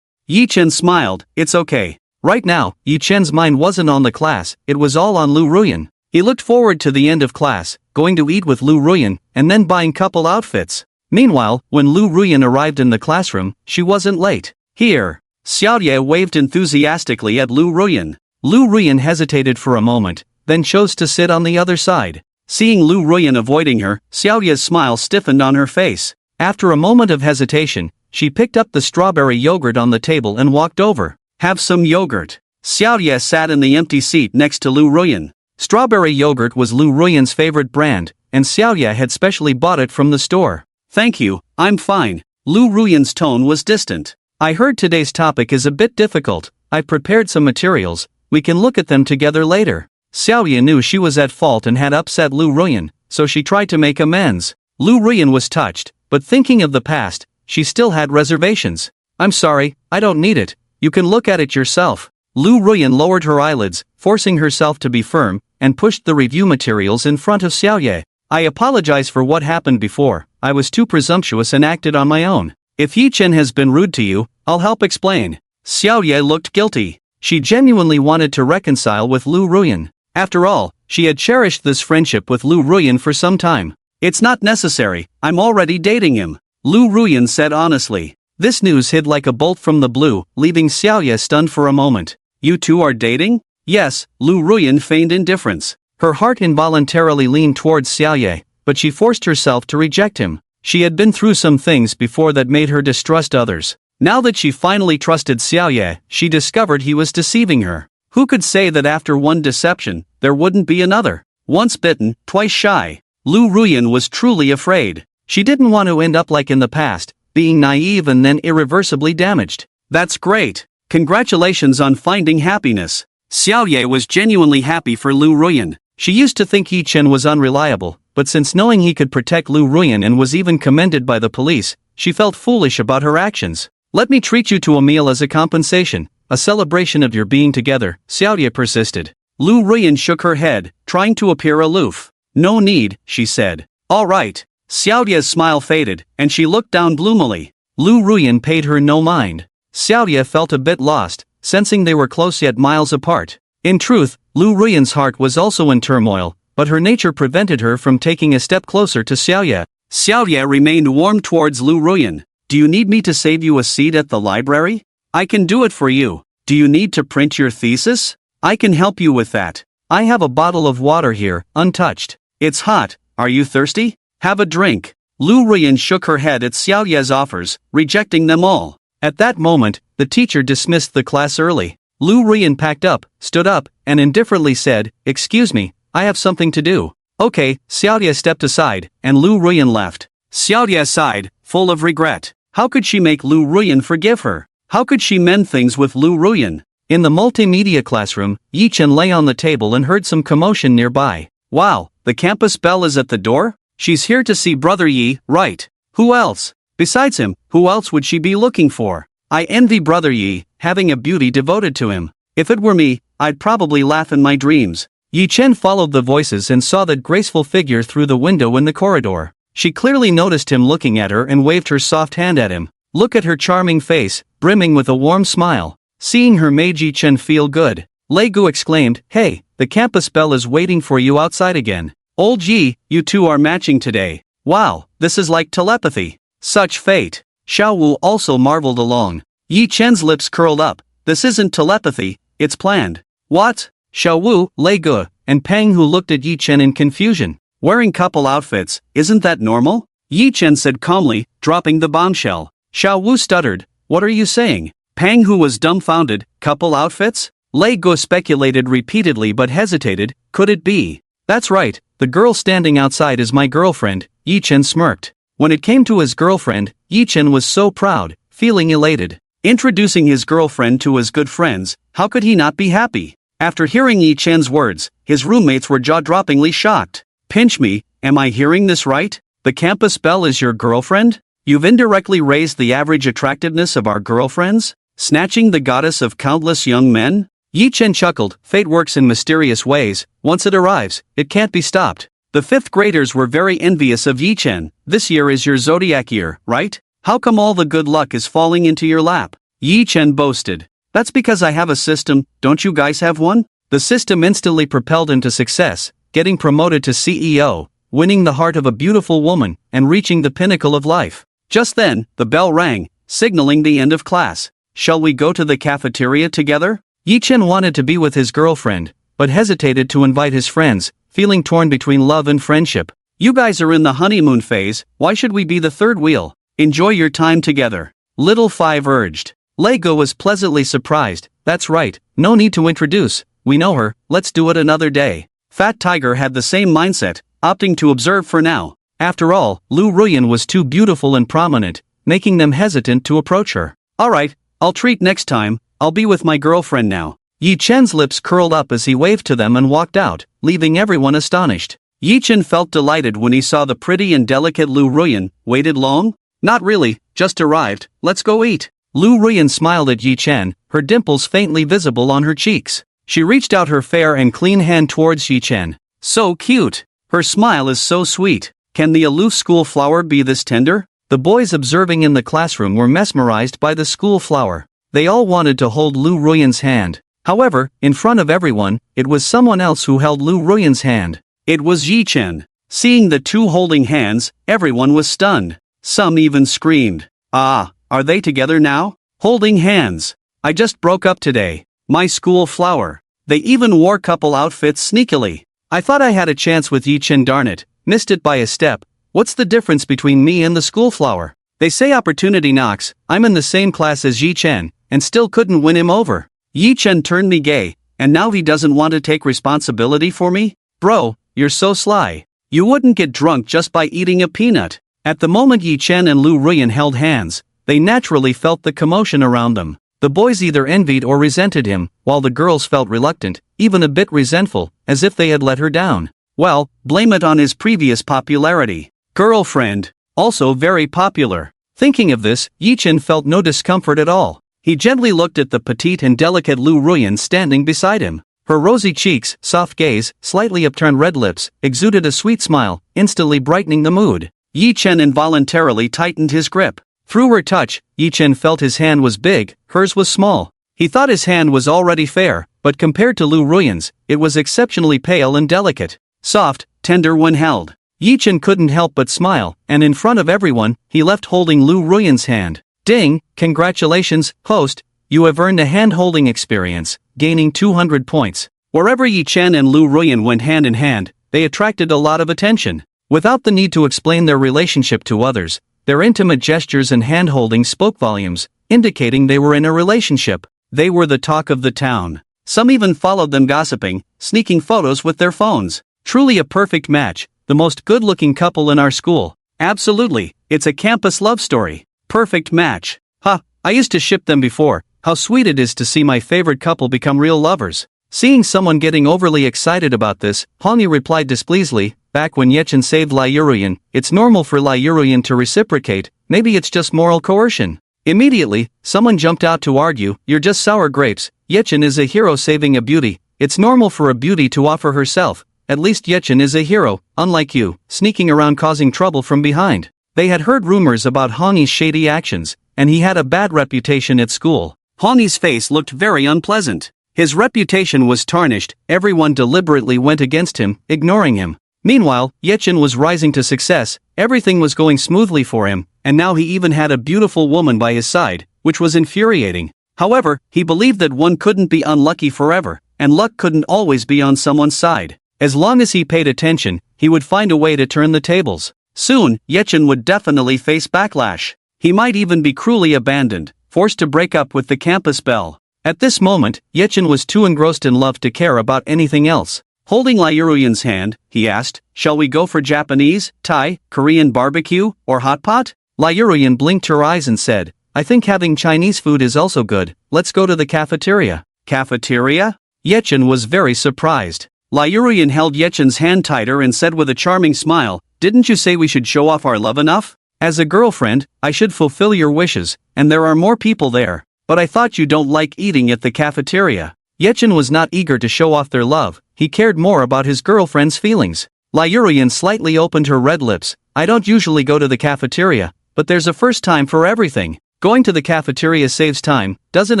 Speaker 1: Yi-chen smiled, it's okay. Right now, Yi-chen's mind wasn't on the class, it was all on Lu Ruyan. He looked forward to the end of class, going to eat with Lu Ruyan, and then buying couple outfits. Meanwhile, when Lu Ruyan arrived in the classroom, she wasn't late. Here. Xiaoye waved enthusiastically at Lu Ruyan. Lu Ruyan hesitated for a moment, then chose to sit on the other side. Seeing Lu Ruyan avoiding her, Xiaoye's smile stiffened on her face. After a moment of hesitation, she picked up the strawberry yogurt on the table and walked over. Have some yogurt. Xiaoye sat in the empty seat next to Lu Ruyan. Strawberry yogurt was Lu Ruyan's favorite brand, and Xiaoye had specially bought it from the store. Thank you, I'm fine. Lu Ruyan's tone was distant. I heard today's topic is a bit difficult. I've prepared some materials, we can look at them together later. Xiaoye knew she was at fault and had upset Lu Ruyan, so she tried to make amends. Lu Ruyan was touched, but thinking of the past, she still had reservations. I'm sorry, I don't need it, you can look at it yourself. Lu Ruyan lowered her eyelids, forcing herself to be firm, and pushed the review materials in front of Xiaoye. I apologize for what happened before, I was too presumptuous and acted on my own. If Yi-chen has been rude to you, I'll help explain. Xiaoye looked guilty. She genuinely wanted to reconcile with Lu Ruyan. After all, she had cherished this friendship with Lu Ruyan for some time. It's not necessary, I'm already dating him. Lu Ruyan said honestly. This news hit like a bolt from the blue, leaving Xiaoye stunned for a moment. You two are dating? Yes, Lu Ruyan feigned indifference. Her heart involuntarily leaned towards Xiaoye, but she forced herself to reject him. She had been through some things before that made her distrust others. Now that she finally trusted Xiaoye, she discovered he was deceiving her. Who could say that after one deception, there wouldn't be another? Once bitten, twice shy. Lu Ruyan was truly afraid. She didn't want to end up like in the past, being naive and then irreversibly damaged. That's great. Congratulations on finding happiness. Xiaoye was genuinely happy for Lu Ruyan. She used to think Yi-chen was unreliable, but since knowing he could protect Lu Ruyan and was even commended by the police, she felt foolish about her actions. Let me treat you to a meal as a compensation, a celebration of your being together, Xiaoye persisted. Lu Ruyan shook her head, trying to appear aloof. No need, she said. All right. Xiaodia's smile faded, and she looked down gloomily. Lu Ruyan paid her no mind. Xiaodia felt a bit lost, sensing they were close yet miles apart. In truth, Lu Ruyan's heart was also in turmoil, but her nature prevented her from taking a step closer to Xiaodia. Xiaodia remained warm towards Lu Ruyan. Do you need me to save you a seat at the library? I can do it for you. Do you need to print your thesis? I can help you with that. I have a bottle of water here, untouched. It's hot. Are you thirsty? Have a drink. Lu Ruyan shook her head at Xiaodia's offers, rejecting them all. At that moment, the teacher dismissed the class early. Lu Ruyan packed up, stood up, and indifferently said, "Excuse me, I have something to do." Okay, Xiaodia stepped aside, and Lu Ruyan left. Xiaodia sighed, full of regret. How could she make Lu Ruyan forgive her? How could she mend things with Lu Ruyan? In the multimedia classroom, Yi Chen lay on the table and heard some commotion nearby. Wow, the campus belle is at the door? She's here to see Brother Yi, right? Who else? Besides him, who else would she be looking for? I envy Brother Yi, having a beauty devoted to him. If it were me, I'd probably laugh in my dreams. Yi Chen followed the voices and saw that graceful figure through the window in the corridor. She clearly noticed him looking at her and waved her soft hand at him. Look at her charming face, brimming with a warm smile. Seeing her made Yi Chen feel good. Lei Gu exclaimed, "Hey, the campus belle is waiting for you outside again. Old Yi, you two are matching today. Wow, this is like telepathy. Such fate." Xiao Wu also marveled along. Yi Chen's lips curled up. This isn't telepathy, it's planned. What? Xiao Wu, Lei Gu, and Pang Hu looked at Yi Chen in confusion. Wearing couple outfits, isn't that normal? Yi Chen said calmly, dropping the bombshell. Xiao Wu stuttered, what are you saying? Pang Hu was dumbfounded, couple outfits? Lei Gu speculated repeatedly but hesitated, could it be? That's right, the girl standing outside is my girlfriend, Yi Chen smirked. When it came to his girlfriend, Yi Chen was so proud, feeling elated. Introducing his girlfriend to his good friends, how could he not be happy? After hearing Yi Chen's words, his roommates were jaw-droppingly shocked. Pinch me, am I hearing this right? The campus belle is your girlfriend? You've indirectly raised the average attractiveness of our girlfriends? Snatching the goddess of countless young men? Yi Chen chuckled, fate works in mysterious ways, once it arrives, it can't be stopped. The fifth graders were very envious of Yi Chen. This year is your zodiac year, right? How come all the good luck is falling into your lap? Yi Chen boasted. That's because I have a system, don't you guys have one? The system instantly propelled him to success, getting promoted to CEO, winning the heart of a beautiful woman, and reaching the pinnacle of life. Just then, the bell rang, signaling the end of class. Shall we go to the cafeteria together? Yi Chen wanted to be with his girlfriend, but hesitated to invite his friends, feeling torn between love and friendship. You guys are in the honeymoon phase, why should we be the third wheel? Enjoy your time together. Little Five urged. Lei Gu was pleasantly surprised, that's right, no need to introduce, we know her, let's do it another day. Fat Tiger had the same mindset, opting to observe for now. After all, Lu Ruyan was too beautiful and prominent, making them hesitant to approach her. Alright, I'll treat next time, I'll be with my girlfriend now. Yi Chen's lips curled up as he waved to them and walked out, leaving everyone astonished. Yi Chen felt delighted when he saw the pretty and delicate Lu Ruyan. Waited long? Not really, just arrived, let's go eat. Lu Ruyan smiled at Yi Chen, her dimples faintly visible on her cheeks. She reached out her fair and clean hand towards Yi Chen. So cute. Her smile is so sweet. Can the aloof school flower be this tender? The boys observing in the classroom were mesmerized by the school flower. They all wanted to hold Lu Ruyan's hand. However, in front of everyone, it was someone else who held Lu Ruyan's hand. It was Yi Chen. Seeing the two holding hands, everyone was stunned. Some even screamed. Ah, are they together now? Holding hands. I just broke up today. My school flower. They even wore couple outfits sneakily. I thought I had a chance with Yi Chen, darn it, missed it by a step. What's the difference between me and the school flower? They say opportunity knocks, I'm in the same class as Yi Chen, and still couldn't win him over. Yi Chen turned me gay, and now he doesn't want to take responsibility for me? Bro, you're so sly. You wouldn't get drunk just by eating a peanut. At the moment Yi Chen and Lu Ruyan held hands, they naturally felt the commotion around them. The boys either envied or resented him, while the girls felt reluctant, even a bit resentful, as if they had let her down. Well, blame it on his previous popularity. Girlfriend. Also very popular. Thinking of this, Yi Chen felt no discomfort at all. He gently looked at the petite and delicate Lu Ruyan standing beside him. Her rosy cheeks, soft gaze, slightly upturned red lips, exuded a sweet smile, instantly brightening the mood. Yi Chen involuntarily tightened his grip. Through her touch, Yi Chen felt his hand was big, hers was small. He thought his hand was already fair, but compared to Lu Ruyan's, it was exceptionally pale and delicate. Soft, tender when held. Yi Chen couldn't help but smile, and in front of everyone, he left holding Lu Ruyan's hand. Ding, congratulations, host, you have earned a hand-holding experience, gaining 200 points. Wherever Yi Chen and Lu Ruyan went hand in hand, they attracted a lot of attention. Without the need to explain their relationship to others, their intimate gestures and hand-holding spoke volumes, indicating they were in a relationship. They were the talk of the town. Some even followed them gossiping, sneaking photos with their phones. Truly a perfect match, the most good-looking couple in our school. Absolutely, it's a campus love story. Perfect match. Ha, I used to ship them before. How sweet it is to see my favorite couple become real lovers. Seeing someone getting overly excited about this, Hongyi replied displeasedly, back when Yechen saved Lai Yuruyan, it's normal for Lai Yuruyan to reciprocate, maybe it's just moral coercion. Immediately, someone jumped out to argue, you're just sour grapes, Yechen is a hero saving a beauty, it's normal for a beauty to offer herself, at least Yechen is a hero, unlike you, sneaking around causing trouble from behind. They had heard rumors about Hongyi's shady actions, and he had a bad reputation at school. Hongyi's face looked very unpleasant. His reputation was tarnished, everyone deliberately went against him, ignoring him. Meanwhile, Yechen was rising to success, everything was going smoothly for him, and now he even had a beautiful woman by his side, which was infuriating. However, he believed that one couldn't be unlucky forever, and luck couldn't always be on someone's side. As long as he paid attention, he would find a way to turn the tables. Soon, Yechen would definitely face backlash. He might even be cruelly abandoned, forced to break up with the campus belle. At this moment, Yechen was too engrossed in love to care about anything else. Holding Lai Yuruyan's hand, he asked, shall we go for Japanese, Thai, Korean barbecue, or hot pot? Lai Yuruyan blinked her eyes and said, I think having Chinese food is also good, let's go to the cafeteria. Cafeteria? Yechen was very surprised. Lai Yuruyan held Yechen's hand tighter and said with a charming smile, didn't you say we should show off our love enough? As a girlfriend, I should fulfill your wishes, and there are more people there. But I thought you don't like eating at the cafeteria. Yechen was not eager to show off their love, he cared more about his girlfriend's feelings. Lai Yuruyan slightly opened her red lips, I don't usually go to the cafeteria, but there's a first time for everything. Going to the cafeteria saves time, doesn't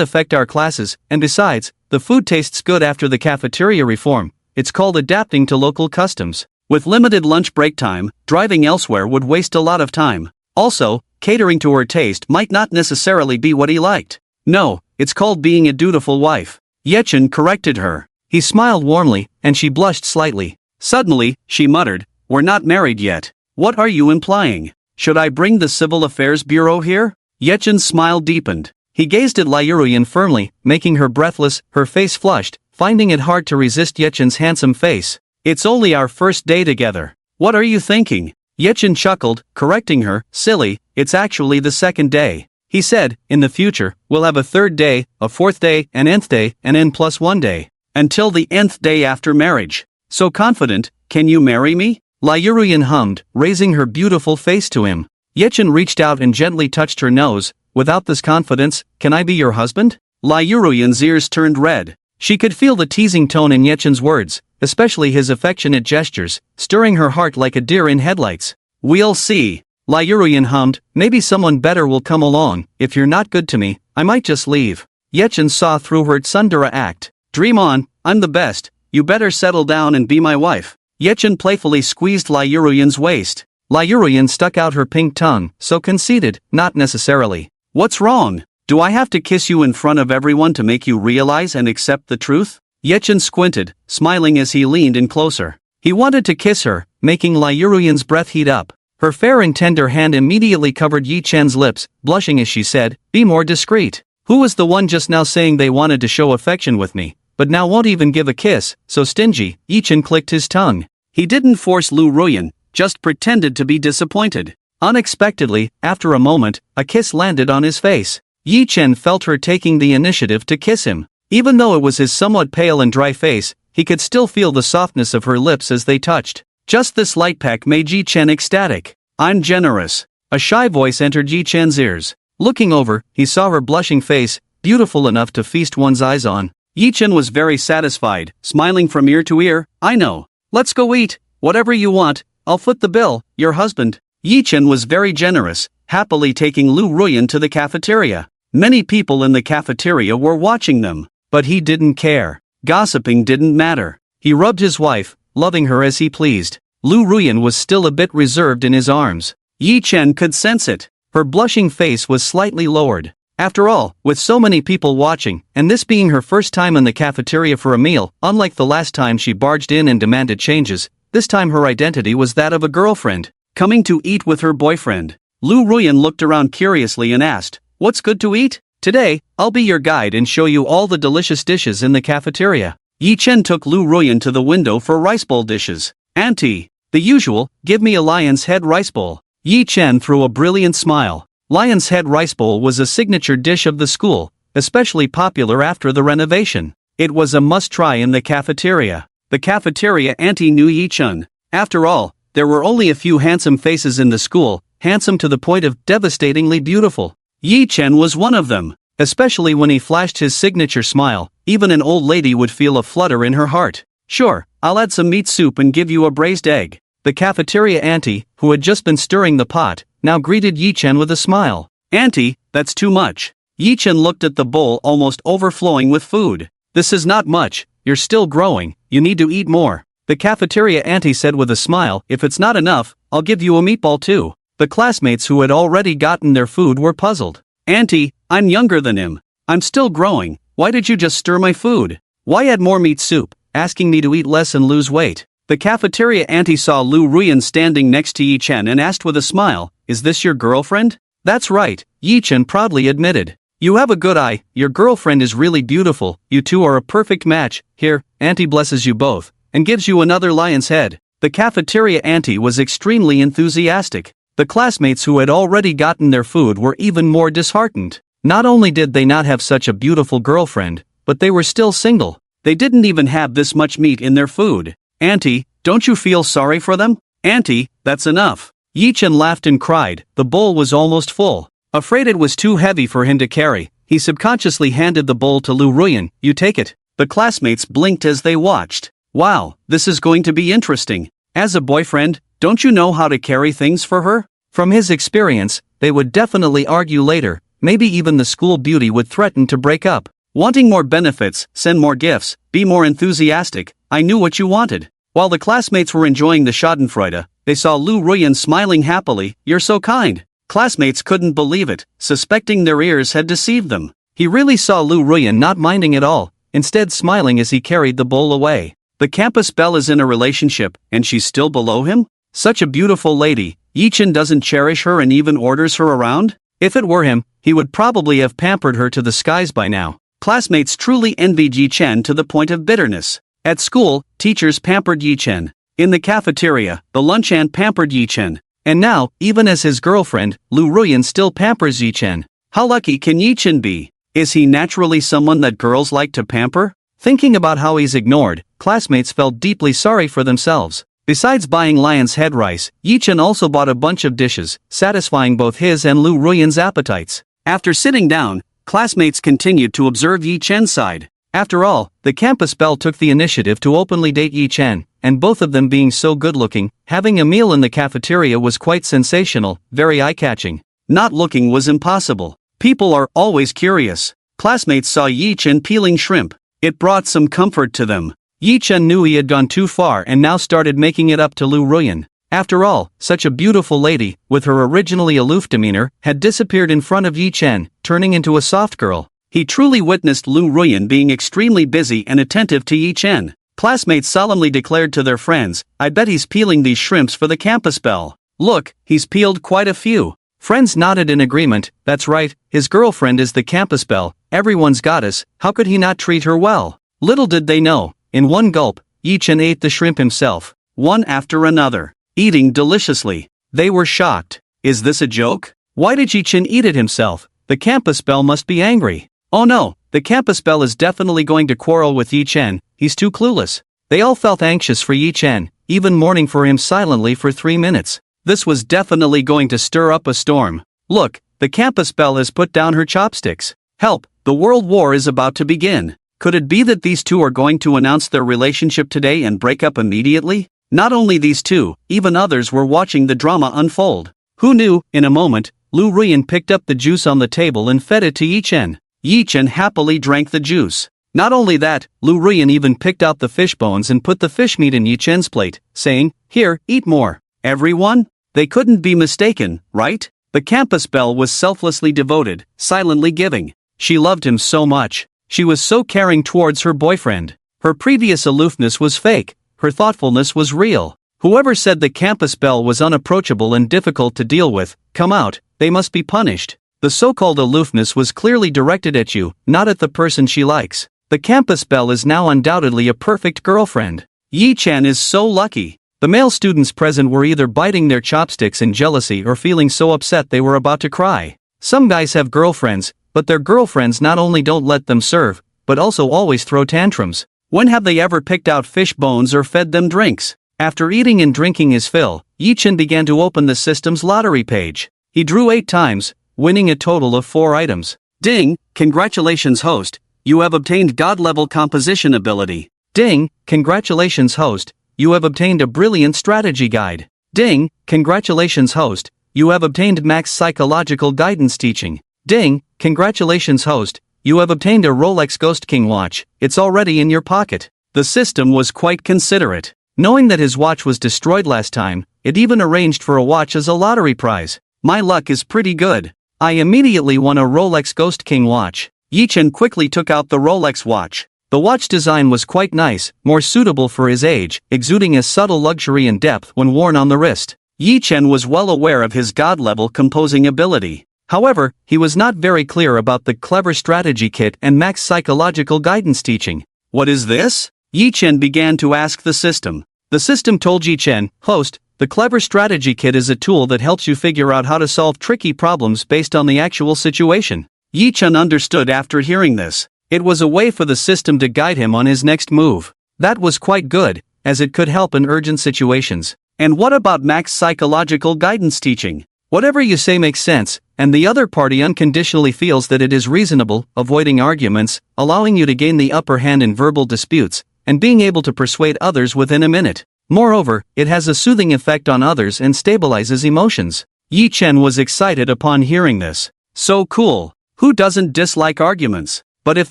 Speaker 1: affect our classes, and besides, the food tastes good after the cafeteria reform. It's called adapting to local customs. With limited lunch break time, driving elsewhere would waste a lot of time. Also, catering to her taste might not necessarily be what he liked. No, it's called being a dutiful wife. Yechen corrected her. He smiled warmly, and she blushed slightly. Suddenly, she muttered, we're not married yet. What are you implying? Should I bring the Civil Affairs Bureau here? Yechen's smile deepened. He gazed at Lai Yuruyan firmly, making her breathless, her face flushed, finding it hard to resist Yechen's handsome face. It's only our first day together. What are you thinking? Yechen chuckled, correcting her, silly, it's actually the second day. He said, in the future, we'll have a third day, a fourth day, an nth day, and n+1 day. Until the nth day after marriage. So confident, can you marry me? Lai Yuruyan hummed, raising her beautiful face to him. Yechen reached out and gently touched her nose. Without this confidence, can I be your husband? Lai Yuruyan's ears turned red. She could feel the teasing tone in Yechen's words, especially his affectionate gestures, stirring her heart like a deer in headlights. We'll see. Lai Yuruyan hummed, maybe someone better will come along, if you're not good to me, I might just leave. Yechen saw through her tsundere act. Dream on, I'm the best, you better settle down and be my wife. Yechen playfully squeezed Lai Yuruyan's waist. Lai Yuruyan stuck out her pink tongue, so conceited, not necessarily. What's wrong? Do I have to kiss you in front of everyone to make you realize and accept the truth? Yechen squinted, smiling as he leaned in closer. He wanted to kiss her, making Lai Yuruyan's breath heat up. Her fair and tender hand immediately covered Yi Chen's lips, blushing as she said, be more discreet. Who was the one just now saying they wanted to show affection with me, but now won't even give a kiss, so stingy? Yi Chen clicked his tongue. He didn't force Lu Ruyan, just pretended to be disappointed. Unexpectedly, after a moment, a kiss landed on his face. Yi Chen felt her taking the initiative to kiss him. Even though it was his somewhat pale and dry face, he could still feel the softness of her lips as they touched. Just this light peck made Yi Chen ecstatic. I'm generous. A shy voice entered Yi Chen's ears. Looking over, he saw her blushing face, beautiful enough to feast one's eyes on. Yi Chen was very satisfied, smiling from ear to ear. I know. Let's go eat. Whatever you want, I'll foot the bill, your husband. Yi Chen was very generous, happily taking Lu Ruyan to the cafeteria. Many people in the cafeteria were watching them, but he didn't care. Gossiping didn't matter. He rubbed his wife, loving her as he pleased. Lu Ruyan was still a bit reserved in his arms. Yi Chen could sense it. Her blushing face was slightly lowered. After all, with so many people watching, and this being her first time in the cafeteria for a meal, unlike the last time she barged in and demanded changes, this time her identity was that of a girlfriend, coming to eat with her boyfriend. Lu Ruyan looked around curiously and asked, "What's good to eat? Today, I'll be your guide and show you all the delicious dishes in the cafeteria." Yi Chen took Lu Ruyan to the window for rice bowl dishes. "Auntie, the usual, give me a lion's head rice bowl." Yi Chen threw a brilliant smile. Lion's head rice bowl was a signature dish of the school, especially popular after the renovation. It was a must-try in the cafeteria. The cafeteria auntie knew Yi Chen. After all, there were only a few handsome faces in the school, handsome to the point of devastatingly beautiful. Yi Chen was one of them, especially when he flashed his signature smile. Even an old lady would feel a flutter in her heart. "Sure, I'll add some meat soup and give you a braised egg." The cafeteria auntie, who had just been stirring the pot, now greeted Yi Chen with a smile. "Auntie, that's too much." Yi Chen looked at the bowl almost overflowing with food. "This is not much, you're still growing, you need to eat more." The cafeteria auntie said with a smile, "If it's not enough, I'll give you a meatball too." The classmates who had already gotten their food were puzzled. "Auntie, I'm younger than him. I'm still growing, why did you just stir my food? Why add more meat soup, asking me to eat less and lose weight?" The cafeteria auntie saw Lu Ruyan standing next to Yi Chen and asked with a smile, "Is this your girlfriend?" "That's right," Yi Chen proudly admitted. "You have a good eye, your girlfriend is really beautiful, you two are a perfect match. Here, auntie blesses you both, and gives you another lion's head." The cafeteria auntie was extremely enthusiastic. The classmates who had already gotten their food were even more disheartened. Not only did they not have such a beautiful girlfriend, but they were still single. They didn't even have this much meat in their food. "Auntie, don't you feel sorry for them?" "Auntie, that's enough." Yi Chen laughed and cried. The bowl was almost full. Afraid it was too heavy for him to carry, he subconsciously handed the bowl to Lu Ruyan. "You take it." The classmates blinked as they watched. "Wow, this is going to be interesting. As a boyfriend, don't you know how to carry things for her?" From his experience, they would definitely argue later. Maybe even the school beauty would threaten to break up. "Wanting more benefits, send more gifts, be more enthusiastic, I knew what you wanted." While the classmates were enjoying the schadenfreude, they saw Lu Ruyan smiling happily. "You're so kind." Classmates couldn't believe it, suspecting their ears had deceived them. He really saw Lu Ruyan not minding at all, instead smiling as he carried the bowl away. The campus belle is in a relationship, and she's still below him? Such a beautiful lady, Yi Chen doesn't cherish her and even orders her around? If it were him, he would probably have pampered her to the skies by now. Classmates truly envied Yi Chen to the point of bitterness. At school, teachers pampered Yi Chen. In the cafeteria, the lunch aunt pampered Yi Chen. And now, even as his girlfriend, Lu Ruyan still pampers Yi Chen. How lucky can Yi Chen be? Is he naturally someone that girls like to pamper? Thinking about how he's ignored, classmates felt deeply sorry for themselves. Besides buying lion's head rice, Yi Chen also bought a bunch of dishes, satisfying both his and Lu Ruyan's appetites. After sitting down, classmates continued to observe Yi Chen's side. After all, the campus belle took the initiative to openly date Yi Chen, and both of them being so good-looking, having a meal in the cafeteria was quite sensational, very eye-catching. Not looking was impossible. People are always curious. Classmates saw Yi Chen peeling shrimp. It brought some comfort to them. Yi Chen knew he had gone too far and now started making it up to Lu Ruyan. After all, such a beautiful lady, with her originally aloof demeanor, had disappeared in front of Yi Chen, turning into a soft girl. He truly witnessed Lu Ruyan being extremely busy and attentive to Yi Chen. Classmates solemnly declared to their friends, "I bet he's peeling these shrimps for the campus belle. Look, he's peeled quite a few." Friends nodded in agreement. That's right, his girlfriend is the campus belle, everyone's goddess, how could he not treat her well? Little did they know, in one gulp, Yi Chen ate the shrimp himself, one after another, eating deliciously. They were shocked. Is this a joke? Why did Yi Chen eat it himself? The campus belle must be angry. Oh no, the campus belle is definitely going to quarrel with Yi Chen, he's too clueless. They all felt anxious for Yi Chen, even mourning for him silently for 3 minutes. This was definitely going to stir up a storm. Look, the campus belle has put down her chopsticks. Help, the world war is about to begin. Could it be that these two are going to announce their relationship today and break up immediately? Not only these two, even others were watching the drama unfold. Who knew? In a moment, Lu Ruyan picked up the juice on the table and fed it to Yi Chen. Yi Chen happily drank the juice. Not only that, Lu Ruyan even picked out the fish bones and put the fish meat in Yi Chen's plate, saying, "Here, eat more. Everyone?" They couldn't be mistaken, right? The campus belle was selflessly devoted, silently giving. She loved him so much. She was so caring towards her boyfriend. Her previous aloofness was fake, her thoughtfulness was real. Whoever said the campus belle was unapproachable and difficult to deal with, come out, they must be punished. The so-called aloofness was clearly directed at you, not at the person she likes. The campus belle is now undoubtedly a perfect girlfriend. Yi Chen is so lucky. The male students present were either biting their chopsticks in jealousy or feeling so upset they were about to cry. Some guys have girlfriends, but their girlfriends not only don't let them serve, but also always throw tantrums. When have they ever picked out fish bones or fed them drinks? After eating and drinking his fill, Yi Chen began to open the system's lottery page. He drew 8 times, winning a total of 4 items. Ding, congratulations host, you have obtained God-level composition ability. Ding, congratulations host, you have obtained a brilliant strategy guide. Ding, congratulations host, you have obtained max psychological guidance teaching. Ding, congratulations host, you have obtained a Rolex Ghost King watch, it's already in your pocket. The system was quite considerate. Knowing that his watch was destroyed last time, it even arranged for a watch as a lottery prize. My luck is pretty good. I immediately won a Rolex Ghost King watch. Yi Chen quickly took out the Rolex watch. The watch design was quite nice, more suitable for his age, exuding a subtle luxury and depth when worn on the wrist. Yi Chen was well aware of his god-level composing ability. However, he was not very clear about the clever strategy kit and max psychological guidance teaching. What is this? Yi Chen began to ask the system. The system told Yi Chen, host, the clever strategy kit is a tool that helps you figure out how to solve tricky problems based on the actual situation. Yi Chen understood after hearing this. It was a way for the system to guide him on his next move. That was quite good, as it could help in urgent situations. And what about max psychological guidance teaching? Whatever you say makes sense, and the other party unconditionally feels that it is reasonable, avoiding arguments, allowing you to gain the upper hand in verbal disputes, and being able to persuade others within a minute. Moreover, it has a soothing effect on others and stabilizes emotions. Yi Chen was excited upon hearing this. So cool. Who doesn't dislike arguments? But if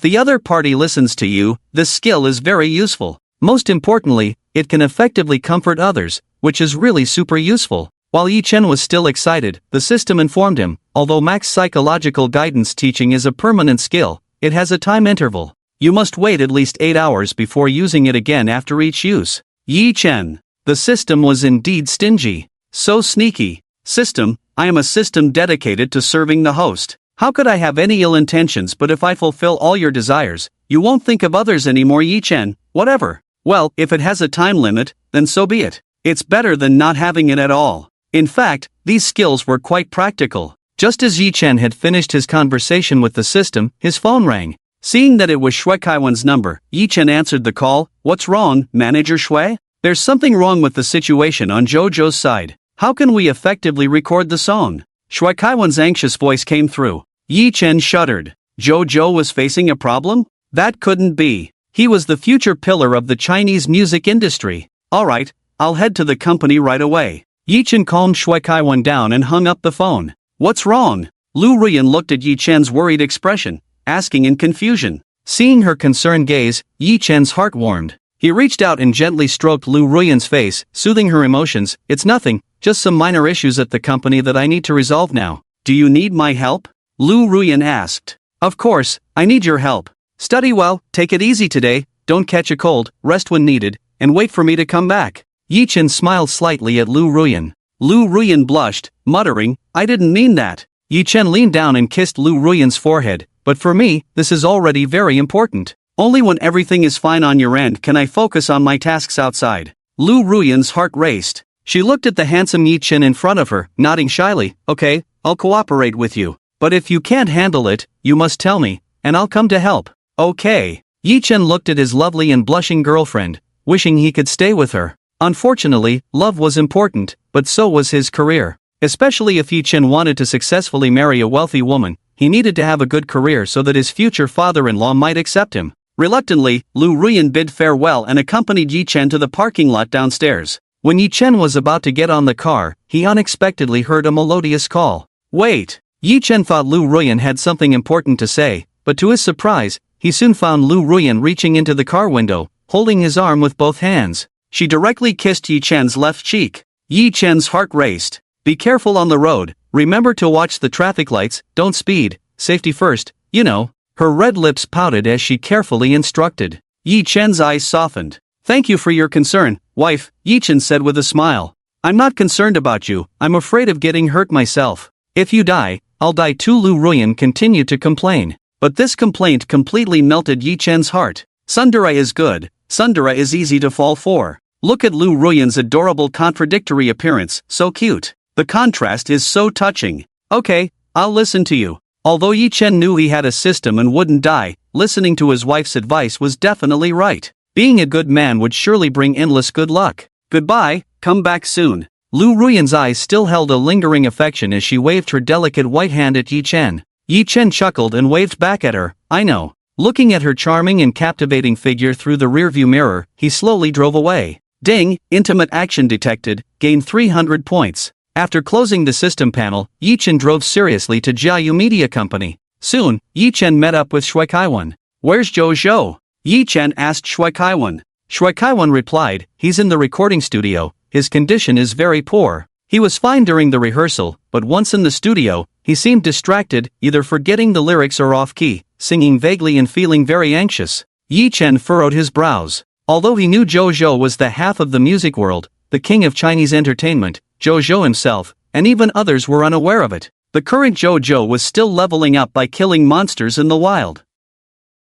Speaker 1: the other party listens to you, this skill is very useful. Most importantly, it can effectively comfort others, which is really super useful. While Yi Chen was still excited, the system informed him, although max psychological guidance teaching is a permanent skill, it has a time interval. You must wait at least 8 hours before using it again after each use. Yi Chen. The system was indeed stingy. So sneaky. System, I am a system dedicated to serving the host. How could I have any ill intentions? But if I fulfill all your desires, you won't think of others anymore. Yi Chen, whatever. Well, if it has a time limit, then so be it. It's better than not having it at all. In fact, these skills were quite practical. Just as Yi Chen had finished his conversation with the system, his phone rang. Seeing that it was Shui Kaiwan's number, Yi Chen answered the call. What's wrong, Manager Shui? There's something wrong with the situation on JoJo's side. How can we effectively record the song? Shui Kaiwan's anxious voice came through. Yi Chen shuddered. JoJo was facing a problem? That couldn't be. He was the future pillar of the Chinese music industry. Alright, I'll head to the company right away. Yi Chen calmed Shui Kaiwan down and hung up the phone. What's wrong? Lu Ruyan looked at Yi Chen's worried expression, asking in confusion. Seeing her concerned gaze, Yi Chen's heart warmed. He reached out and gently stroked Lu Ruyan's face, soothing her emotions. It's nothing, just some minor issues at the company that I need to resolve now. Do you need my help? Lu Ruyan asked. Of course, I need your help. Study well, take it easy today, don't catch a cold, rest when needed, and wait for me to come back. Yi Chen smiled slightly at Lu Ruyan. Lu Ruyan blushed, muttering, I didn't mean that. Yi Chen leaned down and kissed Lu Ruyan's forehead. But for me, this is already very important. Only when everything is fine on your end can I focus on my tasks outside. Lu Ruyan's heart raced. She looked at the handsome Yi Chen in front of her, nodding shyly. Okay, I'll cooperate with you. But if you can't handle it, you must tell me, and I'll come to help. Okay. Yi Chen looked at his lovely and blushing girlfriend, wishing he could stay with her. Unfortunately, love was important, but so was his career. Especially if Yi Chen wanted to successfully marry a wealthy woman, he needed to have a good career so that his future father-in-law might accept him. Reluctantly, Lu Ruyan bid farewell and accompanied Yi Chen to the parking lot downstairs. When Yi Chen was about to get on the car, he unexpectedly heard a melodious call. Wait! Yi Chen thought Lu Ruyan had something important to say, but to his surprise, he soon found Lu Ruyan reaching into the car window, holding his arm with both hands. She directly kissed Yi Chen's left cheek. Yi Chen's heart raced. Be careful on the road, remember to watch the traffic lights, don't speed, safety first, you know. Her red lips pouted as she carefully instructed. Yi Chen's eyes softened. Thank you for your concern, wife, Yi Chen said with a smile. I'm not concerned about you, I'm afraid of getting hurt myself. If you die, I'll die too. Lu Ruyan continued to complain. But this complaint completely melted Yi Chen's heart. Tsundere is good, tsundere is easy to fall for. Look at Lu Ruyan's adorable contradictory appearance, so cute. The contrast is so touching. Okay, I'll listen to you. Although Yi Chen knew he had a system and wouldn't die, listening to his wife's advice was definitely right. Being a good man would surely bring endless good luck. Goodbye, come back soon. Lu Ruyan's eyes still held a lingering affection as she waved her delicate white hand at Yi Chen. Yi Chen chuckled and waved back at her. I know. Looking at her charming and captivating figure through the rearview mirror, he slowly drove away. Ding, intimate action detected, gained 300 points. After closing the system panel, Yi Chen drove seriously to Jiayu Media Company. Soon, Yi Chen met up with Shui Kaiwan. Where's Zhou Zhou? Yi Chen asked Shui Kaiwan. Shui Kaiwan replied, he's in the recording studio, his condition is very poor. He was fine during the rehearsal, but once in the studio, he seemed distracted, either forgetting the lyrics or off-key, singing vaguely and feeling very anxious. Yi Chen furrowed his brows. Although he knew Zhou Zhou was the half of the music world, the king of Chinese entertainment, Zhou Zhou himself, and even others were unaware of it. The current Zhou Zhou was still leveling up by killing monsters in the wild.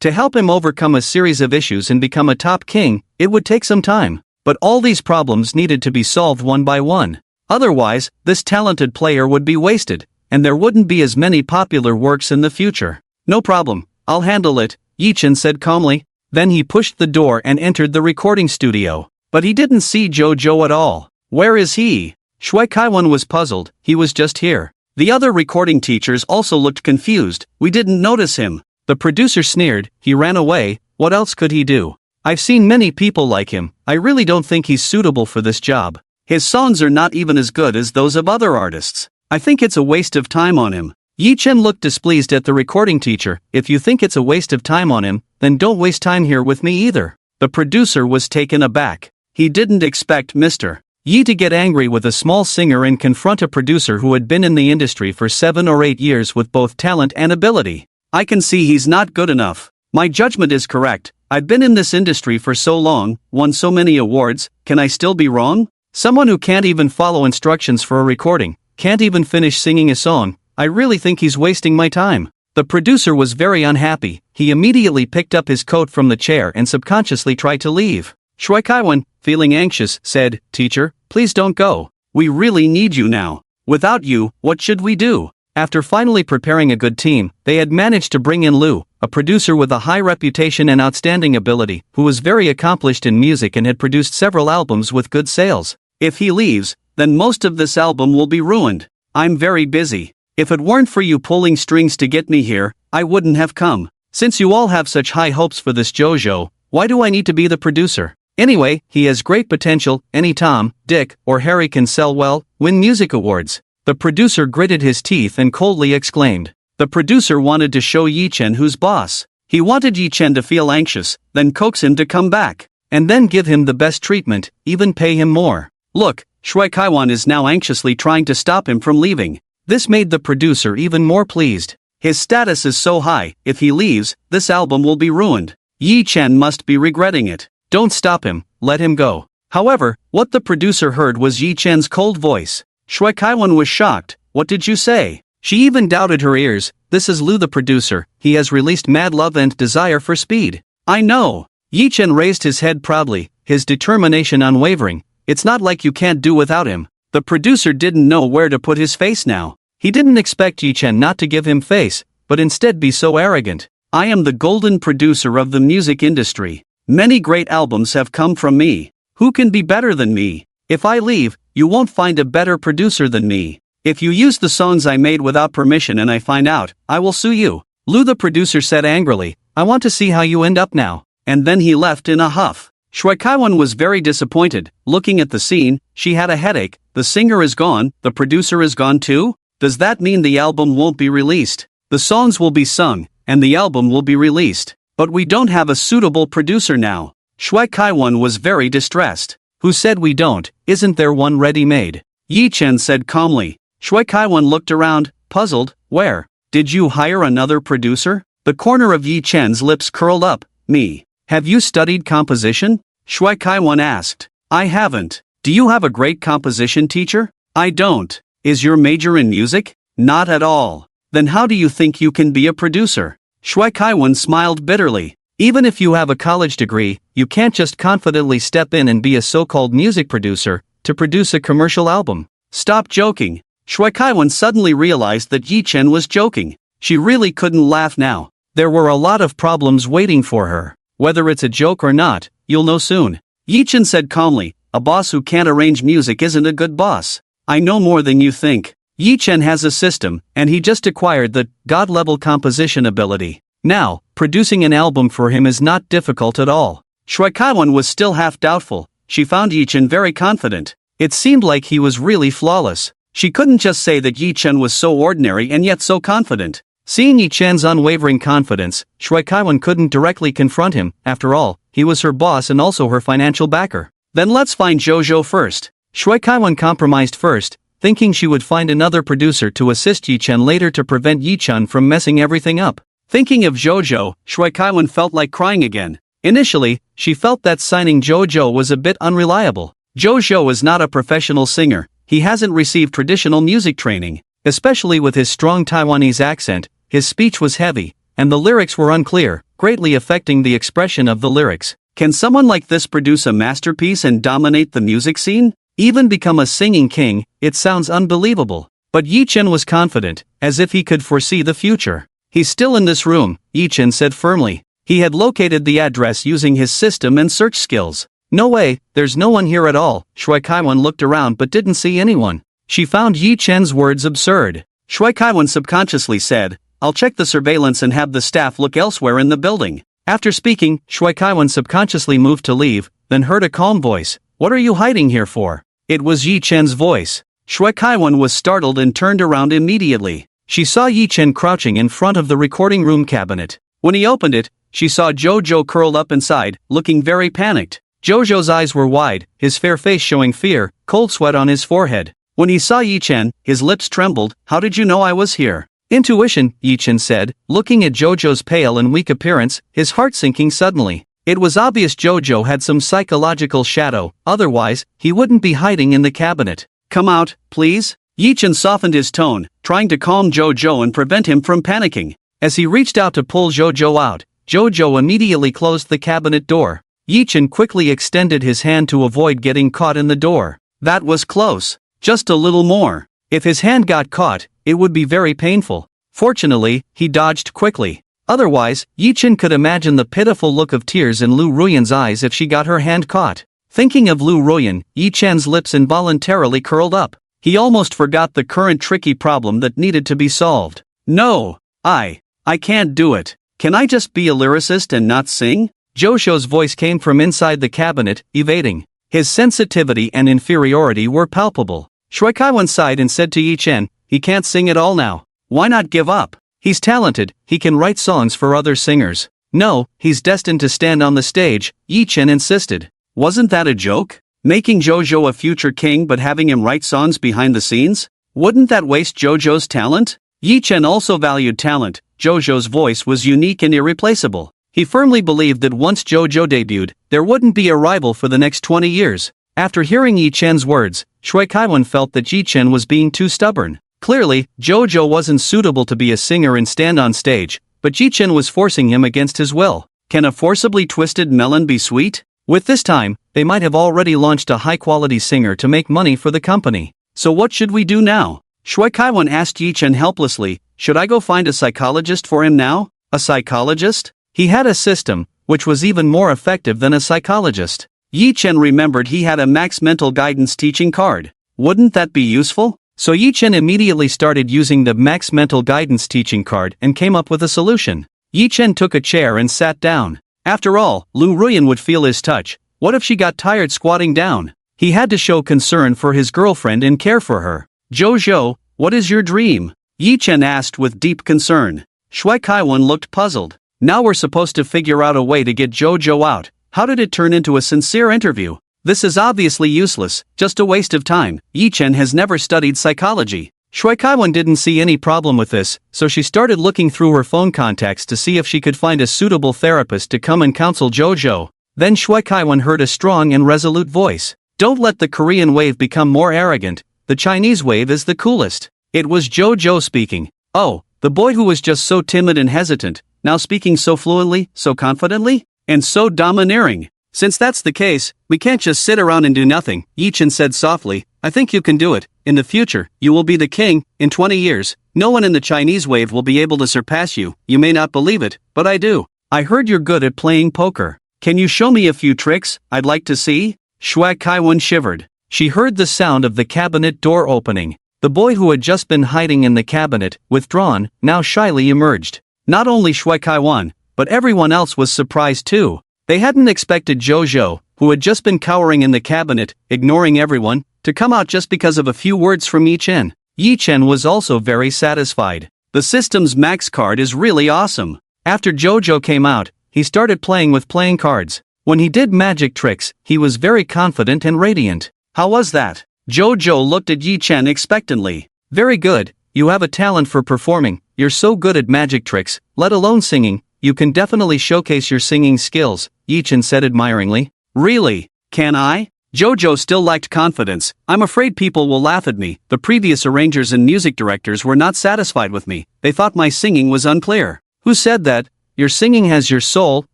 Speaker 1: To help him overcome a series of issues and become a top king, it would take some time. But all these problems needed to be solved one by one. Otherwise, this talented player would be wasted, and there wouldn't be as many popular works in the future. No problem, I'll handle it, Yi Chen said calmly. Then he pushed the door and entered the recording studio. But he didn't see Zhou Zhou at all. Where is he? Shui Kaiwan was puzzled, he was just here. The other recording teachers also looked confused, we didn't notice him. The producer sneered, he ran away, what else could he do? I've seen many people like him, I really don't think he's suitable for this job. His songs are not even as good as those of other artists. I think it's a waste of time on him. Yi Chen looked displeased at the recording teacher. If you think it's a waste of time on him, then don't waste time here with me either. The producer was taken aback. He didn't expect Mr. Yi to get angry with a small singer and confront a producer who had been in the industry for 7 or 8 years with both talent and ability. I can see he's not good enough. My judgment is correct. I've been in this industry for so long, won so many awards, can I still be wrong? Someone who can't even follow instructions for a recording, can't even finish singing a song, I really think he's wasting my time. The producer was very unhappy. He immediately picked up his coat from the chair and subconsciously tried to leave. Shui Kaiwan, feeling anxious, said, Teacher, please don't go. We really need you now. Without you, what should we do? After finally preparing a good team, they had managed to bring in Lu, a producer with a high reputation and outstanding ability, who was very accomplished in music and had produced several albums with good sales. If he leaves, then most of this album will be ruined. I'm very busy. If it weren't for you pulling strings to get me here, I wouldn't have come. Since you all have such high hopes for this Zhou Zhou, why do I need to be the producer? Anyway, he has great potential, any Tom, Dick, or Harry can sell well, win music awards. The producer gritted his teeth and coldly exclaimed. The producer wanted to show Yi Chen who's boss. He wanted Yi Chen to feel anxious, then coax him to come back, and then give him the best treatment, even pay him more. Look, Shui Kaiwan is now anxiously trying to stop him from leaving. This made the producer even more pleased. His status is so high, if he leaves, this album will be ruined. Yi Chen must be regretting it. Don't stop him, let him go. However, what the producer heard was Yi Chen's cold voice. Shui Kaiwan was shocked. What did you say? She even doubted her ears. This is Lu the producer, he has released Mad Love and Desire for Speed. I know. Yi Chen raised his head proudly, his determination unwavering. It's not like you can't do without him. The producer didn't know where to put his face now. He didn't expect Yi Chen not to give him face, but instead be so arrogant. I am the golden producer of the music industry. Many great albums have come from me. Who can be better than me? If I leave, you won't find a better producer than me. If you use the songs I made without permission and I find out, I will sue you. Lu the producer said angrily, I want to see how you end up now. And then he left in a huff. Shui Kaiwan was very disappointed. Looking at the scene, she had a headache. The singer is gone, the producer is gone too? Does that mean the album won't be released? The songs will be sung, and the album will be released. But we don't have a suitable producer now. Shui Kaiwan was very distressed. Who said we don't? Isn't there one ready-made? Yi Chen said calmly. Shui Kaiwan looked around, puzzled. Where? Did you hire another producer? The corner of Yi Chen's lips curled up. Me. Have you studied composition? Shui Kaiwan asked. I haven't. Do you have a great composition teacher? I don't. Is your major in music? Not at all. Then how do you think you can be a producer? Shui Kaiwan smiled bitterly. Even if you have a college degree, you can't just confidently step in and be a so-called music producer to produce a commercial album. Stop joking. Shui Kaiwan suddenly realized that Yi Chen was joking. She really couldn't laugh now. There were a lot of problems waiting for her. Whether it's a joke or not, you'll know soon. Yi Chen said calmly, a boss who can't arrange music isn't a good boss. I know more than you think. Yi Chen has a system, and he just acquired the God-level composition ability. Now, producing an album for him is not difficult at all. Shui Kaiwan was still half doubtful. She found Yi Chen very confident. It seemed like he was really flawless. She couldn't just say that Yi Chen was so ordinary and yet so confident. Seeing Yi Chen's unwavering confidence, Shui Kaiwan couldn't directly confront him. After all, he was her boss and also her financial backer. Then let's find Jojo first. Shui Kaiwan compromised first, thinking she would find another producer to assist Yi Chen later to prevent Yi Chen from messing everything up. Thinking of Jojo, Shui Kaiwan felt like crying again. Initially, she felt that signing Jojo was a bit unreliable. Jojo is not a professional singer. He hasn't received traditional music training. Especially with his strong Taiwanese accent, his speech was heavy, and the lyrics were unclear, greatly affecting the expression of the lyrics. Can someone like this produce a masterpiece and dominate the music scene? Even become a singing king? It sounds unbelievable. But Yi Chen was confident, as if he could foresee the future. He's still in this room, Yi Chen said firmly. He had located the address using his system and search skills. No way, there's no one here at all. Shui Kaiwan looked around but didn't see anyone. She found Yi Chen's words absurd. Shui Kaiwan subconsciously said, I'll check the surveillance and have the staff look elsewhere in the building. After speaking, Shui Kaiwan subconsciously moved to leave, then heard a calm voice. What are you hiding here for? It was Yi Chen's voice. Shui Kaiwan was startled and turned around immediately. She saw Yi Chen crouching in front of the recording room cabinet. When he opened it, she saw Jojo curled up inside, looking very panicked. Jojo's eyes were wide, his fair face showing fear, cold sweat on his forehead. When he saw Yi Chen, his lips trembled. How did you know I was here? Intuition, Yi Chen said, looking at Jojo's pale and weak appearance, his heart sinking suddenly. It was obvious Jojo had some psychological shadow, otherwise, he wouldn't be hiding in the cabinet. Come out, please? Yi Chen softened his tone, trying to calm Jojo and prevent him from panicking. As he reached out to pull Jojo out, Jojo immediately closed the cabinet door. Yi Chen quickly extended his hand to avoid getting caught in the door. That was close. Just a little more. If his hand got caught, it would be very painful. Fortunately, he dodged quickly. Otherwise, Yi Chen could imagine the pitiful look of tears in Lu Ruyan's eyes if she got her hand caught. Thinking of Lu Ruyan, Yi Chen's lips involuntarily curled up. He almost forgot the current tricky problem that needed to be solved. No, I can't do it. Can I just be a lyricist and not sing? Jojo's voice came from inside the cabinet, evading. His sensitivity and inferiority were palpable. Shui Kaiwan sighed and said to Yi Chen, he can't sing at all now. Why not give up? He's talented, he can write songs for other singers. No, he's destined to stand on the stage, Yi Chen insisted. Wasn't that a joke? Making Jojo a future king but having him write songs behind the scenes? Wouldn't that waste Jojo's talent? Yi Chen also valued talent. Jojo's voice was unique and irreplaceable. He firmly believed that once Jojo debuted, there wouldn't be a rival for the next 20 years. After hearing Yi Chen's words, Shui Kaiwan felt that Yi Chen was being too stubborn. Clearly, Jojo wasn't suitable to be a singer and stand on stage, but Yi Chen was forcing him against his will. Can a forcibly twisted melon be sweet? With this time, they might have already launched a high-quality singer to make money for the company. So what should we do now? Shui Kaiwan asked Yi Chen helplessly, should I go find a psychologist for him now? A psychologist? He had a system, which was even more effective than a psychologist. Yi Chen remembered he had a max mental guidance teaching card. Wouldn't that be useful? So Yi Chen immediately started using the max mental guidance teaching card and came up with a solution. Yi Chen took a chair and sat down. After all, Lu Ruyan would feel his touch. What if she got tired squatting down? He had to show concern for his girlfriend and care for her. Jojo, what is your dream? Yi Chen asked with deep concern. Shui Kaiwan looked puzzled. Now we're supposed to figure out a way to get Jojo out. How did it turn into a sincere interview? This is obviously useless, just a waste of time. Yi Chen has never studied psychology. Shui Kaiwan didn't see any problem with this, so she started looking through her phone contacts to see if she could find a suitable therapist to come and counsel Jojo. Then Shui Kaiwan heard a strong and resolute voice. Don't let the Korean wave become more arrogant, the Chinese wave is the coolest. It was Jojo speaking. Oh, the boy who was just so timid and hesitant, now speaking so fluently, so confidently, and so domineering. Since that's the case, we can't just sit around and do nothing, Yi Chen said softly. I think you can do it. In the future, you will be the king. In 20 years, no one in the Chinese wave will be able to surpass you. You may not believe it, but I do. I heard you're good at playing poker. Can you show me a few tricks? I'd like to see. Shui Kaiwan shivered. She heard the sound of the cabinet door opening. The boy who had just been hiding in the cabinet, withdrawn, now shyly emerged. Not only Shui Kaiwan, but everyone else was surprised too. They hadn't expected Jojo, who had just been cowering in the cabinet, ignoring everyone, to come out just because of a few words from Yi Chen. Yi Chen was also very satisfied. The system's max card is really awesome. After Jojo came out, he started playing with playing cards. When he did magic tricks, he was very confident and radiant. How was that? Jojo looked at Yi Chen expectantly. Very good, you have a talent for performing, you're so good at magic tricks, let alone singing, you can definitely showcase your singing skills, Yi Chen said admiringly. Really? Can I? Jojo still lacked confidence. I'm afraid people will laugh at me. The previous arrangers and music directors were not satisfied with me. They thought my singing was unclear. Who said that? Your singing has your soul,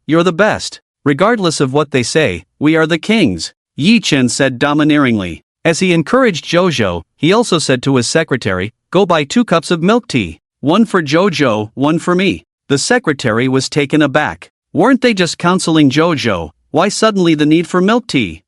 Speaker 1: you're the best. Regardless of what they say, we are the kings, Yi Chen said domineeringly. As he encouraged Jojo, he also said to his secretary, go buy 2 cups of milk tea. One for Jojo, one for me. The secretary was taken aback. Weren't they just counseling Jojo? Why suddenly the need for milk tea?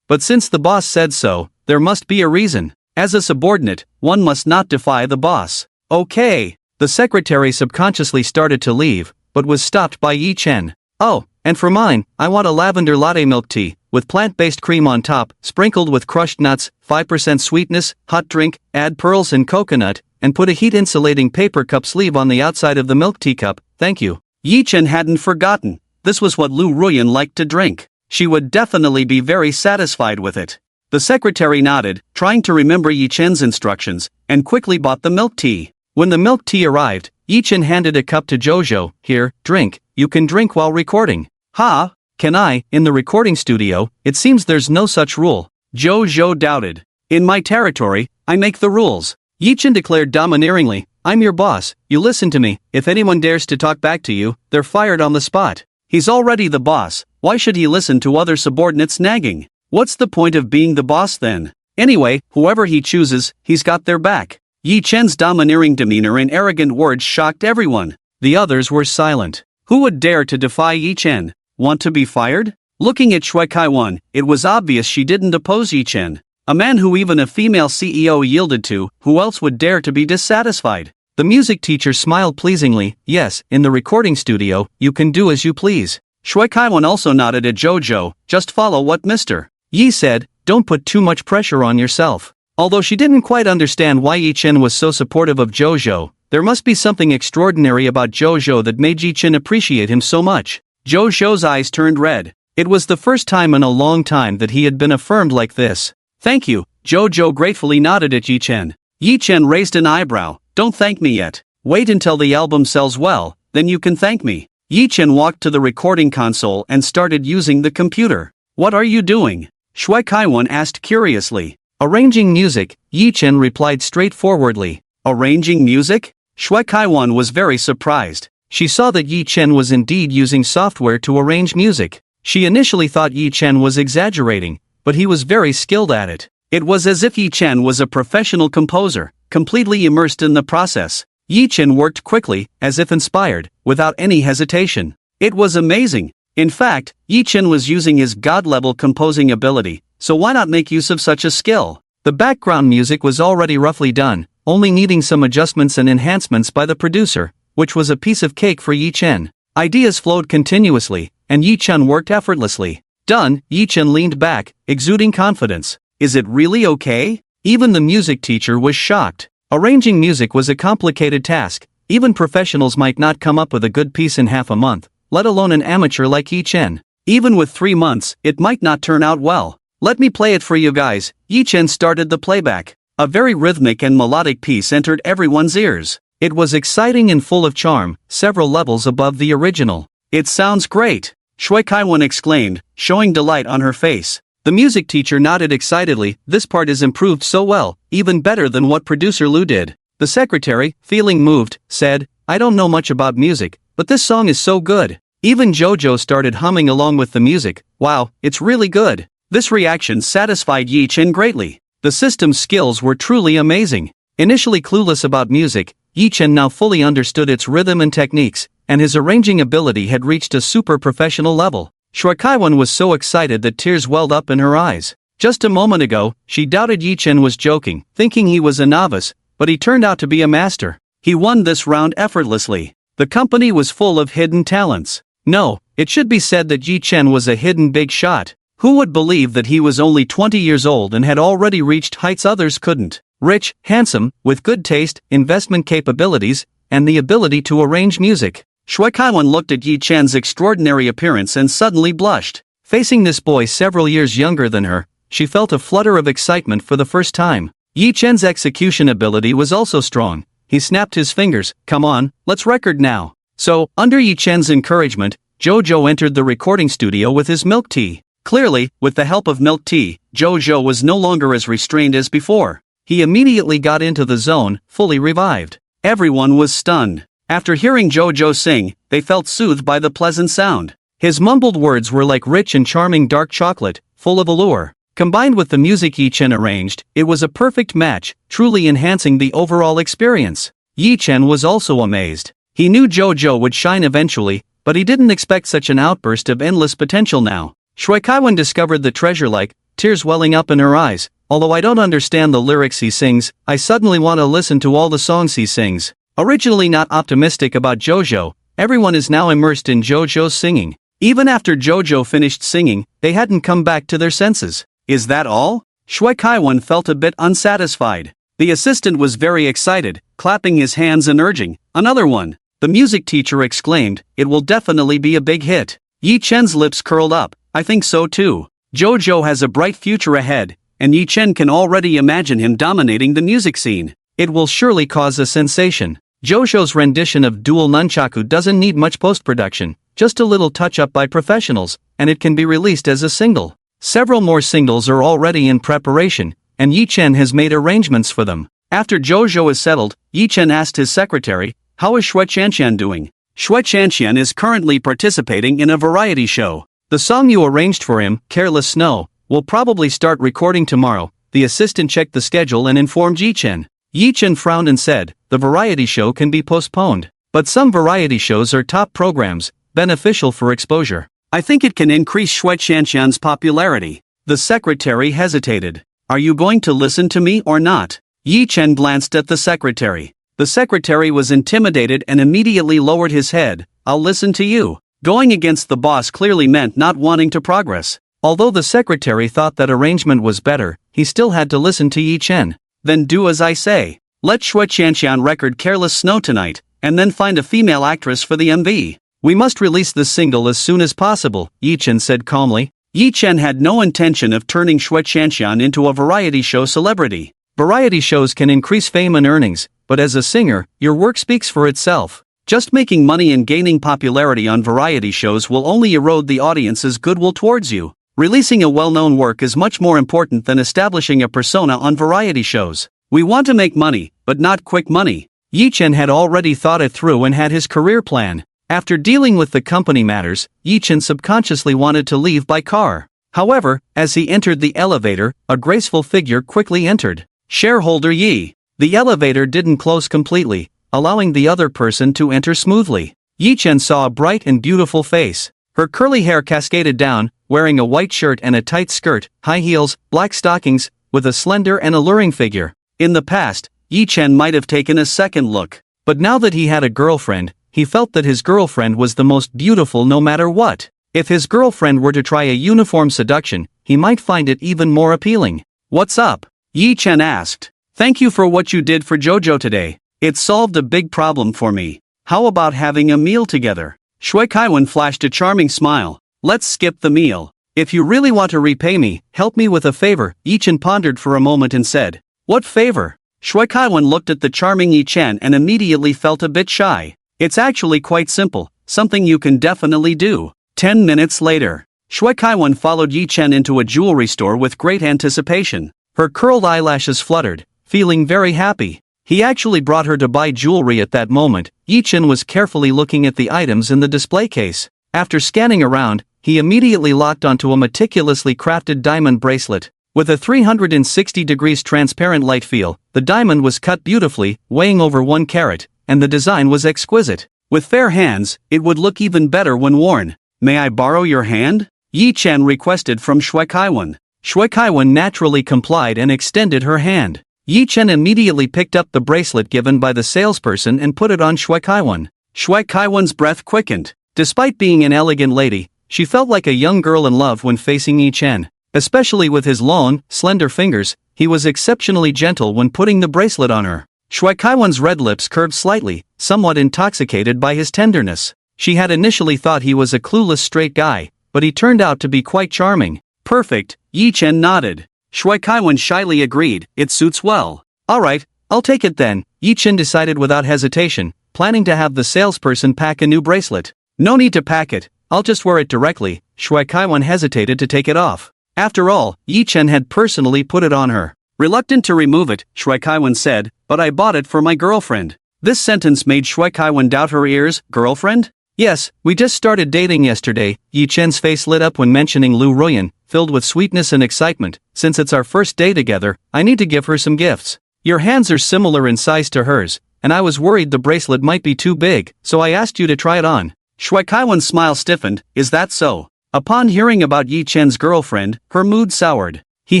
Speaker 1: But since the boss said so, there must be a reason. As a subordinate, one must not defy the boss. Okay. The secretary subconsciously started to leave, but was stopped by Yi Chen. Oh, and for mine, I want a lavender latte milk tea, with plant-based cream on top, sprinkled with crushed nuts, 5% sweetness, hot drink, add pearls and coconut, and put a heat-insulating paper cup sleeve on the outside of the milk tea cup, thank you. Yi Chen hadn't forgotten. This was what Lu Ruyan liked to drink. She would definitely be very satisfied with it. The secretary nodded, trying to remember Yi Chen's instructions, and quickly bought the milk tea. When the milk tea arrived, Yi Chen handed a cup to Jojo. Here, drink, you can drink while recording. Ha? Can I? In the recording studio, it seems there's no such rule. Jojo doubted. In my territory, I make the rules. Yi Chen declared domineeringly, I'm your boss, you listen to me, if anyone dares to talk back to you, they're fired on the spot. He's already the boss, why should he listen to other subordinates nagging? What's the point of being the boss then? Anyway, whoever he chooses, he's got their back. Yi Chen's domineering demeanor and arrogant words shocked everyone. The others were silent. Who would dare to defy Yi Chen? Want to be fired? Looking at Shui Kaiwan, it was obvious she didn't oppose Yi Chen. A man who even a female CEO yielded to, who else would dare to be dissatisfied? The music teacher smiled pleasingly. Yes, in the recording studio, you can do as you please. Shui Kaiwan also nodded at Jojo, just follow what Mr. Yi said, don't put too much pressure on yourself. Although she didn't quite understand why Yi Chen was so supportive of Jojo, there must be something extraordinary about Jojo that made Yi Chen appreciate him so much. Jojo's eyes turned red. It was the first time in a long time that he had been affirmed like this. Thank you, Jojo gratefully nodded at Yi Chen. Yi Chen raised an eyebrow. Don't thank me yet. Wait until the album sells well, then you can thank me. Yi Chen walked to the recording console and started using the computer. What are you doing? Shui Kaiwan asked curiously. Arranging music, Yi Chen replied straightforwardly. Arranging music? Shui Kaiwan was very surprised. She saw that Yi Chen was indeed using software to arrange music. She initially thought Yi Chen was exaggerating, but he was very skilled at it. It was as if Yi Chen was a professional composer, completely immersed in the process. Yi Chen worked quickly, as if inspired, without any hesitation. It was amazing. In fact, Yi Chen was using his god-level composing ability, so why not make use of such a skill? The background music was already roughly done, only needing some adjustments and enhancements by the producer, which was a piece of cake for Yi Chen. Ideas flowed continuously, and Yi Chen worked effortlessly. Done, Yi Chen leaned back, exuding confidence. Is it really okay? Even the music teacher was shocked. Arranging music was a complicated task. Even professionals might not come up with a good piece in half a month, let alone an amateur like Yi Chen. Even with 3 months, it might not turn out well. Let me play it for you guys. Yi Chen started the playback. A very rhythmic and melodic piece entered everyone's ears. It was exciting and full of charm, several levels above the original. It sounds great, Shui Kaiwan exclaimed, showing delight on her face. The music teacher nodded excitedly. This part is improved so well, even better than what producer Lu did. The secretary, feeling moved, said, I don't know much about music, but this song is so good. Even Jojo started humming along with the music. Wow, it's really good. This reaction satisfied Yi Chen greatly. The system's skills were truly amazing. Initially clueless about music, Yi Chen now fully understood its rhythm and techniques, and his arranging ability had reached a super professional level. Shui Kaiwan was so excited that tears welled up in her eyes. Just a moment ago, she doubted Yi Chen was joking, thinking he was a novice, but he turned out to be a master. He won this round effortlessly. The company was full of hidden talents. No, it should be said that Yi Chen was a hidden big shot. Who would believe that he was only 20 years old and had already reached heights others couldn't? Rich, handsome, with good taste, investment capabilities, and the ability to arrange music. Shui Kaiwan looked at Yi Chen's extraordinary appearance and suddenly blushed. Facing this boy several years younger than her, she felt a flutter of excitement for the first time. Yi Chen's execution ability was also strong. He snapped his fingers. Come on, let's record now. So, under Yi Chen's encouragement, Jojo entered the recording studio with his milk tea. Clearly, with the help of milk tea, Jojo was no longer as restrained as before. He immediately got into the zone, fully revived. Everyone was stunned. After hearing Jojo sing, they felt soothed by the pleasant sound. His mumbled words were like rich and charming dark chocolate, full of allure. Combined with the music Yi Chen arranged, it was a perfect match, truly enhancing the overall experience. Yi Chen was also amazed. He knew Jojo would shine eventually, but he didn't expect such an outburst of endless potential now. Shui Kaiwan discovered the treasure like, tears welling up in her eyes. Although I don't understand the lyrics he sings, I suddenly want to listen to all the songs he sings. Originally not optimistic about Jojo, everyone is now immersed in Jojo's singing. Even after Jojo finished singing, they hadn't come back to their senses. Is that all? Shui Kaiwan felt a bit unsatisfied. The assistant was very excited, clapping his hands and urging, another one. The music teacher exclaimed, it will definitely be a big hit. Yi Chen's lips curled up. I think so too. Jojo has a bright future ahead, and Yi Chen can already imagine him dominating the music scene. It will surely cause a sensation. Jojo's rendition of Dual Nunchaku doesn't need much post-production, just a little touch-up by professionals, and it can be released as a single. Several more singles are already in preparation, and Yi Chen has made arrangements for them. After Jojo is settled, Yi Chen asked his secretary, how is Shui Qianqian doing? Shui Qianqian is currently participating in a variety show. The song you arranged for him, Careless Snow, will probably start recording tomorrow. The assistant checked the schedule and informed Yi Chen. Yi Chen frowned and said, the variety show can be postponed. But some variety shows are top programs, beneficial for exposure. I think it can increase Shui Qianqian's popularity. The secretary hesitated. Are you going to listen to me or not? Yi Chen glanced at the secretary. The secretary was intimidated and immediately lowered his head. I'll listen to you. Going against the boss clearly meant not wanting to progress. Although the secretary thought that arrangement was better, he still had to listen to Yi Chen. Then do as I say. Let Shui Qianqian record Careless Snow tonight, and then find a female actress for the MV. We must release this single as soon as possible, Yi Chen said calmly. Yi Chen had no intention of turning Shui Qianqian into a variety show celebrity. Variety shows can increase fame and earnings, but as a singer, your work speaks for itself. Just making money and gaining popularity on variety shows will only erode the audience's goodwill towards you. Releasing a well-known work is much more important than establishing a persona on variety shows. We want to make money, but not quick money. Yi Chen had already thought it through and had his career plan. After dealing with the company matters, Yi Chen subconsciously wanted to leave by car. However, as he entered the elevator, a graceful figure quickly entered. Shareholder Yi. The elevator didn't close completely, allowing the other person to enter smoothly. Yi Chen saw a bright and beautiful face. Her curly hair cascaded down, wearing a white shirt and a tight skirt, high heels, black stockings, with a slender and alluring figure. In the past, Yi Chen might have taken a second look. But now that he had a girlfriend, he felt that his girlfriend was the most beautiful no matter what. If his girlfriend were to try a uniform seduction, he might find it even more appealing. "What's up?" Yi Chen asked. "Thank you for what you did for Jojo today. It solved a big problem for me. How about having a meal together?" Shui Kaiwan flashed a charming smile. "Let's skip the meal. If you really want to repay me, help me with a favor." Yi Chen pondered for a moment and said, "What favor?" Shui Kaiwan looked at the charming Yi Chen and immediately felt a bit shy. "It's actually quite simple, something you can definitely do." 10 minutes later, Shui Kaiwan followed Yi Chen into a jewelry store with great anticipation. Her curled eyelashes fluttered, feeling very happy. He actually brought her to buy jewelry at that moment. Yi Chen was carefully looking at the items in the display case. After scanning around, he immediately locked onto a meticulously crafted diamond bracelet. With a 360 degrees transparent light feel, the diamond was cut beautifully, weighing over 1 carat, and the design was exquisite. With fair hands, it would look even better when worn. "May I borrow your hand?" Yi Chen requested from Shui Kaiwan. Shui Kaiwan naturally complied and extended her hand. Yi Chen immediately picked up the bracelet given by the salesperson and put it on Shui Kaiwan. Shui Kaiwan's breath quickened. Despite being an elegant lady, she felt like a young girl in love when facing Yi Chen. Especially with his long, slender fingers, he was exceptionally gentle when putting the bracelet on her. Shui Kaiwan's red lips curved slightly, somewhat intoxicated by his tenderness. She had initially thought he was a clueless straight guy, but he turned out to be quite charming. "Perfect," Yi Chen nodded. Shui Kaiwan shyly agreed, "It suits well." "Alright, I'll take it then," Yi Chen decided without hesitation, planning to have the salesperson pack a new bracelet. "No need to pack it, I'll just wear it directly." Shui Kaiwan hesitated to take it off. After all, Yi Chen had personally put it on her. Reluctant to remove it, Shui Kaiwan said, "But I bought it for my girlfriend." This sentence made Shui Kaiwan doubt her ears. "Girlfriend?" "Yes, we just started dating yesterday." Yi Chen's face lit up when mentioning Lu Ruyan, filled with sweetness and excitement. "Since it's our first day together, I need to give her some gifts. Your hands are similar in size to hers, and I was worried the bracelet might be too big, so I asked you to try it on." Shui Kaiwan's smile stiffened. "Is that so?" Upon hearing about Yi Chen's girlfriend, her mood soured. He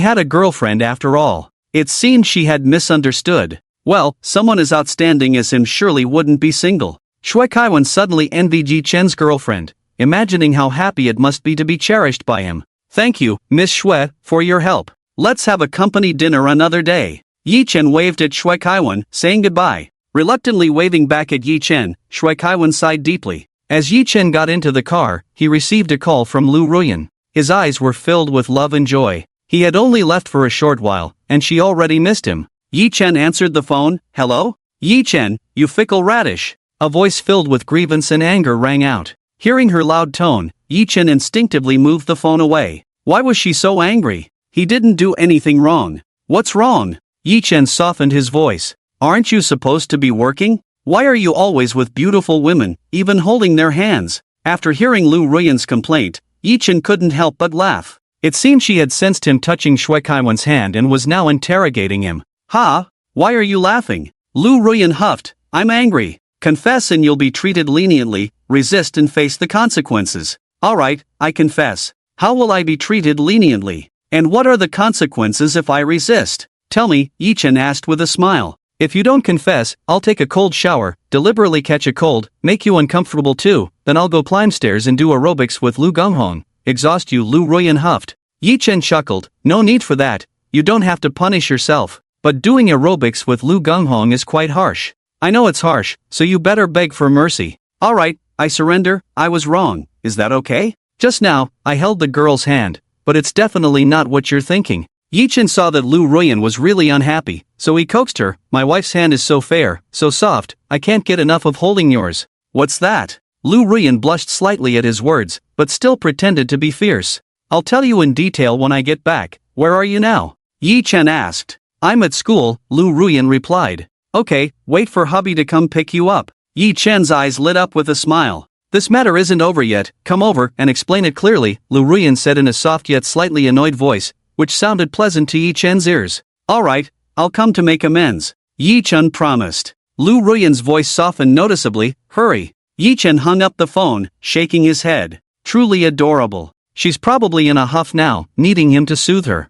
Speaker 1: had a girlfriend after all. It seemed she had misunderstood. Well, someone as outstanding as him surely wouldn't be single. Shui Kaiwan suddenly envied Yi Chen's girlfriend, imagining how happy it must be to be cherished by him. "Thank you, Miss Shui, for your help. Let's have a company dinner another day." Yi Chen waved at Shui Kaiwan, saying goodbye. Reluctantly waving back at Yi Chen, Shui Kaiwan sighed deeply. As Yi Chen got into the car, he received a call from Lu Ruyan. His eyes were filled with love and joy. He had only left for a short while, and she already missed him. Yi Chen answered the phone. "Hello? Yi Chen, you fickle radish." A voice filled with grievance and anger rang out. Hearing her loud tone, Yi Chen instinctively moved the phone away. Why was she so angry? He didn't do anything wrong. "What's wrong?" Yi Chen softened his voice. "Aren't you supposed to be working? Why are you always with beautiful women, even holding their hands?" After hearing Lu Ruyan's complaint, Yi Chen couldn't help but laugh. It seemed she had sensed him touching Shui Kaiwan's hand and was now interrogating him. "Ha? Why are you laughing?" Lu Ruyan huffed. "I'm angry. Confess and you'll be treated leniently, resist and face the consequences." "Alright, I confess. How will I be treated leniently? And what are the consequences if I resist?" "Tell me," Yi Chen asked with a smile. "If you don't confess, I'll take a cold shower, deliberately catch a cold, make you uncomfortable too, then I'll go climb stairs and do aerobics with Lu Gonghong. Exhaust you." Lu Ruyan huffed. Yi Chen chuckled. "No need for that, you don't have to punish yourself. But doing aerobics with Lu Gonghong is quite harsh." "I know it's harsh, so you better beg for mercy." "Alright, I surrender, I was wrong, is that okay?" "Just now, I held the girl's hand, but it's definitely not what you're thinking." Yi Chen saw that Lu Ruyan was really unhappy, so he coaxed her. "My wife's hand is so fair, so soft, I can't get enough of holding yours." "What's that?" Lu Ruyan blushed slightly at his words, but still pretended to be fierce. "I'll tell you in detail when I get back. Where are you now?" Yi Chen asked. "I'm at school," Lu Ruyan replied. "Okay, wait for hubby to come pick you up." Yi Chen's eyes lit up with a smile. "This matter isn't over yet, come over and explain it clearly," Lu Ruyan said in a soft yet slightly annoyed voice, which sounded pleasant to Yi Chen's ears. "Alright, I'll come to make amends," Yi Chen promised. Lu Ruyan's voice softened noticeably. "Hurry." Yi Chen hung up the phone, shaking his head. Truly adorable. She's probably in a huff now, needing him to soothe her.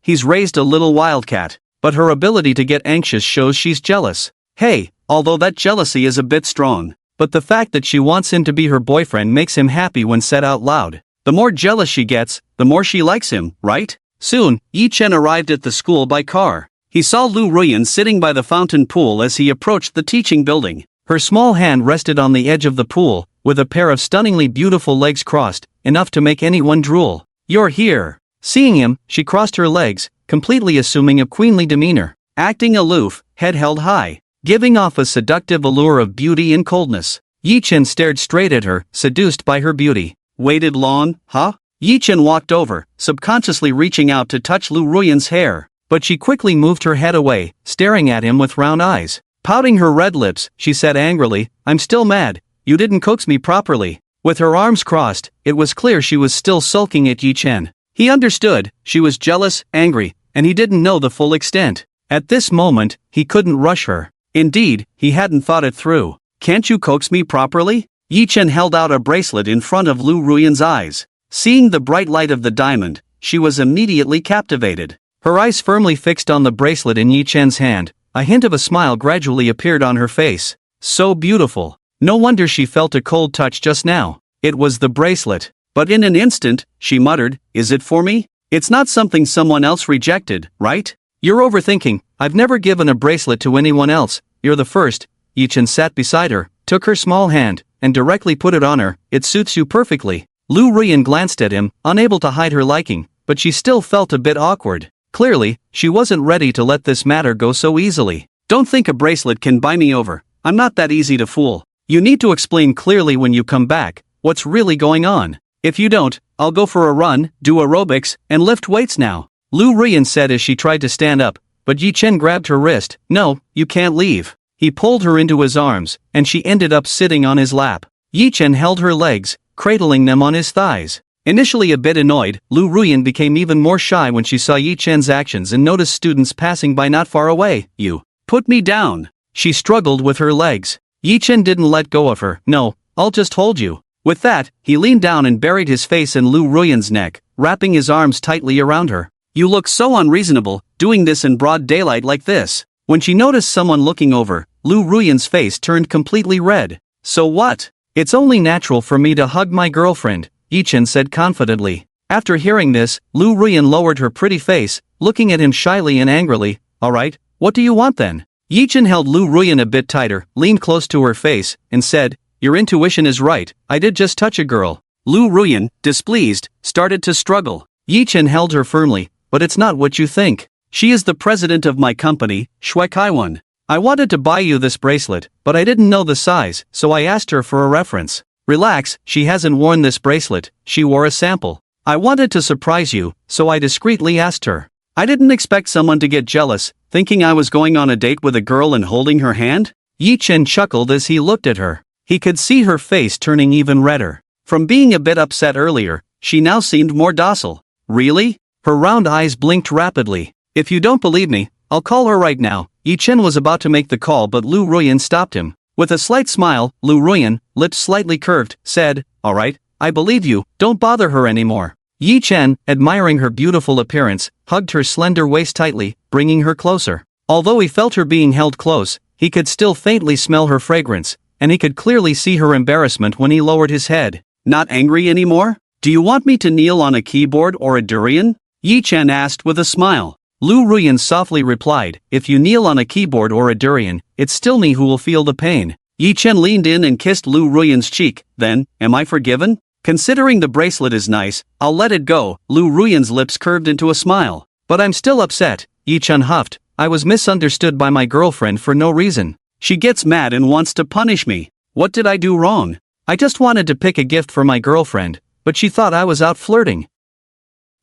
Speaker 1: He's raised a little wildcat. But her ability to get anxious shows she's jealous. Hey, although that jealousy is a bit strong. but the fact that she wants him to be her boyfriend makes him happy when said out loud. The more jealous she gets, the more she likes him, right? Soon, Yi Chen arrived at the school by car. He saw Lu Ruyan sitting by the fountain pool as he approached the teaching building. Her small hand rested on the edge of the pool, with a pair of stunningly beautiful legs crossed, enough to make anyone drool. "You're here." Seeing him, she crossed her legs, completely assuming a queenly demeanor. Acting aloof, head held high, giving off a seductive allure of beauty and coldness. Yi Chen stared straight at her, seduced by her beauty. "Waited long, huh?" Yi Chen walked over, subconsciously reaching out to touch Lu Ruyan's hair, but she quickly moved her head away, staring at him with round eyes. Pouting her red lips, she said angrily, "I'm still mad. You didn't coax me properly." With her arms crossed, it was clear she was still sulking at Yi Chen. He understood, she was jealous, angry, and he didn't know the full extent. At this moment, he couldn't rush her. Indeed, he hadn't thought it through. "Can't you coax me properly?" Yi Chen held out a bracelet in front of Lu Ruyan's eyes. Seeing the bright light of the diamond, she was immediately captivated. Her eyes firmly fixed on the bracelet in Yi Chen's hand, a hint of a smile gradually appeared on her face. So beautiful. No wonder she felt a cold touch just now. It was the bracelet. But in an instant, she muttered, "Is it for me? It's not something someone else rejected, right?" "You're overthinking. I've never given a bracelet to anyone else. You're the first." Yi Chen sat beside her, took her small hand, and directly put it on her. "It suits you perfectly." Lu Ruyan glanced at him, unable to hide her liking, but she still felt a bit awkward. Clearly, she wasn't ready to let this matter go so easily. "Don't think a bracelet can buy me over. I'm not that easy to fool. You need to explain clearly when you come back what's really going on. If you don't, I'll go for a run, do aerobics, and lift weights now." Lu Ruyan said as she tried to stand up, but Yi Chen grabbed her wrist. "No, you can't leave." He pulled her into his arms, and she ended up sitting on his lap. Yi Chen held her legs, cradling them on his thighs. Initially a bit annoyed, Lu Ruyan became even more shy when she saw Yi Chen's actions and noticed students passing by not far away. "You put me down." She struggled with her legs. Yi Chen didn't let go of her. "No, I'll just hold you." With that, he leaned down and buried his face in Lu Ruyan's neck, wrapping his arms tightly around her. "You look so unreasonable, doing this in broad daylight like this." When she noticed someone looking over, Lu Ruyan's face turned completely red. "So what? It's only natural for me to hug my girlfriend," Yi Chen said confidently. After hearing this, Lu Ruyan lowered her pretty face, looking at him shyly and angrily. "Alright, what do you want then?" Yi Chen held Lu Ruyan a bit tighter, leaned close to her face, and said, "Your intuition is right, I did just touch a girl." Lu Ruyan, displeased, started to struggle. Yi Chen held her firmly. "But it's not what you think. She is the president of my company, Shui Kaiwan. I wanted to buy you this bracelet, but I didn't know the size, so I asked her for a reference. Relax, she hasn't worn this bracelet, she wore a sample. I wanted to surprise you, so I discreetly asked her. I didn't expect someone to get jealous, thinking I was going on a date with a girl and holding her hand." Yi Chen chuckled as he looked at her. He could see her face turning even redder. From being a bit upset earlier, she now seemed more docile. "Really?" Her round eyes blinked rapidly. "If you don't believe me, I'll call her right now." Yi Chen was about to make the call, but Lu Ruyan stopped him. With a slight smile, Lu Ruyan, lips slightly curved, said, "Alright, I believe you, don't bother her anymore." Yi Chen, admiring her beautiful appearance, hugged her slender waist tightly, bringing her closer. Although he felt her being held close, he could still faintly smell her fragrance, and he could clearly see her embarrassment when he lowered his head. "Not angry anymore? Do you want me to kneel on a keyboard or a durian?" Yi Chen asked with a smile. Lu Ruyan softly replied, "If you kneel on a keyboard or a durian, it's still me who will feel the pain." Yi Chen leaned in and kissed Lu Ruyan's cheek. "Then, am I forgiven? Considering the bracelet is nice, I'll let it go." Lu Ruyan's lips curved into a smile. "But I'm still upset," Yi Chen huffed. "I was misunderstood by my girlfriend for no reason. She gets mad and wants to punish me. What did I do wrong? I just wanted to pick a gift for my girlfriend, but she thought I was out flirting."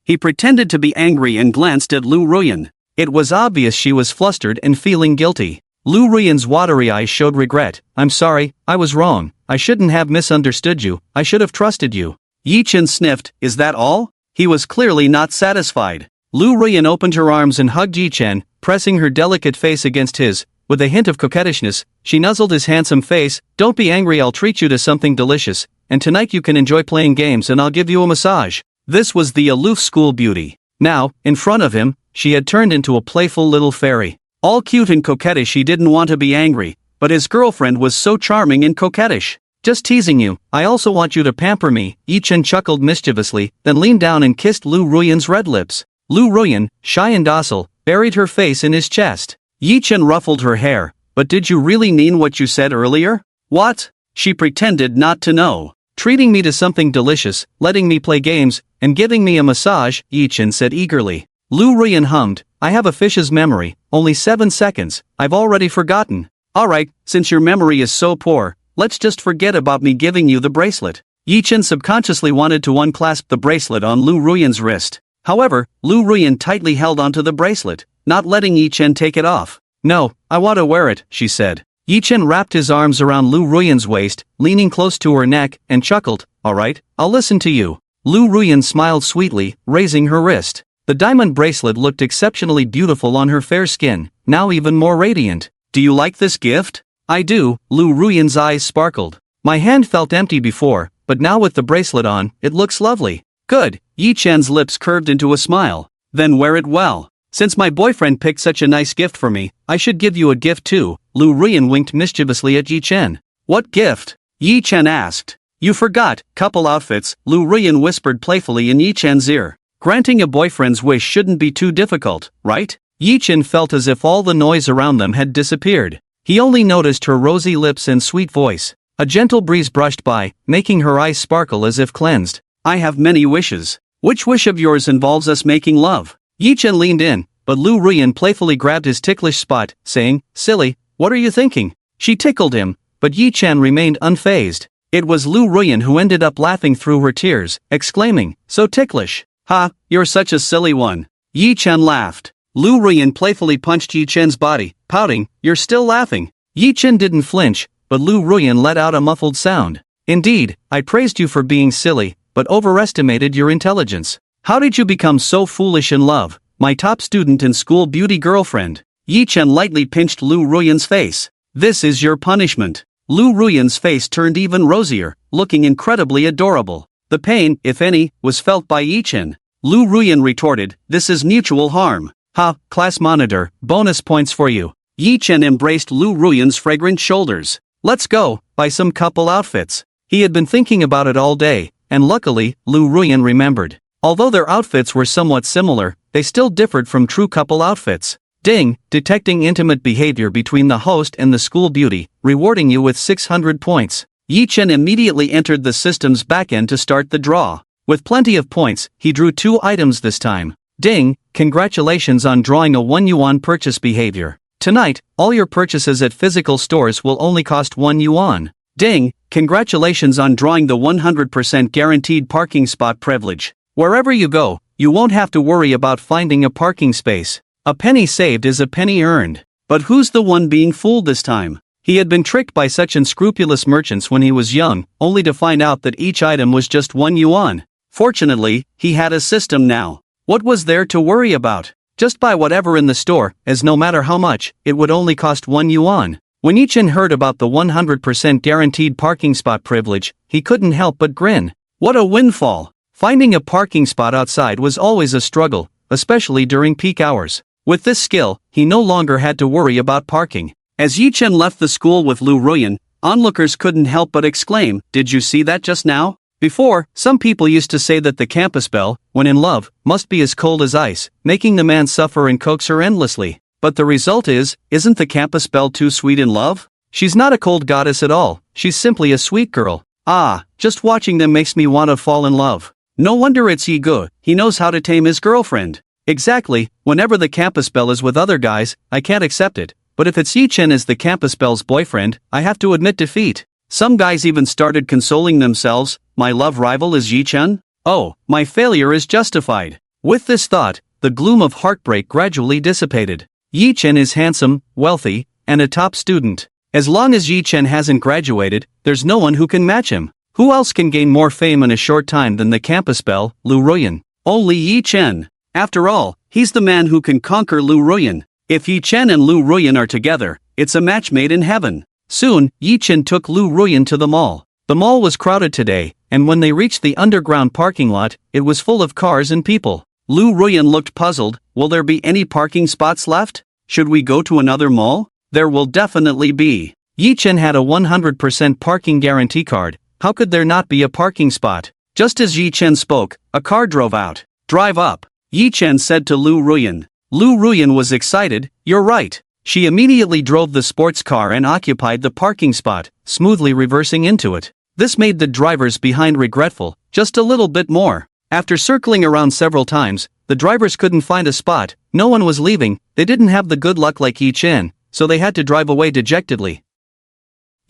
Speaker 1: He pretended to be angry and glanced at Lu Ruyan. It was obvious she was flustered and feeling guilty. Lu Ruyan's watery eyes showed regret. "I'm sorry, I was wrong. I shouldn't have misunderstood you, I should have trusted you." Yi Chen sniffed. "Is that all?" He was clearly not satisfied. Lu Ruyan opened her arms and hugged Yi Chen, pressing her delicate face against his. With a hint of coquettishness, she nuzzled his handsome face. "Don't be angry, I'll treat you to something delicious, and tonight you can enjoy playing games and I'll give you a massage." This was the aloof school beauty. Now, in front of him, she had turned into a playful little fairy. All cute and coquettish, she didn't want to be angry, but his girlfriend was so charming and coquettish. Just teasing you, I also want you to pamper me, Yi-chen chuckled mischievously, then leaned down and kissed Lu Ruyan's red lips. Lu Ruyan, shy and docile, buried her face in his chest. Yi-chen ruffled her hair. But did you really mean what you said earlier? What? She pretended not to know. Treating me to something delicious, letting me play games, and giving me a massage, Yi-chen said eagerly. Lu Ruyan hummed, I have a fish's memory, only 7 seconds, I've already forgotten. Alright, since your memory is so poor, let's just forget about me giving you the bracelet. Yi-chen subconsciously wanted to unclasp the bracelet on Lu Ruyan's wrist. However, Lu Ruyan tightly held onto the bracelet, not letting Yi-chen take it off. No, I want to wear it, she said. Yi-chen wrapped his arms around Lu Ruyan's waist, leaning close to her neck, and chuckled, alright, I'll listen to you. Lu Ruyan smiled sweetly, raising her wrist. The diamond bracelet looked exceptionally beautiful on her fair skin, now even more radiant. Do you like this gift? I do, Lu Ruyan's eyes sparkled. My hand felt empty before, but now with the bracelet on, it looks lovely. Good, Yi-chen's lips curved into a smile. Then wear it well. Since my boyfriend picked such a nice gift for me, I should give you a gift too, Lu Ruyan winked mischievously at Yi-chen. What gift? Yi-chen asked. You forgot, couple outfits, Lu Ruyan whispered playfully in Yi-chen's ear. Granting a boyfriend's wish shouldn't be too difficult, right? Yi-chen felt as if all the noise around them had disappeared. He only noticed her rosy lips and sweet voice. A gentle breeze brushed by, making her eyes sparkle as if cleansed. I have many wishes. Which wish of yours involves us making love? Yi-chen leaned in, but Lu Ruyan playfully grabbed his ticklish spot, saying, silly, what are you thinking? She tickled him, but Yi-chen remained unfazed. It was Lu Ruyan who ended up laughing through her tears, exclaiming, so ticklish. Ha, you're such a silly one. Yi-chen laughed. Lu Ruyan playfully punched Yi-chen's body, pouting, you're still laughing. Yi-chen didn't flinch, but Lu Ruyan let out a muffled sound. Indeed, I praised you for being silly, but overestimated your intelligence. How did you become so foolish in love, my top student and school beauty girlfriend? Yi-chen lightly pinched Lu Ruyan's face. This is your punishment. Lu Ruyan's face turned even rosier, looking incredibly adorable. The pain, if any, was felt by Yi-chen. Lu Ruyan retorted, this is mutual harm. Ha, class monitor, bonus points for you. Yi-chen embraced Lu Ruyan's fragrant shoulders. Let's go, buy some couple outfits. He had been thinking about it all day, and luckily, Lu Ruyan remembered. Although their outfits were somewhat similar, they still differed from true couple outfits. Ding, detecting intimate behavior between the host and the school beauty, rewarding you with 600 points. Yi-chen immediately entered the system's backend to start the draw. With plenty of points, he drew 2 items this time. Ding, congratulations on drawing a 1 yuan purchase behavior. Tonight, all your purchases at physical stores will only cost 1 yuan. Ding, congratulations on drawing the 100% guaranteed parking spot privilege. Wherever you go, you won't have to worry about finding a parking space. A penny saved is a penny earned. But who's the one being fooled this time? He had been tricked by such unscrupulous merchants when he was young, only to find out that each item was just 1 yuan. Fortunately, he had a system now. What was there to worry about? Just buy whatever in the store, as no matter how much, it would only cost 1 yuan. When Yi-chen heard about the 100% guaranteed parking spot privilege, he couldn't help but grin. What a windfall! Finding a parking spot outside was always a struggle, especially during peak hours. With this skill, he no longer had to worry about parking. As Yi-chen left the school with Lu Ruyan, onlookers couldn't help but exclaim, did you see that just now? Before, some people used to say that the campus belle, when in love, must be as cold as ice, making the man suffer and coax her endlessly. But the result is, isn't the campus belle too sweet in love? She's not a cold goddess at all, she's simply a sweet girl. Ah, just watching them makes me want to fall in love. No wonder it's Yi-gu, he knows how to tame his girlfriend. Exactly, whenever the campus belle is with other guys, I can't accept it, but if it's Yi-chen as the campus belle's boyfriend, I have to admit defeat. Some guys even started consoling themselves, my love rival is Yi-chen? Oh, my failure is justified. With this thought, the gloom of heartbreak gradually dissipated. Yi-chen is handsome, wealthy, and a top student. As long as Yi-chen hasn't graduated, there's no one who can match him. Who else can gain more fame in a short time than the campus belle, Lu Ruyan? Only Yi-chen. After all, he's the man who can conquer Lu Ruyan. If Yi-chen and Lu Ruyan are together, it's a match made in heaven. Soon, Yi-chen took Lu Ruyan to the mall. The mall was crowded today, and when they reached the underground parking lot, it was full of cars and people. Lu Ruyan looked puzzled, will there be any parking spots left? Should we go to another mall? There will definitely be. Yi Chen had a 100% parking guarantee card. How could there not be a parking spot? Just as Yi Chen spoke, a car drove out. Drive up, Yi Chen said to Lu Ruyan. Lu Ruyan was excited. You're right. She immediately drove the sports car and occupied the parking spot, smoothly reversing into it. This made the drivers behind regretful, just a little bit more. After circling around several times, the drivers couldn't find a spot, no one was leaving, they didn't have the good luck like Yi Chen, so they had to drive away dejectedly.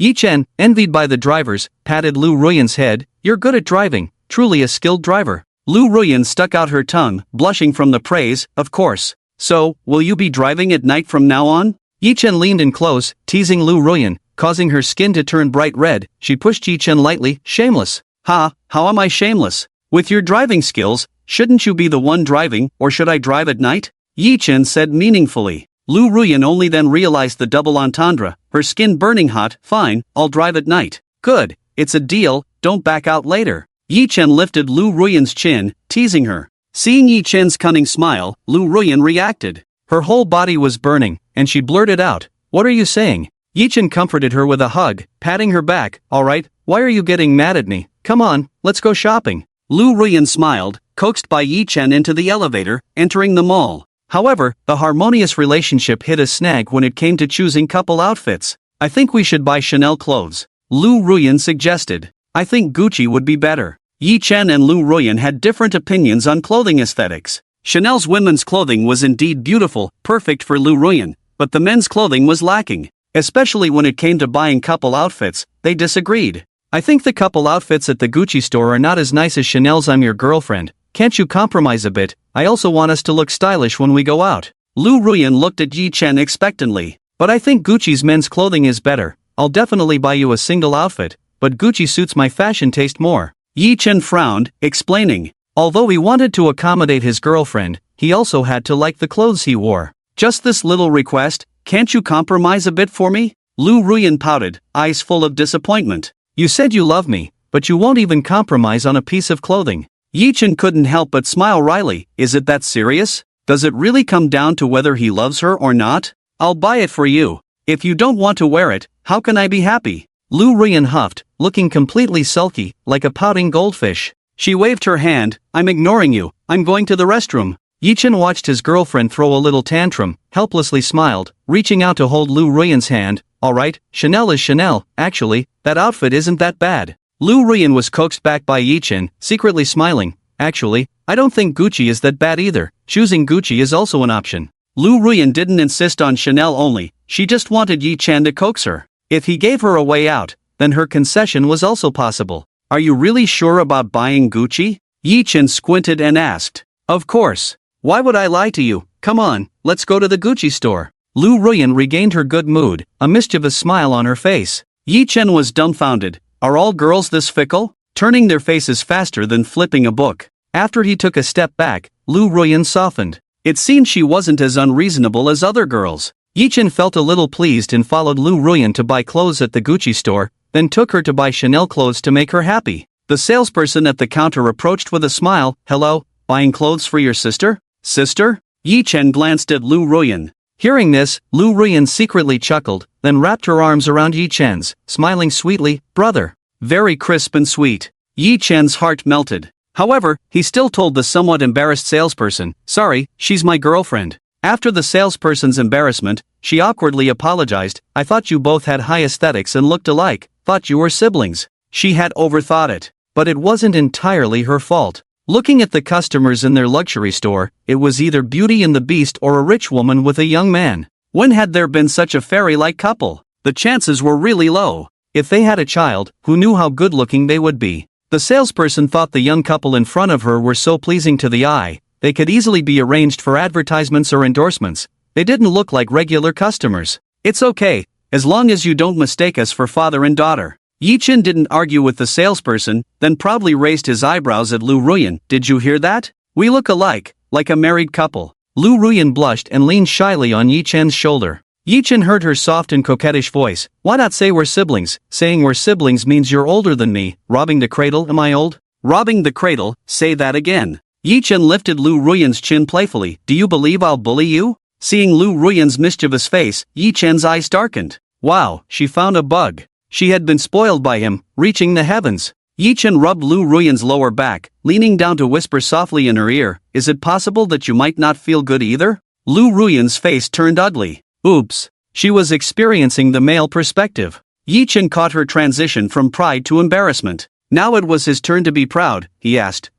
Speaker 1: Yi Chen, envied by the drivers, patted Lu Ruyan's head. You're good at driving, truly a skilled driver. Lu Ruyan stuck out her tongue, blushing from the praise. Of course. So, will you be driving at night from now on? Yi Chen leaned in close, teasing Lu Ruyan, causing her skin to turn bright red. She pushed Yi Chen lightly. Shameless. Ha, how am I shameless? With your driving skills, shouldn't you be the one driving, or should I drive at night? Yi Chen said meaningfully. Lu Ruyan only then realized the double entendre, her skin burning hot. Fine, I'll drive at night. Good, it's a deal, don't back out later. Yi Chen lifted Lu Ruyan's chin, teasing her. Seeing Yi Chen's cunning smile, Lu Ruyan reacted. Her whole body was burning, and she blurted out, what are you saying? Yi Chen comforted her with a hug, patting her back. Alright, why are you getting mad at me? Come on, let's go shopping. Lu Ruyan smiled, coaxed by Yi Chen into the elevator, entering the mall. However, the harmonious relationship hit a snag when it came to choosing couple outfits. I think we should buy Chanel clothes, Lu Ruyan suggested. I think Gucci would be better. Yi Chen and Lu Ruyan had different opinions on clothing aesthetics. Chanel's women's clothing was indeed beautiful, perfect for Lu Ruyan, but the men's clothing was lacking. Especially when it came to buying couple outfits, they disagreed. I think the couple outfits at the Gucci store are not as nice as Chanel's I'm Your Girlfriend. Can't you compromise a bit? I also want us to look stylish when we go out. Lu Ruyan looked at Yi Chen expectantly. But I think Gucci's men's clothing is better. I'll definitely buy you a single outfit, but Gucci suits my fashion taste more. Yi Chen frowned, explaining. Although he wanted to accommodate his girlfriend, he also had to like the clothes he wore. Just this little request, can't you compromise a bit for me? Lu Ruyan pouted, eyes full of disappointment. You said you love me, but you won't even compromise on a piece of clothing. Yi Chen couldn't help but smile wryly. Is it that serious? Does it really come down to whether he loves her or not? I'll buy it for you. If you don't want to wear it, how can I be happy? Lu Ruyan huffed, looking completely sulky, like a pouting goldfish. She waved her hand. I'm ignoring you. I'm going to the restroom. Yi Chen watched his girlfriend throw a little tantrum, helplessly smiled, reaching out to hold Lu Ruyan's hand. Alright, Chanel is Chanel. Actually, that outfit isn't that bad. Lu Ruyan was coaxed back by Yi Chen, secretly smiling. Actually, I don't think Gucci is that bad either. Choosing Gucci is also an option. Lu Ruyan didn't insist on Chanel only, she just wanted Yi Chen to coax her. If he gave her a way out, then her concession was also possible. Are you really sure about buying Gucci? Yi Chen squinted and asked. Of course. Why would I lie to you? Come on, let's go to the Gucci store. Lu Ruyan regained her good mood, a mischievous smile on her face. Yi Chen was dumbfounded. Are all girls this fickle? Turning their faces faster than flipping a book. After he took a step back, Lu Ruyan softened. It seemed she wasn't as unreasonable as other girls. Yi Chen felt a little pleased and followed Lu Ruyan to buy clothes at the Gucci store, then took her to buy Chanel clothes to make her happy. The salesperson at the counter approached with a smile. Hello, buying clothes for your sister? Sister? Yi Chen glanced at Lu Ruyan. Hearing this, Lu Ruyan secretly chuckled, then wrapped her arms around Yi Chen's, smiling sweetly. Brother. Very crisp and sweet. Yi Chen's heart melted. However, he still told the somewhat embarrassed salesperson, sorry, she's my girlfriend. After the salesperson's embarrassment, she awkwardly apologized. I thought you both had high aesthetics and looked alike, thought you were siblings. She had overthought it. But it wasn't entirely her fault. Looking at the customers in their luxury store, it was either Beauty and the Beast or a rich woman with a young man. When had there been such a fairy-like couple? The chances were really low. If they had a child, who knew how good-looking they would be? The salesperson thought the young couple in front of her were so pleasing to the eye, they could easily be arranged for advertisements or endorsements. They didn't look like regular customers. It's okay, as long as you don't mistake us for father and daughter. Yi Chen didn't argue with the salesperson, then proudly raised his eyebrows at Lu Ruyan. Did you hear that? We look alike, like a married couple. Lu Ruyan blushed and leaned shyly on Yi Chen's shoulder. Yi Chen heard her soft and coquettish voice. Why not say we're siblings? Saying we're siblings means you're older than me. Robbing the cradle, am I old? Robbing the cradle, say that again. Yi Chen lifted Lu Ruyan's chin playfully. Do you believe I'll bully you? Seeing Lu Ruyan's mischievous face, Yi Chen's eyes darkened. Wow, she found a bug. She had been spoiled by him, reaching the heavens. Yi Chen rubbed Lu Ruyan's lower back, leaning down to whisper softly in her ear, "Is it possible that you might not feel good either?" Lu Ruyan's face turned ugly. Oops. She was experiencing the male perspective. Yi Chen caught her transition from pride to embarrassment. Now it was his turn to be proud. He asked,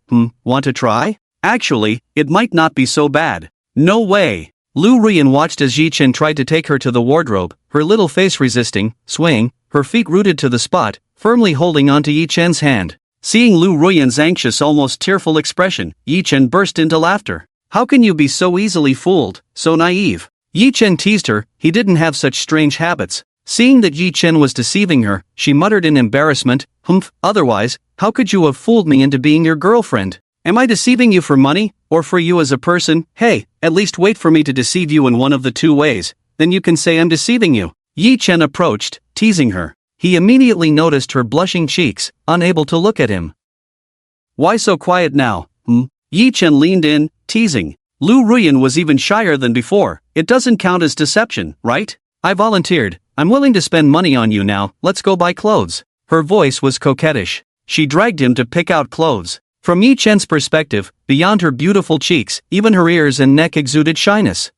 Speaker 1: want to try? Actually, it might not be so bad. No way. Lu Ruyan watched as Yi Chen tried to take her to the wardrobe, her little face resisting, swaying, her feet rooted to the spot, firmly holding onto Yi Chen's hand. Seeing Lu Ruyan's anxious, almost tearful expression, Yi Chen burst into laughter. How can you be so easily fooled, so naive? Yi Chen teased her. He didn't have such strange habits. Seeing that Yi Chen was deceiving her, she muttered in embarrassment, otherwise, how could you have fooled me into being your girlfriend? Am I deceiving you for money, or for you as a person? Hey, at least wait for me to deceive you in one of the two ways, then you can say I'm deceiving you. Yi Chen approached, teasing her. He immediately noticed her blushing cheeks, unable to look at him. Why so quiet now? Yi Chen leaned in, teasing. Lu Ruyan was even shyer than before. It doesn't count as deception, right? I volunteered. I'm willing to spend money on you now, let's go buy clothes. Her voice was coquettish. She dragged him to pick out clothes. From Yi Chen's perspective, beyond her beautiful cheeks, even her ears and neck exuded shyness.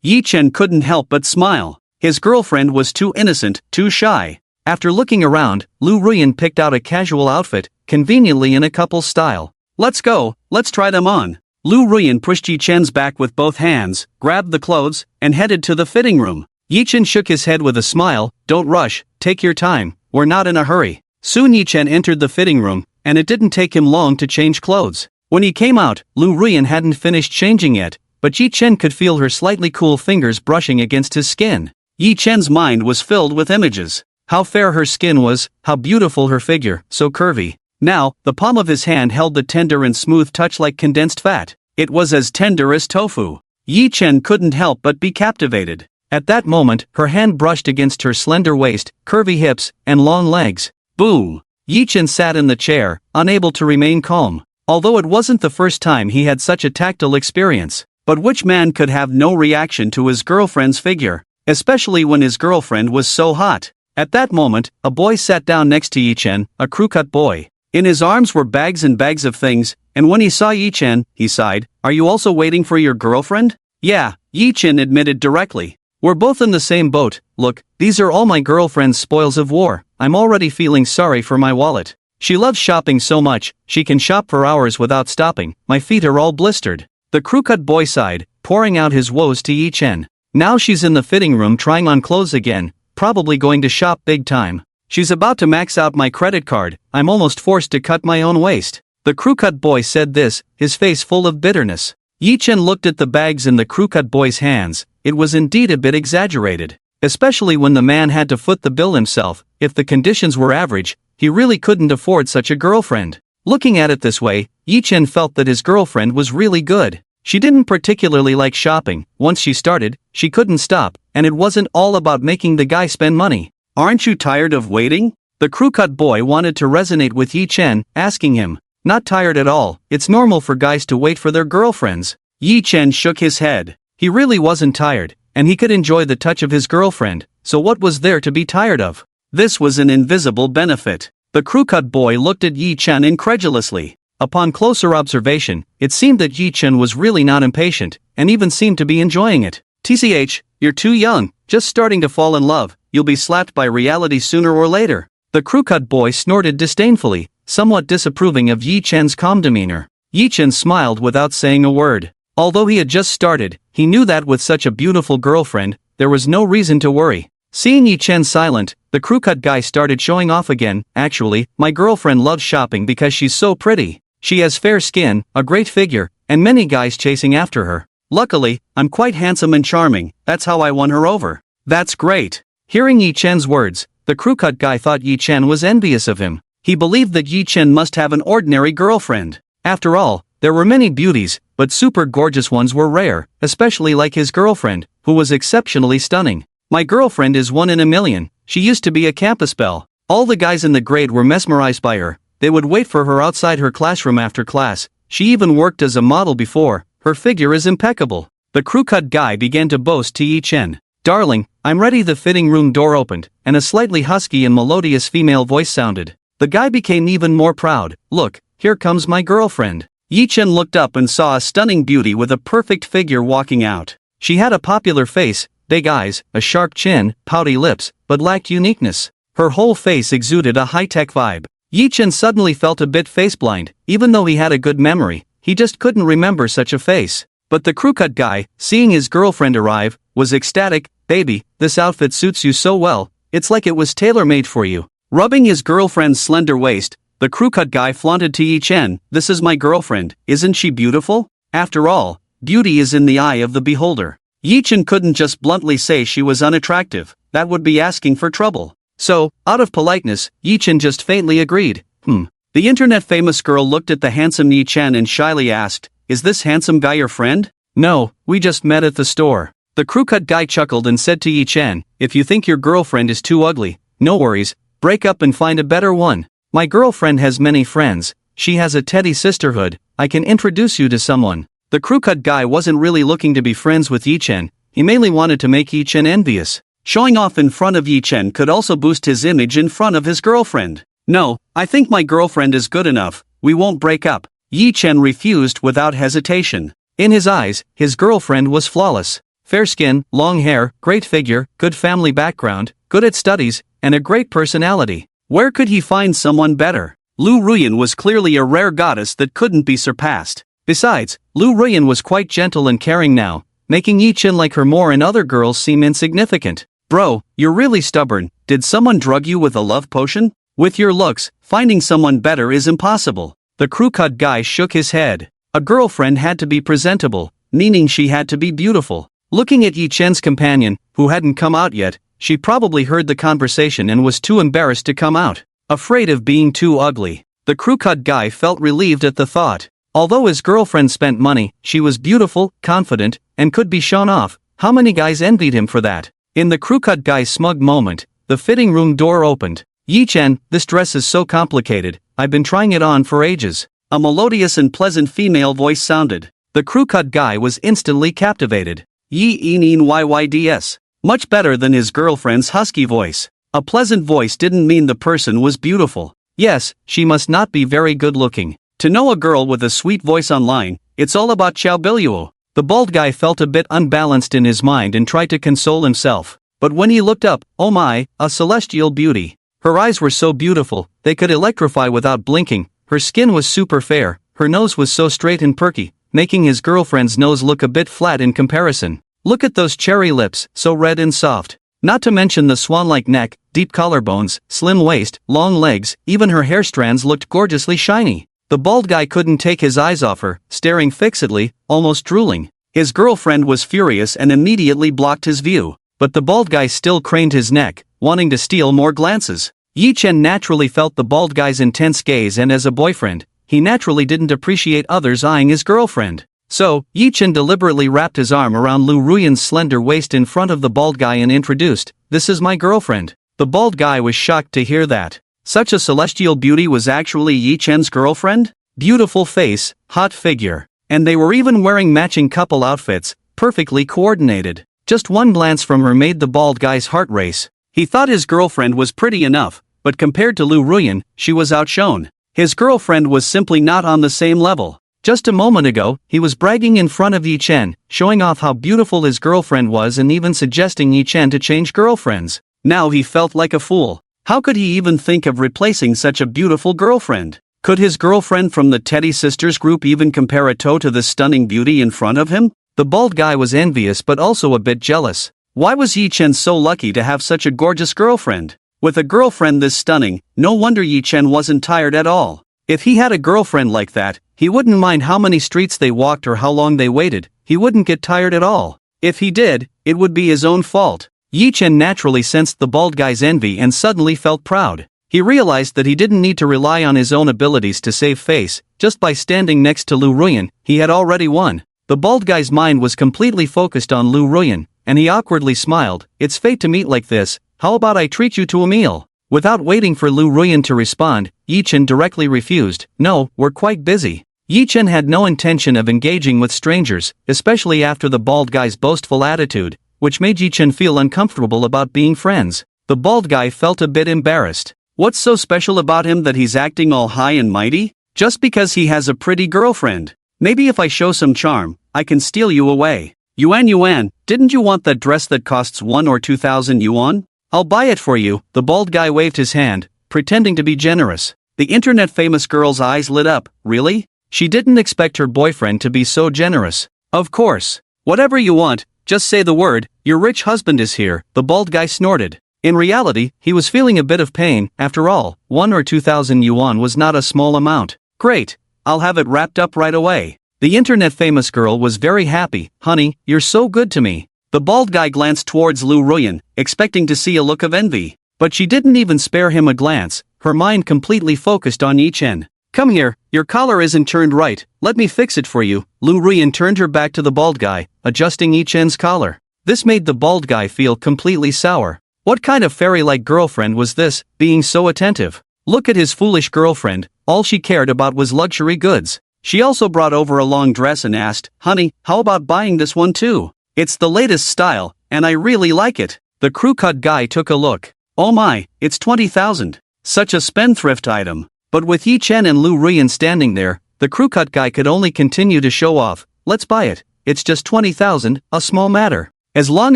Speaker 1: Yi Chen couldn't help but smile. His girlfriend was too innocent, too shy. After looking around, Lu Ruyan picked out a casual outfit, conveniently in a couple style. Let's go, let's try them on. Lu Ruyan pushed Yi Chen's back with both hands, grabbed the clothes, and headed to the fitting room. Yi Chen shook his head with a smile. Don't rush, take your time, we're not in a hurry. Soon Yi Chen entered the fitting room, and it didn't take him long to change clothes. When he came out, Lu Ruyan hadn't finished changing yet, but Yi Chen could feel her slightly cool fingers brushing against his skin. Yi Chen's mind was filled with images. How fair her skin was, how beautiful her figure, so curvy. Now, the palm of his hand held the tender and smooth touch like condensed fat. It was as tender as tofu. Yi Chen couldn't help but be captivated. At that moment, her hand brushed against her slender waist, curvy hips, and long legs. Boom! Yi Chen sat in the chair, unable to remain calm. Although it wasn't the first time he had such a tactile experience. But which man could have no reaction to his girlfriend's figure? Especially when his girlfriend was so hot. At that moment, a boy sat down next to Yi Chen, a crew-cut boy. In his arms were bags and bags of things, and when he saw Yi Chen, he sighed. Are you also waiting for your girlfriend? Yeah, Yi Chen admitted directly. We're both in the same boat. Look, these are all my girlfriend's spoils of war. I'm already feeling sorry for my wallet. She loves shopping so much, she can shop for hours without stopping. My feet are all blistered. The crew-cut boy sighed, pouring out his woes to Yi Chen. Now she's in the fitting room trying on clothes again, probably going to shop big time. She's about to max out my credit card. I'm almost forced to cut my own waist. The crew-cut boy said this, his face full of bitterness. Yi Chen looked at the bags in the crew-cut boy's hands. It was indeed a bit exaggerated. Especially when the man had to foot the bill himself. If the conditions were average, he really couldn't afford such a girlfriend. Looking at it this way, Yi Chen felt that his girlfriend was really good. She didn't particularly like shopping. Once she started, she couldn't stop, and it wasn't all about making the guy spend money. Aren't you tired of waiting? The crew-cut boy wanted to resonate with Yi Chen, asking him. Not tired at all. It's normal for guys to wait for their girlfriends. Yi Chen shook his head. He really wasn't tired, and he could enjoy the touch of his girlfriend, so what was there to be tired of? This was an invisible benefit. The crew-cut boy looked at Yi Chen incredulously. Upon closer observation, it seemed that Yi Chen was really not impatient, and even seemed to be enjoying it. TCH, you're too young, just starting to fall in love, you'll be slapped by reality sooner or later. The crew-cut boy snorted disdainfully, somewhat disapproving of Yi Chen's calm demeanor. Yi Chen smiled without saying a word. Although he had just started, he knew that with such a beautiful girlfriend, there was no reason to worry. Seeing Yi Chen silent, the crew-cut guy started showing off again. Actually, my girlfriend loves shopping because she's so pretty. She has fair skin, a great figure, and many guys chasing after her. Luckily, I'm quite handsome and charming, that's how I won her over. That's great. Hearing Yi Chen's words, the crew-cut guy thought Yi Chen was envious of him. He believed that Yi Chen must have an ordinary girlfriend. After all, there were many beauties, but super gorgeous ones were rare, especially like his girlfriend, who was exceptionally stunning. My girlfriend is one in a million. She used to be a campus belle. All the guys in the grade were mesmerized by her. They would wait for her outside her classroom after class. She even worked as a model before. Her figure is impeccable. The crew-cut guy began to boast to Yi Chen. "Darling, I'm ready." The fitting room door opened, and a slightly husky and melodious female voice sounded. The guy became even more proud. "Look, here comes my girlfriend." Yi Chen looked up and saw a stunning beauty with a perfect figure walking out. She had a popular face, big eyes, a sharp chin, pouty lips, but lacked uniqueness. Her whole face exuded a high-tech vibe. Yi Chen suddenly felt a bit face-blind. Even though he had a good memory, he just couldn't remember such a face. But the crew-cut guy, seeing his girlfriend arrive, was ecstatic. "Baby, this outfit suits you so well, it's like it was tailor-made for you." Rubbing his girlfriend's slender waist, the crew-cut guy flaunted to Yi Chen, "This is my girlfriend, isn't she beautiful?" After all, beauty is in the eye of the beholder. Yi Chen couldn't just bluntly say she was unattractive, that would be asking for trouble. So, out of politeness, Yi Chen just faintly agreed. The internet-famous girl looked at the handsome Yi Chen and shyly asked, "Is this handsome guy your friend?" "No, we just met at the store." The crew-cut guy chuckled and said to Yi Chen, "If you think your girlfriend is too ugly, no worries, break up and find a better one. My girlfriend has many friends, she has a teddy sisterhood, I can introduce you to someone." The crew-cut guy wasn't really looking to be friends with Yi Chen, he mainly wanted to make Yi Chen envious. Showing off in front of Yi Chen could also boost his image in front of his girlfriend. "No, I think my girlfriend is good enough, we won't break up." Yi Chen refused without hesitation. In his eyes, his girlfriend was flawless. Fair skin, long hair, great figure, good family background, good at studies, and a great personality. Where could he find someone better? Lu Ruyan was clearly a rare goddess that couldn't be surpassed. Besides, Lu Ruyan was quite gentle and caring now, making Yi Chen like her more and other girls seem insignificant. "Bro, you're really stubborn, did someone drug you with a love potion? With your looks, finding someone better is impossible." The crew-cut guy shook his head. A girlfriend had to be presentable, meaning she had to be beautiful. Looking at Yi Chen's companion, who hadn't come out yet, she probably heard the conversation and was too embarrassed to come out. Afraid of being too ugly. The crew-cut guy felt relieved at the thought. Although his girlfriend spent money, she was beautiful, confident, and could be shown off. How many guys envied him for that? In the crew-cut guy's smug moment, the fitting room door opened. "Yi Chen, this dress is so complicated, I've been trying it on for ages." A melodious and pleasant female voice sounded. The crew-cut guy was instantly captivated. Yi Nin Yyds. Much better than his girlfriend's husky voice. A pleasant voice didn't mean the person was beautiful. Yes, she must not be very good-looking. To know a girl with a sweet voice online, it's all about Xiao Biluo. The bald guy felt a bit unbalanced in his mind and tried to console himself. But when he looked up, oh my, a celestial beauty. Her eyes were so beautiful, they could electrify without blinking, her skin was super fair, her nose was so straight and perky, making his girlfriend's nose look a bit flat in comparison. Look at those cherry lips, so red and soft. Not to mention the swan-like neck, deep collarbones, slim waist, long legs, even her hair strands looked gorgeously shiny. The bald guy couldn't take his eyes off her, staring fixedly, almost drooling. His girlfriend was furious and immediately blocked his view. But the bald guy still craned his neck, wanting to steal more glances. Yi Chen naturally felt the bald guy's intense gaze, and as a boyfriend, he naturally didn't appreciate others eyeing his girlfriend. So, Yi Chen deliberately wrapped his arm around Lu Ruyan's slender waist in front of the bald guy and introduced, "This is my girlfriend." The bald guy was shocked to hear that. Such a celestial beauty was actually Yi Chen's girlfriend? Beautiful face, hot figure. And they were even wearing matching couple outfits, perfectly coordinated. Just one glance from her made the bald guy's heart race. He thought his girlfriend was pretty enough, but compared to Lu Ruyan, she was outshone. His girlfriend was simply not on the same level. Just a moment ago, he was bragging in front of Yi Chen, showing off how beautiful his girlfriend was and even suggesting Yi Chen to change girlfriends. Now he felt like a fool. How could he even think of replacing such a beautiful girlfriend? Could his girlfriend from the Teddy Sisters group even compare a toe to the stunning beauty in front of him? The bald guy was envious but also a bit jealous. Why was Yi Chen so lucky to have such a gorgeous girlfriend? With a girlfriend this stunning, no wonder Yi Chen wasn't tired at all. If he had a girlfriend like that, he wouldn't mind how many streets they walked or how long they waited, he wouldn't get tired at all. If he did, it would be his own fault. Yi Chen naturally sensed the bald guy's envy and suddenly felt proud. He realized that he didn't need to rely on his own abilities to save face, just by standing next to Lu Ruyan, he had already won. The bald guy's mind was completely focused on Lu Ruyan, and he awkwardly smiled, "It's fate to meet like this, how about I treat you to a meal?" Without waiting for Lu Ruyan to respond, Yi Chen directly refused, "No, we're quite busy." Yi Chen had no intention of engaging with strangers, especially after the bald guy's boastful attitude. which made Yi-chen feel uncomfortable about being friends. The bald guy felt a bit embarrassed. What's so special about him that he's acting all high and mighty? Just because he has a pretty girlfriend. Maybe if I show some charm, I can steal you away. Yuan, didn't you want that dress that costs 1 or 2,000 yuan? I'll buy it for you. The bald guy waved his hand, pretending to be generous. The internet-famous girl's eyes lit up. Really? She didn't expect her boyfriend to be so generous. Of course. Whatever you want, just say the word. Your rich husband is here, the bald guy snorted. In reality, he was feeling a bit of pain. After all, 1 or 2,000 yuan was not a small amount. Great. I'll have it wrapped up right away. The internet-famous girl was very happy. Honey, you're so good to me. The bald guy glanced towards Lu Ruyan, expecting to see a look of envy. But she didn't even spare him a glance, her mind completely focused on Yi-chen. Come here, your collar isn't turned right, let me fix it for you. Lu Ruyan turned her back to the bald guy, adjusting Yi-chen's collar. This made the bald guy feel completely sour. What kind of fairy-like girlfriend was this, being so attentive? Look at his foolish girlfriend, all she cared about was luxury goods. She also brought over a long dress and asked, Honey, how about buying this one too? It's the latest style, and I really like it. The crew-cut guy took a look. Oh my, it's 20,000. Such a spendthrift item. But with Yi-chen and Lu Ruyan standing there, the crew-cut guy could only continue to show off. Let's buy it. It's just 20,000, a small matter. As long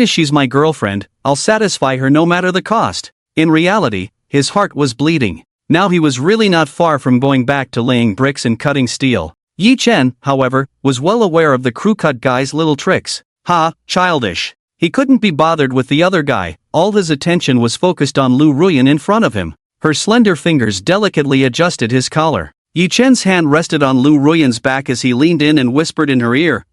Speaker 1: as she's my girlfriend, I'll satisfy her no matter the cost. In reality, his heart was bleeding. Now he was really not far from going back to laying bricks and cutting steel. Yi-chen, however, was well aware of the crew-cut guy's little tricks. Ha, childish. He couldn't be bothered with the other guy, all his attention was focused on Lu Ruyan in front of him. Her slender fingers delicately adjusted his collar. Yi-chen's hand rested on Lu Ruyan's back as he leaned in and whispered in her ear,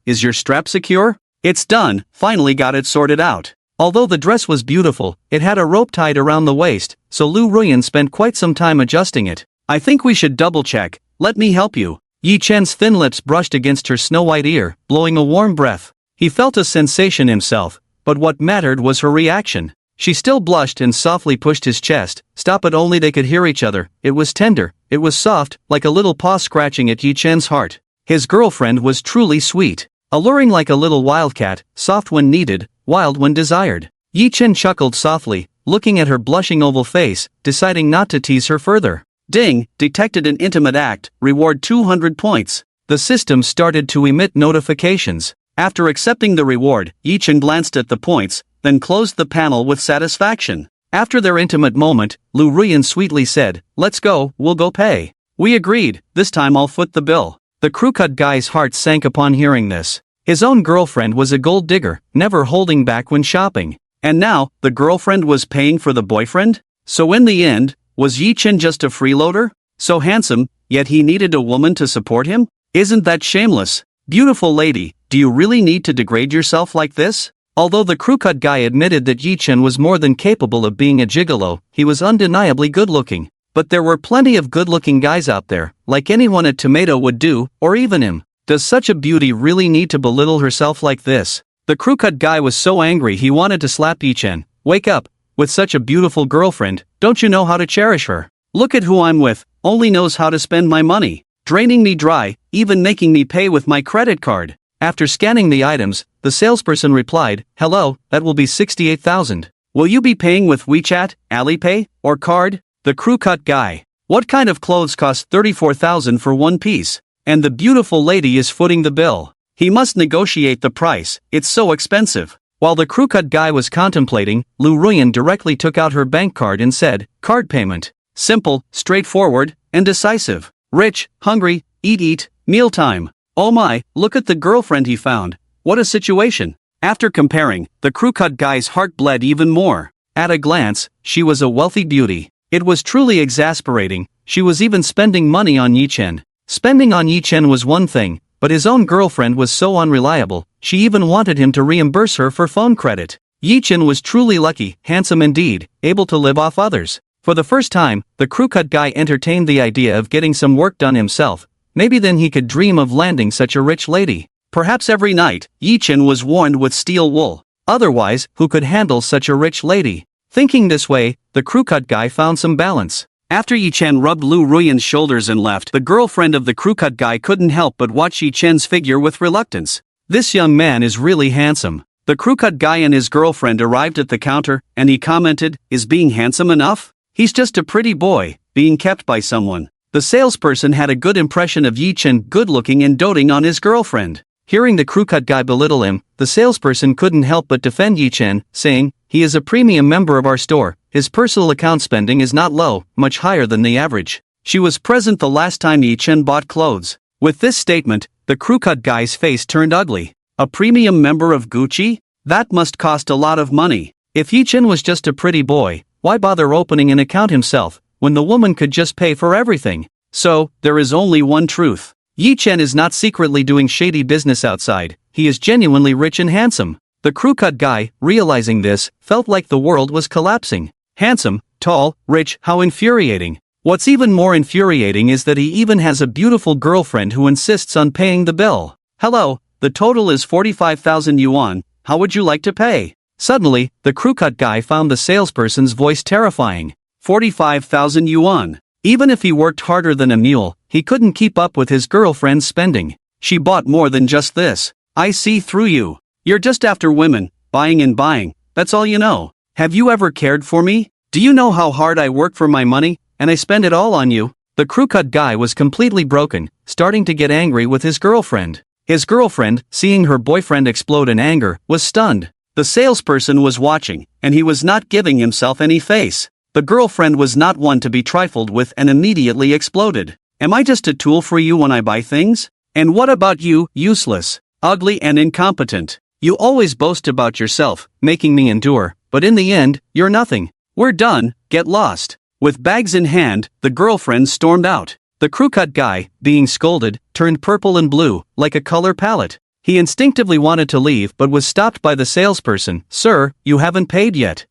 Speaker 1: Is your strap secure? It's done, finally got it sorted out. Although the dress was beautiful, it had a rope tied around the waist, so Lu Ruyan spent quite some time adjusting it. I think we should double-check, let me help you. Yi-chen's thin lips brushed against her snow-white ear, blowing a warm breath. He felt a sensation himself, but what mattered was her reaction. She still blushed and softly pushed his chest. Stop it, only they could hear each other. It was tender, it was soft, like a little paw scratching at Yi-chen's heart. His girlfriend was truly sweet. Alluring like a little wildcat, soft when needed, wild when desired. Yi-chen chuckled softly, looking at her blushing oval face, deciding not to tease her further. Ding, detected an intimate act, reward 200 points. The system started to emit notifications. After accepting the reward, Yi-chen glanced at the points, then closed the panel with satisfaction. After their intimate moment, Lu Ruyan sweetly said, Let's go, we'll go pay. We agreed, this time I'll foot the bill. The crew-cut guy's heart sank upon hearing this. His own girlfriend was a gold digger, never holding back when shopping. And now, the girlfriend was paying for the boyfriend? So in the end, was Yi-chen just a freeloader? So handsome, yet he needed a woman to support him? Isn't that shameless? Beautiful lady, do you really need to degrade yourself like this? Although the crew-cut guy admitted that Yi-chen was more than capable of being a gigolo, he was undeniably good-looking. But there were plenty of good-looking guys out there, like anyone a tomato would do, or even him. Does such a beauty really need to belittle herself like this? The crew-cut guy was so angry he wanted to slap Yi-chen. Wake up, with such a beautiful girlfriend, don't you know how to cherish her? Look at who I'm with, only knows how to spend my money. Draining me dry, even making me pay with my credit card. After scanning the items, the salesperson replied, Hello, that will be 68,000. Will you be paying with WeChat, Alipay, or card? The crew-cut guy. What kind of clothes cost 34,000 for one piece? And the beautiful lady is footing the bill. He must negotiate the price, it's so expensive. While the crew-cut guy was contemplating, Lu Ruyan directly took out her bank card and said, Card payment. Simple, straightforward, and decisive. Rich, hungry, eat, mealtime. Oh my, look at the girlfriend he found. What a situation. After comparing, the crew-cut guy's heart bled even more. At a glance, she was a wealthy beauty. It was truly exasperating, she was even spending money on Yi-chen. Spending on Yi-chen was one thing, but his own girlfriend was so unreliable, she even wanted him to reimburse her for phone credit. Yi-chen was truly lucky, handsome indeed, able to live off others. For the first time, the crew-cut guy entertained the idea of getting some work done himself. Maybe then he could dream of landing such a rich lady. Perhaps every night, Yi-chen was warned with steel wool. Otherwise, who could handle such a rich lady? Thinking this way, the crew-cut guy found some balance. After Yi-chen rubbed Lu Ruyan's shoulders and left, the girlfriend of the crew-cut guy couldn't help but watch Yi-chen's figure with reluctance. This young man is really handsome. The crew-cut guy and his girlfriend arrived at the counter, and he commented, "Is being handsome enough? He's just a pretty boy, being kept by someone." The salesperson had a good impression of Yi-Chen, good-looking and doting on his girlfriend. Hearing the crew-cut guy belittle him, the salesperson couldn't help but defend Yi-Chen, saying, "He is a premium member of our store, his personal account spending is not low, much higher than the average. She was present the last time Yi-Chen bought clothes." With this statement, the crew-cut guy's face turned ugly. A premium member of Gucci? That must cost a lot of money. If Yi-Chen was just a pretty boy, why bother opening an account himself, when the woman could just pay for everything? So, there is only one truth. Yi-Chen is not secretly doing shady business outside, he is genuinely rich and handsome. The crew-cut guy, realizing this, felt like the world was collapsing. Handsome, tall, rich, how infuriating. What's even more infuriating is that he even has a beautiful girlfriend who insists on paying the bill. "Hello, the total is 45,000 yuan, how would you like to pay?" Suddenly, the crew-cut guy found the salesperson's voice terrifying. 45,000 yuan. Even if he worked harder than a mule, he couldn't keep up with his girlfriend's spending. "She bought more than just this. I see through you. You're just after women, buying and buying, that's all you know. Have you ever cared for me? Do you know how hard I work for my money, and I spend it all on you?" The crew-cut guy was completely broken, starting to get angry with his girlfriend. His girlfriend, seeing her boyfriend explode in anger, was stunned. The salesperson was watching, and he was not giving himself any face. The girlfriend was not one to be trifled with and immediately exploded. "Am I just a tool for you when I buy things? And what about you, useless, ugly and incompetent? You always boast about yourself, making me endure, but in the end, you're nothing. We're done, get lost." With bags in hand, the girlfriend stormed out. The crew-cut guy, being scolded, turned purple and blue, like a color palette. He instinctively wanted to leave but was stopped by the salesperson. "Sir, you haven't paid yet.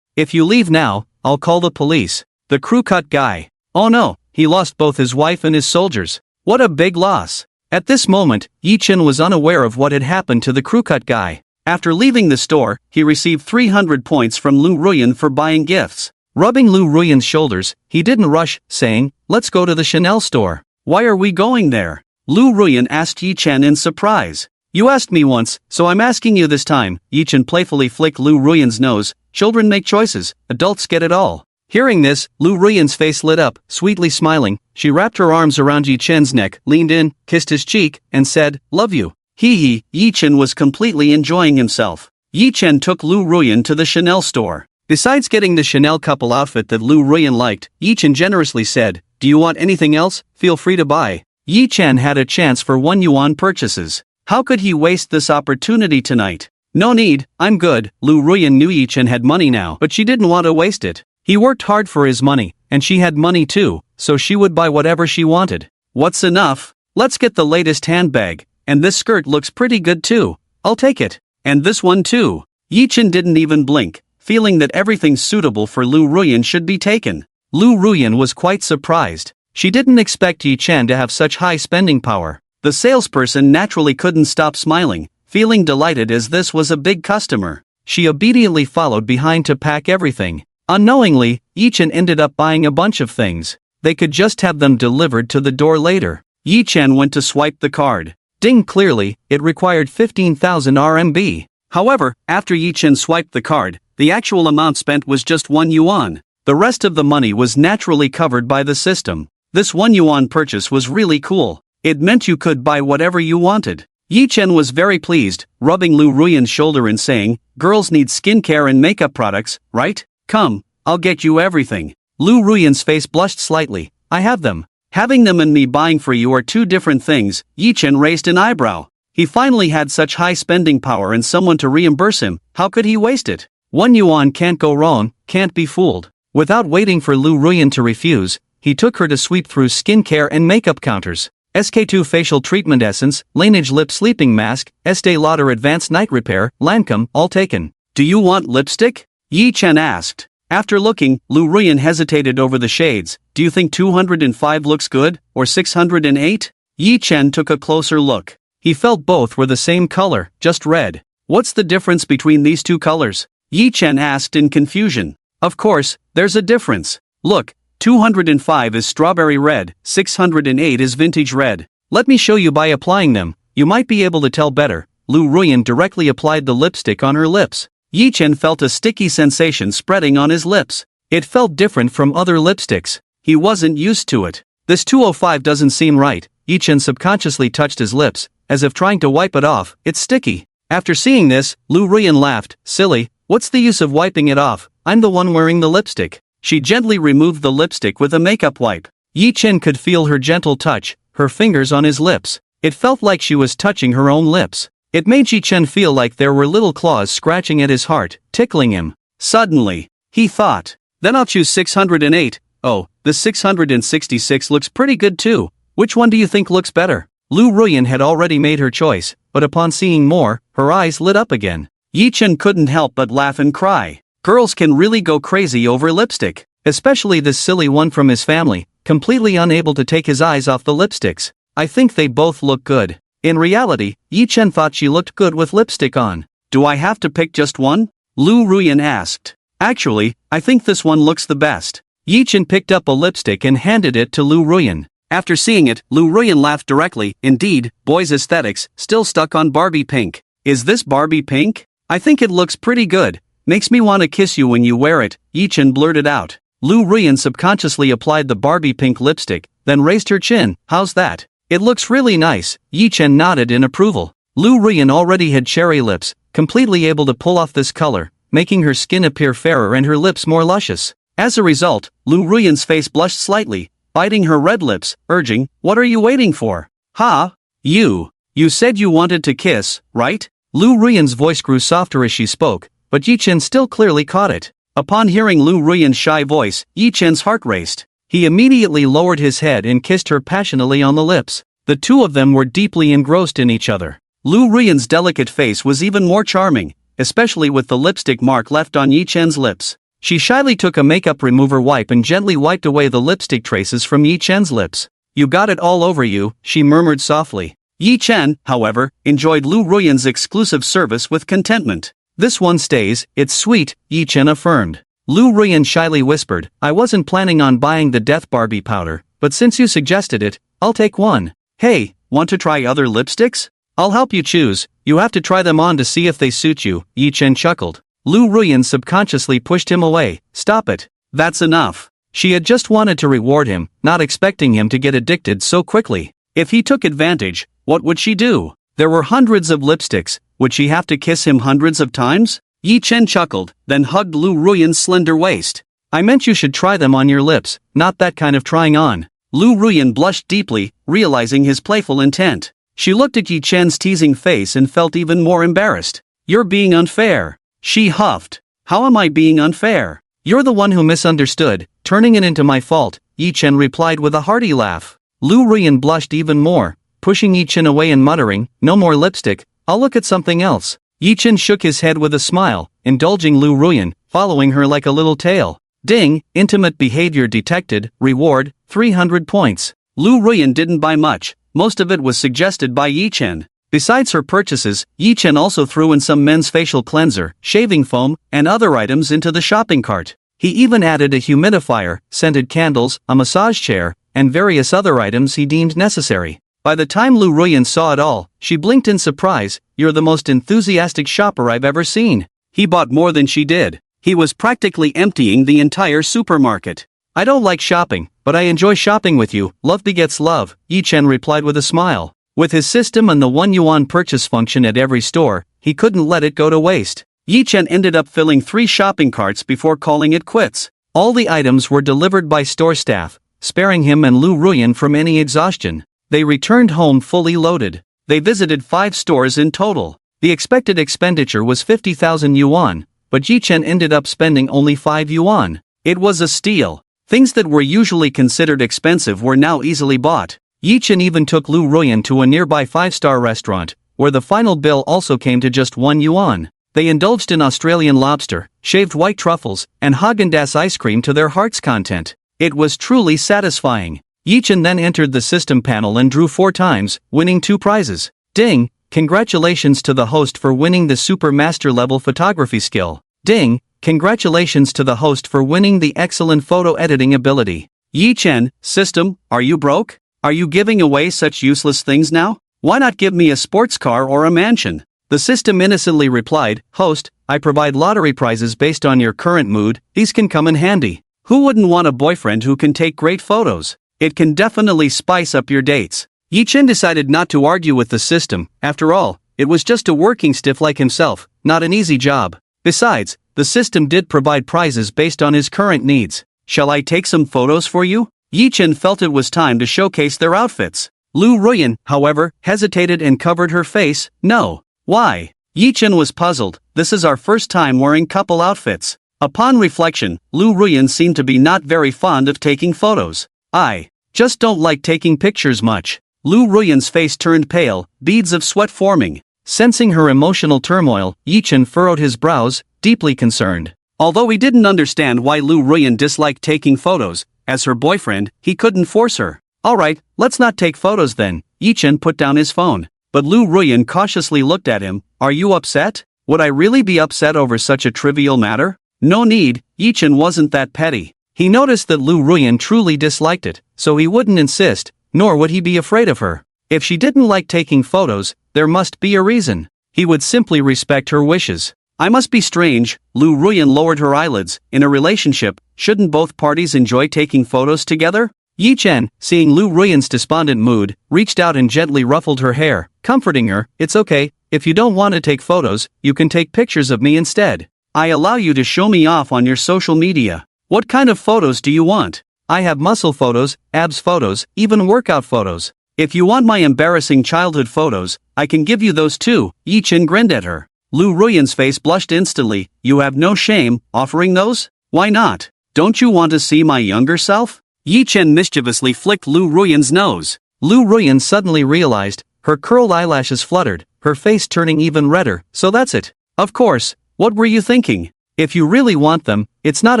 Speaker 1: If you leave now, I'll call the police." The crew-cut guy. Oh no, he lost both his wife and his soldiers. What a big loss. At this moment, Yi-Chen was unaware of what had happened to the crew-cut guy. After leaving the store, he received 300 points from Lu Ruyan for buying gifts. Rubbing Lu Ruyan's shoulders, he didn't rush, saying, "Let's go to the Chanel store." "Why are we going there?" Lu Ruyan asked Yi-Chen in surprise. "You asked me once, so I'm asking you this time." Yi-Chen playfully flicked Lu Ruyan's nose. "Children make choices, adults get it all." Hearing this, Lu Ruyan's face lit up, sweetly smiling. She wrapped her arms around Yi-Chen's neck, leaned in, kissed his cheek, and said, "Love you." Yi-Chen was completely enjoying himself. Yi-Chen took Lu Ruyan to the Chanel store. Besides getting the Chanel couple outfit that Lu Ruyan liked, Yi-Chen generously said, "Do you want anything else? Feel free to buy." Yi-Chen had a chance for 1 yuan purchases. How could he waste this opportunity tonight? "No need, I'm good." Lu Ruyan knew Yi-Chen had money now, but she didn't want to waste it. He worked hard for his money, and she had money too, so she would buy whatever she wanted. "What's enough? Let's get the latest handbag, and this skirt looks pretty good too. I'll take it. And this one too." Yi-Chen didn't even blink, feeling that everything suitable for Lu Ruyan should be taken. Lu Ruyan was quite surprised. She didn't expect Yi-Chen to have such high spending power. The salesperson naturally couldn't stop smiling, feeling delighted as this was a big customer. She obediently followed behind to pack everything. Unknowingly, Yi-Chen ended up buying a bunch of things. They could just have them delivered to the door later. Yi-Chen went to swipe the card. Ding, clearly, it required 15,000 RMB. However, after Yi-Chen swiped the card, the actual amount spent was just 1 yuan. The rest of the money was naturally covered by the system. This 1 yuan purchase was really cool. It meant you could buy whatever you wanted. Yi-Chen was very pleased, rubbing Lu Ruyan's shoulder and saying, "Girls need skincare and makeup products, right? Come, I'll get you everything." Lu Ruyan's face blushed slightly. "I have them." "Having them and me buying for you are two different things." Yi-Chen raised an eyebrow. He finally had such high spending power and someone to reimburse him. How could he waste it? 1 yuan can't go wrong, can't be fooled. Without waiting for Lu Ruyan to refuse, he took her to sweep through skincare and makeup counters. SK2 Facial Treatment Essence, Laneige Lip Sleeping Mask, Estee Lauder Advanced Night Repair, Lancome, all taken. "Do you want lipstick?" Yi-Chen asked. After looking, Lu Ruyan hesitated over the shades. "Do you think 205 looks good, or 608? Yi-Chen took a closer look. He felt both were the same color, just red. "What's the difference between these two colors?" Yi-Chen asked in confusion. "Of course, there's a difference. Look, 205 is strawberry red, 608 is vintage red. Let me show you by applying them, you might be able to tell better." Lu Ruyan directly applied the lipstick on her lips. Yi Chen felt a sticky sensation spreading on his lips. It felt different from other lipsticks. He wasn't used to it. This 205 doesn't seem right. Yi Chen subconsciously touched his lips, as if trying to wipe it off. It's sticky. After seeing this, Lu Ruyan laughed. Silly, what's the use of wiping it off? I'm the one wearing the lipstick. She gently removed the lipstick with a makeup wipe. Yi Chen could feel her gentle touch, her fingers on his lips. It felt like she was touching her own lips. It made Yi Chen feel like there were little claws scratching at his heart, tickling him. Suddenly, he thought, then I'll choose 608. Oh, the 666 looks pretty good too. Which one do you think looks better? Lu Ruyan had already made her choice, but upon seeing more, her eyes lit up again. Yi Chen couldn't help but laugh and cry. Girls can really go crazy over lipstick, especially this silly one from his family, completely unable to take his eyes off the lipsticks. I think they both look good. In reality, Yi Chen thought she looked good with lipstick on. Do I have to pick just one? Lu Ruyan asked. Actually, I think this one looks the best. Yi Chen picked up a lipstick and handed it to Lu Ruyan. After seeing it, Lu Ruyan laughed directly. Indeed, boys' aesthetics, still stuck on Barbie pink. Is this Barbie pink? I think it looks pretty good. Makes me want to kiss you when you wear it, Yi Chen blurted out. Lu Ruyan subconsciously applied the Barbie pink lipstick, then raised her chin. How's that? It looks really nice. Yi Chen nodded in approval. Lu Ruyan already had cherry lips, completely able to pull off this color, making her skin appear fairer and her lips more luscious. As a result, Lu Ruyan's face blushed slightly, biting her red lips, urging, what are you waiting for? Ha? You said you wanted to kiss, right? Lu Ruyan's voice grew softer as she spoke, but Yi Chen still clearly caught it. Upon hearing Lu Ruyan's shy voice, Yi Chen's heart raced. He immediately lowered his head and kissed her passionately on the lips. The two of them were deeply engrossed in each other. Lu Ruyan's delicate face was even more charming, especially with the lipstick mark left on Yi Chen's lips. She shyly took a makeup remover wipe and gently wiped away the lipstick traces from Yi Chen's lips. You got it all over you, she murmured softly. Yi Chen, however, enjoyed Lu Ruyan's exclusive service with contentment. This one stays, it's sweet, Yi Chen affirmed. Lu Ruyan shyly whispered, I wasn't planning on buying the Death Barbie powder, but since you suggested it, I'll take one. Hey, want to try other lipsticks? I'll help you choose, you have to try them on to see if they suit you, Yi Chen chuckled. Lu Ruyan subconsciously pushed him away. Stop it. That's enough. She had just wanted to reward him, not expecting him to get addicted so quickly. If he took advantage, what would she do? There were hundreds of lipsticks, would she have to kiss him hundreds of times? Yi Chen chuckled, then hugged Lu Ruyan's slender waist. I meant you should try them on your lips, not that kind of trying on. Lu Ruyan blushed deeply, realizing his playful intent. She looked at Yi Chen's teasing face and felt even more embarrassed. You're being unfair. She huffed. How am I being unfair? You're the one who misunderstood, turning it into my fault, Yi Chen replied with a hearty laugh. Lu Ruyan blushed even more, pushing Yi Chen away and muttering, no more lipstick, I'll look at something else. Yi Chen shook his head with a smile, indulging Lu Ruyan, following her like a little tail. Ding, intimate behavior detected, reward, 300 points. Lu Ruyan didn't buy much, most of it was suggested by Yi Chen. Besides her purchases, Yi Chen also threw in some men's facial cleanser, shaving foam, and other items into the shopping cart. He even added a humidifier, scented candles, a massage chair, and various other items he deemed necessary. By the time Lu Ruyan saw it all, she blinked in surprise. You're the most enthusiastic shopper I've ever seen. He bought more than she did. He was practically emptying the entire supermarket. I don't like shopping, but I enjoy shopping with you. Love begets love, Yi Chen replied with a smile. With his system and the 1 yuan purchase function at every store, he couldn't let it go to waste. Yi Chen ended up filling 3 shopping carts before calling it quits. All the items were delivered by store staff, sparing him and Lu Ruyan from any exhaustion. They returned home fully loaded. They visited 5 stores in total. The expected expenditure was 50,000 yuan, but Yi Chen ended up spending only 5 yuan. It was a steal. Things that were usually considered expensive were now easily bought. Yi Chen even took Lu Ruyan to a nearby 5-star restaurant, where the final bill also came to just 1 yuan. They indulged in Australian lobster, shaved white truffles, and Häagen-Dazs ice cream to their heart's content. It was truly satisfying. Yi Chen then entered the system panel and drew 4 times, winning 2 prizes. Ding! Congratulations to the host for winning the Super Master level photography skill. Ding! Congratulations to the host for winning the excellent photo editing ability. Yi Chen, system, are you broke? Are you giving away such useless things now? Why not give me a sports car or a mansion? The system innocently replied, "Host, I provide lottery prizes based on your current mood, these can come in handy. Who wouldn't want a boyfriend who can take great photos? It can definitely spice up your dates." Yi Chen decided not to argue with the system. After all, it was just a working stiff like himself, not an easy job. Besides, the system did provide prizes based on his current needs. "Shall I take some photos for you?" Yi Chen felt it was time to showcase their outfits. Lu Ruyan, however, hesitated and covered her face. "No." "Why?" Yi Chen was puzzled. "This is our first time wearing couple outfits." Upon reflection, Lu Ruyan seemed to be not very fond of taking photos. "I just don't like taking pictures much." Lu Ruyan's face turned pale, beads of sweat forming. Sensing her emotional turmoil, Yi Chen furrowed his brows, deeply concerned. Although he didn't understand why Lu Ruyan disliked taking photos, as her boyfriend, he couldn't force her. "Alright, let's not take photos then." Yi Chen put down his phone. But Lu Ruyan cautiously looked at him. "Are you upset? Would I really be upset over such a trivial matter?" No need, Yi Chen wasn't that petty. He noticed that Lu Ruyan truly disliked it, so he wouldn't insist, nor would he be afraid of her. If she didn't like taking photos, there must be a reason. He would simply respect her wishes. "I must be strange." Lu Ruyan lowered her eyelids. "In a relationship, shouldn't both parties enjoy taking photos together?" Yi Chen, seeing Lu Ruyan's despondent mood, reached out and gently ruffled her hair, comforting her. "It's okay, if you don't want to take photos, you can take pictures of me instead. I allow you to show me off on your social media. What kind of photos do you want? I have muscle photos, abs photos, even workout photos. If you want my embarrassing childhood photos, I can give you those too." Yi Chen grinned at her. Lu Ruyan's face blushed instantly. "You have no shame offering those? Why not? Don't you want to see my younger self?" Yi Chen mischievously flicked Lu Ruyan's nose. Lu Ruyan suddenly realized, her curled eyelashes fluttered, her face turning even redder. "So that's it. Of course, what were you thinking? If you really want them, it's not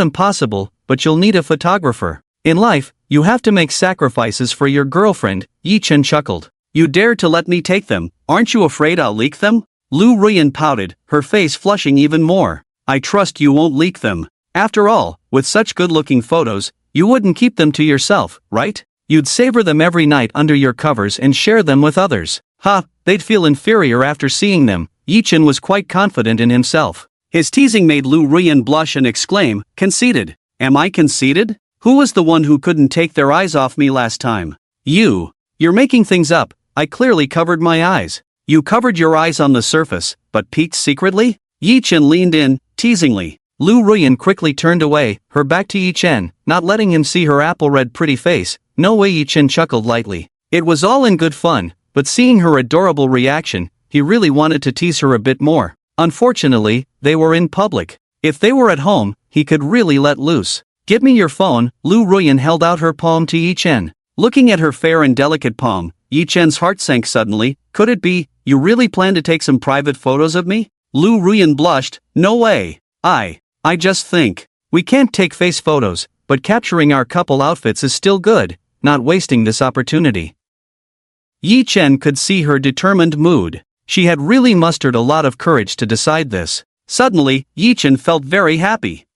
Speaker 1: impossible, but you'll need a photographer. In life, you have to make sacrifices for your girlfriend." Yi Chen chuckled. "You dare to let me take them? Aren't you afraid I'll leak them?" Lu Ruyan pouted, her face flushing even more. "I trust you won't leak them. After all, with such good-looking photos, you wouldn't keep them to yourself, right? You'd savor them every night under your covers and share them with others." "Ha, they'd feel inferior after seeing them." Yi Chen was quite confident in himself. His teasing made Lu Ruyan blush and exclaim, "Conceited? Am I conceited? Who was the one who couldn't take their eyes off me last time? You. You're making things up. I clearly covered my eyes." "You covered your eyes on the surface, but peeked secretly?" Yi Chen leaned in, teasingly. Lu Ruyan quickly turned away, her back to Yi Chen, not letting him see her apple-red pretty face. "No way." Yi Chen chuckled lightly. It was all in good fun, but seeing her adorable reaction, he really wanted to tease her a bit more. Unfortunately, they were in public. If they were at home, he could really let loose. "Give me your phone." Lu Ruyan held out her palm to Yi Chen. Looking at her fair and delicate palm, Yi Chen's heart sank suddenly. "Could it be, you really plan to take some private photos of me?" Lu Ruyan blushed. "No way. I just think. We can't take face photos, but capturing our couple outfits is still good, not wasting this opportunity." Yi Chen could see her determined mood. She had really mustered a lot of courage to decide this. Suddenly, Yi Chen felt very happy.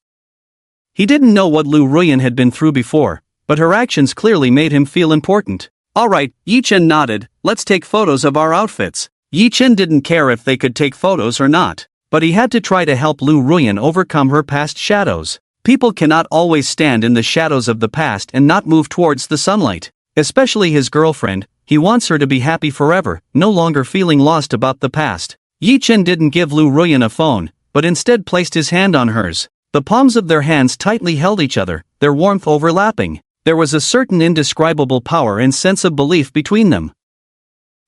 Speaker 1: He didn't know what Lu Ruyan had been through before, but her actions clearly made him feel important. "Alright," Yi Chen nodded, "let's take photos of our outfits." Yi Chen didn't care if they could take photos or not, but he had to try to help Lu Ruyan overcome her past shadows. People cannot always stand in the shadows of the past and not move towards the sunlight. Especially his girlfriend, he wants her to be happy forever, no longer feeling lost about the past. Yi Chen didn't give Lu Ruyan a phone, but instead placed his hand on hers. The palms of their hands tightly held each other, their warmth overlapping. There was a certain indescribable power and sense of belief between them.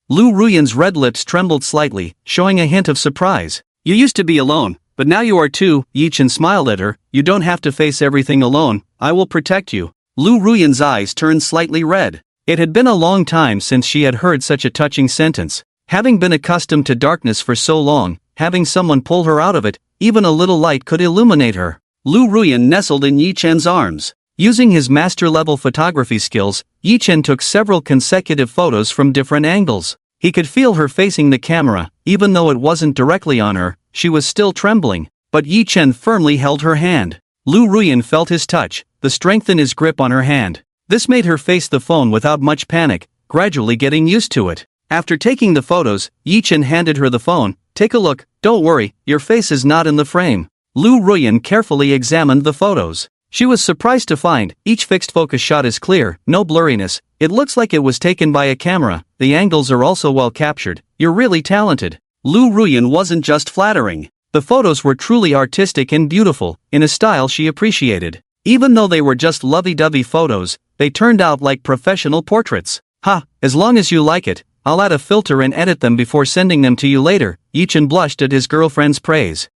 Speaker 1: Lu Ruyan's red lips trembled slightly, showing a hint of surprise. "You used to be alone, but now you are too." Yi Chen smiled at her. "You don't have to face everything alone, I will protect you." Lu Ruyan's eyes turned slightly red. It had been a long time since she had heard such a touching sentence. Having been accustomed to darkness for so long, having someone pull her out of it, even a little light could illuminate her. Lu Ruyan nestled in Yi Chen's arms. Using his master-level photography skills, Yi Chen took several consecutive photos from different angles. He could feel her facing the camera, even though it wasn't directly on her, she was still trembling, but Yi Chen firmly held her hand. Lu Ruyan felt his touch, the strength in his grip on her hand. This made her face the phone without much panic, gradually getting used to it. After taking the photos, Yi Chen handed her the phone. take a look, don't worry, your face is not in the frame. Lu Ruyan carefully examined the photos. She was surprised to find each fixed focus shot is clear, no blurriness, it looks like it was taken by a camera, the angles are also well captured, you're really talented. Lu Ruyan wasn't just flattering. The photos were truly artistic and beautiful, in a style she appreciated. Even though they were just lovey-dovey photos, they turned out like professional portraits. As long as you like it, I'll add a filter and edit them before sending them to you later. Yichen blushed at his girlfriend's praise.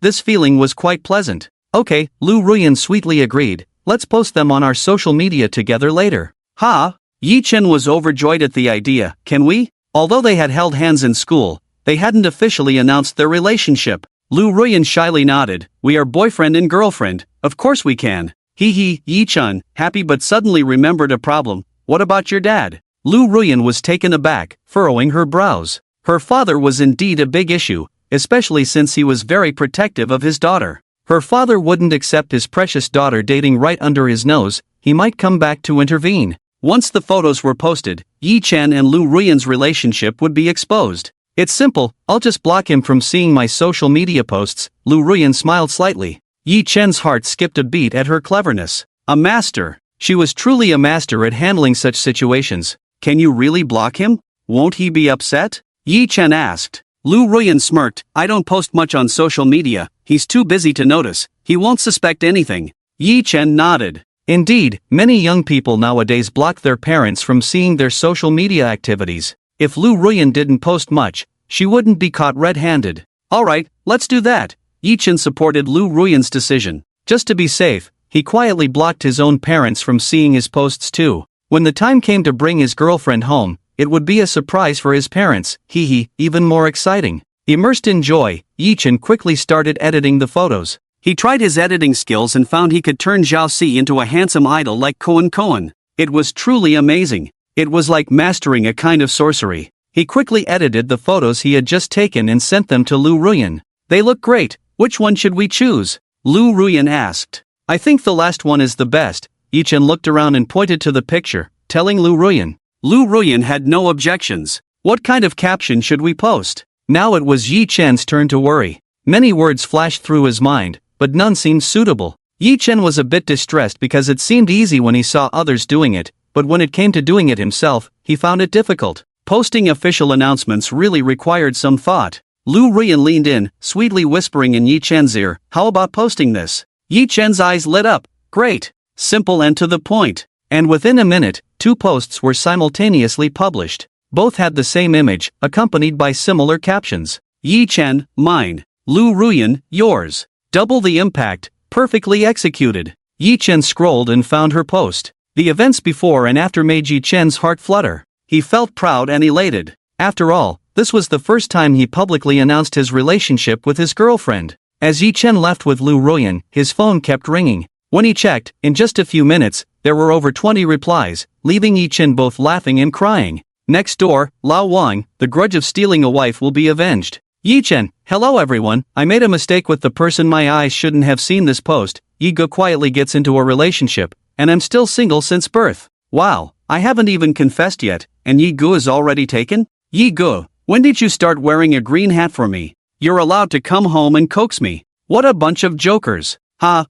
Speaker 1: This feeling was quite pleasant. Okay, Lu Ruyan sweetly agreed, let's post them on our social media together later. Yichen was overjoyed at the idea, can we? Although they had held hands in school, they hadn't officially announced their relationship. Lu Ruyan shyly nodded, we are boyfriend and girlfriend, of course we can. Yichen, happy but suddenly remembered a problem, what about your dad? Lu Ruyan was taken aback, furrowing her brows. Her father was indeed a big issue, especially since he was very protective of his daughter. Her father wouldn't accept his precious daughter dating right under his nose, he might come back to intervene. Once the photos were posted, Yichen and Lu Ruyan's relationship would be exposed. It's simple, I'll just block him from seeing my social media posts. Lu Ruyan smiled slightly. Yichen's heart skipped a beat at her cleverness. A master. She was truly a master at handling such situations. Can you really block him? Won't he be upset? Yichen asked. Lu Ruyan smirked, I don't post much on social media, he's too busy to notice, he won't suspect anything. Yichen nodded. Indeed, many young people nowadays block their parents from seeing their social media activities. If Lu Ruyan didn't post much, she wouldn't be caught red-handed. Alright, let's do that. Yichen supported Lu Ruyan's decision. Just to be safe, he quietly blocked his own parents from seeing his posts too. When the time came to bring his girlfriend home, it would be a surprise for his parents, even more exciting. Immersed in joy, Yichen quickly started editing the photos. He tried his editing skills and found he could turn Zhao Si into a handsome idol like Koen. It was truly amazing. It was like mastering a kind of sorcery. He quickly edited the photos he had just taken and sent them to Lu Ruyan. They look great, which one should we choose? Lu Ruyan asked. I think the last one is the best. Yichen looked around and pointed to the picture, telling Lu Ruyan. Lu Ruyan had no objections. What kind of caption should we post? Now it was Yichen's turn to worry. Many words flashed through his mind, but none seemed suitable. Yichen was a bit distressed because it seemed easy when he saw others doing it, but when it came to doing it himself, he found it difficult. Posting official announcements really required some thought. Lu Ruyan leaned in, sweetly whispering in Yichen's ear, how about posting this? Yichen's eyes lit up. Great. Simple and to the point. And within a minute, 2 posts were simultaneously published. Both had the same image, accompanied by similar captions. Yichen, mine. Lu Ruyan, yours. Double the impact, perfectly executed. Yichen scrolled and found her post. The events before and after made Yichen's heart flutter. He felt proud and elated. After all, this was the first time he publicly announced his relationship with his girlfriend. As Yichen left with Lu Ruyan, his phone kept ringing. When he checked, in just a few minutes, there were over 20 replies, leaving Yichen both laughing and crying. Next door, Lao Wang, the grudge of stealing a wife will be avenged. Yichen, hello everyone, I made a mistake with the person my eyes shouldn't have seen this post. Yigo quietly gets into a relationship, and I'm still single since birth. Wow, I haven't even confessed yet, and Yigo is already taken? Yigo, when did you start wearing a green hat for me? You're allowed to come home and coax me. What a bunch of jokers.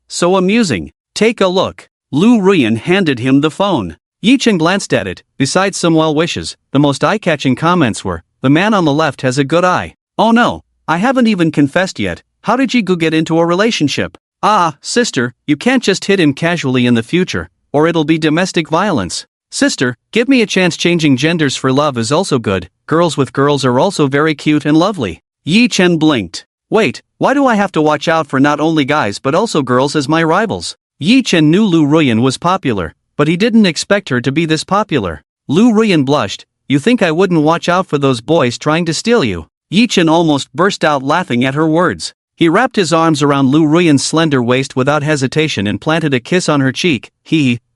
Speaker 1: So amusing. Take a look. Lu Ruyan handed him the phone. Yichen glanced at it. Besides some well wishes, the most eye-catching comments were, the man on the left has a good eye. Oh no, I haven't even confessed yet. How did Yigo get into a relationship? Sister, you can't just hit him casually in the future, or it'll be domestic violence. Sister, give me a chance. Changing genders for love is also good. Girls with girls are also very cute and lovely. Yichen blinked. Wait, why do I have to watch out for not only guys but also girls as my rivals? Yichen knew Lu Ruyan was popular, but he didn't expect her to be this popular. Lu Ruyan blushed. You think I wouldn't watch out for those boys trying to steal you? Yichen almost burst out laughing at her words. He wrapped his arms around Lu Ruyan's slender waist without hesitation and planted a kiss on her cheek.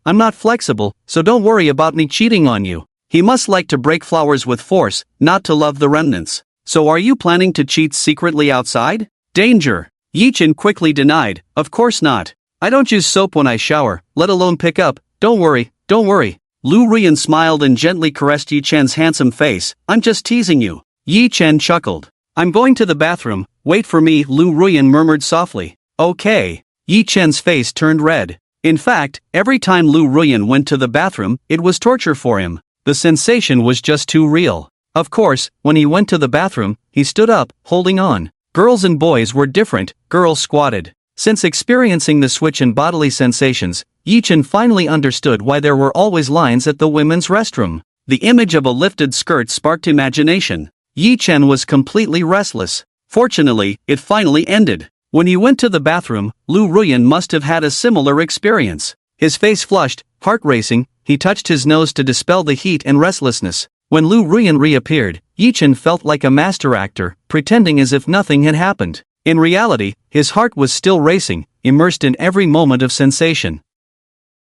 Speaker 1: I'm not flexible, so don't worry about me cheating on you. He must like to break flowers with force, not to love the remnants. So are you planning to cheat secretly outside? Danger. Yichen quickly denied, of course not. I don't use soap when I shower, let alone pick up. Don't worry. Lu Ruyan smiled and gently caressed Yichen's handsome face. I'm just teasing you. Yichen chuckled. I'm going to the bathroom, wait for me, Lu Ruyan murmured softly. Okay. Yi Chen's face turned red. In fact, every time Lu Ruyan went to the bathroom, it was torture for him. The sensation was just too real. Of course, when he went to the bathroom, he stood up, holding on. Girls and boys were different, girls squatted. Since experiencing the switch in bodily sensations, Yi Chen finally understood why there were always lines at the women's restroom. The image of a lifted skirt sparked imagination. Yi Chen was completely restless. Fortunately, it finally ended. When he went to the bathroom, Lu Ruyan must have had a similar experience. His face flushed, heart racing, he touched his nose to dispel the heat and restlessness. When Lu Ruyan reappeared, Yi Chen felt like a master actor, pretending as if nothing had happened. In reality, his heart was still racing, immersed in every moment of sensation.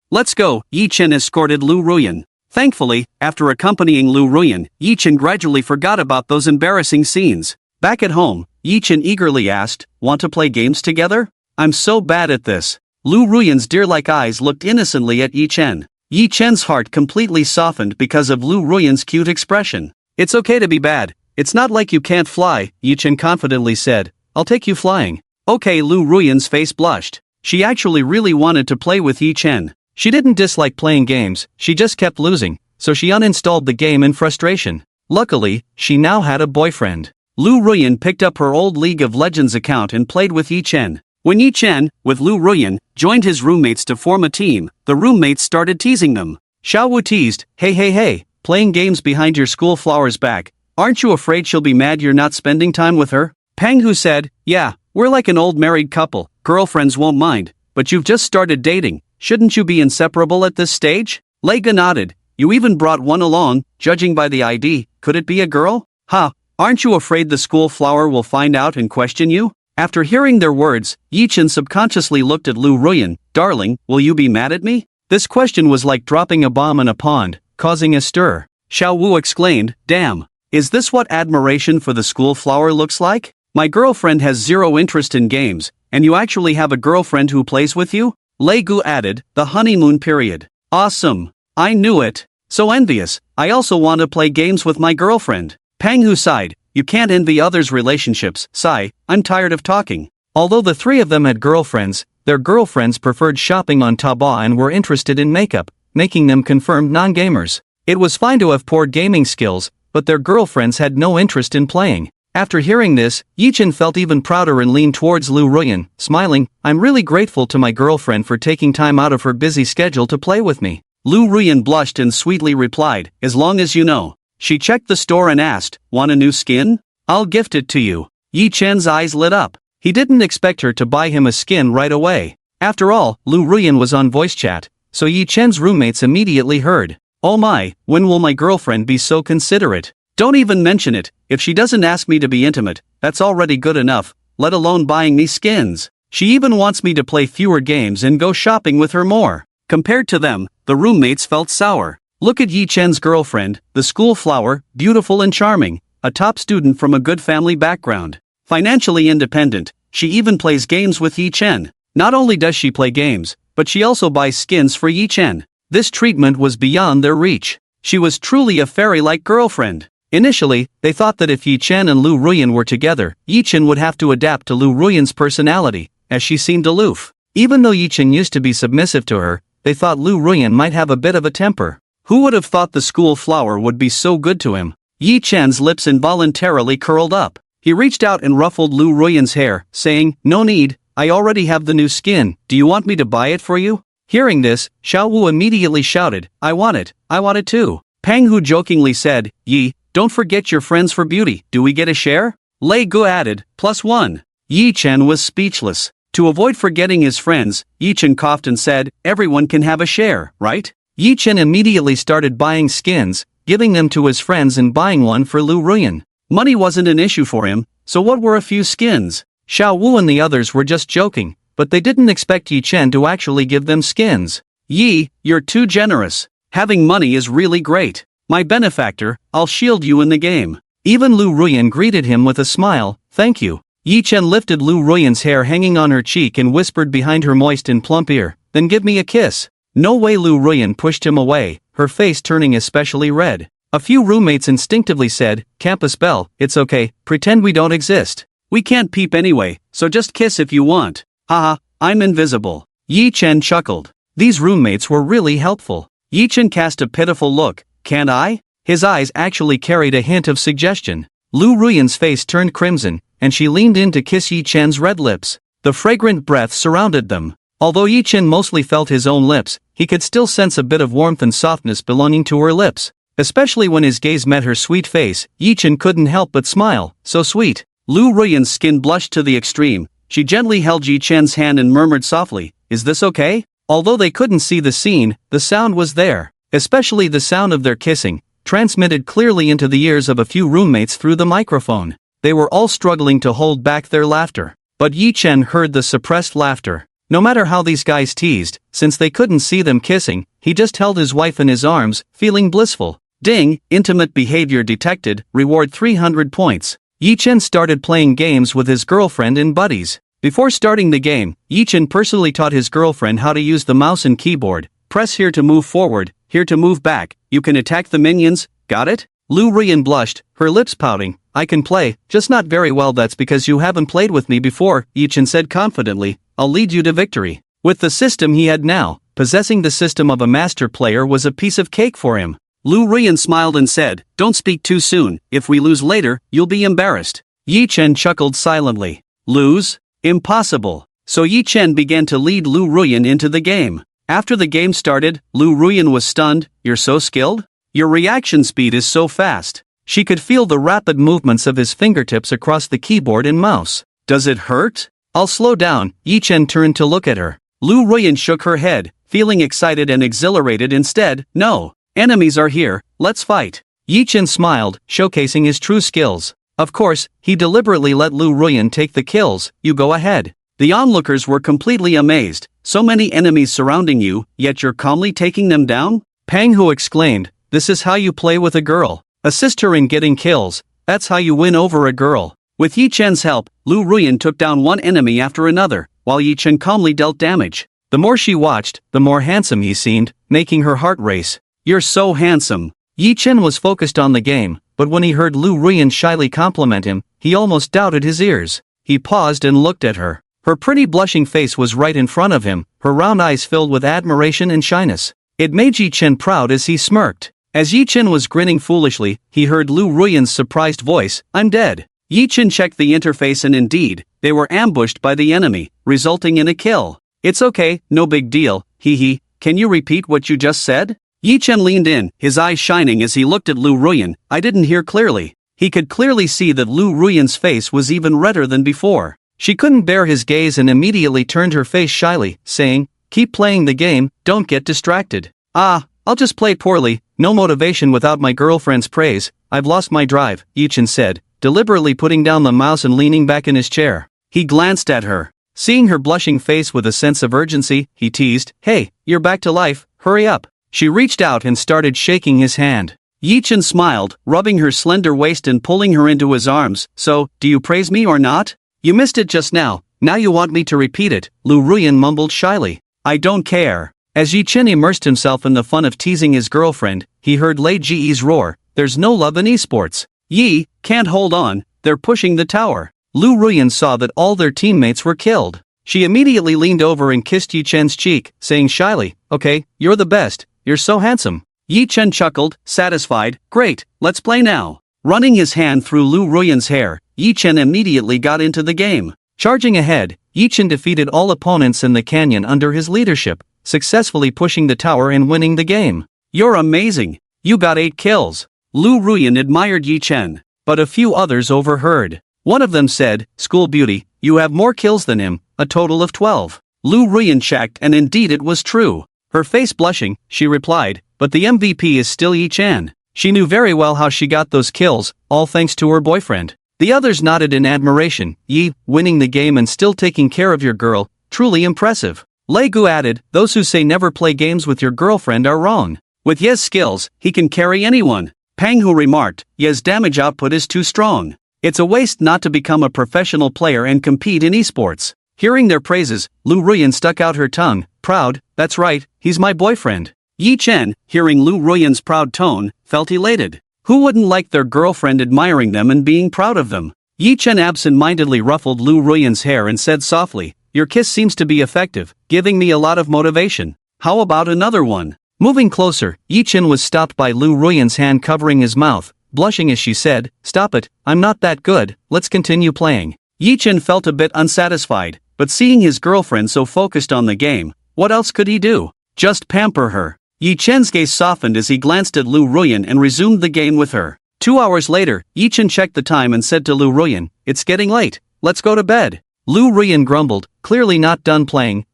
Speaker 1: Let's go, Yi Chen escorted Lu Ruyan. Thankfully, after accompanying Lu Ruyan, Yi Chen gradually forgot about those embarrassing scenes. Back at home, Yi Chen eagerly asked, "Want to play games together? I'm so bad at this." Lu Ruyan's deer-like eyes looked innocently at Yi Chen. Yi Chen's heart completely softened because of Lu Ruyan's cute expression. "It's okay to be bad. It's not like you can't fly," Yi Chen confidently said. "I'll take you flying." Okay, Lu Ruyan's face blushed. She actually really wanted to play with Yi Chen. She didn't dislike playing games, she just kept losing, so she uninstalled the game in frustration. Luckily, she now had a boyfriend. Lu Ruyan picked up her old League of Legends account and played with Yi Chen. When Yi Chen, with Lu Ruyan, joined his roommates to form a team, the roommates started teasing them. Xiao Wu teased, Hey, playing games behind your school flower's back. Aren't you afraid she'll be mad you're not spending time with her? Pang Hu said, "Yeah, we're like an old married couple, girlfriends won't mind, but you've just started dating. Shouldn't you be inseparable at this stage?" Leiga nodded. "You even brought one along, judging by the ID, could it be a girl? Ha, aren't you afraid the school flower will find out and question you?" After hearing their words, Yi Chen subconsciously looked at Lu Ruyan. "Darling, will you be mad at me?" This question was like dropping a bomb in a pond, causing a stir. Xiao Wu exclaimed, "Damn, is this what admiration for the school flower looks like? My girlfriend has zero interest in games, and you actually have a girlfriend who plays with you?" Lei Gu added, "The honeymoon period. Awesome. I knew it. So envious. I also want to play games with my girlfriend." Pang Hu sighed. "You can't envy others' relationships, sigh, I'm tired of talking." Although the three of them had girlfriends, their girlfriends preferred shopping on Taobao and were interested in makeup, making them confirmed non-gamers. It was fine to have poor gaming skills, but their girlfriends had no interest in playing. After hearing this, Yi Chen felt even prouder and leaned towards Lu Ruyan, smiling, "I'm really grateful to my girlfriend for taking time out of her busy schedule to play with me." Lu Ruyan blushed and sweetly replied, "As long as you know." She checked the store and asked, "Want a new skin? I'll gift it to you." Yi Chen's eyes lit up. He didn't expect her to buy him a skin right away. After all, Lu Ruyan was on voice chat, so Yi Chen's roommates immediately heard. "Oh my, when will my girlfriend be so considerate? Don't even mention it. If she doesn't ask me to be intimate, that's already good enough, let alone buying me skins. She even wants me to play fewer games and go shopping with her more." Compared to them, the roommates felt sour. Look at Yi Chen's girlfriend, the school flower, beautiful and charming, a top student from a good family background. Financially independent, she even plays games with Yi Chen. Not only does she play games, but she also buys skins for Yi Chen. This treatment was beyond their reach. She was truly a fairy-like girlfriend. Initially, they thought that if Yi Chen and Lu Ruyan were together, Yi Chen would have to adapt to Lu Ruyan's personality, as she seemed aloof. Even though Yi Chen used to be submissive to her, they thought Lu Ruyan might have a bit of a temper. Who would have thought the school flower would be so good to him? Yi Chen's lips involuntarily curled up. He reached out and ruffled Lu Ruyan's hair, saying, "No need, I already have the new skin, do you want me to buy it for you?" Hearing this, Xiao Wu immediately shouted, I want it too." Pang Hu jokingly said, "Yi, don't forget your friends for beauty, do we get a share?" Lei Gu added, +1. Yi Chen was speechless. To avoid forgetting his friends, Yi Chen coughed and said, "Everyone can have a share, right?" Yi Chen immediately started buying skins, giving them to his friends and buying one for Lu Ruyan. Money wasn't an issue for him, so what were a few skins? Xiao Wu and the others were just joking, but they didn't expect Yi Chen to actually give them skins. "Yi, you're too generous. Having money is really great. My benefactor, I'll shield you in the game." Even Lu Ruyan greeted him with a smile, "Thank you." Yi Chen lifted Lu Ruyan's hair hanging on her cheek and whispered behind her moist and plump ear, "Then give me a kiss." No way. Lu Ruyan pushed him away, her face turning especially red. A few roommates instinctively said, "Campus bell, it's okay, pretend we don't exist. We can't peep anyway, so just kiss if you want. Haha, I'm invisible." Yi Chen chuckled. These roommates were really helpful. Yi Chen cast a pitiful look. "Can't I?" His eyes actually carried a hint of suggestion. Lu Ruyan's face turned crimson, and she leaned in to kiss Yi Chen's red lips. The fragrant breath surrounded them. Although Yi Chen mostly felt his own lips, he could still sense a bit of warmth and softness belonging to her lips. Especially when his gaze met her sweet face, Yi Chen couldn't help but smile. So sweet. Lu Ruyan's skin blushed to the extreme. She gently held Yi Chen's hand and murmured softly, "Is this okay?" Although they couldn't see the scene, the sound was there. Especially the sound of their kissing, transmitted clearly into the ears of a few roommates through the microphone. They were all struggling to hold back their laughter. But Yi Chen heard the suppressed laughter. No matter how these guys teased, since they couldn't see them kissing, he just held his wife in his arms, feeling blissful. Ding, intimate behavior detected, reward 300 points. Yi Chen started playing games with his girlfriend and buddies. Before starting the game, Yi Chen personally taught his girlfriend how to use the mouse and keyboard. Press here to move forward, here to move back, you can attack the minions, got it? Lu Ruyan blushed, her lips pouting. "I can play, just not very well. That's because you haven't played with me before," Yi Chen said confidently. "I'll lead you to victory." With the system he had now, possessing the system of a master player was a piece of cake for him. Lu Ruyan smiled and said, "Don't speak too soon, if we lose later, you'll be embarrassed." Yi Chen chuckled silently. Lose? Impossible. So Yi Chen began to lead Lu Ruyan into the game. After the game started, Lu Ruyan was stunned. "You're so skilled? Your reaction speed is so fast." She could feel the rapid movements of his fingertips across the keyboard and mouse. "Does it hurt?" "I'll slow down." Yi Chen turned to look at her. Lu Ruyan shook her head, feeling excited and exhilarated instead. "No. Enemies are here, let's fight." Yi Chen smiled, showcasing his true skills. Of course, he deliberately let Lu Ruyan take the kills. "You go ahead." The onlookers were completely amazed. "So many enemies surrounding you, yet you're calmly taking them down?" Pang Hu exclaimed, "This is how you play with a girl. Assist her in getting kills, that's how you win over a girl." With Yi Chen's help, Lu Ruyan took down one enemy after another, while Yi Chen calmly dealt damage. The more she watched, the more handsome he seemed, making her heart race. "You're so handsome." Yi Chen was focused on the game, but when he heard Lu Ruyan shyly compliment him, he almost doubted his ears. He paused and looked at her. Her pretty blushing face was right in front of him, her round eyes filled with admiration and shyness. It made Yi Chen proud as he smirked. As Yi Chen was grinning foolishly, he heard Lu Ruyan's surprised voice, "I'm dead." Yi Chen checked the interface and indeed, they were ambushed by the enemy, resulting in a kill. "It's okay, no big deal, hee. Can you repeat what you just said?" Yi Chen leaned in, his eyes shining as he looked at Lu Ruyan. "I didn't hear clearly." He could clearly see that Lu Ruyan's face was even redder than before. She couldn't bear his gaze and immediately turned her face shyly, saying, "Keep playing the game, don't get distracted." I'll just play poorly, no motivation without my girlfriend's praise, I've lost my drive," Yi Chen said, deliberately putting down the mouse and leaning back in his chair. He glanced at her. Seeing her blushing face with a sense of urgency, he teased, "Hey, you're back to life, hurry up." She reached out and started shaking his hand. Yi Chen smiled, rubbing her slender waist and pulling her into his arms. "So, do you praise me or not? You missed it just now you want me to repeat it," Lu Ruyan mumbled shyly. "I don't care." As Yi Chen immersed himself in the fun of teasing his girlfriend, he heard Lei Ji's roar, "There's no love in esports. Yi, can't hold on, they're pushing the tower." Lu Ruyan saw that all their teammates were killed. She immediately leaned over and kissed Yi Chen's cheek, saying shyly, "Okay, you're the best, you're so handsome." Yi Chen chuckled, satisfied, "Great, let's play now." Running his hand through Lu Ruyan's hair, Yi Chen immediately got into the game. Charging ahead, Yi Chen defeated all opponents in the canyon under his leadership, successfully pushing the tower and winning the game. "You're amazing. You got 8 kills. Lu Ruyan admired Yi Chen, but a few others overheard. One of them said, "School beauty, you have more kills than him, a total of 12. Lu Ruyan checked and indeed it was true. Her face blushing, she replied, "But the MVP is still Yi Chen." She knew very well how she got those kills, all thanks to her boyfriend. The others nodded in admiration. "Yi, winning the game and still taking care of your girl, truly impressive." Lei Gu added, "Those who say never play games with your girlfriend are wrong. With Ye's skills, he can carry anyone." Pang Hu remarked, "Ye's damage output is too strong. It's a waste not to become a professional player and compete in esports." Hearing their praises, Lu Ruyan stuck out her tongue, proud, "That's right, he's my boyfriend." Yi Chen, hearing Lu Ruyan's proud tone, felt elated. Who wouldn't like their girlfriend admiring them and being proud of them? Yi Chen absent-mindedly ruffled Lu Ruyan's hair and said softly, "Your kiss seems to be effective, giving me a lot of motivation. How about another one?" Moving closer, Yi Chen was stopped by Lu Ruyan's hand covering his mouth. Blushing as she said, "Stop it, I'm not that good, let's continue playing." Yi Chen felt a bit unsatisfied, but seeing his girlfriend so focused on the game, what else could he do? Just pamper her. Yi Chen's gaze softened as he glanced at Lu Ruyan and resumed the game with her. 2 hours later, Yi Chen checked the time and said to Lu Ruyan, "It's getting late, let's go to bed." Lu Ruyan grumbled, clearly not done playing.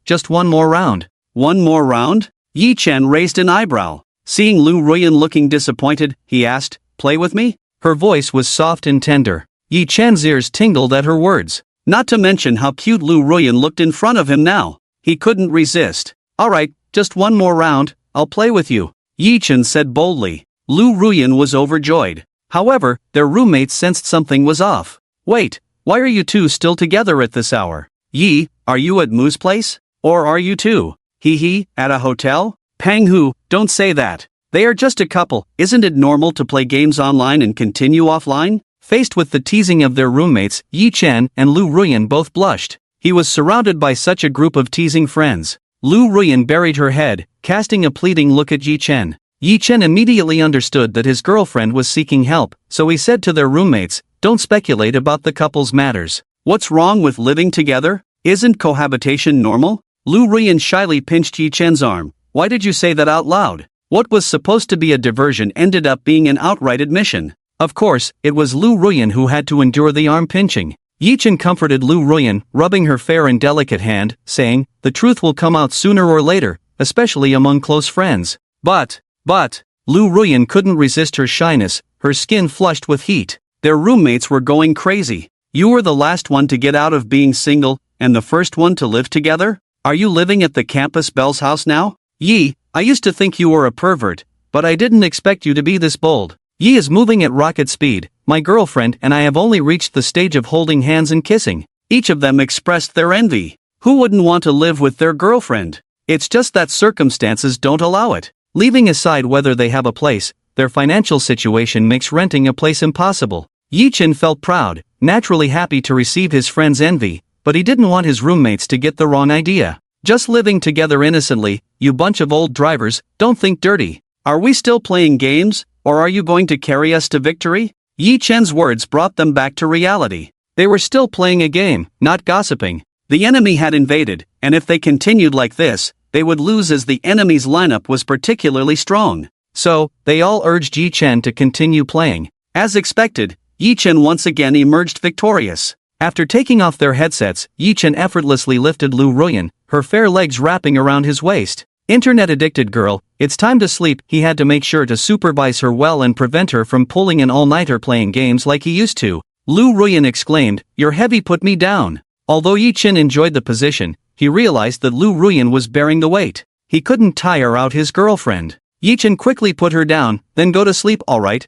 Speaker 1: Just one more round." "One more round?" Yi Chen raised an eyebrow. Seeing Lu Ruyan looking disappointed, he asked, "Play with me?" Her voice was soft and tender. Yi Chen's ears tingled at her words. Not to mention how cute Lu Ruyan looked in front of him now. He couldn't resist. "Alright, just one more round, I'll play with you," Yi Chen said boldly. Lu Ruyan was overjoyed. However, their roommates sensed something was off. "Wait, why are you two still together at this hour? Yi, are you at Mu's place? Or are you two, at a hotel?" "Pang Hu, don't say that. They are just a couple, isn't it normal to play games online and continue offline?" Faced with the teasing of their roommates, Yi Chen and Lu Ruyan both blushed. He was surrounded by such a group of teasing friends. Lu Ruyan buried her head, casting a pleading look at Yi Chen. Yi Chen immediately understood that his girlfriend was seeking help, so he said to their roommates, "Don't speculate about the couple's matters. What's wrong with living together? Isn't cohabitation normal?" Lu Ruyan shyly pinched Yi Chen's arm. "Why did you say that out loud?" What was supposed to be a diversion ended up being an outright admission. Of course, it was Lu Ruyan who had to endure the arm pinching. Yi Chen comforted Lu Ruyan, rubbing her fair and delicate hand, saying, "The truth will come out sooner or later, especially among close friends." But, Lu Ruyan couldn't resist her shyness, her skin flushed with heat. Their roommates were going crazy. "You were the last one to get out of being single, and the first one to live together? Are you living at the campus Belle's house now? Yi, I used to think you were a pervert, but I didn't expect you to be this bold. Yi is moving at rocket speed, my girlfriend and I have only reached the stage of holding hands and kissing." Each of them expressed their envy. Who wouldn't want to live with their girlfriend? It's just that circumstances don't allow it. Leaving aside whether they have a place, their financial situation makes renting a place impossible. Yi Chen felt proud, naturally happy to receive his friend's envy, but he didn't want his roommates to get the wrong idea. "Just living together innocently, you bunch of old drivers, don't think dirty. Are we still playing games, or are you going to carry us to victory?" Yi Chen's words brought them back to reality. They were still playing a game, not gossiping. The enemy had invaded, and if they continued like this, they would lose as the enemy's lineup was particularly strong. So, they all urged Yi Chen to continue playing. As expected, Yi Chen once again emerged victorious. After taking off their headsets, Yi Chen effortlessly lifted Lu Ruyan, her fair legs wrapping around his waist. Internet-addicted girl, it's time to sleep. He had to make sure to supervise her well and prevent her from pulling an all-nighter playing games like he used to. Lu Ruyan exclaimed, "You're heavy, put me down." Although Yi Chen enjoyed the position, he realized that Lu Ruyan was bearing the weight. He couldn't tire out his girlfriend. Yi Chen quickly put her down, "Then go to sleep, alright,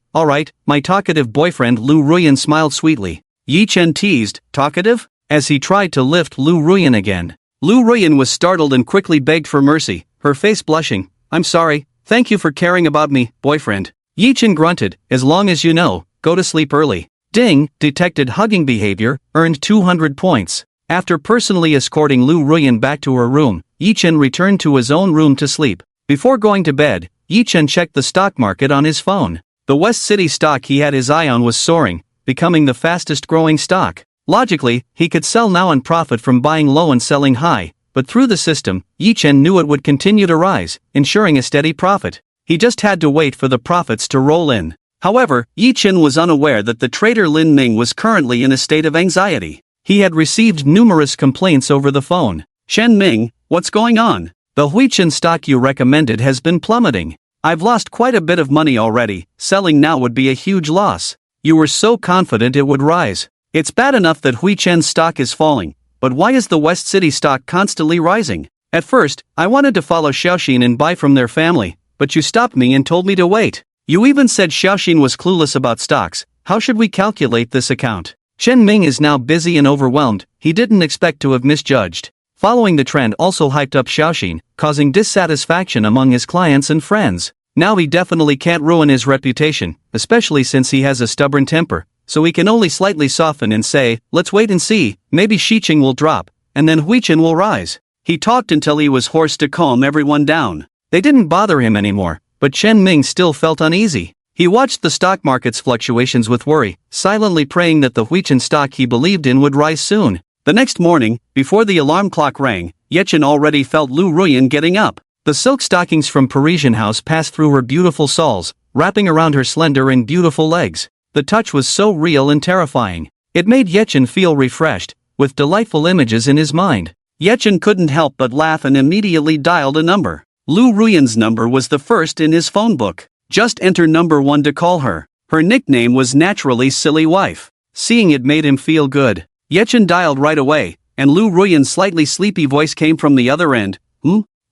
Speaker 1: my talkative boyfriend." Lu Ruyan smiled sweetly. Yi Chen teased, "Talkative?" as he tried to lift Lu Ruyan again. Lu Ruyan was startled and quickly begged for mercy, her face blushing. "I'm sorry, thank you for caring about me, boyfriend." Yi Chen grunted, "As long as you know, go to sleep early." Ding, detected hugging behavior, earned 200 points. After personally escorting Lu Ruyan back to her room, Yi Chen returned to his own room to sleep. Before going to bed, Yi Chen checked the stock market on his phone. The West City stock he had his eye on was soaring, becoming the fastest growing stock. Logically, he could sell now and profit from buying low and selling high, but through the system, Yi Chen knew it would continue to rise, ensuring a steady profit. He just had to wait for the profits to roll in. However, Yi Chen was unaware that the trader Lin Ming was currently in a state of anxiety. He had received numerous complaints over the phone. "Shen Ming, what's going on? The Huichen stock you recommended has been plummeting. I've lost quite a bit of money already, selling now would be a huge loss. You were so confident it would rise. It's bad enough that Huichen's stock is falling, but why is the West City stock constantly rising? At first, I wanted to follow Xiaoxin and buy from their family, but you stopped me and told me to wait. You even said Xiaoxin was clueless about stocks. How should we calculate this account?" Shen Ming is now busy and overwhelmed. He didn't expect to have misjudged. Following the trend also hyped up Xiaoxin, causing dissatisfaction among his clients and friends. Now he definitely can't ruin his reputation, especially since he has a stubborn temper, so he can only slightly soften and say, let's wait and see, maybe Shiching will drop, and then Huichin will rise. He talked until he was hoarse to calm everyone down. They didn't bother him anymore, but Chen Ming still felt uneasy. He watched the stock market's fluctuations with worry, silently praying that the Huichin stock he believed in would rise soon. The next morning, before the alarm clock rang, Yechen already felt Lu Ruyan getting up. The silk stockings from Parisian house passed through her beautiful soles, wrapping around her slender and beautiful legs. The touch was so real and terrifying. It made Yechen feel refreshed, with delightful images in his mind. Yechen couldn't help but laugh and immediately dialed a number. Lu Ruyan's number was the first in his phone book. Just enter number 1 to call her. Her nickname was naturally Silly Wife. Seeing it made him feel good. Yechen dialed right away, and Lu Ruyan's slightly sleepy voice came from the other end.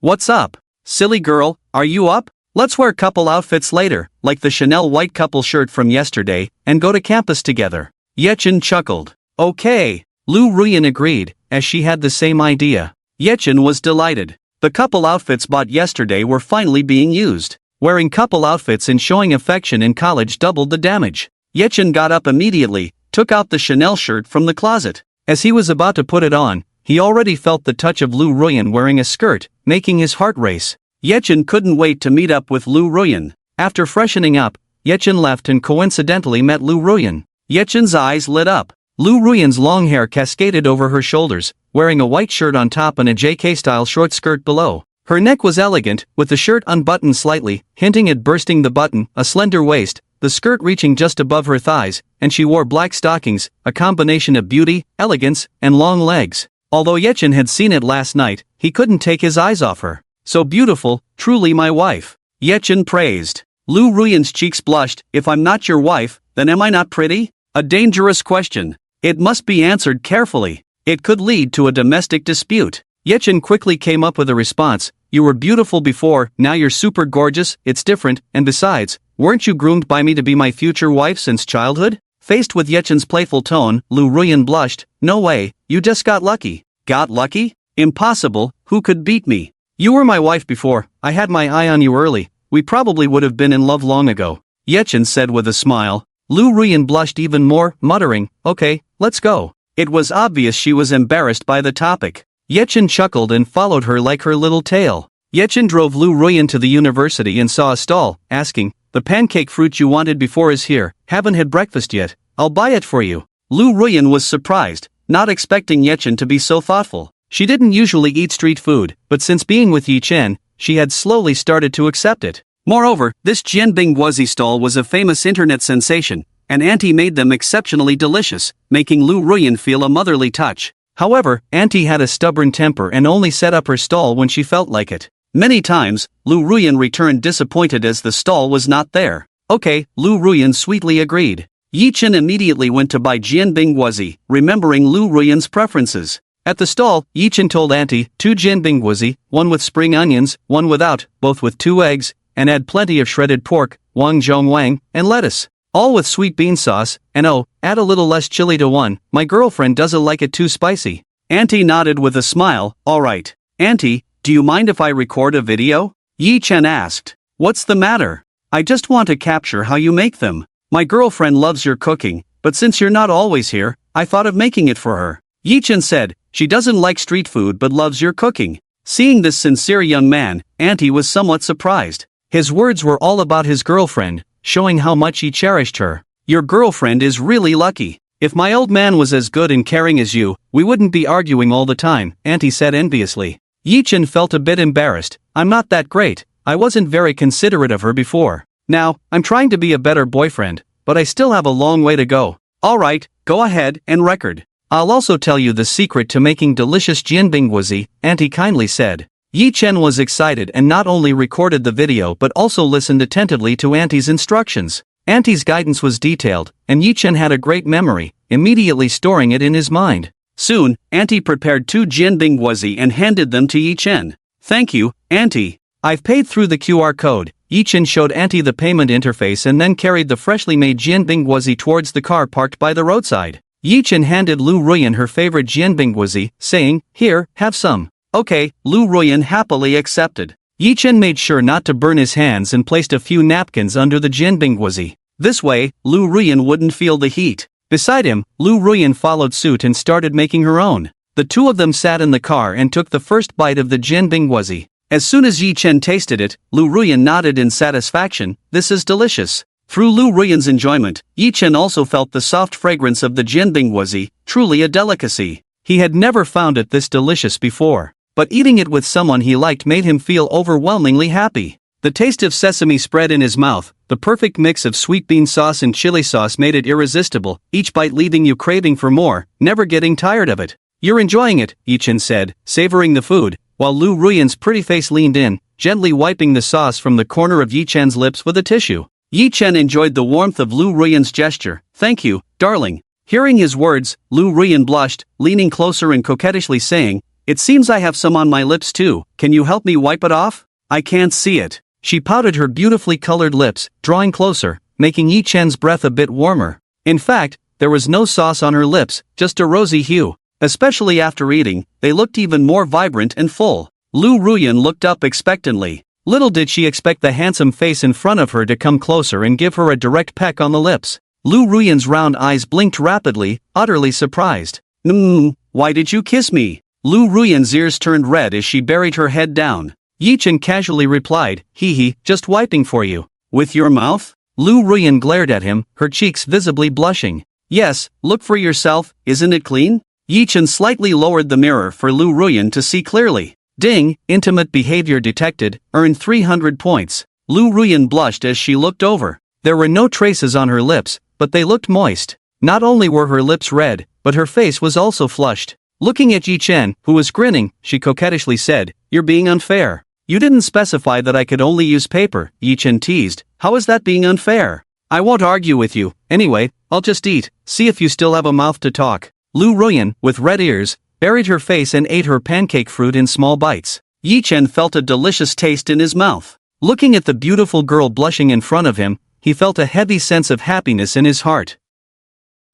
Speaker 1: What's up? Silly girl, are you up? Let's wear couple outfits later, like the Chanel white couple shirt from yesterday, and go to campus together. Yechen chuckled. Okay. Lu Ruyan agreed, as she had the same idea. Yechen was delighted. The couple outfits bought yesterday were finally being used. Wearing couple outfits and showing affection in college doubled the damage. Yechen got up immediately, took out the Chanel shirt from the closet. As he was about to put it on, he already felt the touch of Lu Ruyan wearing a skirt, making his heart race. Yechen couldn't wait to meet up with Lu Ruyan. After freshening up, Yechen left and coincidentally met Lu Ruyan. Yechen's eyes lit up. Lu Ruyan's long hair cascaded over her shoulders, wearing a white shirt on top and a JK-style short skirt below. Her neck was elegant, with the shirt unbuttoned slightly, hinting at bursting the button, a slender waist, the skirt reaching just above her thighs, and she wore black stockings, a combination of beauty, elegance, and long legs. Although Yechen had seen it last night, he couldn't take his eyes off her. So beautiful, truly my wife. Yechen praised. Lu Ruyan's cheeks blushed. If I'm not your wife, then am I not pretty? A dangerous question. It must be answered carefully. It could lead to a domestic dispute. Yechen quickly came up with a response. You were beautiful before, now you're super gorgeous, it's different, and besides, weren't you groomed by me to be my future wife since childhood? Faced with Yechen's playful tone, Lu Ruyan blushed. No way, you just got lucky. Got lucky? Impossible, who could beat me? You were my wife before, I had my eye on you early, we probably would have been in love long ago. Yechen said with a smile. Lu Ruyan blushed even more, muttering, okay, let's go. It was obvious she was embarrassed by the topic. Yechen chuckled and followed her like her little tail. Yechen drove Lu Ruyan to the university and saw a stall, asking, the pancake fruit you wanted before is here, haven't had breakfast yet, I'll buy it for you. Lu Ruyan was surprised, not expecting Yechen to be so thoughtful. She didn't usually eat street food, but since being with Yi Chen, she had slowly started to accept it. Moreover, this Jianbing Guozi stall was a famous internet sensation, and Auntie made them exceptionally delicious, making Lu Ruyan feel a motherly touch. However, Auntie had a stubborn temper and only set up her stall when she felt like it. Many times, Lu Ruyan returned disappointed as the stall was not there. Okay, Lu Ruyan sweetly agreed. Yi Chen immediately went to buy Jianbing Guozi, remembering Lu Ruyan's preferences. At the stall, Yi Chen told Auntie, 2 Jianbing Guozi, 1 with spring onions, 1 without, both with 2 eggs, and add plenty of shredded pork, wang zhong wang, and lettuce. All with sweet bean sauce, and oh, add a little less chili to 1, my girlfriend doesn't like it too spicy. Auntie nodded with a smile. Alright. Auntie, do you mind if I record a video? Yi Chen asked. What's the matter? I just want to capture how you make them. My girlfriend loves your cooking, but since you're not always here, I thought of making it for her. Yi Chen said, she doesn't like street food but loves your cooking. Seeing this sincere young man, Auntie was somewhat surprised. His words were all about his girlfriend, showing how much he cherished her. Your girlfriend is really lucky. If my old man was as good and caring as you, we wouldn't be arguing all the time, Auntie said enviously. Yi Chen felt a bit embarrassed. I'm not that great, I wasn't very considerate of her before. Now, I'm trying to be a better boyfriend, but I still have a long way to go. Alright, go ahead and record. I'll also tell you the secret to making delicious Jianbing Guozi, Auntie kindly said. Yi Chen was excited and not only recorded the video but also listened attentively to Auntie's instructions. Auntie's guidance was detailed, and Yi Chen had a great memory, immediately storing it in his mind. Soon, Auntie prepared 2 Jianbing Guozi and handed them to Yi Chen. Thank you, Auntie. I've paid through the QR code. Yi Chen showed Auntie the payment interface and then carried the freshly made Jianbing Guozi towards the car parked by the roadside. Yi Chen handed Lu Ruyan her favorite Jianbing Guozi, saying, here, have some. Okay, Lu Ruyan happily accepted. Yi Chen made sure not to burn his hands and placed a few napkins under the jianbingguozi. This way, Lu Ruyan wouldn't feel the heat. Beside him, Lu Ruyan followed suit and started making her own. The two of them sat in the car and took the first bite of the jianbingguozi. As soon as Yi Chen tasted it, Lu Ruyan nodded in satisfaction. This is delicious. Through Lu Ruyan's enjoyment, Yi Chen also felt the soft fragrance of the jianbingguozi, truly a delicacy. He had never found it this delicious before, but eating it with someone he liked made him feel overwhelmingly happy. The taste of sesame spread in his mouth, the perfect mix of sweet bean sauce and chili sauce made it irresistible, each bite leaving you craving for more, never getting tired of it. You're enjoying it, Yi Chen said, savoring the food, while Lu Ruyan's pretty face leaned in, gently wiping the sauce from the corner of Yi Chen's lips with a tissue. Yi Chen enjoyed the warmth of Lu Ruyan's gesture. Thank you, darling. Hearing his words, Lu Ruyan blushed, leaning closer and coquettishly saying, it seems I have some on my lips too, can you help me wipe it off? I can't see it. She pouted her beautifully colored lips, drawing closer, making Yi Chen's breath a bit warmer. In fact, there was no sauce on her lips, just a rosy hue. Especially after eating, they looked even more vibrant and full. Lu Ruyan looked up expectantly. Little did she expect the handsome face in front of her to come closer and give her a direct peck on the lips. Lu Ruyan's round eyes blinked rapidly, utterly surprised. Why did you kiss me? Lu Ruyan's ears turned red as she buried her head down. Yi Chen casually replied, hee, just wiping for you. With your mouth? Lu Ruyan glared at him, her cheeks visibly blushing. Yes, look for yourself, isn't it clean? Yi Chen slightly lowered the mirror for Lu Ruyan to see clearly. Ding, intimate behavior detected, earned 300 points. Lu Ruyan blushed as she looked over. There were no traces on her lips, but they looked moist. Not only were her lips red, but her face was also flushed. Looking at Yi Chen, who was grinning, she coquettishly said, you're being unfair. You didn't specify that I could only use paper, Yi Chen teased. How is that being unfair? I won't argue with you. Anyway, I'll just eat, see if you still have a mouth to talk. Lu Ruyan, with red ears, buried her face and ate her pancake fruit in small bites. Yi Chen felt a delicious taste in his mouth. Looking at the beautiful girl blushing in front of him, he felt a heavy sense of happiness in his heart.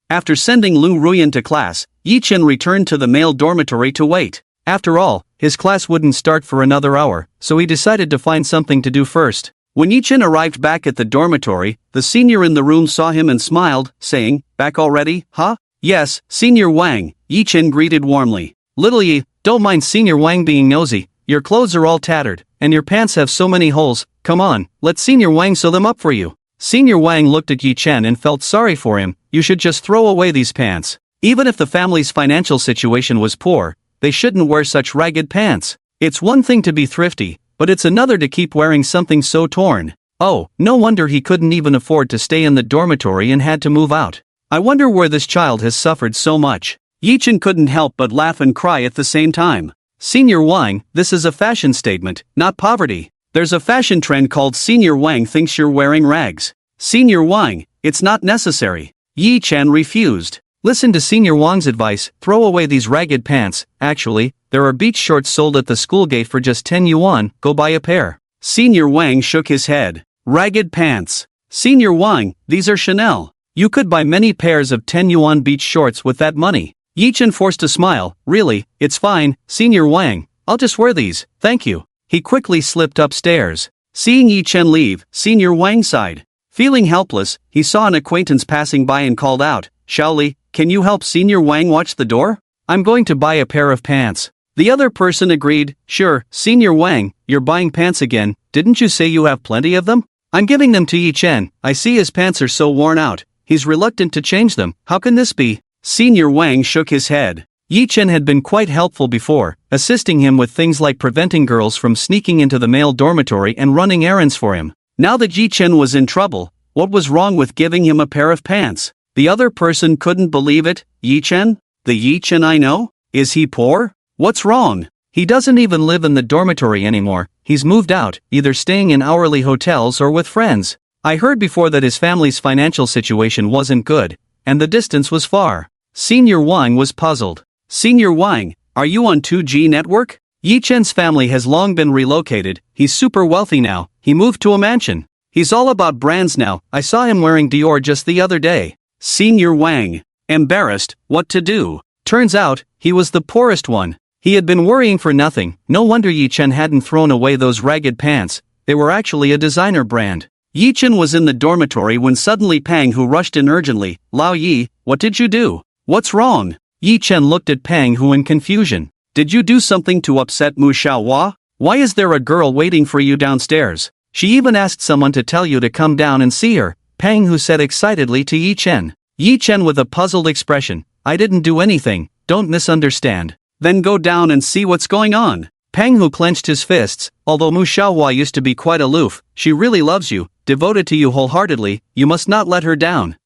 Speaker 1: After sending Lu Ruyan to class, Yi Chen returned to the male dormitory to wait. After all, his class wouldn't start for another hour, so he decided to find something to do first. When Yi Chen arrived back at the dormitory, the senior in the room saw him and smiled, saying, back already, huh? Yes, Senior Wang, Yi Chen greeted warmly. Little Yi, don't mind Senior Wang being nosy, your clothes are all tattered, and your pants have so many holes, come on, let Senior Wang sew them up for you. Senior Wang looked at Yi Chen and felt sorry for him, you should just throw away these pants. Even if the family's financial situation was poor, they shouldn't wear such ragged pants. It's one thing to be thrifty, but it's another to keep wearing something so torn. Oh, no wonder he couldn't even afford to stay in the dormitory and had to move out. I wonder where this child has suffered so much. Yi Chen couldn't help but laugh and cry at the same time. Senior Wang, this is a fashion statement, not poverty. There's a fashion trend called Senior Wang thinks you're wearing rags. Senior Wang, it's not necessary. Yi Chen refused. Listen to Senior Wang's advice, throw away these ragged pants. Actually, there are beach shorts sold at the school gate for just 10 yuan, go buy a pair. Senior Wang shook his head. Ragged pants. Senior Wang, these are Chanel. You could buy many pairs of 10 yuan beach shorts with that money. Yi Chen forced a smile. Really, it's fine, Senior Wang. I'll just wear these, thank you. He quickly slipped upstairs. Seeing Yi Chen leave, Senior Wang sighed. Feeling helpless, he saw an acquaintance passing by and called out, Shaoli, can you help Senior Wang watch the door? I'm going to buy a pair of pants. The other person agreed, sure, Senior Wang, you're buying pants again, didn't you say you have plenty of them? I'm giving them to Yi Chen, I see his pants are so worn out. He's reluctant to change them, how can this be? Senior Wang shook his head. Yi Chen had been quite helpful before, assisting him with things like preventing girls from sneaking into the male dormitory and running errands for him. Now that Yi Chen was in trouble, what was wrong with giving him a pair of pants? The other person couldn't believe it. Yi Chen? The Yi Chen I know? Is he poor? What's wrong? He doesn't even live in the dormitory anymore, he's moved out, either staying in hourly hotels or with friends. I heard before that his family's financial situation wasn't good, and the distance was far. Senior Wang was puzzled. Senior Wang, are you on 2G network? Yi Chen's family has long been relocated, he's super wealthy now, he moved to a mansion. He's all about brands now, I saw him wearing Dior just the other day. Senior Wang, embarrassed, what to do? Turns out, he was the poorest one. He had been worrying for nothing. No wonder Yi Chen hadn't thrown away those ragged pants. They were actually a designer brand. Yi Chen was in the dormitory when suddenly Pang Hu rushed in urgently. Lao Yi, what did you do? What's wrong? Yi Chen looked at Pang Hu in confusion. Did you do something to upset Mu Xiaohua? Why is there a girl waiting for you downstairs? She even asked someone to tell you to come down and see her, Pang Hu said excitedly to Yi Chen. Yi Chen with a puzzled expression. I didn't do anything, don't misunderstand. Then go down and see what's going on. Pang Hu clenched his fists. Although Mu Xiaohua used to be quite aloof, she really loves you, devoted to you wholeheartedly, you must not let her down.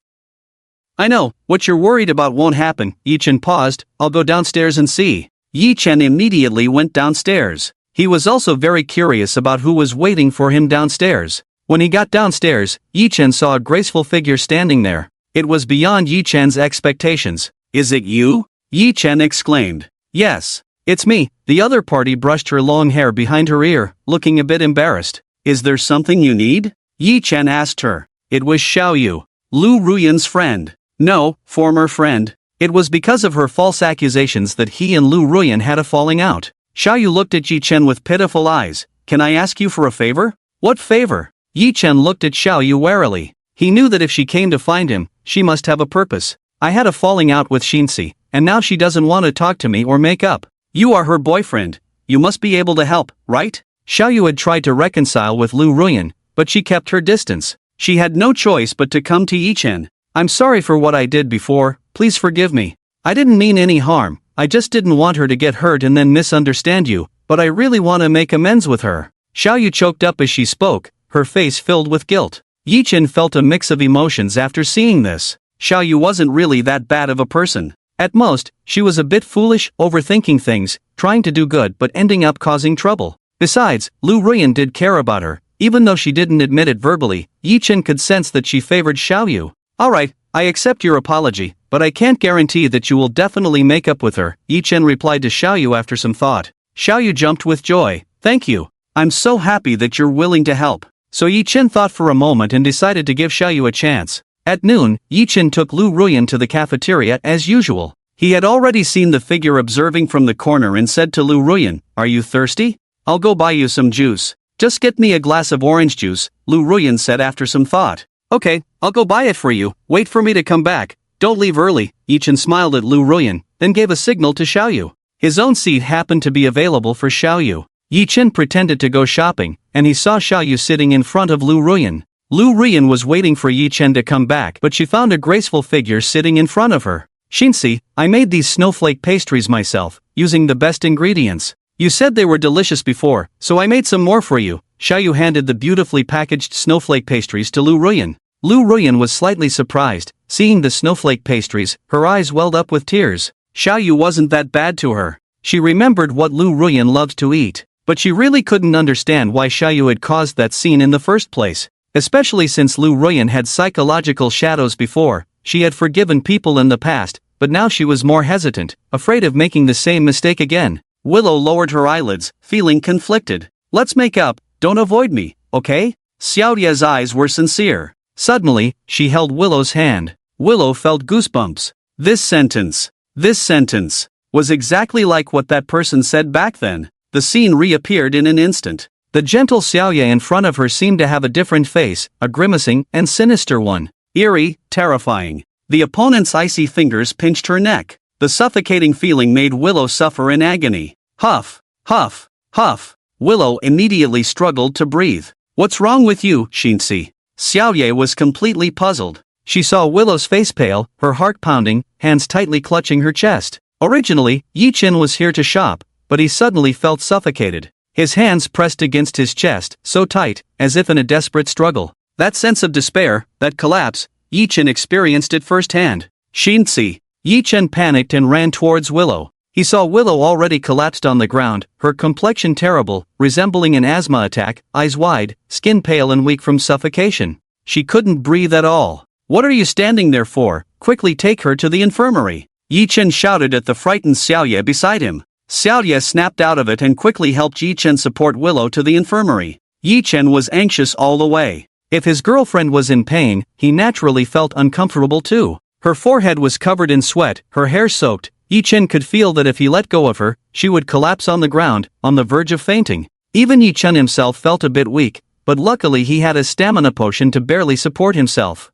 Speaker 1: I know, what you're worried about won't happen. Yi Chen paused. I'll go downstairs and see. Yi Chen immediately went downstairs. He was also very curious about who was waiting for him downstairs. When he got downstairs, Yi Chen saw a graceful figure standing there. It was beyond Yi Chen's expectations. Is it you? Yi Chen exclaimed. Yes, it's me. The other party brushed her long hair behind her ear, looking a bit embarrassed. Is there something you need? Yi Chen asked her. It was Xiaoyu, Lu Ruyan's friend. No, former friend. It was because of her false accusations that he and Lu Ruyan had a falling out. Xiaoyu looked at Yi Chen with pitiful eyes. Can I ask you for a favor? What favor? Yi Chen looked at Xiaoyu warily. He knew that if she came to find him, she must have a purpose. I had a falling out with Xinxi, and now she doesn't want to talk to me or make up. You are her boyfriend. You must be able to help, right? Xiaoyu had tried to reconcile with Lu Ruyan, but she kept her distance. She had no choice but to come to Yi Chen. I'm sorry for what I did before, please forgive me. I didn't mean any harm, I just didn't want her to get hurt and then misunderstand you, but I really want to make amends with her. Xiaoyu choked up as she spoke, her face filled with guilt. Yi Chen felt a mix of emotions after seeing this. Xiaoyu wasn't really that bad of a person. At most, she was a bit foolish, overthinking things, trying to do good but ending up causing trouble. Besides, Lu Ruyan did care about her. Even though she didn't admit it verbally, Yi Chen could sense that she favored Xiaoyu. Alright, I accept your apology, but I can't guarantee that you will definitely make up with her, Yi Chen replied to Xiaoyu after some thought. Xiaoyu jumped with joy. Thank you. I'm so happy that you're willing to help. So Yi Chen thought for a moment and decided to give Xiaoyu a chance. At noon, Yi Chen took Lu Ruyan to the cafeteria as usual. He had already seen the figure observing from the corner and said to Lu Ruyan, Are you thirsty? I'll go buy you some juice. Just get me a glass of orange juice, Lu Ruyan said after some thought. Okay, I'll go buy it for you, wait for me to come back. Don't leave early. Yi Chen smiled at Lu Ruyan, then gave a signal to Xiaoyu. His own seat happened to be available for Xiaoyu. Yi Chen pretended to go shopping, and he saw Xiaoyu sitting in front of Lu Ruyan. Lu Ruyan was waiting for Yi Chen to come back, but she found a graceful figure sitting in front of her. Xinxi, I made these snowflake pastries myself, using the best ingredients. You said they were delicious before, so I made some more for you. Xiaoyu handed the beautifully packaged snowflake pastries to Lu Ruyan. Lu Ruyan was slightly surprised. Seeing the snowflake pastries, her eyes welled up with tears. Xiaoyu wasn't that bad to her. She remembered what Lu Ruyan loved to eat, but she really couldn't understand why Xiaoyu had caused that scene in the first place. Especially since Lu Ruyan had psychological shadows before. She had forgiven people in the past, but now she was more hesitant, afraid of making the same mistake again. Willow lowered her eyelids, feeling conflicted. Let's make up, don't avoid me, okay? Xiaoya's eyes were sincere. Suddenly, she held Willow's hand. Willow felt goosebumps. This sentence was exactly like what that person said back then. The scene reappeared in an instant. The gentle Xiaoya in front of her seemed to have a different face, a grimacing and sinister one. Eerie, terrifying. The opponent's icy fingers pinched her neck. The suffocating feeling made Willow suffer in agony. Huff, huff, huff. Willow immediately struggled to breathe. What's wrong with you, Xinxi? Xiaoye was completely puzzled. She saw Willow's face pale, her heart pounding, hands tightly clutching her chest. Originally, Yi Chen was here to shop, but he suddenly felt suffocated. His hands pressed against his chest, so tight, as if in a desperate struggle. That sense of despair, that collapse, Yi Chen experienced it firsthand. Xinxi. Yi Chen panicked and ran towards Willow. He saw Willow already collapsed on the ground, her complexion terrible, resembling an asthma attack, eyes wide, skin pale and weak from suffocation. She couldn't breathe at all. What are you standing there for? Quickly take her to the infirmary. Yi Chen shouted at the frightened Xiaoye beside him. Xiaoye snapped out of it and quickly helped Yi Chen support Willow to the infirmary. Yi Chen was anxious all the way. If his girlfriend was in pain, he naturally felt uncomfortable too. Her forehead was covered in sweat, her hair soaked, Yi Chen could feel that if he let go of her, she would collapse on the ground, on the verge of fainting. Even Yi Chen himself felt a bit weak, but luckily he had a stamina potion to barely support himself.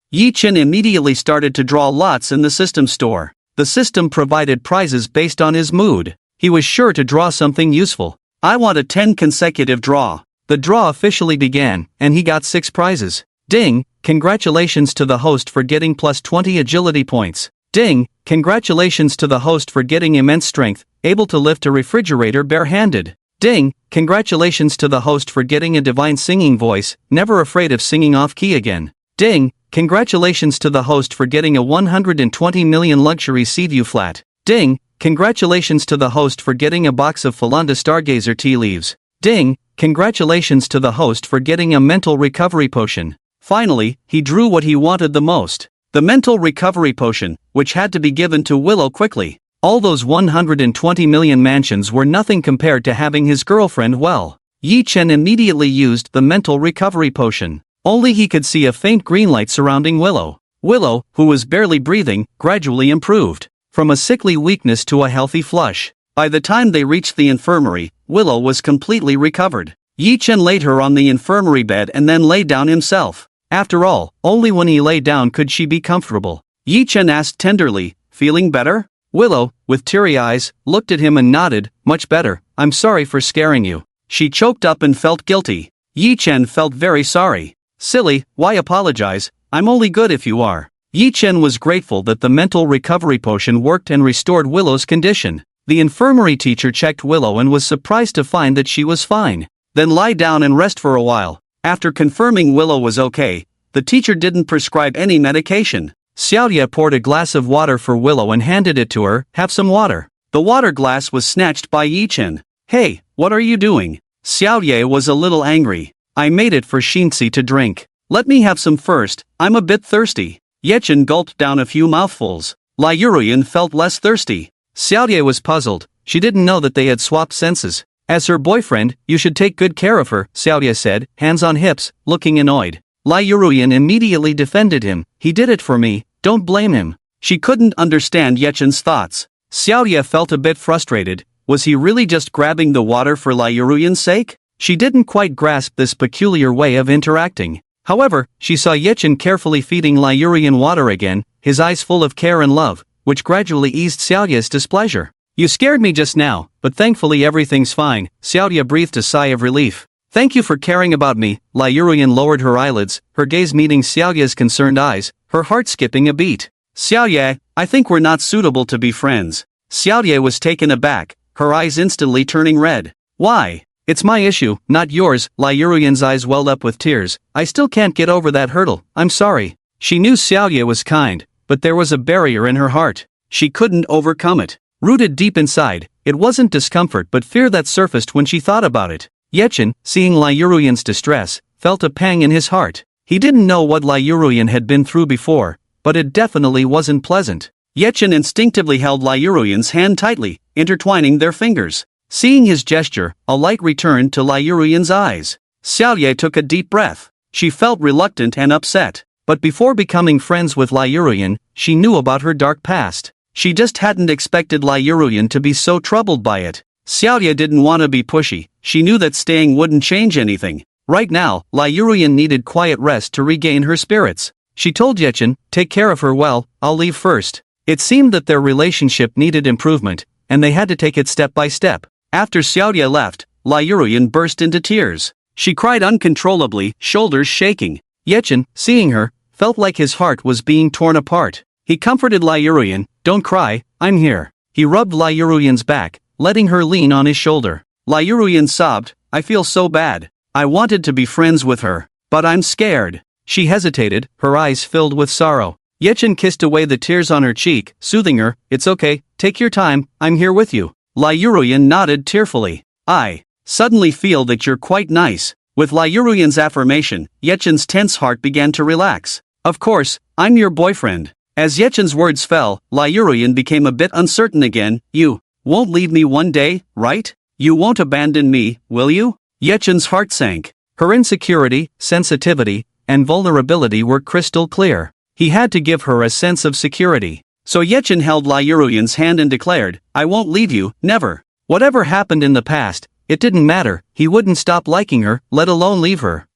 Speaker 1: Yi Chen immediately started to draw lots in the system store. The system provided prizes based on his mood. He was sure to draw something useful. I want a 10 consecutive draw. The draw officially began, and he got 6 prizes. Ding, congratulations to the host for getting plus 20 agility points. Ding, congratulations to the host for getting immense strength, able to lift a refrigerator barehanded. Ding, congratulations to the host for getting a divine singing voice, never afraid of singing off key again. Ding, congratulations to the host for getting a 120 million luxury Seaview flat. Ding, congratulations to the host for getting a box of Falanda Stargazer tea leaves. Ding, congratulations to the host for getting a mental recovery potion. Finally, he drew what he wanted the most. The mental recovery potion, which had to be given to Willow quickly. All those 120 million mansions were nothing compared to having his girlfriend well. Yi Chen immediately used the mental recovery potion. Only he could see a faint green light surrounding Willow. Willow, who was barely breathing, gradually improved. From a sickly weakness to a healthy flush. By the time they reached the infirmary, Willow was completely recovered. Yi Chen laid her on the infirmary bed and then lay down himself. After all, only when he lay down could she be comfortable. Yi Chen asked tenderly, "Feeling better?" Willow, with teary eyes, looked at him and nodded, "Much better, I'm sorry for scaring you." She choked up and felt guilty. Yi Chen felt very sorry. "Silly, why apologize? I'm only good if you are." Yi Chen was grateful that the mental recovery potion worked and restored Willow's condition. The infirmary teacher checked Willow and was surprised to find that she was fine. "Then lie down and rest for a while." After confirming Willow was okay, the teacher didn't prescribe any medication. Xiaoye poured a glass of water for Willow and handed it to her. "Have some water." The water glass was snatched by Yi Chen. "Hey, what are you doing?" Xiaoye was a little angry. "I made it for Xinzi to drink. Let me have some first, I'm a bit thirsty." Yi Chen gulped down a few mouthfuls. Lai Yuruyan felt less thirsty. Xiaoye was puzzled. She didn't know that they had swapped senses. "As her boyfriend, you should take good care of her," Xiaoye said, hands on hips, looking annoyed. Lai Yuruyan immediately defended him. "He did it for me, don't blame him." She couldn't understand Yi Chen's thoughts. Xiaoye felt a bit frustrated. Was he really just grabbing the water for Lai Yuruyan's sake? She didn't quite grasp this peculiar way of interacting. However, she saw Yi Chen carefully feeding Lai Yuruyan water again, his eyes full of care and love, which gradually eased Xiaoye's displeasure. "You scared me just now, but thankfully everything's fine." Xiaoye breathed a sigh of relief. "Thank you for caring about me." Lai Yuruyan lowered her eyelids, her gaze meeting Xiaoye's concerned eyes, her heart skipping a beat. "Xiaoye, I think we're not suitable to be friends." Xiaoye was taken aback, her eyes instantly turning red. "Why?" "It's my issue, not yours." Lai Yuruyan's eyes welled up with tears. "I still can't get over that hurdle, I'm sorry." She knew Xiaoye was kind, but there was a barrier in her heart. She couldn't overcome it. Rooted deep inside, it wasn't discomfort but fear that surfaced when she thought about it. Yi Chen, seeing Lai Yuruyan's distress, felt a pang in his heart. He didn't know what Lai Yuruyan had been through before, but it definitely wasn't pleasant. Yi Chen instinctively held Lai Yuruyan's hand tightly, intertwining their fingers. Seeing his gesture, a light returned to Lai Yuruyan's eyes. Xiaoye took a deep breath. She felt reluctant and upset. But before becoming friends with Lai Yuruyan, she knew about her dark past. She just hadn't expected Lai Yuruyan to be so troubled by it. Xiaoye didn't want to be pushy. She knew that staying wouldn't change anything. Right now, Lai Yuruyan needed quiet rest to regain her spirits. She told Yi Chen, "Take care of her well, I'll leave first." It seemed that their relationship needed improvement, and they had to take it step by step. After Xiaoye left, Lai Yuruyan burst into tears. She cried uncontrollably, shoulders shaking. Yi Chen, seeing her, felt like his heart was being torn apart. He comforted Lai Yuruyan, "Don't cry, I'm here." He rubbed Lai Yuruyan's back, letting her lean on his shoulder. Lai Yuruyan sobbed, "I feel so bad. I wanted to be friends with her, but I'm scared." She hesitated, her eyes filled with sorrow. Yi Chen kissed away the tears on her cheek, soothing her, "It's okay, take your time, I'm here with you." Lai Yuruyan nodded tearfully. "I suddenly feel that you're quite nice." With Lai Yuruyan's affirmation, Yi Chen's tense heart began to relax. "Of course, I'm your boyfriend." As Yi Chen's words fell, Lai Yuruyan became a bit uncertain again. "You won't leave me one day, right? You won't abandon me, will you?" Yi Chen's heart sank. Her insecurity, sensitivity, and vulnerability were crystal clear. He had to give her a sense of security. So Yechen held Lai Yuruyan's hand and declared, I won't leave you, never. Whatever happened in the past, it didn't matter, he wouldn't stop liking her, let alone leave her.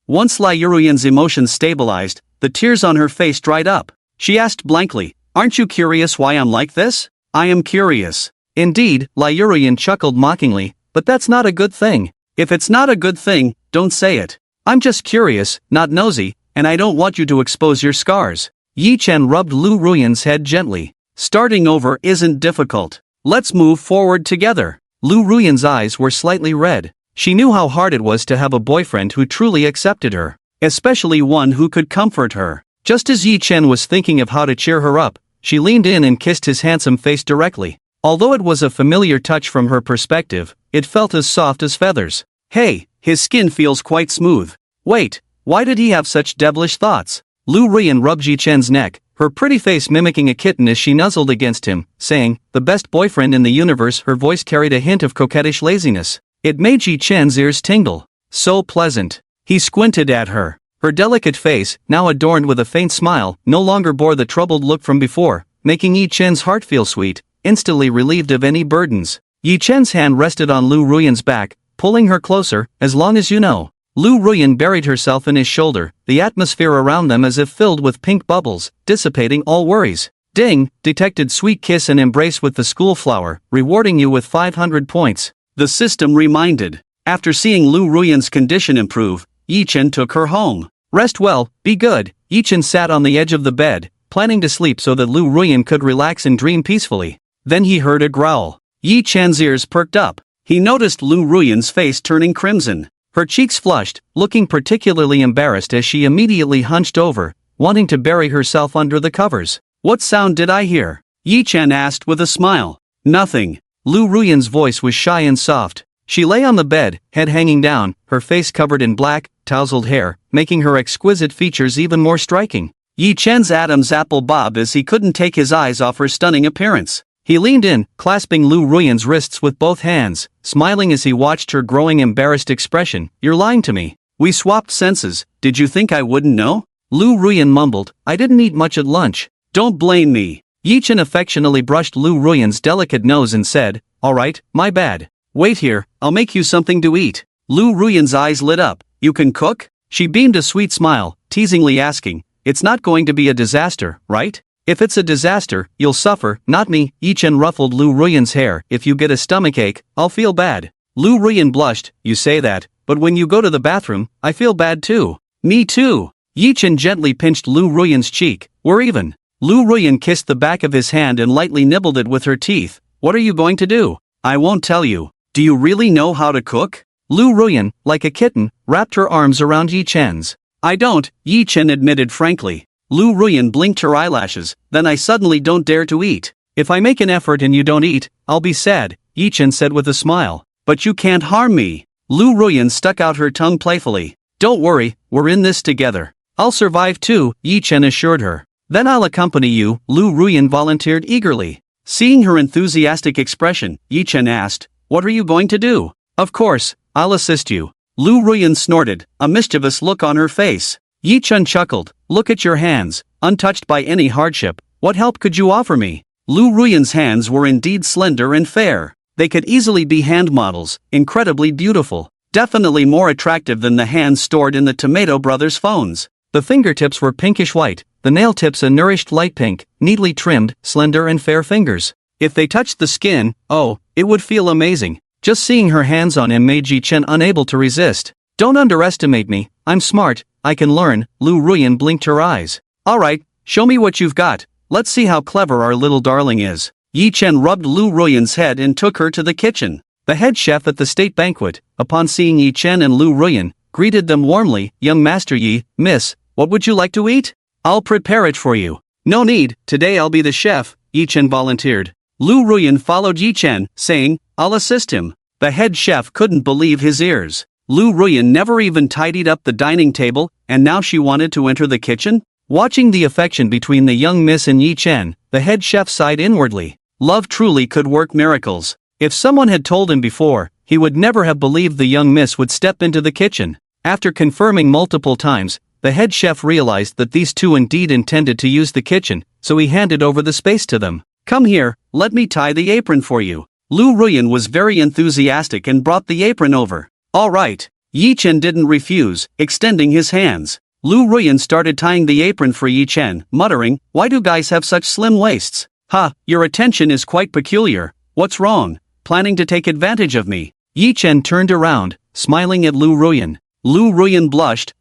Speaker 1: Once Lai Yuruyan's emotions stabilized, the tears on her face dried up. She asked blankly, aren't you curious why I'm like this? I am curious. Indeed, Lai Yuruyan chuckled mockingly, but that's not a good thing. If it's not a good thing, don't say it. I'm just curious, not nosy, and I don't want you to expose your scars. Yi Chen rubbed Lu Ruyan's head gently. Starting over isn't difficult. Let's move forward together. Lu Ruyan's eyes were slightly red. She knew how hard it was to have a boyfriend who truly accepted her, especially one who could comfort her. Just as Yi Chen was thinking of how to cheer her up, she leaned in and kissed his handsome face directly. Although it was a familiar touch from her perspective, it felt as soft as feathers. Hey, his skin feels quite smooth. Wait, why did he have such devilish thoughts? Lu Ruyan rubbed Yi Chen's neck, her pretty face mimicking a kitten as she nuzzled against him, saying, the best boyfriend in the universe. Her voice carried a hint of coquettish laziness. It made Yi Chen's ears tingle. So pleasant. He squinted at her. Her delicate face, now adorned with a faint smile, no longer bore the troubled look from before, making Yi Chen's heart feel sweet, instantly relieved of any burdens. Yi Chen's hand rested on Lu Ruyan's back, pulling her closer, as long as you know. Lu Ruyan buried herself in his shoulder, the atmosphere around them as if filled with pink bubbles, dissipating all worries. Ding, detected sweet kiss and embrace with the school flower, rewarding you with 500 points. The system reminded. After seeing Lu Ruyan's condition improve, Yi Chen took her home. Rest well, be good. Yi Chen sat on the edge of the bed, planning to sleep so that Lu Ruyan could relax and dream peacefully. Then he heard a growl. Yi Chen's ears perked up. He noticed Lu Ruyan's face turning crimson. Her cheeks flushed, looking particularly embarrassed as she immediately hunched over, wanting to bury herself under the covers. What sound did I hear? Yi Chen asked with a smile. Nothing. Lu Ruyan's voice was shy and soft. She lay on the bed, head hanging down, her face covered in black, tousled hair, making her exquisite features even more striking. Yi Chen's Adam's apple bobbed as he couldn't take his eyes off her stunning appearance. He leaned in, clasping Lu Ruyan's wrists with both hands, smiling as he watched her growing embarrassed expression. You're lying to me. We swapped senses, did you think I wouldn't know? Lu Ruyan mumbled, I didn't eat much at lunch. Don't blame me. Yi Chen affectionately brushed Lu Ruyan's delicate nose and said, alright, my bad. Wait here, I'll make you something to eat. Lu Ruyan's eyes lit up. You can cook? She beamed a sweet smile, teasingly asking, it's not going to be a disaster, right? If it's a disaster, you'll suffer, not me. Yi Chen ruffled Lu Ruyan's hair. If you get a stomachache, I'll feel bad. Lu Ruyan blushed, you say that, but when you go to the bathroom, I feel bad too. Me too. Yi Chen gently pinched Lu Ruyan's cheek. We're even. Lu Ruyan kissed the back of his hand and lightly nibbled it with her teeth. What are you going to do? I won't tell you. Do you really know how to cook? Lu Ruyan, like a kitten, wrapped her arms around Yi Chen's. I don't, Yi Chen admitted frankly. Lu Ruyan blinked her eyelashes, then I suddenly don't dare to eat. If I make an effort and you don't eat, I'll be sad, Yi Chen said with a smile. But you can't harm me. Lu Ruyan stuck out her tongue playfully. Don't worry, we're in this together. I'll survive too, Yi Chen assured her. Then I'll accompany you, Lu Ruyan volunteered eagerly. Seeing her enthusiastic expression, Yi Chen asked, what are you going to do? Of course, I'll assist you. Lu Ruyan snorted, a mischievous look on her face. Yi Chen chuckled, look at your hands, untouched by any hardship, what help could you offer me? Lu Ruyan's hands were indeed slender and fair. They could easily be hand models, incredibly beautiful, definitely more attractive than the hands stored in the Tomato Brothers phones. The fingertips were pinkish white, the nail tips a nourished light pink, neatly trimmed, slender and fair fingers. If they touched the skin, oh, it would feel amazing. Just seeing her hands on him made Yi Chen unable to resist. Don't underestimate me, I'm smart, I can learn. Lu Ruyan blinked her eyes. Alright, show me what you've got, let's see how clever our little darling is. Yi Chen rubbed Lu Ruyan's head and took her to the kitchen. The head chef at the state banquet, upon seeing Yi Chen and Lu Ruyan, greeted them warmly. Young Master Yi, Miss, what would you like to eat? I'll prepare it for you. No need, today I'll be the chef, Yi Chen volunteered. Lu Ruyan followed Yi Chen, saying, I'll assist him. The head chef couldn't believe his ears. Lu Ruyan never even tidied up the dining table, and now she wanted to enter the kitchen? Watching the affection between the young miss and Yi Chen, the head chef sighed inwardly. Love truly could work miracles. If someone had told him before, he would never have believed the young miss would step into the kitchen. After confirming multiple times, The head chef realized that these two indeed intended to use the kitchen, so he handed over the space to them. "Come here, let me tie the apron for you." Lu Ruyan was very enthusiastic and brought the apron over. "All right." Yi Chen didn't refuse, extending his hands. Lu Ruyan started tying the apron for Yi Chen, muttering, "Why do guys have such slim waists? Ha, your attention is quite peculiar. What's wrong? Planning to take advantage of me?" Yi Chen turned around, smiling at Lu Ruyan. Lu Ruyan blushed.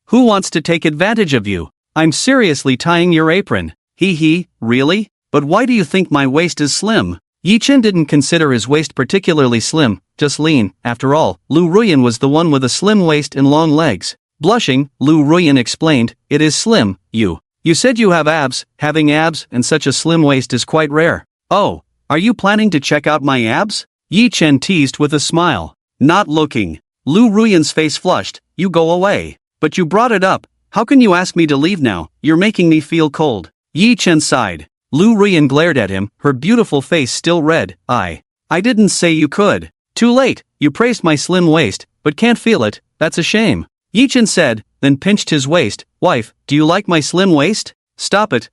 Speaker 1: Who wants to take advantage of you? I'm seriously tying your apron." He, really? But why do you think my waist is slim?" Yi Chen didn't consider his waist particularly slim, just lean. After all, Lu Ruyan was the one with a slim waist and long legs. Blushing, Lu Ruyan explained, "It is slim, you said you have abs. Having abs and such a slim waist is quite rare." "Oh, are you planning to check out my abs?" Yi Chen teased with a smile. Not looking. Lu Ruyan's face flushed. "You go away." "But you brought it up. How can you ask me to leave now? You're making me feel cold." Yi Chen sighed. Lu Ruyan glared at him, her beautiful face still red. I didn't say you could." "Too late, you praised my slim waist, but can't feel it. That's a shame." Yi Chen said, then pinched his waist. "Wife, do you like my slim waist?" Stop it.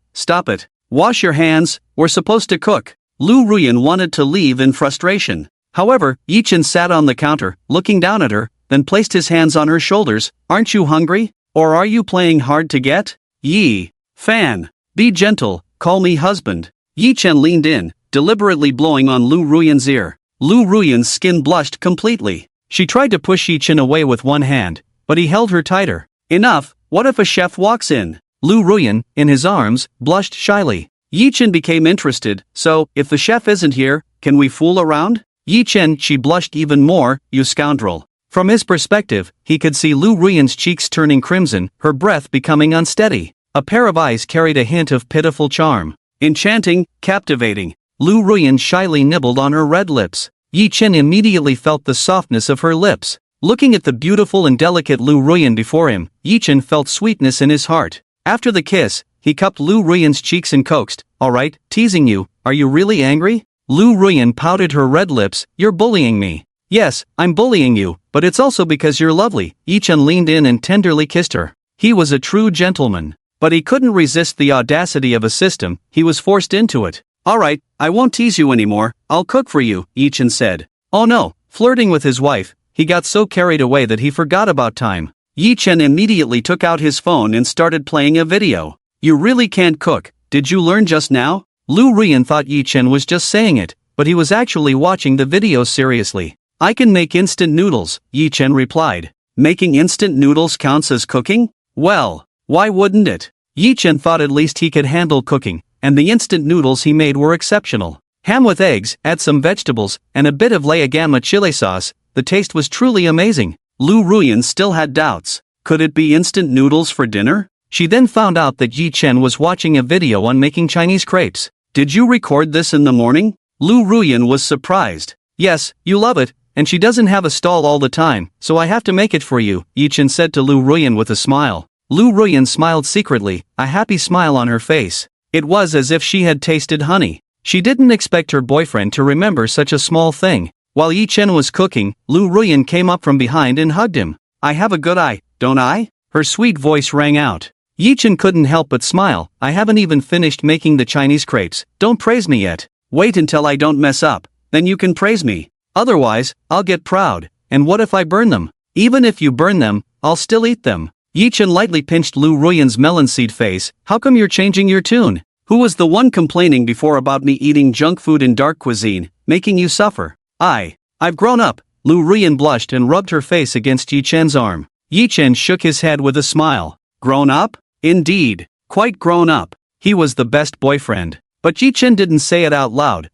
Speaker 1: "Wash your hands, we're supposed to cook." Lu Ruyan wanted to leave in frustration. However, Yi Chen sat on the counter, looking down at her, then placed his hands on her shoulders. "Aren't you hungry? Or are you playing hard to get? Yi Fan, be gentle, call me husband." Yi Chen leaned in, deliberately blowing on Lu Ruyan's ear. Lu Ruyan's skin blushed completely. She tried to push Yi Chen away with one hand, but he held her tighter. "Enough, what if a chef walks in?" Lu Ruyan, in his arms, blushed shyly. Yi Chen became interested. "So, if the chef isn't here, can we fool around?" Yi Chen, she blushed even more. "You scoundrel." From his perspective, he could see Lu Ruyan's cheeks turning crimson, her breath becoming unsteady. A pair of eyes carried a hint of pitiful charm. Enchanting, captivating. Lu Ruyan shyly nibbled on her red lips. Yi Chen immediately felt the softness of her lips. Looking at the beautiful and delicate Lu Ruyan before him, Yi Chen felt sweetness in his heart. After the kiss, he cupped Lu Ruyan's cheeks and coaxed. "All right, teasing you, are you really angry?" Lu Ruyan pouted her red lips. "You're bullying me." "Yes, I'm bullying you, but it's also because you're lovely." Yi Chen leaned in and tenderly kissed her. He was a true gentleman. But he couldn't resist the audacity of a system, he was forced into it. "All right, I won't tease you anymore, I'll cook for you," Yi Chen said. Oh no, flirting with his wife, he got so carried away that he forgot about time. Yi Chen immediately took out his phone and started playing a video. "You really can't cook, did you learn just now?" Lu Ruyan thought Yi Chen was just saying it, but he was actually watching the video seriously. "I can make instant noodles," Yi Chen replied. "Making instant noodles counts as cooking? Well, why wouldn't it?" Yi Chen thought at least he could handle cooking, and the instant noodles he made were exceptional. Ham with eggs, add some vegetables, and a bit of la gama chili sauce. The taste was truly amazing. Lu Ruyan still had doubts. Could it be instant noodles for dinner? She then found out that Yi Chen was watching a video on making Chinese crepes. "Did you record this in the morning?" Lu Ruyan was surprised. "Yes, you love it, and she doesn't have a stall all the time, so I have to make it for you," Yi Chen said to Lu Ruyan with a smile. Lu Ruyan smiled secretly, a happy smile on her face. It was as if she had tasted honey. She didn't expect her boyfriend to remember such a small thing. While Yi Chen was cooking, Lu Ruyan came up from behind and hugged him. "I have a good eye, don't I?" Her sweet voice rang out. Yi Chen couldn't help but smile. "I haven't even finished making the Chinese crepes, don't praise me yet. Wait until I don't mess up, then you can praise me. Otherwise, I'll get proud. And what if I burn them?" "Even if you burn them, I'll still eat them." Yi Chen lightly pinched Lu Ruyan's melon seed face. "How come you're changing your tune? Who was the one complaining before about me eating junk food and dark cuisine, making you suffer?" I've grown up." Lu Ruyan blushed and rubbed her face against Yi Chen's arm. Yi Chen shook his head with a smile. "Grown up? Indeed. Quite grown up. He was the best boyfriend." But Yi Chen didn't say it out loud.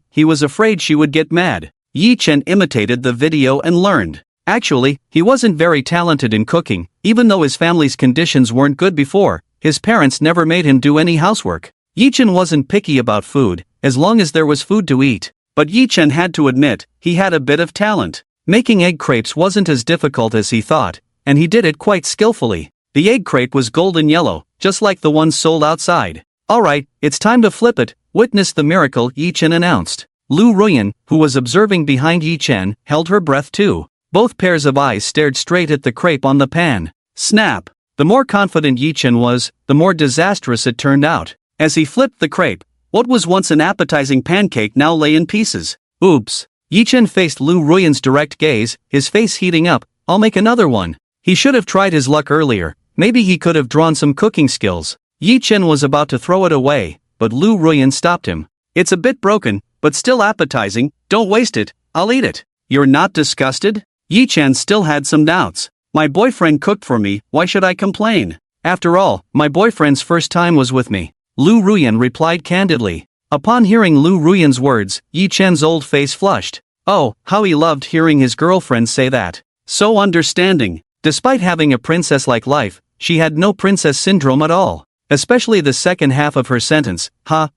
Speaker 1: He was afraid she would get mad. Yi Chen imitated the video and learned. Actually, he wasn't very talented in cooking, even though his family's conditions weren't good before. His parents never made him do any housework. Yi Chen wasn't picky about food, as long as there was food to eat. But Yi Chen had to admit, he had a bit of talent. Making egg crepes wasn't as difficult as he thought, and he did it quite skillfully. The egg crepe was golden yellow, just like the ones sold outside. "Alright, it's time to flip it," witness the miracle, Yi Chen announced. Lu Ruyan, who was observing behind Yi Chen, held her breath too. Both pairs of eyes stared straight at the crepe on the pan. Snap! The more confident Yi Chen was, the more disastrous it turned out. As he flipped the crepe, what was once an appetizing pancake now lay in pieces. Oops. Yi Chen faced Lu Ruyan's direct gaze, his face heating up. I'll make another one. He should have tried his luck earlier. Maybe he could have drawn some cooking skills. Yi Chen was about to throw it away, but Lu Ruyan stopped him. It's a bit broken, but still appetizing. Don't waste it. I'll eat it. You're not disgusted? Yi Chen still had some doubts. My boyfriend cooked for me, why should I complain? After all, my boyfriend's first time was with me. Lu Ruyan replied candidly. Upon hearing Lu Ruyan's words, Yi Chen's old face flushed. Oh, how he loved hearing his girlfriend say that. So understanding. Despite having a princess-like life, she had no princess syndrome at all. Especially the second half of her sentence,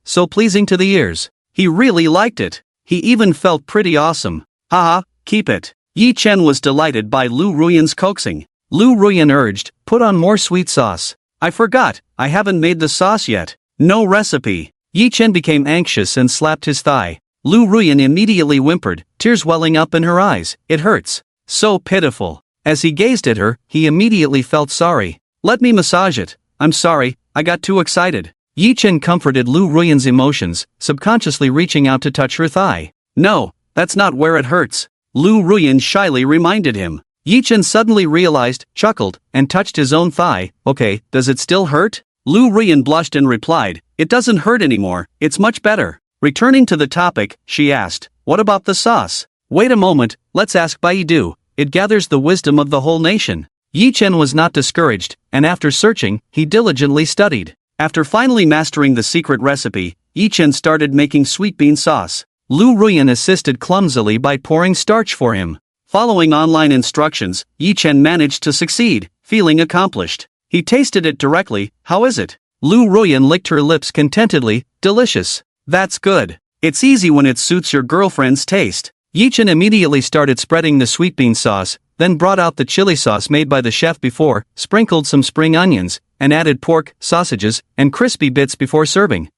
Speaker 1: so pleasing to the ears. He really liked it. He even felt pretty awesome. Haha, keep it. Yi Chen was delighted by Lu Ruyan's coaxing. Lu Ruyan urged, put on more sweet sauce. I forgot, I haven't made the sauce yet. No recipe. Yi Chen became anxious and slapped his thigh. Lu Ruyan immediately whimpered, tears welling up in her eyes. It hurts. So pitiful. As he gazed at her, he immediately felt sorry. Let me massage it. I'm sorry, I got too excited. Yi Chen comforted Lu Ruyan's emotions, subconsciously reaching out to touch her thigh. No, that's not where it hurts. Lu Ruyan shyly reminded him. Yi Chen suddenly realized, chuckled, and touched his own thigh. Okay, does it still hurt? Lu Ruyan blushed and replied, it doesn't hurt anymore, it's much better. Returning to the topic, she asked, what about the sauce? Wait a moment, let's ask Baidu. It gathers the wisdom of the whole nation. Yi Chen was not discouraged, and after searching, he diligently studied. After finally mastering the secret recipe, Yi Chen started making sweet bean sauce. Lu Ruyan assisted clumsily by pouring starch for him. Following online instructions, Yi Chen managed to succeed, feeling accomplished. He tasted it directly. How is it? Lu Ruyan licked her lips contentedly. Delicious. That's good. It's easy when it suits your girlfriend's taste. Yi Chen immediately started spreading the sweet bean sauce, then brought out the chili sauce made by the chef before, sprinkled some spring onions, and added pork, sausages, and crispy bits before serving.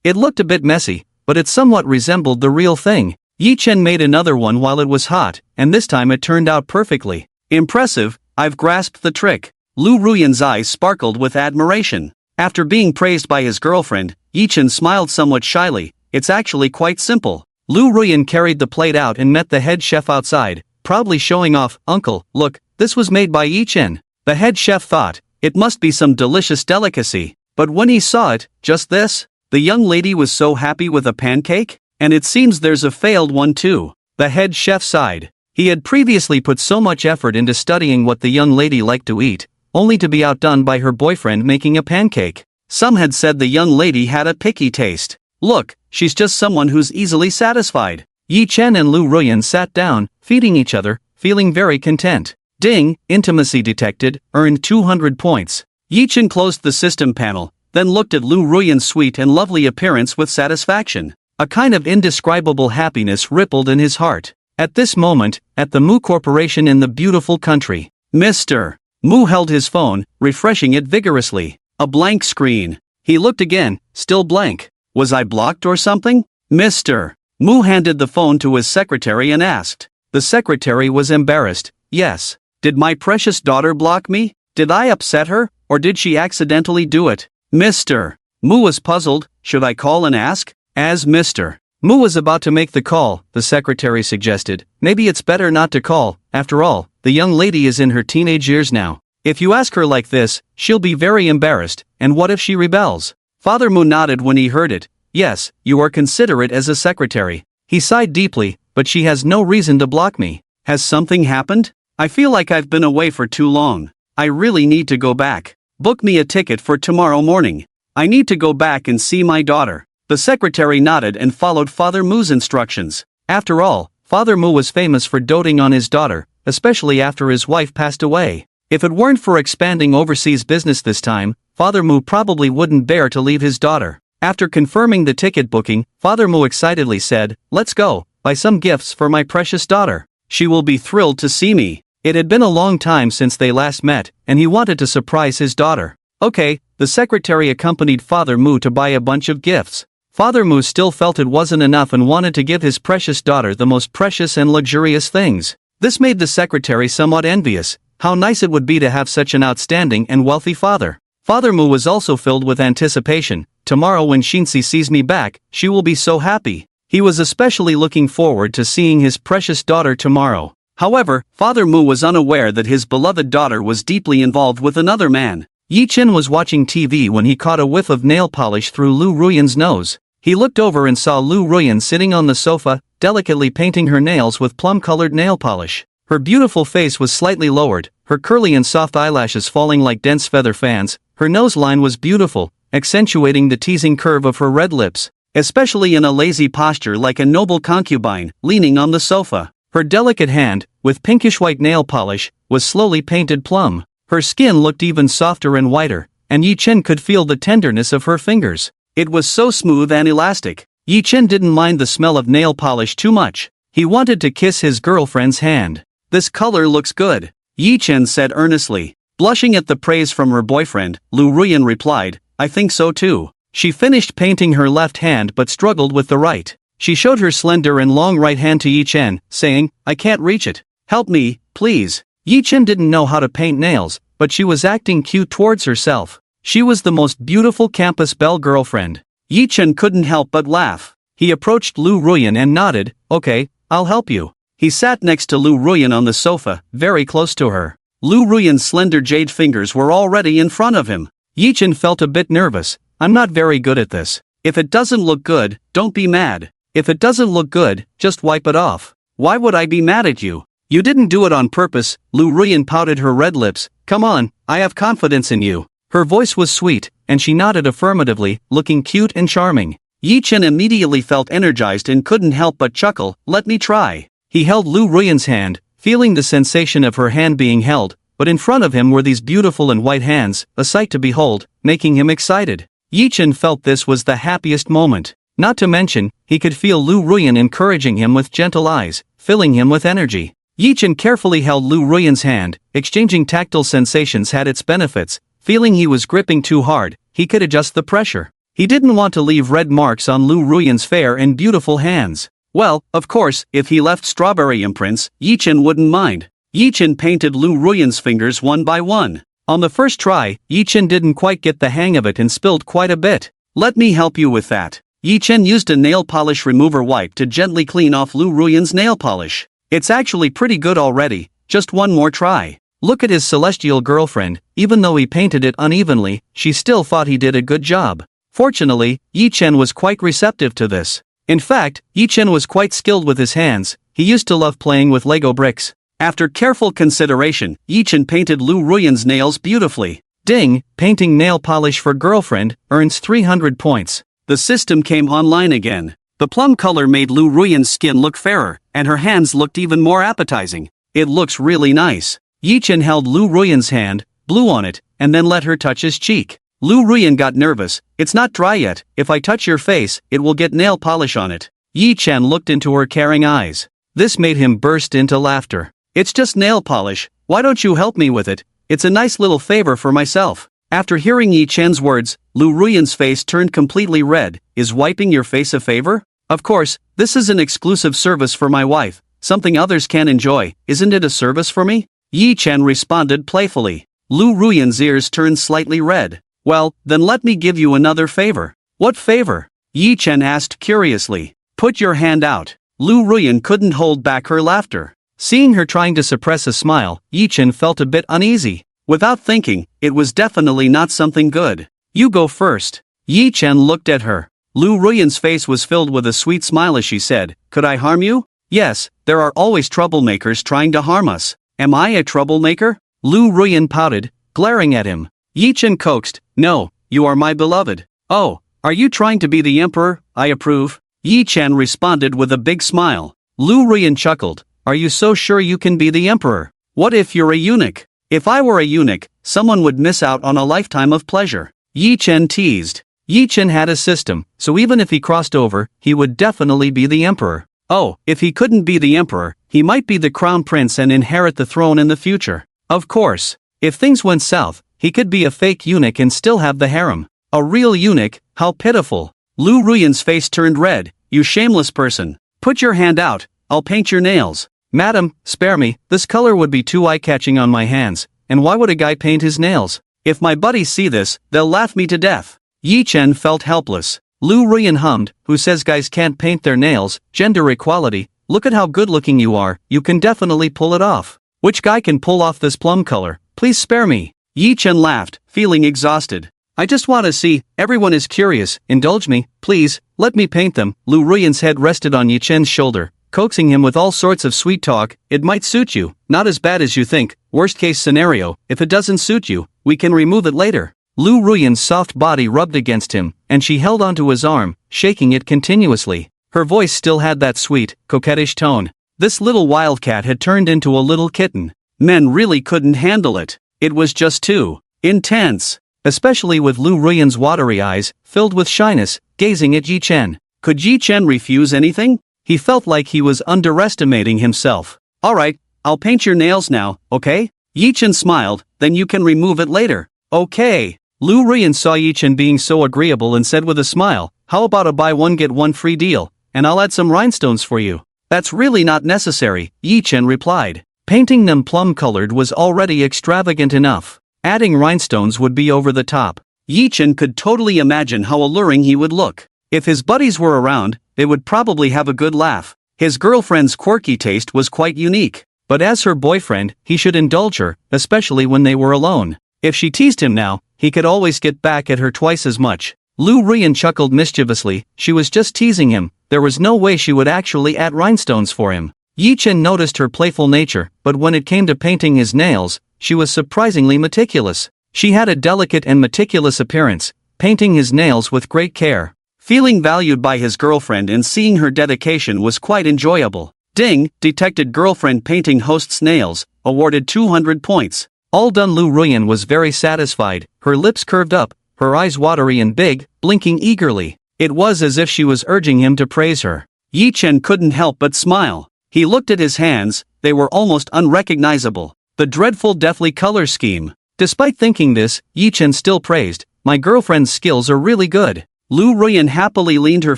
Speaker 1: It looked a bit messy, but it somewhat resembled the real thing. Yi Chen made another one while it was hot, and this time it turned out perfectly. Impressive, I've grasped the trick. Lu Ruyan's eyes sparkled with admiration. After being praised by his girlfriend, Yi Chen smiled somewhat shyly. It's actually quite simple. Lu Ruyan carried the plate out and met the head chef outside, proudly showing off. Uncle, look, this was made by Yi Chen. The head chef thought, it must be some delicious delicacy. But when he saw it, just this, the young lady was so happy with a pancake? And it seems there's a failed one too. The head chef sighed. He had previously put so much effort into studying what the young lady liked to eat, only to be outdone by her boyfriend making a pancake. Some had said the young lady had a picky taste. Look, she's just someone who's easily satisfied. Yi Chen and Lu Ruyan sat down, feeding each other, feeling very content. Ding, intimacy detected, earned 200 points. Yi Chen closed the system panel, then looked at Lu Ruyan's sweet and lovely appearance with satisfaction. A kind of indescribable happiness rippled in his heart. At this moment, at the Mu Corporation in the beautiful country, Mr. Mu held his phone, refreshing it vigorously. A blank screen. He looked again, still blank. Was I blocked or something? Mr. Mu handed the phone to his secretary and asked. The secretary was embarrassed. Yes. Did my precious daughter block me? Did I upset her, or did she accidentally do it? Mr. Mu was puzzled. Should I call and ask? As Mr. Mu was about to make the call, the secretary suggested, maybe it's better not to call. After all, the young lady is in her teenage years now. If you ask her like this, she'll be very embarrassed, and what if she rebels? Father Mu nodded when he heard it. Yes, you are considerate as a secretary. He sighed deeply, but she has no reason to block me. Has something happened? I feel like I've been away for too long. I really need to go back. Book me a ticket for tomorrow morning. I need to go back and see my daughter. The secretary nodded and followed Father Mu's instructions. After all, Father Mu was famous for doting on his daughter, especially after his wife passed away. If it weren't for expanding overseas business this time, Father Mu probably wouldn't bear to leave his daughter. After confirming the ticket booking, Father Mu excitedly said, let's go, buy some gifts for my precious daughter. She will be thrilled to see me. It had been a long time since they last met, and he wanted to surprise his daughter. Okay, the secretary accompanied Father Mu to buy a bunch of gifts. Father Mu still felt it wasn't enough and wanted to give his precious daughter the most precious and luxurious things. This made the secretary somewhat envious. How nice it would be to have such an outstanding and wealthy father. Father Mu was also filled with anticipation. Tomorrow when Shinsi sees me back, she will be so happy. He was especially looking forward to seeing his precious daughter tomorrow. However, Father Mu was unaware that his beloved daughter was deeply involved with another man. Yi Chen was watching TV when he caught a whiff of nail polish through Lu Ruyan's nose. He looked over and saw Lu Ruyan sitting on the sofa, delicately painting her nails with plum-colored nail polish. Her beautiful face was slightly lowered, her curly and soft eyelashes falling like dense feather fans. Her nose line was beautiful, accentuating the teasing curve of her red lips, especially in a lazy posture like a noble concubine, leaning on the sofa. Her delicate hand, with pinkish-white nail polish, was slowly painted plum. Her skin looked even softer and whiter, and Yi Chen could feel the tenderness of her fingers. It was so smooth and elastic. Yi Chen didn't mind the smell of nail polish too much. He wanted to kiss his girlfriend's hand. This color looks good, Yi Chen said earnestly. Blushing at the praise from her boyfriend, Lu Ruyan replied, I think so too. She finished painting her left hand but struggled with the right. She showed her slender and long right hand to Yi Chen, saying, I can't reach it. Help me, please. Yi Chen didn't know how to paint nails, but she was acting cute towards herself. She was the most beautiful campus belle girlfriend. Yi Chen couldn't help but laugh. He approached Lu Ruyan and nodded, okay, I'll help you. He sat next to Lu Ruyan on the sofa, very close to her. Lu Ruyan's slender jade fingers were already in front of him. Yi Chen felt a bit nervous. I'm not very good at this. If it doesn't look good, don't be mad. If it doesn't look good, just wipe it off. Why would I be mad at you? You didn't do it on purpose. Lu Ruyan pouted her red lips. Come on, I have confidence in you. Her voice was sweet, and she nodded affirmatively, looking cute and charming. Yi Chen immediately felt energized and couldn't help but chuckle. Let me try. He held Lu Ruyan's hand, feeling the sensation of her hand being held, but in front of him were these beautiful and white hands, a sight to behold, making him excited. Yi Chen felt this was the happiest moment. Not to mention, he could feel Lu Ruyan encouraging him with gentle eyes, filling him with energy. Yi Chen carefully held Lu Ruyan's hand. Exchanging tactile sensations had its benefits. Feeling he was gripping too hard, he could adjust the pressure. He didn't want to leave red marks on Lu Ruyan's fair and beautiful hands. Well, of course, if he left strawberry imprints, Yi Chen wouldn't mind. Yi Chen painted Lu Ruyan's fingers one by one. On the first try, Yi Chen didn't quite get the hang of it and spilled quite a bit. Let me help you with that. Yi Chen used a nail polish remover wipe to gently clean off Lu Ruyan's nail polish. It's actually pretty good already, just one more try. Look at his celestial girlfriend. Even though he painted it unevenly, she still thought he did a good job. Fortunately, Yi Chen was quite receptive to this. In fact, Yi Chen was quite skilled with his hands. He used to love playing with Lego bricks. After careful consideration, Yi Chen painted Lu Ruyan's nails beautifully. Ding, painting nail polish for girlfriend, earns 300 points. The system came online again. The plum color made Lu Ruyan's skin look fairer, and her hands looked even more appetizing. It looks really nice. Yi Chen held Lu Ruyan's hand, blew on it, and then let her touch his cheek. Lu Ruyan got nervous. It's not dry yet. If I touch your face, it will get nail polish on it. Yi Chen looked into her caring eyes. This made him burst into laughter. It's just nail polish. Why don't you help me with it? It's a nice little favor for myself. After hearing Yi Chen's words, Lu Ruyan's face turned completely red. Is wiping your face a favor? Of course, this is an exclusive service for my wife. Something others can enjoy. Isn't it a service for me? Yi Chen responded playfully. Lu Ruyan's ears turned slightly red. Well, then let me give you another favor. What favor? Yi Chen asked curiously. Put your hand out. Lu Ruyan couldn't hold back her laughter. Seeing her trying to suppress a smile, Yi Chen felt a bit uneasy. Without thinking, it was definitely not something good. You go first. Yi Chen looked at her. Lu Ruyan's face was filled with a sweet smile as she said, Could I harm you? Yes, there are always troublemakers trying to harm us. Am I a troublemaker? Lu Ruyan pouted, glaring at him. Yi Chen coaxed, No, you are my beloved. Oh, are you trying to be the emperor? I approve. Yi Chen responded with a big smile. Lu Ruyan chuckled. Are you so sure you can be the emperor? What if you're a eunuch? If I were a eunuch, someone would miss out on a lifetime of pleasure. Yi Chen teased. Yi Chen had a system, so even if he crossed over, he would definitely be the emperor. Oh, if he couldn't be the emperor, he might be the crown prince and inherit the throne in the future. Of course. If things went south, he could be a fake eunuch and still have the harem. A real eunuch, how pitiful. Lu Ruyan's face turned red. You shameless person. Put your hand out, I'll paint your nails. Madam, spare me, this color would be too eye-catching on my hands, and why would a guy paint his nails? If my buddies see this, they'll laugh me to death. Yi Chen felt helpless. Lu Ruyan hummed, who says guys can't paint their nails, gender equality, look at how good looking you are, you can definitely pull it off. Which guy can pull off this plum color? Please spare me. Yi Chen laughed, feeling exhausted. I just want to see, everyone is curious, indulge me, please, let me paint them. Lu Ruyan's head rested on Yi Chen's shoulder, coaxing him with all sorts of sweet talk. It might suit you, not as bad as you think, worst case scenario, if it doesn't suit you, we can remove it later. Lu Ruyan's soft body rubbed against him, and she held onto his arm, shaking it continuously. Her voice still had that sweet, coquettish tone. This little wildcat had turned into a little kitten. Men really couldn't handle it. It was just too intense. Especially with Lu Ruyan's watery eyes, filled with shyness, gazing at Yi Chen. Could Yi Chen refuse anything? He felt like he was underestimating himself. Alright, I'll paint your nails now, okay? Yi Chen smiled, then you can remove it later. Okay. Lu Ruyan saw Yi Chen being so agreeable and said with a smile, how about a buy one get one free deal, and I'll add some rhinestones for you. That's really not necessary, Yi Chen replied. Painting them plum-colored was already extravagant enough. Adding rhinestones would be over the top. Yi Chen could totally imagine how alluring he would look. If his buddies were around, they would probably have a good laugh. His girlfriend's quirky taste was quite unique. But as her boyfriend, he should indulge her, especially when they were alone. If she teased him now, he could always get back at her twice as much. Lu Ruyan chuckled mischievously, she was just teasing him, there was no way she would actually add rhinestones for him. Yi Chen noticed her playful nature, but when it came to painting his nails, she was surprisingly meticulous. She had a delicate and meticulous appearance, painting his nails with great care. Feeling valued by his girlfriend and seeing her dedication was quite enjoyable. Ding, detected girlfriend painting host's nails, awarded 200 points. All done. Lu Ruyan was very satisfied, her lips curved up, her eyes watery and big, blinking eagerly. It was as if she was urging him to praise her. Yi Chen couldn't help but smile. He looked at his hands, they were almost unrecognizable. The dreadful deathly color scheme. Despite thinking this, Yi Chen still praised, my girlfriend's skills are really good. Lu Ruyan happily leaned her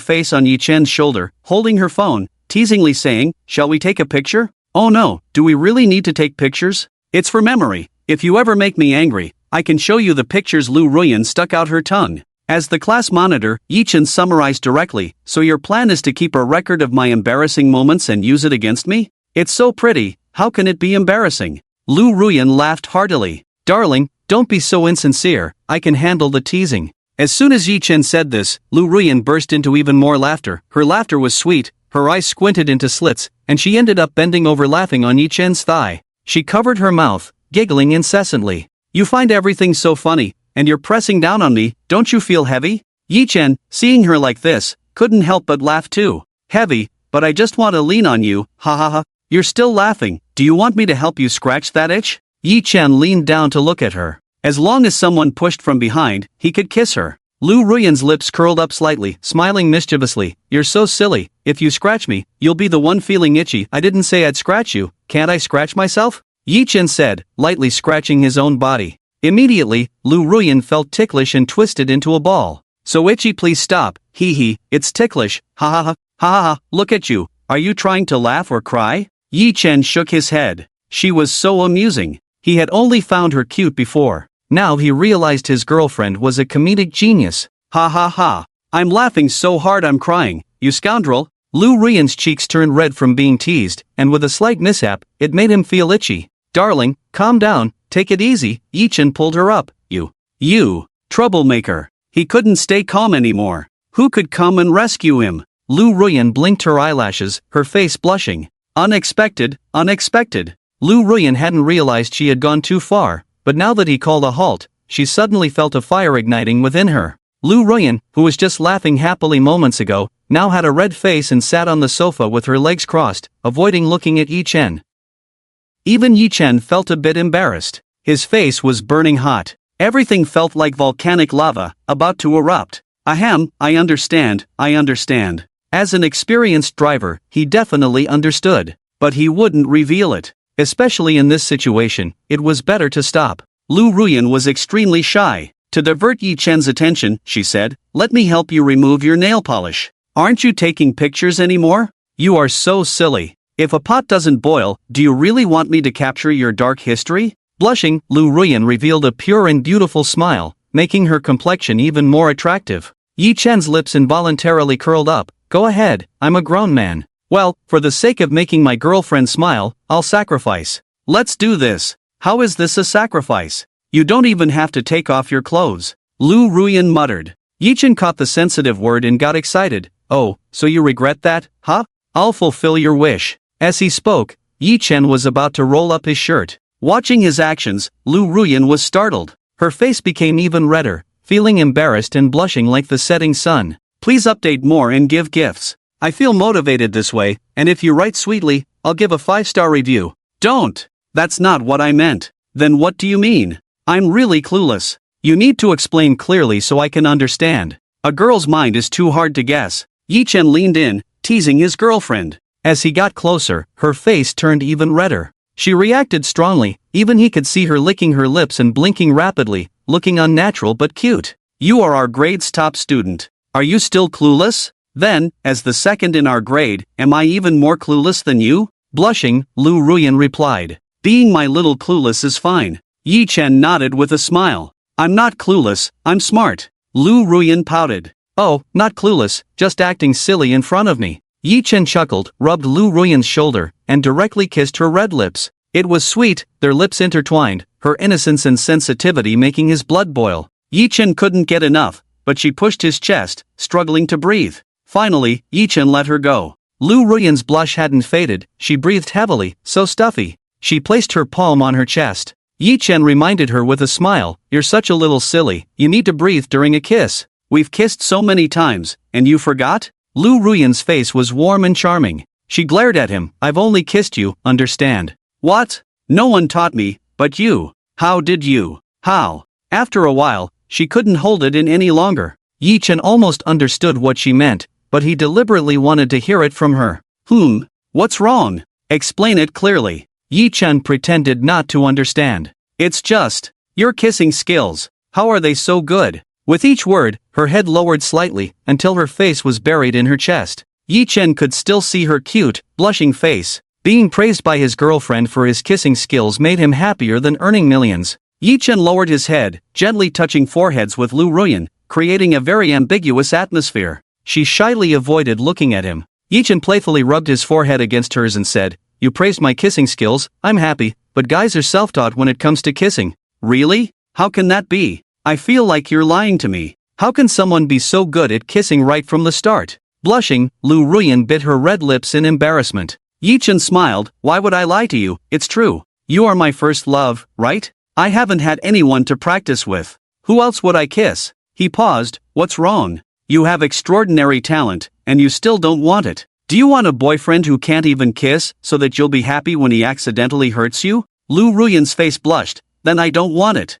Speaker 1: face on Yi Chen's shoulder, holding her phone, teasingly saying, shall we take a picture? Oh no, do we really need to take pictures? It's for memory. If you ever make me angry, I can show you the pictures. Lu Ruyan stuck out her tongue. As the class monitor, Yi Chen summarized directly, so your plan is to keep a record of my embarrassing moments and use it against me? It's so pretty, how can it be embarrassing? Lu Ruyan laughed heartily. Darling, don't be so insincere, I can handle the teasing. As soon as Yi Chen said this, Lu Ruyan burst into even more laughter. Her laughter was sweet, her eyes squinted into slits, and she ended up bending over laughing on Yi Chen's thigh. She covered her mouth, giggling incessantly. You find everything so funny, and you're pressing down on me, don't you feel heavy? Yi Chen, seeing her like this, couldn't help but laugh too. Heavy, but I just want to lean on you, ha ha ha. You're still laughing, do you want me to help you scratch that itch? Yi Chen leaned down to look at her. As long as someone pushed from behind, he could kiss her. Lu Ruyan's lips curled up slightly, smiling mischievously. You're so silly, if you scratch me, you'll be the one feeling itchy. I didn't say I'd scratch you, can't I scratch myself? Yi Chen said, lightly scratching his own body. Immediately, Lu Ruyan felt ticklish and twisted into a ball. So itchy, please stop, hee hee, it's ticklish, ha ha ha, ha ha ha, look at you, are you trying to laugh or cry? Yi Chen shook his head. She was so amusing. He had only found her cute before. Now he realized his girlfriend was a comedic genius. Ha ha ha. I'm laughing so hard I'm crying, you scoundrel. Lu Ruyan's cheeks turned red from being teased, and with a slight mishap, it made him feel itchy. Darling, calm down, take it easy. Yi Chen pulled her up. You, troublemaker. He couldn't stay calm anymore. Who could come and rescue him? Lu Ruyan blinked her eyelashes, her face blushing. Unexpected. Lu Ruyan hadn't realized she had gone too far, but now that he called a halt, she suddenly felt a fire igniting within her. Lu Ruyan, who was just laughing happily moments ago, now had a red face and sat on the sofa with her legs crossed, avoiding looking at Yi Chen. Even Yi Chen felt a bit embarrassed. His face was burning hot. Everything felt like volcanic lava, about to erupt. Ahem, I understand. As an experienced driver, he definitely understood. But he wouldn't reveal it. Especially in this situation, it was better to stop. Lu Ruyan was extremely shy. To divert Yi Chen's attention, she said, let me help you remove your nail polish. Aren't you taking pictures anymore? You are so silly. If a pot doesn't boil, do you really want me to capture your dark history? Blushing, Lu Ruyan revealed a pure and beautiful smile, making her complexion even more attractive. Yi Chen's lips involuntarily curled up. Go ahead, I'm a grown man. Well, for the sake of making my girlfriend smile, I'll sacrifice. Let's do this. How is this a sacrifice? You don't even have to take off your clothes. Lu Ruyan muttered. Yi Chen caught the sensitive word and got excited. Oh, so you regret that, huh? I'll fulfill your wish. As he spoke, Yi Chen was about to roll up his shirt. Watching his actions, Lu Ruyan was startled. Her face became even redder, feeling embarrassed and blushing like the setting sun. Please update more and give gifts. I feel motivated this way, and if you write sweetly, I'll give a 5-star review. Don't! That's not what I meant. Then what do you mean? I'm really clueless. You need to explain clearly so I can understand. A girl's mind is too hard to guess. Yi Chen leaned in, teasing his girlfriend. As he got closer, her face turned even redder. She reacted strongly, even he could see her licking her lips and blinking rapidly, looking unnatural but cute. You are our grade's top student. Are you still clueless? Then, as the second in our grade, am I even more clueless than you? Blushing, Lu Ruyan replied. Being my little clueless is fine. Yi Chen nodded with a smile. I'm not clueless, I'm smart. Lu Ruyan pouted. Oh, not clueless, just acting silly in front of me. Yi Chen chuckled, rubbed Lu Ruyan's shoulder, and directly kissed her red lips. It was sweet, their lips intertwined, her innocence and sensitivity making his blood boil. Yi Chen couldn't get enough, but she pushed his chest, struggling to breathe. Finally, Yi Chen let her go. Lu Ruyan's blush hadn't faded, she breathed heavily, so stuffy. She placed her palm on her chest. Yi Chen reminded her with a smile, you're such a little silly, you need to breathe during a kiss. We've kissed so many times, and you forgot? Lu Ruyan's face was warm and charming. She glared at him, I've only kissed you, understand? What? No one taught me, but you. How did you? How? After a while, she couldn't hold it in any longer. Yi Chen almost understood what she meant, but he deliberately wanted to hear it from her. What's wrong? Explain it clearly. Yi Chen pretended not to understand. It's just, your kissing skills. How are they so good? With each word, her head lowered slightly, until her face was buried in her chest. Yi Chen could still see her cute, blushing face. Being praised by his girlfriend for his kissing skills made him happier than earning millions. Yi Chen lowered his head, gently touching foreheads with Lu Ruyan, creating a very ambiguous atmosphere. She shyly avoided looking at him. Yi Chen playfully rubbed his forehead against hers and said, You praised my kissing skills, I'm happy, but guys are self-taught when it comes to kissing. Really? How can that be? I feel like you're lying to me. How can someone be so good at kissing right from the start? Blushing, Lu Ruyan bit her red lips in embarrassment. Yi Chen smiled, Why would I lie to you? It's true. You are my first love, right? I haven't had anyone to practice with. Who else would I kiss? He paused, What's wrong? You have extraordinary talent, and you still don't want it. Do you want a boyfriend who can't even kiss, so that you'll be happy when he accidentally hurts you? Lu Ruyan's face blushed, Then I don't want it.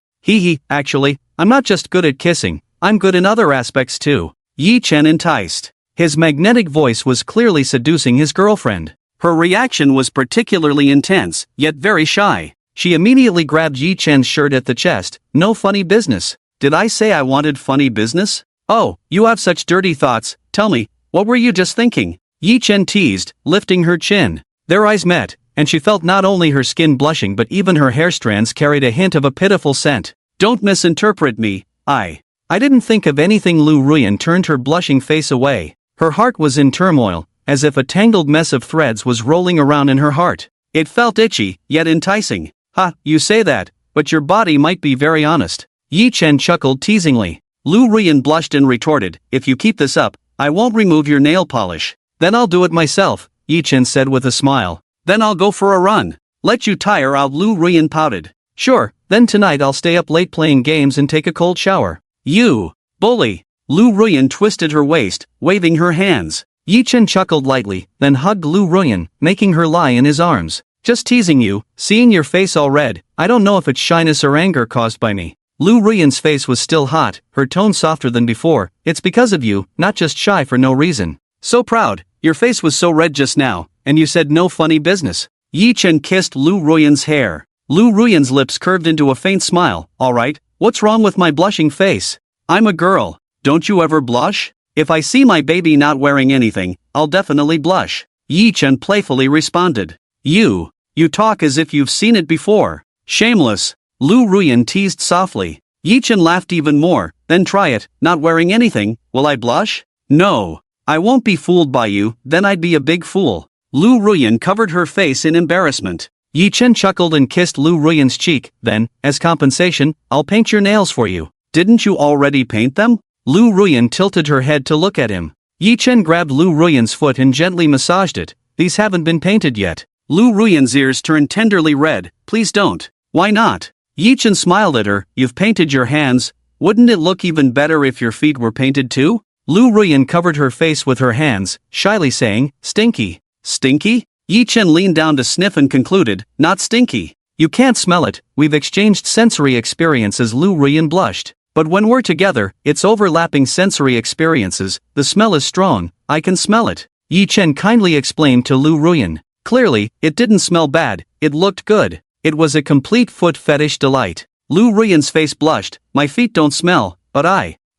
Speaker 1: Actually, I'm not just good at kissing, I'm good in other aspects too. Yi Chen enticed. His magnetic voice was clearly seducing his girlfriend. Her reaction was particularly intense, yet very shy. She immediately grabbed Yi Chen's shirt at the chest. No funny business. Did I say I wanted funny business? Oh, you have such dirty thoughts, tell me, what were you just thinking? Yi Chen teased, lifting her chin. Their eyes met, and she felt not only her skin blushing but even her hair strands carried a hint of a pitiful scent. Don't misinterpret me, I didn't think of anything. Lu Ruyan turned her blushing face away. Her heart was in turmoil, as if a tangled mess of threads was rolling around in her heart. It felt itchy, yet enticing. You say that, but your body might be very honest. Yi Chen chuckled teasingly. Lu Ruyan blushed and retorted, If you keep this up, I won't remove your nail polish. Then I'll do it myself, Yi Chen said with a smile. Then I'll go for a run. Let you tire out. Lu Ruyan pouted. Sure, then tonight I'll stay up late playing games and take a cold shower. You bully. Lu Ruyan twisted her waist, waving her hands. Yi Chen chuckled lightly, then hugged Lu Ruyan, making her lie in his arms. Just teasing you, seeing your face all red, I don't know if it's shyness or anger caused by me. Lu Ruyan's face was still hot, her tone softer than before. It's because of you, not just shy for no reason. So proud, your face was so red just now, and you said no funny business. Yi Chen kissed Lu Ruyan's hair. Lu Ruyan's lips curved into a faint smile. Alright, what's wrong with my blushing face? I'm a girl. Don't you ever blush? If I see my baby not wearing anything, I'll definitely blush. Yi Chen playfully responded. You talk as if you've seen it before. Shameless. Lu Ruyan teased softly. Yi Chen laughed even more. Then try it, not wearing anything, will I blush? No. I won't be fooled by you, then I'd be a big fool. Lu Ruyan covered her face in embarrassment. Yi Chen chuckled and kissed Lu Ruyan's cheek. Then, as compensation, I'll paint your nails for you. Didn't you already paint them? Lu Ruyan tilted her head to look at him. Yi Chen grabbed Lu Ruyan's foot and gently massaged it. These haven't been painted yet. Lu Ruyan's ears turned tenderly red. Please don't. Why not? Yi Chen smiled at her. You've painted your hands. Wouldn't it look even better if your feet were painted too? Lu Ruyan covered her face with her hands, shyly saying, Stinky. Stinky? Yi Chen leaned down to sniff and concluded, not stinky. You can't smell it. We've exchanged sensory experiences. Lu Ruyan blushed. But when we're together, it's overlapping sensory experiences. The smell is strong. I can smell it. Yi Chen kindly explained to Lu Ruyan. Clearly, it didn't smell bad. It looked good. It was a complete foot fetish delight. Lu Ruyan's face blushed. My feet don't smell, but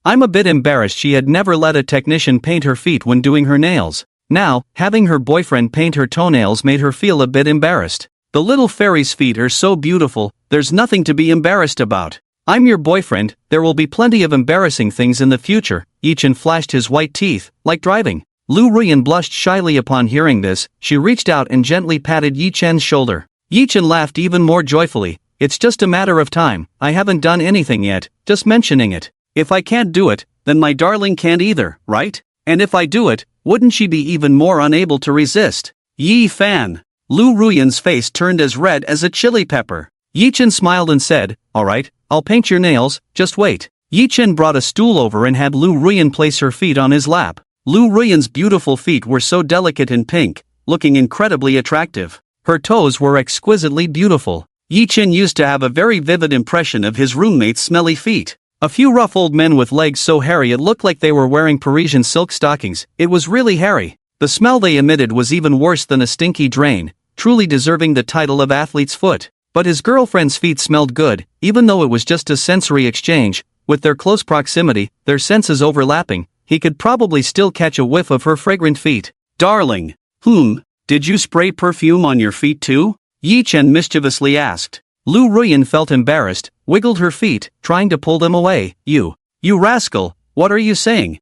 Speaker 1: I'm a bit embarrassed. She had never let a technician paint her feet when doing her nails. Now, having her boyfriend paint her toenails made her feel a bit embarrassed. The little fairy's feet are so beautiful, there's nothing to be embarrassed about. I'm your boyfriend, there will be plenty of embarrassing things in the future. Yi Chen flashed his white teeth, like driving. Lu Ruyan blushed shyly upon hearing this. She reached out and gently patted Yi Chen's shoulder. Yi Chen laughed even more joyfully. It's just a matter of time. I haven't done anything yet, just mentioning it. If I can't do it, then my darling can't either, right? And if I do it, wouldn't she be even more unable to resist? Yi Fan. Lu Ruyan's face turned as red as a chili pepper. Yi Chen smiled and said, alright, I'll paint your nails, just wait. Yi Chen brought a stool over and had Lu Ruyan place her feet on his lap. Lu Ruyan's beautiful feet were so delicate and pink, looking incredibly attractive. Her toes were exquisitely beautiful. Yi Chen used to have a very vivid impression of his roommate's smelly feet. A few rough old men with legs so hairy it looked like they were wearing Parisian silk stockings. It was really hairy. The smell they emitted was even worse than a stinky drain, truly deserving the title of athlete's foot. But his girlfriend's feet smelled good, even though it was just a sensory exchange. With their close proximity, their senses overlapping, he could probably still catch a whiff of her fragrant feet. Darling. Did you spray perfume on your feet too? Yi Chen mischievously asked. Lu Ruyan felt embarrassed, wiggled her feet, trying to pull them away. You rascal, what are you saying?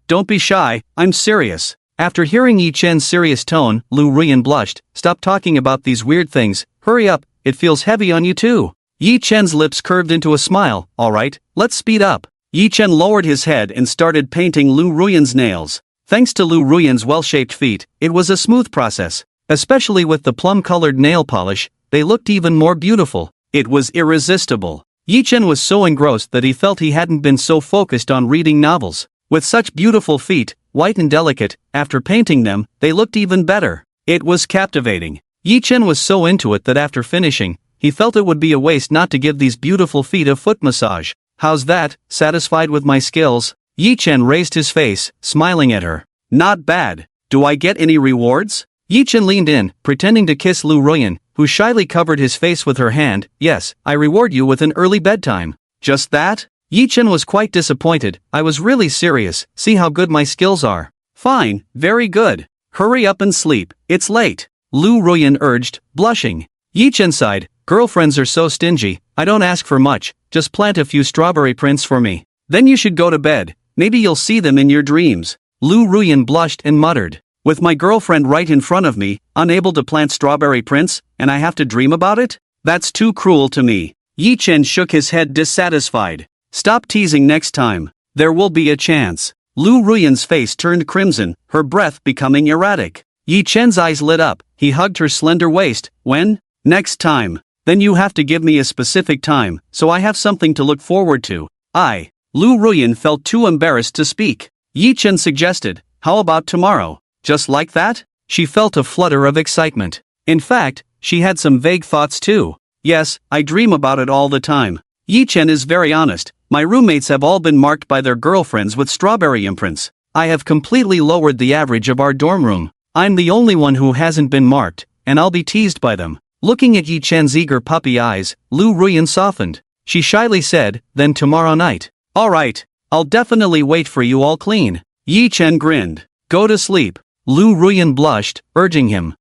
Speaker 1: Don't be shy, I'm serious. After hearing Yi Chen's serious tone, Lu Ruyan blushed. Stop talking about these weird things, hurry up, it feels heavy on you too. Yi Chen's lips curved into a smile. Alright, let's speed up. Yi Chen lowered his head and started painting Lu Ruyan's nails. Thanks to Lu Ruyan's well-shaped feet, it was a smooth process. Especially with the plum-colored nail polish, they looked even more beautiful. It was irresistible. Yi Chen was so engrossed that he felt he hadn't been so focused on reading novels. With such beautiful feet, white and delicate, after painting them, they looked even better. It was captivating. Yi Chen was so into it that after finishing, he felt it would be a waste not to give these beautiful feet a foot massage. How's that, satisfied with my skills? Yi Chen raised his face, smiling at her. Not bad. Do I get any rewards? Yi Chen leaned in, pretending to kiss Lu Ruyan, who shyly covered his face with her hand. Yes, I reward you with an early bedtime. Just that? Yi Chen was quite disappointed. I was really serious. See how good my skills are. Fine, very good. Hurry up and sleep, it's late. Lu Ruyan urged, blushing. Yi Chen sighed. Girlfriends are so stingy. I don't ask for much, just plant a few strawberry prints for me. Then you should go to bed. Maybe you'll see them in your dreams. Lu Ruyan blushed and muttered. With my girlfriend right in front of me, unable to plant strawberry prints, and I have to dream about it? That's too cruel to me. Yi Chen shook his head dissatisfied. Stop teasing next time. There will be a chance. Lu Ruyan's face turned crimson, her breath becoming erratic. Yi Chen's eyes lit up. He hugged her slender waist. When? Next time. Then you have to give me a specific time, so I have something to look forward to. Lu Ruyan felt too embarrassed to speak. Yi Chen suggested, how about tomorrow? Just like that? She felt a flutter of excitement. In fact, she had some vague thoughts too. Yes, I dream about it all the time. Yi Chen is very honest. My roommates have all been marked by their girlfriends with strawberry imprints. I have completely lowered the average of our dorm room. I'm the only one who hasn't been marked, and I'll be teased by them. Looking at Yi Chen's eager puppy eyes, Lu Ruyan softened. She shyly said, then tomorrow night. Alright, I'll definitely wait for you all clean. Yi Chen grinned. Go to sleep. Lu Ruyan blushed, urging him.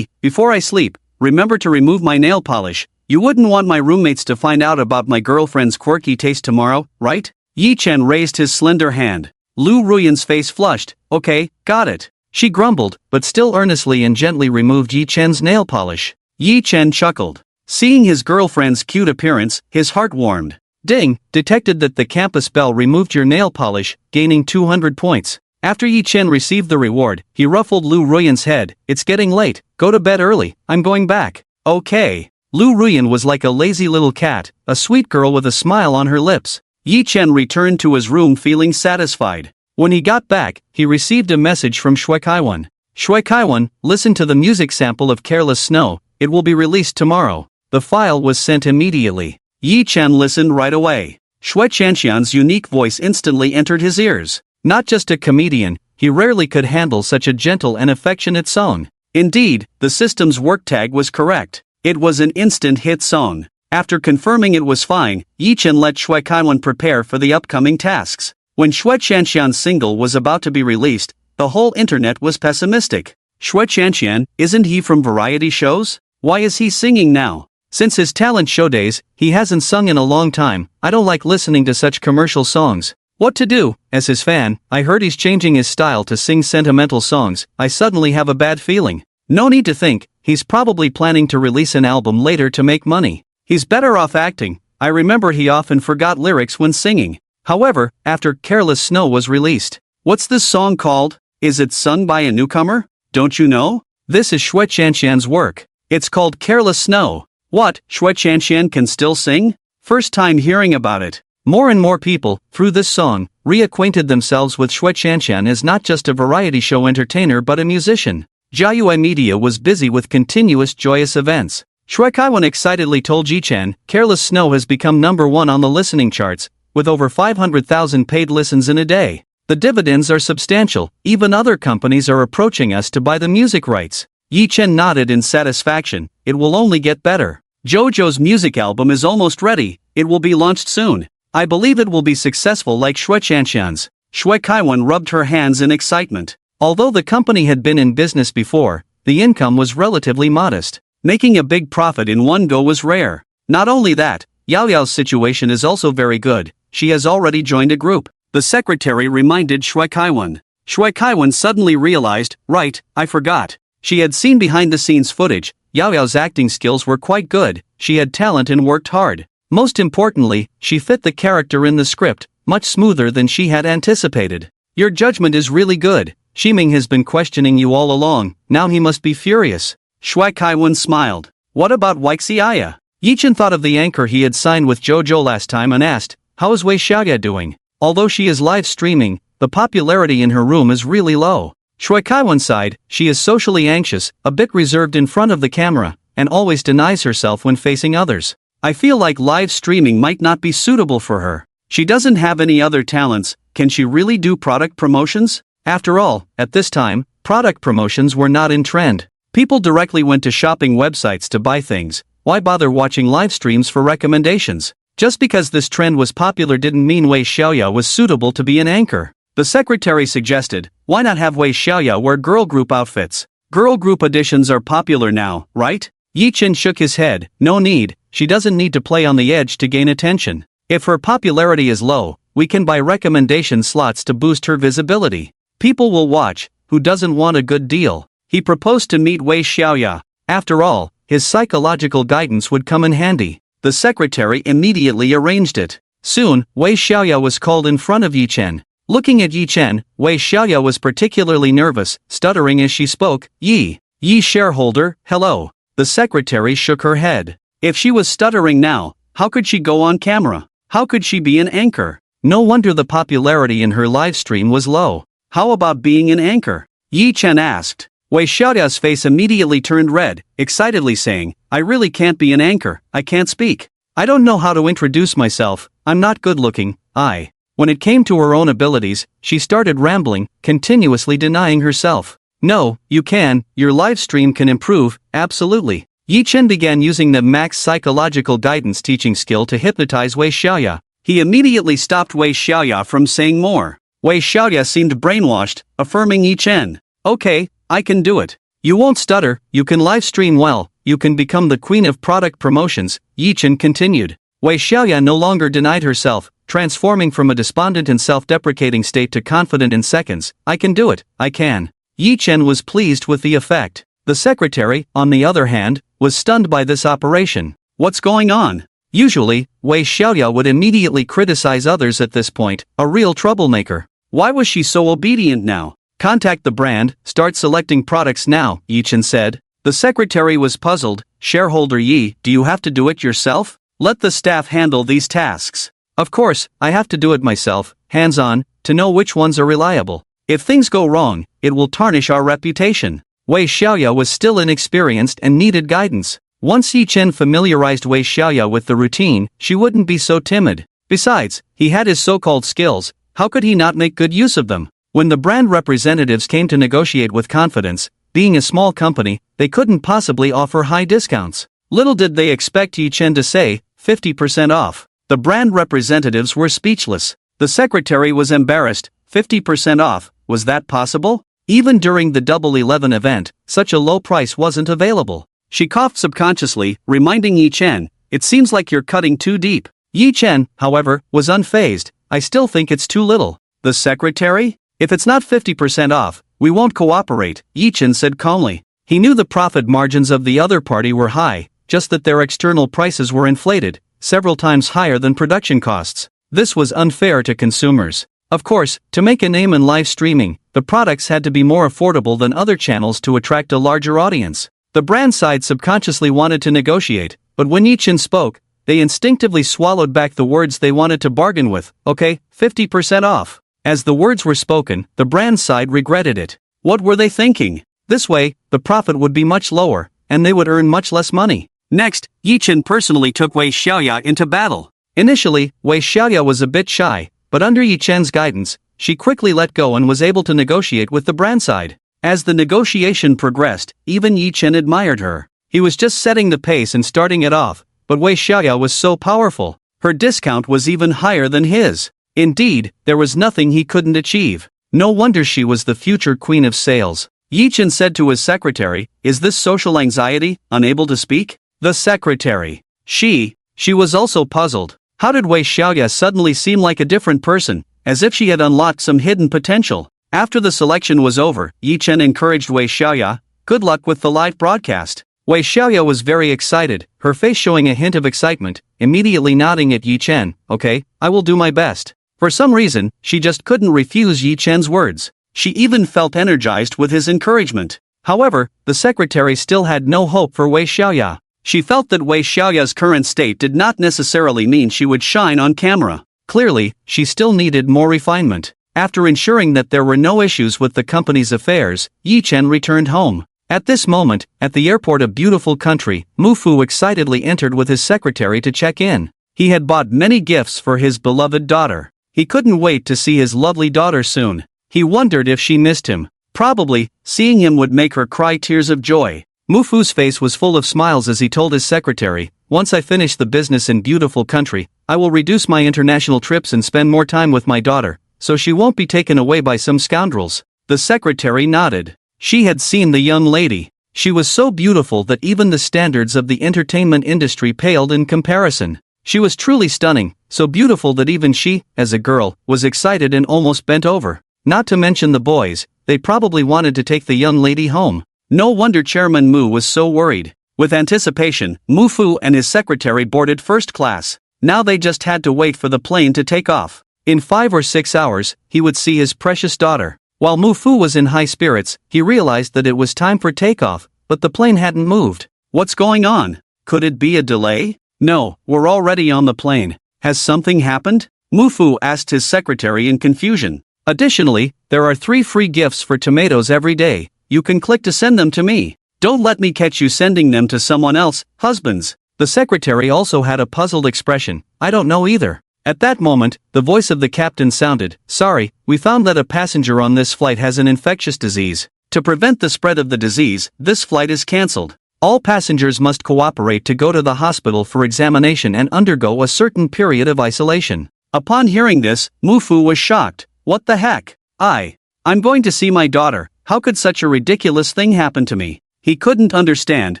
Speaker 1: Before I sleep, remember to remove my nail polish. You wouldn't want my roommates to find out about my girlfriend's quirky taste tomorrow, right? Yi Chen raised his slender hand. Lu Ruyan's face flushed. Okay, got it. She grumbled, but still earnestly and gently removed Yi Chen's nail polish. Yi Chen chuckled. Seeing his girlfriend's cute appearance, his heart warmed. Ding, detected that the campus bell removed your nail polish, gaining 200 points. After Yi Chen received the reward, he ruffled Lu Ruyan's head. It's getting late, go to bed early, I'm going back. Okay. Lu Ruyan was like a lazy little cat, a sweet girl with a smile on her lips. Yi Chen returned to his room feeling satisfied. When he got back, he received a message from Shui Kaiwan. Shui Kaiwan, listen to the music sample of Careless Snow, it will be released tomorrow. The file was sent immediately. Yi Chen listened right away. Shui Chanxian's unique voice instantly entered his ears. Not just a comedian, he rarely could handle such a gentle and affectionate song. Indeed, the system's work tag was correct. It was an instant hit song. After confirming it was fine, Yi Chen let Shui Kaiwan prepare for the upcoming tasks. When Shui Chanxian's single was about to be released, the whole internet was pessimistic. Shui Chanxian, isn't he from variety shows? Why is he singing now? Since his talent show days, he hasn't sung in a long time. I don't like listening to such commercial songs. What to do? As his fan, I heard he's changing his style to sing sentimental songs. I suddenly have a bad feeling. No need to think, he's probably planning to release an album later to make money. He's better off acting. I remember he often forgot lyrics when singing. However, after Careless Snow was released. What's this song called? Is it sung by a newcomer? Don't you know? This is Shui Chanxian's work. It's called Careless Snow. What, Shui Chanxian can still sing? First time hearing about it. More and more people, through this song, reacquainted themselves with Shui Chanxian as not just a variety show entertainer but a musician. Jiayue Media was busy with continuous joyous events. Shui Kaiwan excitedly told Yi Chen, Careless Snow has become #1 on the listening charts, with over 500,000 paid listens in a day. The dividends are substantial, even other companies are approaching us to buy the music rights. Yi Chen nodded in satisfaction, it will only get better. JoJo's music album is almost ready, it will be launched soon. I believe it will be successful like Shui Chanxian's. Shui Kaiwan rubbed her hands in excitement. Although the company had been in business before, the income was relatively modest. Making a big profit in one go was rare. Not only that, Yao Yao's situation is also very good. She has already joined a group. The secretary reminded Shui Kaiwan. Shui Kaiwan suddenly realized, right, I forgot. She had seen behind-the-scenes footage. Yao Yao's acting skills were quite good. She had talent and worked hard. Most importantly, she fit the character in the script, much smoother than she had anticipated. Your judgment is really good. Shiming has been questioning you all along, now he must be furious. Shui Kaiwan smiled. What about Weixi Aya? Yi Chen thought of the anchor he had signed with JoJo last time and asked, how is Wei Xiaoya doing? Although she is live streaming, the popularity in her room is really low. Shui Kaiwan sighed, she is socially anxious, a bit reserved in front of the camera, and always denies herself when facing others. I feel like live streaming might not be suitable for her. She doesn't have any other talents, can she really do product promotions? After all, at this time, product promotions were not in trend. People directly went to shopping websites to buy things. Why bother watching live streams for recommendations? Just because this trend was popular didn't mean Wei Xiaoya was suitable to be an anchor. The secretary suggested, why not have Wei Xiaoya wear girl group outfits? Girl group editions are popular now, right? Yi Chen shook his head, no need, she doesn't need to play on the edge to gain attention. If her popularity is low, we can buy recommendation slots to boost her visibility. People will watch, who doesn't want a good deal? He proposed to meet Wei Xiaoya. After all, his psychological guidance would come in handy. The secretary immediately arranged it. Soon, Wei Xiaoya was called in front of Yi Chen. Looking at Yi Chen, Wei Xiaoya was particularly nervous, stuttering as she spoke, Yi shareholder, hello. The secretary shook her head. If she was stuttering now, how could she go on camera? How could she be an anchor? No wonder the popularity in her live stream was low. How about being an anchor? Yi Chen asked. Wei Xiaoya's face immediately turned red, excitedly saying, I really can't be an anchor, I can't speak. I don't know how to introduce myself, I'm not good looking, When it came to her own abilities, she started rambling, continuously denying herself. No, you can, your live stream can improve, absolutely. Yi Chen began using the max psychological guidance teaching skill to hypnotize Wei Xiaoya. He immediately stopped Wei Xiaoya from saying more. Wei Xiaoya seemed brainwashed, affirming Yi Chen. Okay, I can do it. You won't stutter, you can live stream well, you can become the queen of product promotions, Yichen continued. Wei Xiaoya no longer denied herself, transforming from a despondent and self-deprecating state to confident in seconds. I can do it, I can. Yichen was pleased with the effect. The secretary, on the other hand, was stunned by this operation. What's going on? Usually, Wei Xiaoya would immediately criticize others at this point, a real troublemaker. Why was she so obedient now? Contact the brand, start selecting products now, Yichen said. The secretary was puzzled. Shareholder Yi, do you have to do it yourself? Let the staff handle these tasks. Of course, I have to do it myself, hands-on, to know which ones are reliable. If things go wrong, it will tarnish our reputation. Wei Xiaoya was still inexperienced and needed guidance. Once Yichen familiarized Wei Xiaoya with the routine, she wouldn't be so timid. Besides, he had his so-called skills, how could he not make good use of them? When the brand representatives came to negotiate with confidence, being a small company, they couldn't possibly offer high discounts. Little did they expect Yichen to say, 50% off. The brand representatives were speechless. The secretary was embarrassed. 50% off, was that possible? Even during the Double 11 event, such a low price wasn't available. She coughed subconsciously, reminding Yichen, it seems like you're cutting too deep. Yichen, however, was unfazed. I still think it's too little. The secretary? If it's not 50% off, we won't cooperate, Yichen said calmly. He knew the profit margins of the other party were high, just that their external prices were inflated, several times higher than production costs. This was unfair to consumers. Of course, to make a name in live streaming, the products had to be more affordable than other channels to attract a larger audience. The brand side subconsciously wanted to negotiate, but when Yichen spoke, they instinctively swallowed back the words they wanted to bargain with. Okay, 50% off. As the words were spoken, the brand side regretted it. What were they thinking? This way, the profit would be much lower, and they would earn much less money. Next, Yichen personally took Wei Xiaoya into battle. Initially, Wei Xiaoya was a bit shy, but under Yichen's guidance, she quickly let go and was able to negotiate with the brand side. As the negotiation progressed, even Yichen admired her. He was just setting the pace and starting it off, but Wei Xiaoya was so powerful. Her discount was even higher than his. Indeed, there was nothing he couldn't achieve. No wonder she was the future queen of sales. Yichen said to his secretary, is this social anxiety, unable to speak? The secretary. She was also puzzled. How did Wei Xiaoya suddenly seem like a different person, as if she had unlocked some hidden potential? After the selection was over, Yichen encouraged Wei Xiaoya, good luck with the live broadcast. Wei Xiaoya was very excited, her face showing a hint of excitement, immediately nodding at Yichen, okay, I will do my best. For some reason, she just couldn't refuse Yichen's words. She even felt energized with his encouragement. However, the secretary still had no hope for Wei Xiaoya. She felt that Wei Xiaoya's current state did not necessarily mean she would shine on camera. Clearly, she still needed more refinement. After ensuring that there were no issues with the company's affairs, Yichen returned home. At this moment, at the airport of beautiful country, Mufu excitedly entered with his secretary to check in. He had bought many gifts for his beloved daughter. He couldn't wait to see his lovely daughter soon. He wondered if she missed him. Probably, seeing him would make her cry tears of joy. Mufu's face was full of smiles as he told his secretary, once I finish the business in beautiful country, I will reduce my international trips and spend more time with my daughter, so she won't be taken away by some scoundrels. The secretary nodded. She had seen the young lady. She was so beautiful that even the standards of the entertainment industry paled in comparison. She was truly stunning, so beautiful that even she, as a girl, was excited and almost bent over. Not to mention the boys, they probably wanted to take the young lady home. No wonder Chairman Mu was so worried. With anticipation, Mu Fu and his secretary boarded first class. Now they just had to wait for the plane to take off. In 5 or 6 hours, he would see his precious daughter. While Mu Fu was in high spirits, he realized that it was time for takeoff, but the plane hadn't moved. What's going on? Could it be a delay? No, we're already on the plane. Has something happened? Mu Fu asked his secretary in confusion. Additionally, there are 3 free gifts for tomatoes every day. You can click to send them to me. Don't let me catch you sending them to someone else, husbands. The secretary also had a puzzled expression. I don't know either. At that moment, the voice of the captain sounded, sorry, we found that a passenger on this flight has an infectious disease. To prevent the spread of the disease, this flight is cancelled. All passengers must cooperate to go to the hospital for examination and undergo a certain period of isolation. Upon hearing this, Mu Fu was shocked. What the heck? I'm going to see my daughter. How could such a ridiculous thing happen to me? He couldn't understand,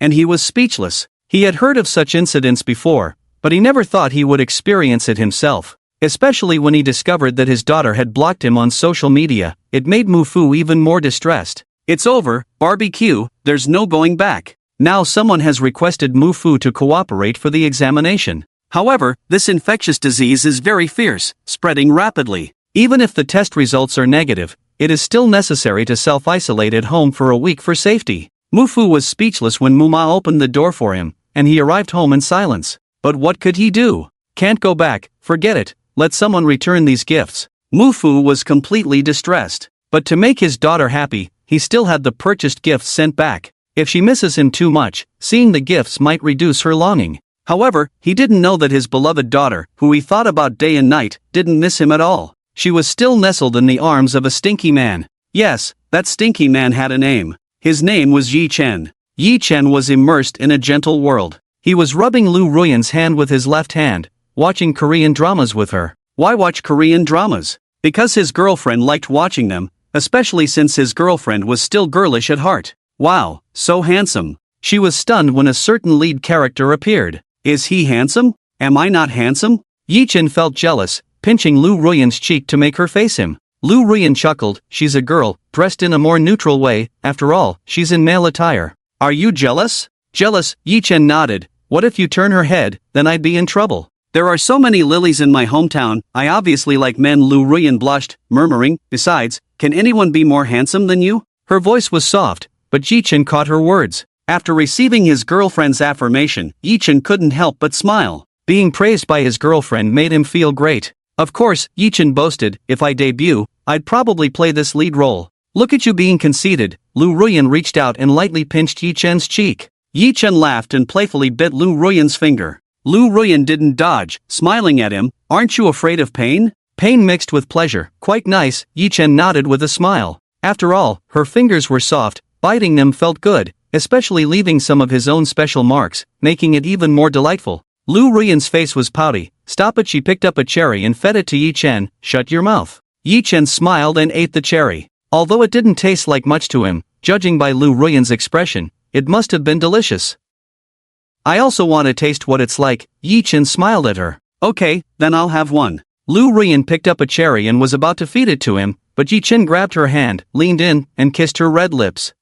Speaker 1: and he was speechless. He had heard of such incidents before, but he never thought he would experience it himself. Especially when he discovered that his daughter had blocked him on social media, it made Mufu even more distressed. It's over, barbecue, there's no going back. Now someone has requested Mufu to cooperate for the examination. However, this infectious disease is very fierce, spreading rapidly. Even if the test results are negative, it is still necessary to self-isolate at home for a week for safety. Mufu was speechless when Muma opened the door for him, and he arrived home in silence. But what could he do? Can't go back, forget it, let someone return these gifts. Mufu was completely distressed. But to make his daughter happy, he still had the purchased gifts sent back. If she misses him too much, seeing the gifts might reduce her longing. However, he didn't know that his beloved daughter, who he thought about day and night, didn't miss him at all. She was still nestled in the arms of a stinky man. Yes, that stinky man had a name. His name was Yi Chen. Yi Chen was immersed in a gentle world. He was rubbing Lu Ruyan's hand with his left hand, watching Korean dramas with her. Why watch Korean dramas? Because his girlfriend liked watching them, especially since his girlfriend was still girlish at heart. Wow, so handsome. She was stunned when a certain lead character appeared. Is he handsome? Am I not handsome? Yi Chen felt jealous, pinching Lu Ruyan's cheek to make her face him. Lu Ruyan chuckled, she's a girl, dressed in a more neutral way, after all, she's in male attire. Are you jealous? Jealous, Yi Chen nodded. What if you turn her head, then I'd be in trouble. There are so many lilies in my hometown, I obviously like men. Lu Ruyan blushed, murmuring, besides, can anyone be more handsome than you? Her voice was soft, but Yi Chen caught her words. After receiving his girlfriend's affirmation, Yi Chen couldn't help but smile. Being praised by his girlfriend made him feel great. Of course, Yi Chen boasted, if I debut, I'd probably play this lead role. Look at you being conceited. Lu Ruyan reached out and lightly pinched Yi Chen's cheek. Yi Chen laughed and playfully bit Lu Ruyan's finger. Lu Ruyan didn't dodge, smiling at him. Aren't you afraid of pain? Pain mixed with pleasure. Quite nice, Yi Chen nodded with a smile. After all, her fingers were soft, biting them felt good, especially leaving some of his own special marks, making it even more delightful. Lu Ruyan's face was pouty. Stop it. She picked up a cherry and fed it to Yi Chen. Shut your mouth. Yi Chen smiled and ate the cherry. Although it didn't taste like much to him, judging by Lu Ruyan's expression, it must have been delicious. I also want to taste what it's like. Yi Chen smiled at her. Okay, then I'll have one. Lu Ruyan picked up a cherry and was about to feed it to him, but Yi Chen grabbed her hand, leaned in, and kissed her red lips.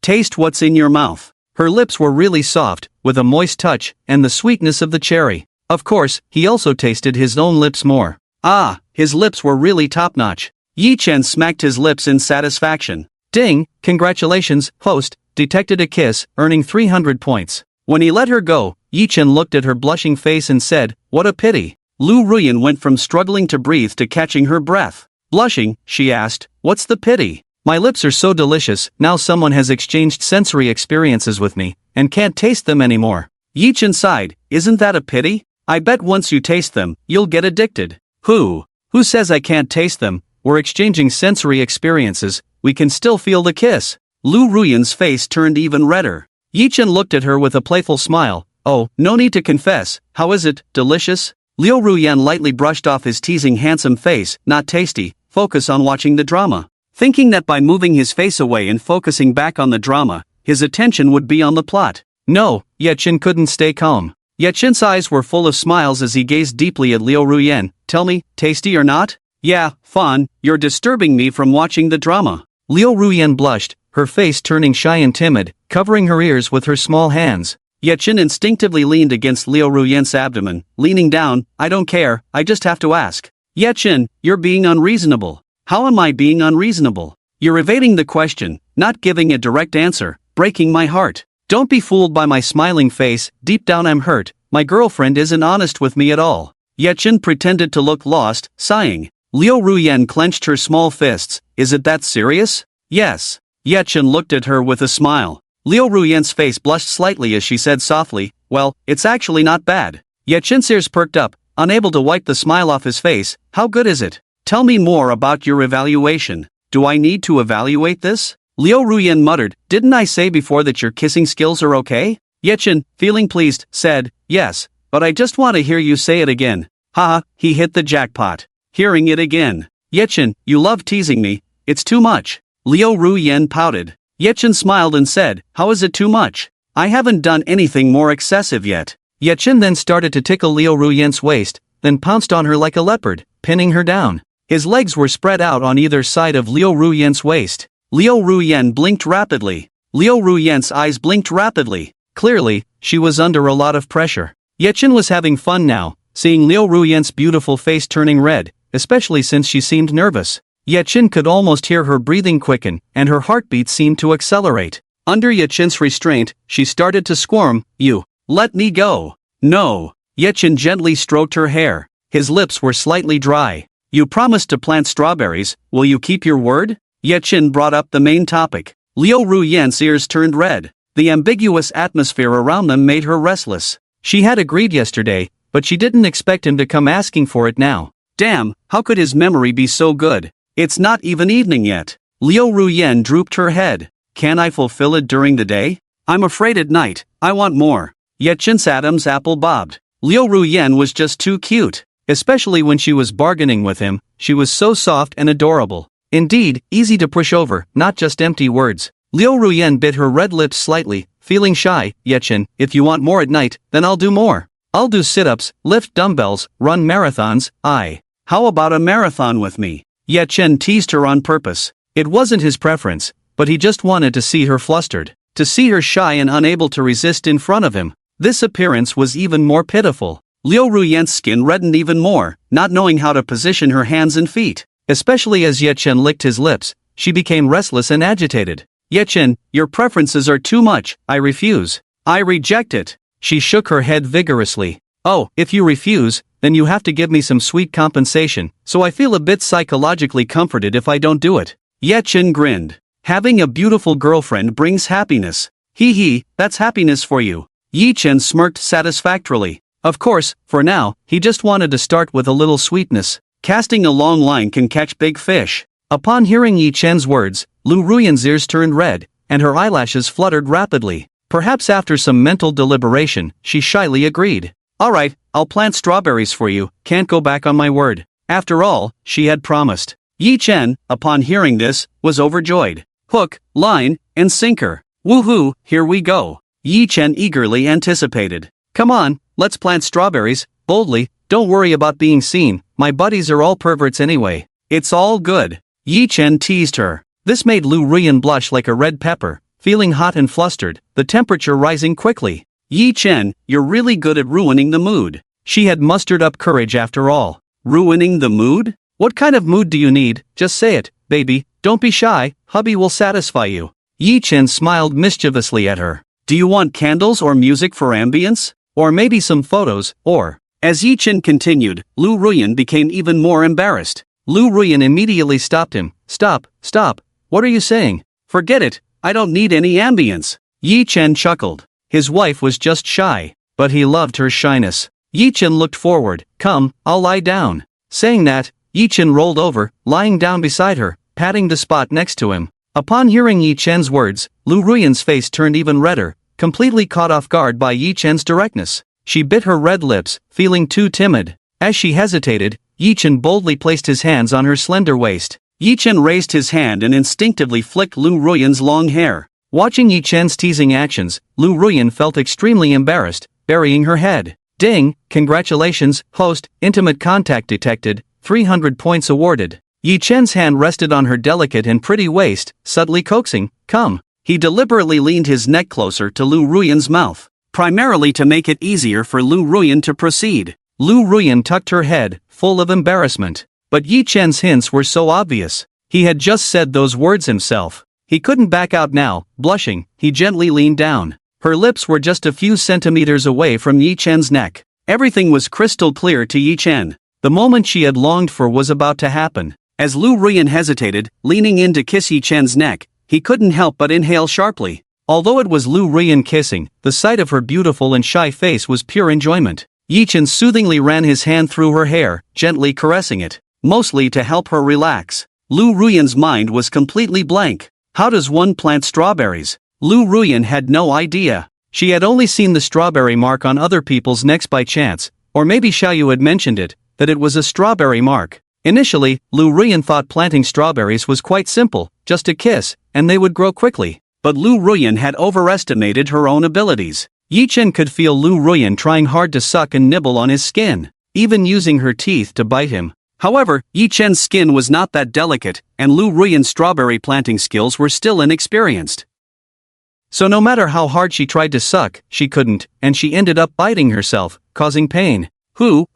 Speaker 1: Taste what's in your mouth. Her lips were really soft, with a moist touch, and the sweetness of the cherry. Of course, he also tasted his own lips more. Ah, his lips were really top-notch. Yi Chen smacked his lips in satisfaction. Ding, congratulations, host, detected a kiss, earning 300 points. When he let her go, Yi Chen looked at her blushing face and said, what a pity. Lu Ruyan went from struggling to breathe to catching her breath. Blushing, she asked, what's the pity? My lips are so delicious, now someone has exchanged sensory experiences with me, and can't taste them anymore. Yi Chen sighed, isn't that a pity? I bet once you taste them, you'll get addicted. Who says I can't taste them? We're exchanging sensory experiences, we can still feel the kiss. Lu Ruyan's face turned even redder. Yi Chen looked at her with a playful smile. Oh, no need to confess, how is it, delicious? Liu Ruyan lightly brushed off his teasing handsome face, not tasty, focus on watching the drama. Thinking that by moving his face away and focusing back on the drama, his attention would be on the plot. No, Ye Chen couldn't stay calm. Ye Chen's eyes were full of smiles as he gazed deeply at Liu Ruyan. Tell me, tasty or not? Yeah, Fan, you're disturbing me from watching the drama. Liu Ruyan blushed, her face turning shy and timid, covering her ears with her small hands. Ye Chen instinctively leaned against Liu Ruyan's abdomen, leaning down. I don't care, I just have to ask. Ye Chen, you're being unreasonable. How am I being unreasonable? You're evading the question, not giving a direct answer, breaking my heart. Don't be fooled by my smiling face, deep down I'm hurt, my girlfriend isn't honest with me at all. Ye Chen pretended to look lost, sighing. Liu Ruyan clenched her small fists. Is it that serious? Yes. Ye Chen looked at her with a smile. Liu Ruyan's face blushed slightly as she said softly, well, it's actually not bad. Ye Chen's ears perked up, unable to wipe the smile off his face. How good is it? Tell me more about your evaluation. Do I need to evaluate this? Liu Ruyan muttered, didn't I say before that your kissing skills are okay? Ye Chen, feeling pleased, said, yes, but I just want to hear you say it again. Haha, he hit the jackpot. Hearing it again. Ye Chen, you love teasing me, it's too much. Liu Ruyen pouted. Yechen smiled and said, "How is it too much? I haven't done anything more excessive yet." Yechen then started to tickle Liu Ruyen's waist, then pounced on her like a leopard, pinning her down. His legs were spread out on either side of Liu Ruyen's waist. Liu Ruyen blinked rapidly. Liu Ruyen's eyes blinked rapidly. Clearly, she was under a lot of pressure. Yechen was having fun now, seeing Liu Ruyen's beautiful face turning red, especially since she seemed nervous. Yechen could almost hear her breathing quicken, and her heartbeat seemed to accelerate. Under Yechen's restraint, she started to squirm. "You, let me go." "No." Yechen gently stroked her hair. His lips were slightly dry. "You promised to plant strawberries, will you keep your word?" Yechen brought up the main topic. Liu Ruyen's ears turned red. The ambiguous atmosphere around them made her restless. She had agreed yesterday, but she didn't expect him to come asking for it now. Damn, how could his memory be so good? It's not even evening yet. Liu Ruyen drooped her head. "Can I fulfill it during the day? I'm afraid at night, I want more." Yechen's Adam's apple bobbed. Liu Ruyen was just too cute. Especially when she was bargaining with him, she was so soft and adorable. Indeed, easy to push over, not just empty words. Liu Ruyen bit her red lips slightly, feeling shy. "Yechen, if you want more at night, then I'll do more. I'll do sit-ups, lift dumbbells, run marathons. How about a marathon with me?" Yechen teased her on purpose. It wasn't his preference, but he just wanted to see her flustered, to see her shy and unable to resist in front of him. This appearance was even more pitiful. Liu Ruyen's skin reddened even more, not knowing how to position her hands and feet. Especially as Yechen licked his lips, she became restless and agitated. "Yechen, your preferences are too much, I refuse. I reject it." She shook her head vigorously. "Oh, if you refuse, then you have to give me some sweet compensation, so I feel a bit psychologically comforted if I don't do it." Yechen grinned. "Having a beautiful girlfriend brings happiness. Hee, that's happiness for you." Yechen smirked satisfactorily. Of course, for now, he just wanted to start with a little sweetness. Casting a long line can catch big fish. Upon hearing Yechen's words, Liu Ruyen's ears turned red, and her eyelashes fluttered rapidly. Perhaps after some mental deliberation, she shyly agreed. "Alright, I'll plant strawberries for you, can't go back on my word." After all, she had promised. Yechen, upon hearing this, was overjoyed. Hook, line, and sinker. Woohoo, here we go. Yechen eagerly anticipated. "Come on, let's plant strawberries, boldly, don't worry about being seen, my buddies are all perverts anyway. It's all good." Yechen teased her. This made Liu Ruyen blush like a red pepper, feeling hot and flustered, the temperature rising quickly. "Yechen, you're really good at ruining the mood." She had mustered up courage after all. "Ruining the mood? What kind of mood do you need? Just say it, baby, don't be shy, hubby will satisfy you." Yechen smiled mischievously at her. "Do you want candles or music for ambience? Or maybe some photos, or..." As Yechen continued, Liu Ruyen became even more embarrassed. Liu Ruyen immediately stopped him. Stop, what are you saying? Forget it, I don't need any ambience." Yechen chuckled. His wife was just shy, but he loved her shyness. Yechen looked forward. "Come, I'll lie down." Saying that, Yechen rolled over, lying down beside her, patting the spot next to him. Upon hearing Yechen's words, Liu Ruyen's face turned even redder, completely caught off guard by Yechen's directness. She bit her red lips, feeling too timid. As she hesitated, Yechen boldly placed his hands on her slender waist. Yechen raised his hand and instinctively flicked Liu Ruyen's long hair. Watching Yechen's teasing actions, Liu Ruyen felt extremely embarrassed, burying her head. "Ding, congratulations, host, intimate contact detected, 300 points awarded." Yechen's hand rested on her delicate and pretty waist, subtly coaxing, "Come." He deliberately leaned his neck closer to Liu Ruyen's mouth, primarily to make it easier for Liu Ruyen to proceed. Liu Ruyen tucked her head, full of embarrassment. But Yechen's hints were so obvious. He had just said those words himself. He couldn't back out now. Blushing, he gently leaned down. Her lips were just a few centimeters away from Yechen's neck. Everything was crystal clear to Yechen. The moment she had longed for was about to happen. As Liu Ruyen hesitated, leaning in to kiss Yechen's neck, he couldn't help but inhale sharply. Although it was Liu Ruyen kissing, the sight of her beautiful and shy face was pure enjoyment. Yechen soothingly ran his hand through her hair, gently caressing it, mostly to help her relax. Liu Ruyen's mind was completely blank. How does one plant strawberries? Liu Ruyen had no idea. She had only seen the strawberry mark on other people's necks by chance, or maybe Xiaoyu had mentioned it, that it was a strawberry mark. Initially, Lu Ruyan thought planting strawberries was quite simple, just a kiss, and they would grow quickly. But Lu Ruyan had overestimated her own abilities. Yi Chen could feel Lu Ruyan trying hard to suck and nibble on his skin, even using her teeth to bite him. However, Yi Chen's skin was not that delicate, and Lu Ruyan's strawberry planting skills were still inexperienced. So no matter how hard she tried to suck, she couldn't, and she ended up biting herself, causing pain. Hoo,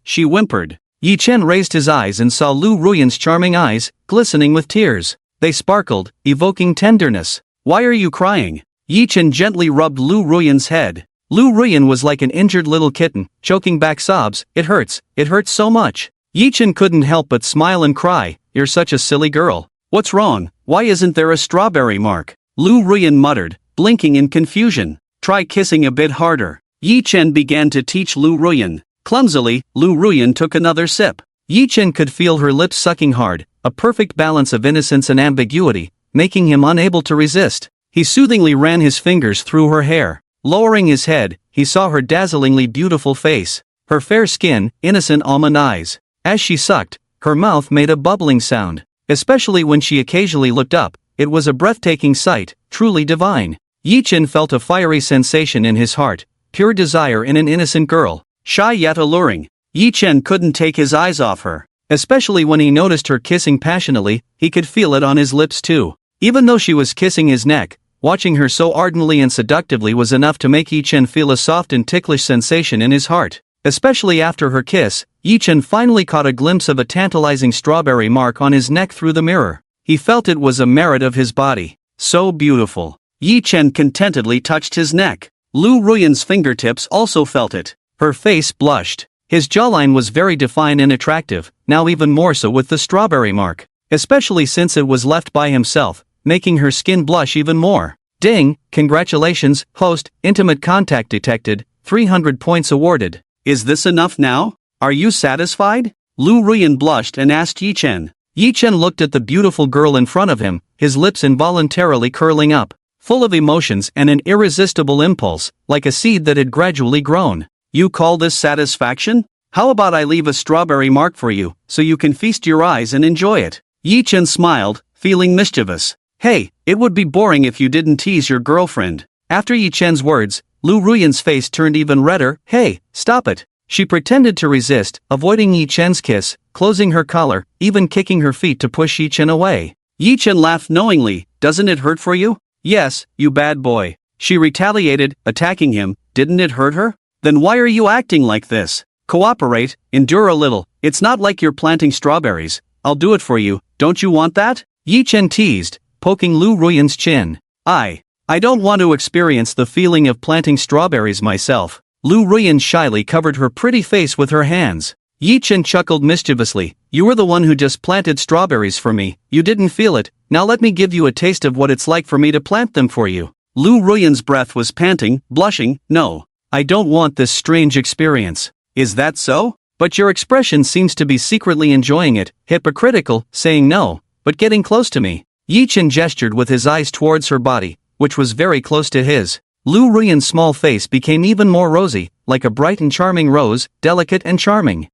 Speaker 1: she whimpered. Yi Chen raised his eyes and saw Lu Ruyan's charming eyes, glistening with tears. They sparkled, evoking tenderness. Why are you crying? Yi Chen gently rubbed Lu Ruyan's head. Lu Ruyan was like an injured little kitten, choking back sobs. It hurts so much. Yi Chen couldn't help but smile and cry. You're such a silly girl. What's wrong? Why isn't there a strawberry mark? Lu Ruyan muttered, blinking in confusion. Try kissing a bit harder. Yi Chen began to teach Lu Ruyan. Clumsily, Lu Ruyan took another sip. Yi Chen could feel her lips sucking hard, a perfect balance of innocence and ambiguity, making him unable to resist. He soothingly ran his fingers through her hair. Lowering his head, he saw her dazzlingly beautiful face, her fair skin, innocent almond eyes. As she sucked, her mouth made a bubbling sound. Especially when she occasionally looked up, it was a breathtaking sight, truly divine. Yi Chen felt a fiery sensation in his heart, pure desire in an innocent girl, shy yet alluring. Yi Chen couldn't take his eyes off her. Especially when he noticed her kissing passionately, he could feel it on his lips too. Even though she was kissing his neck, watching her so ardently and seductively was enough to make Yi Chen feel a soft and ticklish sensation in his heart. Especially after her kiss, Yi Chen finally caught a glimpse of a tantalizing strawberry mark on his neck through the mirror. He felt it was a merit of his body. So beautiful. Yi Chen contentedly touched his neck. Lu Ruyan's fingertips also felt it. Her face blushed. His jawline was very defined and attractive, now even more so with the strawberry mark. Especially since it was left by himself, making her skin blush even more. Ding, congratulations, host, intimate contact detected, 300 points awarded. Is this enough now? Are you satisfied? Lu Ruyan blushed and asked Yi Chen. Yi Chen looked at the beautiful girl in front of him, his lips involuntarily curling up, full of emotions and an irresistible impulse, like a seed that had gradually grown. You call this satisfaction? How about I leave a strawberry mark for you, so you can feast your eyes and enjoy it? Yi Chen smiled, feeling mischievous. Hey, it would be boring if you didn't tease your girlfriend. After Yi Chen's words, Lu Ruyan's face turned even redder. Hey, stop it. She pretended to resist, avoiding Yi Chen's kiss, closing her collar, even kicking her feet to push Yi Chen away. Yi Chen laughed knowingly. Doesn't it hurt for you? Yes, you bad boy. She retaliated, attacking him. Didn't it hurt her? Then why are you acting like this? Cooperate, endure a little. It's not like you're planting strawberries. I'll do it for you. Don't you want that? Yi Chen teased, poking Lu Ruyan's chin. I don't want to experience the feeling of planting strawberries myself. Lu Ruyan shyly covered her pretty face with her hands. Yi Chen chuckled mischievously. You were the one who just planted strawberries for me. You didn't feel it. Now let me give you a taste of what it's like for me to plant them for you. Lu Ruyan's breath was panting, blushing. No, I don't want this strange experience. Is that so? But your expression seems to be secretly enjoying it, hypocritical, saying no, but getting close to me. Yi Chen gestured with his eyes towards her body, which was very close to his. Lu Ruyan's small face became even more rosy, like a bright and charming rose, delicate and charming.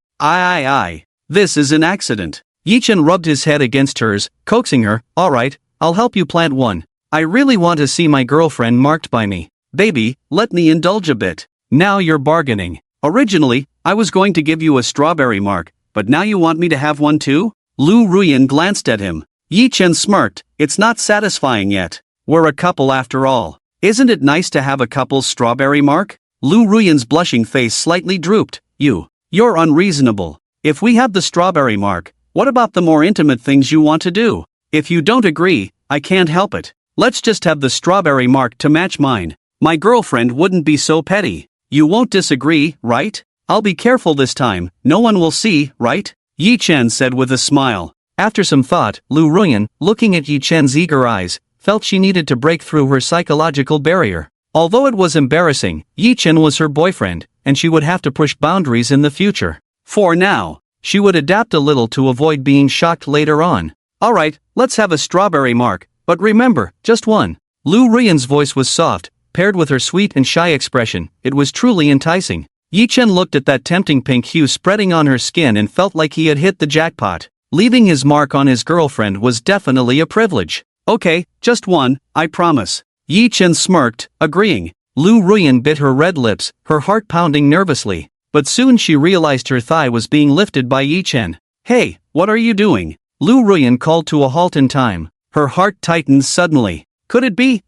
Speaker 1: This is an accident. Yi Chen rubbed his head against hers, coaxing her. Alright, I'll help you plant one. I really want to see my girlfriend marked by me. Baby, let me indulge a bit. Now you're bargaining. Originally, I was going to give you a strawberry mark, but now you want me to have one too? Lu Ruyan glanced at him. Yi Chen smirked. It's not satisfying yet. We're a couple after all. Isn't it nice to have a couple's strawberry mark? Lu Ruyan's blushing face slightly drooped. You're unreasonable. If we have the strawberry mark, what about the more intimate things you want to do? If you don't agree, I can't help it. Let's just have the strawberry mark to match mine. My girlfriend wouldn't be so petty. You won't disagree, right? I'll be careful this time. No one will see, right? Yi Chen said with a smile. After some thought, Lu Ruyan, looking at Yi Chen's eager eyes, felt she needed to break through her psychological barrier. Although it was embarrassing, Yi Chen was her boyfriend, and she would have to push boundaries in the future. For now, she would adapt a little to avoid being shocked later on. Alright, let's have a strawberry mark, but remember, just one. Lu Ruyan's voice was soft, paired with her sweet and shy expression. It was truly enticing. Yi Chen looked at that tempting pink hue spreading on her skin and felt like he had hit the jackpot. Leaving his mark on his girlfriend was definitely a privilege. Okay, just one, I promise. Yi Chen smirked, agreeing. Lu Ruyan bit her red lips, her heart pounding nervously. But soon she realized her thigh was being lifted by Yi Chen. Hey, what are you doing? Lu Ruyan called to a halt in time. Her heart tightened suddenly. Could it be?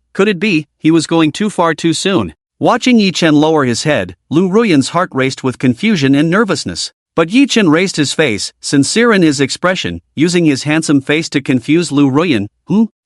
Speaker 1: He was going too far too soon. Watching Yi Chen lower his head, Lu Ruyan's heart raced with confusion and nervousness. But Yi Chen raised his face, sincere in his expression, using his handsome face to confuse Lu Ruyan.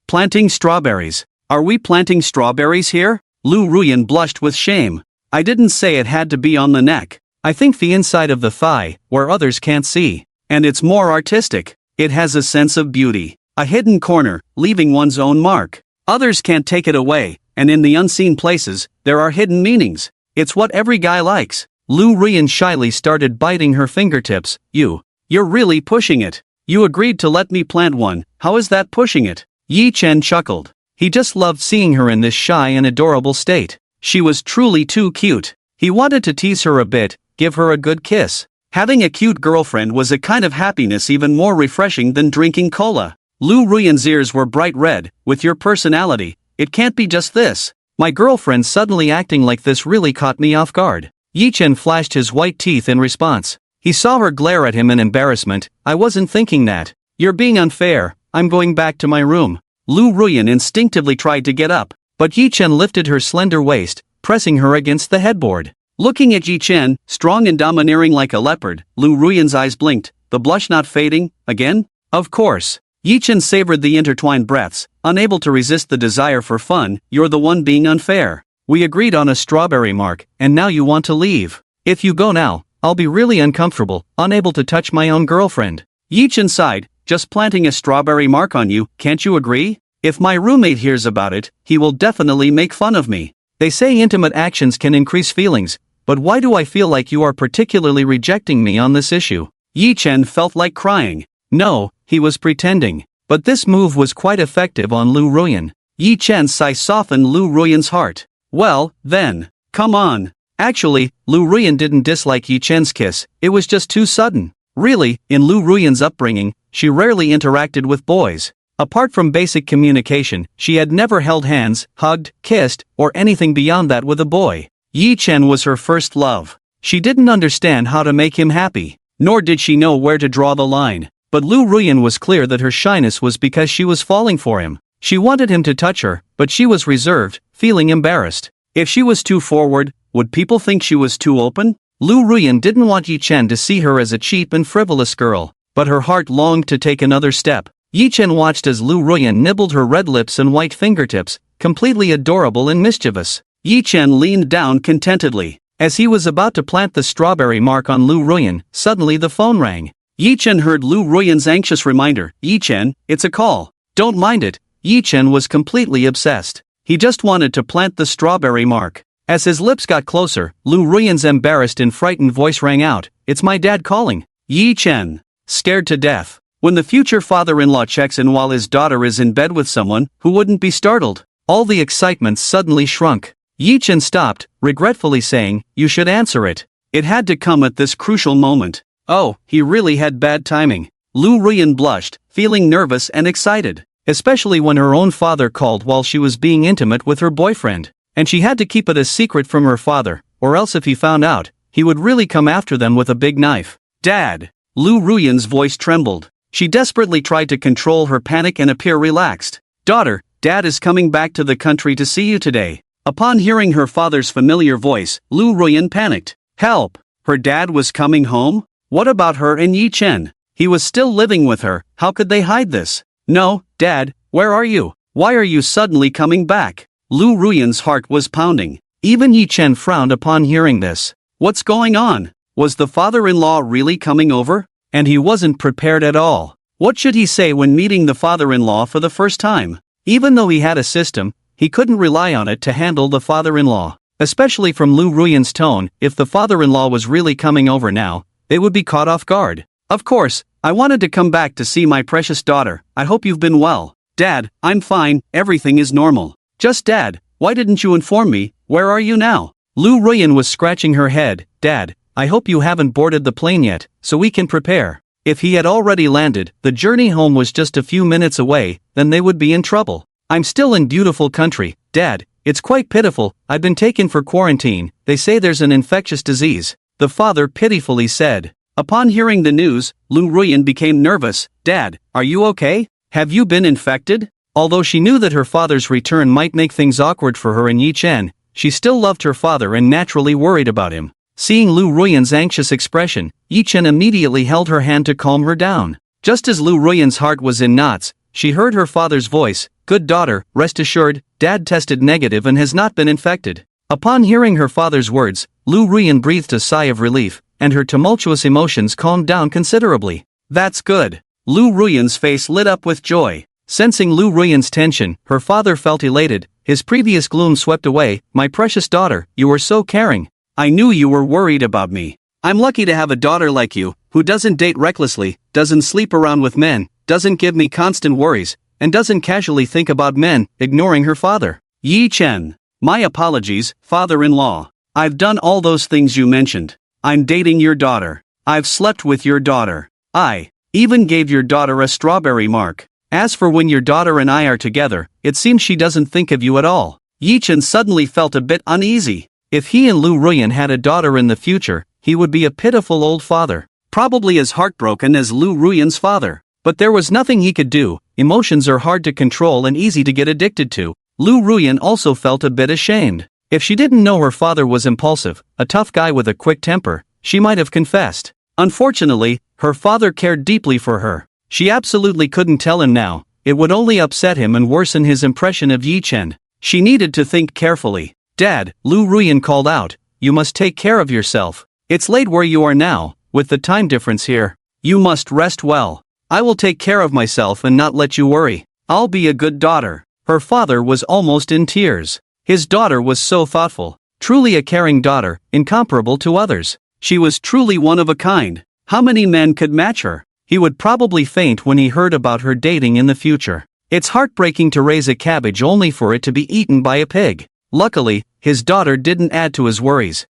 Speaker 1: Planting strawberries. Are we planting strawberries here? Lu Ruyan blushed with shame. I didn't say it had to be on the neck. I think the inside of the thigh, where others can't see. And it's more artistic. It has a sense of beauty. A hidden corner, leaving one's own mark. Others can't take it away, and in the unseen places, there are hidden meanings. It's what every guy likes. Lu Ruyan shyly started biting her fingertips. You're really pushing it. You agreed to let me plant one, how is that pushing it? Yi Chen chuckled. He just loved seeing her in this shy and adorable state. She was truly too cute. He wanted to tease her a bit, give her a good kiss. Having a cute girlfriend was a kind of happiness even more refreshing than drinking cola. Lu Ruyan's ears were bright red. With your personality, it can't be just this. My girlfriend suddenly acting like this really caught me off guard. Yi Chen flashed his white teeth in response. He saw her glare at him in embarrassment. I wasn't thinking that. You're being unfair. I'm going back to my room. Lu Ruyan instinctively tried to get up, but Yi Chen lifted her slender waist, pressing her against the headboard. Looking at Yi Chen, strong and domineering like a leopard, Lu Ruyan's eyes blinked, the blush not fading. Again? Of course. Yi Chen savored the intertwined breaths, unable to resist the desire for fun. You're the one being unfair. We agreed on a strawberry mark, and now you want to leave. If you go now, I'll be really uncomfortable, unable to touch my own girlfriend. Yi Chen sighed. Just planting a strawberry mark on you, can't you agree? If my roommate hears about it, he will definitely make fun of me. They say intimate actions can increase feelings, but why do I feel like you are particularly rejecting me on this issue? Yi Chen felt like crying. No, he was pretending. But this move was quite effective on Lu Ruyan. Yi Chen's sigh softened Lu Ruyan's heart. Well, then, come on. Actually, Lu Ruyan didn't dislike Yi Chen's kiss, it was just too sudden. Really, in Lu Ruyan's upbringing, she rarely interacted with boys. Apart from basic communication, she had never held hands, hugged, kissed, or anything beyond that with a boy. Yi Chen was her first love. She didn't understand how to make him happy, nor did she know where to draw the line. But Lu Ruyan was clear that her shyness was because she was falling for him. She wanted him to touch her, but she was reserved, feeling embarrassed. If she was too forward, would people think she was too open? Lu Ruyan didn't want Yi Chen to see her as a cheap and frivolous girl, but her heart longed to take another step. Yi Chen watched as Lu Ruyan nibbled her red lips and white fingertips, completely adorable and mischievous. Yi Chen leaned down contentedly. As he was about to plant the strawberry mark on Lu Ruyan, suddenly the phone rang. Yi Chen heard Lu Ruyan's anxious reminder. Yi Chen, it's a call. Don't mind it. Yi Chen was completely obsessed. He just wanted to plant the strawberry mark. As his lips got closer, Lu Ruyan's embarrassed and frightened voice rang out. It's my dad calling. Yi Chen, scared to death. When the future father-in-law checks in while his daughter is in bed with someone, who wouldn't be startled? All the excitement suddenly shrunk. Yi Chen stopped, regretfully saying, you should answer it. It had to come at this crucial moment. Oh, he really had bad timing. Lu Ruyan blushed, feeling nervous and excited, especially when her own father called while she was being intimate with her boyfriend. And she had to keep it a secret from her father, or else if he found out, he would really come after them with a big knife. Dad! Lu Ruyan's voice trembled. She desperately tried to control her panic and appear relaxed. Daughter, Dad is coming back to the country to see you today. Upon hearing her father's familiar voice, Lu Ruyan panicked. Help! Her dad was coming home? What about her and Yi Chen? He was still living with her, how could they hide this? No, Dad, where are you? Why are you suddenly coming back? Lu Ruyan's heart was pounding. Even Yi Chen frowned upon hearing this. What's going on? Was the father-in-law really coming over? And he wasn't prepared at all. What should he say when meeting the father-in-law for the first time? Even though he had a system, he couldn't rely on it to handle the father-in-law. Especially from Lu Ruyan's tone, if the father-in-law was really coming over now, they would be caught off guard. Of course, I wanted to come back to see my precious daughter. I hope you've been well. Dad, I'm fine, everything is normal. Just Dad, why didn't you inform me? Where are you now? Lu Ruyan was scratching her head, "Dad, I hope you haven't boarded the plane yet, so we can prepare." If he had already landed, the journey home was just a few minutes away, then they would be in trouble. "I'm still in beautiful country, Dad. It's quite pitiful, I've been taken for quarantine, they say there's an infectious disease," the father pitifully said. Upon hearing the news, Lu Ruyan became nervous. "Dad, are you okay? Have you been infected?" Although she knew that her father's return might make things awkward for her and Yi Chen, she still loved her father and naturally worried about him. Seeing Lu Ruyan's anxious expression, Yi Chen immediately held her hand to calm her down. Just as Lu Ruyan's heart was in knots, she heard her father's voice, "Good daughter, rest assured, Dad tested negative and has not been infected." Upon hearing her father's words, Lu Ruyan breathed a sigh of relief, and her tumultuous emotions calmed down considerably. "That's good." Lu Ruyan's face lit up with joy. Sensing Lu Ruyan's tension, her father felt elated, his previous gloom swept away. "My precious daughter, you were so caring. I knew you were worried about me. I'm lucky to have a daughter like you, who doesn't date recklessly, doesn't sleep around with men, doesn't give me constant worries, and doesn't casually think about men," ignoring her father. "Yi Chen. My apologies, father-in-law. I've done all those things you mentioned. I'm dating your daughter. I've slept with your daughter. I even gave your daughter a strawberry mark. As for when your daughter and I are together, it seems she doesn't think of you at all." Yi Chen suddenly felt a bit uneasy. If he and Lu Ruyan had a daughter in the future, he would be a pitiful old father, probably as heartbroken as Lu Ruyan's father. But there was nothing he could do. Emotions are hard to control and easy to get addicted to. Lu Ruyan also felt a bit ashamed. If she didn't know her father was impulsive, a tough guy with a quick temper, she might have confessed. Unfortunately, her father cared deeply for her. She absolutely couldn't tell him now, it would only upset him and worsen his impression of Yi Chen. She needed to think carefully. "Dad," Lu Ruyan called out, "you must take care of yourself. It's late where you are now, with the time difference here. You must rest well. I will take care of myself and not let you worry. I'll be a good daughter." Her father was almost in tears. His daughter was so thoughtful, truly a caring daughter, incomparable to others. She was truly one of a kind. How many men could match her? He would probably faint when he heard about her dating in the future. It's heartbreaking to raise a cabbage only for it to be eaten by a pig. Luckily, his daughter didn't add to his worries.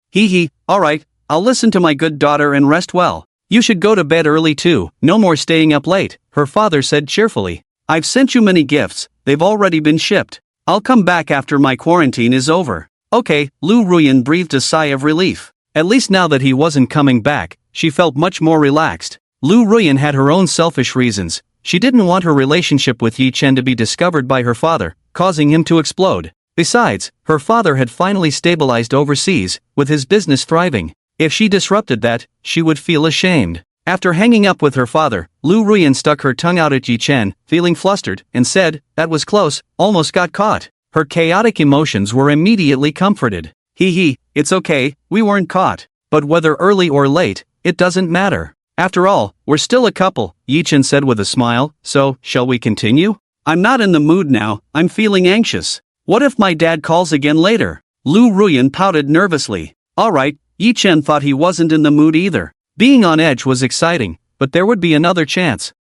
Speaker 1: Alright, I'll listen to my good daughter and rest well. You should go to bed early too, no more staying up late," her father said cheerfully. "I've sent you many gifts, they've already been shipped. I'll come back after my quarantine is over." "Okay," Lu Ruyan breathed a sigh of relief. At least now that he wasn't coming back, she felt much more relaxed. Lu Ruyan had her own selfish reasons. She didn't want her relationship with Yi Chen to be discovered by her father, causing him to explode. Besides, her father had finally stabilized overseas, with his business thriving. If she disrupted that, she would feel ashamed. After hanging up with her father, Lu Ruyan stuck her tongue out at Yi Chen, feeling flustered, and said, "That was close, almost got caught." Her chaotic emotions were immediately comforted. It's okay, we weren't caught. But whether early or late, it doesn't matter. After all, we're still a couple," Yi Chen said with a smile. "So, shall we continue? I'm not in the mood now, I'm feeling anxious. What if my dad calls again later?" Lu Ruyan pouted nervously. Alright, Yi Chen thought he wasn't in the mood either. Being on edge was exciting, but there would be another chance.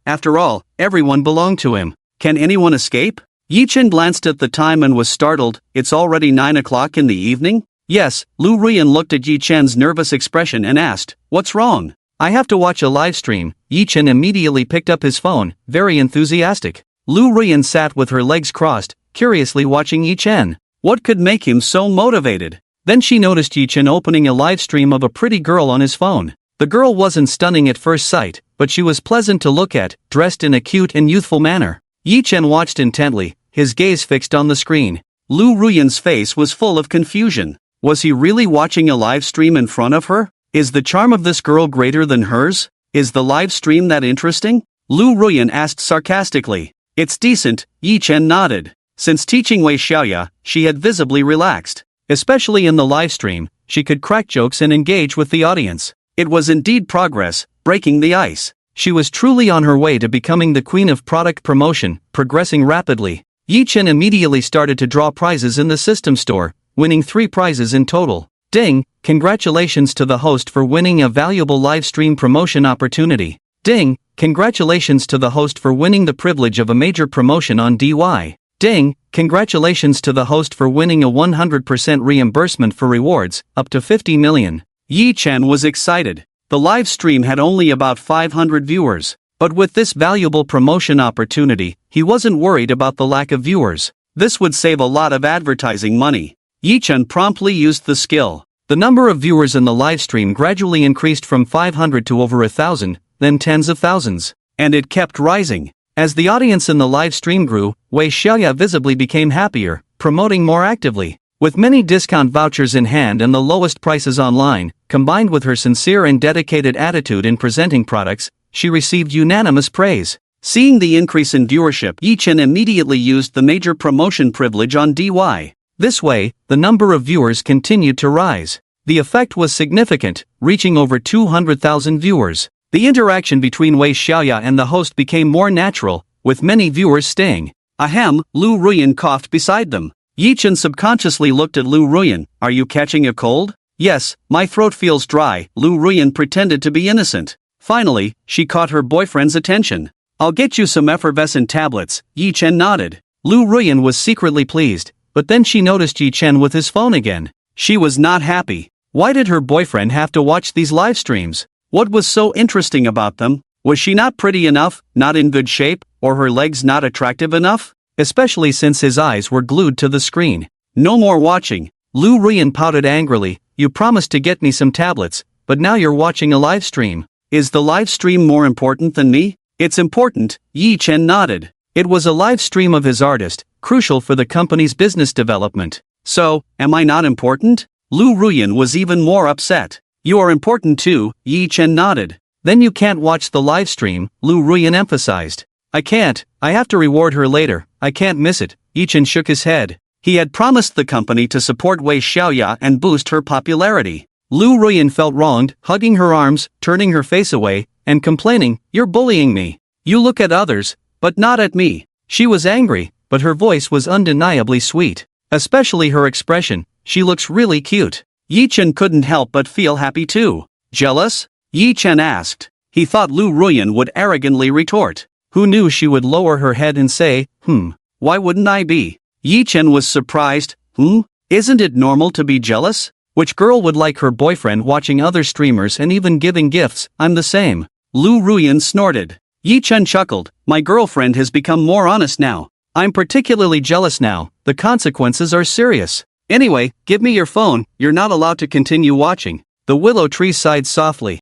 Speaker 1: After all, everyone belonged to him. Can anyone escape? Yi Chen glanced at the time and was startled. It's already 9 o'clock in the evening? Yes, Lu Ruyan looked at Yi Chen's nervous expression and asked, "What's wrong?" "I have to watch a live stream." Yi Chen immediately picked up his phone, very enthusiastic. Lu Ruyan sat with her legs crossed, curiously watching Yi Chen. What could make him so motivated? Then she noticed Yi Chen opening a live stream of a pretty girl on his phone. The girl wasn't stunning at first sight, but she was pleasant to look at, dressed in a cute and youthful manner. Yi Chen watched intently, his gaze fixed on the screen. Lu Ruyan's face was full of confusion. Was he really watching a live stream in front of her? Is the charm of this girl greater than hers? Is the live stream that interesting? Lu Ruyan asked sarcastically. It's decent, Yi Chen nodded. Since teaching Wei Xiaoya, she had visibly relaxed. Especially in the live stream, she could crack jokes and engage with the audience. It was indeed progress, breaking the ice. She was truly on her way to becoming the queen of product promotion, progressing rapidly. Yi Chen immediately started to draw prizes in the system store, winning 3 prizes in total. Ding, congratulations to the host for winning a valuable live stream promotion opportunity. Ding, congratulations to the host for winning the privilege of a major promotion on DY. Ding, congratulations to the host for winning a 100% reimbursement for rewards, up to 50 million. Yi Chen was excited. The live stream had only about 500 viewers. But with this valuable promotion opportunity, he wasn't worried about the lack of viewers. This would save a lot of advertising money. Yi Chen promptly used the skill. The number of viewers in the live stream gradually increased from 500 to over 1,000, then tens of thousands. And it kept rising. As the audience in the live stream grew, Wei Xiaoya visibly became happier, promoting more actively. With many discount vouchers in hand and the lowest prices online, combined with her sincere and dedicated attitude in presenting products, she received unanimous praise. Seeing the increase in viewership, Yi Chen immediately used the major promotion privilege on DY. This way, the number of viewers continued to rise. The effect was significant, reaching over 200,000 viewers. The interaction between Wei Xiaoya and the host became more natural, with many viewers staying. Ahem, Lu Ruyan coughed beside them. Yi Chen subconsciously looked at Lu Ruyan. Are you catching a cold? Yes, my throat feels dry. Lu Ruyan pretended to be innocent. Finally, she caught her boyfriend's attention. I'll get you some effervescent tablets. Yi Chen nodded. Lu Ruyan was secretly pleased, but then she noticed Yi Chen with his phone again. She was not happy. Why did her boyfriend have to watch these live streams? What was so interesting about them? Was she not pretty enough, not in good shape, or her legs not attractive enough? Especially since his eyes were glued to the screen. No more watching. Lu Ruyan pouted angrily. You promised to get me some tablets, but now you're watching a live stream. Is the live stream more important than me? It's important, Yi Chen nodded. It was a live stream of his artist, crucial for the company's business development. So, am I not important? Lu Ruyan was even more upset. You are important too, Yi Chen nodded. Then you can't watch the live stream, Lu Ruyan emphasized. I can't, I have to reward her later, I can't miss it. Yi Chen shook his head. He had promised the company to support Wei Xiaoya and boost her popularity. Lu Ruyan felt wronged, hugging her arms, turning her face away, and complaining, You're bullying me. You look at others, but not at me. She was angry, but her voice was undeniably sweet. Especially her expression, she looks really cute. Yi Chen couldn't help but feel happy too. Jealous? Yi Chen asked. He thought Lu Ruyan would arrogantly retort. Who knew she would lower her head and say, why wouldn't I be? Yi Chen was surprised. Isn't it normal to be jealous? Which girl would like her boyfriend watching other streamers and even giving gifts? I'm the same. Lu Ruyan snorted. Yi Chen chuckled. My girlfriend has become more honest now. I'm particularly jealous now. The consequences are serious. Anyway, give me your phone, you're not allowed to continue watching. The willow tree sighed softly.